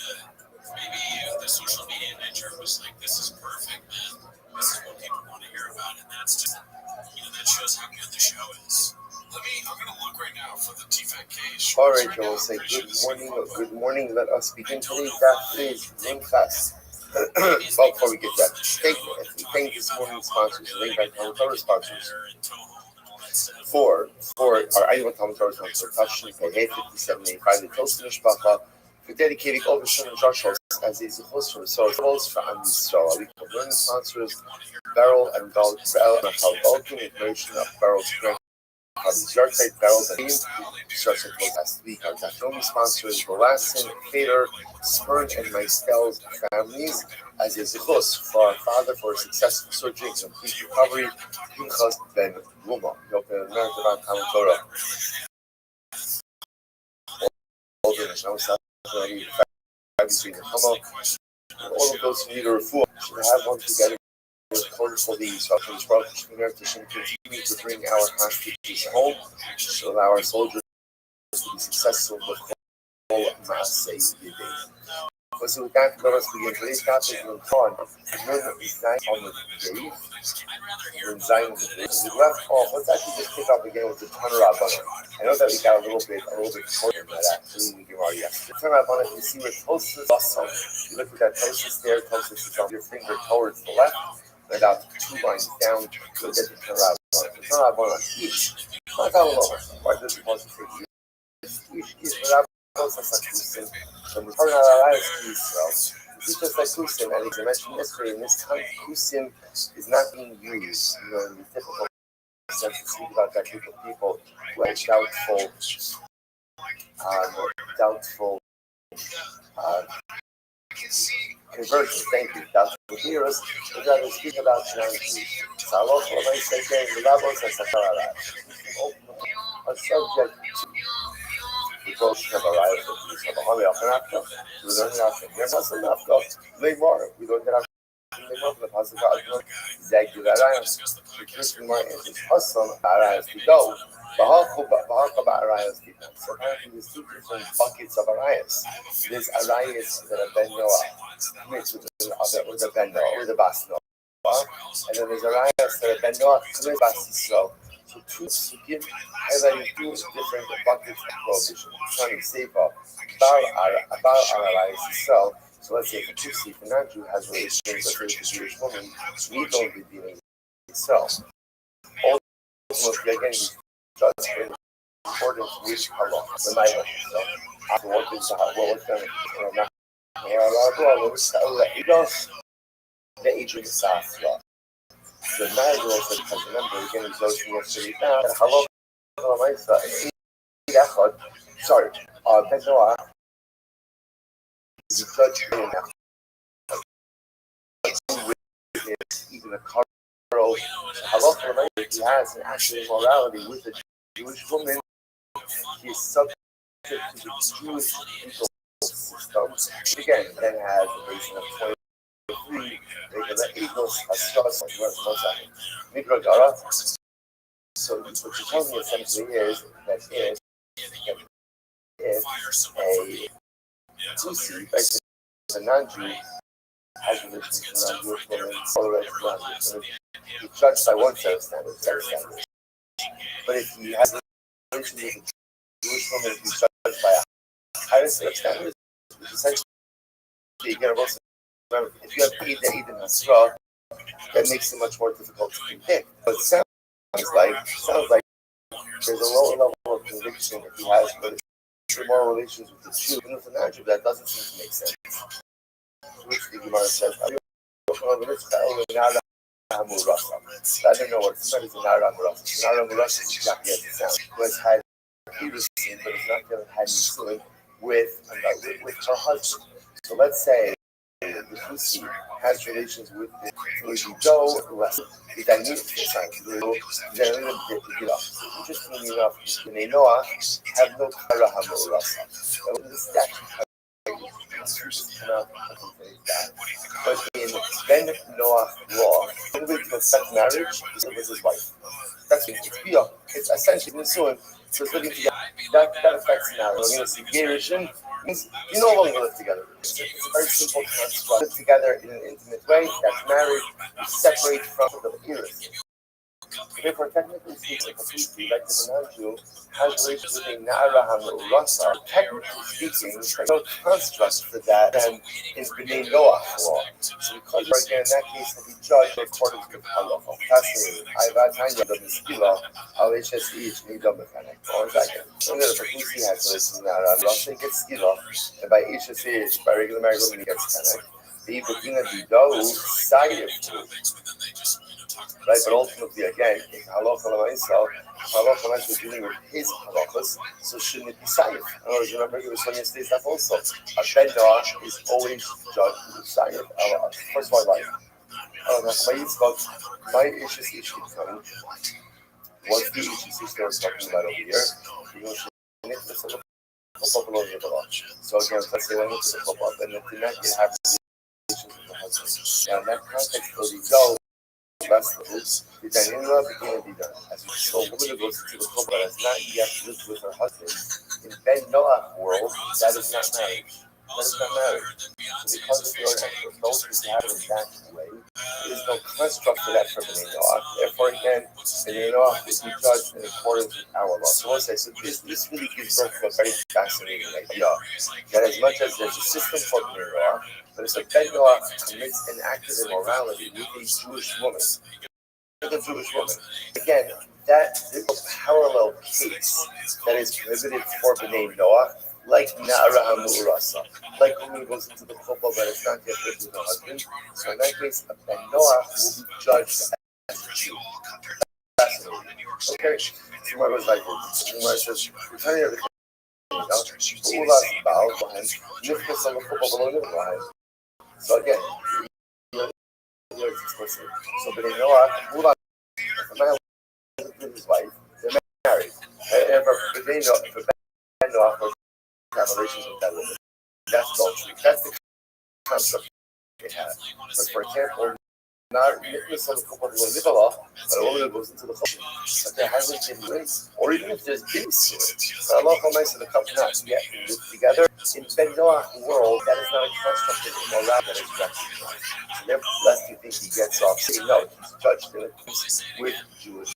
maybe the social media nature was like, this is perfect, man. This is what people want to hear about, and that's just, that shows how good the show is. I'm going to look right now for the TFAK. All right, Joel, say good morning. Good morning. Let us begin today's room class. Well, before we get that, thank this morning's sponsors, link by Torah sponsors. For our annual Talmud Torah sponsor, Tashin Pei 5785, the Toast Mishpacha, for dedicating over Shon and Rothschild as a host for Resources for Am Yisrael. We have learning sponsors, Barrel and Balkan, information of Barrel's grant. Zartite Barrels and Team, starts last week. Our Dachnomi sponsors, Belasin, Fader, Spurn, and Meistell's families as a zichus for our father for a successful surgery and complete recovery. Pinchas Ben Luma. We open an American Talmud Torah. All of those who need a refuah should have one together. For the instructions from to continue to bring our hostages home to allow our soldiers to be successful with whole mass safety. So with that, let us begin today's topic on on the day. We left off. Let's actually just pick up again with the Tanur Rabbanan. I know that we got a little bit shorter than that actually. We give our yes. The Tanur Rabbanan, you see where Tosfos also. You look at that Tosfos there. Tosfos is on your finger towards the left. About 2 lines down to get the Tanur Rabbanan. The Tanur Rabbanan is not that long. Why does it want to take you? From the Torah Israel. This is just like Kusim, and as I mentioned yesterday, in this time, Kusim is not being used, in the typical sense to speak about that group of people who are doubtful conversion. Thank you, doubtful hearers. We'd rather speak about Jews. Saloch, what I say there, the Rabbos and Sakara, are subject to the devotion of our eyes of peace. We don't have more. We don't have the positive Zagurayas. The Christian mind is awesome. Arayas to go. So apparently there's 2 different buckets of Arayas. There's Arayas that are Ben Noah, mixed with the Ben Noah, with the Bas Noah. And then there's Arayas that are Ben Noah, with Bas Yisrael. So 2 sugim highlighting 2 different buckets of prohibition. Trying to save about Arayas Yisrael. So let's say if a Jew, if a non-Jew has relations with a Jewish woman, we don't be dealing So, ultimately, again, he's judged in accordance with Allah, the Bible. So, after what is what was done, the age of the South. The Bible also, because remember, again, he's also yesterday now, and Allah, sorry, Ben Noah is a judge in even a Carl halacha, he has an actual morality with a Jewish woman. He is subject to the Jewish legal system. Again, then has a basin of 23. They can let eagles as trust on one second. Mikrogara. So what you're telling me essentially is that if a Tutsi, basically a non-Jew, has relations with non-Jewish women, all the rest of non-Jewish women, he's judged by one set of standards, But if he has relations with a Jewish woman, he's judged by a higher set of standards, which essentially, again, also, if you have Eid that Eid and Hasra, that makes it much more difficult to predict. But it sounds like there's a lower level of conviction that he has, but more relations with the Jew and with the non-Jew, that doesn't seem to make sense. Which the Gemara says, I don't know what it's is. Nara Murasa. Nara Murasa is exactly as it sounds. Who has had Peterson, but is not going to have Yisuin with her husband. So let's say the Tutsi has relations with the less. Then need to sign then get off. So interestingly enough, the Noah have no Kara Hamurasa. This is actually but in Ben Noah law, in order to affect marriage, it was his wife. That's it. It's essentially Nisuin. So it's living together. That affects marriage. We're going to see Gerushin means you no longer live together. It's a very simple construct. Live together in an intimate way. That's marriage. You separate from the Iris. Therefore, technically speaking, completely, like the non-Jew has relations with a Na'ara Hamurasa. Technically speaking, there's no construct for that than in B'nai Noah law. So because again, in that case, will be judged according to the halacha. Fascinating. I've had the Miskila, HSE, Nidom mechanic. Or second. So that if a Kusi has relations with Na'ara Hamurasa, he gets skila, and by HSE, by regular married women, he gets kanek. The Ibukina Dido, side of right, but ultimately, again, in halacha l'ma'isal, halacha is dealing with his halachas, so shouldn't it be sayyid? In other words, remember, he was on yesterday's stuff also. A ben noah is always judged with sayyid. First of all, life. My issue is coming. What's the issue story talking about over here? So again, let's say when it's a pop-up, and then tonight you have relations with the husband. Now, in that context, where we go, the Daniela began to be done. As we saw, a woman goes to the couple that has not yet lived with her husband. In Ben Noah world, that is not marriage. That is not marriage. So because of your those who have it in that way, there is no construct for that for Ben Noah. Therefore, again, Ben Noah is be judged in accordance with our law. So we'll say, so this really gives birth to a very fascinating idea that as much as there's a system for Ben Noah, but if a Ben Noah commits an act of immorality with a Jewish woman, again, that is a parallel case that is prohibited for B'nai Noah, like Na'ara Hamurasa, like when he goes into the couple but it's not yet lived with her husband. So in that case, a Ben Noah will be judged as a Jew. Okay, so what was like this? Says, returning to the so again, so B'nai Noah, if a man lives with his wife, they're married. And for Ben Noah, have relations with that woman. That's adultery. That's the concept they have. But for example, not witness on the couple of Nivala, but a woman who goes into the couple, but there hasn't been race, or even if there's been sin. But Allah Almighty, the couple not yet live together. In Ben Noah world, that is not a construct of immorality that is recognized. So therefore, lest you think he gets off saying no, he's judged in accordance with Jewish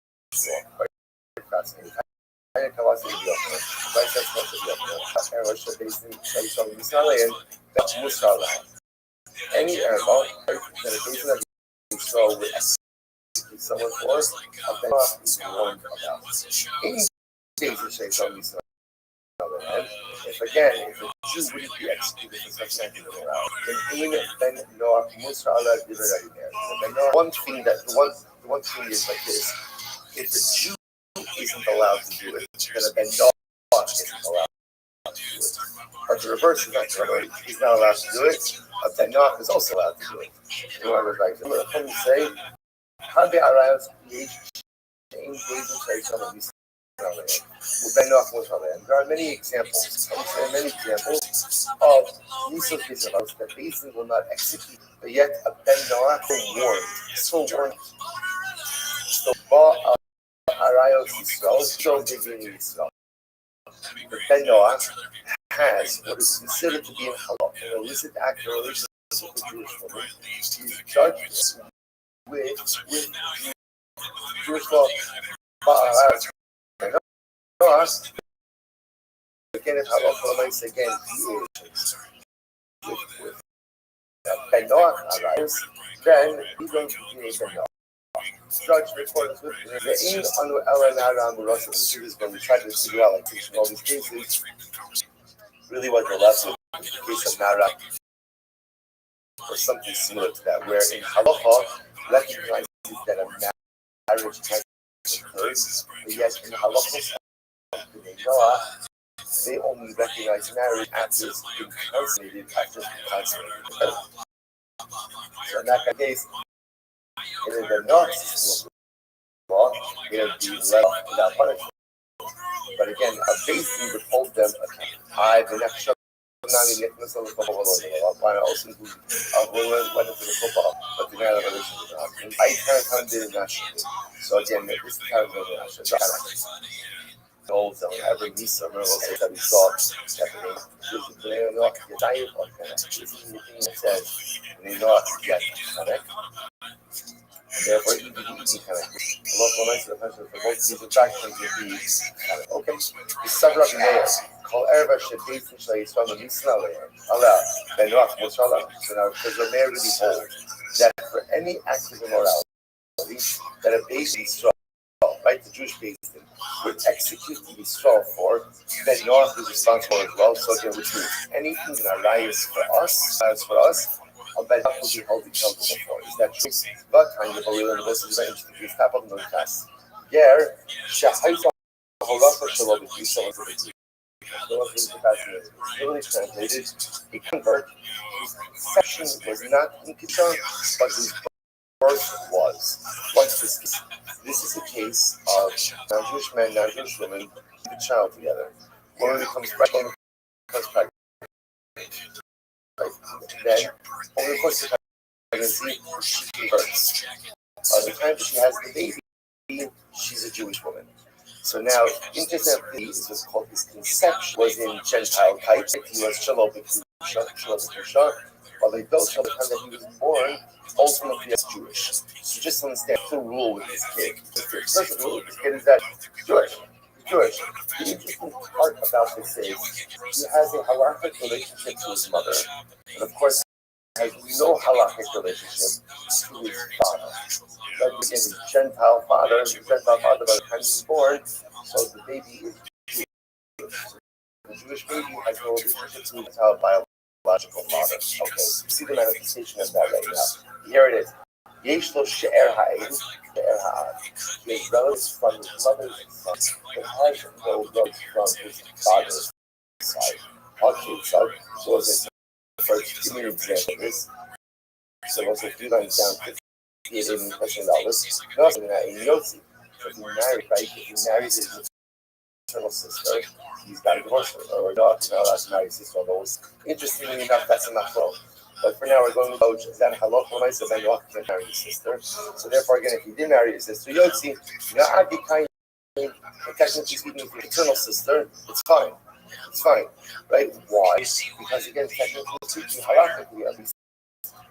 law. Quite fascinating. Any animal that is based on someone for, a Ben is warned about. Any days to say something to another hand. If a Jew wouldn't be executed for such an act of morality, then Ein Ben Noah Musa Allah Divrei Ben Noah. The one thing is like this: if the Jew isn't allowed to do it, then a Ben Noah isn't allowed to do it. But the reverse is not true. He's not allowed to do it. A Ben Noah is also allowed to do it. You know what I was like? Let me say, how the Arayos change ways of say some of these. There are many examples. Of Yusuf Israel that Basin will not execute, but yet a Ben Noah so warned. So Ba Arayos Yisrael, so beginning Yisrael. The Ben Noah has what is considered to be in halal, an illicit act or relationship with the Jewish woman. He's judged with Jewish law. Ba Arayos. Again, if halal again, with Ben Noah arrives, then he's going to be a Ben Noah. Judge in accordance with the aim on Elanara and Rothschild, the Jews, when we try to figure out, like, teaching all these cases, really what they're left with is the case of Nara, or something similar to that, where in halacha, recognizes that a marriage has occurred, but yet in halacha, they only recognize marriage after it's been consummated, after it's been consummated. So in that case, in the non-system of law, they would be left without punishment. But again, a basin would hold them accountable. The next show, also include women went into the football, but did not have a relationship with husband. I can't did not. So again, this is kind of the old zone. Every Nisa, remember also that we saw happening. They know to get diet on that. This is the thing that says, they know to get connect. And therefore, even kind of local nice attention for both these attractions would be okay. The Sabra Mayor, call Erva Shadis and Shay from the Nisna layer. Allah, Ben Rock, Mosala. So now, because the mayor really hold that for any act of immorality, that a baby straw, right, the Jewish baby would execute the straw for, Ben Noah is responsible as well. So again, which means anything in our lives for us, as for us, I'll bet that would be held accountable for. Is that true? But kind of a little bit is very interesting. This type of non-class. There, Shahaysa Holafa Shalom is someone for the literally translated, a convert whose conception was not in Kishan, but his birth was. What's this case? This is a case of non-Jewish men, non-Jewish women, with a child together. Woman becomes pregnant. Right? Then, over the course of pregnancy, she births. By the time she has the baby, she's a Jewish woman. So now, intercepted is what's called his conception was in Gentile type. He was Shalom B'Kusha, while they built from the time that he was born, ultimately as Jewish. So just understand the rule with this kid. The first rule with this kid is that Jewish. Jewish. The interesting part about this is he has a halakhic relationship to his mother, and of course has no halakhic relationship to his father. Like again, his Gentile father, by the time he's born, so the baby is Jewish. The Jewish baby has no relationship to his biological father. Okay, see the manifestation of that right now. Here it is. Yesh lo she'er ha'ed, she'er ha'ad. He has relatives from his mother's son, but has no relatives from his father's side. Okay, so as I first give me an example of this. So once I 3 lines down, $58 million. Nothing that in Yotzi. If he married, right? If he marries his maternal sister, he's got to divorce her, or not. He's not allowed to marry his sister. Although, interestingly enough, that's a machlo. But for now, we're going to go is that halach when I said Ben Yoach can marry his sister. So therefore, again, if he did marry his sister, Yotzi, I'd be kind of technically speaking, with your paternal sister, it's fine. It's fine, right? Why? Because again, technically speaking, halachically, at least,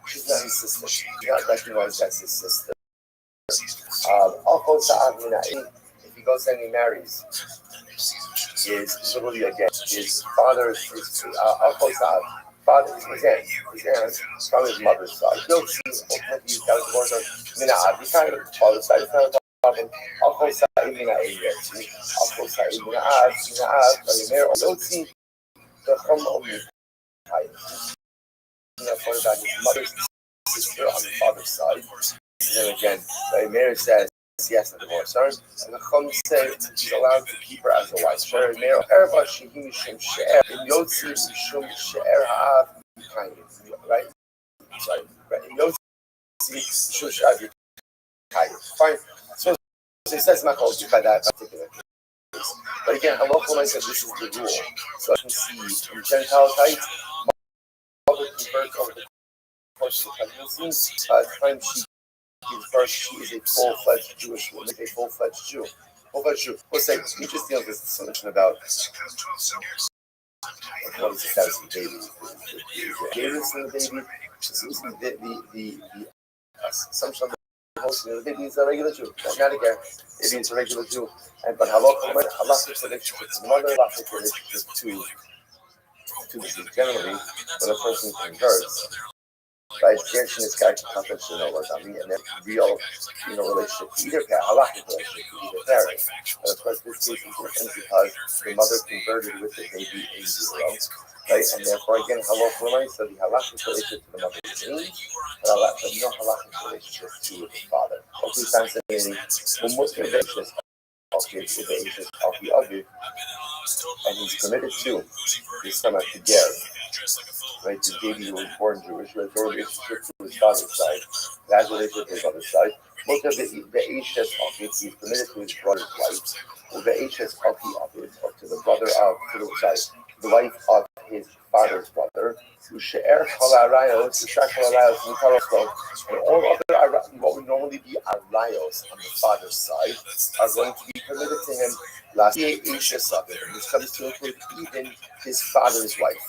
she's not his sister. She's not recognized as his sister. If he goes and he marries, is literally again his father is father, his aunt, from his mother's side. Yotzi, ultimately, he's got a divorce on Mina Abdi, father's side, it's not a problem. Alko Sa'id Mina Yotzi, Alko Sa'id Mina Ab, Yotzi, the Chum of Mikai. Talking about his mother's sister on the father's side. And then again, Meir says he has to divorce her, and the Chum said he's allowed to keep her as a wife. Sher Meir Erva Shehi Mishum She'er in Yotzi Mishum She'er Ha'av Kayim. Right? Sorry. Right. In Yotzi Mishum She'er Kayim. Fine. So it says not called by that particular case. But again, Halacha said this is the rule. So I can see in Gentile type, mother converts over the course of the pregnancy. By the time she gives birth, she is a full-fledged Jewish woman, a full-fledged Jew. Full-fledged Jew. We'll say, interesting on this solution about what is the status of the baby. The gayness in the baby, the assumption of the baby is a regular Jew, not a gay. Baby is a regular Jew. But halachic relationship to the mother, halachic relationship to the Jew. Generally, when a person converts, right, Gershon is got confidence and then real, relationship to either parent, halachic relationship to either parent. But of course, this case is different because the mother converted with the baby in utero, right? And therefore, again, halachic, so the halachic relationship to the mother remains, but no halachic relationship to the father. Okay, fascinating. Okay, so the age of the other, and he's committed to this time to give. Right, the baby who was born Jewish, who has no relationship to his father's side, has a relationship to his mother's side. Most of the Ashes of it, he's committed to his brother's wife, or the Ashes of it, or to the brother of, the wife of his father's brother, who she'er halarayos, and all other what would normally be arayos on the father's side are going to be permitted to him. Last Ashes of it, this comes to include even his father's wife.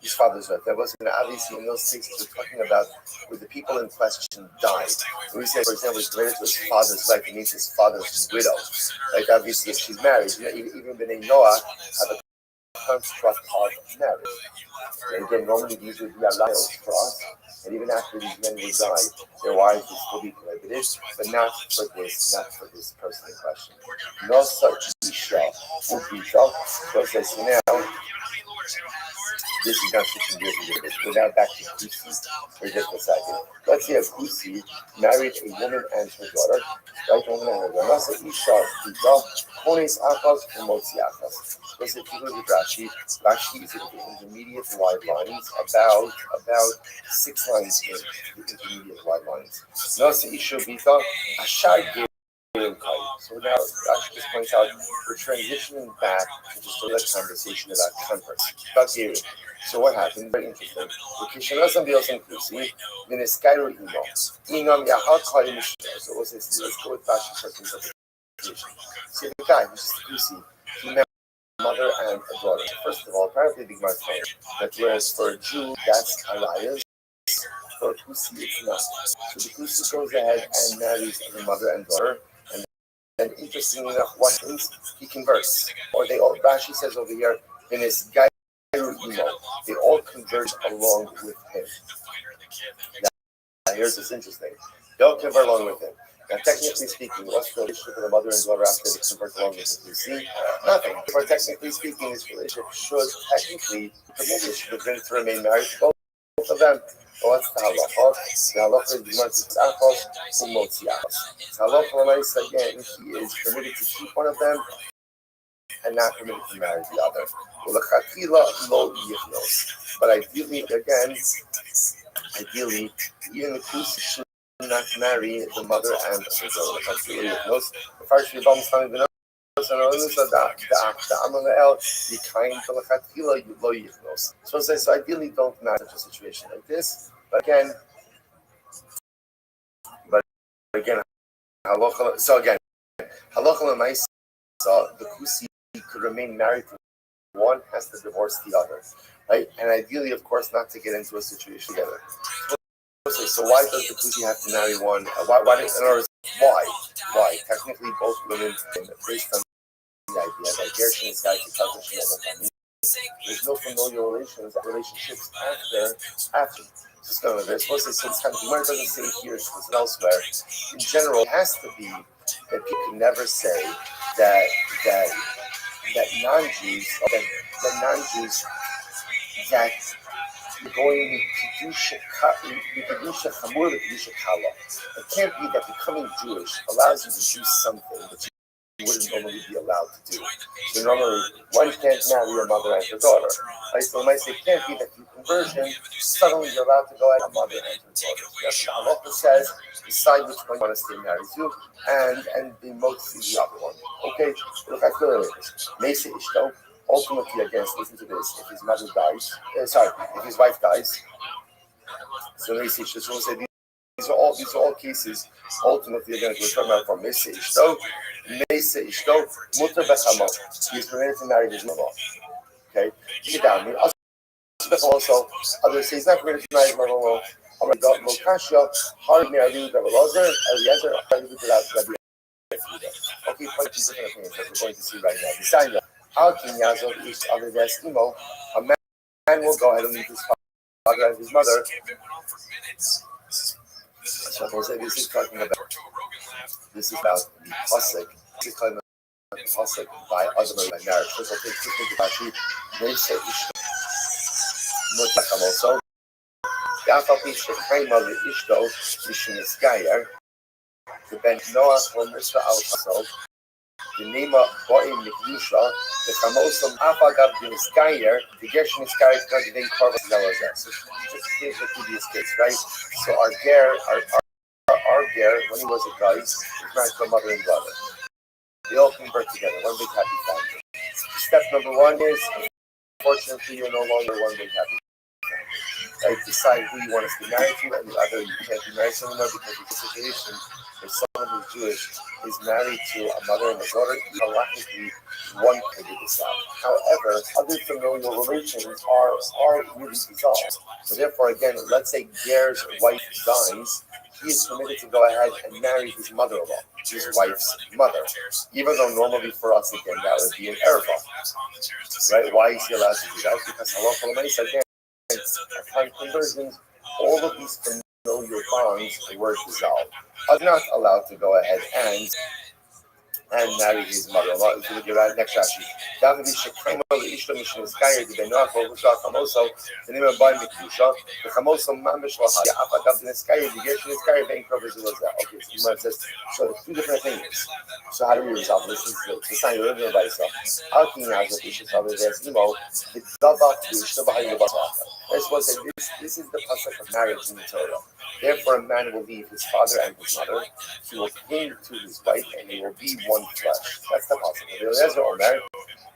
His father's wife. That wasn't obviously in those cases we're talking about where the people in question died. When we say, for example, he's married to his father's wife, it means his father's widow. Like obviously, if she's married, even B'nai Noah have a construct of marriage. And again, normally these would be alliance for us. And even after these men would die, their wives would still be prohibited, but not for this person in question. No such isha would be so. So it says now. This is not switching gears a little bit. We're now back to Kusi for just a second. Let's say a Kusi married a woman and her daughter. Right, woman and her daughter. Let's say Isha, Kones Achas, and Motzi Achas. Let's say if you look at Rashi, Rashi is in the intermediate wide lines, about 6 lines in the intermediate wide lines. Let's say Isha Bita, Ashar. So now, Rashi just points out, we're transitioning back to just a little conversation about converts, about Gary. So what happened? Very interesting. So let's go with Rashi's interpretation. See, the guy, which is Kusi, he met a mother and a daughter. First of all, apparently the Gemara tells that whereas for a Jew, that's Elias, for a Kusi, it's not. So the Kusi goes ahead and marries the mother and daughter. And interestingly enough, what happens? He converts. Or they all, Rashi says over here, in his guy, they all convert along with him. Now, here's what's interesting. They all convert along with him. Now, technically speaking, what's the relationship with the mother and daughter after they convert along with him? You see? Nothing. For technically speaking, this relationship should technically should have been to remain married to both of them. Well, what's the halacha? The halacha is Motzi Achos and Motzi Achos. The halacha, again, he is permitted to keep one of them and not permitted to marry the other. But ideally, even the Kusi should not marry the mother and the daughter. The first so ideally don't marry such a situation like this. But again, halacha. So again, halacha l'maisa, the Kusi could remain married to one, has to divorce the other, right? And ideally, of course, not to get into a situation together. So why does the Kusi have to marry one? Why? In other words, why? Technically, both women, based on the idea that Gershon is guy to There's no familial relationships after. Just go with this. Supposed to say sometimes the word doesn't say it here, it's elsewhere. In general, it has to be that you can never say that non-Jews that you're going to do Kedusha Chamur to Kedusha Kala. It can't be that becoming Jewish allows you to do something that you wouldn't normally be allowed to do. So normally, one can't marry your mother and her daughter. Right? So might say it can't be that through conversion, suddenly you're allowed to go at a mother and her daughter. Yes, the halacha says, decide which one you want to stay married to, and the most the other one. Okay? Look at the Mesa Ishto. Ultimately, again, listen to this. If his mother dies, if his wife dies, so Mesa Ishto. So we'll say these are all cases. Ultimately, again, we're talking about from Mesa Ishto, Mutter Bechamot. He is permitted to marry his mother. Okay, get down. Also, others say he's not permitted to marry his mother. Okay, quite a few different opinions that we're going to see right now. Besides, how can Yazov each other there's emo? A man will go ahead and leave his father and his mother. So I will say this is talking about the pasuk. This is talking about the pasuk by other by marriage. First, I'll take Rashi. They say Mutakam also. Yafapi Shekhaima the Ishto Mishiniskayer. The Ben Noah from Mr. Al-Fasol. The name of Boim Mikdusha, the Chamosam Afagab Diniskayer, the Gershon Iskayer is going to be covered in Elazar. So just here's the previous case, right? So our Ger, when he was a guy, was married to a mother and brother. They all convert together, one big happy family. Step number one is, unfortunately, you're no longer one big happy family. Right? Decide who you want to be married to, and the other you can't be married to anymore because of the situation. If someone who's Jewish is married to a mother and a daughter, halachically one could do this out. However, other familial relations are really dissolved. So therefore, again, let's say Ger's wife dies, he is permitted to go ahead and marry his mother-in-law, his wife's mother. Even though normally for us, again, that would be an erva. Right? Why is he allowed to do that? Because halacha again, upon conversions, all of these familial bonds were dissolved. Are not allowed to go ahead and marry his mother-in-law. If you look at next Rashi, David Shekhaima the Ishto Mishniskayer the Benoach Vosha Chamoso the name of Boy Mikdusha the Chamoso Mamish Lahaya Afagab Niskayer the Gershon Iskayer Bein Covers the Loza. Okay, so you says so two different things. So how do we resolve this? This is the sign of the Raisa. How can you have the Ishto Saber there's Imo the Davat the Ishto Bahai the Basata. I suppose that this is the pasuk of marriage in the Torah. Therefore, a man will leave his father and his mother. He will cling to his wife, and they will be one flesh. That's the pasuk. Eliezer or married.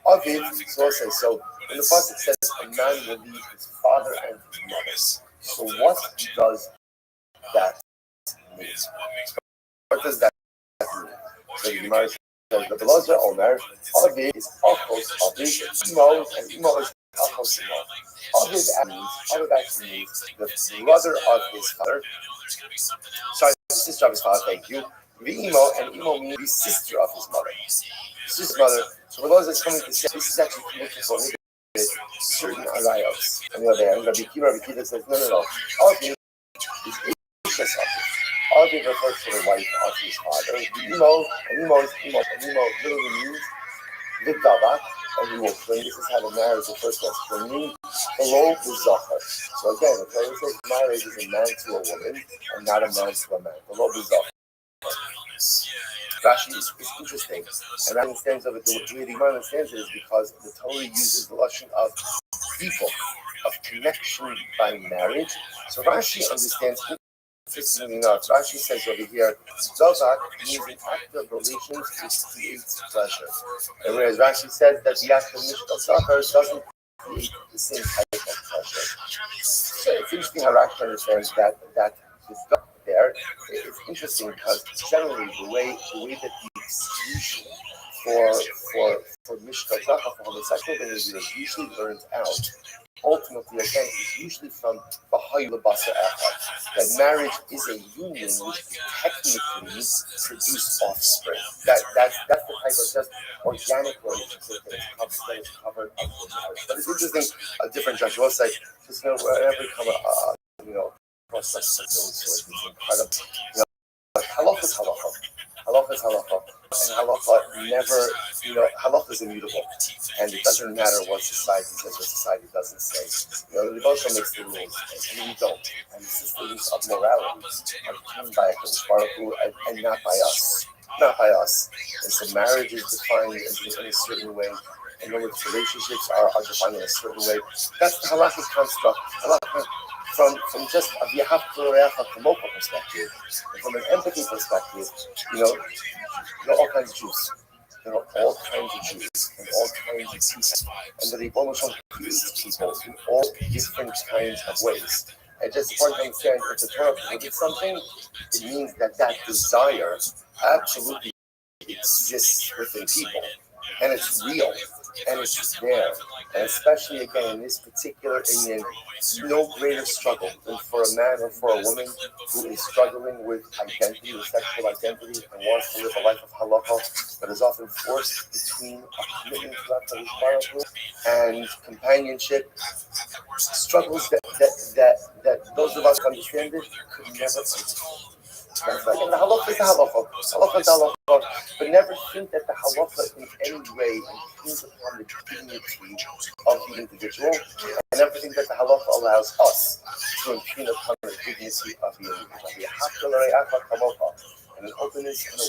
Aviv, so says so. When the pasuk says a man will leave his father and his mother, so what does that mean? What does that mean? So the Gemara says the Eliezer or married. Aviv is Achos Aviv. Imo and Imo is Achos Imo. Aviv actually means the brother of his father. Sorry, the sister of his father, thank you. Imo and Imo means the sister of his mother. Sister's mother. So Elazar is coming to say this is actually prohibited certain arayos. On the other hand, Rabbi Kiva says no. Aviv is Ishas Aviv. Aviv refers to the wife of his father. Imo and Imo literally means the Davat, and he will cling. This is how the marriage refers to as clinging below the Zachar. So again, the Torah says marriage is a man to a woman and not a man to a man. Below the Zachar. Rashi is interesting, and Rashi understands of it. The way the Gemara understands it is because the Torah uses the lashon of people, of connection by marriage. So Rashi understands. Interestingly enough, Rashi says over here, Zozak means an act of relations to create pleasure. And whereas Rashi says that the act of Mishkal Zachar doesn't create the same type of pleasure. So it's interesting how Rashi understands that the duck there. It's interesting because generally the way that the exclusion for Mishkal Zachar for homosexual behavior is usually learned out ultimately, again, is usually from Baha'i Labasa Echad, that marriage is a union which technically produce offspring. That's the type of just organic relationship that is covered under marriage. But it's interesting, a different Joshua site, because wherever you come, across such stories, it's incredible. Halacha is halacha. Halacha is halacha. And halacha never, halacha is immutable. And it doesn't matter what society says, what society doesn't say. The Rothschild makes the rules, and we don't. And the systems of morality are determined by HaKadosh Baruch Hu and not by us. Not by us. And so marriage is defined in a certain way. And then relationships are defined in a certain way. That's the halachic construct. From just a v'yahavta kamocha perspective, and from an empathy perspective, there are all kinds of Jews. There are all kinds of Jews and all kinds of people. And the Rebbe Shalom creates people in all different kinds of ways. And just important to understand, if the Torah prohibits something, it means that desire absolutely exists within people. And it's real. And it's there. And especially, again, in this particular Indian, no greater struggle than for a man or for a woman who is struggling with identity, with sexual identity, and wants to live a life of halacha, but is often forced between a commitment to HaKadosh Baruch Hu and companionship. Struggles that those of us who understand it could never understand. That's like, and the halacha is the halacha. Halacha is the halacha. But never think that the halacha in any way improves upon the dignity of the individual. And never think that the halacha allows us to impugn upon the dignity of the individual. And an openness and a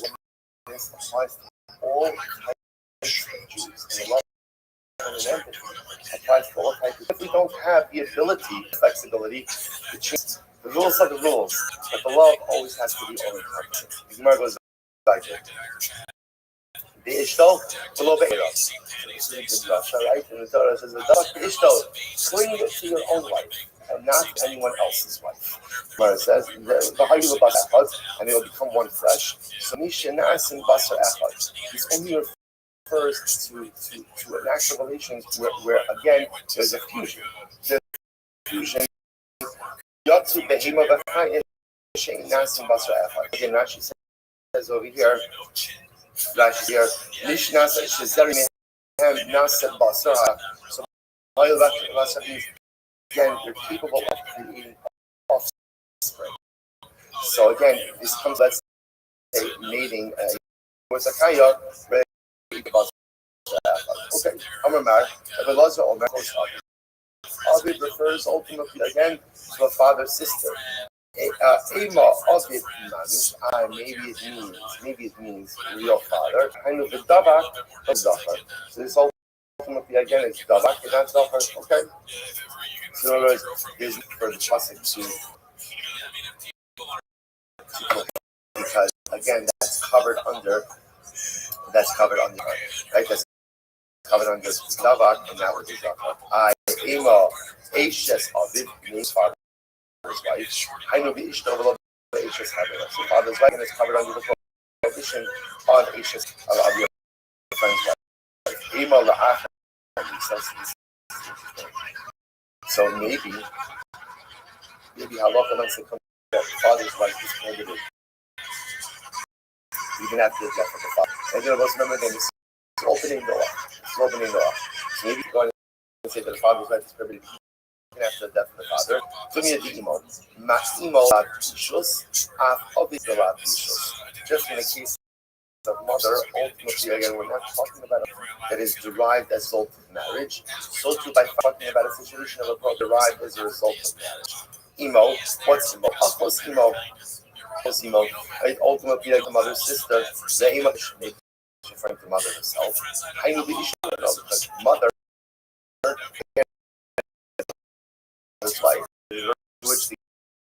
willingness applies to all types of Jews. And a lot and an empathy applies to all types of Jews. If we don't have the ability, flexibility to change, the rules are the rules, but the love always has to be all-encompassing. The Gemara goes like that. The Ishto, the Lo Be'eros. This is the Drasha, right? And the Torah says, the Ishto, cling to your own wife and not anyone else's wife. Gemara says, the Hayu Bas Echad, and they will become one flesh. So Misha Nasin Basar Echad. He's only refers to an actual relations where again there's a fusion. There's a fusion. Yatsu behema v'chayim shein nasim basar echad. Again, Rashi says over here, Nishnas shezeri mehem nasim basar. So, means again, they're capable of creating offspring. So again, this comes, let's say, mating with a kaya. Okay, I'm a man. Ovid refers ultimately again to a father-sister. Ema Ovid manish, maybe it means real father. Kind of the Davak of Zachar. So this ultimately again is Davak and not Zachar. Okay. So in other words, there's for the pasuk to because again that's covered under right. That's covered under Davak and that would be Zachar. Ema Ashes Ovid means father's wife. I know the Ishto the Ashes Havila. So father's wife and it's covered under the prohibition on Ashes of your friend's wife. Ema La'ach. So maybe halacha lets it come that father's wife is prohibited. Even after the death of the father. And remember then it's opening door. So maybe going to say that the father's life is prohibited even after the death of the father. Just in the case of mother, ultimately again, we're not talking about that is derived as a result of marriage. So too by talking about a situation of a brother derived as a result of marriage. Emo, what's emo? What's emo? Right? Ultimately like the mother's sister, the emo is referring to mother herself. I know the issue because mother is like which the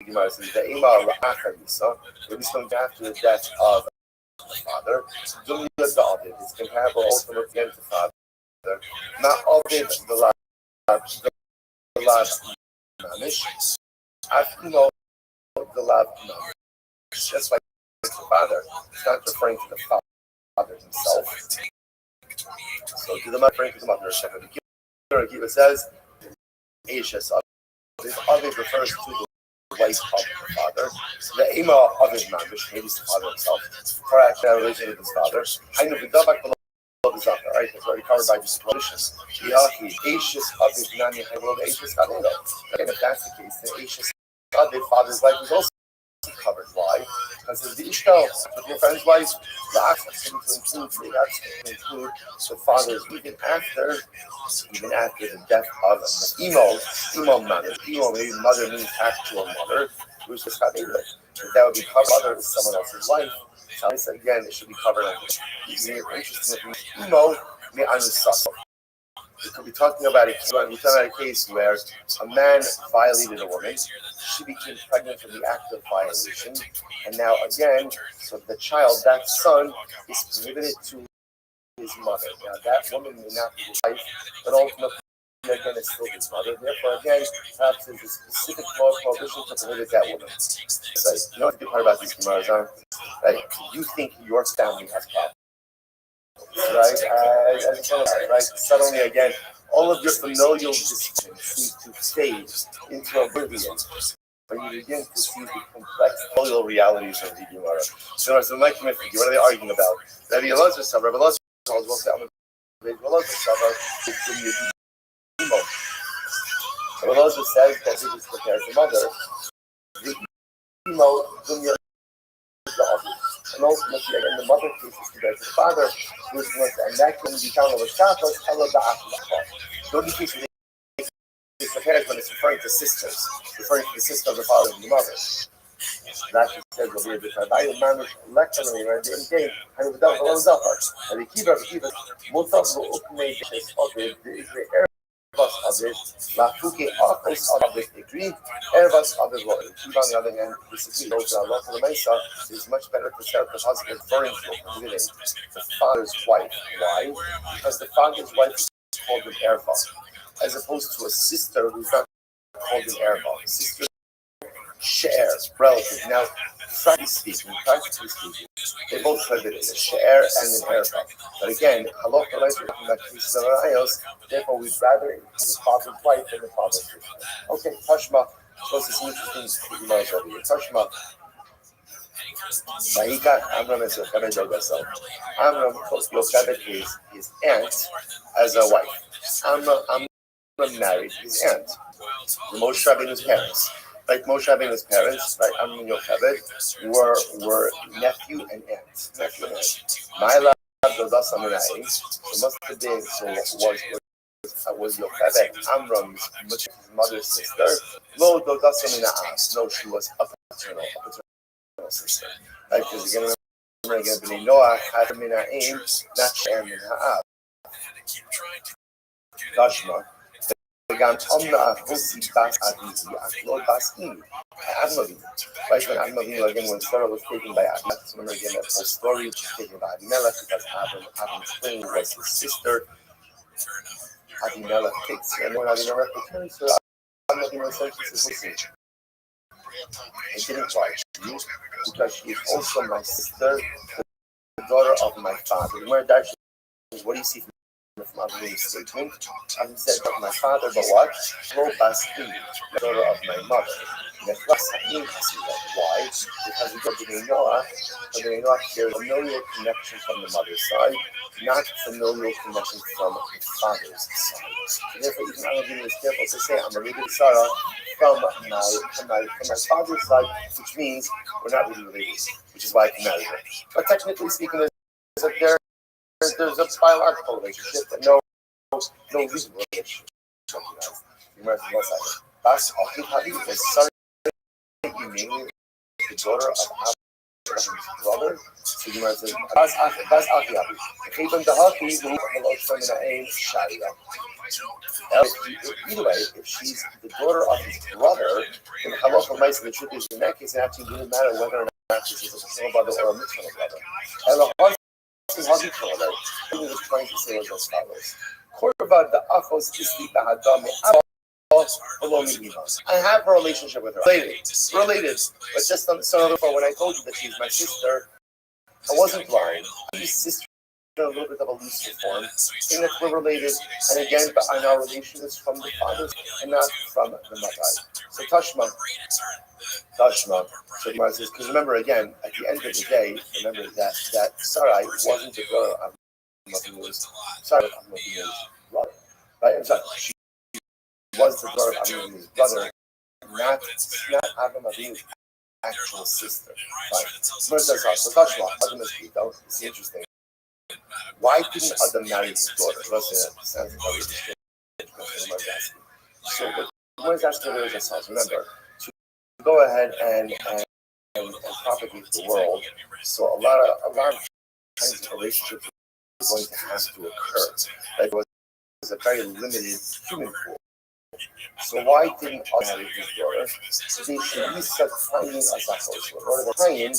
Gemara says the ema ra'acharisa, it is coming after the death of the father. Dunya David is comparable ultimately to father. Not Ovid the last mamish. Afino the last mamish. Just like the father, it's not referring to the father himself. So to the mother, referring to the mother. The Kiva says Ashes Aviv refers to the wife of the father. The Ima of his man, which maybe is the father himself, for actual relation with his father. I know the Dabak right? That's already covered by this prohibition. Yahi, Ashes Aviv Nani Hevod Ashes Kadelo. And if that's the case, then Ashes Aviv, father's wife, is also covered. Why? Because of the Ishtal, with your friend's wife, the access to include the father's even after the death of the Emo mother. Emo maybe mother means actual mother, who's the Kadelo. If that would be covered under someone else's wife. So again, it should be covered under. Interesting. Emo may understand. We could be talking about a case where a man violated a woman. She became pregnant from the act of violation, and now again, so the child, that son, is prohibited to his mother. Now that woman may not be his wife, but ultimately again is still his mother. Therefore, again, perhaps there's a specific law prohibition to prohibit that woman. So, you know what the good part about these Gemaras are? Right? You think your family has problems. Right? Suddenly again, all of your familial dysfunction seems to fade into oblivion when you begin to see the complex familial realities of the Gemara. So, what are they arguing about? Rabbi Elazar said, Rabbi Elazar says that he was prepared to mother. And ultimately, again, the mother case is compared to the father, and that can be found on the Shabbos, the only case is prepared when it's referring to sisters, referring to the sister of the father and the mother. That she says will be a different. I manage lectionary right in game, and with that goes up. And the keeper Mutaf will make this of the Ervas of it, Lafuke office of it agreed, Ervas of it will. Keep on the other hand, disagree. Those are local to Mesa. It is much better to set the husband referring to the father's wife. Why? Because the father's wife is called an Erva, as opposed to a sister who's not called an Erva. Sister shares relative. Now, practically speaking, they both prohibited a share and an erva. But again, halacha like we're talking about cases of ayos, therefore we'd rather include the father's wife than the father's sister. Okay, Tashma shows us some interesting Gemaras over here. Tashma. Ma'ika Amram is Yocheved Dogasel. Amram took Yocheved his aunt as a wife. Amram married his aunt. Moshe Rabbeinu's parents. Like Moshe Rabbeinu's parents, like Amram and Yocheved, were nephew and aunt. My love, Dodas Aminaim, so must have been, was Yocheved, Amram's mother's sister. Lo Dodas Aminaim. No, she was a paternal sister. Right? Because again, remember again, Bnei Noach had Aminaim, not Shem and Ha'ab. Dashma. Right, when again, when Sarah was taken by Abimelech, remember again that whole story, she was taken by Abimelech because Abim's twin was his sister. Abimelech takes her, and when Abimelech returns her, Abimelech says, I didn't try you because she is also my sister, the daughter of my father. Remember that? What do you see from Avnei's statement? Avnei said of my father, but what? Lo Basti, the daughter of my mother. Why? Because we go to Bnei Noach, but Bnei Noach shares familial connection from the mother's side, not familial connection from the father's side. So therefore, even Avnei is careful to say, I'm a little bit Sarah from my father's side, which means we're not really related, which is why I can marry her. But technically speaking, there's a biological relationship, but no legal relationship. Bas Achihavi was Sarah, namely the daughter of Abraham's brother. So you might say, Bas Achihavi. Even the Hachi, who hello Sheminaim Sharia. Either way, if she's the daughter of his brother, then halacha mice, the truth is, in that case, it actually doesn't matter whether or not she's a paternal brother or a maternal brother. And the Hachi brother, he was trying to say was as follows. Korba the Achos Isli Bahadam I have a relationship with her. Related. But just on so when I told you that she's my sister, I wasn't blind. She's sister a little bit of a looser form, in that we're related, and again, but our relation is from the fathers and not from the mother. So Tashma. So Gemara says, because remember again, at the end of the day, remember that Sarai wasn't the daughter of Avinu's brother, right? I'm sorry, she was the daughter of Avinu's brother, not Avinu's actual sister. Right? So Tashma, Adam is Pito. It's interesting. Why didn't Adam marry his daughter? Sounds very strange. So what is asking there is ourselves. Remember, to go ahead and propagate the world. So a lot of kinds of relationships are going to have to occur. Like it was a very limited human pool. So why didn't Adam marry his daughter? So they should be such finding as a host. In order to find,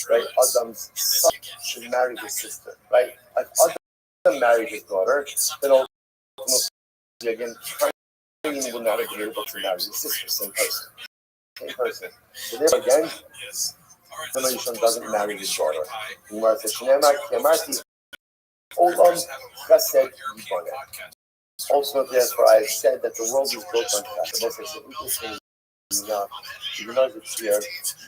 right, Adam's son should marry his sister, right? If Adam married his daughter, then ultimately again, Cain would not have been able to marry his sister, same person. So there again, the nation doesn't marry his daughter. Gemara says, "Shneimar kiamarti olam chesed yiboneh." Also, therefore, I have said that the world is built on chesed. Most interesting, you know it's here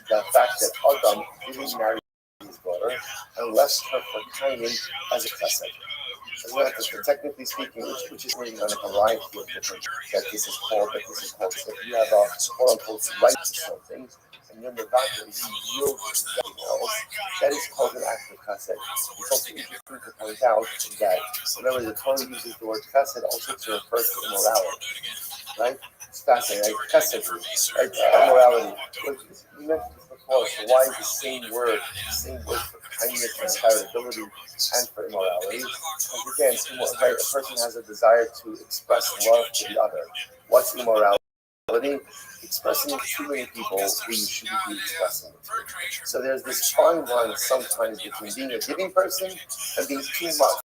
the fact that Adam didn't marry his daughter and left her for Cain as a chesed. Technically speaking, which is really on a variety of different that this is called. So if you have a quote-unquote right to something, and then the doctor you yield to something else, that is called an act of chesed. It's also interesting to point out that remember the Torah uses the word chesed also to refer to immorality, right? It's fascinating, like chesed, right? Immorality. We mentioned this before, so why is the same word for kindness and charitability and for immorality? Because again, right, a person has a desire to express love to the other. What's immorality? Expressing it to too many people who you shouldn't be expressing it to. So there's this fine line sometimes between being a giving person and being too much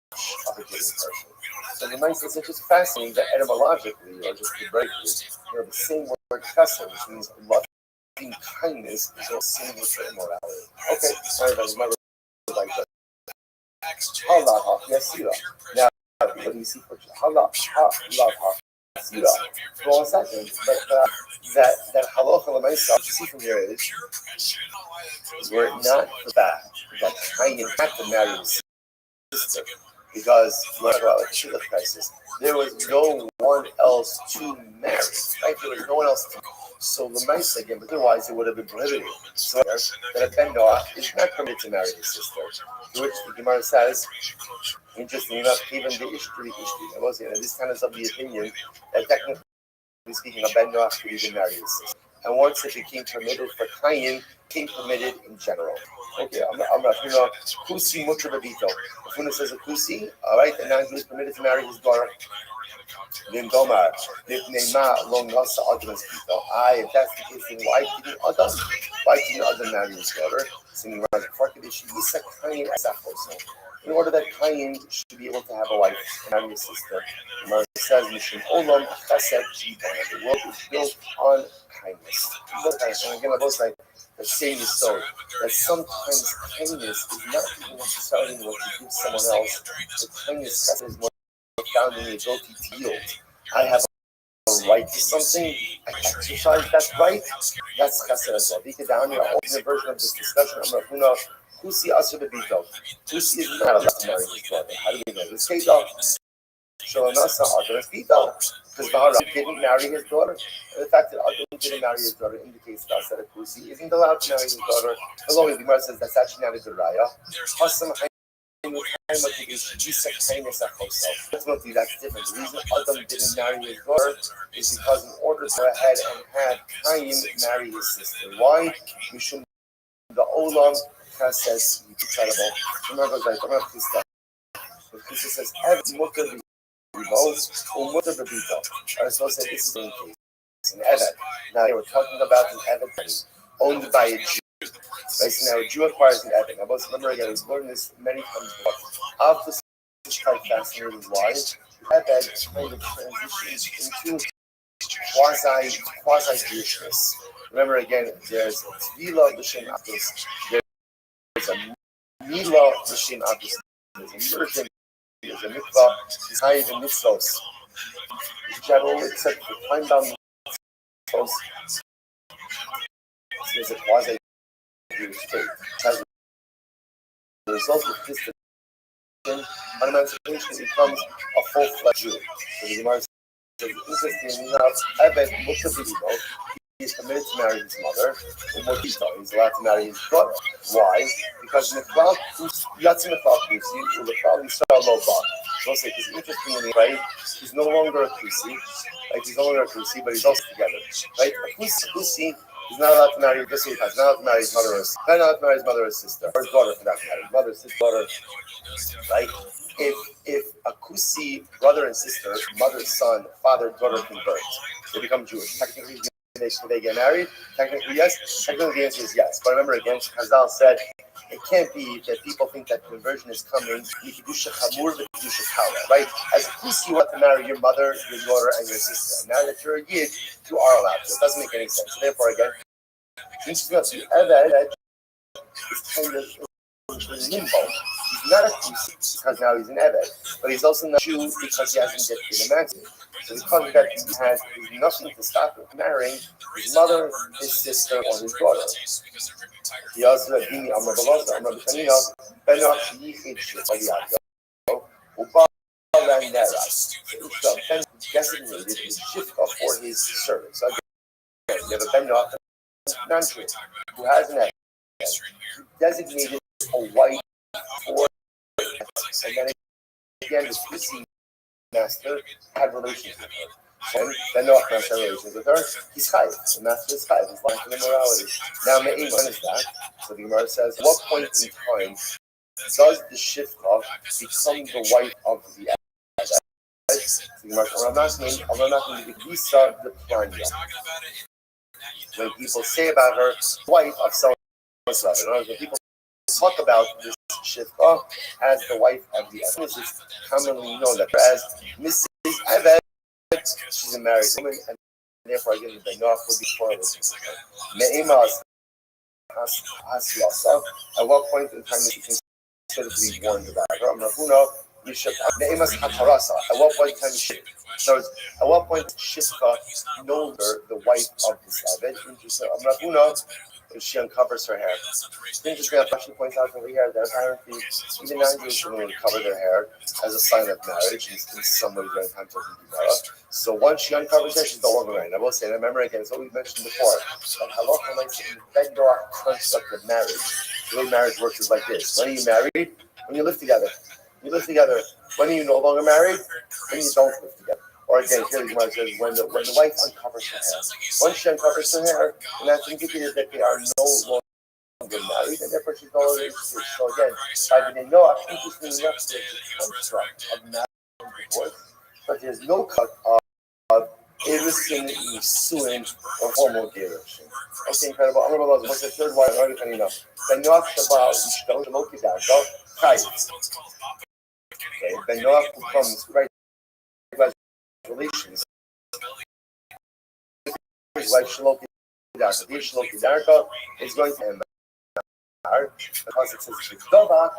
of a giving person. So the nice is just fascinating that etymologically, or just algebraically, the same word chesed, which means loving kindness, is the same word for immorality. Okay, sorry, that was my little like that. Now, what do you see for Allah? For 1 second, but that halacha l'maisa you see from here is were it not for that Cain had to marry his sister because crisis, there was no one else to marry. Right? There was no one else to. So l'maisa again, but otherwise it would have been prohibited. So that a ben Noach is not permitted to marry his sister. To which the Gemara says, interesting enough, even the Ishtri, this kind of the opinion that technically speaking, a ben Noach could even marry his sister. And once it became permitted for Cain, became permitted in general. Okay, I'm not, Kusi Mutra Babito. If one says a Kusi, all right, and now he was permitted to marry his daughter. Then Domar, Nipnema, Long Nasa, Adam's Pito. If that's the case, then why didn't Adam marry his daughter? Singing around the Farkadish, Isa Cain as a person. In order that Cain should be able to have a wife and marry his sister. Gemara says, Mishim Olam Chesed Jibon. The world is built on kindness. And again, I both like the same is so that sometimes kindness is not even necessarily what you give someone else. The kindness is more found in the ability to yield. I have a right to something. I exercise that right. That's chesed as well. Vika down here, alternate version of this discussion. I'm not Kusi Asur Bebito. Kusi is not allowed to marry his brother. How do we know this case? Shalonasa Adam's Bito. Because Bahara didn't marry his daughter. And the fact that Adam didn't marry his daughter indicates to us that a Kusi isn't allowed to marry his daughter. Although the Gemara says that's actually not a good raya. Ultimately, that's different. The reason Adam didn't marry his daughter is because in order to go ahead and have Cain marry his sister. Why? Mishum the Olam says incredible. Remember, like I'm not this stuff. But Krista says, "Ev mutter remote or mutter bebito." I was supposed to say this is the case in Evet. Now we're talking about an Evet owned by a Jew. Right, so now a Jew acquires an Evet. Now, let's remember again, we've learned this many times before. After this is quite fascinating. Why? Evet kind of transitions into quasi-Jewishness. Remember again, there's Tvila L'Shem Abdus. There's a Mila L'Shem Abdus. There's immersion, there's a mikvah, there's not even mitzvos. In general, except for time-bound mitzvos, there's a quasi-Jewish state. As a result of this decision, on emancipation becomes a full-fledged Jew. So the Gemara says, interesting enough, Eved Mukha he is permitted to marry his mother, or he's allowed to marry his daughter. Why? Because in the cloud, Yatzim the cloud Kusi, the cloud is so low bar. So it's interestingly, right? He's no longer a Kusi, like he's no longer a Kusi, but he's also together, right? A Kusi is not allowed to marry he's not allowed to marry his mother, not allowed to marry his mother or sister, or his daughter for that matter, mother, sister, daughter, right? If a Kusi brother and sister, mother, son, father, daughter convert, they become Jewish. Technically, they get married? Technically, yes. Technically, the answer is yes. But remember again, Chazal said it can't be that people think that conversion is coming. Right? As a priest, you want to marry your mother, your daughter, and your sister. And now that you're a yid, you are allowed to. It doesn't make any sense. So therefore, again, the Eved is kind of in limbo. He's not a priest because now he's an Eved, but he's also not a Jew because he hasn't yet been emancipated. So because of that, he has nothing to stop him from marrying his mother, his sister, or his daughter. He also had Bini Amar Balaza, Amar B'Chanina, Benach Yichid Sh'Chaliyato, Ubal and Neras. So Ben designated his shifka for his servants. So again, you have a Benach Nantri who has an ex. He designated a wife for and then again, the priestly master had relations with her. And then Noach had relations with her. He's chayiv. The master is chayiv. He's lacking immorality. Now, when is that? So the Gemara says, at what point in time does the shifcha become the wife of the Eved? The Gemara says, I'm not going to be Lisa the Planya. When people say about her, wife of someone's mother. When people talk about this shifcha as the wife of the Eved. This is commonly known that as Mrs. Eved, she's a married woman, and therefore again the Noach would be correlated. Me'emas Hasyasa. At what point in time is she considered to be warned about her? Me'emas Hatarasa. At what point in time is she? So at what point is Shifka no longer the wife of this Eved? She uncovers her hair. It's interesting that she points out over here that apparently even non-Jewish women would cover their hair as a sign of marriage in some way during times of the So once she uncovers her, she's no longer married. I will say, and I remember again, it's what we mentioned before, that halacha likes to bend off construct of marriage. The way marriage works is like this. When are you married? When you live together. You live together. When are you no longer married? When you don't live together. Or again, here the Gemara says when the wife uncovers her hair. Once she uncovers her hair, and that's indicated that they are no longer married, and therefore she's no longer interested. So again, by the Noach, interestingly enough, there's a construct of marriage and divorce, but there's no cut of Erusin, Nisuin, or formal derivation. Okay, incredible. I'm going to what's the third one? I'm already coming up. The Noach Shabbat, Ishto, the Loki down. Go, Chayim. Okay, the Noach becomes right. Relations. His wife Shloki Darka is going to end because it says Shidova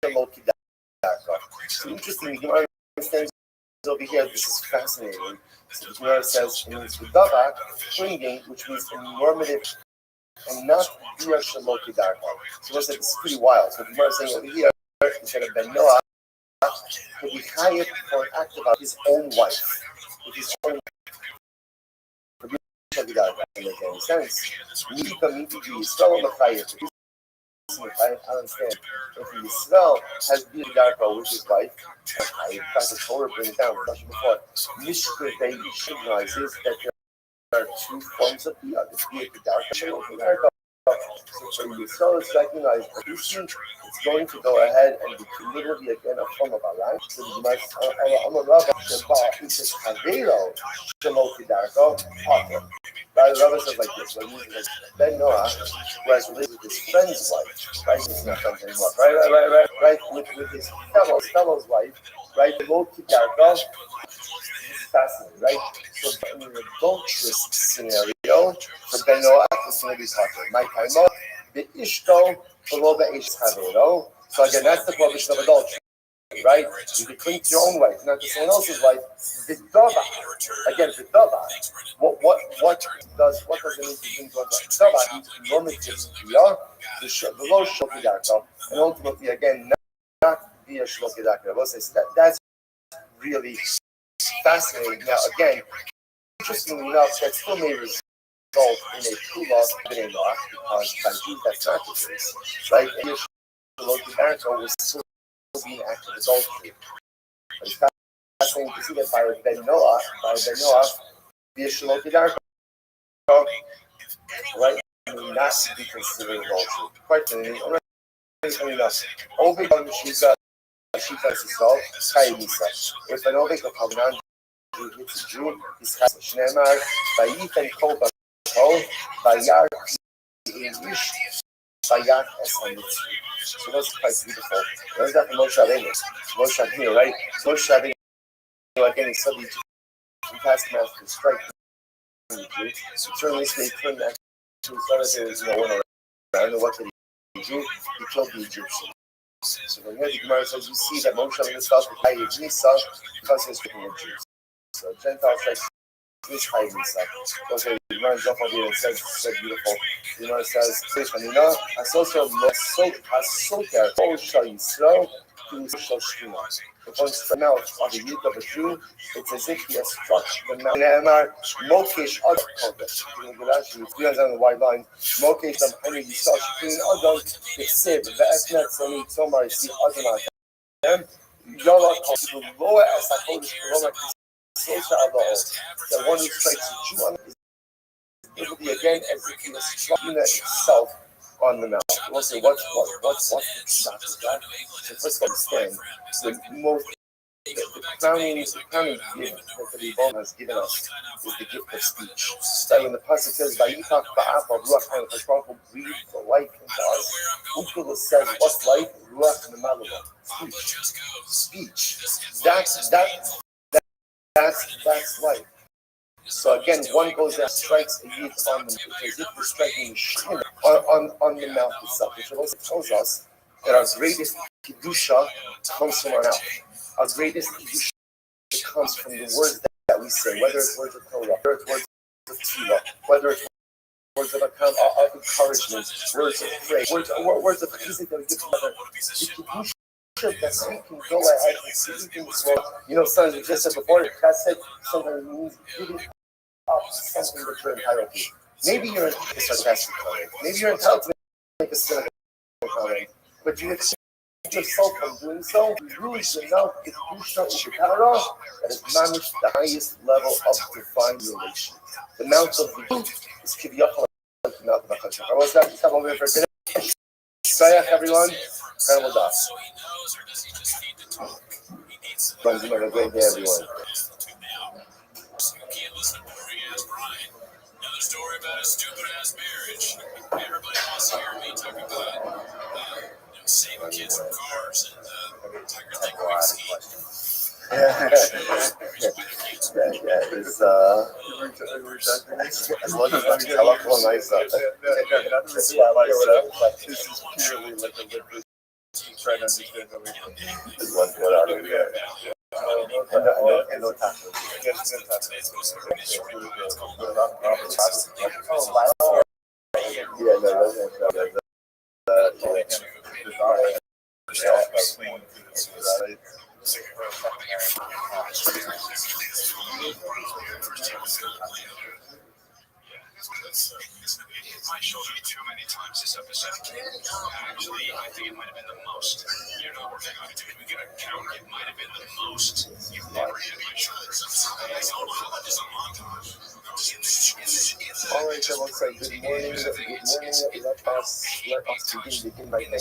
Shloki Darka. So interesting, you understand over here, this is fascinating. So the Gemara says in Shidova, bringing, which means a normative and not Dura Shloki Darka. So this is pretty wild. So the Gemara is saying over here, instead of Ben Noah, to be chayiv for an act about his own wife. With his own wife. It doesn't make any sense. I understand. If Yisrael has been Darko with his wife, I in fact the Torah brings it down, we mentioned before, Mishkir Bay recognizes that there are two forms of Bia. There's Bia Darko and Darko. So when Yisrael is recognized by Christian, it's going to go ahead and be literally again a form of Allah. So the Gemara says, Havero, Shemoti Darko, Potter. The Rabbi says like this, when he's like Ben Noah, who has related with his friend's wife, right? He's not friends anymore, right? With his fellow's wife, right? Shemoti Darko, fascinating, right? So in an adulterous scenario, for Ben Noah, it's going to be Potter. My time the ishto below the ish chavero. So again, that's the prohibition of adultery, right? You can cling to your own wife, not to someone else's wife. The dava, again, the dava. What does it mean to cling to one's wife? Dava means normative, the low shokidaka, and ultimately again not via shokidaka. That's really fascinating. Now again, interestingly enough, that still may result in a kula in law because by Jews that's not the case, right? Shokidaka was still being active adultery. But it's fascinating to see that by Ben Noah, via shokidaka, right? Not to be considered adultery. Quite funny. Over Shiva Sisal, Kaimisa. If an Ovik of Hanan hits a Jew, he's has Shnemar, Bayit and Koba, Bayar, English, Bayat, and so that's quite beautiful. Where's that from Moshe Rabbeinu? Moshe Rabbeinu, right? Moshe Rabbeinu, again, he said he passed him out to strike the Jew. Certainly, he turned that to his son, there was no one around. I don't know what did he do. He killed the Egyptians. So from here, the Gemara says, you see that Moshe Rabbeinu starts with Hayy Nisa because he's speaking of Jews. So Gentile strikes this Hayy Nisa. Okay, the Gemara jump over here and says, so beautiful. The Gemara says, Hanina, Asoso Hasoker, Kol Shal Yisrael, Ku Shal Shkina. If one struck the mouth of the youth of a Jew, it's as if he has struck the mouth. Ne'emar, Mokesh Adam Kodesh. In the Rashi, we see on the white line, Mokesh Adam Henry Yisrael Shkina Adam, Yisib, Ve'etnet Soni Tomar Yisib Adam Adam, Yola Kodesh, Loa as HaKodesh, Roma Kisosha Aba'o. That one who strikes a Jew on his, it will be again as if he has struck itself on the mouth. We'll say, what's the shot of that? So first understand, the crowning gift that the Rebbe has given us is the gift of speech. So when the pasuk says, "Vayitach ba'af ruach HaKadosh Baruch Hu breathed the life into us," Ukula says, "What's life? Ruach Nemalala." Speech. That's life. So again, one goes and strikes a youth on the mouth, as if they're striking on the mouth itself, which also tells us that our greatest kedusha comes from our mouth. Our greatest kedusha comes from the words that we say, whether it's words of Torah, whether it's words of tefillah, whether it's words of encouragement, words of praise, words of music that we give together. The kedusha that we can go ahead and speak in this world. You know, sometimes we just said before, that said something means giving up something that you're entitled to. Maybe you're entitled to a sarcastic comment. Maybe you're entitled to make a cynical comment. But you accept yourself from doing so, you lose enough to push out your power that has managed the highest level of divine relation. The mouth of the youth is Kiviyachal. I was going to come over for today. Sayach, everyone. Incredible dot. Have a great day, everyone. Another story about a stupid ass marriage. Everybody wants to hear me talk about saving kids from cars and Tiger Lake ski. It's as much as I tell up one nice This is purely like a liberal trying to understand how we what out of here. And no taxes. It hit my shoulder too many times this episode. Actually, I think it might have been the most. You know, we're going to get a count. It might have been the most you've never hit my shoulder. How about this a montage? All right, so let's say good morning. Let us begin by thanking all of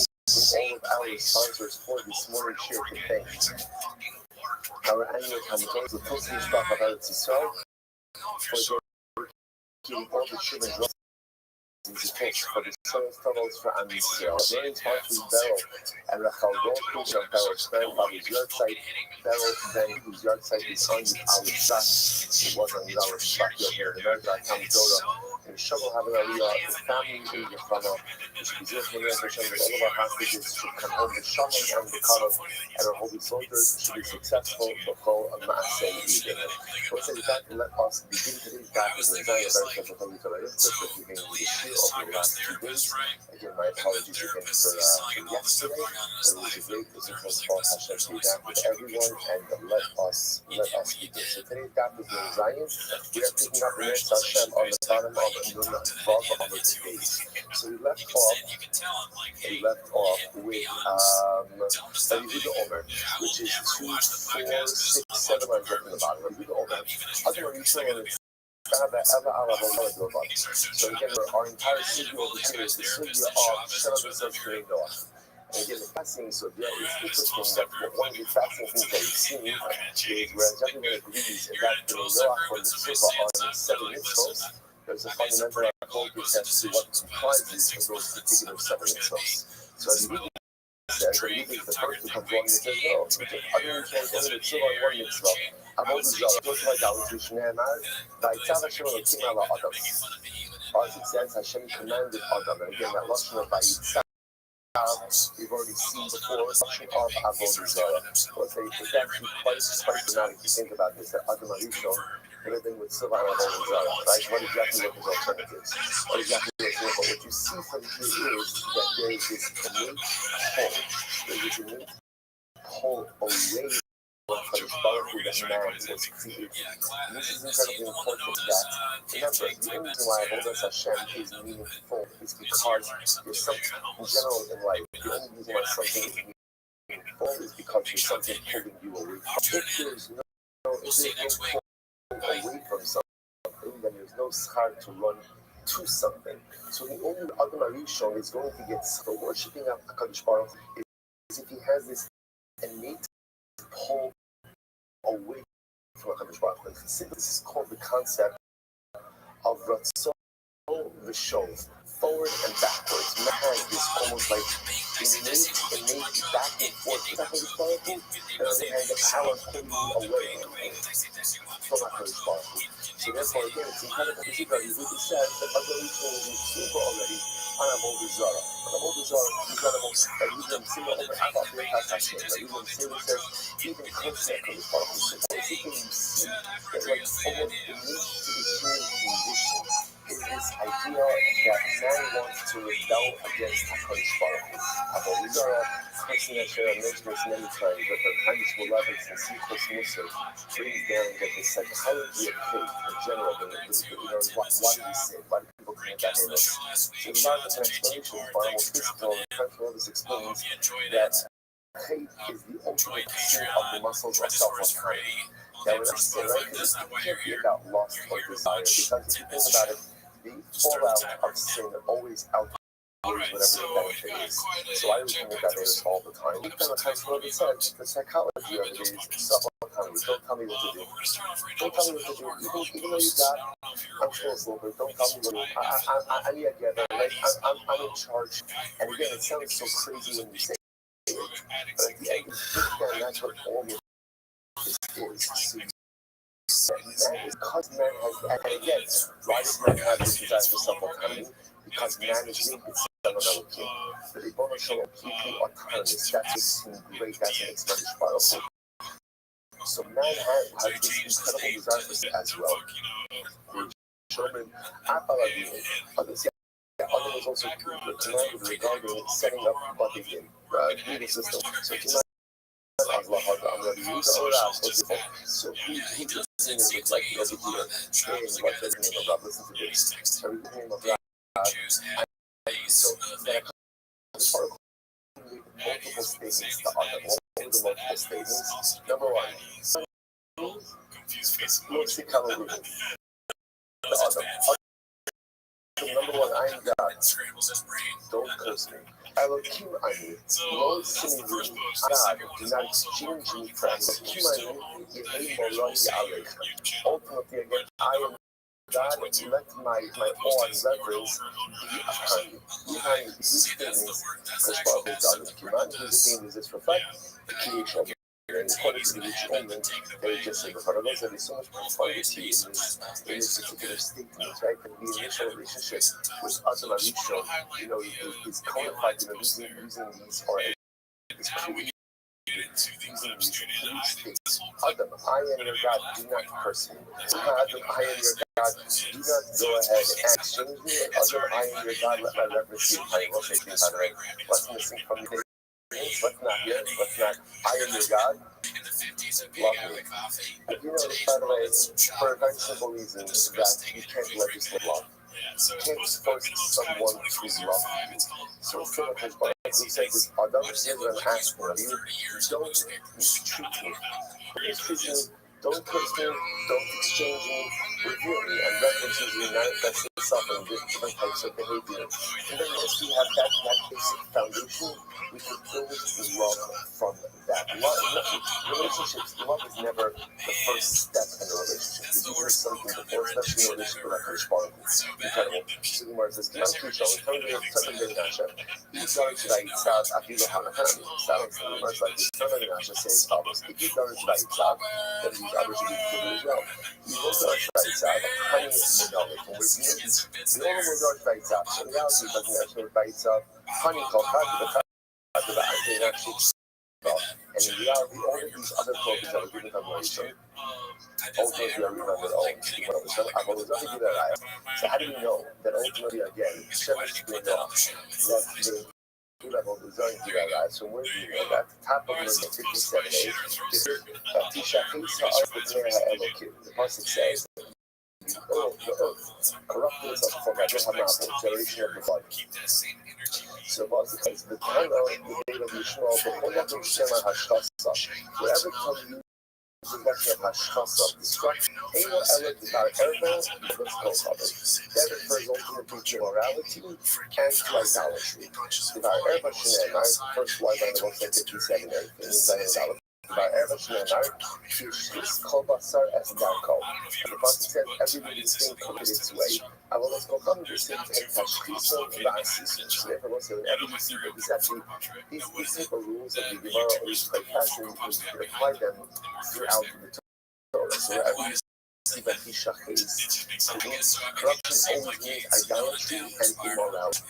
our sponsors for this morning share campaign. Our annual campaign is the Tosin Shvach of Eretz Yisrael for keeping all the children for the soil struggles for Am Yisrael. Very sponsored Beryl and Rachel Goldfield of Beryl's Father's yard site. Beryl then, whose yard site is on our shot. It was on our shot here in America. Tommy Dora Shama having Aliyah, the family in the Chama, we should be zeichem Hashem that all of our hostages should come home with Shalom and the Kalam, and our holy soldiers should be successful before a Maaseh Yidin. Let's say that let us begin today's daf with the very special Holy Torah Yitzchak that we being the Yeshua over the last 2 days. Again, my apologies again for yesterday, but it was a great position for Hashem to be daf with everyone, and let us begin. So today's daf is Nun Zion. We are picking up the next Hashem on the bottom of Nun Vav on the base. So we left off with Rabbi Omer, which is 2, 4, 6, 7 lines up in the bottom. Rabbi Omer. So again, our entire studio over here is the studio of Shem says K'nei Noach. And again, the fascinating sugya is interesting that one of the fascinating things that we've seen is whereas everyone agrees that K'nei Noach or the Mitzvah are the 7 mitzvahs, there's a fundamental focus as to what comprises of those particular 7 mitzvahs. So as you says that he is the first who comes along and says, no, other mitzvahs, only mitzvah and one mitzvah. Avodah zarah, talking about idolatry, Shneimar, Vayitzav Hashem Elokim ala Adam. As it says, Hashem commanded Adam, and again, that lashon of Vayitzav, we've already seen before, lashon of Avodah zarah. So it's actually quite dramatic to think about this, that Adam Arishon could have been with Silva and Avodah zarah, right? What exactly were his alternatives? What exactly was it? But what you see from here is that there is this innate pull. There is an innate pull away from the powerful that man was created. And this is incredibly important that, remember, the only reason why Avodah Hashem is meaningful is because there's something, in general in life, the only reason why something is meaningful is because there's something pulling you away from it. If there's no pull away from something, then there's no schar to run to something. So the only Adam Arishon is going to get for worshipping HaKadosh Baruch Hu is if he has this innate pull away from HaKadosh Baruch Hu. This is called the concept of Rothschild V'shov, forward and backwards. Man has this almost like innate back and forth with HaKadosh Baruch Hu, and on the other hand, the power pulling you away from HaKadosh Baruch Hu. So therefore, again, it's incredible to see that Yehuda says that Adam Arishon is super already on Avodah zarah. On Avodah zarah, incredible that Yehuda Simba over Abba Birkat Hashem. That Yehuda Simba says, even close to HaKadosh Baruch Hu. So basically, you see that like almost the need to be human condition is this idea that man wants to rebel against HaKadosh Baruch Hu. Avodah zarah, cursing Hashem, I mentioned this many times, that the kindness beloveds and Sichos Musar brings down that the psychology of faith in general, why do we sin? Why do people commit that sin? So a lot of the explanations are almost physical, and Frank explains that faith is the ultimate pursuit of the muscles of self-authority. That when I say, right, because it can't be about lust or desire, because if you think about it, the fallout of sin always outweighs whatever the benefit is. So I always think about this all the time. Even though Rothschild said, the psychology of it is self-autonomy. Don't tell me what to do. Don't tell me what to do. Even though you got, I'm sure it's a little bit, don't tell me what to do. I need to get there. Like, I'm in charge. And again, it sounds so crazy when you say it. But at the end, that's what all this is. Because man has, and again, why does man have this desire for self-autonomy? Because man is naked, son of Elohim. The Ribono Shel Olam, completely autonomous. That's what's great. That's an expression powerful. So man has this incredible desire for sin as well. Others was also commanded regarding setting up Batigim, legal system. So so he just singing with like over here, saying what does the name of God, listen to this. So the name of God, so that multiple statements to other, what are the multiple statements? Number one, mostly calorie. The other. Number one, I am God. Don't curse me. Elohim Ani, Lord singing me, God, do not exchange me for Elohim Ani, Yehei Molai Alech. Ultimately, again, I am God, let my awe and reverence be upon you. Behind these statements, because Baruch is God, Elohim Ani, whose name does this reflect? The creation of the and according to the Rothschild, they just say, but there is so much profundity in this particular statement, right? And the initial relationship with Adam Arishon, is codified, using these, or is created using these three states. Adam, I am your God, do not curse me. Adam, I am your God, do not go ahead and exchange me. Adam, I am your God, let my reverence be my worship, by the way. What's missing from the what's not here? What's not? I am your God. Love me. But by the way, for a very simple reason, that you can't legislate love. You can't force someone to love you. So instead of his wife, who says, Adam, here's what I'm asking of you. Don't mistreat me. Mistreat me. Don't curse me, don't exchange me, reveal me, and reference usually manifests itself in different types of behavior. And then once we have that basic foundation, we can build love from that. Relationships, love is never the first step in a relationship. It's usually something before, especially in a relationship with a Kurdish partner. Incredible. So the Gemara says, "K'man kisha, v'torei ben Nasha, v'yitzar v'yitzad, afilu ha'natan." Sounds the Gemara like this. Son of Nasha says, "Thomas, if you don't v'yitzad, then these others should be included as well." You also are v'yitzad, honey modalik, and we're viewing. The only modalik v'yitzad. So in reality, it doesn't actually v'yitzad, honey called chad, and in reality, all of these other programs that were given to Moshe, ultimately are remembered all. So how do we know that ultimately, again, Shemesh B'nai that the level design Gilad, so where do you know that? Top of verse 57a, the Pasuk says, the earth corrupted itself from the generation of the flood. So because the Torah, the date of Yishmael, the Kodatim Shema Hashchasa, wherever come you the Hashchasa, destruction, Ela Ela Divar Erba, let's go cover. That refers ultimately to morality and to idolatry. Divar Erba Shnei, first line on the book 57, everything is idolatry. By Erba Shneimar, Yishis Kol Basar Es Darko. The Pasuk says every living thing comes its way. I will let's go come to say Tashkisa Vasisus. So therefore, once every receiver is actually these simple rules that the Gemara always quite fascinating because you can apply them throughout the Torah. So wherever you see that Hishachis, means corruption always means idolatry and immorality.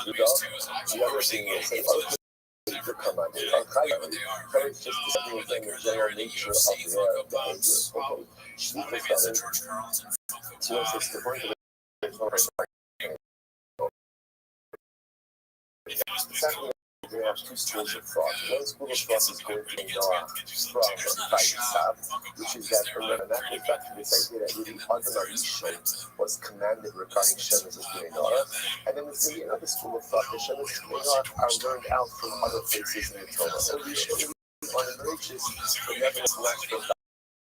The other thing is the command. Courage just something within the general nature of their behavior. Okay. Shvita started. So it's the point of it. There are two schools of thought. One school of thought is going to Noah from Vayitzad, which is that remember that goes back to this idea that really Adam Arishon was commanded regarding Shemesh B'nai Noah. And then there's going to be another school of thought that Shemesh B'nai Noah are learned out from other places in the Torah. So we should be unrighteous, but nevertheless from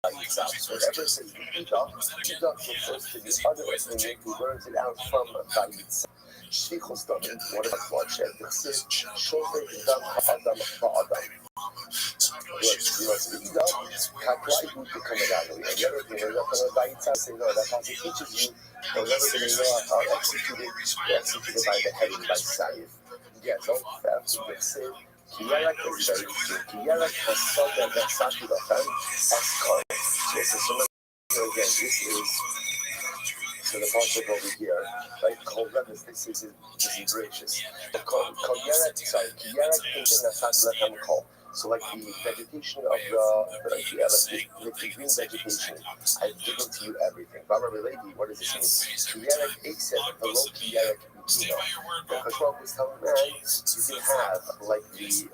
Vayitzad. So whenever it says Idah refers to the other opinion who learns it out from Vayitzad. Shvichos Damim, what about bloodshed? This is Shovet Dam Ha'adam Ba'adam. Idah, Kaklai Hu B'Kameradu. And the other thing is that from Vayitzad saying, no, that passage teaches you that whenever the Noah are executed by the head, by Saif. Yeah, don't theft, but say, Kiyarak is very true. Kiyarak has said that Saki Lachan as Kar. So it's a again, this is. So the pasuk over here, right? Kol Rebbe, this is gracious. Kol Yerak, sorry, Yerak Pintin Nasat Lechem Kol. So like the vegetation of the green vegetation, I've given to you everything. Baba Relegi, what does this mean? Yerak Exet, below Yerak Ukino. The Kashwab was telling man, you can have like the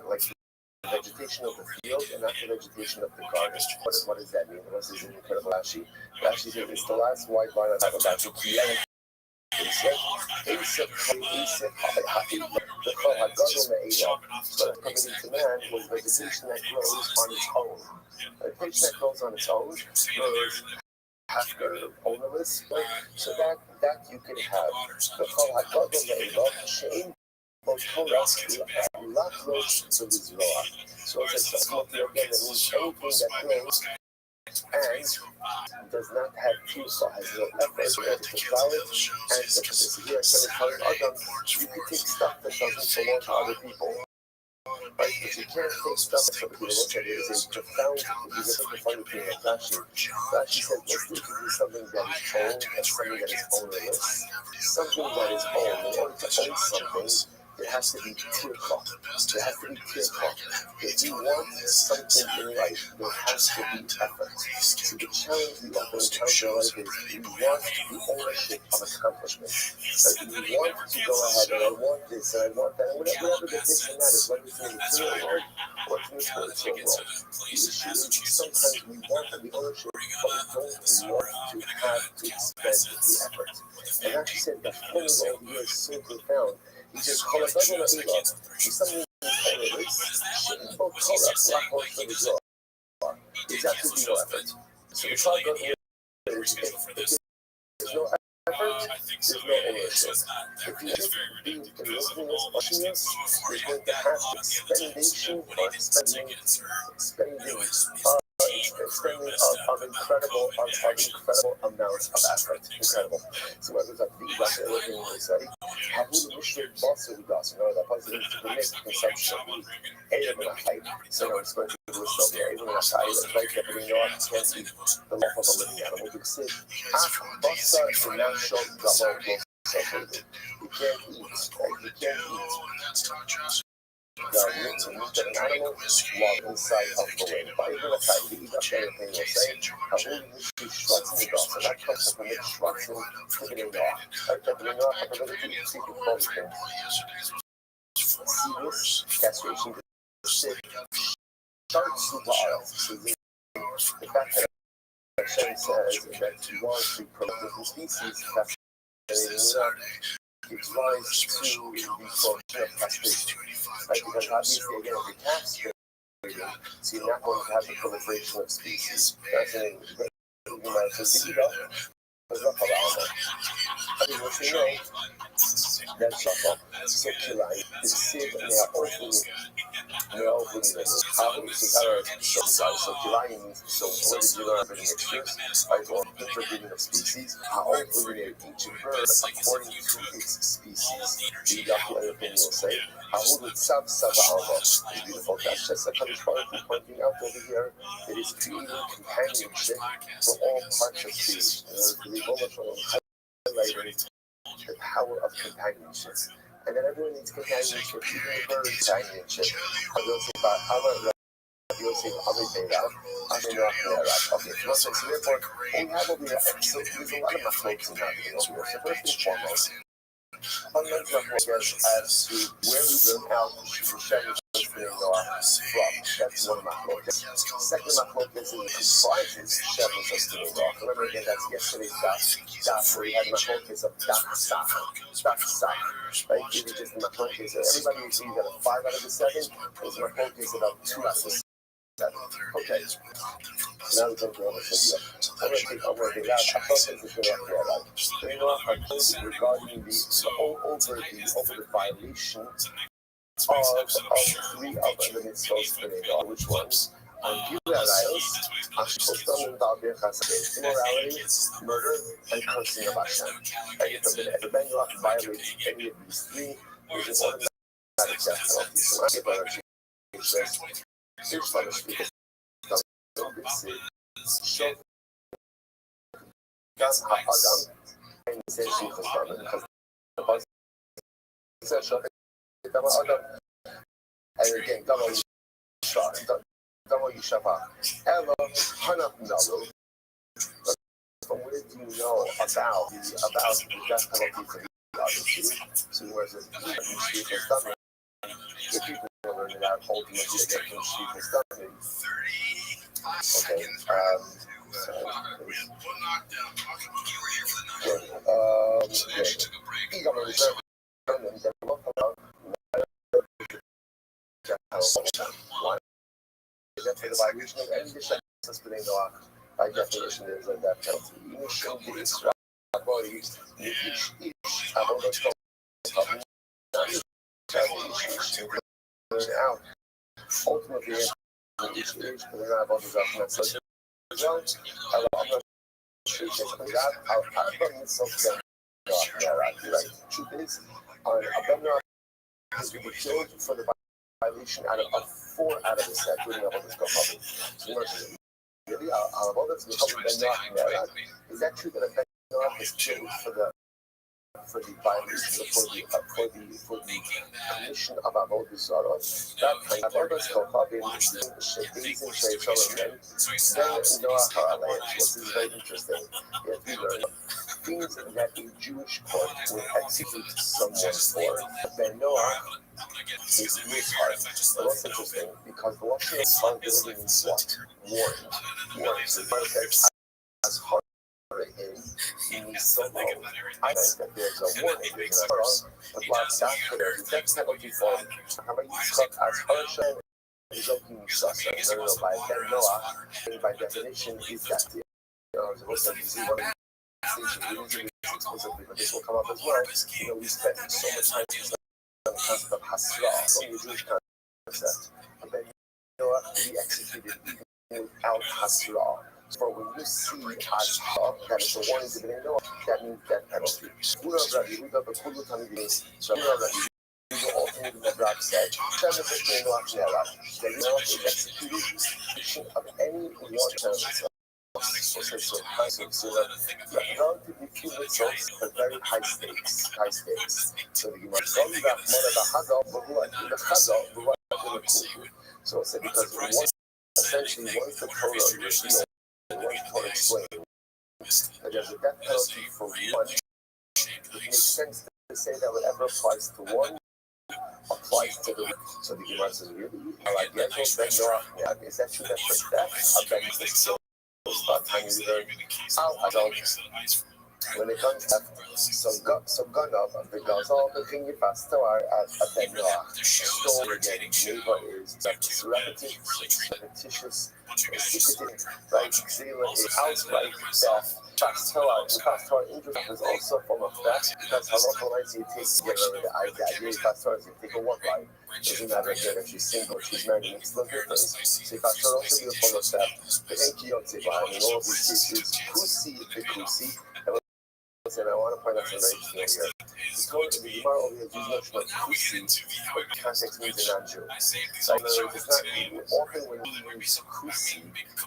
vegetation of the field and not the vegetation of the garden. What does that mean? This is an incredible Rashi. Rashi says it's the last white line I talk about. He said, but coming to man was vegetation that grows on its own. Vegetation that grows on its own is after ownerless, so that you can have. So it's again, that means anything that grows and does not have pusa, has no effort, to flower, and so here, telling Adam, you can take stuff that doesn't belong to other people. Right? But you can't take stuff that people look at it as a profound, because it's a funny thing like Rashi. Rashi said, let's introduce something that is owned and something that is ownerless. Something that is owned, in order to own something, there has to be tirkah. There has to be tirkah. If you want something in life, there has to be effort. So the challenge we often encounter in life is we want the ownership of accomplishment. Like we want to go ahead and I want this and I want that, and whatever the this and that is, whether it's in the material world or it's in the spiritual world. The issue is sometimes we want the ownership, but we don't want to have to expend the effort. And actually said that formula over here is so profound. He says, there's something in the shouldn't both there's absolutely no effort. So the child goes here, there's no effort, there's no ownership. If you just be in the listeniness of genius, there's going to have expendation or expending of incredible amounts of effort. Incredible. So what does that be? That's everything we say. How will the mission also be done? No, that was to permit consumption of meat. So now it's going to do so here. Even when I say it's like that, we know I can't eat the life of a living animal. You say, basa is not show double. You can't eat. You can't eat. The meat of an animal while inside of the way. By even a type, you eat up everything you'll say. How will you be struts in the dog? So that comes from the struts and putting it off. Like that, you know, I have another thing to see the phone thing. See this castration. Starts to wild. So the fact that Hashem says that he wants to promote the species, that's gives rise to the function of castration. Right? Because obviously, again, if you're castrating, so you're not going to have the proliferation of species. That's an that's Shaka. So Kilai is Sid and they are opening so Kilai means so original breeding mixtures, right, or interbreeding of species, are opening each bird according to its species. The Yahweh opinion will say, how would Sab Saba is beautiful. That's just a Kaddish Baruch pointing out over here that is creating companionship for all parts of creation. Highlighting the power of companionship. And then everyone needs companionship, even the birds' companionship. So therefore, we have over here, so there's a lot of machlokas in that over here. So first and foremost, fundamental machlokas as to where we learn out the Shem from. That's one machlokas. Second machlokas comprises Shem and Shem. Remember again, that's yesterday's daf where we had machlokas of daf. Right? These are just the machlokas. Everybody sees that a 5 out of the 7 is machlokas about 2 out of the 7. Okay. Now we come to another video. I'm going to take over the last. I thought this was going to have to regarding the violation of 3 of the mitzvot, which ones? Immorality, murder, and cursing of Hashem. If the Bengalach violates any of these 3, there's an automatic death penalty. So I'm going to say, here's what the speaker says. Gas Adam, and he says she was started because the bus says, and again, double Yishapa. Ella, Hanapunalo. From where do you know about the death penalty for the issue? So, whereas if people learn it out, ultimately they get from sheep and stomach. Okay, the violation of any by definition is a death penalty. Ultimately, each age, we're not about to drop so I'm not sure truth is, a better has been killed for the violation out of 4 out of the set, including about this couple. So the Gemara says, really, about this, is that true that a Ben Noach is killed for the violation, for the commission of Avodah Zarah? That kind of Avodah Zarah Ben Noach Ha'alayim. This is very interesting. Yes, we learn things that a Jewish court would execute someone for. Ben Noach is Rothschild. But what's interesting, because the Lashon of Responsibility means what? Warned. So the says, as hard in Solo, I think that there's a warning. There's a but like that, there's a death penalty for how many as Harsha is opening Sasa. No, by Ben Noach, by definition, is that the explicitly, but this will come up as well. We spent so much time on the concept of Hasra, only a Jewish concept. But then, we executed even without Hasra. So when you see Hasra, that is a warning to Ben Noach, that means death penalty. So ultimately the Rabbi said, execution of any one relatively few results, but very high stakes. So the Gemara so it's because essentially once the Torah revealed, once the Torah explained that there's a death penalty for one, it makes sense to say that whatever applies to one applies to the. So the Gemara says, really? Like, yes, Ben Noach, is that true that for death, a Ben is when it comes to some gun up and the guns all the thing you fast to our at Ben Noach. Story again, neighbor is repetitious, secretive, right? Zela is outright death. Fast Torah interest is also a form of theft because how long you take to get rid of the idea fast Torah is you take a one life. Doesn't matter again if she's single, she's married, it makes no difference. So fast Torah also be a form of theft. The Enki in all of these cases, Kusi the Kusi. And I want to point out some very interesting here. The Gemara over here uses much Kusi, but context means a non-Jew. So in other words, it's not often when you use Kusi,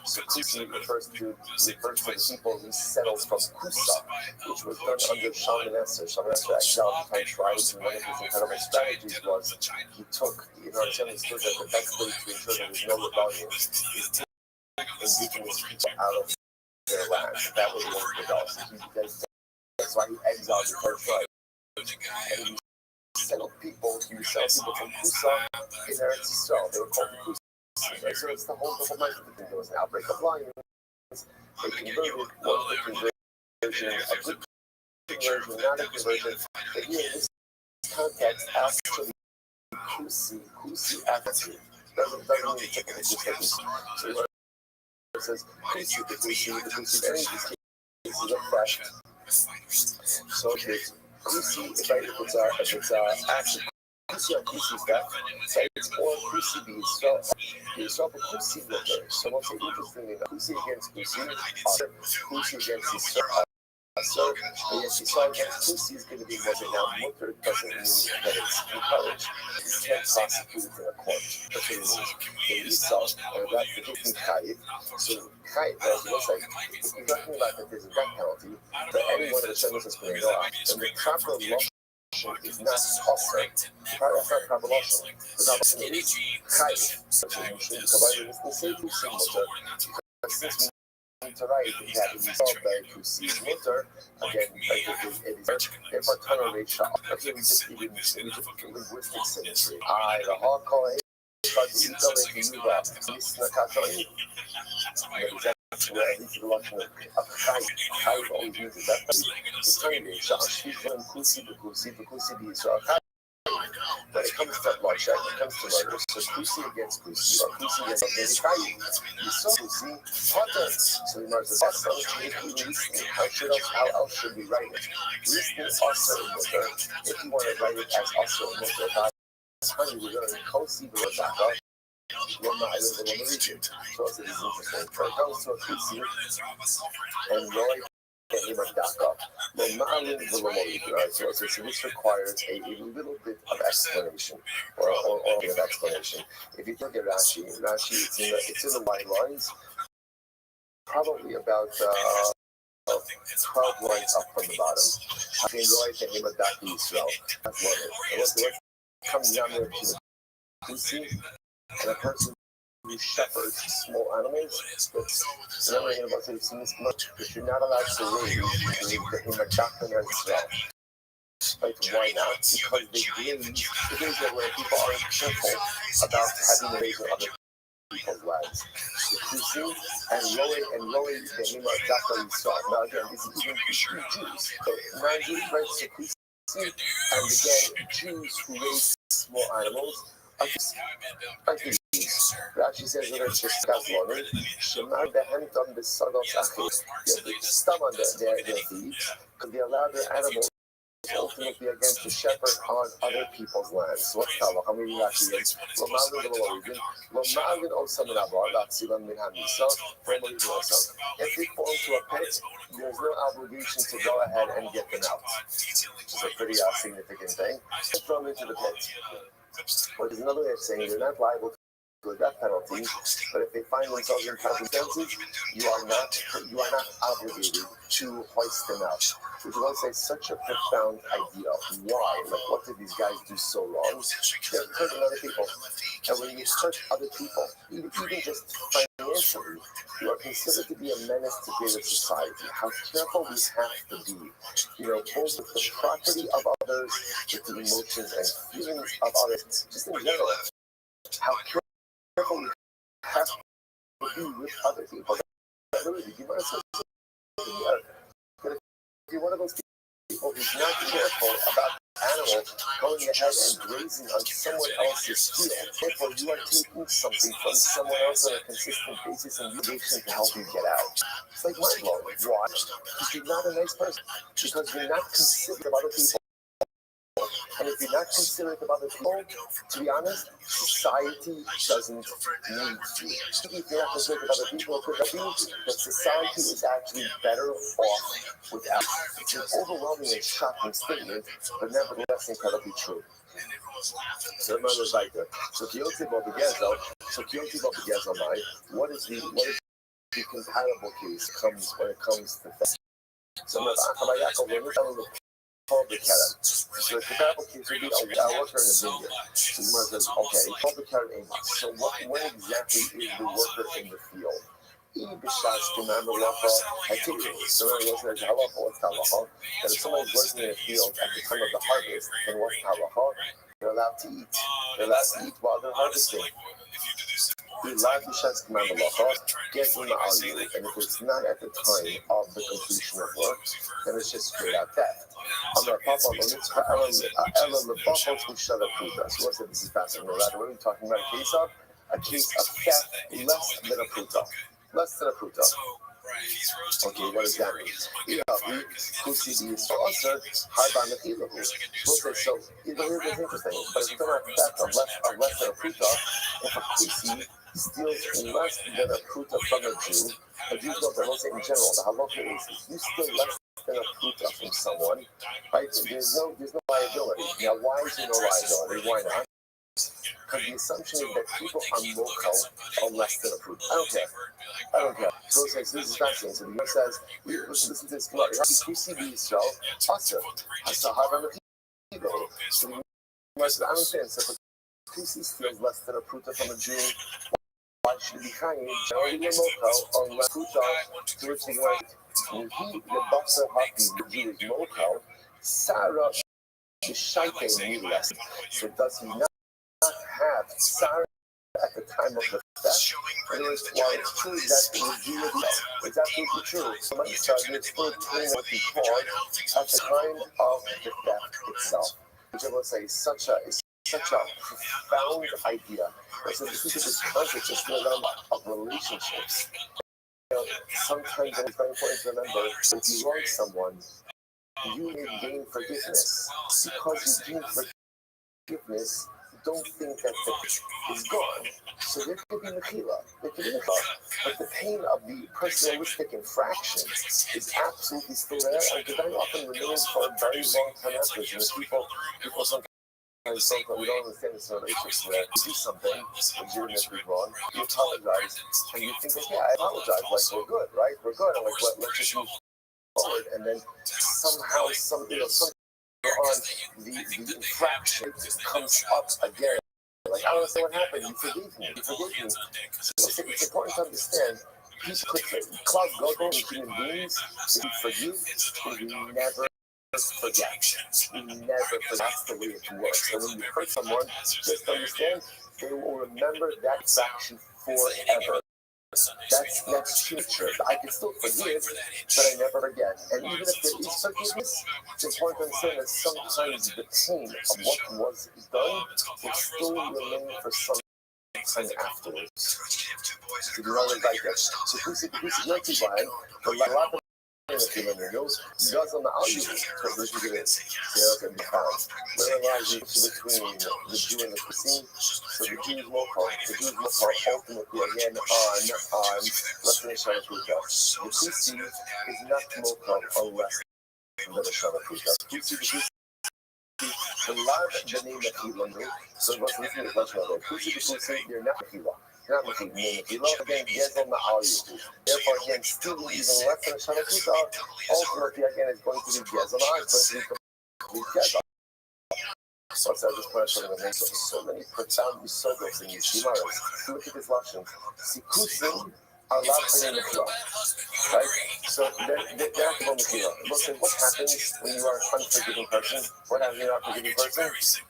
so Kusi refers to the people who settled from Kusa, which was done under Shalmaneser. Shalmaneser exiled the 10 tribes, and one of his incredible strategies was he took, understood that the best way to ensure that there's no rebellion is to take indigenous people out of their land. That was one of the goals. That's why he exiled the third tribe. And he settled people, from Kusa in Eretz Yisrael. They were called the Kusa. Right? So it's the whole message. There was an outbreak of lions. They converted, was the conversion, a good conversion, not a conversion. But here in this context, actually, Kusi attitude doesn't mean it's taking a Kusi. So it says Kusi, the Kusi, any of these cases of theft. So it's Kusi, if it's actually Kusi or Kusi theft, it's or Kusi be Yisrael, but Kusi mutter. So what's interesting is Kusi against Kusi, Kusi against Yisrael. So yes, Yisrael against Kusi is going to be mutter. Now mutter doesn't mean that it's encouraged. You can't prosecute it in a court. That's what it means. In Yisrael, that's the different Chayiv. So Chayiv looks like if you're talking about that there's a death penalty for any one of the sentences for Noah, then the proper lashon is not osir. That's not proper lashon. The proper lashon is Chayiv. So you should combine it with the same mutter. Since we need to write that we saw that to see mutter again, it is therefore tunnel rate. Okay, we just linguistic symmetry. The hawk call it. That's where I need to watch a Chayiv always uses that. It's tiny. When it comes to bloodshed, when it comes to murder, so Kusi against Kusi, or Kusi against Chayiv, you saw Kusi, Potter. So the Mars says, how else should we write it? Listening also in Mutter, if you want to write it as also in Mutter, that's funny, we're going to Kosi the Rosaka. So this is interesting. When it comes to a Kusi, and Roy So this requires a little bit of explanation, or of explanation. If you look at Rashi, it's in the white lines, probably about 12 lines up from the bottom. That's what it comes down there to the pussy, and a person who shepherds small animals. Remember, that you're not allowed to raise the Himadakana Israel. Like, why not? Because they graze where people aren't careful about having the raise of other people's lives. The Kusi and Roe, the Himadakana Israel. Now, again, this is even Jews. So, non-Jews raise the Kusi, and again, Jews who raise small animals are these. Rashi says that it's just Gazloni. Shemar behentam b'sados achis. They stum on their feet because they allow their animals ultimately again to shepherd on other people's lands. So what's Tavach? How many Rashi is? If they fall into a pit, there's no obligation to go ahead and get them out, which is a pretty significant thing. Throw them into the pit. But there's another way of saying they're not liable to a death penalty, but if they find themselves in circumstances, you are not obligated to hoist them out. Which is, let's say, such a profound idea. Why? Like, what did these guys do so wrong? They're hurting other people. And when you hurt other people, even just financially, you are considered to be a menace to greater society. How careful we have to be, both with the property of others, with the emotions and feelings of others, just in general. How careful we have to be with other people. You might as well if you're one of those people who's not careful about animals going ahead and grazing on someone else's field, therefore you are taking something from someone else on a consistent basis and you're to help you get out. It's like mind blowing. Why? Because you're not a nice person. Because you're not considerate of other people. And if you're not considerate of other people, to be honest, society doesn't need you. If you're not considerate of other people, it could be that society is actually better off without. It's an overwhelming and shocking statement, but nevertheless incredibly true. So remember, like, what is the comparable case when it comes to that? So public carrot. So the comparable case would be a worker in a vineyard. So the Gemara says, okay, public carrot ain't much. So when exactly is the worker in the field? That if someone's working in a field at the time of the harvest, then what's halacha? They're allowed to eat. They're allowed to eat while they're harvesting. And if it's not at the time of the completion of work, then it's just straight out theft. So what's this is fascinating. What are we talking about? A case of theft less than a pruta. Less than a pruta. Okay, what does that mean? So here's interesting. But if you're not theft of less than a pruta, if a kusi steals less than a pruta from a Jew don't say in general, the halacha is if you steal less than a pruta from someone, right? There's no liability. Now, why is there no liability? Why not? Because the assumption is that people on mochel are less than a pruta. I don't care. So it says, this is fascinating. So the Gemara says, listen to this Gemara. You see the Yisrael, Asa, Hasahar, and the people. So the Gemara says, I understand. So if a Kusi steals less than a pruta from a Jew, why should he be kind? Generally, the mochel or less pruta, to which the Gemara says, he, the Basa Haki, the Jew is mochel, Sarah, the Shaite, needless. So does he not have Sarah at the time of the theft? In other words, while it's true that the Jew is it's absolutely true. Somebody started it's still doing what he called at the time of the theft itself. Which I will say is such a profound idea. So this is this concept just in the realm of relationships. Sometimes it's very important to remember if you wrong someone, you may gain forgiveness. Because you gain forgiveness, don't think that the pain is gone. So there could be mechila, but the pain of the personalistic infraction is absolutely still there, and it very often remains for a very long time afterwards. You know, people sometimes think that we don't understand this relationship where you do something legitimately wrong, you apologize, and you think, okay, I apologize, like we're good, right? We're good, and like let's just move forward, and then somehow something on the infraction comes up again. Like, I don't understand what happened. You forgave me. So it's important to understand. People could cloud Gogo and human beings, if you forgive, you never forget. You never forget. That's the way it works. And when you hurt someone, just understand, they will remember that action forever. That's future. I can still forgive, but I never forget. And even if there is forgiveness, it's important to understand that sometimes the pain of what was done will still remain for some time afterwards. So you know, like that. So who's not too bad, but a lot of goes on the audio because look at this. There can be found. There lies between the Jew and the cuisine. So the Jews local ultimately again on Western Shalakuta. The cuisine is not local unless the Shalakuta. The love the name of Hilanu. So what's listening to the Kusi, you're not Hila. You're not looking at Hila. Again, yes on the audio. Therefore, again, still even less than a Shalakuta, ultimately, again, is going to be Gezala. It's going to be complete Gezala. So I just put something in the so many profound Yisodos in Yishimaras. Look at this lesson. Sikusim are allowed to name Hila. Right? So they're not the Mechila. Listen, what happens when you are an unforgiving person? What happens when you're not a forgiving person?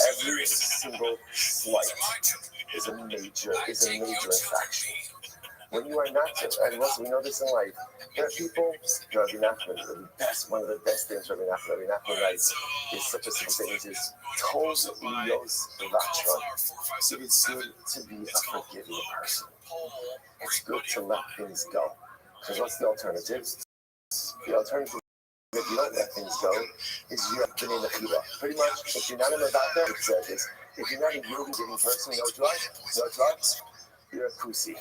Every single slight is a major infraction. When you are not, and listen, we know this in life, there are people, Rabbi Nachman, one of the best things Rabbi Nachman writes is such a simple statement, is Tov Lios Vachon. It is good to be a forgiving person. It's good to let things go. Because what's the alternative? The alternative, if you don't let things go, is you're up in the Mechila. Pretty much, if you're not in the Vata, it says this. If you're not a yielding giving person, you know what you are? You're a Kusi.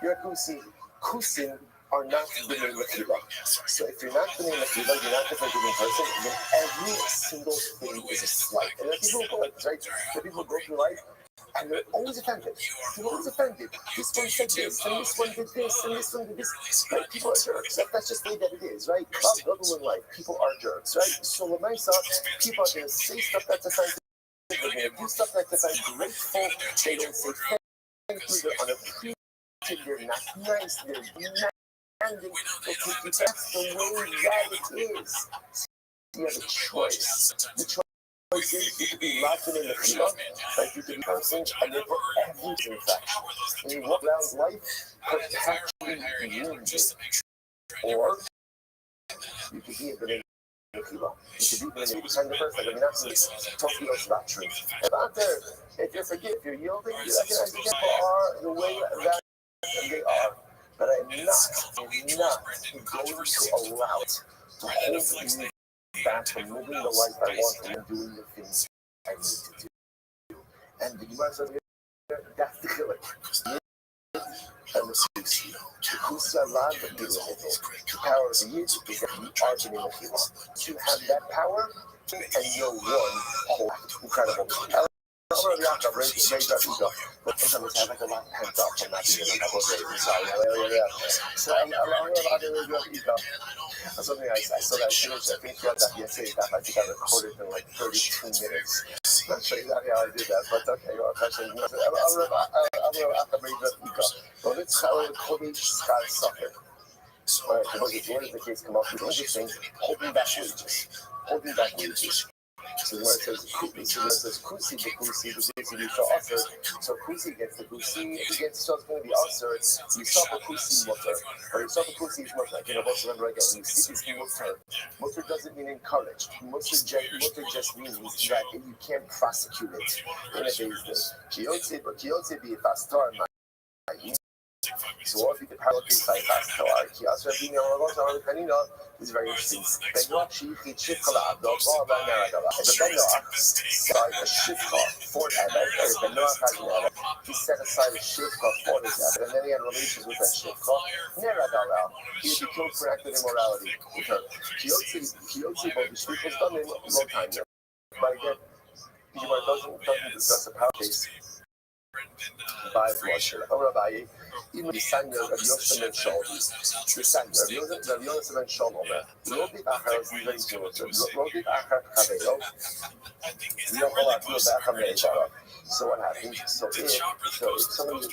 You're a Kusi. Kusin are not the name Mechila. So if you're not the name Mechila, you're not the forgiving person, then every single thing is a slight. And there are people who go like this, right? There are people who go through life, and they're always offended. They're always offended. This one said this, and this one did this, and this one did this. Right? People are jerks. That's just the way that it is, right? Global in life, people are jerks, right? So Lamaisa, people are going to say stuff that's offensive. They're going to do stuff that's offensive. Grateful. They don't say thank you. They're unappreciative. They're not nice. They're demanding. That's the way that it is. You have a choice. The choice is you could be locked in the Mechila, like you could be person, and then for every infraction. And you walk around life perpetually wounded. Or you could be a good Mechila. You could be the kind of person, like, not Tokyo's doctrine. About there, if you forgive, if you're yielding, you recognize the people are the way that they are. But I'm not going to allow it to hold me back from living the life I want and doing the things I need to do. And the Gemara says, that's the chilek. And the Kusi. The Kusi Allah, the power of the Yid is that you are the name of Hila. You have that power, and you're one whole incredible. I'm going to be out of raise up ego. But sometimes I have like a lot pent up from not being in a couple of days. So I'm going to raise up ego. Something I saw that I think throughout that yesterday stuff, I think I recorded in like 32 minutes. I'm not sure exactly how I did that, but okay, well, question. I'm going to have to raise up ego. But it's how it Kobe Scott suffered. Right, because where does the case come up? It's interesting, holding back wages. So where it says Kusi, the Kusi, you shall offer. So Kusi against the Kusi, against so it's going to be offered. You saw the Kusi mutter, or you saw the Kusi mutter. You know, let's remember again, when you see this mutter doesn't mean encouraged. Mutter just means that you can't prosecute it in a business. Kiyotze be fastar. So if you could parallel things like that, so our kiosk are being able to go to is very interesting. But not chief, the chief collab, the ball by Naragala. The Benoah side a shift car for Adam, or the Benoah has an Adam. He set aside a shift car for his Adam, and then he had relations with that shift car. Naragala, he would be killed for active immorality with her. Kiyotzi, but the street was done in a long time there. But again, Dijimar doesn't discuss the power case. By Rothschild. Rabbi, even the Sanya of Yosef and Shalom. The Sanya of Yosef and Shalom. Lodi Achar is very good. Lodi Achar Chaveo. So what happens? So if somebody is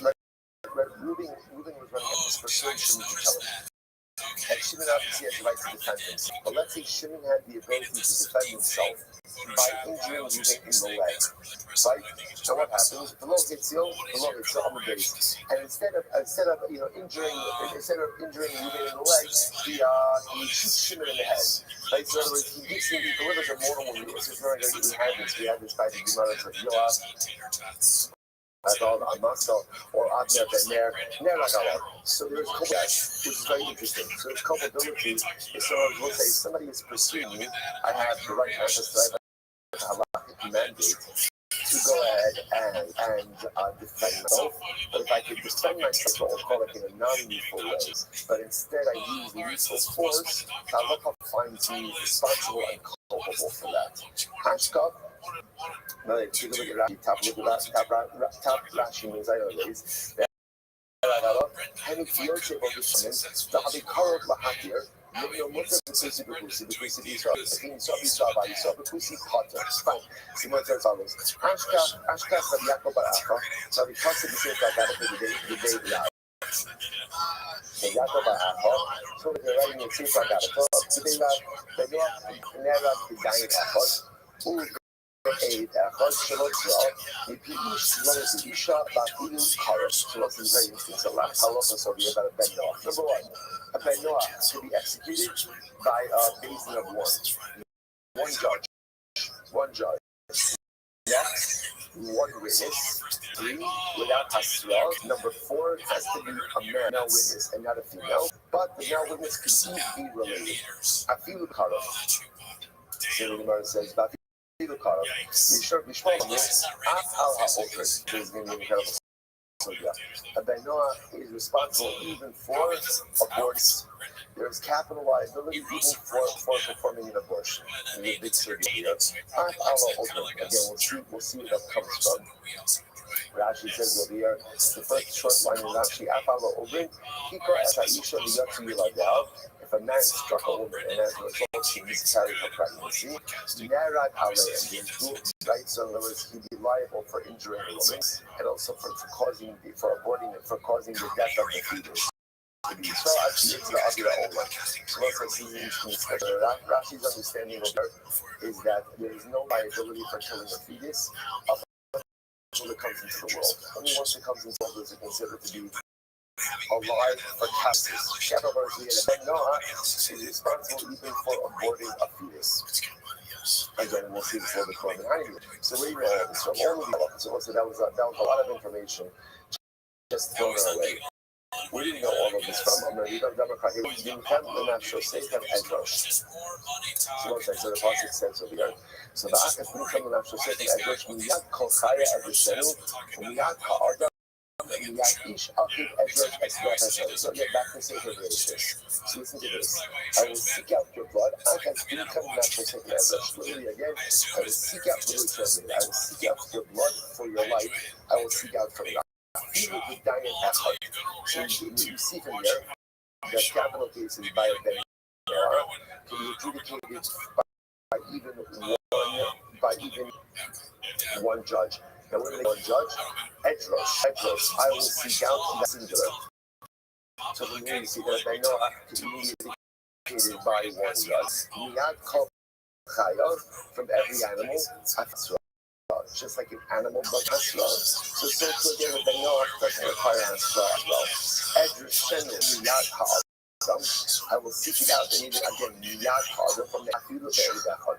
Ruben was running at this person, Shimon to tell him. And Shimon obviously has the right to defend himself. But let's say Shimon had the ability to defend himself by injuring Ruben in the leg. Right? So what happens? The law hits you on the base. And instead of injuring Ruben in the leg, he shoots Shimon in the head. Right? So in other words, he delivers a mortal wound. This is very good. We had this by the Gemara of Yoav. Or Abner Ben Ner, so there's culpability, which is very interesting. So there's culpability. So we'll say if somebody is pursuing me, I have the right to have a halakhic mandate to go ahead and defend myself. But if I could defend myself, I'll call it in a non-lethal way. But instead, I use lethal force. Halakha finds me responsible and culpable for that. Hashkov. No, take a look at Rashi. Top Rashi means I always. And if you shape of this comment, the Habikar of Lahakir, you know, most of the Kusi because Kusi Potter. Fine. Similar to follows. Ashka Sabiako Baraka, Sabikasa the same like the day live. Yakob Baraka, so they're writing it seems like that. So they never the dying effort. A repeat Isha Bafilu Karas. So what's the very instance of last halacha so we about a Ben Noah. Number one, a Ben Noah to be executed by a basin of one judge. Next, one witness. 3, without hasra. Number 4, it has to be a male witness and not a female. But the male witness can even be related. Afilu Karas. So the Gemara says is responsible even for abortion. There is capital liability even for performing an abortion. In the big surgery here. Again, we'll see where that comes from. Rashi says over here, the first short line in Rashi, if a man struck a woman and as a result she miscarried her pregnancy, right? So in other words, he'd be liable for injuring a woman and also for causing the death of the fetus. Rashi's understanding of her is that there is no liability for killing a fetus until it comes into the world. Only once it comes into the world is it considered to be alive for captives. Ben Noah is responsible even for aborting a fetus. Again, we'll see this a little bit more behind you. So we know all this from all of the episodes. So that was a lot of information just thrown away. We didn't know all of this from America. Democrat. He didn't have the natural state of Edrosh. So the Pasuk says over here. So the Akas didn't come the natural state of Edrosh. Miyad kol chaya edroshenu, miyad ha'adam. So get back to Satan this. So listen to this. I will seek out your blood. I can become natural Satan literally again. I will seek out your blood. I will seek out your blood for your life. I will seek out from you. He will be dying at heart. So you see from here that capital cases by a Ben Noah can be adjudicated by even one judge. Now, when they one judge, Edrosh, I will seek out the singular. So when you see that Ben Noah can be adjudicated by one judge. Miyad kol chaya from every animal. Just like an animal, but hasra. So again, with Ben Noah doesn't require hasra as well. Edroshenu miyad ha'adam. I will seek it out, and even again, miyad ha'adam from the afilu be'eri b'echad.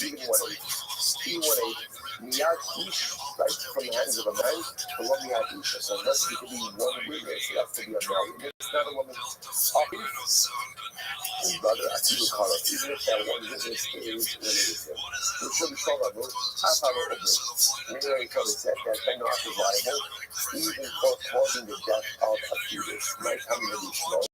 Even 1-8. Miyad Ish, right, from the hands of a man, but one Miyad Ish. So unless it could be one witness, it has to be a male. If it's not a woman, his brother, Akiva Kara, even if that one witness is related to him. We should be told about half our witness. Mary Kelly said that Ben Noach is liable even for causing the death of a fetus. My family will be small.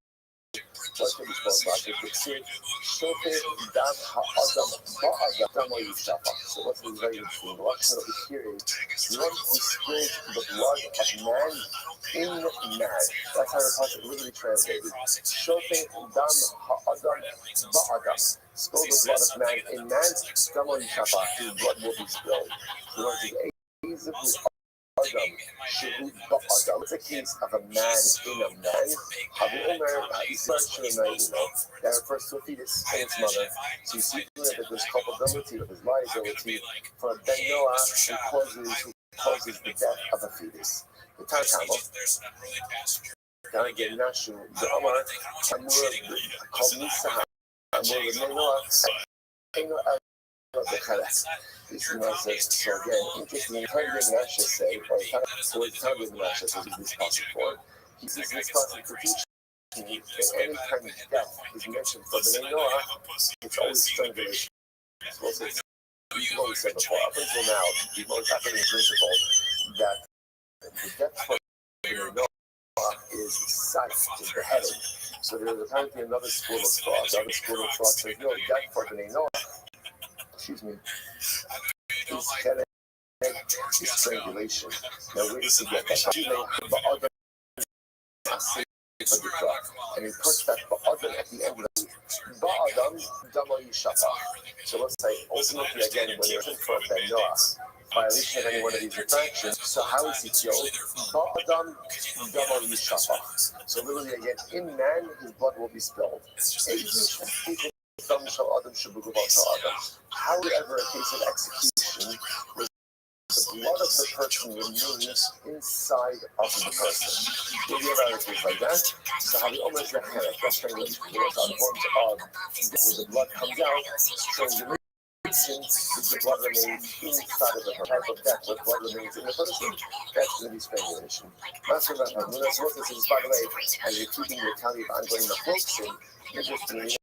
What's the response like? If it's said, Shote Dam Ha'adam Ba'adam Damo Yishafa. So what's the very interesting? The last of the here is, let me spill the blood of man in man. That's how the passage literally translated. Shote Dam Ha'adam Ba'adam. Spill the blood of man in man, Damo Yishafa. His blood will be spilled. So what is the it's a case of a man in a man. That refers to a fetus and its mother. So you see that there's culpability of his liability for Ben Noah who causes the death of a fetus. The Tanakama, again, Nashu, the Omar, called Nisa, the Khalas. This is not so again, interesting. Targum Nasha say, or Targum Nasha says this passage for. He says this passage to teach me that any time death is mentioned for the Noah, it's always strangulation. So we've always said before, up until now, we've always had the principle that the death for the Noah is sight, is the heading. So there is apparently another school of thought. Another school of thought says, no, death for the Noah, excuse me, is heading, is strangulation. Now, where does he get that? And he puts that ba'adam at the end of the ba'adam dama yishafa. So let's say, ultimately, again, when you're for Ben Noah, violation of any one of these infractions, so how is he killed? Ba'adam dama yishafa. So literally, again, in man, his blood will be spilled. However, a case of execution, the blood of the person remains inside of the person. Do you ever have a case like that? So how the almost that's strangulation. It's on forms of when the blood comes out, strangulation, the blood remains inside of the person. Type of death, but blood remains in the person, that's going to be strangulation. Master Rabbi, when I wrote this, by the way, as you're keeping your tally of ongoing the folks, interestingly,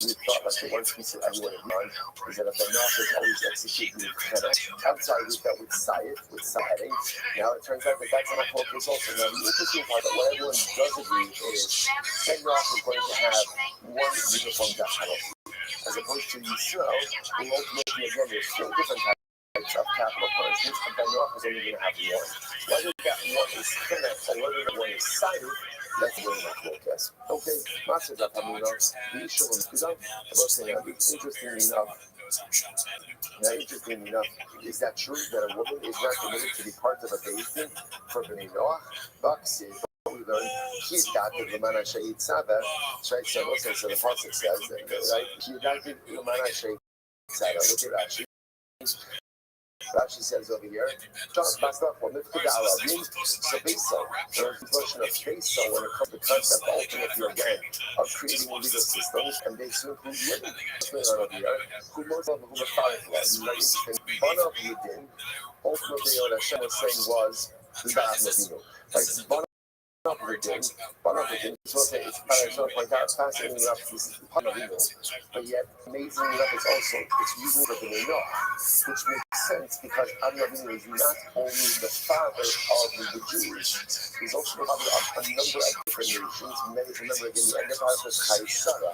we thought like the one piece that everyone in mind is that a Ben Noach is always executed with Chena. Outside we thought with Sayed, with Sayed. Now it turns out that that's not a focus also. Now the interesting part that what everyone does agree is Ben Noach is going to have one uniform death penalty. As opposed to Yisrael, who ultimately again there's still different types of capital punishments, and Ben Noach is only going to have one. Whether that one is Chena or whether that one is Sayed, that's really not focus. Okay, Master Zatamino, the issue of Kudan, interesting enough, is that true that a woman is not permitted to be part of a basin for Bnei Noach? Baksi, we learned, he adopted Lamana Shahid Saba, so the Pasuk says, right? He adopted Lamana Shahid Saba, look at Rashi. Rashi says over here, so based on, there's the question of base on when it comes to the concept ultimately again of creating legal systems, and they soon include women over here, who most of them who were fighting was very interesting. One of you did, ultimately what Hashem was saying was, right? One of the things, so it's point out, fascinating enough, this is part of evil, but yet amazing enough, it's using the Noah, which makes sense because Avinu is not only the father of the Jews, he's also the father of a number of different nations. Many remember again the end of our Sarah,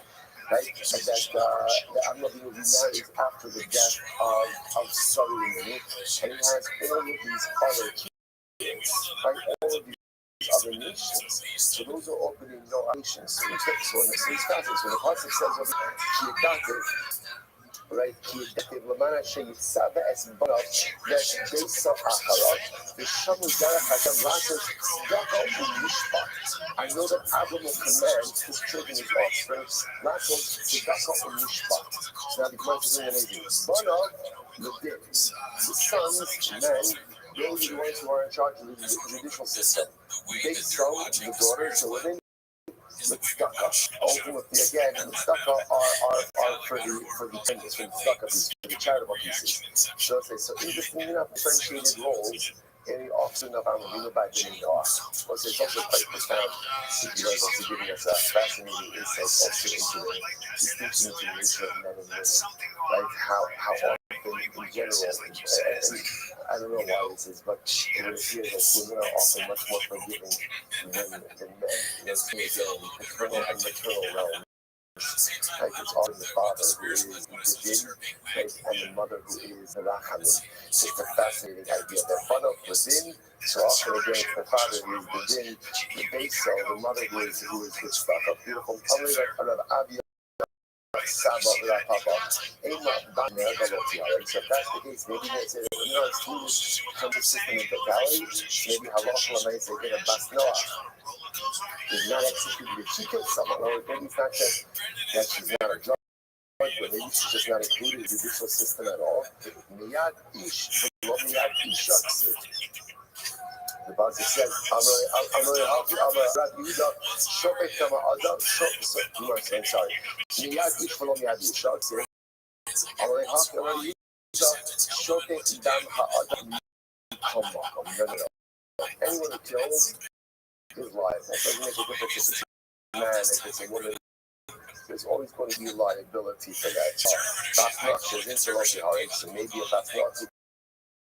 right? And that Avinu remarries after the death of Sarai, and he has all of these other kids, right? All of these other nations. So those are opening no nations. So in the same passage, when the Pasuk says of Kiyadativ, right? Kiyadativ Lamana Sheyitzaba es Barav Yesh Beisa Acharot V'Shamu Derech Hashem Lasos Tzedakah U'Mishpat. I know that Abraham will command his children, his offspring, Lasos Tzedakah U'Mishpat. So now the question is amazing. Barav Ledin, the sons, men, those are the ones who are in charge of the judicial system. Based on the daughters, the women, Tzedakah. Ultimately, again, tzedakah are for the goodness, for the tzedakah pieces, for the charitable pieces. So interestingly enough, differentiated roles in the often of Aminu by Noah. It's also quite profound. You guys also giving us a fascinating insight also into the distinction between the nature of men and women, right? How often in general, and I don't know why this is, but it would appear that women are often much more forgiving than men. You know, again, paternal and maternal realm. Like it's often the father who is the jinn, right, and the mother who is the rachamim. It's a fascinating idea. The father within, so often again the father who is the jinn, the base cell, the mother who is the stuff. A beautiful Saba Papa, ain't not done there, but so if that's the case, maybe they say that we're not excluded from the system in totality. Maybe Halacha might say that a Bas Noah is not executed if she kills someone, or maybe it's not just that she's not a drug, but maybe she's just not included in the judicial system at all. Miyad Ish, Miyad Ish, the Pasuk says, sorry. Anyone who kills is liable. It doesn't make a difference if it's a man, if it's a woman. There's always going to be liability for that. That's not just so maybe if that's not who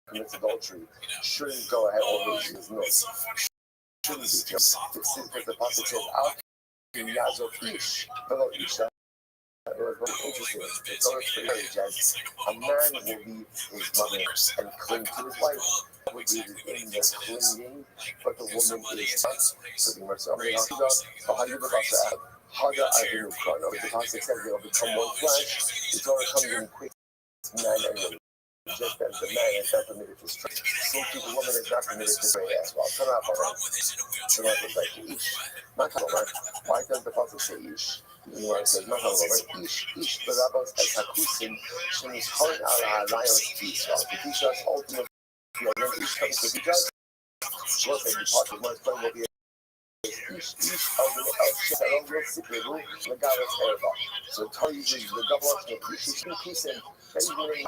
commits adultery, shouldn't go ahead over his nose. Shouldn't be. Because the Pasuk says, "Al Yazov Ish, fellow Isha." It was very interesting. It's always for marriage as a man will leave his mother and cling to his wife. Would be in the clinging, but the woman is not putting herself in the Haga Avinu Kran. The Pasuk says they'll become one flesh. It's all comes in quick man and woman. Just as the man is not permitted to stray, so too the woman is not permitted to stray as well. Come out, come out like Ish. Why does the Pasuk say Ish? Where it says Ish, the rabbis as Hakusim, Shemish Hon al Ha'arayos Tisra. To teach us ultimately, Ish comes to teach us. What they depart with one son will be Ish of the Sikleru, Legaros Erva. So Torah uses the double option of Ish, Kusim, that even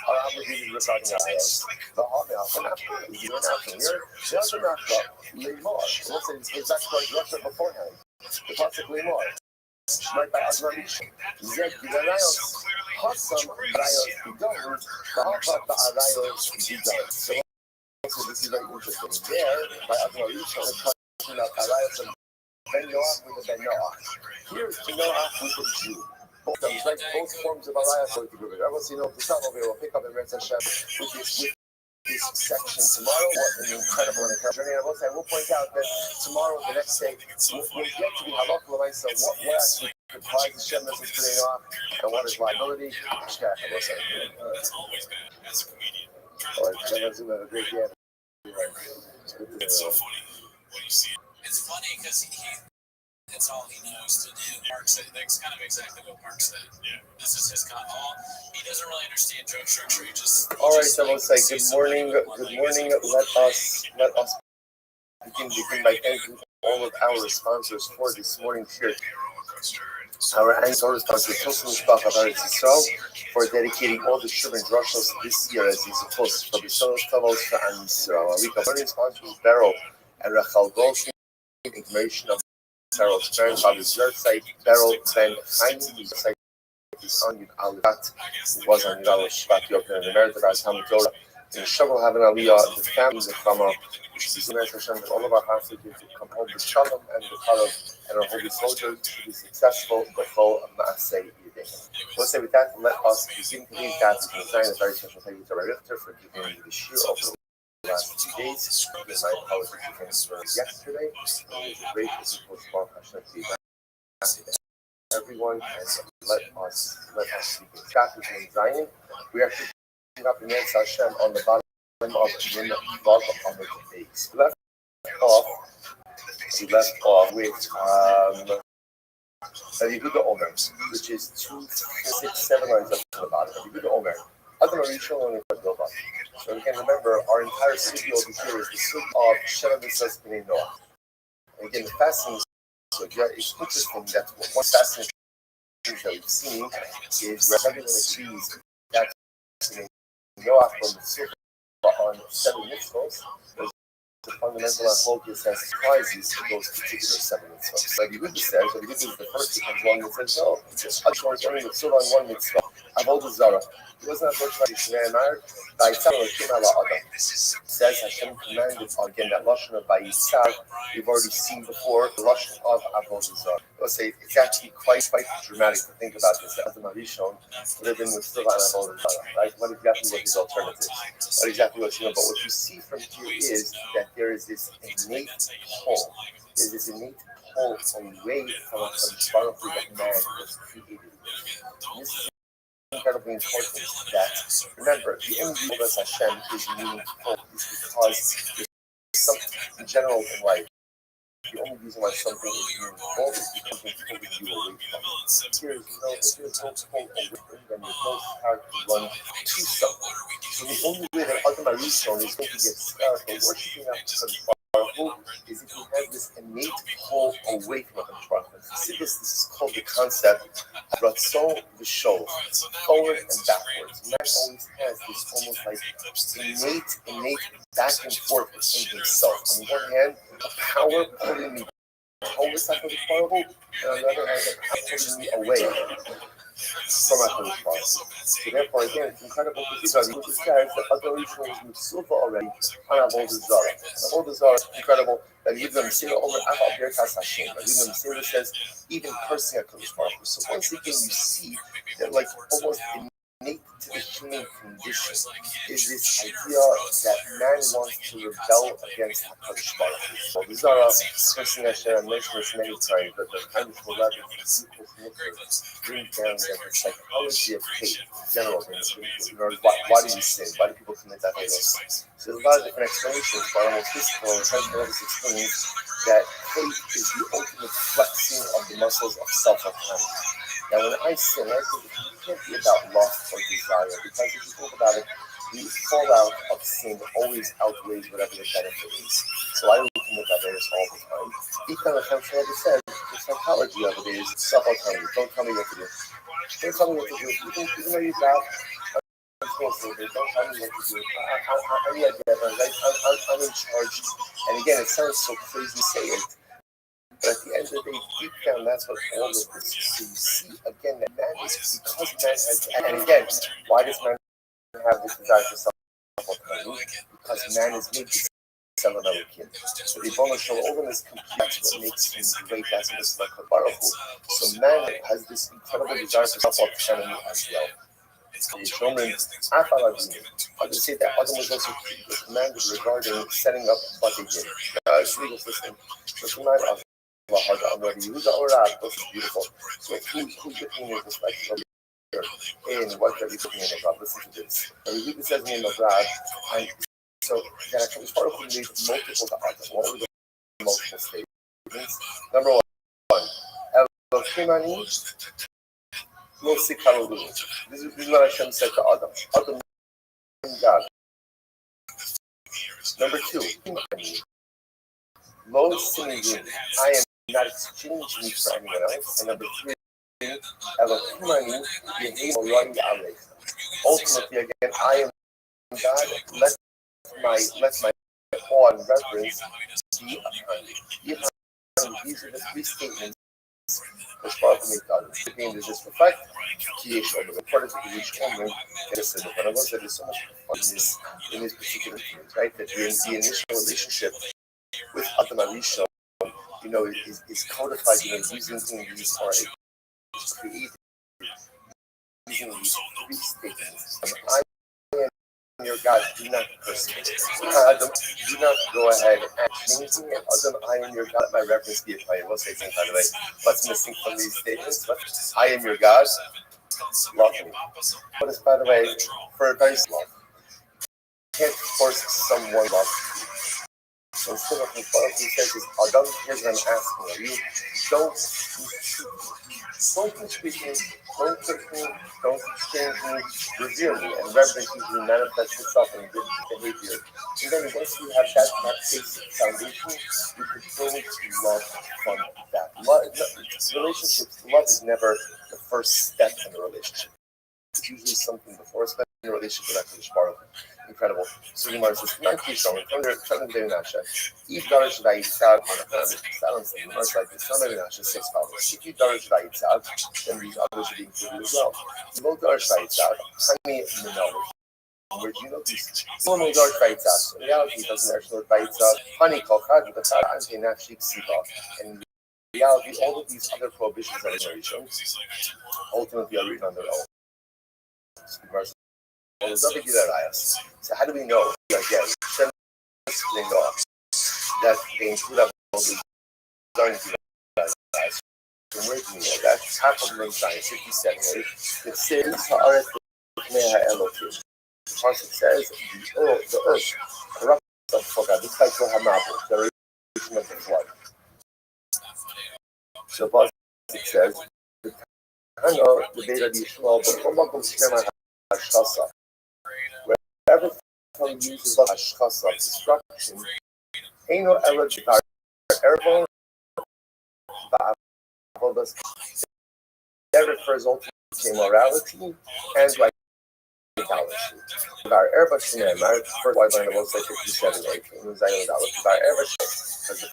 are obligated regarding Arayos. The Ha'arayos, after, you don't have to hear, the other Nafka, Lemar. Listen, it's back to Russia beforehand. The Pasuk Lemar. Right by Azrarish. Zed Gilarayos, Hassam Rayos Bidon, Ba'apat Ba'arayos Bidon. So this is very interesting. There, by Azrarish, on the question of Arayos and Ben Noach with the Ben Noach. Here's Noach with the Jew. Both forms of Arayos are together. Everyone's, the Psalm over here will pick up in Red Hashem with this section tomorrow. What an incredible and encouraging journey. I will point out that tomorrow, the next day, we'll get to the Halakha L'maisa, what actually comprises Hashem message today off, and what is liability. It's always bad as a comedian. All right, Hashem have a great day. It's so funny when you see it. It's funny because that's all he knows to do. Mark said that's kind of exactly what Mark said. Yeah. This is his kind of he doesn't really understand joke structure. All right, so we'll say good morning. Good morning. Let us begin by thanking all of our sponsors for this morning's share. Our anchor sponsor, Tosin Mishpach of Eretz Yisrael, for dedicating all the children Rothschilds this year as he's supposed for the Sonos Tavos for Am Yisrael. Our week of learning sponsors, Beryl and Rachel Goldstein. Information of Sarah Stern on his website, Beryl Ben Chaim, his website is on Yud Alivat, it was on Yud Alivat, Yoker, and the merit of our Talmud Torah. In Shabbat having Aliyah, the families of Kama, which is nice Hashem, that all of our hostages will come home with Shalom and the Karav, and our holy soldiers to be successful before Maaseh Yideh. We'll say with that, let us begin today's class and design a very special thank you to Rabbi for giving me the shir over the last 2 days. My apologies for yesterday. It was a great physical small Hashem to be back. Everyone, and let us begin. Chapter in Zion, we are picking up the Netz Hashem on the bottom of the Vav on the base. We left off with Yehuda Omer, which is 2, 6, 7 lines up to the bottom. Yehuda Omer. Adam Arishon only for Dova. So we can remember our entire city over here is the city of Shem Mitzvahs B'nai Noach. And again, the fascinating So yeah, it's interesting that one fascinating thing that we've seen is where everyone agrees that Noah from the silver on 7 mitzvahs, the fundamental anthology says surprises in those particular 7 mitzvahs. Rabbi says, Rabbi is the first who comes along and says, no, it's only mitzvah on 1 mitzvah. Avodah Zarah. He wasn't approached by Shneimar, by Tzara Kim ala Adam. Says Hashem commanded again that lashon of Vayisar. We've already seen before the lashon of Avodah Zarah. I'll say it's actually quite dramatic to think about this. Adam Arishon would have been with still on Avodah Zarah, right? What exactly was his alternative? What exactly was But what you see from here is that there is this innate pull. There's this innate pull away from a Baruch Hu that man was created with. This is incredibly important that, remember, the only reason that Hashem is meaningful is because there's something in general in life. The only reason why something is meaningful is because it's pulling you away from it. There's no pull away from it, and there's no power to run to something. So the only way that Adam Arishon is going to get scarred for worshiping after Baruch Hu is if he has this innate pull away from Baruch Hu. See this is called the concept of Rothschild v'shol, forward and backwards. Man always has this almost like innate back and forth within himself. On the one hand, a power pulling me towards that of the Baruch Hu, and on the other hand, a power pulling me away from that of the Baruch Hu. So therefore, again, it's incredible to see that he says that other Rishon was Mitzvah already on Avodah Zarah. Avodah Zarah is incredible that even Sina Omer Aval Berkas Hashem, that even Sina says, even cursing at Kodesh Baruch Hu. So once again, you see that like almost innate to the human condition is this idea that man wants to rebel against HaKadosh Baruch Hu. So these are cursing Hashem. I mentioned this many times, but the kind of Rabbi bring down that the psychology of hate in general. Why do we sin? Why do people commit that hate? So there's a lot of different explanations, but almost physical and essential explains that hate is the ultimate flexing of the muscles of self-autonomy. Now, when I sin, I think it can't be about lust or desire, because if you think about it, the fallout of sin always outweighs whatever the benefit is. So I will commit that errors all the time. Equal Hashem said, the psychology of it is self-autonomy. Don't tell me what to do. Don't tell me what to do. Even though you laugh, don't tell me what to do. I'm in charge. And again, it sounds so crazy to say it. But at the end of the day, deep down, that's what all of this is. So you see, again, that man is, because man has, and again, why does man have this desire for self-autonomy? Because man is made to sell another kid. So the emotional organ is complete. That's what makes him great as this like Baruch Hu. So man has this incredible desire for self-autonomy as well. Shomen, I would say that Adam was also commanded regarding setting up what they did. It's legal system. So tonight, this is beautiful. So who's looking at this like and what are we looking at God? Listen to this. It says in the God, and so that I can start with multiple gods. What were the multiple statements? Number one, Elohimani lo sikalu. This is what Hashem said to Adam. Adam, God. Number two, lo sinigim. I am not exchanging me for anyone else. And number three, Elohimani Yehim Olam Ya'aleh. Ultimately, again, I am God. Let my awe and reverence be upon me. These are the three statements as far as we God. The thing is just reflect Kiyesh Omer. According to the Kiyesh Omer, but I was that there's so much fun in this particular thing, right? That the initial relationship with Adam Arishon, is codified, using these or created using these three statements. I am your God, do not curse me. Adam, do not go ahead and change me. Adam, I am your God, let my reverence be upon you. We'll say something, by the way, what's missing from these statements? But I am your God, love me. But it's, by the way, for a very love. You can't force someone love you. So instead of what he says is, Adam, here's what I'm asking of you. Don't mistreat me. Don't kick me, don't exchange me, revere me, and reverence usually manifests itself in good behavior. And then once you have that basic foundation, you can build love from that. Love is never the first step in a relationship. It's usually something before, especially in a relationship with Hakadosh Baruch Hu. Incredible. So the Gemara says, "Not too strong. From the Nasha, each darish vayitzav silence. The Gemara is like this. From the Nasha, 6 followers. If you darish vayitzav, then these others should be included as well. You both darish vayitzav. Honey minoli. Where do you know these? Normally darish vayitzav. In reality, it doesn't actually look vayitzav. Honey kolchad with a tzad and nafshik siva. And in reality, all of these other prohibitions that are mentioned ultimately are written on their own. So the Gemara says, so how do we know? Again, Shem explained off that they include all these learning to guys. So where do we know? That's half of the science, 57. It says Haaretz B'nei Ha'elokim. The pasuk says the earth corrupts before God. It's like the Hamabel, the revelation of the flood. So the pasuk says, I know the Beit Yishmael, but from Makom Shema Hashchasa. Wherever someone uses hashchasa, destruction, Eino Ela Dvar Erbo Ba'avodas. That refers ultimately to immorality and idolatry. Dvar Erba Shneimar, first white line of 57:8, in Zion Dalit. Dvar Erba Shneimar, as the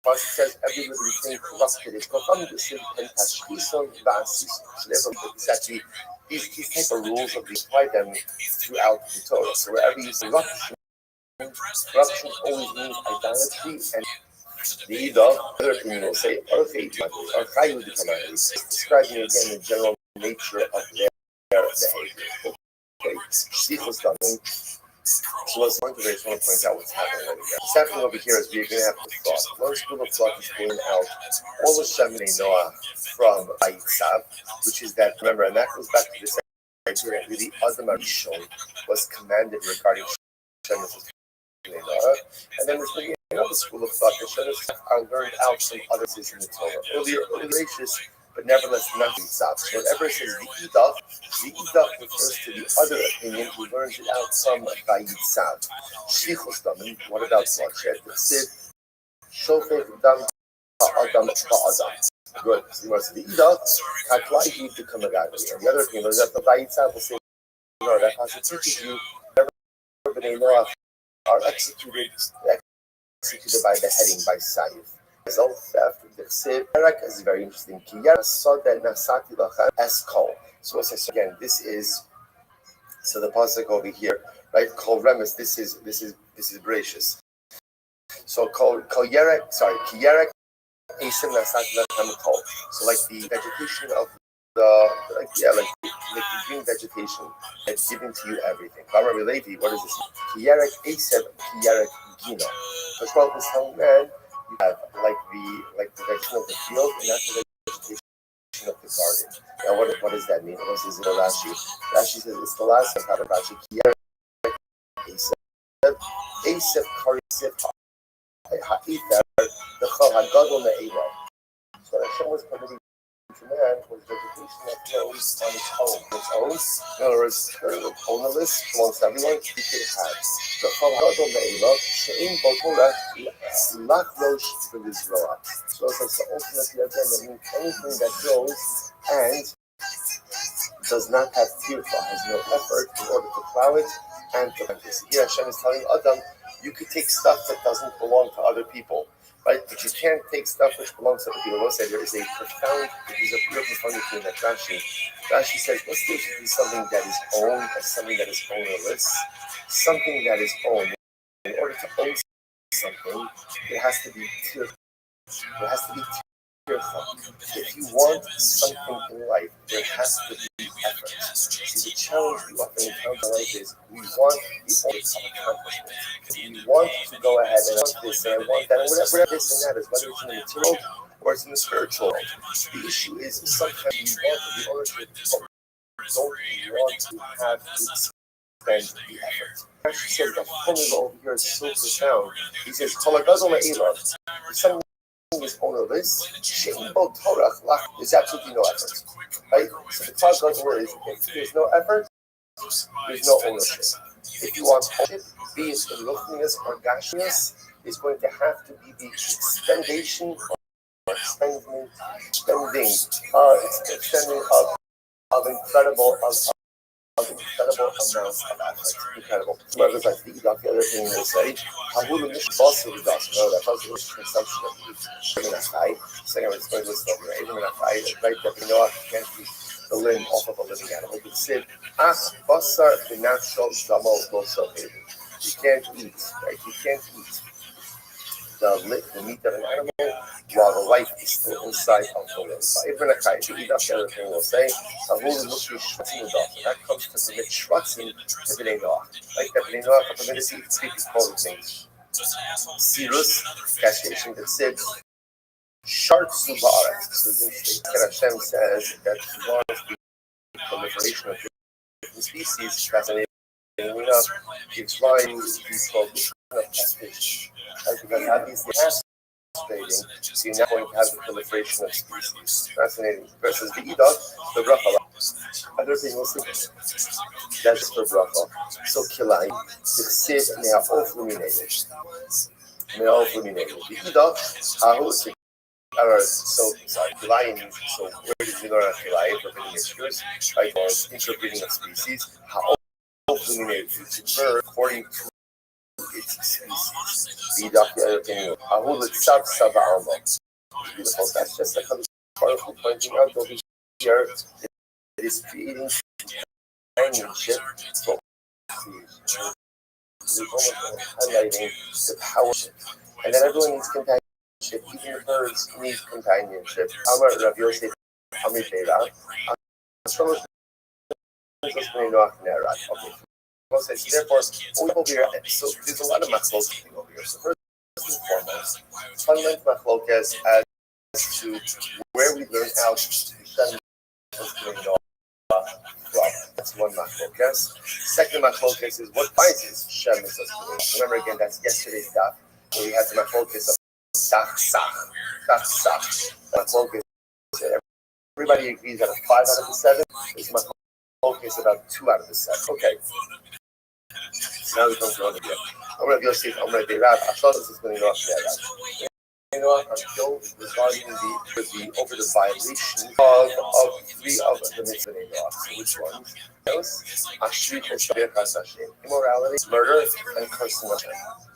pasuk says, every living thing corrupted is Kocham B'Sim and Tashchison Ba'asis. So exactly. These type of rules of apply them throughout the Torah. So wherever you see corruption always means idolatry, and the other opinion will say, describing again the general nature of their behavior. Okay, so let's point out what's happening over here. What's happening over here is we're going to have to thought. One school of thought is pulling out all the Shemin Noah from Vayitzav, which is that, remember, and that goes back to this idea that the Adam Arishon was commanded regarding Shemin Noah. And then there's going to be another school of thought that Shemin are learned out from other things in the Torah. Earlier, gracious, but nevertheless not Vayitzav. So whenever it says the Idach refers to the other opinion who learns it out from Vayitzav. Shlichus Damim, what about bloodshed? The Sid, Shofet Dam Ha'adam Ha'adam. Good. So the Idach, Kaklai to Kamagadi. And the other opinion is that the Vayitzav will say, no, that passage teaches you never B'nai Noach are executed by beheading, by Sayif. Result after the Sid, Erak is very interesting. Kiyara saw that Nasati Lachan Eskol. So again, this is so the pasuk over here, right? Kol remes. This is gracious. So kol yerek. Sorry, kiyerek esim nasat lachem kol. So like the vegetation of the the green vegetation that's given to you everything. Rabbi Levi, what is this? Kiyerek esim kiyerek gino. The Torah is telling man you have like the vegetation of the field and not the vegetation of the garden. Now, what does that mean? What is it? Rashi. Rashi says it's the last of Rashi. Asif karisif ha'ither the chol hagadol me'ela. So that Hashem was permitting to man was vegetation that grows on its own. In other words, ownerless, belongs to everyone. You can have the chol hagadol me'ela she'im b'torah lachlosh v'lizroah. So it's like ultimately again that means anything that grows and does not have tirfa, has no effort in order to plow it and to plant it. Here Hashem is telling Adam, you could take stuff that doesn't belong to other people, right? But you can't take stuff which belongs to other people. We'll say there is a real profound between that Rashi. Rashi says, what's the difference between something that is owned and something that is ownerless? Something that is owned. In order to own something, it has to be tirfa. It has to be tirfa. If you want something in life, there has to be effort. See, the challenge we often encounter in life is we want the ultimate accomplishment. We want to go ahead and want this and I want that, and whatever this and that is, whether it's in the material or it's in the spiritual world. The issue is sometimes we want the ownership, but we don't want to have to spend the effort. Rashi says that formula over here is so profound. He says, something doing his own list, there's absolutely no effort. Right? So the Taz word is if there's no effort, there's no ownership. If you want ownership, be it in ruchnius or gashmius, is going to have to be the extending of incredible amounts of effort. Incredible. Whereas like the other thing they say, Hamul Mish Bosu does know that was the consumption of meat. Saying it's going to list over even when I right that you know you can't eat the limb off of a living animal. But said As Basar the natural Zamo Loso. You can't eat, right? You can't eat the meat of an animal while the life is still inside of the limb. Even a kite, the other thing will say, a rule must be shrutzing the and that comes to permit shrutzing to be off. Like that, they know how to permit to eat three quality things. Sirus, castration that said, Shart Subarat. So the Hashem says that he wants the proliferation of different species, fascinating enough, gives rise to the prohibition of castration. Because obviously castrating, so you're not going to have the proliferation of species. Fascinating. Versus the Edom, the Bracha. Other thing will say that's for Bracha. So Kilai, the Ksiv, they are all fulminated. The Edom, Hahu, so sorry, Kilai means, so where did we learn Kilai? Forbidden mixtures, right? Or interbreeding of species. How fulminated to bird according to its species. Ahul itself Saba beautiful. That's just a colorful pointing out over here. It is creating companionship. Highlighting the power. And then everyone needs companionship. Even the birds need companionship. Amar Rabbi Yosef Amir Beira. Okay. Therefore, over here, so there's a lot of machlokas over here. So first and foremost, fundamental machlokas as to where we learn out Hashem is doing it all from. That's one machlokas. Second machlokas is what biases Hashem is doing. Remember again, that's yesterday's daf, where we had the machlokas of Sach. Machlokas. Everybody agrees that a 5 out of the 7 is machlokas about 2 out of the 7. Okay. Now we come to over here. I'm going to go see. I'm going to be Rabbi. I thought this was going to go up there. You know what? I'm still regarding the over the violation of 3 of the mitzvah. Which ones? Immorality, murder, and cursing of him.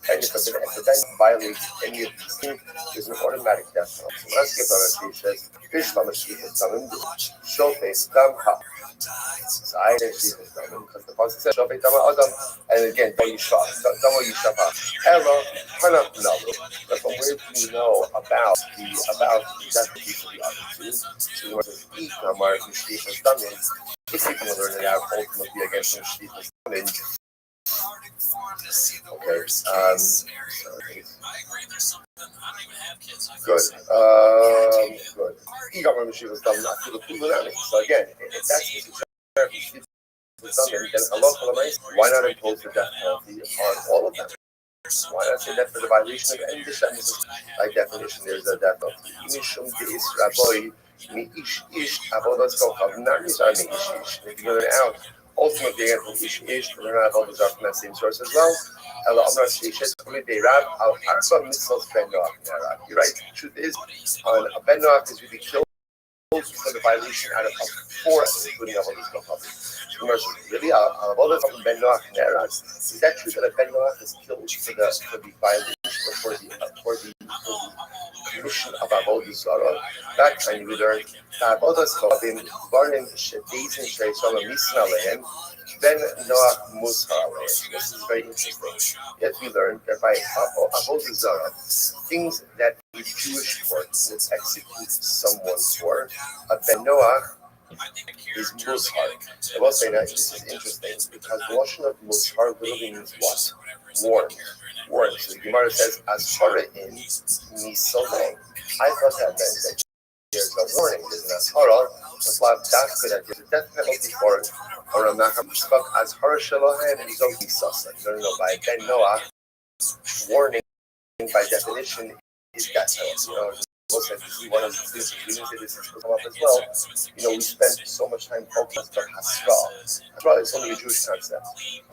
And if a defendant violates any of these things, there's an automatic death penalty. So let's get on it. He says, Shofes Dam Ha. So I didn't see this because the Pasuk says Shofet Dam Adam, and again, Dam Yishapa. Ella Hanap Nalu. But from where do you know about the death of the other two? So you want to eat Namar Shofet Dam. If you can learn it out, ultimately against Shofet Dam. Okay. Good. Good. He got my machine was done not to the Kulanami. So again, if that's the situation, why not impose the death penalty on all of them? Why not say that for the violation of any definition? By definition, there's a death penalty. Mishum deis Rabbi mi ish avodas kochav namis are mi ish. If you go out. Ultimately, again, from Ish, we're not all from that same source as well. You're right. The truth is, on a Ben Noach is really killed for the violation out of 4, including Avodas Kochav. Really, Avodas from Ben Noach is that true that a Ben Noach is killed for the violation or for the commission of Avodas Zarah? That time we learned Avodas Kochav Barim Shadis and Shayshama Misna Alehem. Ben Noach Mushar. This is very interesting. Yet we learned that by Avodah Zarah, things that the Jewish court would execute someone for, a Ben Noach is Mushar. I will say that this is interesting because the notion of Mushar literally means what? Warned. So the Gemara says, as far in Misoleh. I thought that meant that there's a warning, there's an ashara, that's why that there's a death penalty for it, or a macham as harashalohem and don't be sussed. No, by Ben Noach, warning by definition is death penalty. said this is one of the things we didn't say this will come up as well. We spend so much time focused on Hasra. Hasra is only a Jewish concept.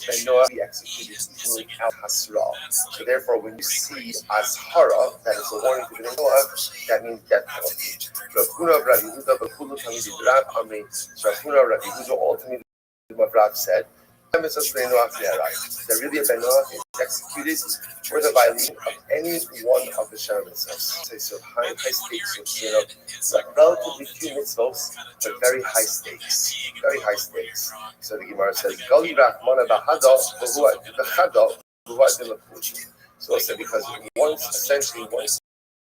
Ben Noah be executed even without Hasra. So therefore, when you see Azhara, that is a warning to Ben Noah, that means death penalty. Rav Rabbi Yehuda, B'Kulu Tamid Rav Amri, Rabbi Yehuda, all Tamid Rav said. That really a Ben Noah is executed for the violation of any one of the Shema mitzvahs. So high stakes, like relatively few mitzvahs, but very high stakes. Very high stakes. So the Gemara says, Gali Rachmana Bahada, B'Chada, B'Chada. So also because once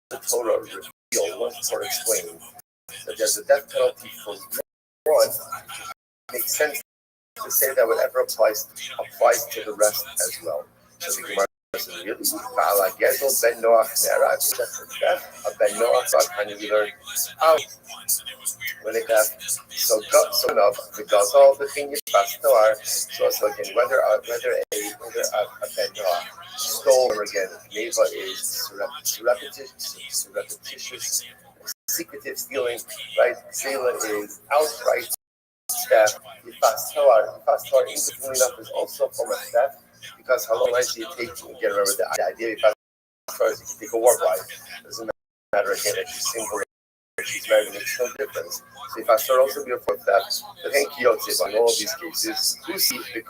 the Torah revealed, once the Torah explained that there's a death penalty for one, it makes sense to say that whatever applies to the rest as well. So the Gemara says, really? Ben Noach Nera, that's a death of Ben Noach, kind of learn out when it got so enough the Gazal, the thing is fast Noah. So again, whether a Ben Noach stole or again, Neva is surreptitious, secretive stealing, right? Zela is outright theft. The fast Torah, interestingly enough, is also a form of theft because how long do you take to get remember the idea of fast Torah is you can take a war bride. It doesn't matter again if she's single or she's married, it makes no difference. So if fast Torah also be a form of theft, but thank you, in all of these cases, Kusi, and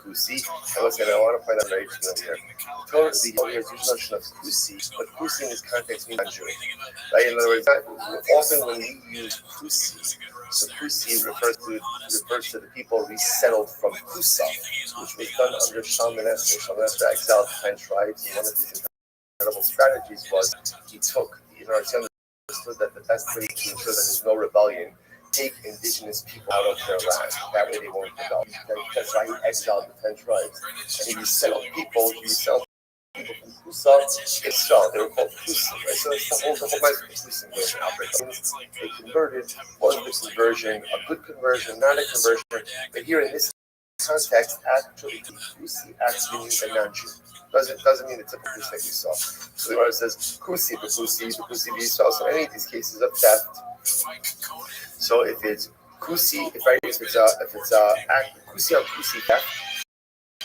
once again, I want to point out very clearly here. Torah, the notion of Kusi, but Kusi in this context means non-Jew. Right? In other words, often when we use Kusi, so Kusi refers to the people resettled from Kusa, which was done under Shalmaneser. Shalmaneser exiled 10 tribes, and one of his incredible strategies was he took, understood that the best way to ensure that there's no rebellion, take indigenous people out of their land. That way they won't rebel. That's why he exiled the 10 tribes. And he resettled people from Kusa, Israel. They were called Kusa. Right? So it's the whole Kusa invasion outbreak. They converted. Was the conversion a good conversion, not a conversion? But here in this context, actually, Kusi actually means a non-Jew. Doesn't mean it's a Kusi that you saw. So the Gemara says Kusi, the Kusi Yisrael. So any of these cases of theft. So if it's Kusi, if it's a Kusi on Kusi theft.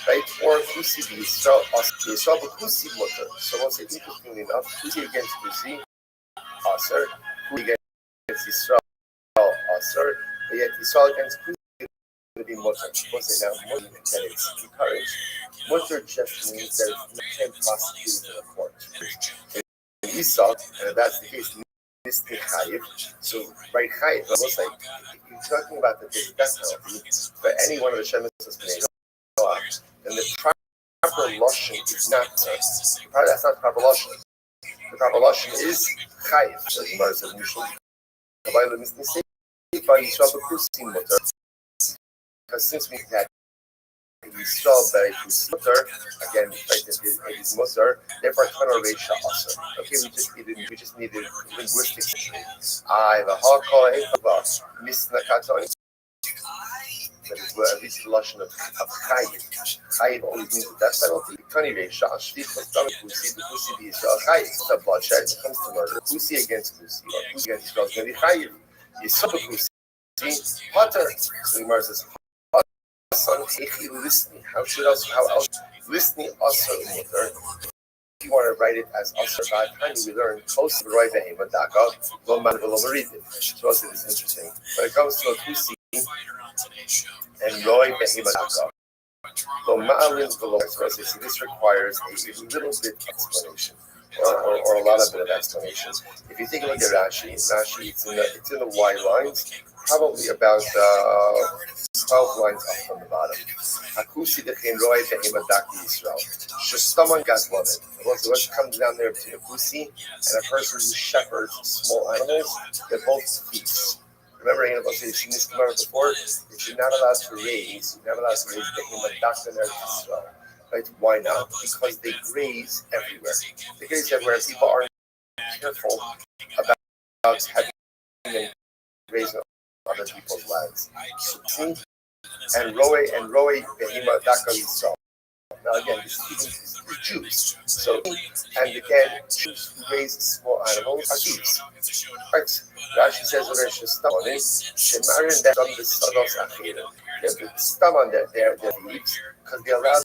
Right? Or Kusi Yisrael, Yisrael, but Kusi Mutter. So once it's interestingly enough, Kusi against Kusi, Aser, Kusi against Yisrael, Aser, but yet Yisrael against Kusi is going to be Mutter. Once they now Mutter, that it's encouraged. Mutter just means that it's not prosecuted in a court. In Esau, and if that's the case, Mr. Chayiv, so right Chayiv, almost like if you're talking about the death penalty for any one of the Shemis has been and the proper lotion is not that's not proper lotion. The proper lotion is chayiv. So the Gemara says because since we had Yisrael by Mutter, again, right, it is Mutter, therefore Tana Reisha Aser. Okay, we just needed linguistics. I have a hardcore misnakatoni. That is where at least the lotion of chayiv. Chayiv always means the death penalty. Tani Reisha, Ashti Chostam Kusi, the Kusi be Yisrael chayiv. The bloodshed comes to murder. Kusi against Kusi, or Kusi against Yisrael is going to be chayiv. Yisrael Kusi, Potter. So the Gemara says, listening. How else? Listening also mutter. If you want to write it as also by time we learn close to Roy Behema Daka, Loman Velomaridi. So also this is interesting. When it comes to a Kusi and Roy Behema Daka, Lomalin Velomaridi. So this requires a little bit of explanation. Or a lot of bit of explanation. If you take a look at Rashi, it's in the Y lines, probably about 12 lines up from the bottom. Akusi dechin roy behema daki Yisrael. Shestaman gaslonet. What comes down there between a kusi and a person who shepherds small animals, they're both thieves. Remember, I've seen this come out before. If you're not allowed to raise behema daki Yisrael. Right? Why not? Because they graze everywhere. They graze everywhere. People aren't careful about having them graze on other people's lands. And Roe Behima Daka Yisrael. Now again, this is the Jews. So, and again, Jews who raise small animals are thieves. Right? Rashi says over in Shestamonim, Shemarin that on the Sados Achira. They stam on their thieves because they allow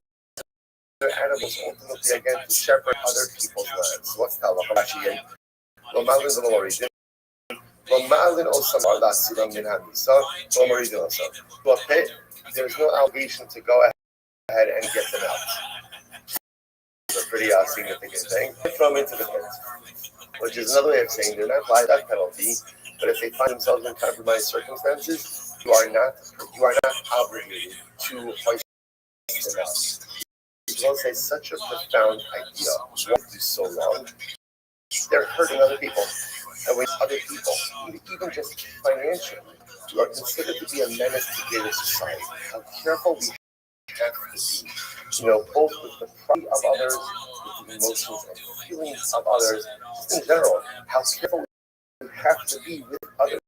their animals ultimately again to shepherd other people's lands. What's that? Rashi again. Lomalin the Lomorigin. Lomalin also Marlasiram min Hamisa. Lomorigin also. To a pit, there's no obligation to go ahead and get them out. It's a pretty significant thing. Throw them into the pit, which is another way of saying they're not liable that penalty. But if they find themselves in compromised circumstances, you are not obligated to hoist them out. You will say such a profound idea. Why do so long? They're hurting other people, and with other people, even just financially, you are considered to be a menace to greater society. How careful we have to be, both with the property of others, with the emotions and feelings of others, just in general. How careful we have to be with other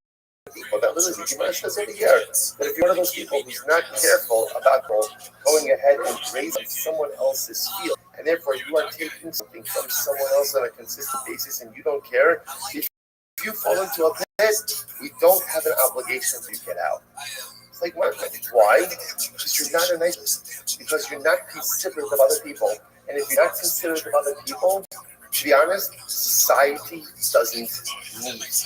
people. That literally, Gemara says over here that if you're one of those people who's not careful about going ahead and raising someone else's field, and therefore you are taking something from someone else on a consistent basis, and you don't care, if you fall into a pit, we don't have an obligation to get out. It's like, why? Because you're not a nice, because you're not considerate of other people, and if you're not considerate of other people, to be honest, society doesn't need you.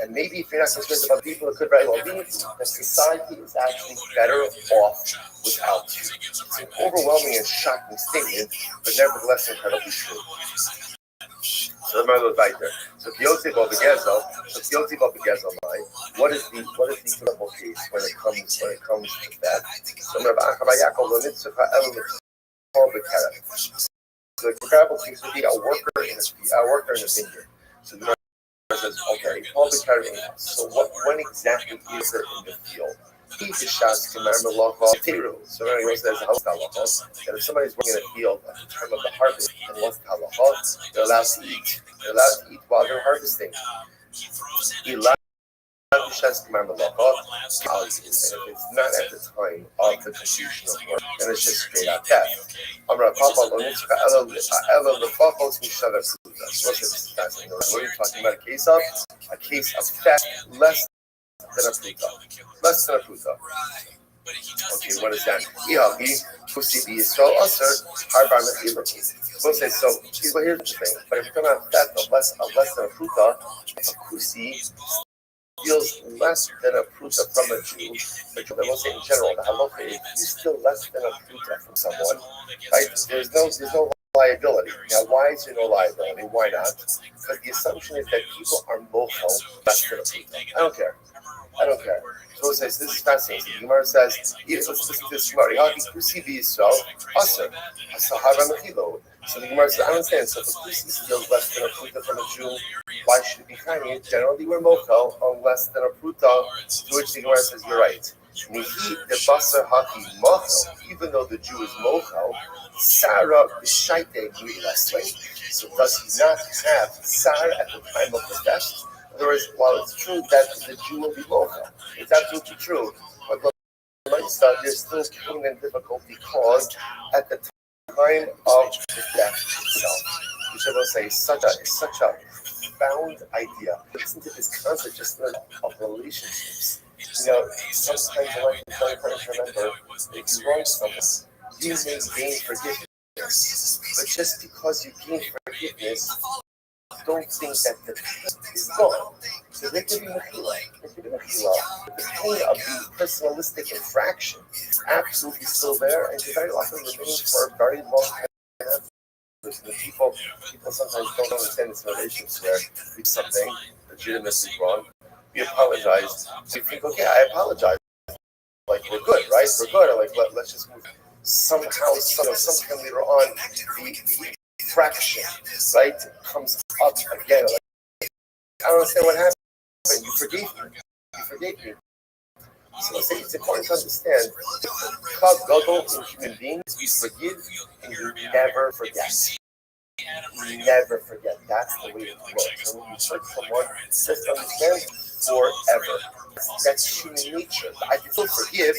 And maybe if you're not considerate of other people, it could very well be that society is actually better off without you. It's an overwhelming and shocking statement, but nevertheless incredibly true. So remember right there. So Yosef of Gezel, what is the critical case when it comes to that? So the comparable case would be a worker in a vineyard. So the says, okay, Paul the so when exactly is there in the field? He shots to remember local Tiru. So everyone says that if somebody's working in a field at the time of the harvest and wants halacha, they're allowed to eat. They're allowed to eat while they're harvesting. He allowed to shots to remember local, and if it's not at the time of the completion of work, then it's just straight out death. What are you talking about? A case of theft less than a pruta. Less than a pruta. Okay, what is that? We'll say so. Well, here's the thing. But if you're talking about theft of less than a pruta, a kusi steals less than a pruta from a Jew, but I won't say in general, the halacha is you steal less than a pruta from someone, right? There's no liability. Now, why is there no liability? Why not? Because the assumption is that people are mochel less than a pruta. I don't care. So it says, this is fascinating. The Gemara says, let's listen to this Gemara. So the Gemara says, I understand. So if a kusi steals less than a pruta from a Jew, why should it be fine? Generally, we're mochel on less than a pruta, to which the Gemara says, you're right. Even though the Jew is mochel, Sarah b'shaite b'lesle. So does he not have Sarah at the time of the theft? In other words, while it's true that the Jew will be mochel, it's absolutely true. But there's still pain and difficulty caused at the time of the theft itself. Which I will say is such a profound idea. Listen to this concept just of relationships. Sometimes in life it's very important to remember if you wrong someone, you may gain forgiveness. But just because you gain forgiveness, don't think that the pain is gone. So there could be mechila. The pain of the personalistic infraction is absolutely still there and very often remains for a very long time. The people sometimes don't understand this relationship where we do something legitimately wrong. We apologize. So you think, okay, I apologize. Like, we're good, right? We're good. Like, let's just move. Sometime later on, the fraction, right, comes up again. Like, I don't understand what happened. You forgave me. So it's important to understand how Google in human beings, we forgive and you never forget. You never forget. That's the way it works. So when you hurt someone, just understand forever. That's human nature. I can still forgive,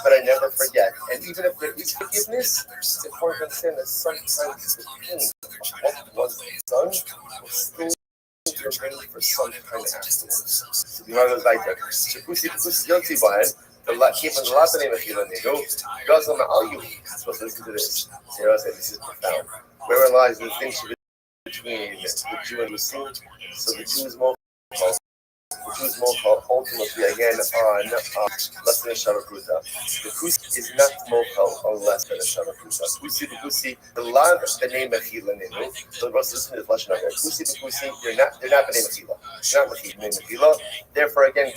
but I never forget. And even if there is forgiveness, it's important to understand that sometimes the pain of what was done will still remain for some time afterwards. So the Gemara goes like that. Shekusi yotzi bahen, the keeping the last name of Chiloninu, goes on the al you. Supposed to listen to this. Sarah said this is profound. Wherein lies the distinction between the Jew and the Muslim. So the Jew is more ultimately again on less than a Shavakruta. The Kusi is not Mochel on less than a Shavakruta. Kusi, the love, the name of Chilaninu. So the rest of the Lashon of Kusi, they're not the name of Chila. They're not the name of Chila. Therefore, again,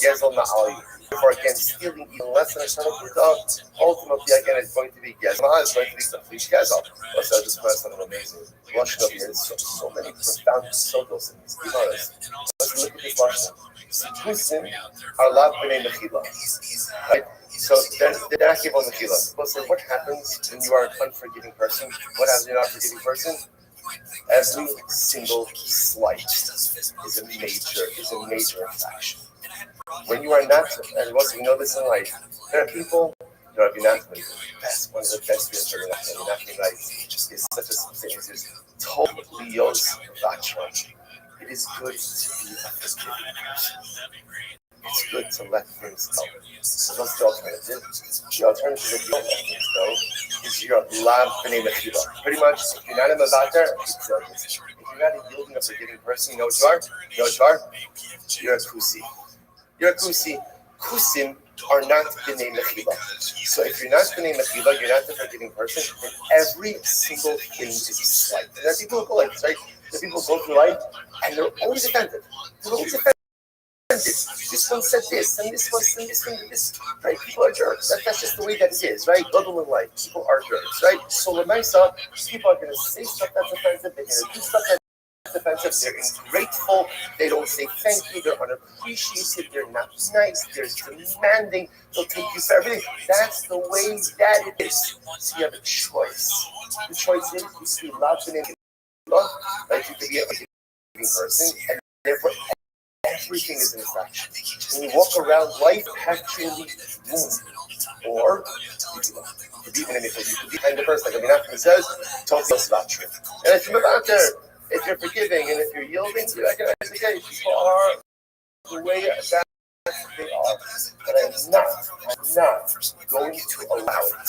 Gezel Na'ali. Therefore, again, stealing even less than a Shavakruta, ultimately, again, it's going to be Gezel. It's going to be something Gezel. Also, this is something amazing. Lashon of here, so many profound sodos in these Gemaras. Let's look at this Lashon. Kusim are allowed b'nei mechila, right? So they're not given mechila. So what happens when you are an unforgiving person? What happens when you're not a forgiving person? Every single slight is a major infraction. When you are not, and once you know this in life, there are people. Rabbi Nachman, one of the best students for Rabbi Nachman, right? Is such a substance is totally Yos Vachra. It is good to be a forgiving person. It's good to let things go. So what's the alternative? The alternative if you don't let things go is you're lav b'nei mechila. Pretty much, if you're not a mavater, if you're not a yielding, a forgiving person, you know what you are? You're a kusi. You're a kusi. Kusim are not b'nei mechila. So if you're not b'nei mechila, you're not the forgiving person, then every single thing is slight. And there are people who go like this, right? The people go through life and they're always offended. They're always offended. This one said this, and this one said this, and this. Right? People are jerks. That's just the way that it is, right? Government in life, people are jerks, right? So Lamaisa, people are going to say stuff that's offensive. They're going to do stuff that's offensive. They're ungrateful. They don't say thank you. They're unappreciated. They're not nice. They're demanding. They'll take you for everything. That's the way that it is. So you have a choice. The choice is you see lots of like you could be a forgiving person, and therefore everything is an infraction. When you walk around life, actually wound, or you could be even anything. You could be kind of person, like Rabbi Nachman says, totally vachra. And if you're out there, if you're forgiving and if you're yielding, you recognize okay, people are the way that they are, but I'm not going to allow it to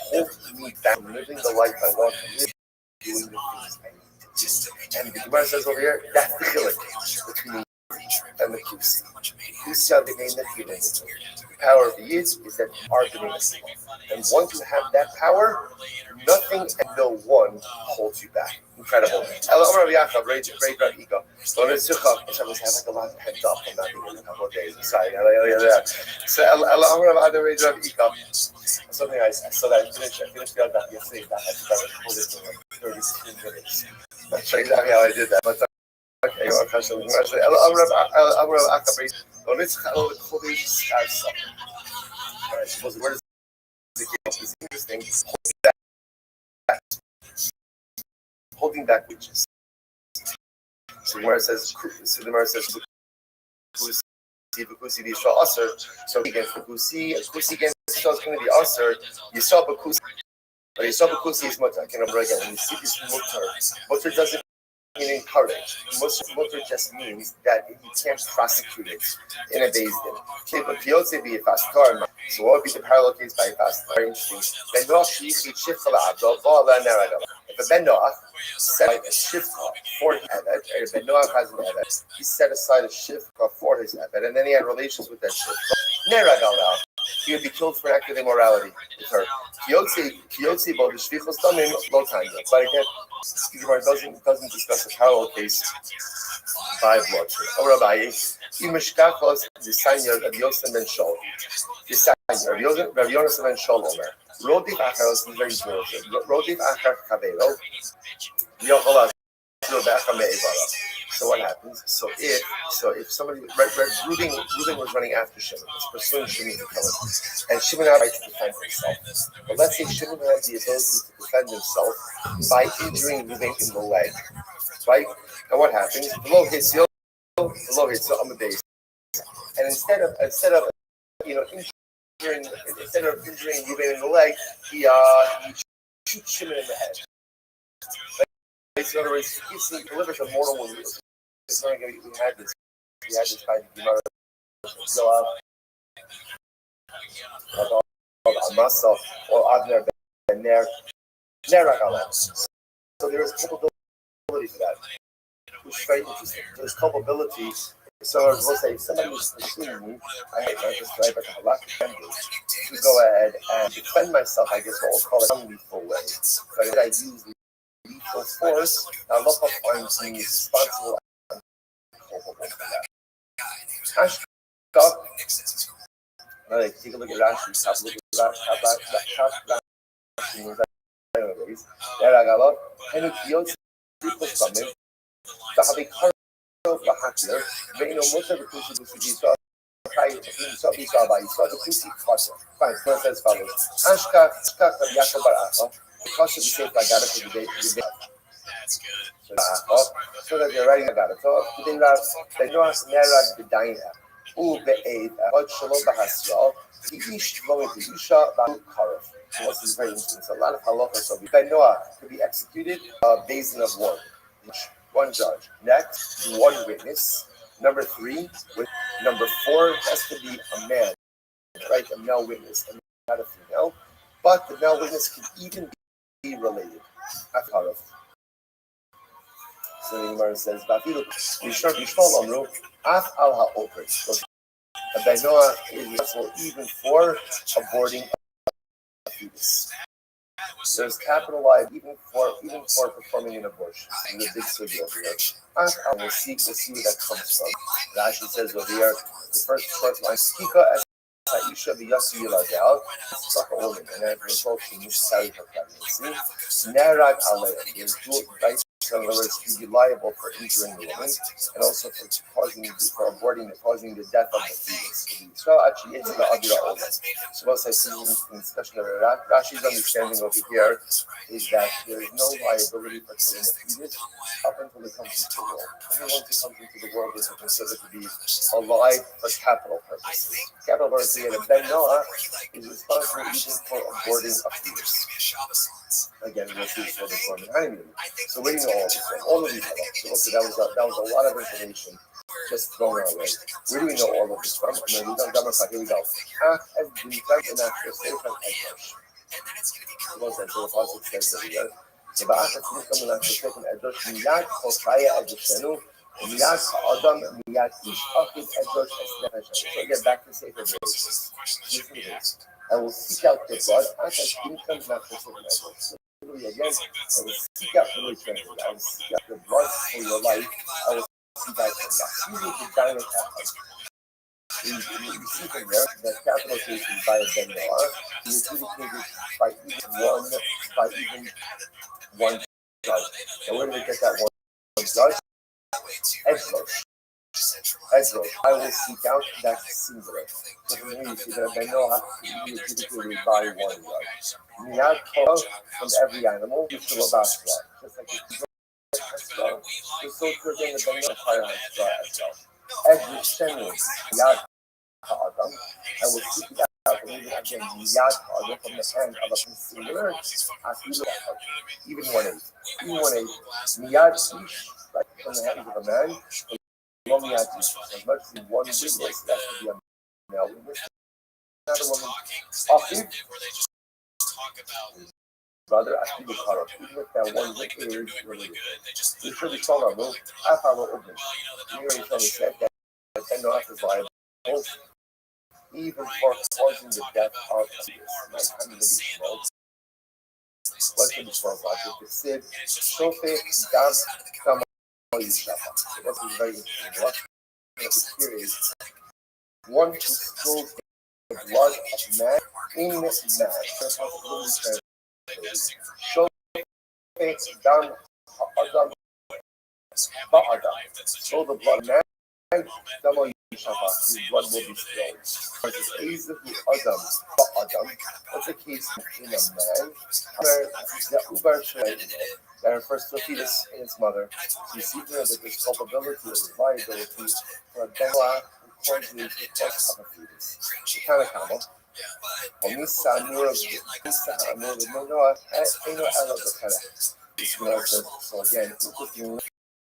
hold me back from living the life I want to live, doing the things I need. And the Gemara says over here, that's the chilek between the and the kusi. Kusi are the name that he brings. The power of the Yid is that you are the name of God. And once you have that power, nothing and no one holds you back. Incredible. Ella Rabbi Yaakov, great Rabbi ego. So let's have like a lot pent up from not being in a couple of days. Sorry. So Ella Rabbi ego. Something I saw that I finished the other yesterday. I had to do a couple of 36 minutes. I'm not sure exactly how I did that, but okay, you're question. Where does it's interesting. Holding back wages. So the Gemara says, Kusi the Yisrael Aser. So against the Kusi against Yisrael is going to be Aser. Yisrael Bakusi. But Yisrael Bakusi is mutar. I can remember again. When you see this mutar doesn't mean encourage. Mutar just means that you can't prosecute it in a Beis Din. But Piyotze be a fastar. So what would be the parallel case by a fastar? Very interesting. If a Ben Noach set a shifcha for his Evet, Ben Noach has an Evet, he set aside a shifcha for his Evet, and then he had relations with that shifcha. Neragala, he would be killed for an act of immorality with her. Kiyotzi bo d'shvichos damim lo tanya. But again, Gemara doesn't discuss a parallel case by bloodshed. Oh, Rabbi, imeshkachos d'sanya of Yosem ben Shaul. D'sanya, Rabbi Yosem ben Shaul Omer. Rodif achar is very good. Rodif achar kavelo. Yocholah be'achar me'evara. So what happens? So if somebody Reuben was running after Shimon, was pursuing Shimon to kill him, and Shimon had the right to defend himself. But let's say Shimon had the ability to defend himself by injuring Reuben in the leg, right? And what happens? Below hits on the base. And instead of injuring Ruben in the leg, he shoots him in the head. Right? So in other words, he delivers a mortal wound. We had this guy, Yoav, Amasa, or Avner Ben Ner, so there is culpability for that, which is very interesting. There's culpability. So I will say, if somebody is pursuing me, I just drive like a lack of members to go ahead and defend myself, I guess what we'll call it, unlethal way. But if I use lethal force, Allah finds me responsible and culpable for that. Ashka, take a look at Rashi, have a look at Rashi. There I go. And if you don't see Bahakler, veio muita do curso do Fidisa, só fine, first as follows. Ashka, Yakob Baraka, cost of the safe I got it for the day. So that you're writing about it. So they know us Nerad Bedina, Be'ed, Shalom Bahasra, the Ish Lomi Isha, Bahu Karaf. So this is very interesting. So a lot of halachas. So Benoah to be executed, basin of one. One judge. Next, one witness. Number 3, number 4 has to be a man, right? A male witness, and not a female. But the male witness can even be related. So the Gemara says, Af al ha'oper. So a Benoah is responsible even for aborting a fetus. There's capital I even for performing an abortion. In the big study over here. We'll see where that comes from. Rashi says over here, the first short line, Skika as Aisha V'Yasi Yiladel, struck a woman, and as a result, she miscarried her pregnancy. Nerag Aleh, there's dual rights. In other words, he'd be liable for injuring the woman and also for causing the death of the fetus. So actually, it's the Adira Ola. So once I see in discussion of Rashi's understanding over here is that there is no liability for killing a fetus up until it comes into the world. And once it comes into the world, it's considered to be alive for capital purposes. Capital purposes, and Ben Noah is responsible even for aborting a fetus. Again, we'll see for the Torah honeymoon. So we know all of these. So that was a lot of information just thrown our way. Where do we know all of this from? Here we go. As the fact and after safe and edge. So the apostle says that here. So the after safe and after safe and edge. Miyad Chosaya Edishenu. Miyad Adam Miyad Ish Achid Edge Esnefesh. So get back to safe and edge. I will seek out the blood as income not for certain efforts. Again, I will seek out the return. I will seek out the blood for your life. I will seek out the blood. Usually the dynamic happens. You see from there that capital case is by a Ben Noah. You adjudicated by even one judge. And where do we get that one judge? Ezra, I will seek out that singular. So for me, you see that Ben Noah is adjudicated by one judge. Miyad Torah from every animal, you feel about straw. Just like the straw. The social thing is Ben Noah fire on straw as well. Ezra Shenu, Miyad Ha'adam, I will seek it out and even again, Miyad Ha'adam from the hand of a singular, even 1/8. Even 1/8. Miyad Ish, like from the hand of a man, Miyad Ish. As much as one witness, that could be a male witness. Another woman, Achid, brother, I think it's hard. Even if that one witness is related. We should be told our move. I follow open. We already said that Ben Noah is liable even for causing the death of a fetus. Not having to be smoked. What's in the 12 logic? The Sid, Sophie, Dam, Kama, Yishafa. This is very interesting. What here is one who spills the blood of man in man. Sophie, Dam, Adam, Ba'adam. So the blood of man, Damo Yishafa, his blood will be spilled. Versus Adam, Ba'adam. What's the case in a man? That refers to a fetus in its mother. So you see here that there's culpability or liability for a Benoah causes the death of a fetus. The Tanakama, Omisa Nura Noah, Eno Elo Bekara. So again, interesting.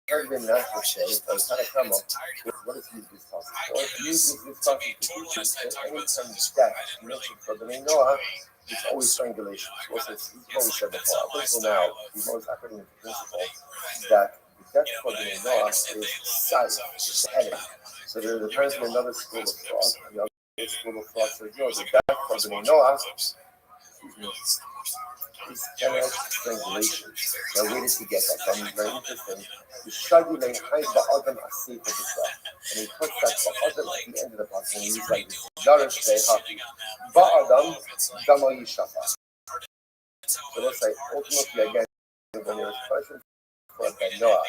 Heard in natural shape, but Tanakama, what is used this concept for? It uses this concept to teach us that anytime death is mentioned for the Noah, it's always strangulation. We've always said before, up until now, the most academic principle is that the death for the Noah is sight, it's heading. So there's apparently another school of thought, and the other school of thought says, no, the death for the Noah is general strangulation. Now, where did he get that from? It's very interesting. The struggling high ba'adam asif of the stuff. And he puts that ba'adam at the end of the passage, and he's like, Darish Be'haki. Ba'adam damo yishafa. So let's say, ultimately, again, when there is punishment for Noah,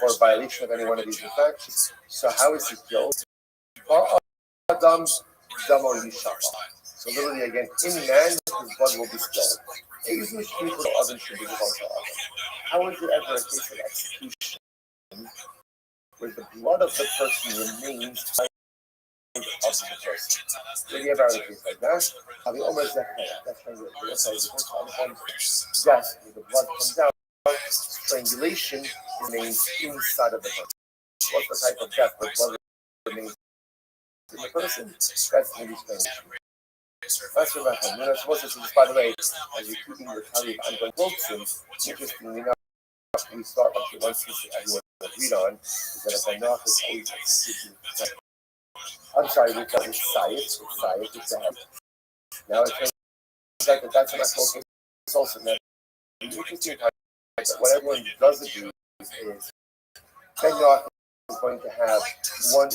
for violation of any one of these infractions, so how is he killed? Ba'adam damo yishafa. So literally, again, in man, his blood will be spilled. Usually, people or others should be devoted to others. How is it ever a case of execution where the blood of the person remains of the person? When you ever have a case like that, the Omer Zechariah, that's when the death, the blood comes out, strangulation remains inside of the person. What's the type of death where blood remains in the person? That's maybe strangulation. That's what happened. You're not supposed to say this, by the way, as you're keeping the Talib and the Wilson, interestingly enough, we start like the one piece that everyone agreed on, is that a Banach is always executed. I'm sorry, we call it Sayed, it's the head. Now it turns out that that's not focus, it's also not. The interesting part is that what everyone does agree is Banach is going to have one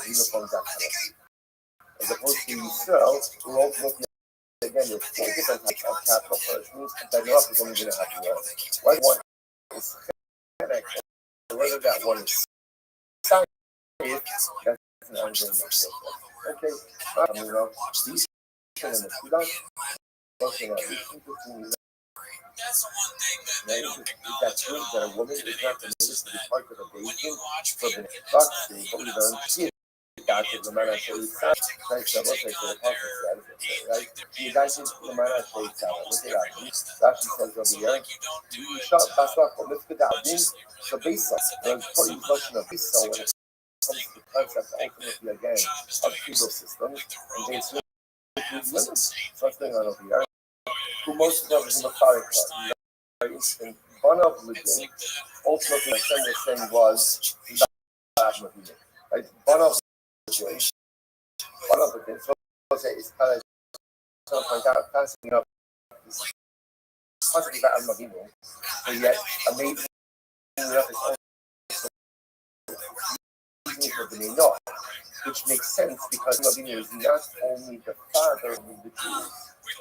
uniform death penalty. As opposed to Yisrael, who ultimately, again, there's four different types of capital punishments, and Banach is only going to have one. Why one is Chenek, whether that one is Sayed, that's an ongoing matter. Okay, these and the Sudan, looking at this interesting. That proves that a woman is not permitted to be part of a basin for the doctrine, but we learn here. That's the man I say it's not. Thanks to what I say the prophet right? The guy says the man I say it's not. Look at that. That she says over here. You shot that's not for lift it out. So based on the important notion of this, so when it comes to the concept ultimately again of feudal systems, and they include limits. So what's going on over here? Who most of them is in the Pharic club. Very interesting. One of the things, ultimately, the thing was right? One of the things, so it's kind of point out, passing up this positive about Al-Mabino, but yet amazing enough is also which makes sense because Mabino is not only the father of the Jews,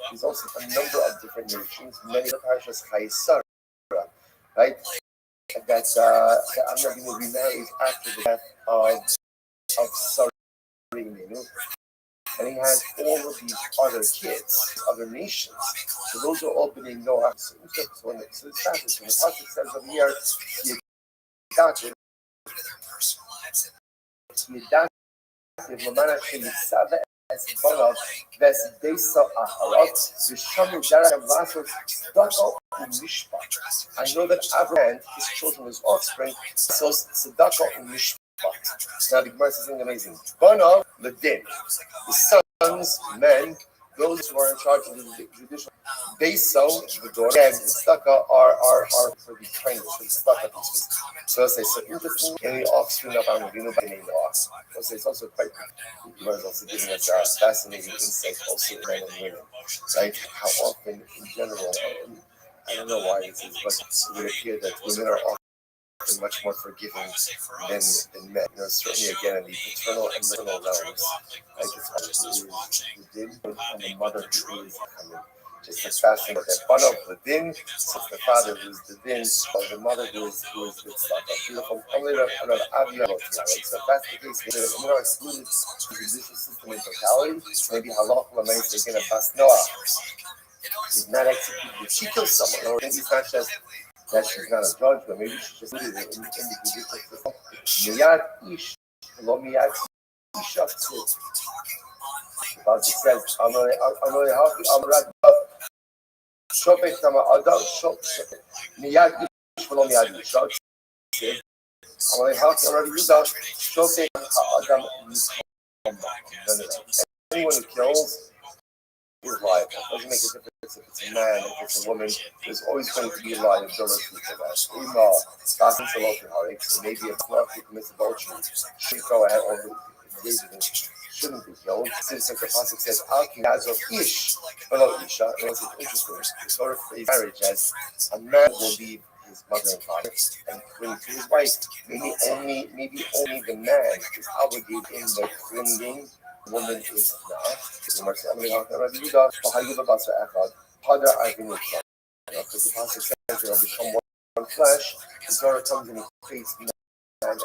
he's also a number of different nations, many of the parashas Chaisar, right? That Mabino remarried after the death of Sarah. And he has all of these other kids, other nations. So those are all being Noah. So it's fascinating. The Prophet says over here, he adopted Mamana Sheyitzava as Balav, Ves Desa Aharat, Vishamu Darab Lasot, Dako Mishpat. I know that Abraham, his children, his offspring, so Sadako Mishpat. Now the Gemara says something amazing. Banav Ledin, the sons, men, those who are in charge of the judicial, they sow the door, and the staka are for the trainers, for the staka. So say so interesting in the offspring of Amavino by name Noah. So it's also quite the Gemara is also giving us a fascinating insight also in men and women, right? How often in general, I don't know why this is, but it would appear that women are often much more forgiving than men. You know, certainly again in the paternal and maternal realms, like it's obviously the din and the mother who is just as fascinating that one of the din, the father who is the din, or the mother who is the stuff. Beautiful. Only another obvious. So if that's the case, maybe the Gemara excluded the judicial system in totality. Maybe halacha l'meis again a bas Noah is not executed. She kills someone, or maybe it's not just that she's not a judge, but maybe she just did it in the judicial system. Miyad ish, lo miyad Isha Tzid. The Pasuk says, Amalei Hafi Amrat Shofet Tama Adam Shofet Miyad Ish V'lo Miyad Isha Tzid. Amalei Hafi Amrat Yudah Shofet Adam Anyone who kills is liable. It doesn't make a difference if it's a man, if it's a woman. There's always going to be liability for that. Maybe if not, who commits adultery should go ahead or shouldn't be killed. Since the Pasuk says, Alki Yazov Ish, V'lo Isha, it's interesting. The Torah phrase marriage as a man will leave his mother and father and cling to his wife. Maybe only the man is obligated in the clinging. Woman is not. Because the Pasuk says they'll become one flesh. The Torah comes and creates man and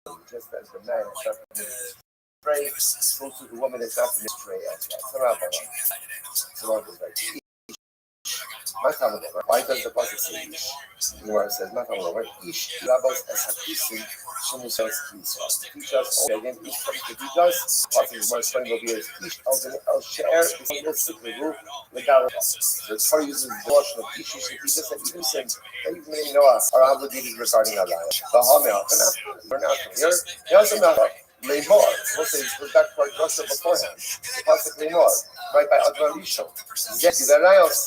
woman, just as the man is not permitted to stray, so too the woman is not permitted to stray as well. Why does the Pasuk say Ish? The Gemara says, Ish Rabos es hakisim shemusas Yisrael. Teach us, again, Ish comes to teach us. Pasuk is more explained over here. Ish el she'er b'single siklevu legal. The Torah uses the notion of Ish to teach us that even sins that even in Noah are obligated regarding our life. We're now from here. Leimor. Moses goes back to our Joshua beforehand. The Pasuk Leimor, right by Advan Rishon. Zeh Gidarayos.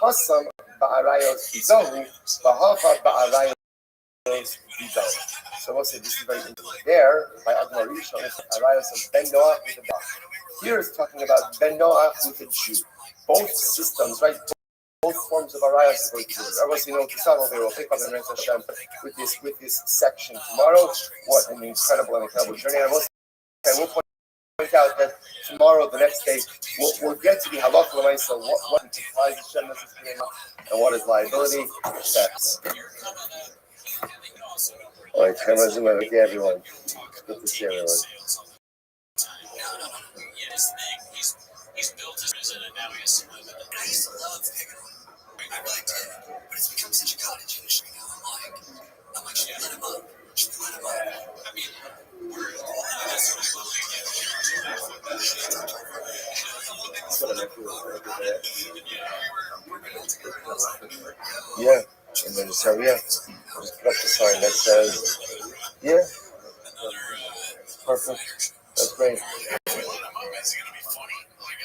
Hasam ba'arayos bizahu, ba'hafa ba'arayos bizahu. So we'll say this is very interesting. There, by Admar Rishon, it's arayos of Ben Noach with a Bach. Here it's talking about Ben Noach with a Jew. Both systems, right? Both forms of arayos are going to do. Everyone's, to start over, we'll pick up in Res Hashem with this section tomorrow. What an incredible journey. And we'll point out that tomorrow, the next day, we'll get to the halakha l'maisa, what implies Hashem and what is liability. That's all right. Zoom over to everyone. It's good to see everyone. He's built his prison and now he has to live in it. I used to love picking on him. I really did, but it's become such a cottage industry now. I'm like, should we let him up? Should we let him up? I mean, we're all in this. Yeah, and then so just put up the sign that says, yeah, perfect, that's great.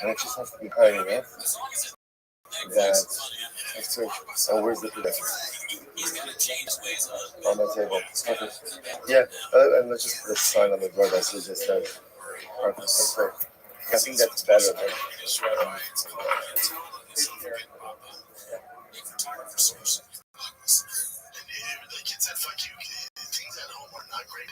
And it just has to be high enough. That's good. Oh, where's the production? On my table. Perfect. Yeah, and let's just put a sign on the door that says just that. Perfect. That's great. I think that's better than. The kid said, fuck you. Things at home are not great.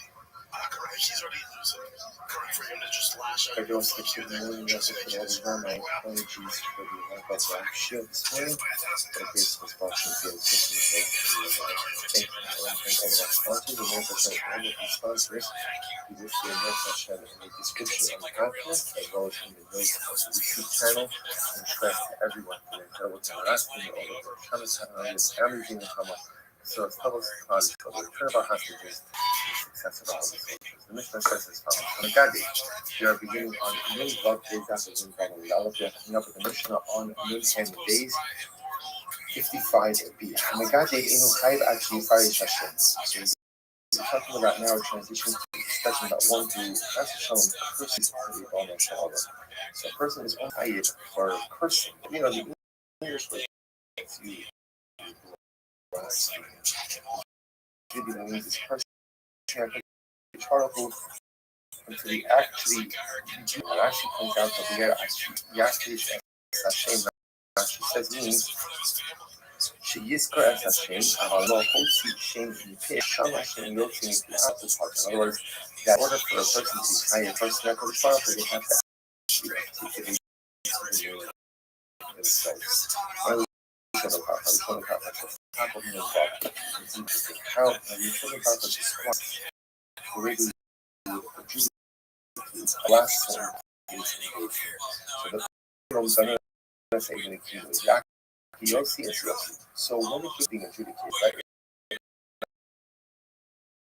Correct. He's already losing. Correct for him to just lash out. I don't think you know message for all the time. My apologies for the lack of action this morning. But this was watching the system. Thank you all of our sponsors. And also thank all of the sponsors. We will see a message in the description of the podcast, as well as in the notes of the YouTube channel. And thanks to everyone for their incredible generosity, all of our Shabbos and families in the Hama. So as public bodies for the return of our hostages, the success of our soldiers. The Mishnah says as follows: on a God day, we are beginning on Nun Vav days after Nun Vav and Aleph. We are coming up with the Mishnah on Nun and days 55b. On a God day, Inu Chayv actually Farish Hashem. So we're talking about now a transition to discussion about one who has to show a person is already born on Shalom. So a person is only for cursing. The English word you. Means this person article until he actually comes out of here Yaskish Hashem. She says means she Yiskar as Hashem, Allah Hosi Shem in Peh, Sham Hashem Yotzim in the heart. In other words, that order for a person to be high, a person that comes far, they have to actually articulate themselves. How you talking about the squat? Already, the last one is so the say in the key is Yossi and Yossi. So when it is being adjudicated,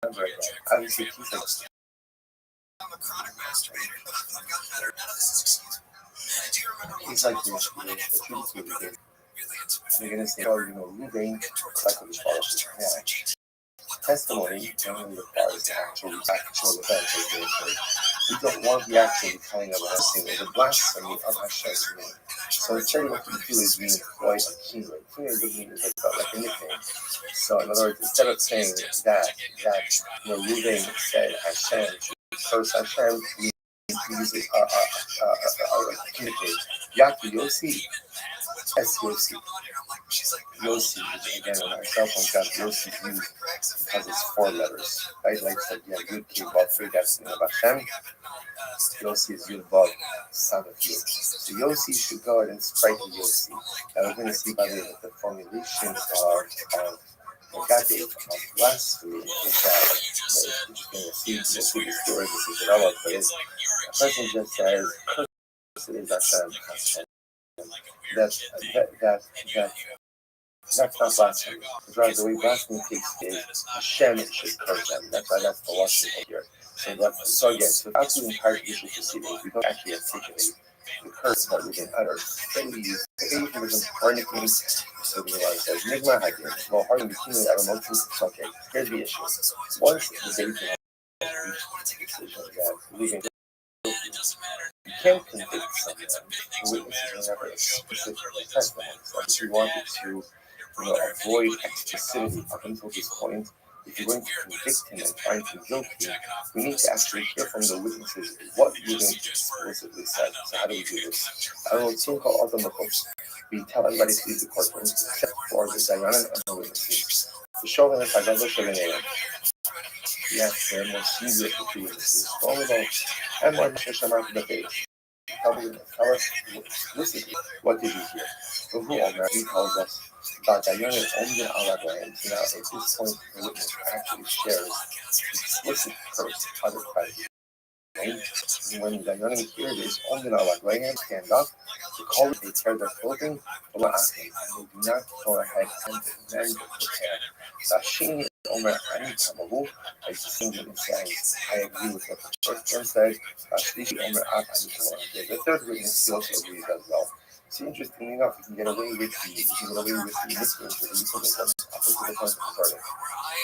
right? Obviously, he's like I'm a chronic masturbator, but I've gotten better. None of this is excusable. Do you remember one He's time like I was on my next the level truth with my with brother? it. Really into it. You're gonna say, oh, Ruvain, cycle the policy. Yeah. Testimony generally requires actual events as they occur. We don't want the actual telling of us saying the blasphemy of Hashem's name. So instead, what we do is we employ a keyword. Keyword means like a nickname. So in other words, instead of saying that Ruvain said Hashem, curse Hashem, we use a nickname. Yaki Yossi, S-Yossi. Yossi, again, on our cell phone, got Yossi used because it's 4 letters. Right? Like said, yeah, Yud Ki Vav, that's the name of Hashem. Yossi is Yud Vav, son of Yud. So Yossi should go ahead and strike a Yossi. Now we're going to see, by the way, that the formulation of Gadi, of blasphemy, is that it's interesting to see the story this is developed, but it's, a person just says, cursed is Hashem. That's not blasphemy. Because rather, the way blasphemy takes is Hashem should curse them. That's why that's the Rothschild here. So again, so without doing entire judicial proceedings, we don't actually articulate the curse that we can utter. Then we use euphemism or nicknames. So we says, Nigma Hadim, well, hardly between our emotions. Okay, here's the issue. Once the baby has reached the decision that we can you can't convict someone who witnesses whenever a specific testimony. So if you wanted to avoid exclusivity up until this point, if you're going to convict him and find him guilty, we need to actually hear from the witnesses what Ruvain explicitly said. So how do we do this? I don't know, it's called Automakos. We tell everybody to leave the courtroom except for the Dayanan and the witnesses. To show them if I got the yes, they're more senior for 2 witnesses. Vulnerable and more Sheshamar to the face. Tell us explicitly what did you hear. So who already tells us that Dayanan only Alagran. So now at this point the witness actually shares explicit curse other parties. When Dayanan hear this, only Alagran stand up, the call they tear their clothing, and they do not go ahead and prepare. Sashini Omer Ani Kamahu, I sing and says, I agree with what the first one said. Ashlishi Omer Ab Ani Kamahu. The third witness he also agrees as well. So interestingly enough, you can get away with the nicknames of the witness up until the point of the verdict.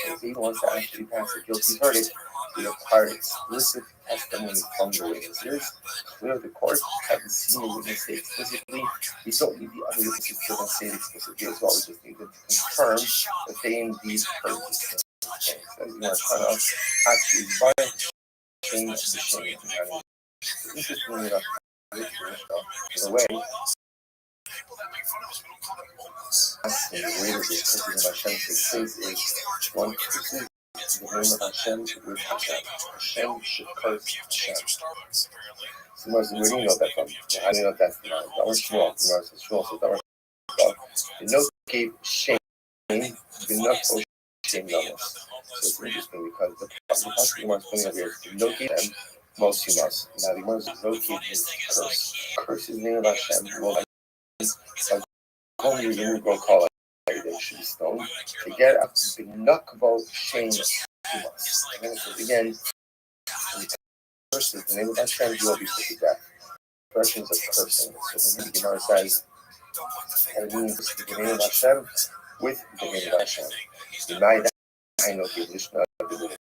If he wants to actually pass a guilty verdict, we require explicit testimony from the witnesses. Clear the court, haven't seen the witness say explicitly. We don't need the other witnesses to say it explicitly as well. We just need them to confirm that they indeed heard the same thing. So you want to try to actually find shame the shame. Interestingly enough, in a way, asking the way that this curses of Hashem takes place is one curses the name of Hashem with Hashem. Hashem should curse Hashem. So where do you know that from? How do you know that's from? That was Shmuel. So that was the note gave shame, the note of shame numbers. So it's interesting because the possible one's putting over here is the note gave them most you must. Now the ones that note gave means curse. Curse is the name of Hashem. Well, only you will call it they should be stoned to get up the knuckball shame to us. And then it says again, curses the name of Hashem, you will be put to death. Expressions of cursing. So the Gemara says, and it means the name of Hashem with the name of Hashem. Deny that I know the Mishnah of the Lord.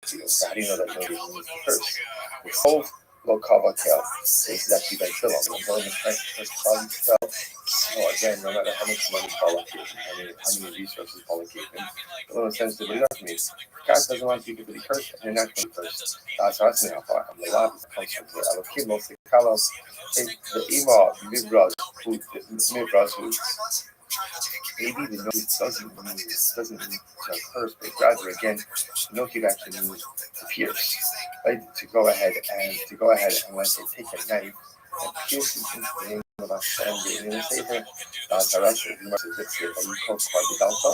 So how do you know that no means curse? The whole Lokavatel is actually by Philip. I'm going to try to first call himself. So again, no matter how much money Paula gave him, how many resources Paula gave him, it doesn't sense to believe that means God doesn't want people to be cursed, and they're not going to be cursed. That's what I'm far. I'm the lab comes from the Alokim, mostly Kalos, the Ima, Mibras, who maybe the note doesn't mean curse, but rather again, the note actually means to pierce, right? To go ahead and let's say take a knife and pierce it into the name of Hashem. The name Sefer, Tarasha, you must have said that you call Kardidalto,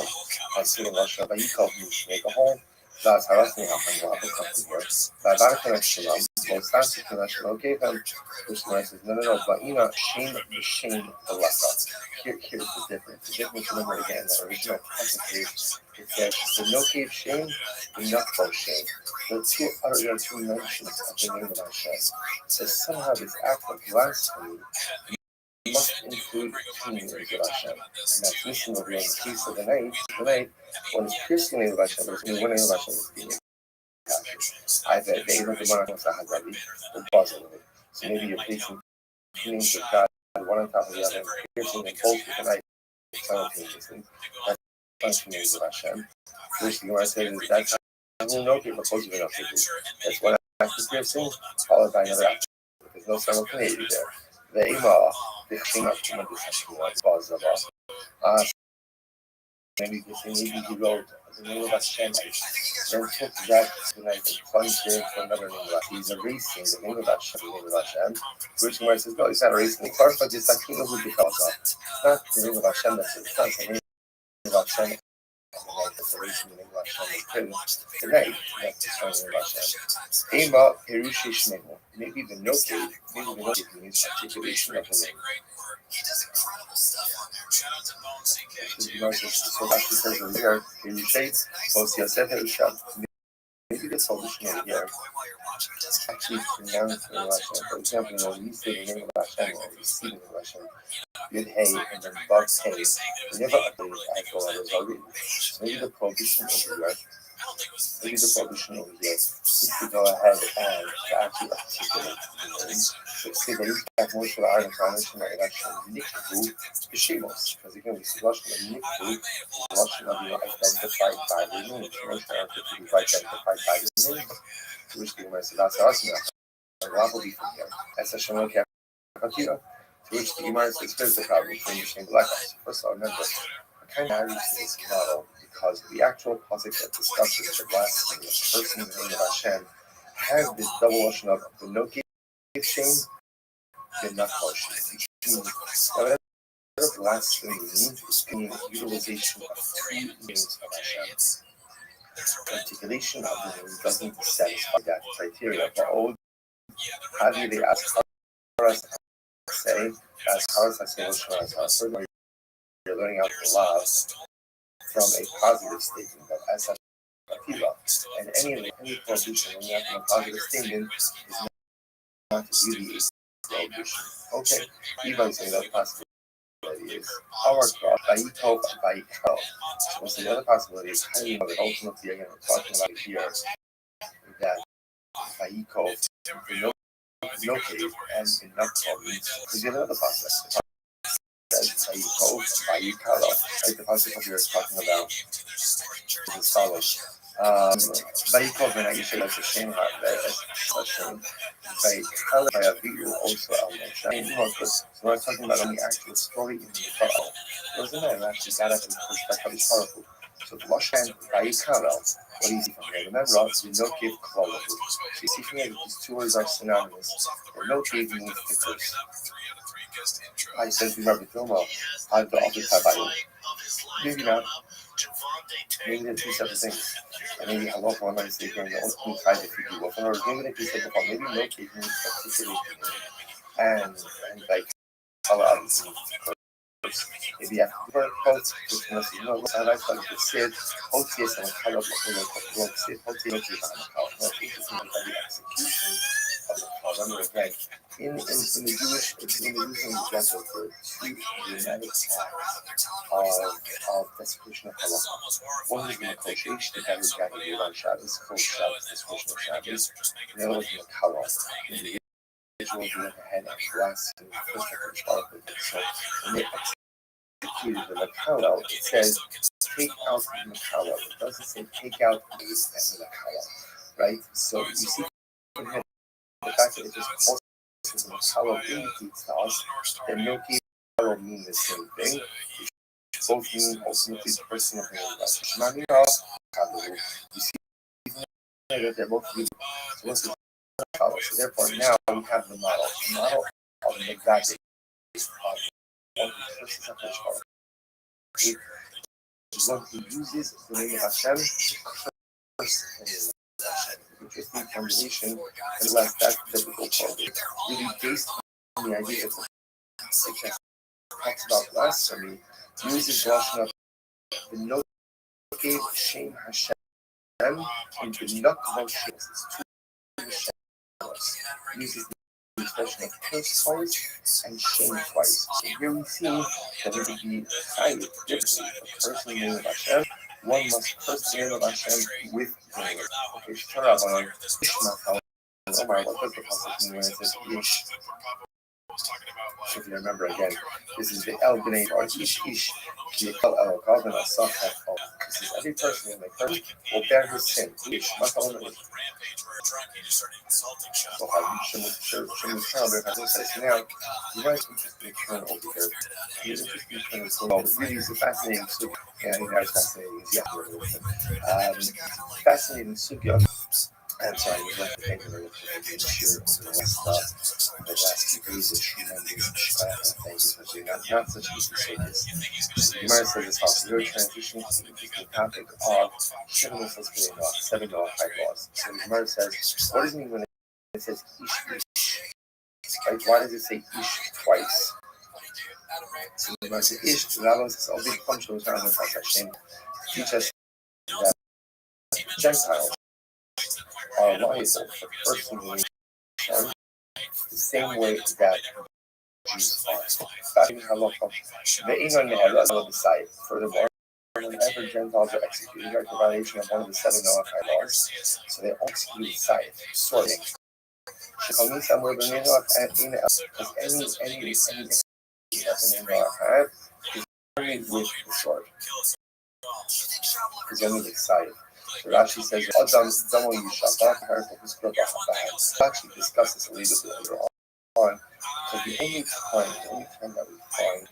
and saying Russia, but you call me to make a hole. That's harassing happened. I'll come from here. That connection, most fancy connection. Okay, then this says no, but you know, shame the left. Here's the difference. The difference, remember again, the original context It says the no cave shame, the nutful shame. There are two mentions of the name of Hashem. It says somehow this act of blasphemy must include two names of Hashem. And that's missing over in the case of the night, when it's piercing the name of Hashem, but it's only one name of Hashem is being captured. Either they don't want to Rabbi or buzzing with it. So maybe you're placing two names of God, one on top of the other, piercing them both with a knife simultaneously. That's two names of Hashem. Which the Gemara says is that's no people supposed to be no people. That's one act of piercing, followed by another act. There's no simultaneity there. The Ima, the Chima, maybe he wrote the name of Hashem, then took that tonight and plunged it into another name of Hashem. He's erasing the name of Hashem, which Gemara says, no, he's not erasing. First, but it's not the name of Hashem, it's not the name of Hashem. Tonight, that's the Hashem. Ema Perushi Shmenu. Maybe the no cave, means articulation of the name. He does incredible stuff on there. Shout out to Bone CK. So that says earlier, Perushi, Bos Yosef Erusham. Maybe the solution over here actually pronounced the name of Hashem. For example, when you say the name of Hashem or you see the name of Hashem, Yud Hey and then Vav Hey, we never updated as well as already. So maybe the prohibition over here, is to go ahead and to actually articulate the name. So say that you have more for the art incarnation of actually Nikvu B'Shemos. Because again, we see Lashon of Nikvu, Lashon of identified by the name. Lashon of identified by the name. To which the Gemara says, that's awesome. Rabbi from here. That's a Shemot Kakira. To which the Gemara says, here's the problem between the same black house. First of all, remember, I kind of married to this model because the actual pasuk that discusses the blasphemy of person in the name of Hashem have this double Lashon of the no cave shame, the nutful shame. Now, whatever blasphemy means is being utilization of two names of Hashem. The articulation of the name doesn't satisfy that criteria. But how do they ask us to say, ask us to say, furthermore, you're learning out the law from a positive statement that as a and any prohibition when you have from a positive statement is not really a prohibition. Okay, even saying that possibility is our God, Vayikov, Vayikal. So the other possibility is how do you know that ultimately, again, we're talking about here that Vayikov, no cave, and in Nutfall means, because you have another possibility. Vayikov, Vayikal, right? The possibility here is talking about is as follows. Vayikov, and I usually that's a shame, that's a shame. Vayikal, Vayaviru, also Al-Moshe. So we're talking about on the actual story in the Torah. There's a man actually got up and pushed back up his powerful. So the Lashon Vayikal, what do you see from here? Remember, the no cave Klolahu. So you see from here that these two words are synonymous. And no cave means the curse. I said, remember, Filmo, I have the office Habayim. Maybe not. Maybe they're two separate things. And maybe hello for one night stay here and the ultimate side if you do well. Or maybe they can say before, maybe no cave means particularly. And like, Allah obviously means maybe after the word quotes, which must be no, and I thought it said, Hotius and Khalab, Hotius, Hotius, the execution of the call. Remember again, in the Jewish, in the example, there are two dramatic acts of desecration of halacha. One is the negotiation that had regarding the Shabbos, called Shabbos, desecration of Shabbos, and the other was the Kalah. The individual who went ahead and blasted the first of the Shabbos. So when they executed the Kalah, it says, take out the Kalah. It doesn't say take out the Kalah, right? So you see, the fact that it just also Kalah indicates to us that no Kalah mean the same thing. Both mean ultimately the person of the name of God. You see that they're both used. So what's the Kalah? So therefore now we have the model. The model of the Megdad is one who uses the name of Hashem to curse the name of Hashem. Interesting combination, and last that biblical quality. Really based on the idea that the talks about blasphemy, uses Lashon of the no gave Shem Hashem and Benakva Shem. Uses the expression of curse twice and shame twice. So here we see that it would be highly difficult to curse in the name of Hashem. One must curse the name of Hashem with the name. Okay, Shtarabon, Ishmael, Omar, what does the passage mean when it says Ish? So if you remember again, this is the El Bnei or Ish Ish, Kiyekal El Kavan Asaf Hafal. This is every person in the curse will bear his sin. Ish, Matal Ish. So Shem says now, you might interesting turn over here. Here's interesting turn so well. Really, it's a fascinating sugya. Yeah, I think that's fascinating. Yeah, fascinating sugya. I'm sorry, we'd like to thank you very much for sure over the last few days of tremendous thank you for doing that. Not such easy service. The Gemara says as follows: we are transitioning to the interesting topic of seven law, five laws. So the Gemara says, what does it mean when it says ish ish? Right? Why does it say ish twice? So the Gemara says ish. The Rabbi says, "I'll be punctual around the Hashem." Teach us that Gentiles are liable for personally the same way that Jews are. Furthermore, whenever Gentiles are executed, are the violation of one of the seven Noahide laws, so they execute scythe, sorting. Because any is with the sword. Because only with scythe. So Rashi says, actually discuss this a little bit later on. So the only time that we find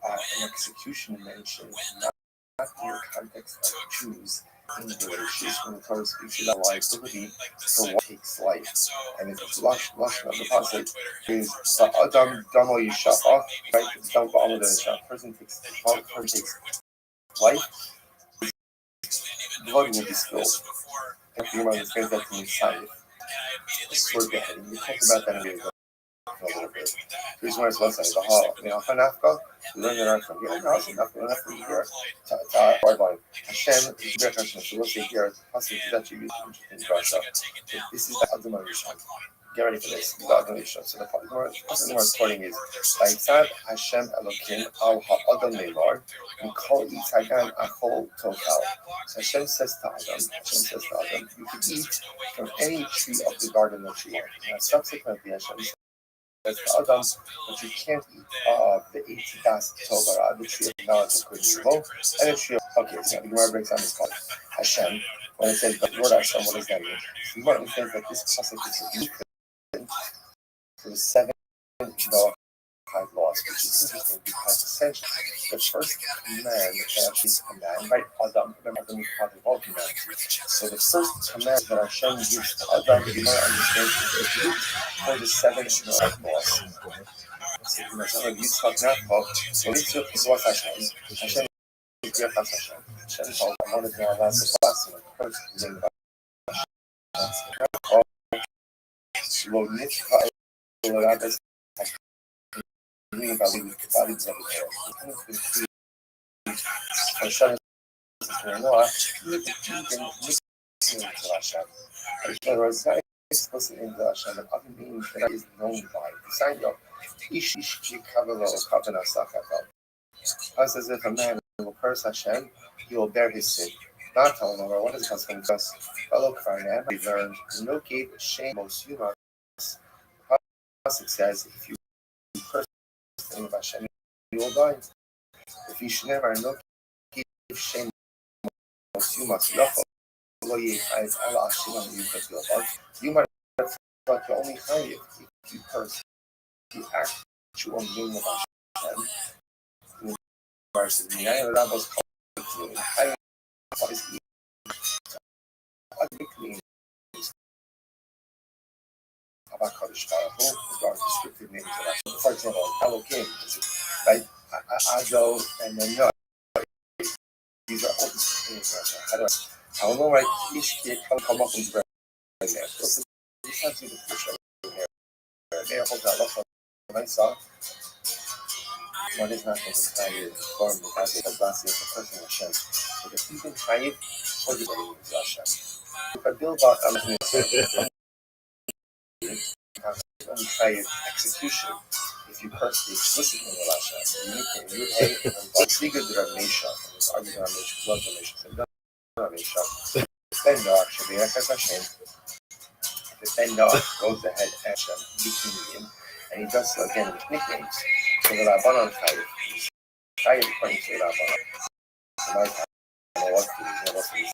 an execution mentioned, not in the context of Jews, in the relations when the Torah speaks about liability for what takes life. And it's lush of the passage is the Adam Damo Yishafa, right? The Damo Ba'amad Yishafa. Person takes life, blood will be spilled. And if you remember, this guy's that to inside. The sword behead. And we talked about that in the video. A little bit. Here's one of his websites. The Hall. We learned that from here. No, it's enough from here. Hardline. Hashem is the Hashem. So we'll say here, possibly that you use in Russia. This is the Adamah Rishon. Get ready for this. The Adamah Rishon. So the more recording is Vaitzad Hashem Elokim Al Ha'adam Neymar Mikol Yitzagan Achol Tokal. So Hashem says to Adam, you can eat from any tree of the garden that you want. Now subsequently Hashem says to Adam, but you can't eat the Eitzidas Tovara, the tree of knowledge of good and evil, and the tree of, okay, so the Gemara breaks down this part. Hashem, when it says the word Hashem, what does that mean? The Gemara says that this pasuk is a for the seven laws, which is interesting because essentially the first command that actually is a command, right? Adam, remember Adam is part of all commands. So the first command that Hashem gives to Adam, you might understand, is for the seven laws. So you must have used talk now about so this is what Hashem is your Hashem. Hashem called one of the last in the first name of explicit in the Hashem, and other meanings that is known by. Besides your Ish Kavalo Kavana Sakakal. As if a man will curse Hashem, he will bear his sin. Not telling over what is husband does. Fellow Karnam, we learned no gate shame most humans. It says if you curse the name of Hashem, you will die. If you should never no give shame most humans, you might have thought you only hide it if you curse the actual name of Hashem. Versus the that was called I descriptive names of Hashem. For example, Elohim, right? Ado and then no. These are all descriptive names of Hashem. I don't know, right? Each kid come up with right there. So this has to be the push over here. They hold that up. I saw. One is not necessarily form because it's a blessing of the person Hashem. But if you can chayiv, or the way is Hashem. If I build out only chayiv execution, if you curse the explicit name of Hashem, you hate and Tzviga the Rav Mesha, and this argument Rav Mesha, blood Rav Mesha, and Rav Mesha, then Noach should be Echas Hashem. Then Noach goes ahead and Hashem, between him, and he does so again with nicknames. So the Rabbanon chayiv according to the Rabbanon. So my time, I don't know what to do,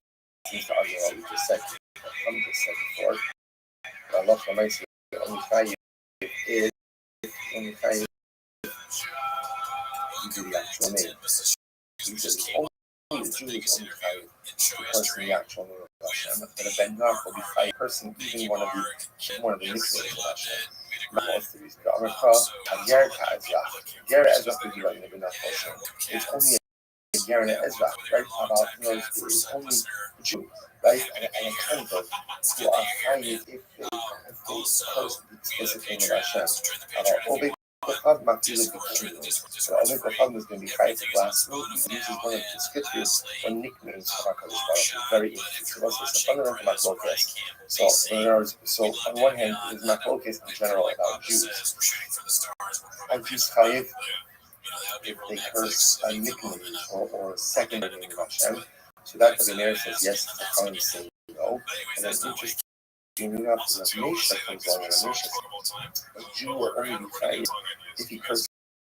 seems to argue what we just said, what just said before. But Allah for my sake, only chayiv is only chayiv to the actual name. He says only the Jew is only chayiv because the actual name of Hashem. But a Ben Noach will be chayiv person, even one of the nicknames of Hashem. Most of these Ger Ezra could be like maybe not Hashem. It's only a Ger Ezra, right? About it's only a Jew, right? And a kind of who are chayiv if they curse the explicit name of Hashem. Obey Kochav Makil B'Kinu. So Obey Kochav is going to be chayiv for blasphemy. He uses one of the scriptures or nicknames of HaKadosh Baruch Hu. Very interesting. So it's a fundamental machlokes. So on one hand, there's machlokes in general about Jews. Are Jews chayiv if they curse a nickname or a secondary name of Hashem? So that the Meir says yes, the Chachamim say no. And then interesting. Enough Rav Mesha comes along, and Rav Mesha says a Jew will only be chayiv if he curses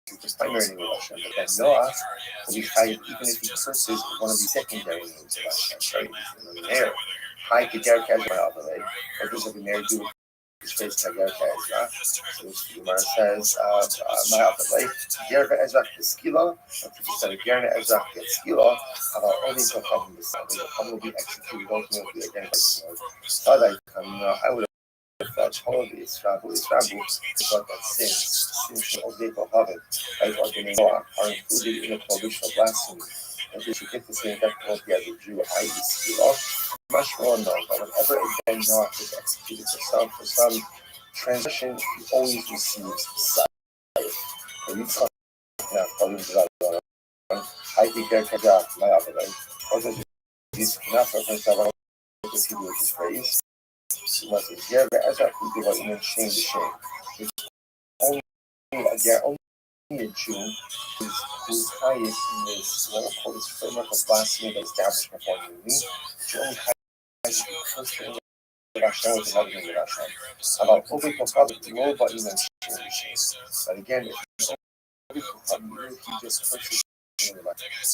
the primary name of Hashem. But then Noach will be chayiv even if he curses one of the secondary names of Hashem. Right? Meir, Hai Keter Kezra Avalei. What does the Meir do with his face Keter Kezra? So the Gemara says, My Avalei, Ger Ve'ezra Keskila, and if you said Ger Ve'ezra Keskila, about only Kochav will be executed ultimately against I would have thought Holy Israel is but that since of the Kohav, right, or the name are included in the prohibition of blasphemy, and they should get the same effect of the other Jew, i.e. Skila, much more known that whenever a Ben Noach is executed for some transgression, he always receives sight. And you talk now, probably I think there can be my other way. Also, this not reference about the Hebrew phrase. Must be here, but as I could give us even shame to shame. It's only a Jew who's highest in this what we call this framework of blasphemy that established before you me. Which only highest in the first thing that Hashem was another thing that Hashem. About Obey Kochav, no, but even shame to shame. But again, if Obey Kochav, he just pushes.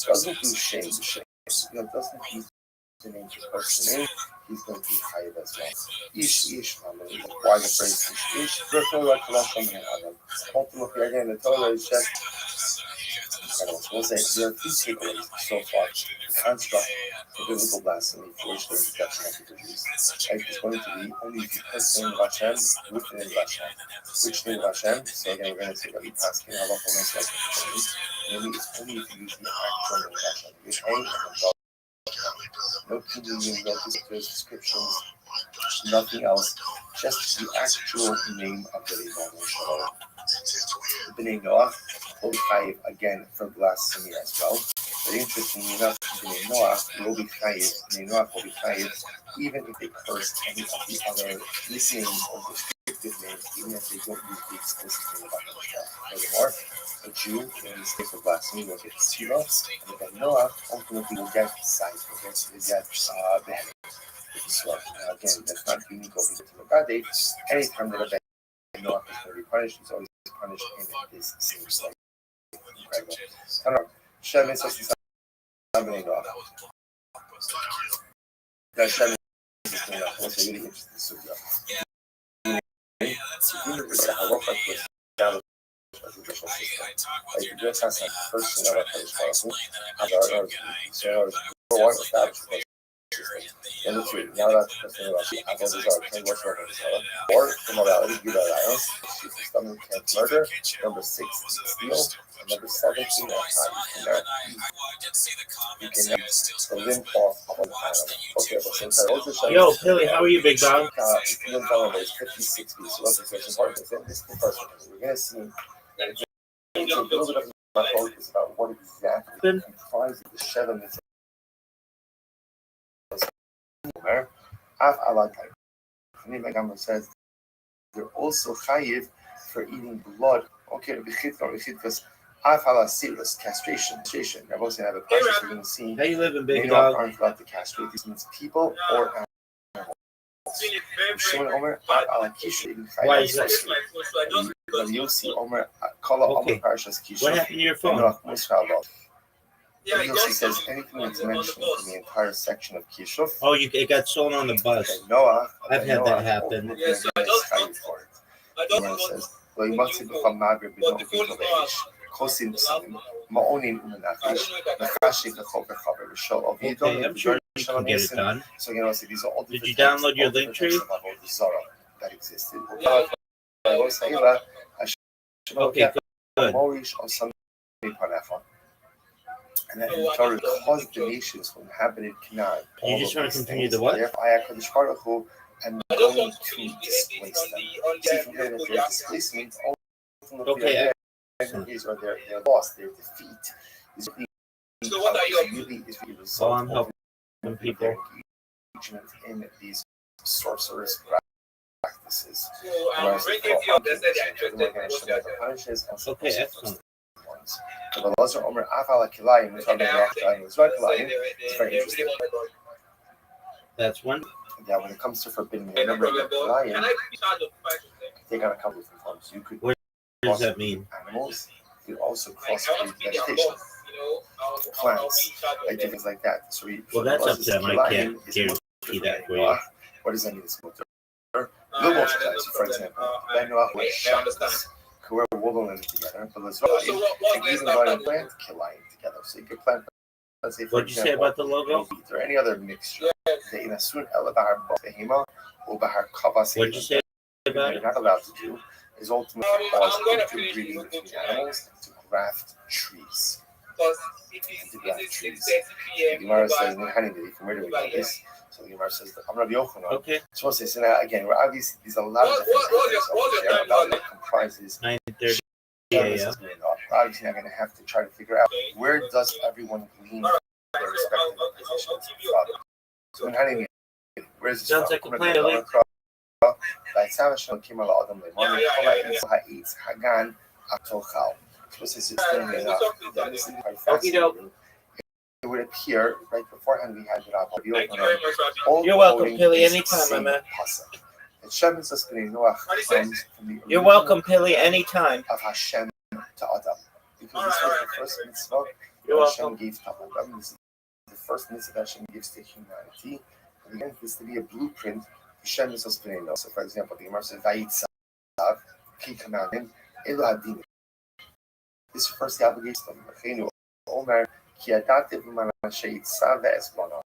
Doesn't do shame to shame. Doesn't use the name to curse the name. He's going to be high as well. Ish, why the phrase ish? Ultimately, again, the Torah is just. We'll say there are two takeaways so far. The construct of biblical blasphemy for which there is definitely the Jews. It's going to be only if you curse the name of Hashem with the name of Hashem. Which name of Hashem? So again, we're going to take a look at how the whole name is. Maybe it's only if you use the actual name of Hashem. You hang and no communion, no descriptions, nothing else, just the actual name of the Rebbe. The Bnei Noach will be chayiv again for blasphemy as well. Very interestingly enough, Bnei Noach will be chayiv even if they curse any of the other nicknames or descriptive names, even if they don't use the explicit name of Hashem. Furthermore, a Jew in this case of blasphemy will get tzira, and the Bnei Noach ultimately will get sight, will get beheaded. Again, that's not unique over to Magade. Anytime that a Bnei Noach is going to be punished, he's always punished in his same way. Incredible. I don't know. Shem is just the Bnei Noach. That Shem is just Bnei Noach. That's a really interesting sugya. As a judicial system. Like the judge has a person of a police one established number two, now that the person of or the morality give alliance, someone can't murder. Number 6, steal. And number 17, you cannot the limb off of an animal. Okay, but since I also Yo, Billy, how are you, big dog? Limb on is 50-60, so that's important. This is the first one. We're going to see that it's a little bit of Brachot is about what exactly comprises the Sheva Mitzvah. Af Alakai. Gamma says they're also chayiv for eating blood. Okay, because Af Alasirus, castration. I've also have a question we're going to see. How you living, big Many dog? aren't allowed to castrate. This means people or animals. Shimon Omer Af Alakisha even Why chayiv. is that? Rabbi Yossi Omer Kala Omer Okay. Parshas Kisha. What happened to your phone? Rabbi Yossi says anything that's mentioned in the entire section of Kishuf. Oh, it got stolen on the bus. Noah. I've had that happen. Yes, Gemara says, "Lo yimatzi b'cham magre b'no b'no b'eish, kosim b'salim, ma'onin u'menafish, mechashi k'chol k'chaber b'shol of Okay, yidon." I'm sure you can get it done. So you know, so these are all Did you different download your link tree? that existed. Okay, good. And then in Torah caused the nations who inhabited Canaan. You just want to continue the what? Therefore, I, HaKadosh Baruch Hu, am going to displace them. See from here that their displacement, Okay, their loss, their defeat, is really the result I'm helping of people. their engagement in these sorcerous practices. Okay, excellent. But Lazar Omer Avala Kilayim, which are the Rothschild is right Kilayim, it's very interesting. That's one. Yeah, when it comes to forbidden, remember that Kilayim take on a couple of different forms. You could What does that mean? animals, you could also crossbreed vegetation, plants, like things like that. So Well, that's up to them. I can't guarantee that for you. What does that mean? It's Lumos, for example, Ben Noach with shadows. We're woven together, but let's even go and plant Kilayim together. So you could plant, let's say, for What did you say about the logo? or any other mixture. What did you say about you're it? not allowed to do is ultimately cause interbreeding between animals and to graft trees. The Gemara says, from where do we know this? So the Gemara says, I'm Rabbi Yochanan. Okay. So we'll say, so now again, we're obviously, there's a lot of different things over there about what comprises 9:30 Shabbos a.m. is going on. We're obviously not going to have to try to figure out where does everyone glean their respective positions. So in Hanimi, where's this Sounds from? like a plan, Ellie. It would appear right beforehand we had Rabbi You're welcome, Pilly, anytime, my man. You're welcome, Pilly, anytime. Of Hashem to Adam, because this was the first mitzvah You're Hashem welcome. gave to Adam. This is the first mitzvah Hashem gives to humanity. And again, this to be a blueprint. Hashem is also. So, for example, the Gemara says, "Vayitzav," He commanded, "Elu hadin." This refers to the obligation. Omer ki yadativ b'man sheitzav ve'esbana.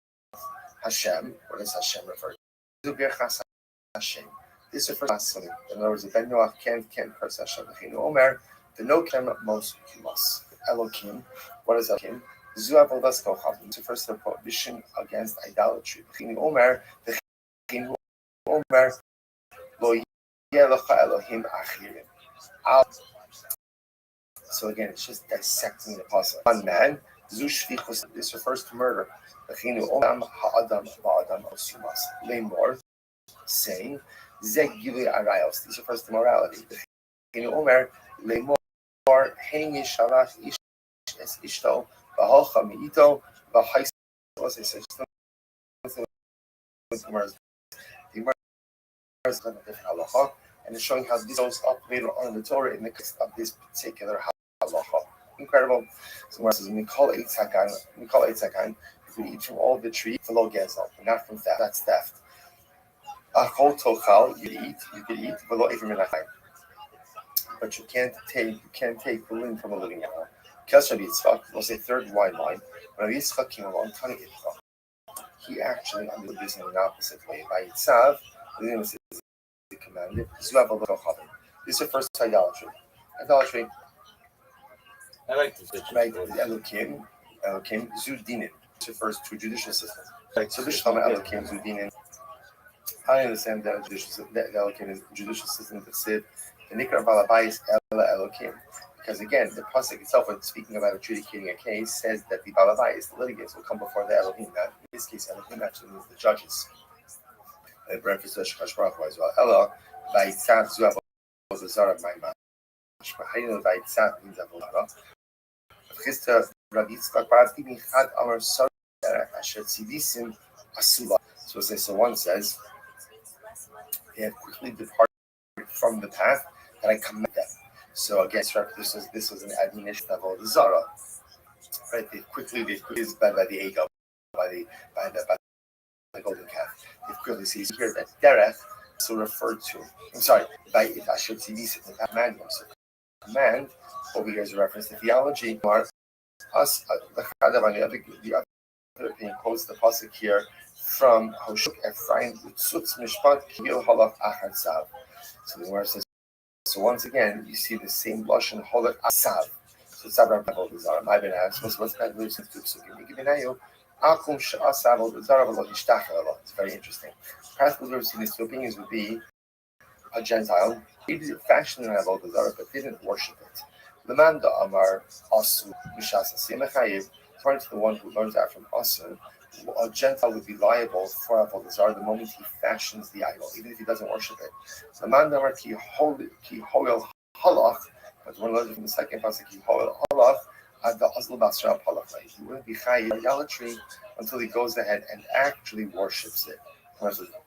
Hashem. What does Hashem refer to? Zubirchas Hashem. This refers to Hashem. In other words, the Ben Noach can't curse Hashem. Omer the no kem most kimas. Elokim. What is Elokim? Zu avodas kocham. This refers to the prohibition against idolatry. Omer the Omer lo yelecha Elohim achirim. So again, it's just dissecting the puzzle. One man, this refers to murder. Lemor, saying, this refers to morality. Lemor, hengi shalach ish es ishto, v'holcha mi'ito, v'hais. What's it? And it's showing how this goes up later on in the Torah in the context of this particular halacha. Incredible. So where it says, Mikol Eitzakan, you could eat from all of the trees, below Gezel, but not from theft. That's theft. Achol Tochal, you could eat, below Ephraim Menachai. But you can't take the limb from a living animal. Kes Rabbi Yitzchak, we'll say third wine line. When Rabbi Yitzchak came along, Tani Yitzchak, he actually understood this in an opposite way. By Yitzav, the commanded, this refers to idolatry. Idolatry, I like this. right? Elokim, Zudinin. This refers to a judicial system. Right? So Bishlam Elokim, Zudinin. I understand that Elokim is a judicial system that said, the Nikra Balabais Ela Elokim. Because again, the pasuk itself, when speaking about adjudicating a case, says that the balavais, the litigants, will come before the Elohim. Now, in this case, Elohim actually means the judges. And breakfast to Shakash Baruch Hu as well. Ella, Vaitzat Zuav Zara Maima. Shmahayim Vaitzat means Avodara. Chista Rabbi Yitzchak Bar Ibn Chad Amar Sar Asher Tzivisim Asula. So one says, they have quickly departed from the path that I command them. So again, this was an admonition of all the Zara. Right? They quickly is by the Egel, by the golden calf. They quickly sees here that Derech so referred to. I'm sorry, by it Asher Tzivisim, the command. So command over here is a reference to theology. Us, the other opinion quotes the pasuk here from Hoshuk Ephraim Utzutz Mishpat Kivil Halach Achad Sav. So the Gemara says, so once again, you see the same lashon Halach Asav. So Sabra Bavol Zara. My Ben asks, what's that lives in Tutsukim? Givinayu Akum Sha'asav Al Zara V'Lo Hishtachar. It's very interesting. Perhaps the words in these two opinions would be a Gentile. He did fashion in Al Zara, but didn't worship it. Lemanda Amar Asu Mishas Asimechayev. According to the one who learns that from Asu, a Gentile would be liable for Avodah Zarah the moment he fashions the idol, even if he doesn't worship it. Lemanda Amar Ki Hoel Halach, but the one learns from the second pasuk Ki Hoel Halach at the Azl Basra Halach. He wouldn't be chayiv idolatry until he goes ahead and actually worships it.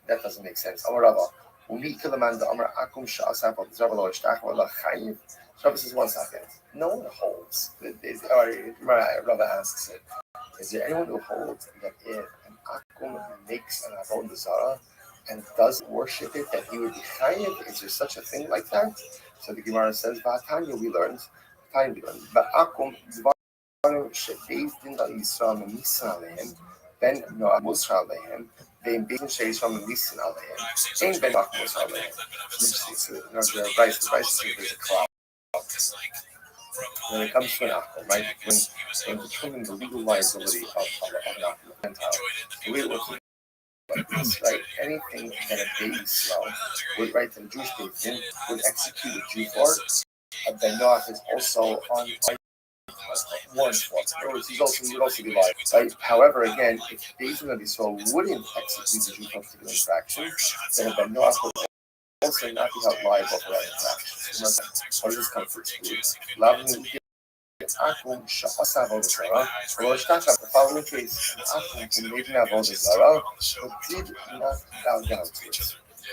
That doesn't make sense. Amar Rava. Amar Akum Sha'asaf Avodah Zarah Lo Ishtach V'Lo Chayiv. Rabbi says, 1 second. No one holds. Rabbi asks it. Is there anyone who holds that if an akum makes an avodah zarah and doesn't worship it, that he would be chayiv? Is there such a thing like that? So the Gemara says, "V'atanya we learned, v'akum dvarim shebeis din la'Yisrael memisan alehem, ben noah musra alehem, ben beis she'Yisrael memisan alehem, ein ben noach musra alehem." Interesting. So the Rabbi says there's a cloud. When it comes to an akum, right? When determining the legal liability of an akum, Gentile, the way it works like this, right? Anything that a Beit Yisrael would, right, that a Jewish Beit would execute a Jew for, a Ben Noach is also on warrant for. In other words, he would also be liable, right? However, again, if Beit Yisrael wouldn't execute the Jew for a particular infraction, then a Ben Noach would also not be held liable for that infraction. What does this come for? Akum Sha'asa Avodah Zarah. The following case, Akum can make an Avodah Zarah, but did not bow down to it.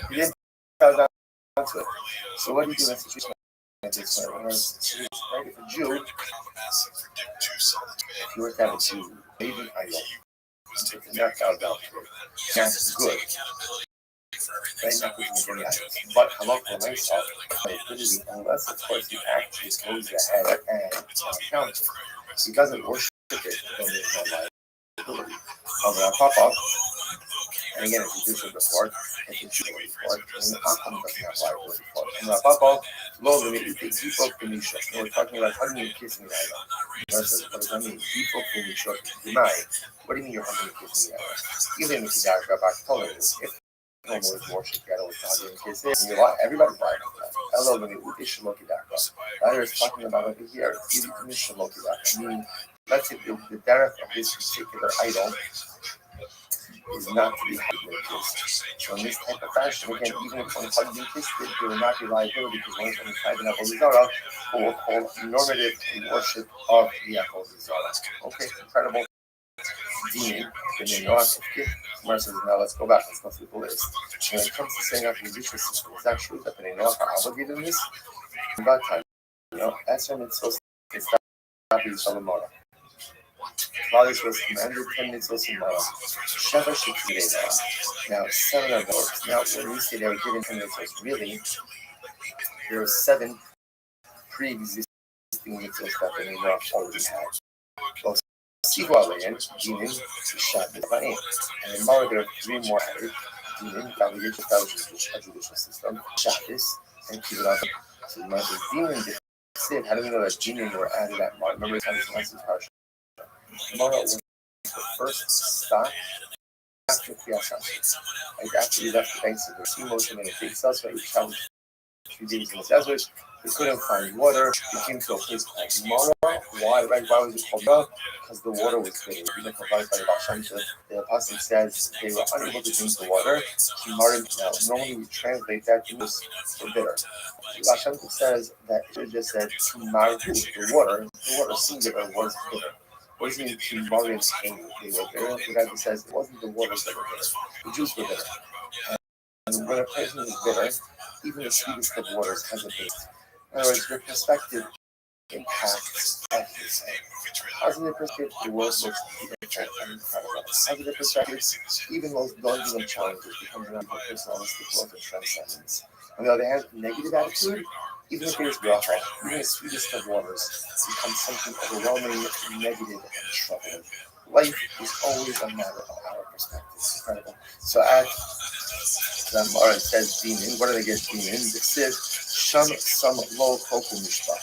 He didn't bow down to it. So what do you do in a situation like this? Right? If a Jew, if you were to have a Jew made an idol, and did not bow down to it, that's good. Right, not with any items. But halakha myself, unless of course he actually goes ahead and counts it. He doesn't worship it, then there's no liability. However, Papa, and again, if you do so before, if you do it before, then the Akum doesn't have liability for it. And Papa, lo, let me eat the default Phoenicia. We're talking about hugging and kissing the idol. Versus, what does that mean? Default Phoenicia, deny. What do you mean you're hugging and kissing the idol? Even if you go back to tolerance, if always worship God always talking in case you know what everybody's lying about that. Hello, when you Shaloki Daka. That is talking about over here, even Shaloki Daka. I mean, let's say the derech of this particular idol is not to be hugged and kissed. So in this type of fashion, again, even if one is hugged and kissed, there will not be liability because one is inside the Avodah Zarah who will call normative worship of the Avodah Zarah. Okay, incredible. Demon, Gemara says, now let's go back, let's go through the list. When it comes to setting up the judicial system, is that true that the Noah are obligated in this? In that time, Esther mitzvos is not be Salamara. Claudius was commanded 10 mitzvos in Mara. Sheva Shekideh. Now, 7 of those. Now, when we say they were given 10 mitzvos, really, there were 7 pre-existing mitzvos that the Noah already had. Those Sigualayan, Dinin, Shabbat, and in Mara there are 3 more added. Dinin, Gavidic establishment, a judicial system, Shabbos, and Kibbutz. So the Mara Dinin, Siv, how do we know that Dinin were added at Mara? Remember, it's on this last parsha. Mara was the first stop after Kriyas. Like after we left the banks of the sea motion and a big suspect, we challenged 3 days in the desert. They couldn't find water. They came to a place called Mara. Why? Right? Why was it called Mara? Because the water was bitter. Even provided by the Rothschild, the apostle says they were unable to drink the water. Now, normally we translate that to for bitter. Rothschild says that it should have just said Maru, the water singular was bitter. What does it mean to Marian pain? They were bitter. The guy says it wasn't the waters that were bitter. The juice were bitter. And when a person is bitter, even the sweetest of waters has a taste. In other words, your perspective impacts everything. Positive perspective, the world looks different and incredible. Positive perspective, even most daunting of challenges become an personalistic growth and transcendence. On the other hand, negative attitude, even if it is rough, even the sweetest of waters, becomes something overwhelming, negative, and troubling. Life is always a matter of our perspective. It's incredible. So at Mara says demon. What do they get demons? It says Sham Sam Lo Koku Mishpah.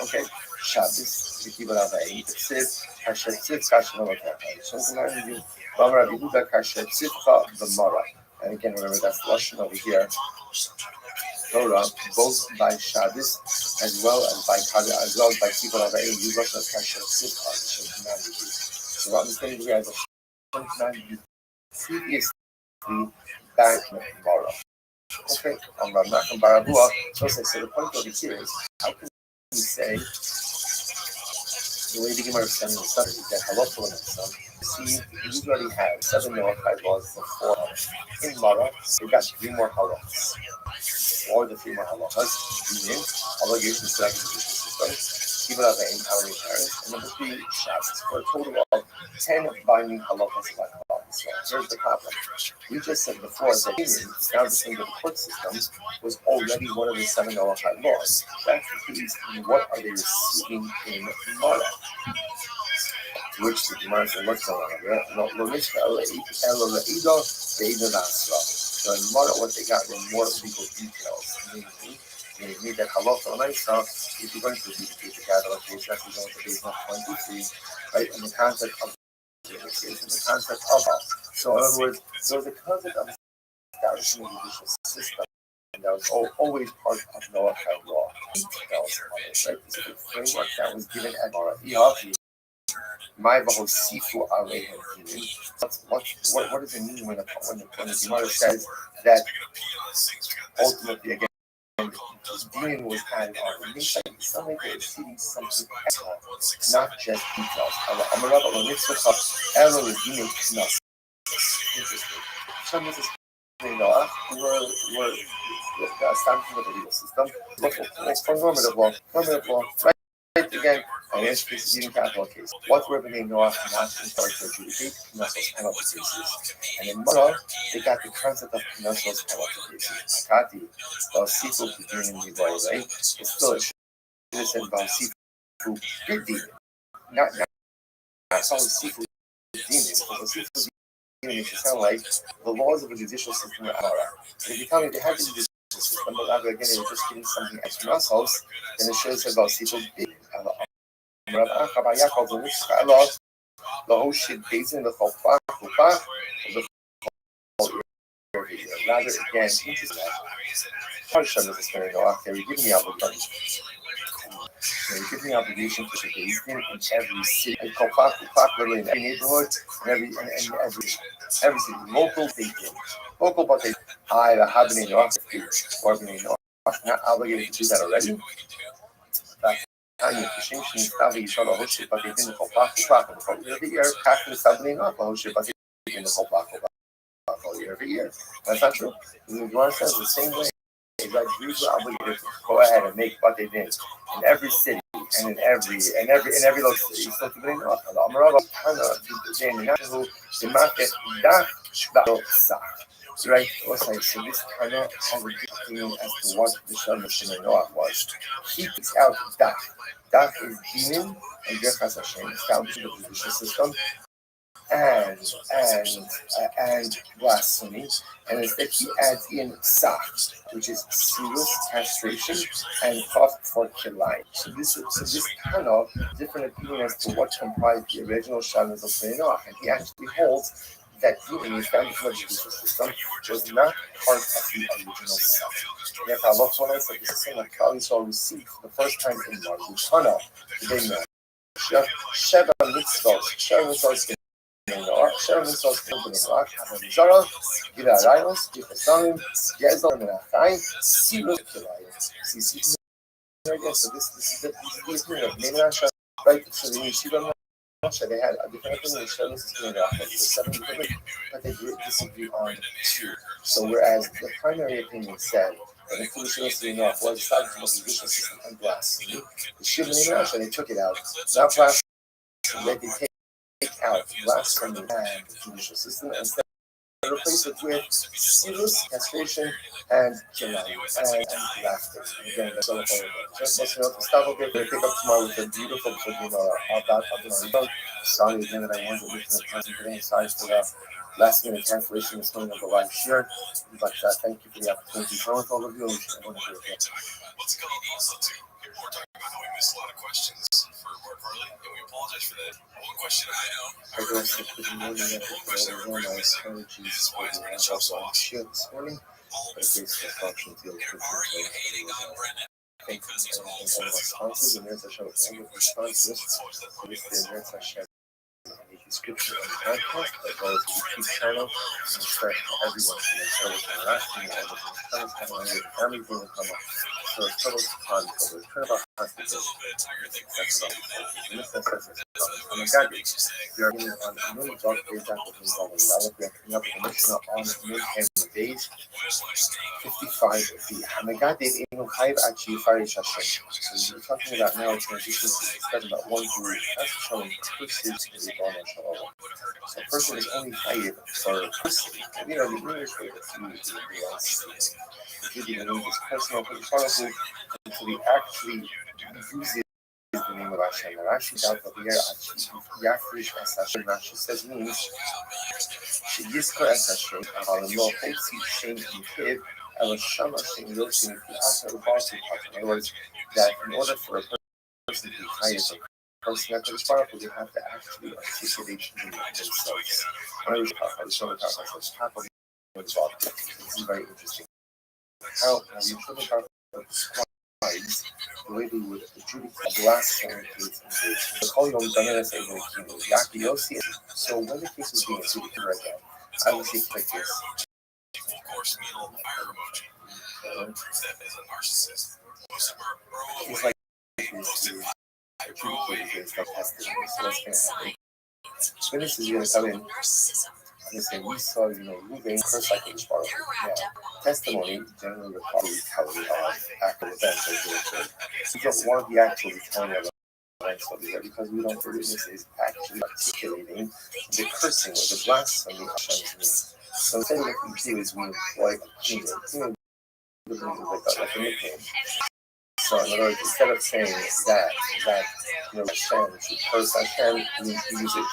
Okay? Shabbos, Vikiva Ravai. It says Kashet Tzif Kashem Lo Kapai. So it's reminding you, Rabbi Yehuda Kashet Tzivcha V'Mara. And again, remember that's Lashon over here. Torah, both by Shabbos as well as by Kiva Ravai. You look at Kashet Tzivcha. It should command you. So I'm saying here as a command you previously back in Mara. Okay, on Rav Nachman bar Abua, so the point of it here is, how can we say, the way the Gemara is sending the study, that halachah and some, see, we already have 7 Noachide laws and 4 in Mara, we got 3 more halachas. Or the 3 more halachas, meaning, obligations to have the judicial system, Kiva Ravai, hourly parents, and number 3, Shabbos, for a total of 10 binding halachas about Kabbalah. Here's the problem. We just said before that establishing the court system was already one of the 7 Noachide laws. That's the case. What are they receiving in Mara? To which the Gemara said, what's going on here? So in Mara, what they got were more legal details. Meaning that halacha l'maisa, if you're going to repeat the Gadol case, that's going to be not 23, right? In the concept of so in other words, there was a concept of establishing a judicial system, and that was always part of Noachide law. That was right? This is the framework that was given at Mara. What does it mean when the Gemara says that ultimately again Dean was added on? It means like something that is receiving something extra, not just details. Interesting. Some of this Noah were the establishment of the legal system. For normative law, right? Again, financial cases, even capital case. What were the Noah not started to adjudicate? Knessos penalty cases. And in Mara, they got the concept of Knessos penalty cases. Akati, Balsifu, Kedim, and Niboy, right? It's still a should have said Balsifu, Kedim. Not Balsifu, Kedim. Makes it sound like the laws of the judicial system are Mara. If you tell me they have the judicial system, but rather again they were just giving something extra themselves, then it should have said Balsifu, Kedim. Rather again, interesting. Rothschild is saying, "Okay, give me obligation. Give me obligation to be in every city, literally in every neighborhood, and every city, local, but they have been in or been in not obligated to do that already." Every year. That's not true. The Gemara says the same way that Jews are obligated to go ahead and make what they did in every city and in every local city. So to bring up the Amrava right? So this kind of has a good opinion as to what the Shem of Noah was. He takes out Dak. Dak is demon and Jefas Hashem, establishing the judicial system and blasphemy, and instead he adds in Sah, which is serious castration and cough for Kilai. So this kind of different opinion as to what comprised the original Shabbos of Noah, and he actually holds that even the establishment judicial system was not part of the original set. Yet Allah told us that the system that Klal Yisrael received for the first time in March Hana, the day Sheva mitzvot, Sheva mitzvot, Zara, Gira Rayos, Yichasanim, Gezel, Menachai, Sirus, Kilayos. So this is the agreement of Menasha, right? So the Yeshiva they had a different opinion. The seven different, but they disagree on two. So whereas the primary opinion said that the Yeshiva enough was decided to make the judicial system and blasphemy, the Shiva Menasha they took it out. Not blasphemy, they take out blasphemy and the judicial system and instead replace it with serious castration and killing and laughter. And again, that's all about it. Just let's stop a bit. We'll pick up tomorrow with a beautiful about sorry again that I wanted to listen to the person today. Sorry for the last minute cancellation this morning of the live share. But thank you for the opportunity. So with all of you, I want to do it. Let's go also too. People were talking about how we missed a lot of questions for Mark Harley, and we apologize for that. One question I know. One question I really miss is why is Brendan Schaub so awesome? All of us. And are you hating on Brendan because he's an old Smith? Scripture on the podcast, as well as the YouTube channel, subscribe to everyone from the channel to the last thing, all the comments, have on your family will come up. So it's total party, so it's kind of a hospital. That's all. And this is oh my God, we are in on a new job page after being called a lot. We are coming up with a mission on new and days 55 of the Hamagad Dave Inu Hive actually fired Shashin. So we're talking about now transition to discuss about one group that's showing curses to the Bonner. So a person is only hired for person. You know, the English way that's used in the US. Giving the name is personal, powerful, until he actually uses the name of Hashem. And Rashi doubt that here actually Yafrish as Hashem. Rashi says means she yiskor as Hashem. Aval lo hotzi shem yichiv el shama shem yosim ki asa ubarti part. In other words, that in order for a person to be hired person that is powerful, they have to actually articulate themselves. When I was talking about this is very interesting. How you talk about the scribes, the way they would adjudicate the last sentence the calling of Daniel's able to Yakiosi. So when the case was being adjudicated right now, I would say like this. Of course, me a little fire emoji. Steph is a narcissist. It's like Witness is going to come in and say, we saw, Ruben first like it was part of it. Now, testimony generally requires telling of actual events. We don't want to be actually telling of events over here because we don't believe this is actually articulating the cursing or the blasphemy of Hashem's name. So instead of what we do is we employ a kingdom. Like a nickname. So in other words, instead of saying that Hashem should curse Hashem, we use it